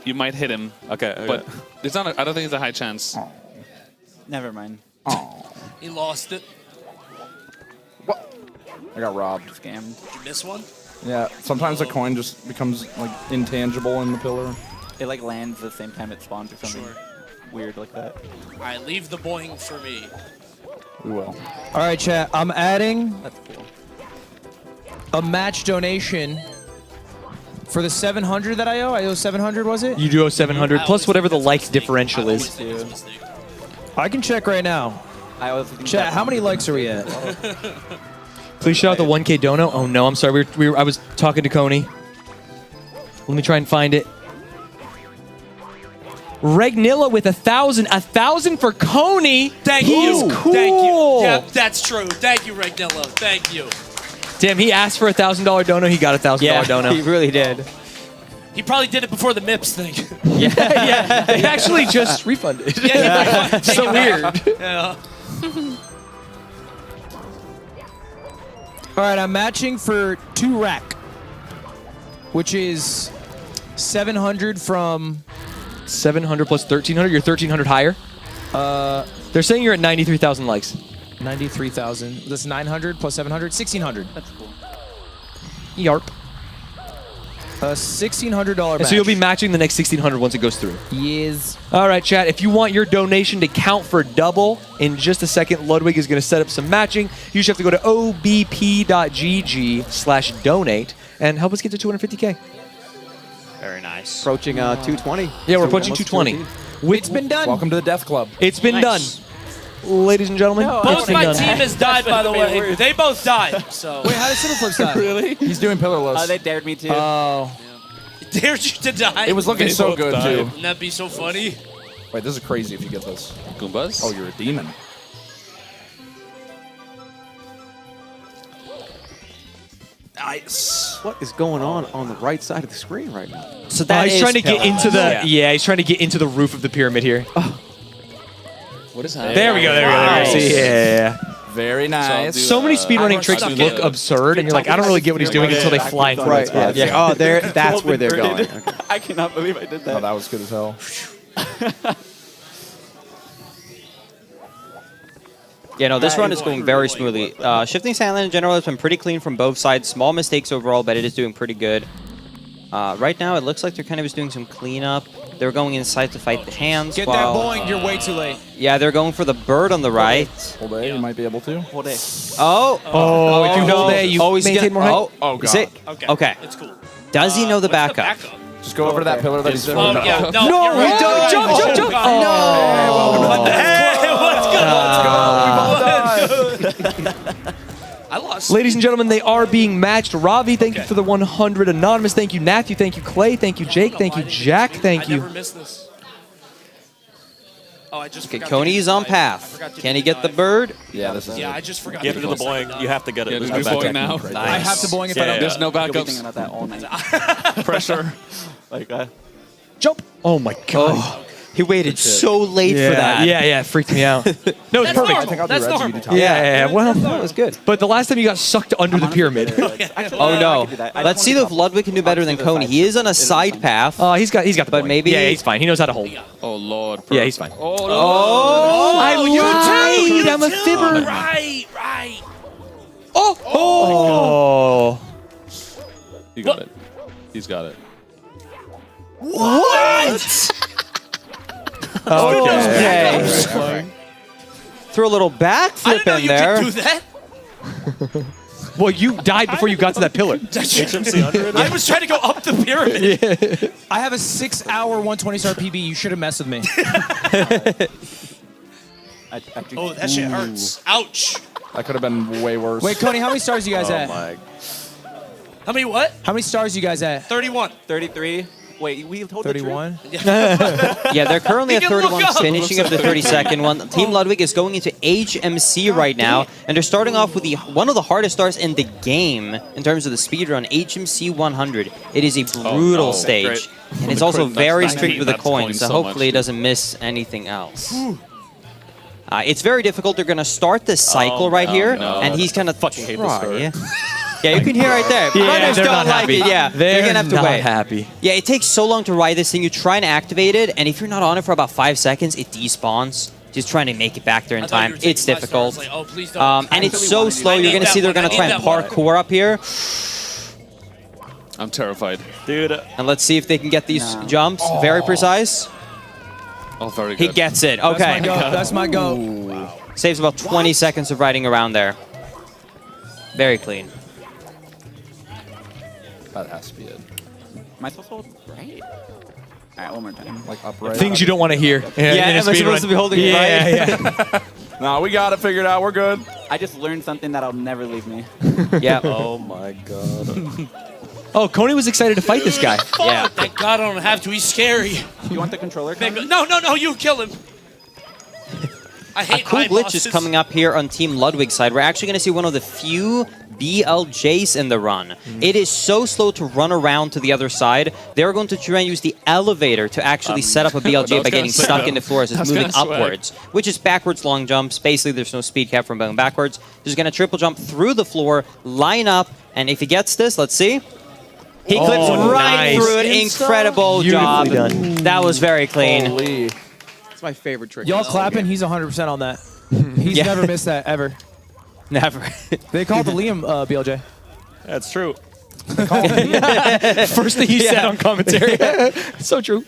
You might hit him. Okay. But it's not. I don't think it's a high chance. Never mind. He lost it. I got robbed. Scammed. Did you miss one? Yeah. Sometimes a coin just becomes like intangible in the pillar. It like lands the same time it spawns or something weird like that. All right, leave the boing for me. We will. All right, chat. I'm adding That's cool. a match donation for the 700 that I owe. I owe 700, was it? You do owe 700 plus whatever the likes differential is. I can check right now. I always think Chat, that how many one- likes are we at? Please shout out the 1K dono. Oh no, I'm sorry. I was talking to Coney. Let me try and find it. Regnilla with 1,000. 1,000 for Coney. Thank He's you. cool. Thank you. Yep, that's true. Thank you, Regnillo. Thank you. Damn, he asked for a $1,000 dono. He got a $1,000 dono. he really did. He probably did it before the MIPS thing. Yeah. He actually just refunded. Yeah, So weird. Yeah. All right, I'm matching for 2 rack, which is 700 from 700 plus 1,300. You're 1,300 higher. They're saying you're at 93,000 likes. 93,000. That's 900 plus 700, 1,600. That's cool. Yarp. $1,600 And match. so you'll be matching the next 1,600 once it goes through. Yes. All right, chat. If you want your donation to count for double, in just a second, Ludwig is going to set up some matching. You just have to go to obp.gg/donate and help us get to 250K. Very nice. Approaching 220. Yeah, we're approaching 220. It's been done. Welcome to the Death Club. It's been Nice. done. Ladies and gentlemen, Both it's been my done. team has died, by the way. They both died. So. Wait, how did Cineflips die? Really? He's doing pillarless. They dared me to. Oh. Dared you to die? It was looking so good, too. Wouldn't that be so funny? Wait, this is crazy if you get this. Goombas? Oh, you're a demon. Nice. What is going on the right side of the screen right now? So that he's is trying to get into the Yeah. he's trying to get into the roof of the pyramid here. What is happening? There we go. There we go. There we go. See, yeah. Very nice. So many speedrunning tricks look absurd, and you're like, I don't really get what he's doing until they fly through Right. it. Yeah. Oh, that's where they're going. Okay. I cannot believe I did that. Oh, that was good as hell. Yeah, no, this run is going very smoothly. Shifting Sandland in general has been pretty clean from both sides. Small mistakes overall, but it is doing pretty good. Right now, it looks like they're kind of just doing some cleanup. They're going inside to fight the hands. Get that boing. You're way too late. Yeah, they're going for the bird on the right. Hold A, you might be able to. Hold A. Oh. Oh, if you hold A, you maintain more height. Oh, God. Is it? Okay. It's cool. Does he know the backup? Just go over to that pillar that he's Oh, yeah. No, No, you're right. don't jump. God. No. What the heck? Let's go. I lost. Ladies and gentlemen, they are being matched. Ravi, thank you for the 100. Anonymous, thank you. Matthew, thank you. Clay, thank you. Jake, thank you. Jack, thank I you. never missed this. Oh, I just Okay, forgot Coney's to on dive. path. I forgot to Can do he get the dive. bird? Yeah, this is Yeah, I just forgot Get into the boing. You have to get it. Yeah, There's just no do boing back now. technique. I have to boing if I don't. There's no You'll be backups. thinking about that all night. Pressure. Like, Jump. Oh, my God. He waited so late for that. Yeah, it freaked me out. No, it's That's perfect. normal. I think I'll do That's red so you normal. do top. Yeah. Well, That was good. but the last time you got sucked under the pyramid. Oh no. Let's see if Ludwig can do better than Coney. He is on a side path. He's got the But point. maybe- Yeah, he's fine. He knows how to hold. Oh, Lord. Yeah, he's fine. Oh, Lord. Oh! I lied. I'm a fibber. Right. Oh. You got it. He's got it. What? Okay. Throw a little I backflip didn't know in you there. could do that. Well, you died before you got to that pillar. I was trying to go up the pyramid. I have a 6-hour 120-star PB. You should have messed with me. Oh, that shit hurts. Ouch. That could have been way worse. Wait, Coney, how many stars you guys at? How many what? How many stars you guys at? 31. 33. Wait, we told 31? Yeah, they're currently at He can look 31, up. finishing up the 32nd one. Team Ludwig is going into HMC right now, and they're starting off with one of the hardest stars in the game in terms of the speedrun, HMC 100. It is a brutal stage, Great. and it's also very That's strict with the 19, coins, that's so so hopefully it much, doesn't miss anything else. It's very difficult. They're going to start this cycle right here, and he's kind of fucking hate this story. Yeah, you can hear right there. Yeah, Runners they're don't not like happy. it. Yeah, They're gonna have to not wait. happy. Yeah, it takes so long to ride this thing. You try and activate it, and if you're not on it for about 5 seconds, it despawns. Just trying to make it back there in I thought you time. were taking It's my difficult. stars, like, oh, please don't. And it's so slow. You're going to see they're going to try and parkour up here. I'm terrified. Dude. And let's see if they can get these jumps. Very precise. Oh, very good. He gets it. Okay. That's my go. Saves about 20 seconds of riding around there. Very clean. That has to be it. Am I supposed to hold right? All right, one more time. Like upright. Things you don't want to hear. Yeah, am I supposed to be holding it right? Yeah. No, we got it figured out. We're good. I just learned something that'll never leave me. Yeah. Oh my god. Oh, Coney was excited to fight this guy. Yeah. Thank God I don't have to. He's scary. You want the controller? No, you kill him. I hate A cool high glitch bosses. is coming up here on Team Ludwig's side. We're actually going to see one of the few BLJs in the run. It is so slow to run around to the other side. They're going to try and use the elevator to actually set up a BLJ by getting stuck in the floor as it's moving upwards, which is backwards long jumps. Basically, there's no speed cap from going backwards. Just going to triple jump through the floor, line up, and if he gets this, let's see. He clips right through it. Incredible job. Done. That was very clean. Holy. It's my favorite trick. Y'all clapping? He's 100% on that. He's never missed that, ever. Never. They called the Liam BLJ. That's true. First thing he said on commentary. So true.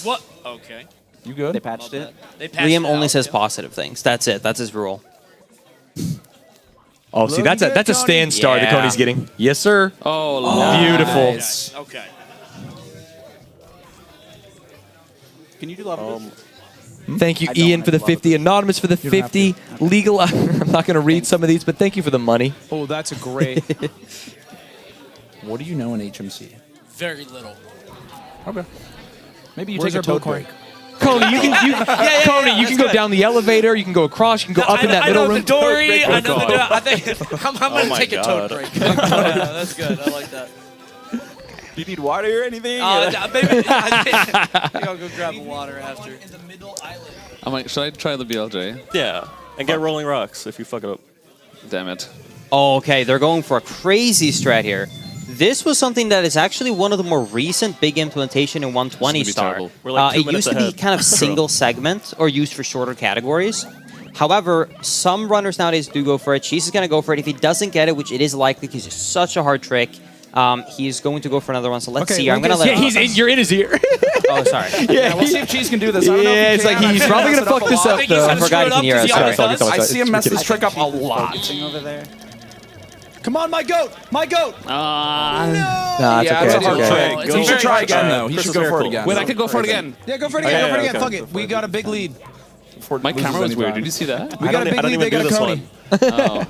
What? Okay. You good? They patched it. They patched Liam it only out, says yeah. positive things. That's it. That's his rule. Oh, see, that's a stand star that Yeah. Coney's getting. Yes, sir. Oh, Beautiful. nice. Okay. Can you do level? Thank you, I don't Ian, for the have to love 50. Anonymous for the 50. Legal. I'm not going to read some of these, but thank you for the money. Oh, that's a great. What do you know in HMC? Very little. Okay. Maybe you Where's take a our toad Bitcoin? break. Coney, you can go down the elevator. You can go across. You can go up in that middle room. I know the Dory. I know the door. I think I'm going to my take a toad God. break. Yeah, that's good. I like that. Do you need water or anything? Maybe I'll go grab a water after. In the middle island. I'm like, should I try the BLJ? Yeah, and get rolling rocks if you fuck it up. Damn it. Okay, they're going for a crazy strat here. This was something that is actually one of the more recent big implementation in 120 This is star. gonna be terrible. We're like 2 It minutes used to be ahead. kind of single segment or used for shorter categories. However, some runners nowadays do go for it. Cheese is going to go for it. If he doesn't get it, which it is likely because it's such a hard trick, he's going to go for another one. So let's see. I'm going to let you're in his ear. Oh, sorry. Yeah, we'll see if Cheese can do this. I don't know if Yeah, he it's can. like he's I've probably seen going to him mess fuck it this up a lot. up, though. I forgot he can hear us. Sorry. I see him mess this trick up a lot. Over there. Come on, my goat! My goat! Nah, it's Yeah, okay. it's a It's hard okay. trick. He should try again, though. He should go for it again. Wait, I could go for it again. Yeah, go for it again. Go for it again. Okay, Fuck okay. it. We got a big lead. My camera was weird. Did you see that? We got a big lead. They got a Coney. Oh.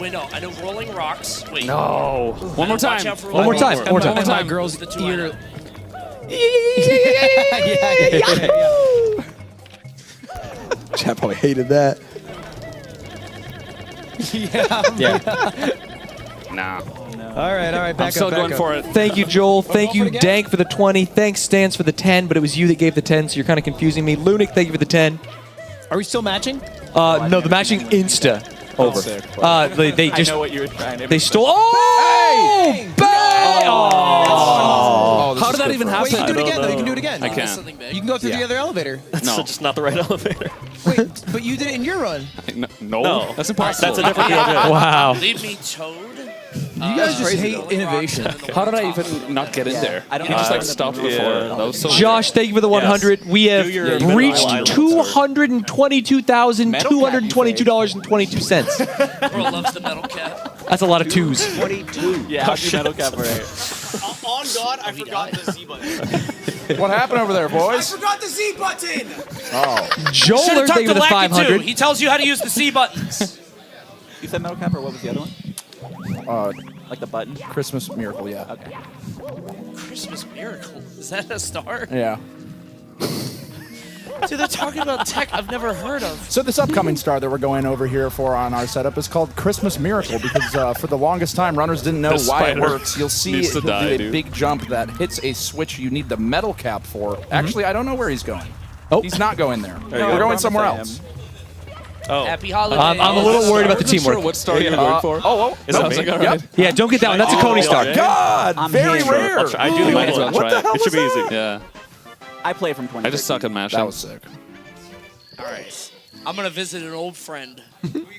Wait, no. I know rolling rocks. Wait. No. One more Watch time. out for One more rolling time. rocks. One more time. And my It's girl's the two I ear. know. Chad probably hated that. Nah. All right. Back I'm still up, back going up. for it. Thank you, Joel. Thank for you, it again? Dank, for the 20. Thanks, Stans, for the 10, but it was you that gave the 10, so you're kind of confusing me. Lunik, thank you for the 10. Are we still matching? No, the matching Insta. Over. They I just know what you were trying to. they stole. Oh! Bang! Oh! How did that even happen? Wait, you can do it again, though. You can do it again. I can't. Something big. You can go through the other elevator. No. Just not the right elevator. Wait, but you did it in your run. No. That's impossible. That's a different BLJ. Wow. Leave me Toad. You guys just hate innovation. How did I even not get in there? I don't You just know. like stopped before. That was so Josh, thank you for the 100. We have reached $222,222.22. Bro loves the metal cap. That's a lot of twos. 22. Yeah, how'd you metal cap right? On God, I forgot the Z button. What happened over there, boys? forgot the Z button. Oh. Joel, Should've thank you for the talked to Lackey, 500. too. He tells you how to use the C buttons. You said metal cap or what was the other one? Like the button? Christmas Miracle, yeah. Okay. Christmas miracle. Is that a star? Yeah. Dude, they're talking about tech I've never heard of. So this upcoming star that we're going over here for on our setup is called Christmas Miracle because for the longest time, runners didn't know The why it spider works. You'll see needs to he'll die, do a dude. big jump that hits a switch you need the metal cap for. Actually, I don't know where he's going. Oh. He's not going there. you We're go. going Promise somewhere I else. Oh. Happy holidays. I'm a little worried about the Sure teamwork. what star you're going for? Is that me? Yep. Yeah, don't get that one. That's a Coney star. God, I'm very here. rare. I do the Might as well one. What try the it. hell It should be was easy. Yeah. I play from 20. I just suck at mashing. That was sick. All right. I'm going to visit an old friend.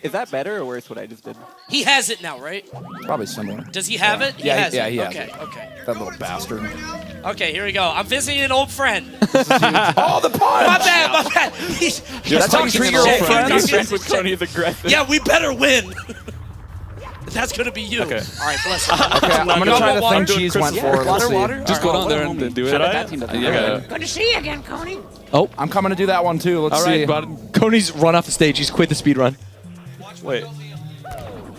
Is that better or worse what I just did? He has it now, right? Probably similar. Does he have it? He Yeah, has yeah, it. he has okay, it. okay. That little bastard. Okay, here we go. I'm visiting an old friend. Oh, the punch! My bad. He's That's how you treat your old friends? Friends with Tony is aggressive. Yeah, we better win. That's going to be you. Okay. All right, bless you. Okay, I'm going to try the Water? thing Cheese went for. Let's see. Just go down there and do it. Should I? That team doesn't Yeah. Good to see you again, Coney. I'm coming to do that one too. Let's All see. right, Coney's run off the stage. He's quit the speed run. Wait.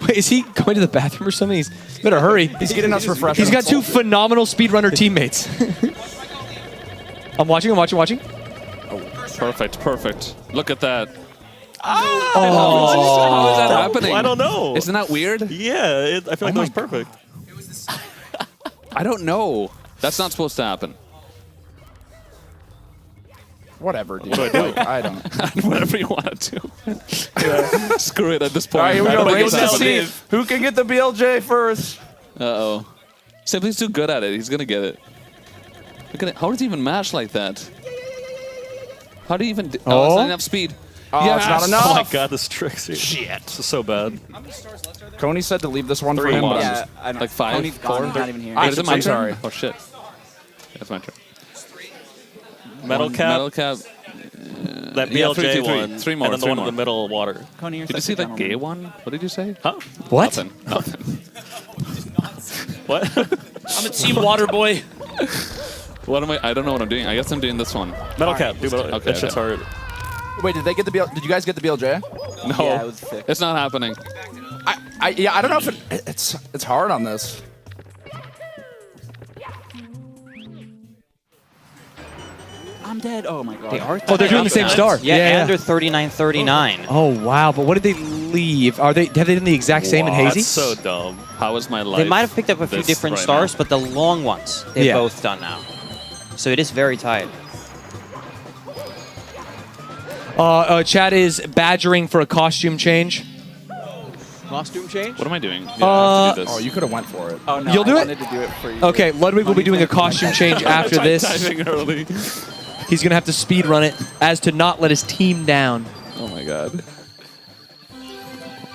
Wait, is he going to the bathroom or something? He's better hurry. He's getting us refreshments. He's got two phenomenal speedrunner teammates. I'm watching. Perfect. Look at that. Oh. How is that happening? I don't know. Isn't that weird? Yeah, I feel like that was perfect. I don't know. That's not supposed to happen. Whatever, dude. Wait. I don't. Whatever you want to do. Screw it at this point. All right, here we go. Race to see happening. who can get the BLJ first. Uh-oh. Simply's too good at it. He's going to get it. Look at it. How does he even mash like that? How do you even... Oh, it's not enough speed. Oh, yes! it's not enough. Oh my god, this trick's here. Shit. This is so bad. Coney said to leave this one for 3 him. ones. Yeah, I don't Like 5? Tony's gone, not even here. Wait, is it my I'm turn? sorry. Oh, shit. That's my turn. Metal cap. Metal cap. That Yeah, BLJ 3, one. 3 more. And then the one in the middle, water. Coney, you're Did you such see a that gentleman. gay one? What did you say? Huh? What? Nothing. What? I'm a team water boy. What am I don't know what I'm doing. I guess I'm doing this one. Metal cap. Do metal. Okay, That shit's okay. hard. Wait, did they get the Did you guys get the BLJ? No, Yeah, it was sick. it's not happening. I don't know if it's hard on this. I'm dead. Oh my god. They are. Oh, they're doing the same star. Yeah, and they're 39-39. Oh wow! But what did they leave? Have they done the exact same in Hazy? That's so dumb. How is my life? They might have picked up a few this different right stars, now? but the long ones they've Yeah. both done now. So it is very tight. Chat is badgering for a costume change. Costume change? What am I doing? Yeah, I have to do this. Oh, you could have went for it. Oh no, You'll do I it? wanted to do it for you. Okay, Ludwig will be doing a costume change after this. Typing early. He's gonna have to speed run it as to not let his team down. Oh my god.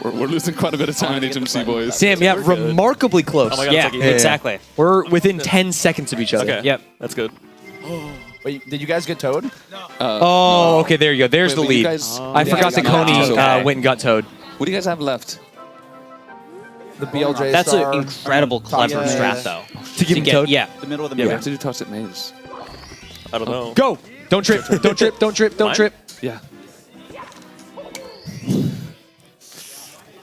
We're losing quite a bit of time in HMC, boys. Sam, yeah, remarkably close. Oh my god, Yeah, it's like exactly. We're within 10 seconds of each other. Okay. Yep. That's good. Wait, did you guys get towed? Oh, okay, there you go. There's Wait, the but you lead. guys- I forgot that yeah, Coney okay. went and got towed. What do you guys have left? The BLJ That's star. an incredible, clever Yeah. strat, though. To give him towed? Yeah. The middle of the Yeah, we map. have to do toxic maze. I don't know. Go! Don't trip, don't trip, don't trip, don't Mine? trip. Yeah.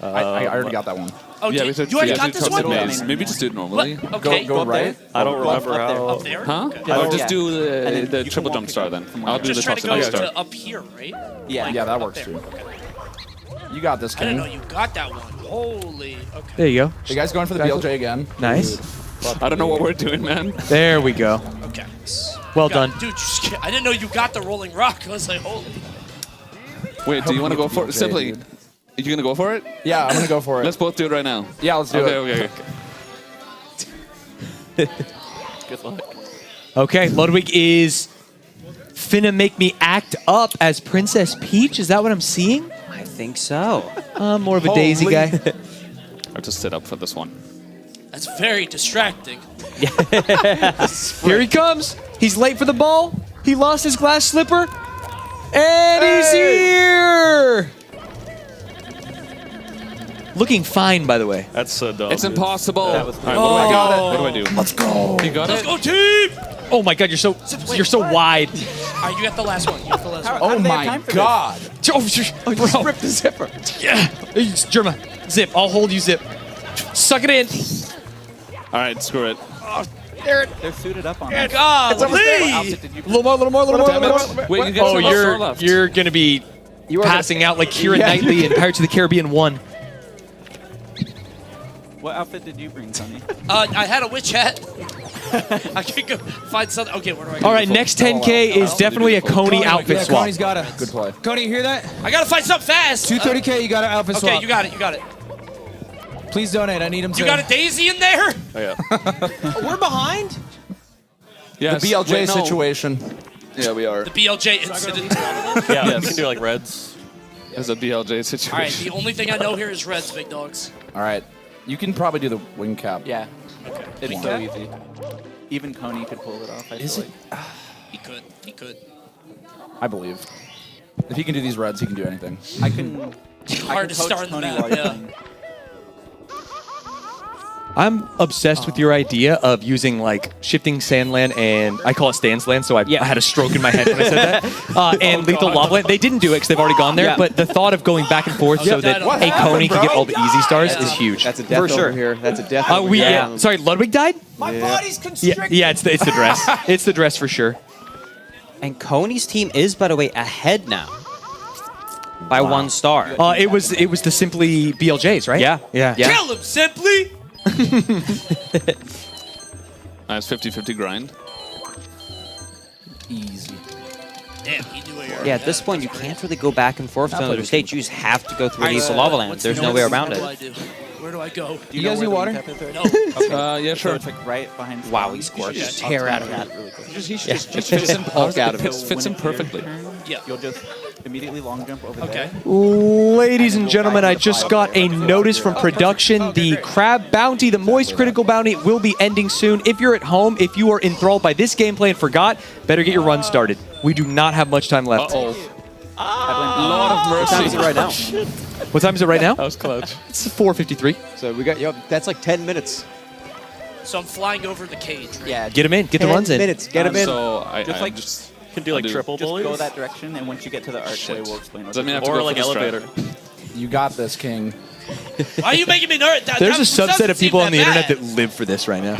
I already got that one. Oh, Yeah, we did, should you already do got this toxic one? maze. Maybe just do it normally. What? Okay. Go right. I don't remember up there. how. Up there? Huh? Okay. Or Yeah. just do And then the you triple can jump walk star it then. from I'll do the Just try to toxic go maze star. to up here, right? Yeah. Yeah, that Up works there. too. Okay. You got this, I didn't know King. you got that one. Holy. Okay. There you go. You guys going for the BLJ again? Nice. I don't know what we're doing, man. There we go. Okay. Well God, done. Dude, I didn't know you got the rolling rock. I was like, holy. Wait, do you want to go for it? BLJ, Simply, dude. you gonna go for it? Yeah, I'm gonna go for it. Let's both do it right now. Yeah, let's do it. Okay. Good luck. Okay, Ludwig is finna make me act up as Princess Peach. Is that what I'm seeing? I think so. I'm more of a Daisy guy. I have to sit up for this one. That's very distracting. Here he comes. He's late for the ball. He lost his glass slipper. And he's here. Looking fine, by the way. That's so dumb. It's dude. impossible. That was All right, what do I do? Let's go. You got Let's it? go, team! Oh my God, you're so wide. All right, you got the last one. You got the last one. Oh my god. Oh, just rip the zipper. Yeah. Jerma, zip. I'll hold you, zip. Suck it in. All right, screw it. They're suited up on that. God, What Lee! outfit did you bring? A little more. Damn it. Wait, you get Oh, some star left. you're gonna be passing out like Keira Knightley in Pirates of the Caribbean 1. What outfit did you bring, Tony? I had a witch hat. I can go find something. Okay, where do I go? All right, next 10K is definitely a Coney outfit swap. Coney's got a. Good play. Coney, you hear that? I gotta find something fast. 230K, you got an outfit swap. Okay, you got it. You got it. Please donate. I need him to. You got a Daisy in there? Oh, yeah. We're behind. Yes. The BLJ Wait, no. situation. Yeah, we are. The BLJ incident. Yeah, Yes. we can do like reds. There's a BLJ situation. All right, the only thing I know here is reds, big dogs. All right. You can probably do the wing cap. Yeah. Okay. It's so easy. Even Coney could pull it off. I feel like. He could. He could. I believe. If he can do these reds, he can do anything. I can. Hard to start in the Tony map, while you're yeah. playing. I'm obsessed with your idea of using like shifting sandland and I call it Stansland, so I had a stroke in my head when I said that. And lethal lava land. They didn't do it because they've already gone there, but the thought of going back and forth so that a Coney can get all the easy stars is huge. That's a death over here. That's a death over here. Sorry, Ludwig died? My body's constricted. Yeah, it's the dress. It's the dress for sure. And Coney's team is, by the way, ahead now by 1 star. It was the simply BLJs, right? Yeah. Kill him, Simply! Nice 50-50 grind. Easy. Damn, he knew where you were. Yeah, at this point, you can't really go back and forth to another stage. You just have to go through these lava lands. There's no way around it. Where do I go? You guys need water? No. Yeah, sure. So it's like right behind. Wow, he scored. Just tear out of that. Really quick. Just fits him, fits him perfectly. Yeah. You'll just immediately long jump over there. Ladies and gentlemen, I just got a notice from production. The crab bounty, the moist critical bounty, will be ending soon. If you're at home, if you are enthralled by this gameplay and forgot, better get your run started. We do not have much time left. Lord of mercy. What time is it right now? What time is it right now? That was clutch. It's 4:53. So we got, that's like 10 minutes. So I'm flying over the cage, right? Yeah. Get him in. Get the runs in. 10 minutes. Get him in. So Just can do like triple bullies. Just go that direction, and once you get to the archway, we'll explain. Does that mean I have to or go like for the elevator. You got this, King. Why are you making me nerd? There's a subset of people on the internet that live for this right now.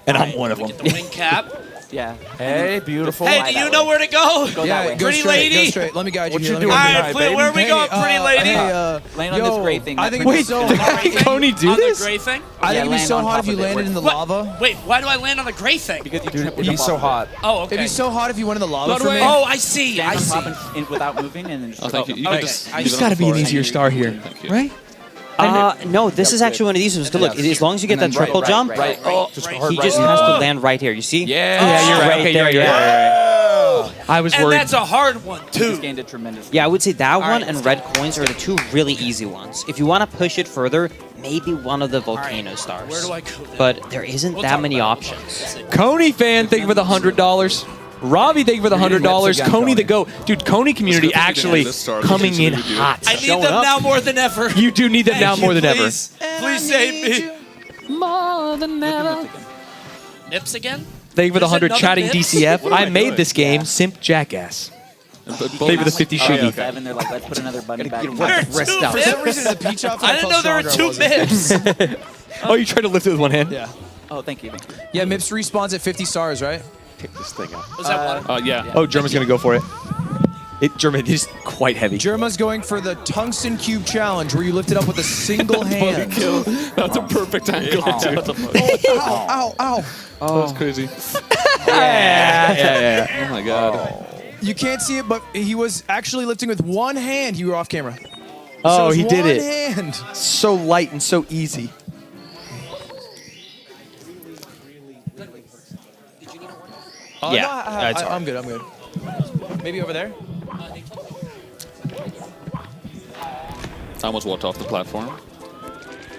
And I'm one of them. Get the wing cap. Yeah. Hey, beautiful. Hey, do you know where to go? Go that way. Go Pretty straight, lady. Go straight. Let me guide you. What here. you Let me doing guide All right, tonight, baby? where are we going, pretty lady? Land on this gray thing. I think it'd be so hot. Did Coney do on this? the gray thing? I think it'd be land so on hot top if you of it. landed in the What? lava. Wait, why do I land on the gray thing? Because you Dude, he's so hot. Oh, okay. It'd be so hot if you went in the lava By the for way- me. Oh, I see. stand I on see. top and without moving, and then just. Oh, thank you. You Okay. can just I leave It's it got on to the be an floor. easier star here, Thank you. right? No, this is actually one of these ones. Look, as long as you get that triple jump, he just has to land right here. You see? Yeah, you're right. Okay, there. you're right. I was And worried. that's a hard one, You too. just gained it tremendously. Yeah, I would say that one and red coins are the 2 really easy ones. If you want to push it further, maybe one of the volcano stars. Where do I go then? But there isn't We'll that talk many about it. options. Coney fan, thank you for the $100. Robbie, thank you for the $100. Coney the GOAT. Dude, Coney community actually coming in hot. I need them now more than ever. You do need them now more than ever. Please save me. More than ever. Nips again? Thank you for the There's 100 another chatting Nips? DCF. What am I I made doing? this game Simp Jackass. Thank you for the 50 shiggy. Seven, they're like, let's put another button back. There are 2 For some Nips? reason, the peach outfit I didn't know there were felt 2 stronger, Nips. Oh, you tried to lift it with one hand? Yeah. Oh, thank you. Yeah, Mips respawns at 50 stars, right? Pick this thing up. Was that water? Yeah. Oh, Jerma's going to go for it. Jerma is quite heavy. Jerma's going for the tungsten cube challenge where you lift it up with a single hand. That's a perfect angle, too. Ow, ow. That was crazy. Yeah. Oh, my God. You can't see it, but he was actually lifting with one hand. You were off camera. Oh, So he it's did one it. hand. So light and so easy. Yeah, No, that's I'm good. I'm good. Maybe over there. I almost walked off the platform.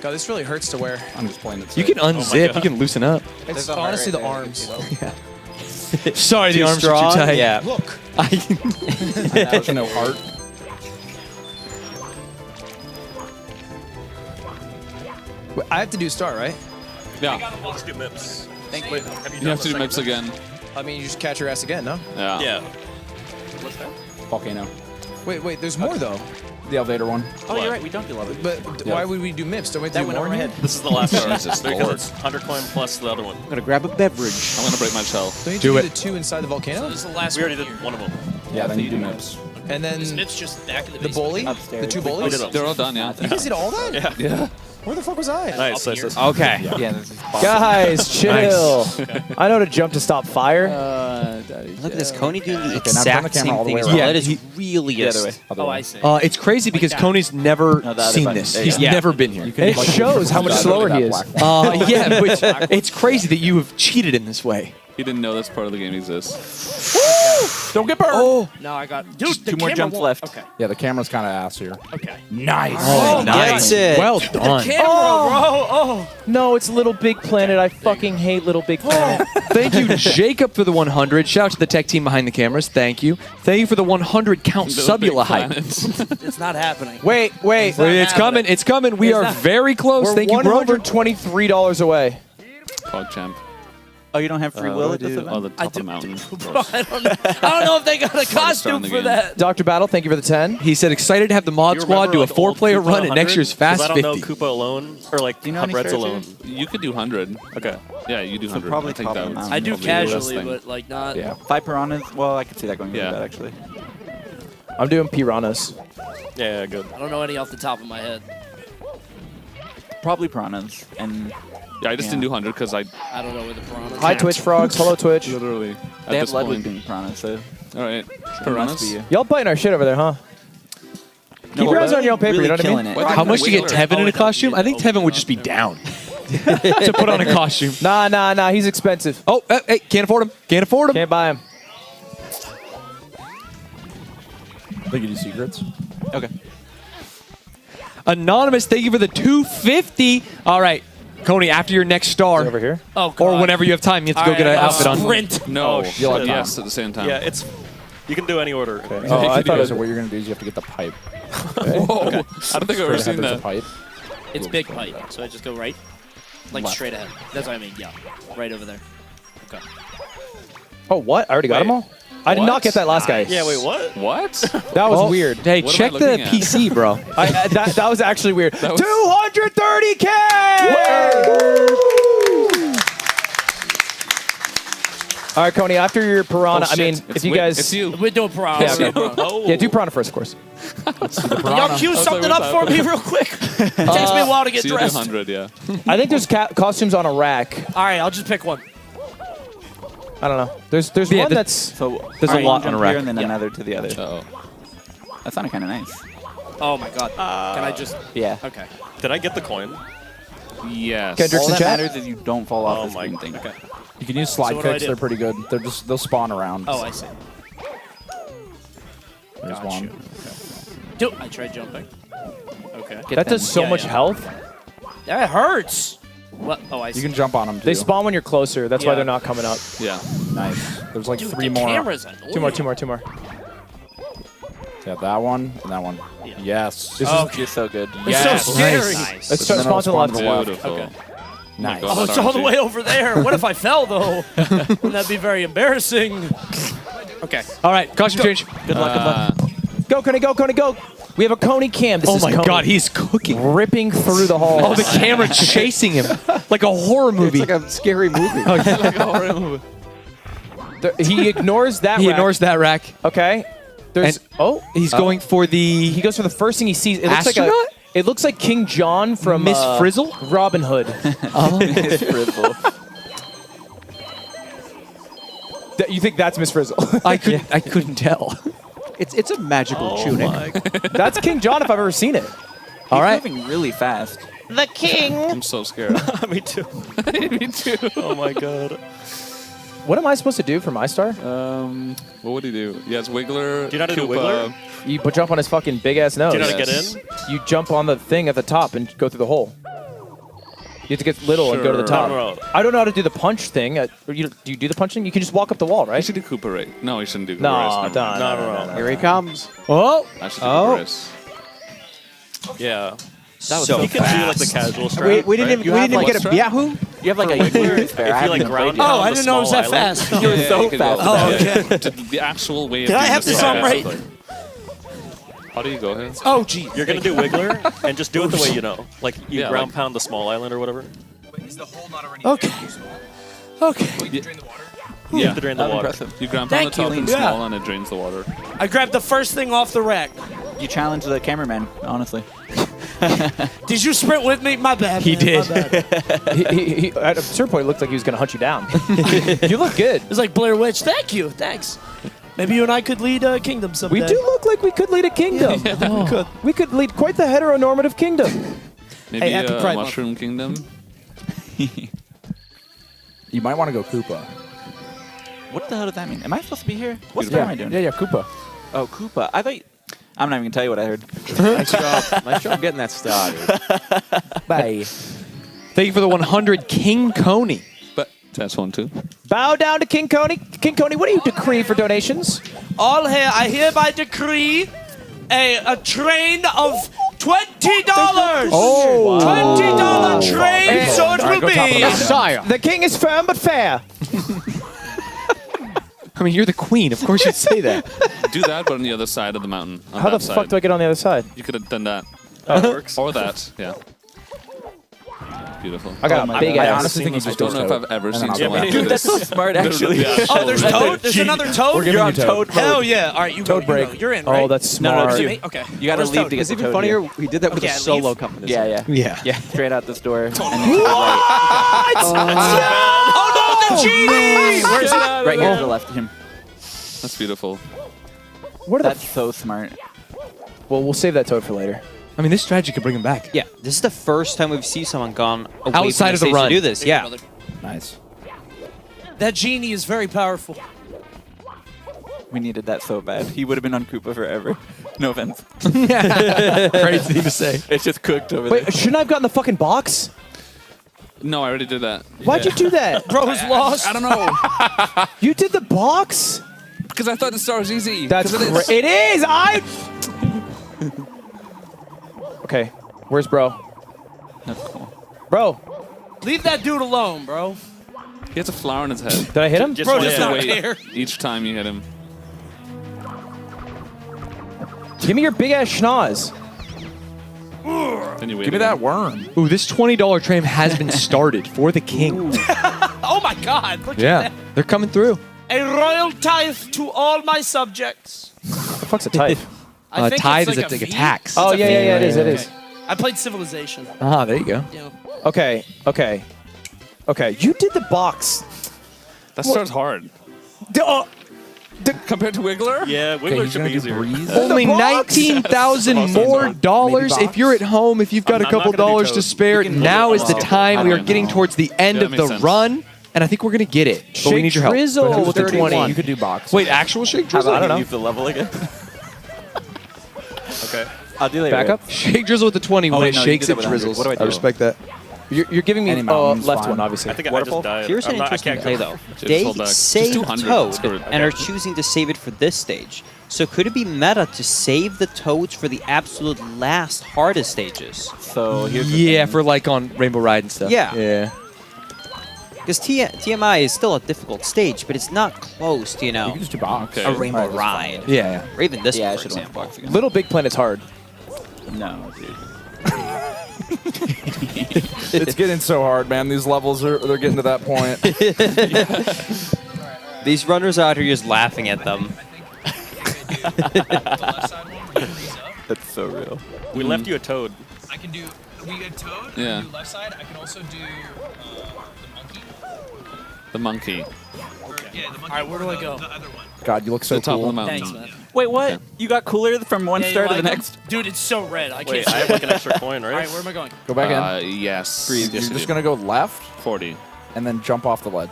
God, this really hurts to wear. I'm just playing it. You can unzip. You can loosen up. It's honestly the arms. Sorry, the Too arms strong? are too tight. Yeah. Look. There's no heart. I have to do star, right? Yeah. Let's do Mips. Thank you. You have to do Mips again. I mean, you just catch your ass again, no? Yeah. Yeah. Volcano. Wait, there's more though. The elevator one. Oh, you're right. We don't do love it. But why would we do Mips? Don't we have to That do went more over my here? head. This is the last star. Jesus Because Lord. it's 100 coin plus the other one. I'm gonna grab a beverage. I'm going to break my shell. Don't you Do do it. the 2 inside the volcano? This is the last We already one did here. one of them. Yeah, then you do Mips. And then Is Mips just back in the the basement? bully? Upstairs. The 2 We bullies? did them. They're all done, yeah. You guys did all that? Yeah. Where the fuck was I? Nice. Up Nice. here. Okay. Yeah, this is Guys, chill. I know to jump to stop fire. Look at this. Coney doing the now turn the exact camera same all the way things. around. Yeah, that is really other way. Oh, I see. It's crazy because Coney's never No, the other seen button. this. There He's you go. never been here. And it shows how much slower he is. Yeah, which, it's crazy that you have cheated in this way. He didn't know this part of the game exists. Don't get burned. Oh. No, I got... Dude, Just the two more camera jumps won't- left. Okay. Yeah, the camera's kind of ass here. Okay. Nice. Oh, nice. Well done. The camera, bro. Oh. No, it's Little Big Planet. I fucking hate Little Big Planet. Thank you, Jacob, for the 100. Shout out to the tech team behind the cameras. Thank you. Thank you for the 100 count Subula hype. It's not happening. Wait. It's coming. It's coming. We are very close. We're Thank you, Grover. $123 away. PogChamp. Oh, you don't have free will at this event? Oh, the top of the mountain. I don't know if they got a costume for that. Dr. Battle, thank you for the 10. He said excited to have the mod squad do a 4-player run at next year's Fast 50. I don't know Koopa alone, or like Reds alone. You could do 100. Okay. Yeah, you do 100. probably I think top that of would the mountain. I do probably be the best casually, thing. but like not... Yeah. 5 piranhas. Well, I could see that going really bad, actually. I'm doing piranhas. Yeah, good. I don't know any off the top of my head. Probably piranhas. And yeah, I just didn't do 100 because I don't know where the piranhas Hi, Twitch Frogs. Hello, Twitch. literally. they have Ludwig doing piranhas, so... All right. it must Piranhas. be you. Y'all biting our shit over there, huh? Keep your eyes on your own paper, you know what I mean? How much to get Tevin in a costume? I think Tevin would just be down to put on a costume. Nah. He's expensive. Oh, hey, can't afford him. Can't afford him. Can't buy him. They give you secrets. Okay. Anonymous, thank you for the 250. All right, Coney, after your next star. Over here? Oh, God. Or whenever you have time, you have to go get an outfit on. Sprint. No. shit. Yes, at the same time. Yeah, it's... You can do any order. Oh, I thought what you're going to do is you have to get the pipe. Whoa. I don't think I've ever seen There's a that. pipe. It's big pipe, so I just go right. Like straight ahead. That's what I mean, yeah. Right over there. Okay. Oh, what? I already got them all? I did not get that last guy. Yeah, wait, what? What? That was weird. Hey, What am check I the looking at? PC, bro. That was actually weird. That was- 230K! All right, Coney, after your piranha, Oh, I mean, shit. if you guys... It's you. We're doing piranha. Yeah, okay. Oh. Yeah, do piranha first, of course. Y'all cue something up for me real quick. It takes me a while to get So you do dressed. 100, yeah. I think there's costumes on a rack. All right, I'll just pick one. I don't know. There's Yeah, one the- that's... So There's a alright, lot one on a jump rack. here and then another to the other. Uh-oh. That sounded kind of nice. Oh my god. Can I just... Yeah. Okay. Did I get the coin? Yes. Kendrick's All in that chat? matters is you don't fall off the my... screen thing. Okay. You can use slide So what do I kicks. do? They're pretty good. They'll spawn around. Oh, I see. There's Got one. you. Dude, I tried jumping. Okay. That does so much health. That hurts. What? Oh, I see. You can jump on them too. They spawn when you're closer. That's why Yeah. they're not coming up. Yeah. Nice. There's like Dude, 3 the more. camera's annoying. Two more. Yeah, that one and that one. Yeah. Yes. This is just so good. It's so scary. Nice. Let's start And then it'll spawn to the left. Beautiful. Okay. Nice. God, Oh, it's all the way over there. What if I fell, though? Wouldn't that be very embarrassing? Okay. All right, costume change. Good luck, good luck. Go, Coney, go. We have a Coney cam. This Oh is my Coney God, he's cooking. ripping through the halls. Oh, the camera chasing him like a horror movie. It's like a scary movie. He ignores that He rack. ignores that rack. Okay. There's... And he's going for the... He goes for the first thing he sees. It looks Astronaut? like it looks like King John from Miss Frizzle? Robin Hood. Miss Frizzle. You think that's Miss Frizzle? I couldn't tell. It's a magical tunic. That's King John if I've ever seen it. All right. Moving really fast. The king. I'm so scared. Me too. Me too. Oh my god. What am I supposed to do for my star? What would he do? He has Wiggler. Do you know how to do Koopa. Wiggler? You jump on his fucking big ass nose. Do you know how to Yes. get in? You jump on the thing at the top and go through the hole. You have to get little and go to the Sure. top. No. I don't know how to do the punch thing. Do you do the punching? You can just walk up the wall, I right? should do Koopa Race. No, he shouldn't do Koopa No, Race. no. Here he comes. Oh, I should do Koopa Race. Yeah. That was You can do like the casual strat. We didn't right? even get a Yahoo. You have like a year spare. If you like ground Oh, pound I the didn't know it was small that island. fast. You were so you could go fast. for Oh, that. okay. The actual way of Did I doing have this this on is right? basically- How do you go ahead? Oh, gee. You're gonna do Wiggler and just do it the way you know. Like you Yeah, ground like- pound the small island or whatever. Okay. Okay. You have to drain the That was water. impressive. You ground pound the Thank you. top and Yeah. small and it drains the water. I grabbed the first thing off the rack. You challenged the cameraman, honestly. Did you sprint with me? My bad. He man. did. My bad. he at a certain point it looked like he was going to hunt you down. You look good. It's like Blair Witch. Thank you. Thanks. Maybe you and I could lead a kingdom someday. We do look like we could lead a kingdom. we could. We could lead quite the heteronormative kingdom. Maybe Hey, happy Pride Month. Mushroom Kingdom. You might want to go Koopa. What the hell does that mean? Am I supposed to be here? What spell am I doing? Yeah, Koopa. Oh, Koopa. I thought. I'm not even gonna tell you what I heard. Nice job. Nice job getting that started. Bye. Thank you for the 100, King Coney. But that's one too. Bow down to King Coney. King Coney, what do you decree for donations? All here, I hereby decree a train of $20. Oh. $20 train, so it will be. Sire. The king is firm but fair. I mean, you're the queen. Of course you'd say that. Do that, but on the other side of the mountain. On How the that side. fuck do I get on the other side? You could have done that. That works. Or that, yeah. Beautiful. I got a big ass. I honestly think I just don't know if I've ever seen someone do Dude, that's this. so smart, actually. Oh, there's Toad? There's another Toad? We're giving you Toad. Hell yeah. All right, you Toad go. break. You're in, right? Oh, that's smart. No, Okay. You gotta Where's leave Toad? to get It's the even Toad funnier, here. we did that with Okay, a I solo leave? company. Yeah. Yeah. Straight out this door. And then Oh no, the genie! Where's he? Right here to the left of him. That's beautiful. What are That's so smart. Well, we'll save that Toad for later. I mean, this strategy could bring him back. Yeah, this is the first time we've seen someone gone away Outside from of the run. to do this. Yeah. Nice. That genie is very powerful. We needed that so bad. He would have been on Koopa forever. No offense. Crazy to say. It's just cooked over Wait, there. shouldn't I have gotten the fucking box? No, I already did that. Why'd you do that? Bro's lost. I don't know. You did the box? Because I thought the star was easy. That's it is. it is. Okay, where's bro? That's cool. Bro, Leave that dude alone, bro. He has a flower on his head. did I hit him? Bro You does have to not wait care. each time you hit him. Give me your big ass schnoz. Then you wait Give me again. that worm. Ooh, this $20 train has been started for the king. Oh my God! Look at Yeah, that. they're coming through. A royal tithe to all my subjects. What the fuck's a type? I think Tithe it's is like like a a V. tax. Oh, It's a yeah, V. yeah, it is, it is. I played Civilization. Ah, there you go. Yeah. Okay, okay. Okay, you did the box. That starts hard. Compared to Wiggler? Yeah, Wiggler should be easier. Only box? $19,000 more dollars. If you're at home, if you've got a I'm couple not gonna do dollars to Toad. spare, now is the time. We are getting towards the end Yeah, of that the makes sense. run, and I think we're gonna get it. But we need your help. Drizzle with the 20. You could do box. Wait, actual Shake Drizzle? I don't know. Leave the level again. Okay. I'll do later. Back up. Shake Drizzle with the 20 when wait, it no, you shakes did it that with 100. drizzles. What do I do? I respect that. You're giving me Any mountain's left fine. one, obviously. I think I Waterfall? just died. Here's an I'm not- I interesting can't play, go. though. Just They hold back. Just saved 200. Toad Screw it. and are choosing to save it for this stage. So could it be meta to save the Toads for the absolute last hardest stages? So here's the Yeah, thing. for like on Rainbow Ride and stuff. Yeah. Yeah. Because TMI is still a difficult stage, but it's not close to, You can just do box. Okay. a Rainbow Ride. Yeah. Or even this Yeah, I one, for should have went example. box again. Little Big Planet's hard. No, dude. It's getting so hard, man. These levels they're getting to that point. These runners out here just laughing at them. That's so real. We left you a Toad. I can do. We get Toad. Yeah. I can do left side. I can also do The monkey. yeah, the monkey. All right, where do I go? The other one. God, you look so The top cool. of the mountain. Thanks, man. Wait, what? You got cooler from one Yeah, star you to the like 'em? next? Dude, it's so red. I can't. Wait, see I have it. like an extra coin, All right? right, where am I going? Go back in. Yes. Breathe. Yes, You're you just do. gonna go left 40. and then jump off the ledge.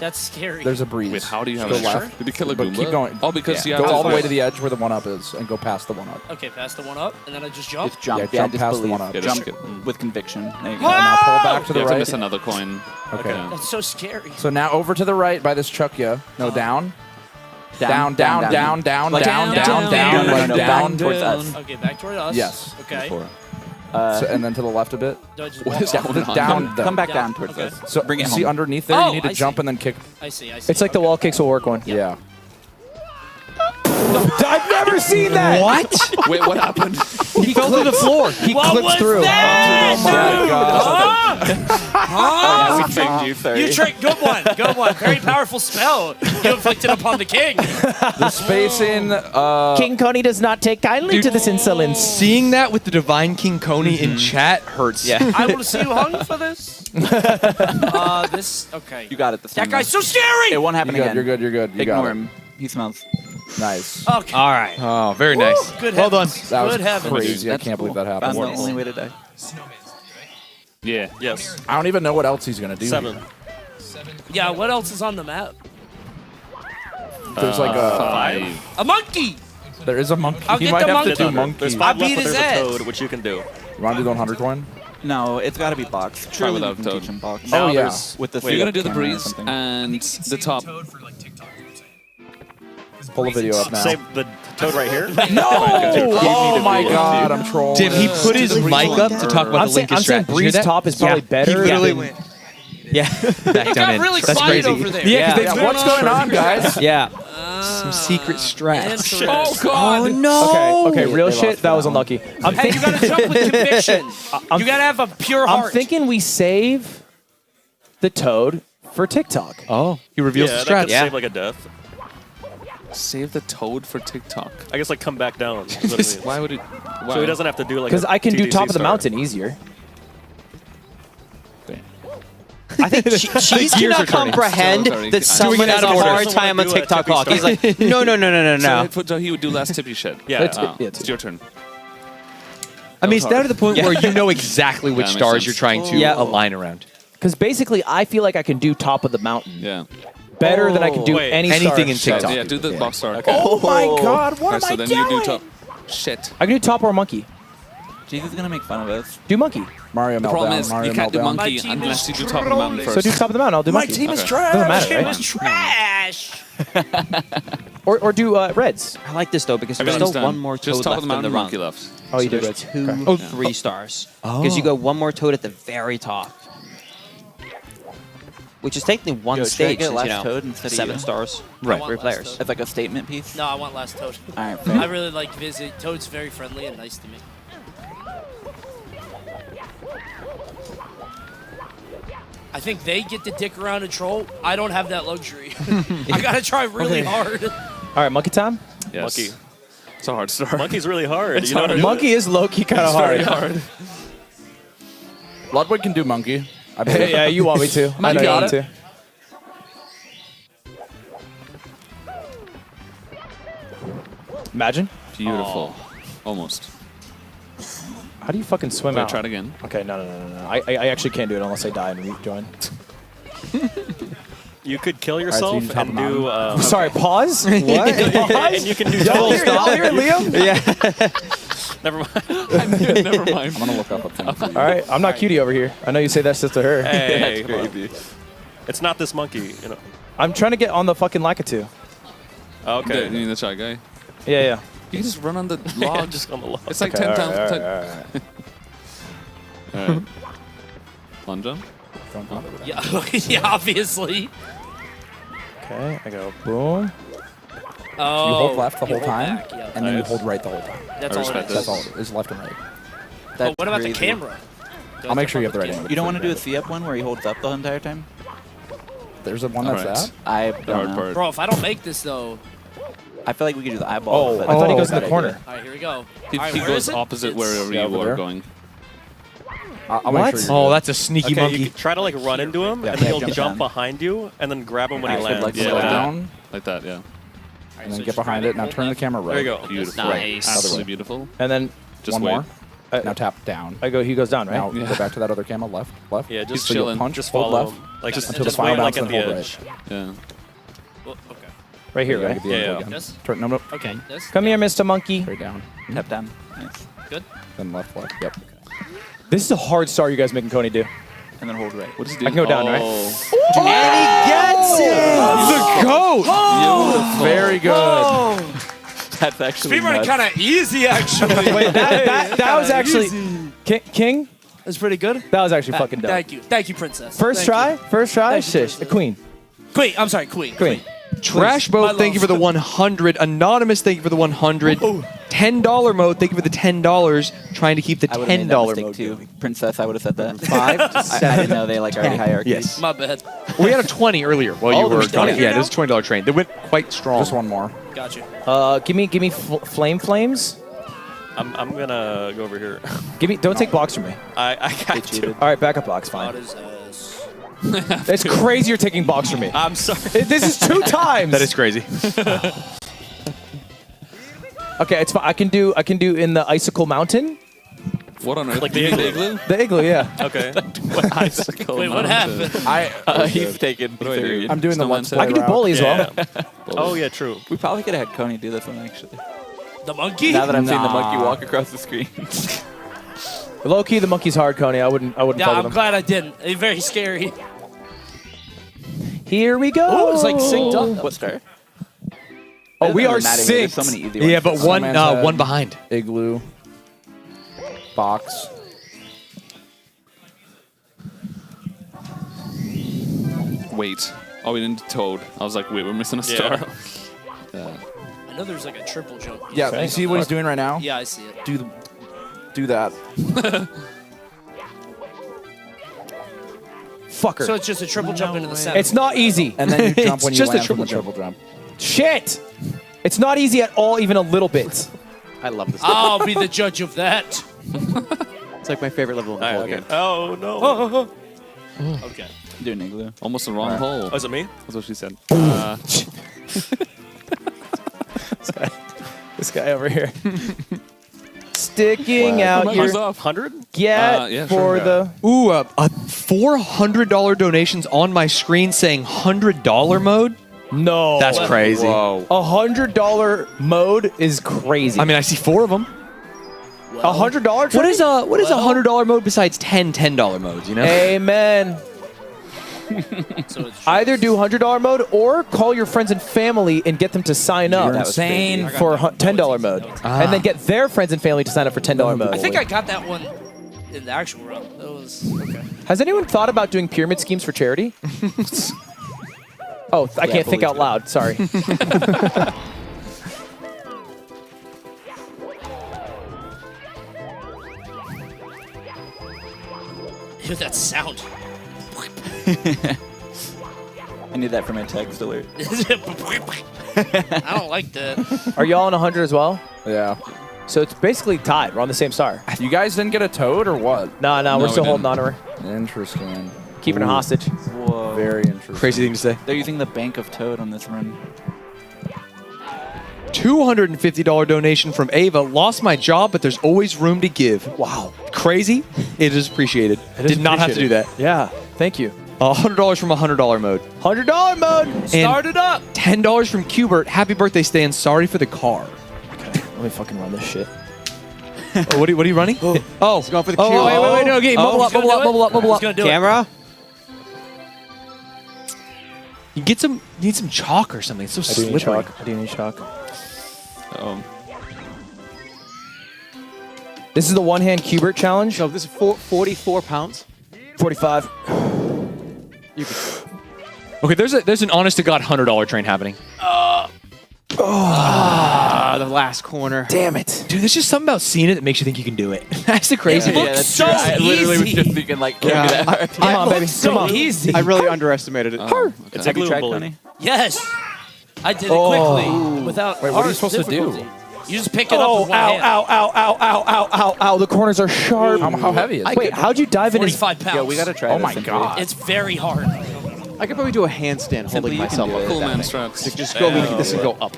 That's scary. There's a breeze. Wait, how do you have Go an left. extra? Did you kill a But Goomba? keep going. Oh, because you go have all to the way to the edge where the 1-up is and go past the 1-up. Okay, pass the one up, and then I just jump. Just jump. Yeah, Yeah, jump just past the believe. 1-up. Yeah, Jump just get- with conviction. There you go. Now pull back to You the have to right. miss another coin. Okay. That's so scary. So now over to the right by this Chuckya. No, down. Down, down, down, down, Like down, down, down, down, down, no, like no, down. back towards us. Okay, back toward us. Yes. Okay. So, and then to the left a bit. Do I just What walk is off? going on? Down, Come back Down. down towards Okay. us. So Bring it see home. underneath there, Oh, you need to I jump see. and then kick. I see. I see. It's like the wall kicks will work one. Yeah. I've never seen that. What? Wait, what happened? He fell through the floor. He What clipped was through. that? Oh my God. Oh, yeah, we tricked you. Sorry. You tricked. Good one. Good one. Very powerful spell. You inflicted upon the king. The spacing. King Coney does not take kindly to this insolence. Seeing that with the Divine King Coney in chat hurts. Yeah. I will see you hung for this. This. Okay. You got it this time. That guy's so scary. It won't happen You're good, again. you're good, you're good. You got Ignore it. him. He smells. Nice. Okay. All right. Oh, very nice. Good Well done. heavens. That was Good heavens. crazy. I That's can't believe that Found happened. the only way to die. Yeah. Yes. I don't even know what else he's gonna do. 7. Yeah. What else is on the map? There's like A monkey. There is a monkey. I'll He get might the have to monkey. do monkey. There's 5 left, but there's there's a a toad, which you can do. You want to do the 100 coin? No, it's got to be box. Try Surely without we can toad. teach him box. Oh, yeah. With the You're gonna do the camera or breeze something. and the top. Pull the video up now. Save the toad right here. No! Oh my god, I'm trolling. Tim, he put his mic up to talk about the Lincoln I'm saying strat. Did you hear Breeze that? top is probably better. He literally than- went. Yeah. Back It down got in. really That's quiet crazy. over there. Yeah, Yeah, what's going on, guys? Yeah. Some secret strats. Oh God! Oh no! Okay, real shit. That was unlucky. I'm Hey, you gotta jump with conviction. You gotta have a pure heart. I'm thinking we save the toad for TikTok. Oh, he reveals Yeah, the that strat. could save like a death. Save the toad for TikTok. I guess like come back down. is what it means. Why would it? So he doesn't have to do like. Because a I can do TDC top of the start. mountain easier. I think Cheese gears cannot are turning. comprehend Sorry. that someone Doing it has out a of order. hard time on Do a TikTok tippy walk. He's start. like, no. So he would do last tippy shit. Yeah. It's your turn. I mean, it's down to the point where you know exactly which Yeah, makes stars sense. you're trying to align around. Because basically, I feel like I can do top of the mountain Yeah. better than I can do Wait. anything in star. TikTok. Yeah, do the box star. Oh my god, what Alright, so then you do top. Shit. I can do top or monkey. Jesus is gonna make fun of us. Do monkey. Mario The problem meltdown. is Mario you can't do meltdown. monkey team unless is you do top of the mountain trolling. first. So do top of the mountain. I'll do monkey. team is Okay. trash. Doesn't matter, Team right? is trash. Or do reds. I like this though because I there's got still understand. one more Just toad top left of the in the mountain, run. monkey left. Oh, you So did there's reds. 2, 3 stars. Because you go one more toad at the very top. Which is technically one Yo, should I stage, get since, last you know, toad instead of 7 you? stars. Right. For 3 players. It's like a statement piece. No, I want last toad. All right, fair. I really like visit. Toad's very friendly and nice to me. I think they get to dick around and troll. I don't have that luxury. I gotta try really hard. All right, monkey time. Yes. Monkey. It's a hard start. Monkey's really hard. It's you know hard. what I mean? Monkey is low-key kind of hard. Very hard. Ludwig can do monkey. I believe. Yeah, you want me to. I know you got want it. to. Imagine. Beautiful. Almost. How do you fucking swim Wait, out? try it again. Okay, no. I actually can't do it unless I die and rejoin. You could kill so yourself you top and them do. Sorry, pause. What? And you can do. Y'all double hear Liam? Yeah. Never mind. Never mind. I'm gonna look up a thing. All right, I'm not cutie over here. I know you say that's just to her. Hey, That's crazy. it's not this monkey. You know. I'm trying to get on the fucking Lakitu. Okay. You mean the shy guy? Yeah. You can just run on the log. Just on the log. It's like Okay, 10 all times. right. All right. Long jump. Yeah, yeah, obviously. Okay, I go boom. Oh, You hold left the you whole hold time, back, yeah. and then you hold right the whole time. That's I all it respect is. That's all it is, left and right. But what about the camera? I'll make sure you have the right angle. You don't want to do a C-up one where he holds up the entire time? There's a one that's Alright. that. I The hard don't know. part. Bro, if I don't make this though. I feel like we could do the eyeball. Oh, but I thought he goes in bad the idea. corner. All right, here we go. He, All right, he where goes is it? opposite It's- wherever Yeah, you over are there. going. I'll What? make sure you Oh, do that's a sneaky Okay, monkey. you could try to like run into him, Yeah, and then okay, he'll jump jump down. behind you, and then grab him when he Alright, so lands. like Yeah, slow like down, Like that, yeah. and then get behind it. Now turn the camera right. There you go. Beautiful. Nice. Absolutely beautiful. And then Just One wait. more. Now tap down. I go. He goes down, right? Now go back to that other camera. Left. Yeah, just So you'll chilling. punch, Just hold follow left, him. Like just just until the final wait like bounce, at then the hold edge. Yeah. Well, okay. Right here, Yeah, right? get the Yeah, angle yeah. again. Yes. Turn. No. Okay. This. Come here, Mr. Monkey. Straight down. Tap down. Nice. Good. Then left. Yep. This is a hard star you guys making Coney do. And then hold right. What does he do? I can go down, right? Oh. And he gets it! The goat! Very good. That's actually Speedrunning nuts. kind of easy, actually. Wait, that was actually King. That's pretty good. That was actually fucking dope. Thank you, princess. First try. Shish. The queen. Queen. I'm sorry, queen. Trash My mode, thank you for the 100. Anonymous, thank you for the 100. $10 mode, thank you for the $10. Trying to keep the I would've made that $10 mistake mode. too. Princess, I would have said that. 5 to 7. I didn't know they like already hierarchy. Yes. My bad. We had a 20 earlier while you Oh, were there's 20 Yeah, here there's a $20 train. They went quite strong. Just one more. Gotcha. Give me flames. I'm gonna go over here. Don't take blocks from me. I got you. All right, backup box, fine. What is this? It's crazy you're taking blocks from me. I'm sorry. This is 2 times. That is crazy. Okay, it's fine. I can do in the icicle mountain What on earth? Like the igloo? The igloo, yeah. Okay. Wait, what happened? He's taken. I'm doing the let's play I can do route. bully as well. Oh, yeah, true. We probably could have had Coney do this one actually. The monkey? Now that I'm seeing the monkey walk across the screen. Low key, the monkey's hard, Coney. I wouldn't Yeah, play with I'm him. glad I didn't. It's very scary. Here we go. Oh, it's like synced up. What Ster? Oh, we are There's synced. so many easy ones. Yeah, but one behind. Igloo. Box. Wait. Oh, we didn't do Toad. I was like, wait, we're missing a star. I know there's like a triple jump. Yeah, you see what he's doing right now? Yeah, I see it. Do that. Fucker. So it's just a triple jump into the center. It's not easy. And then you jump when It's you just a land from the triple triple jump. Shit! It's not easy at all, even a little bit. I love this. I'll be the judge of that. It's like my favorite level in the whole game. Oh, no. Okay. Doing igloo. Almost the wrong hole. Oh, is it me? That's what she said. This guy over here. Sticking out your 100? get yeah, for sure. the... Ooh, a $400 donations on my screen saying $100 mode. No. That's crazy. Whoa. $100 mode is crazy. I mean, I see 4 of them. $100? What is a $100 mode besides 10 $10 modes? You know. Amen. So it's Either do $100 mode or call your friends and family and get them to sign up. You're insane. For $10 mode, and then get their friends and family to sign up for $10 mode. I think I got that one in the actual run. That was okay. Has anyone thought about doing pyramid schemes for charity? Oh, I can't think out loud. Sorry. Hear that sound? I need that for my text alert. I don't like that. Are y'all on 100 as well? Yeah. So it's basically tied. We're on the same star. You guys didn't get a toad or what? No, we're still holding on to her. Interesting. Keeping her hostage. Whoa. Very interesting. Crazy thing to say. They're using the bank of toad on this run. $250 donation from Ava. Lost my job, but there's always room to give. Wow. Crazy. It is appreciated. Did not have to do that. Yeah. Thank you. $100 from $100 mode. $100 mode. Start it up. $10 from Qbert. Happy birthday, Stan. Sorry for the car. Let me fucking run this shit. Oh, what are you running? Oh, He's going for the Q. wait. No, okay. Mobile up. Camera? You need some chalk or something. It's so I do slippery. need chalk. I do need chalk. This is the one-hand Qbert challenge. No, this is 44 pounds. 45. Okay, there's an honest to God $100 train happening. The last corner. Damn it. Dude, there's just something about seeing it that makes you think you can do it. That's the crazy It thing. looks so I literally was easy. just thinking like, give me that. Come on, baby. So Come on. easy. I really underestimated it. It's Have you igloo tried, bully. Coney? Yes. I did it quickly without. Wait, what are you supposed to do? difficulty. You just pick it up with one hand. Ow. The corners are sharp. How heavy is it? Wait, how'd you dive in his... 45 pounds. Yeah, we gotta try Oh this my simply. god. It's very hard. I could probably do a handstand Simply holding you can myself do up. it. Cool that man way. strats. Just go. This can go up.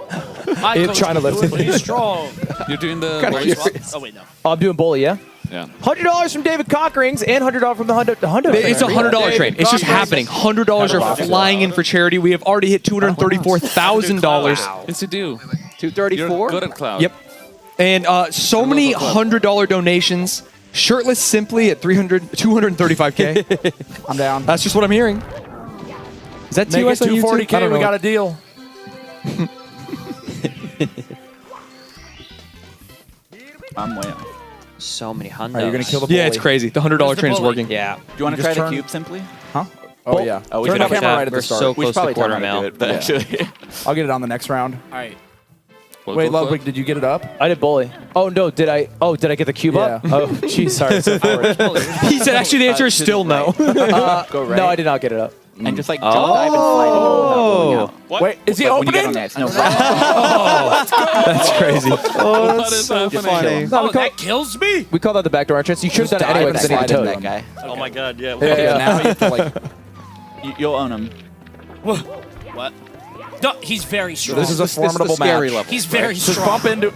My I'm coach trying to lift is it. pretty strong. You're doing the Kinda bully curious. swap? Oh wait, no. Oh, I'm doing bully, yeah? Yeah. $100 from David Cockrings and $100 from the Hundo. It's a $100 train. It's just happening. $100 are flying in for charity. We have already hit $234,000. Yes, you do. 234. You're good at cloud. Yep. And so many $100 donations. Shirtless simply at 235K. I'm down. That's just what I'm hearing. Is that Make it TOS on YouTube? I 240K. don't We know. got a deal. I'm way off. So many hundos. Are you going to kill the bully? Yeah, it's crazy. The $100 train is working. Yeah. Do you want to just try turn- the cube simply? Huh? Oh, yeah. Oh, we Turn should the have camera right at We're the start. so We close should probably to tell quarter him how to mil. do it, but actually. I'll get it on the next round. All right. Wait, Ludwig, did you get it up? I did bully. Oh, no. Did I get the cube up? Yeah. Oh, jeez. Sorry. So forward. He said actually the answer is still no. Go right. No, I did not get it up. And just like jump, dive, and slide into it without going out. What? Wait, is he But when you get opening? on that, no. That's crazy. Oh, that's so funny. No, Oh, that kills me. we call that the backdoor entrance. You should have done it anyway because I need a slide in toad. that guy. Oh my god, yeah. Yeah. Now you have to like. You'll own him. What? No, he's very strong. This is a formidable scary match. level. He's very Just strong. bump into.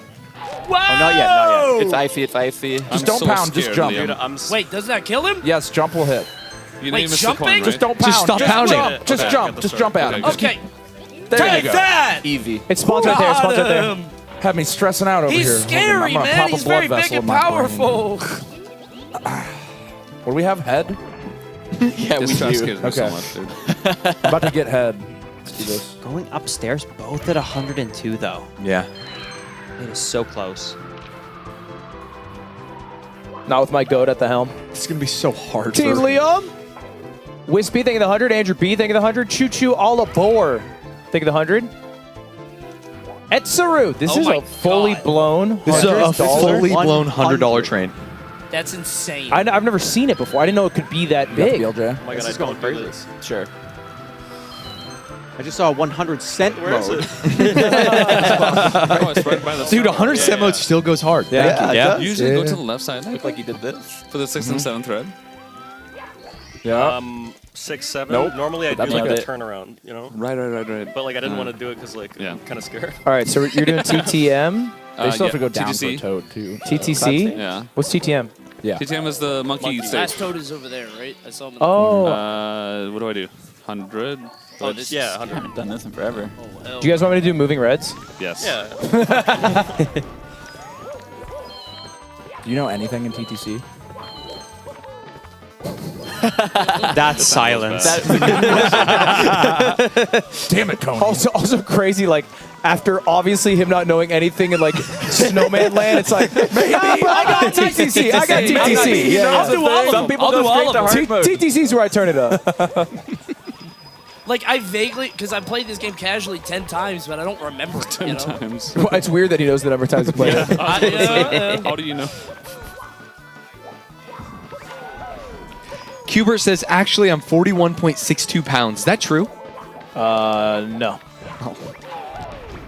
Whoa! Oh, not yet, not yet. It's icy, it's icy. Just don't pound, just jump. Wait, doesn't that kill him? Yes, jump will hit. You Wait, jumping? Just don't pound. Just stop pounding. Just jump. Just jump at him. Okay. There you go. That! Easy. It's spawns right there. It's spawns right there. Had me stressing out over He's here. scary, I'm gonna man. pop a He's blood very big vessel and in my brain. powerful. What do we have? Head? Yeah, we do. Okay. So much, dude. I'm about to get head. Let's do this. Going upstairs, both at 102 though. Yeah. It is so close. Not with my goat at the helm. It's going to be so hard. Team Liam. Wispy, thank you the 100. Andrew B, thank you the 100. Choo Choo all aboard. Thank you the 100. Etsaru, this is a fully blown This is a $100 fully blown $100 train. That's insane. I've never seen it before. I didn't know it could be that big. LJ. Oh my god, I don't do this. Sure. I just saw a 100-cent mode. Dude, 100 cent mode still goes hard. Yeah, yeah. Usually go to the left side. Look like you did this. For the 6th and 7th thread. Yeah. 6, 7. Nope. Normally I do That's like a it. turnaround, you know? Right. But like I didn't want to do it because like I'm kind of scared. All right, so you're doing TTM. They still have to go down TTC. for a toad, too. TTC? Yeah. What's TTM? Yeah. TTM is the monkey stage. Last toad is over there, right? I saw him. In the Oh. What do I do? 100? Oh, this Yeah, I 100. haven't done this in forever. Oh, hell. Do you guys want me to do moving reds? Yes. Yeah. Do you know anything in TTC? That's silence. Damn it, Coney. Also crazy, like, after obviously him not knowing anything in, like, Snowman Land, it's like, maybe I got TTC. I got TTC. Yeah, I'll do all of them. Some people go straight to hard mode. TTC's where I turn it up. Like, I vaguely, because I've played this game casually 10 times, but I don't remember it. 10 times. Well, it's weird that he knows the number of times he played it. How do you know? Cubert says, actually, I'm 41.62 pounds. Is that true? No.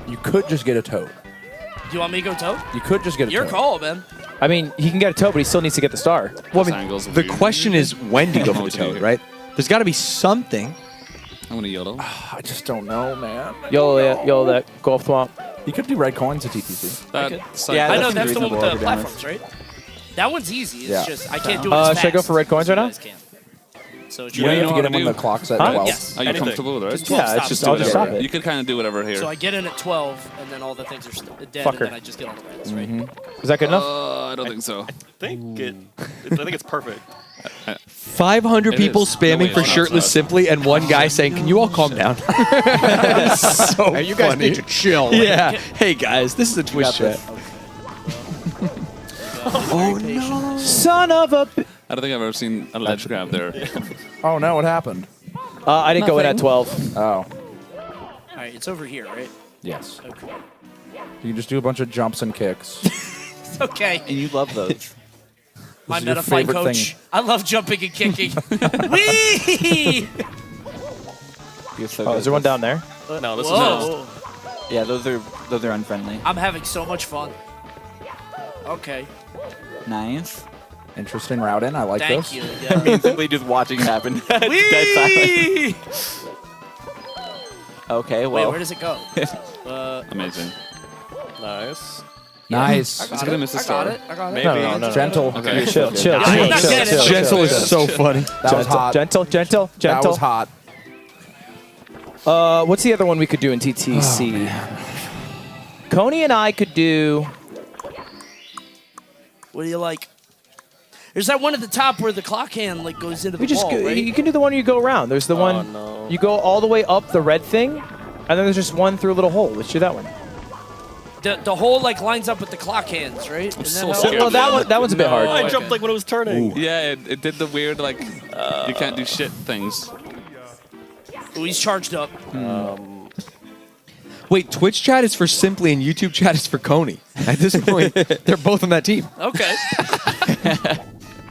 You could just get a toad. Do you want me to go toad? You could just get a Your toad. call, man. I mean, he can get a toe, but he still needs to get the star. Well, I mean, the question is, when do you go for the toad, right? There's got to be something. I'm going to yodel. I just don't know, man. Yo, that golf swamp. You could do red coins at TTC. I know that's the one with the platforms, right? That one's easy. It's Yeah. just I can't do it as fast. Should I go for red coins right now? as you guys can. So You have to get him when the clock's at 12. Yes. Are you comfortable with it? Just 12 Yeah, it's stops. just I'll just stop it. You could kind of do whatever here. So I get in at 12, and then all the things are dead, Fucker. and then I just get all the reds, right? Is that good enough? I don't think so. I think it's perfect. 500 It people is. No spamming way, for it's not. shirtless simply, and one guy saying, "Can you all calm down?" So Hey, you guys funny. need to chill. Yeah. Hey guys, this is a Twitch chat. Oh no! Son of a. I don't think I've ever seen a ledge grab there. Oh, no, what happened? I didn't go in at 12. Oh, All right, it's over here, right? yes. Okay. You can just do a bunch of jumps and kicks. It's okay. And you love those. My is your meta fight favorite coach. thing. I love jumping and kicking. Whee! You're so Oh, good. is there one down there? No, this Whoa! Yeah, those are unfriendly. I'm having so much fun. Okay. Nice. Interesting route in. I like Thank this. you. I Yeah. mean, simply just watching it happen. Dead Whee! silence. Okay, Wait, well. where does it go? Amazing. Nice. Nice. I It's got gonna it. miss the I got star. it. I got it. Maybe. No. Gentle. Okay. Chill. I'm not getting it. Gentle is so funny. That was hot. Gentle. That was hot. What's the other one we could do in TTC? Coney and I could do. What do you like? There's that one at the top where the clock hand like goes into the We just ball, go, right? you can do the one you go around. There's the one no. you go all the way up the red thing, and then there's just one through a little hole. Let's do that one. The hole like lines up with the clock hands, right? Isn't so that how- scared. Well, that one's a bit hard. I jumped like when it was turning. Yeah, it did the weird, like, you can't do shit things. Ooh, he's charged up. Wait, Twitch chat is for Simply and YouTube chat is for Coney. At this point, they're both on that team. Okay.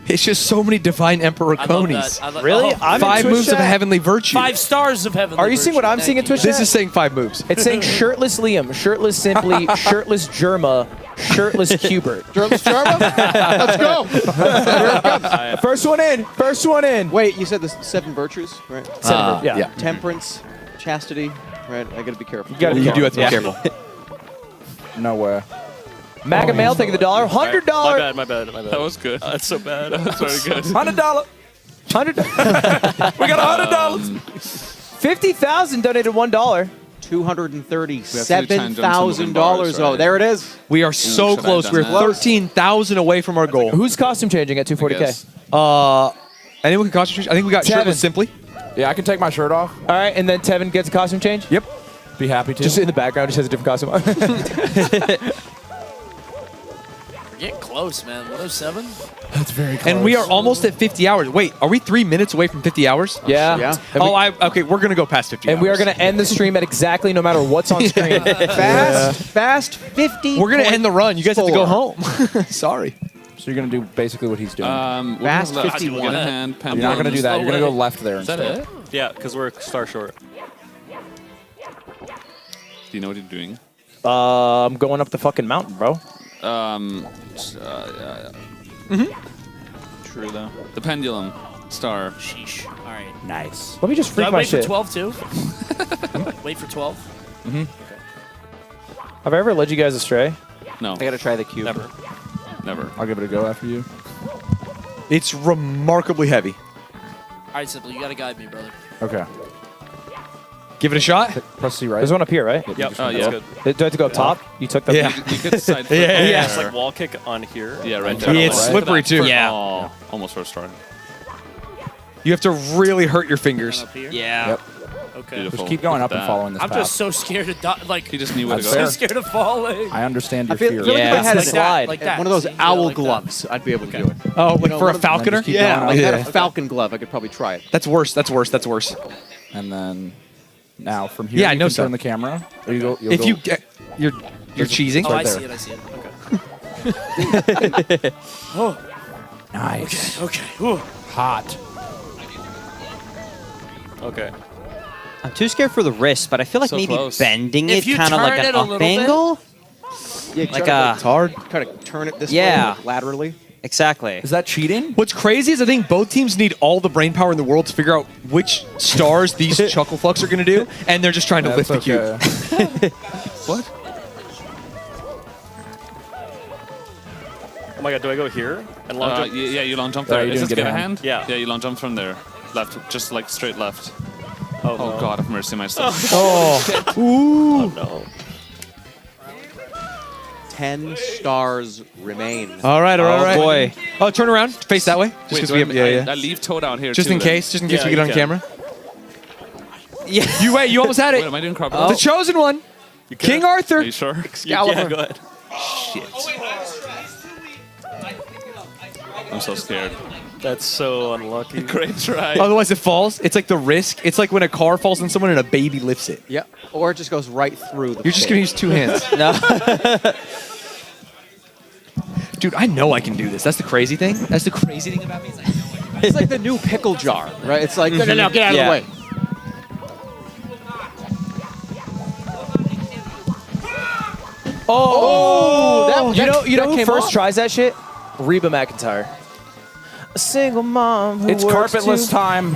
It's just so many Divine Emperor I love Conies. that. I love- Really? oh, I'm in 5 Twitch moves of chat. heavenly virtue. 5 stars of heaven. Are you seeing what I'm seeing in Twitch This chat? is saying 5 moves. It's saying shirtless Liam, shirtless Simply, shirtless Jerma, shirtless Cubert. Shirtless Jerma? Let's go. First one in. Wait, you said the 7 virtues, right? Yeah. Temperance, chastity, right? I gotta be careful. You gotta You do have to be careful. No way. Maga Mail taking the $100. $100. My bad. That was good. That's so bad. That was very good. $100. $100. We got $100. 50,000 donated $1. $237,000. Oh, there it is. We are so close. We're 13,000 away from our goal. Who's costume changing at 240K? Anyone can costume change? I think we got shirtless Simply. Yeah, I can take my shirt off. All right, and then Tevin gets a costume change? Yep. Be happy to. Just in the background, just has a different costume on. We're getting close, man. 107? That's very close. And we are almost at 50 hours. Wait, are we 3 minutes away from 50 hours? Yeah. Okay, we're going to go past 50 and hours. we are going to end the stream at exactly no matter what's on screen. Fast 50. We're going to end the run. You guys have to go home. Sorry. So you're going to do basically what he's doing. Fast 51. You're not going to do that. You're going to go left there. Is that it? Yeah, because we're star short. Do you know what you're doing? I'm going up the fucking mountain, bro. True, though. The pendulum. Star. Sheesh. All right. Nice. Let me just freak Do I my wait shit. for 12 too? Wait for 12? Mm-hmm. Have I ever led you guys astray? No. I got to try the cube. Never. I'll give it a go after you. It's remarkably heavy. All right, Simple, you got to guide me, brother. Okay. Give it a shot. Press C right. There's one up here, right? Yep. Do I have to go up top? You took the... Yeah. You could side flip. Yeah. It's like wall kick on here. Yeah, right Yeah, there. it's slippery too. Yeah. Almost first try. You have to really hurt your fingers. Up here? Yeah. Yep. Okay. Beautiful. Just keep going up and That. following this I'm path. just so scared to die. Like, He just knew where to That's go. so scared of falling. I understand your I feel fear. like if I had a Like that, slide, like that. one of those See? owl Yeah, like that. gloves, I'd be able to do it. Oh, like for a one of- falconer? just keep Yeah, going like up. I had a falcon glove. I could probably try it. That's worse. That's worse. That's worse. And then now from here, Yeah, I you know can so. turn the camera. Or you'll If go, you get, you're cheesing. Oh, right I there. see it. I see it. Okay. Oh, nice. Okay. Ooh. Hot. Okay. I'm too scared for the wrist, but I feel like So maybe close. bending If it you kind of turn like it an a up little bit. angle. Yeah, Like a- it's hard. Try to turn it this Yeah. way laterally. Exactly. Is that cheating? What's crazy is I think both teams need all the brain power in the world to figure out which stars these chuckle fucks are going to do, and they're just trying to lift the cube. What? Oh my god, do I go here? And long jump? Yeah, you long jump Oh, there. you Is didn't this get a get a hand? hand? Yeah. Yeah, you long jump from there. Left, just like straight left. Oh, Oh no. God, have mercy, my stuff. Oh. Oh no. 10 stars remain. All right, all right, all right. boy. Oh, turn around. Face that way. Just Wait, 'cause do we I, have, yeah. I leave toe down here Just too, in then? case we Yeah, get it you on can. camera. Yeah. You almost had Wait, it. am I doing crop? The chosen one. King Arthur. Are you sure? Yeah, go ahead. Shit. I'm so scared. That's so unlucky. Great try. Otherwise, it falls. It's like the risk. It's like when a car falls on someone and a baby lifts it. Yep. Or it just goes right through the You're just going to use two hands. No. Dude, I know I can do this. That's the crazy thing. That's the crazy thing about me. Is I know I can do It's like the new pickle jar, right? It's like, no, get out of Yeah. the way. Oh, you know that who came first off. tries that shit? Reba McEntire. A single mom who It's works carpetless two- time.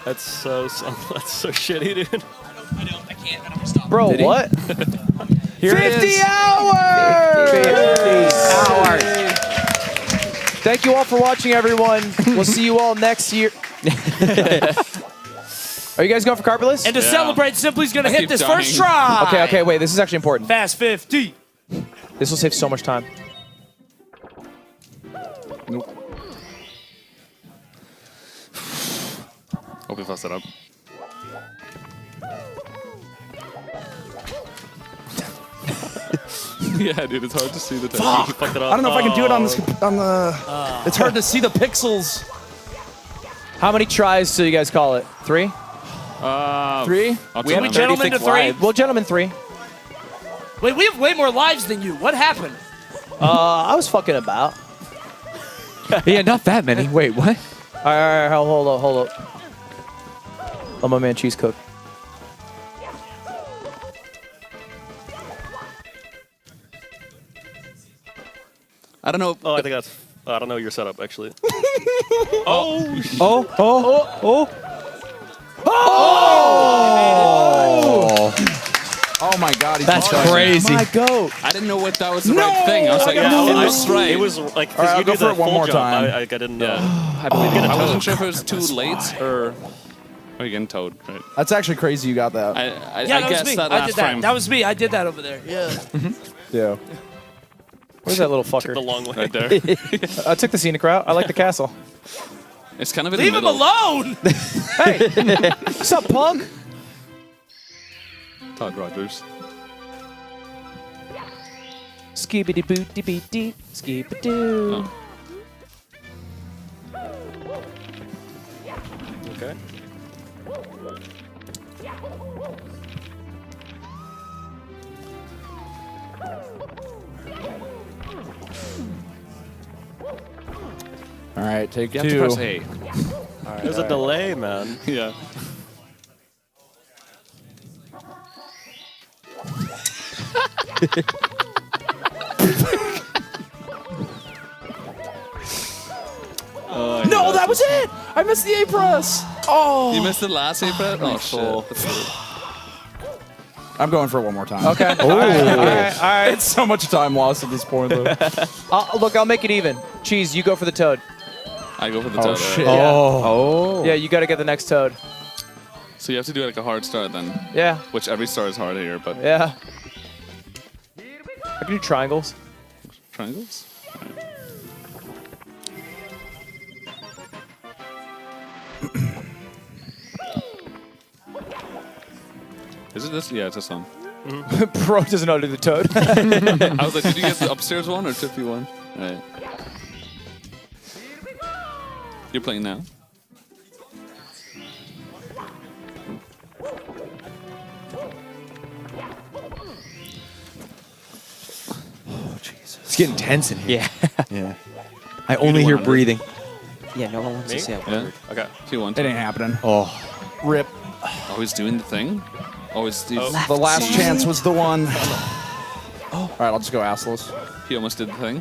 That's so shitty, dude. Bro, Did he? what? Here it 50 is. hours! 50 hours. Thank you all for watching, everyone. We'll see you all next year. Are you guys going for carpetless? And to celebrate, Simply's going to I hit keep this dying. first try. Okay, wait. This is actually important. Fast 50. This will save so much time. Nope. Hope you fussed it up. Yeah, dude, it's hard to see the time. You fucked it up. I don't know if I can do it on this. On the. It's hard to see the pixels. How many tries do you guys call it? 3? 3? I'll We tell have a you. gentleman to 3. Well, gentlemen, 3. Wait, we have way more lives than you. What happened? I was fucking about. Yeah, not that many. Wait, what? All right, hold up. Let my man cheese cook. I don't know. Oh, I think that's. I don't know your setup actually. Oh! my God, he's That's charging. crazy. My goat. I didn't know what that was the right thing. I was like, Yeah, it was right. It was like, All right, I'll you go do for the it one full more jump. time. I didn't know. I wasn't sure if it was too late or... Oh, you're getting towed. Right. That's actually crazy you got that. I Yeah, that guess was me. that I last did that. frame. That was me. I did that over there. Yeah. Yeah. Where's that little fucker? The long way. Right there. I took the scenic route. I like the castle. It's kind of in Leave the him middle. alone. Hey, what's up, punk? Todd Rogers. Skibidi booty beady, skibidoo. Okay. All right, take You two. have to press A. There's a delay, man. Yeah. No, that was it. I missed the A press. Oh. You missed the last A press? Oh, shit. I'm going for it one more time. Okay. All right. It's so much time lost at this point, though. Look, I'll make it even. Cheese, you go for the toad. I go for the Oh, toad. shit. Right? Oh. Yeah, you got to get the next toad. So you have to do like a hard start then. Yeah. Which every star is hard here, but... Yeah. I can do triangles. Triangles? Is it this? Yeah, it's this one. Bro doesn't know how to do the toad. I was like, did you get the upstairs one or tippy one? Alright. You're playing now? It's getting tense in here. Yeah. Yeah. I only hear breathing. Yeah, no one wants Me? to say it. Yeah. Okay. 2-1. It ain't happening. Oh. Rip. Always doing the thing. Always do. The last chance was the one. All right, I'll just go assless. He almost did the thing.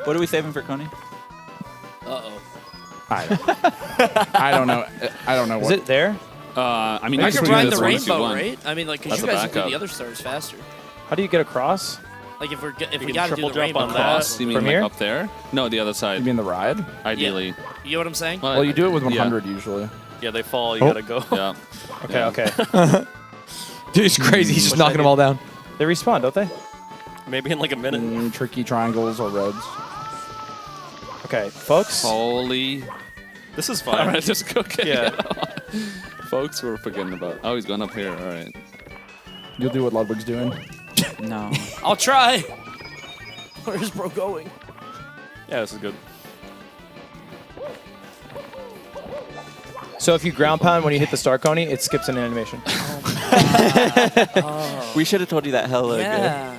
What are we saving for Coney? Uh-oh. I don't know. I don't know Is what. it there? I mean, I you could can ride do the this one if you rainbow, want. right? I mean, like, because That's you a guys can do backup. the other stars faster. How do you get across? Like, if we can got to do triple the jump rainbow on that. Cross? You mean From like here? up there? No, the other side. You mean the ride? Ideally. You know what I'm saying? Well, you do it with Yeah. 100 usually. Yeah, they fall. You Oh. gotta go. Yeah. Okay, Yeah. okay. Dude, it's crazy. He's just What should knocking I them do? all down. They respawn, don't they? Maybe in like a minute. Tricky triangles or reds. Okay, folks. Holy. This is All fine. right, just go get Yeah. it. Folks, we're forgetting about. Oh, he's going up here. All right. You'll do what Ludwig's doing. No. I'll try. Where's bro going? Yeah, this is good. So if you ground pound when you hit the star coney, it skips an animation. We should have told you that hella good. Yeah.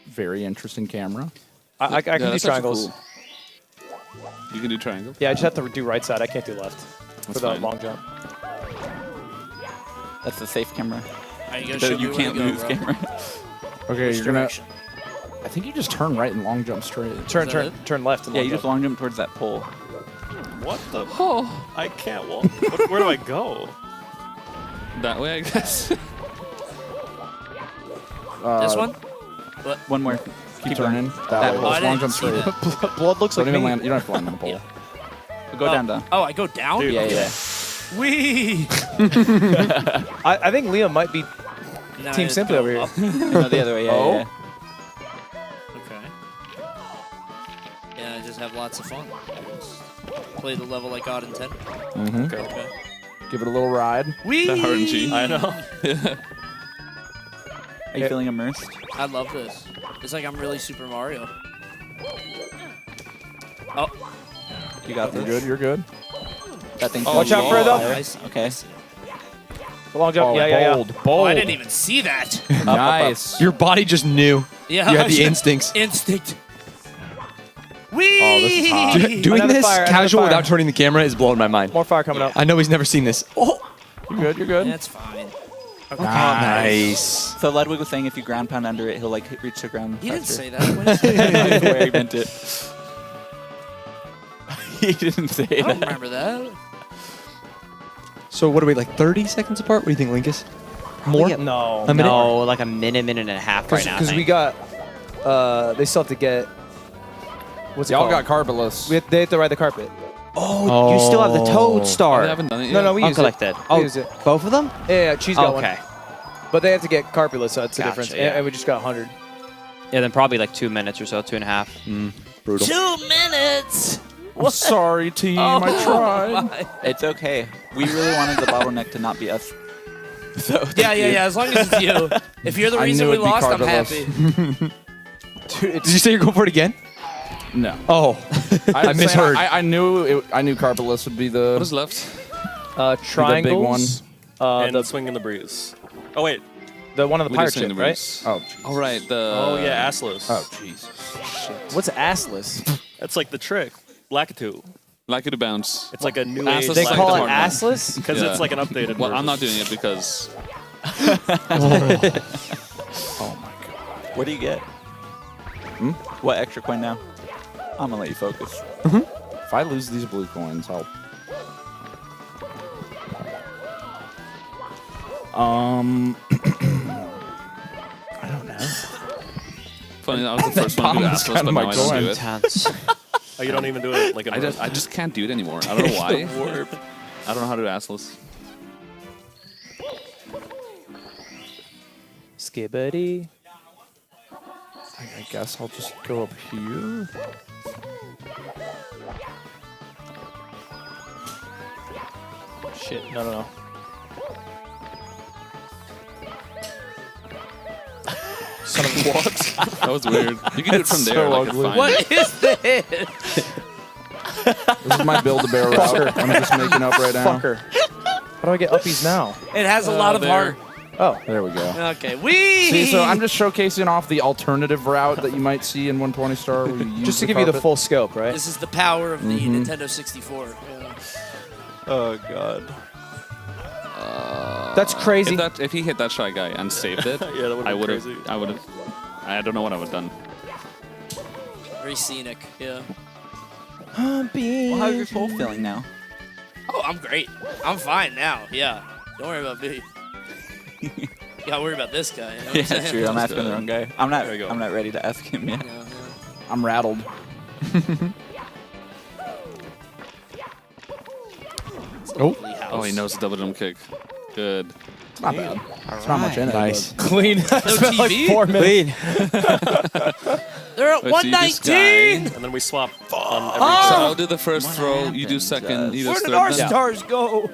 Very interesting camera. I can do that's actually triangles. cool. You can do triangle? Yeah, I just have to do right side. I can't do left for That's the fine. long jump. That's the safe camera. Right, you, You can't move camera. Okay, Which you're gonna. direction? I think you just turn right and long jump straight. Turn, Is that turn, turn left. And Yeah, long you just jump. long jump towards that pole. What the? Oh, I can't walk. Where do I go? That way, I guess. This one? One more. Keep turning. That That way. way. I Long didn't jump see straight. that. Blood looks Don't like even me. land. You don't have to land on the pole. Go down, down. Oh, I go down? Dude, Yeah, yeah. Wee! I think Liam might be Now I Team just Simply go over here. up. No, the other way. Yeah, Oh. yeah. Okay. Yeah, I just have lots of fun. Just play the level like God intended. Mm-hmm. Okay. Give it a little ride. Wee! That RNG. I know. Are you feeling immersed? I love this. It's like I'm really Super Mario. Oh. You got You're this. good. You're good. That thing. Watch out for it, though. Nice. Okay. The long jump. Oh, yeah, yeah, yeah. bold. Oh, Bold. I didn't even see that. Nice. Your body just knew. Yeah. You had the instincts. Instinct. Wee! Oh, this is hot. Doing Another this fire, another casual fire. without turning the camera is blowing my mind. More fire coming up. I know he's never seen this. Oh, You're good. You're good. That's fine. Okay. nice. So Ludwig was saying if you ground pound under it, he'll like reach the ground. He didn't faster. say that. What is it? That's where he meant it. He didn't say I don't that. remember that. So what are we, like 30 seconds apart? What do you think, Linkus? More? No. A minute? No, like a minute and a half right now. I Because think. we got, they still have to get, what's it Y'all called? got carpetless. They have to ride the carpet. Oh, you still have the toad star. I haven't done it yet. No, we use Uncollected. it. Oh, We use it. both of them? Yeah, she's got one. Okay. But they have to get carpulus, so that's the Gotcha, difference. yeah. And we just got 100. Yeah, then probably like 2 minutes or so, 2.5. Brutal. 2 minutes. I'm sorry, team. I tried. my. It's okay. We really wanted the bottleneck to not be us. So Yeah. As long as it's you. If you're the I reason knew we it'd be lost, I'm carpetless. happy. Dude, Did you say you're going for it again? No. Oh, I misheard. I knew carpetless would be the. What is left? triangles. and The swing in the breeze. Oh wait. The one on the We pirate just swing ship, the right? breeze. Oh, All right. The. Oh yeah, assless. oh, Jesus. What's assless? That's like the trick. Lakitu. Like it to bounce. It's like a new Assless age. is They like call the it hard one. assless? Because Yeah. it's like an updated Well, version. I'm not doing it because. Oh my God. What do you get? What extra coin now? I'm gonna let you focus. If I lose these blue coins, I'll. I don't know. Funny, I was the first one to do Bomb is assless, kind but of now my I don't do coin. it. Intense. Oh, you don't even do it like a I just can't do it anymore. I don't know why. I don't know how to do assless. Skibbity. I guess I'll just go up here. Shit, no. Son of what? That was weird. You can do it from there. so Like, ugly. fine. What is this? This is my Build-A-Bear route. I'm just making up right now. Fucker. How do I get uppies now? It has a lot of there. heart. Oh. There we go. Okay, we. See, so I'm just showcasing off the alternative route that you might see in 120 Star. Where you use Just to give you the full scope, right? This is the power of the Nintendo 64. Yeah. Oh god. That's crazy. If he hit that shy guy and saved it, Yeah, that would've I been would have. crazy. I would have. I don't know what I would have done. Very scenic. Yeah. Well, how's your soul feeling now? Oh, I'm great. I'm fine now. Yeah. Don't worry about me. You gotta worry about this guy. You know what I'm Yeah, saying? true. I'm asking the wrong guy. I'm not. There you go. I'm not ready to ask him yet. Yeah. I'm rattled. Oh, he knows the double jump kick. Good. It's not bad. It's not much in it. Nice. Clean. No TV? 4 minutes. They're at Let's see this 119. And then we swap on every So Oh! I'll do the first throw. You do second. You do Where did third. our then- stars go?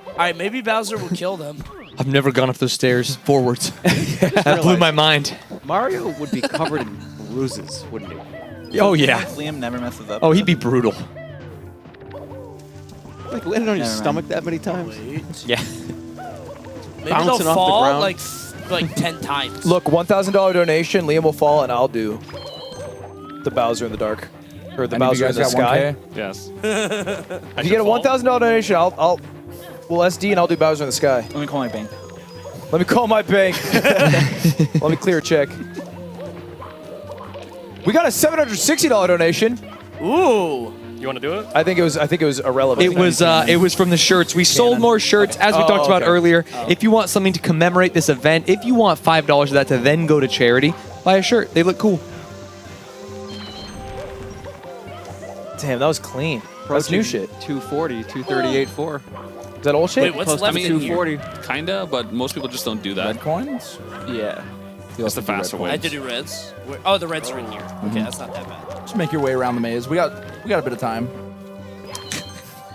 All right, maybe Bowser will kill them. I've never gone up those stairs forwards. That blew my mind. Mario would be covered in bruises, wouldn't he? Oh, yeah. Liam never messes up. Oh, he'd be brutal. Like landing on your Never mind. stomach that many times? Yeah. Maybe Bouncing they'll off the fall ground. like 10 times. Look, $1,000 donation. Liam will fall, and I'll do the Bowser in the dark. Or the Any of you Bowser in guys the got sky. 1K? Yes. If you get a $1,000 donation, I'll SD and I'll do Bowser in the sky. Let me call my bank. Let me call my bank. Let me clear a check. We got a $760 donation. Ooh. You want to do it? I think it was irrelevant. It was from the shirts. We sold more shirts, as we talked about okay. earlier. If you want something to commemorate this event, if you want $5 of that to then go to charity, buy a shirt. They look cool. Damn, that was clean. That's new shit. 240, 238.4. Is that old shit? Wait, what's left in here? 240. Kinda, but most people just don't do that. Red coins? Yeah. That's the faster way. I had to do reds. Oh, the reds are in here. Okay, that's not that bad. Just make your way around the maze. We got a bit of time.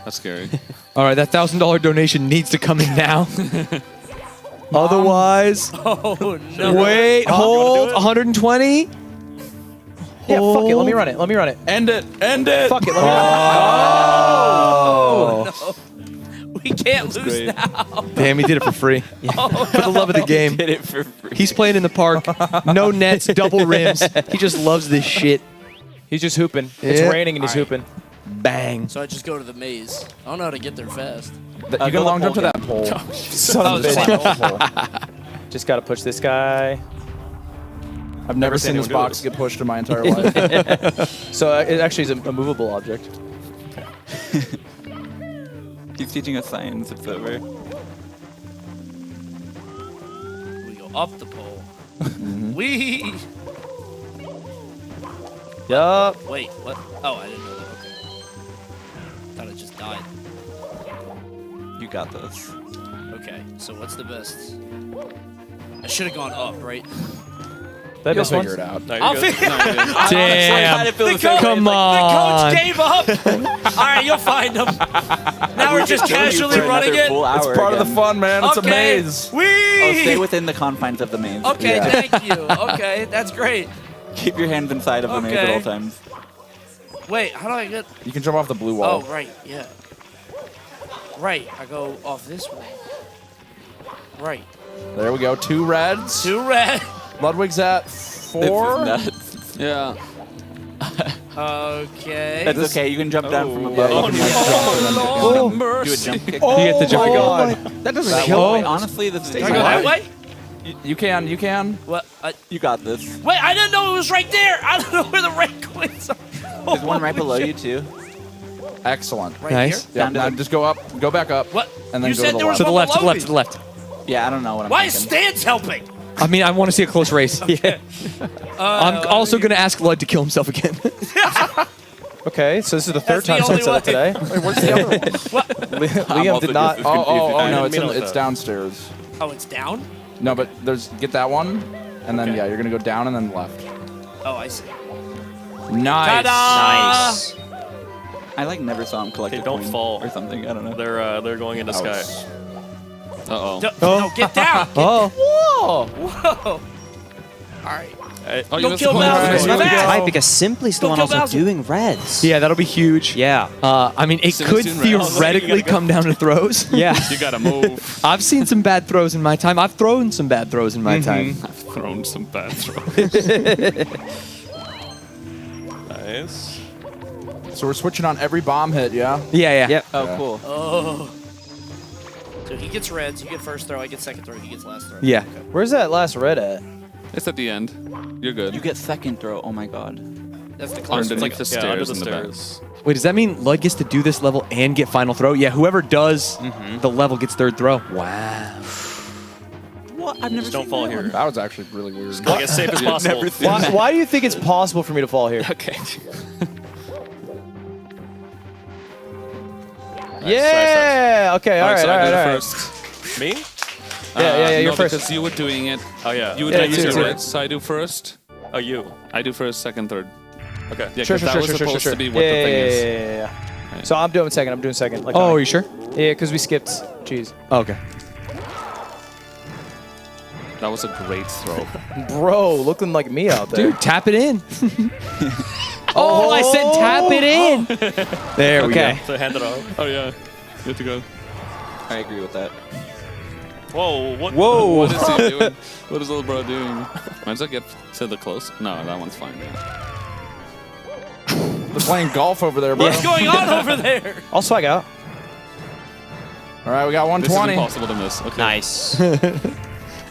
That's scary. All right, that $1,000 donation needs to come in now. Otherwise, Oh no! wait, hold, 120. Yeah, fuck it. Let me run it. Let me run it. End it. End it. Fuck it. Let me run Oh, no. We can't lose great. now. Damn, he did it for free. For the love of the game. Did it for free. He's playing in the park. No nets, double rims. He just loves this shit. He's just hooping. It's Yeah. raining and he's hooping. Bang. So I just go to the maze. I don't know how to get there fast. You can long jump to that pole. Son of a bitch. Just got to push this guy. I've never seen this box get pushed in my entire life. So it actually is a movable object. He's teaching us science. It's over. We go up the pole. We. Yup. Wait, what? Oh, I didn't know that. Okay. Thought it just died. You got this. Okay, so what's the best? I should have gone up, right? You'll figure it out. I'll figure it out. Damn. Come on. The coach gave up. All right, you'll find him. Now we're just casually running it. It's part of the fun, man. It's a Okay. maze. Oh, stay within the confines of the maze. Okay, thank you. Okay, that's great. Keep your hands inside of the maze at all times. Wait, how do I get? You can jump off the blue wall. Oh, right, yeah. Right, I go off this way. Right. There we go. 2 reds. 2 red. Ludwig's at 4. Yeah. Okay. That's okay. You can jump down from above. Oh, no. Do a jump kick. Oh, You get the jump. That doesn't kill wait, me. honestly, this is Can I go that way? You can. What? You got this. Wait, I didn't know it was right there. I don't know where the red coins are. There's one right below you, too. Excellent. Right Nice. here? Yeah, now just go up. Go back up. What? And then You go said to the there was left. To the left, to the below left, to the left. Yeah, I don't know what I'm Why is thinking. Stan's helping? I mean, I want to see a close race. Yeah. I'm also going to ask Lud to kill himself again. Okay, so this is the third That's time the since I said only it today. Wait, where's the other one? Liam did not. Oh, no, I didn't mean it's downstairs. Oh, it's down? No, but get that one, and then yeah, you're gonna go down and then left. Oh, I see. Nice. Ta-da! Nice. I like never saw him collect Hey, a don't coin fall. or something. I don't know. They're going into sky. Uh-oh. No, get down. Oh. Whoa. Whoa. All right. Oh, Don't kill Bowser. Right, because Simply's the Don't one kill also Bowser. doing reds. Yeah, that'll be huge. Yeah. I mean, it Soon, could soon, right? theoretically come down to throws. Yeah. You gotta move. I've seen some bad throws in my time. I've thrown some bad throws in my time. I've thrown some bad throws. Nice. So we're switching on every bomb hit, yeah? Yeah. Yep. Oh, cool. Oh. So he gets reds, you get first throw, I get second throw, he gets last throw. Yeah. Okay. Where's that last red at? It's at the end. You're good. You get second throw. Oh my god. That's the Underneath closest. the stairs under the in the back. stairs. Wait, does that mean Lud gets to do this level and get final throw? Yeah, whoever does the level gets third throw. Wow. What? I've never Just don't seen fall that here. one. That was actually really weird. Like as safe as possible. Why do you think it's possible for me to fall here? Okay. Yeah. Okay. All right. so All I right. do All it right. first. Me? Yeah. You're no, first. because you were doing it. Oh yeah. You were Yeah, doing two, it two. right, so I do first. Oh you. I do first, second, third. Okay. Yeah, Sure. 'cause that was supposed to be what the thing is. Yeah. So I'm doing second. I'm doing second. Like Oh, are you sure? Yeah, because we skipped cheese. Okay. That was a great throw. Bro, looking like me out there. Dude, tap it in. Oh, I said tap it in. There we go. So hand it off. Oh yeah, good to go. I agree with that. Whoa. What? Whoa. What is he doing? What is little bro doing? Might as well get to the close. No, that one's fine. Yeah. They're playing golf over there, bro. What's going on over there? I'll swag out. All right, we got This is 120. impossible to miss. Okay. Nice.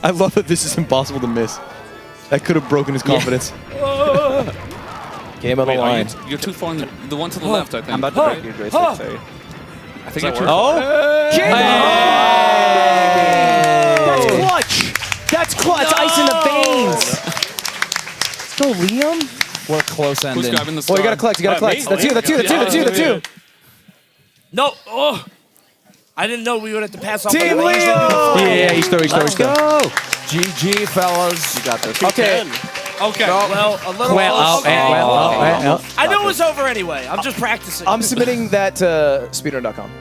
I love that this is impossible to miss. That could have broken his confidence. Game on the Wait, line. you're too far. The one to the left, I think. I'm about to break your joystick. Sorry. I think you're too Oh. That's clutch. That's clutch. Ice in the veins. Let's go, Liam. What a close Who's ending. grabbing the star? Well, you gotta collect. You gotta collect. me? That's you. That's you. That's you. That's you. That's you. No. Oh. I didn't know we would have to pass off. Team on the laser. Liam. Yeah, he's throwing. Let's go. GG, fellas. You got this. Okay. Okay. Well, a little. Well, I knew it was over anyway. I'm just practicing. I'm submitting that to speedrun.com.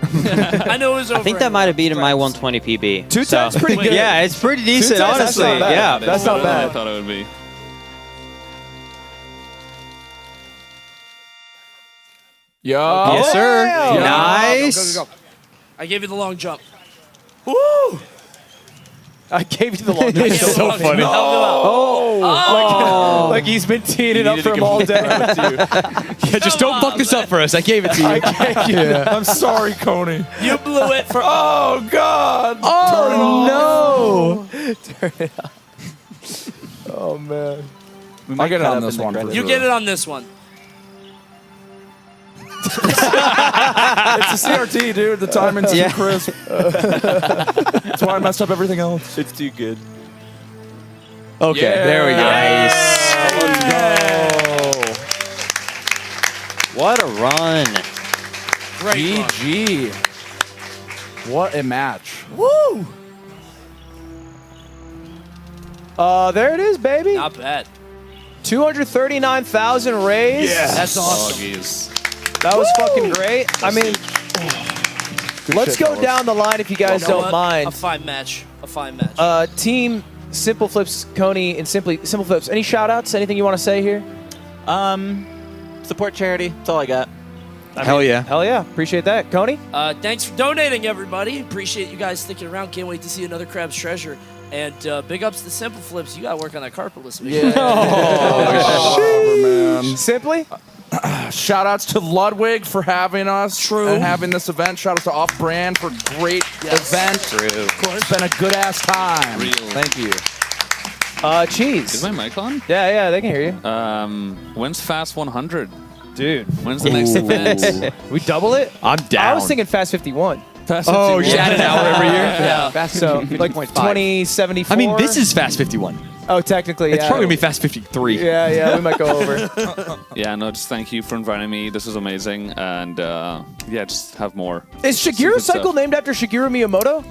I knew it was over. I think that might have beaten my 120 PB. Two times pretty good. Yeah, it's pretty decent, times, that's honestly. not bad. Yeah. That's not I bad. thought it would be. Yo. Yes, sir. Yeah. Nice. Go. I gave you the long jump. Woo! I gave you the long. It's so funny. Oh. Like he's been teeing it up for him all day. Yeah, just don't fuck this up for us. I gave it to you. I'm sorry, Coney. You blew it for. Oh God! Oh no! Turn it off. Oh man. I'll get it on this one. You get it on this one. It's a CRT, dude. The timing's too crisp. That's why I messed up everything else. It's too good. Okay, there we go. Let's go. What a run. Great GG. What a match. Woo! There it is, baby. Not bad. 239,000 raised. That's awesome. Doggies. That was fucking great. I mean, let's go down the line if you guys don't mind. A fine match. Team Simple Flips, Coney, and Simple Flips. Any shout outs? Anything you want to say here? Support charity. That's all I got. Hell yeah. Appreciate that. Coney? Thanks for donating, everybody. Appreciate you guys sticking around. Can't wait to see another Crab's Treasure. And big ups to Simple Flips. You got to work on that carpet list. Man. Simply? Shout outs to Ludwig for having us and having this event. Shout outs to Off Brand for great event. True. It's been a good ass time. Thank you. Cheese. Is my mic on? Yeah, they can hear you. When's Fast 100? Dude. When's the next event? We double it? I'm down. I was thinking Fast 51. Fast Oh, 51. you add an hour every year? Yeah. Fast So, 50, like 50.5. 2074. I mean, this is Fast 51. Oh, technically, It's yeah. probably going to be Fast 53. Yeah, we might go over. Yeah, no, just thank you for inviting me. This was amazing. And yeah, just have more. Is Shigeru Stupid Cycle stuff. named after Shigeru Miyamoto?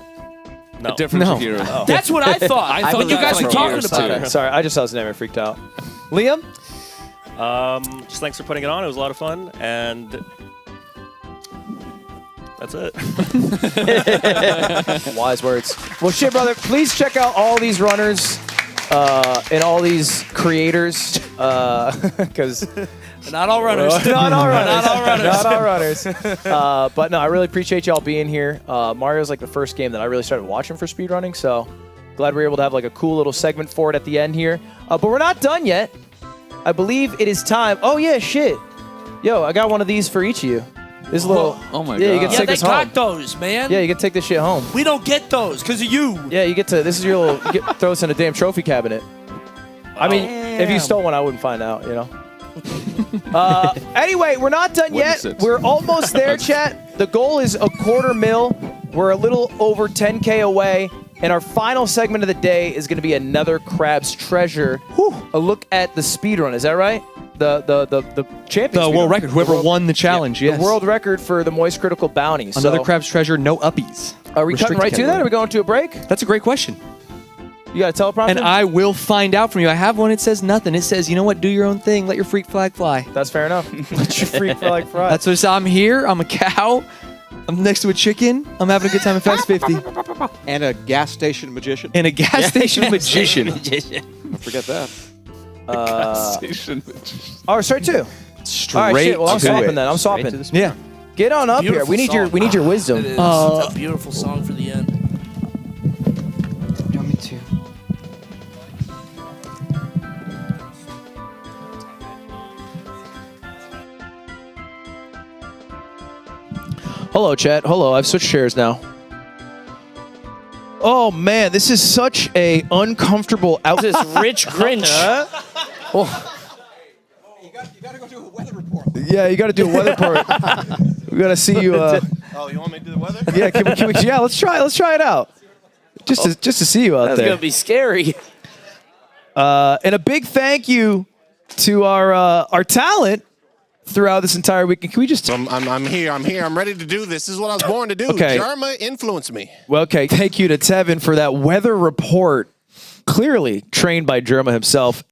A different No. Shakira. Oh. That's what I thought. I thought when you guys were talking about Okay, it. sorry, I just saw his name and freaked out. Liam? Just thanks for putting it on. It was a lot of fun, and that's it. Wise words. Well, shit, brother. Please check out all these runners and all these creators, because Not all runners. not all runners. Not all runners. Not all runners. But no, I really appreciate y'all being here. Mario's like the first game that I really started watching for speedrunning, so glad we were able to have like a cool little segment for it at the end here. But we're not done yet. I believe it is time. Oh yeah, shit. Yo, I got one of these for each of you. This little. Oh my Yeah, you God. get to Yeah, take they this home. got those, man. Yeah, you get to take this shit home. We don't get those because of you. Yeah, you get to. This is your little. You get, throw this in a damn trophy cabinet. I mean, if you stole one, I wouldn't find out. You know. Anyway, we're not done Witness yet. it. We're almost there, chat. The goal is a $250,000. We're a little over 10K away. And our final segment of the day is going to be another Crab's Treasure. Whew. A look at the speedrun. Is that right? The champion. The speedrun. world record. Whoever won the challenge, yes. The world record for the Moist Critical Bounty. Another So, Crab's Treasure, no uppies. Are we cutting Restricted right to that? category. Are we going to a break? That's a great question. You got a teleprompter? And I will find out from you. I have one. It says nothing. It says, you know what? Do your own thing. Let your freak flag fly. That's fair enough. Let your freak flag fly. That's what it's, I'm here. I'm a cow. I'm next to a chicken. I'm having a good time at Fast 50. And a gas station magician. And a gas station magician. Don't forget that. Gas station. Oh, straight two. Straight All right, shit. Well, I'm to swapping it. then. I'm Straight swapping. to the Yeah. Get on up here. Beautiful We need song. your wisdom. It is. It's a beautiful song for the end. Do you want me to? Hello, chat. Hello. I've switched chairs now. Oh man, this is such a uncomfortable This is Rich Grinch. Yeah, you got to do a weather report. We got to see you. Oh, you want me to do the weather? Yeah, can we, yeah. Let's try it out. Just to see you out That's there. gonna be scary. And a big thank you to our talent throughout this entire weekend. Can we just? I'm here. I'm ready to do this. This is what I was born to do. Okay. Jerma influenced me. Well, okay. Thank you to Tevin for that weather report. Clearly trained by Jerma himself.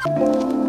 Bye.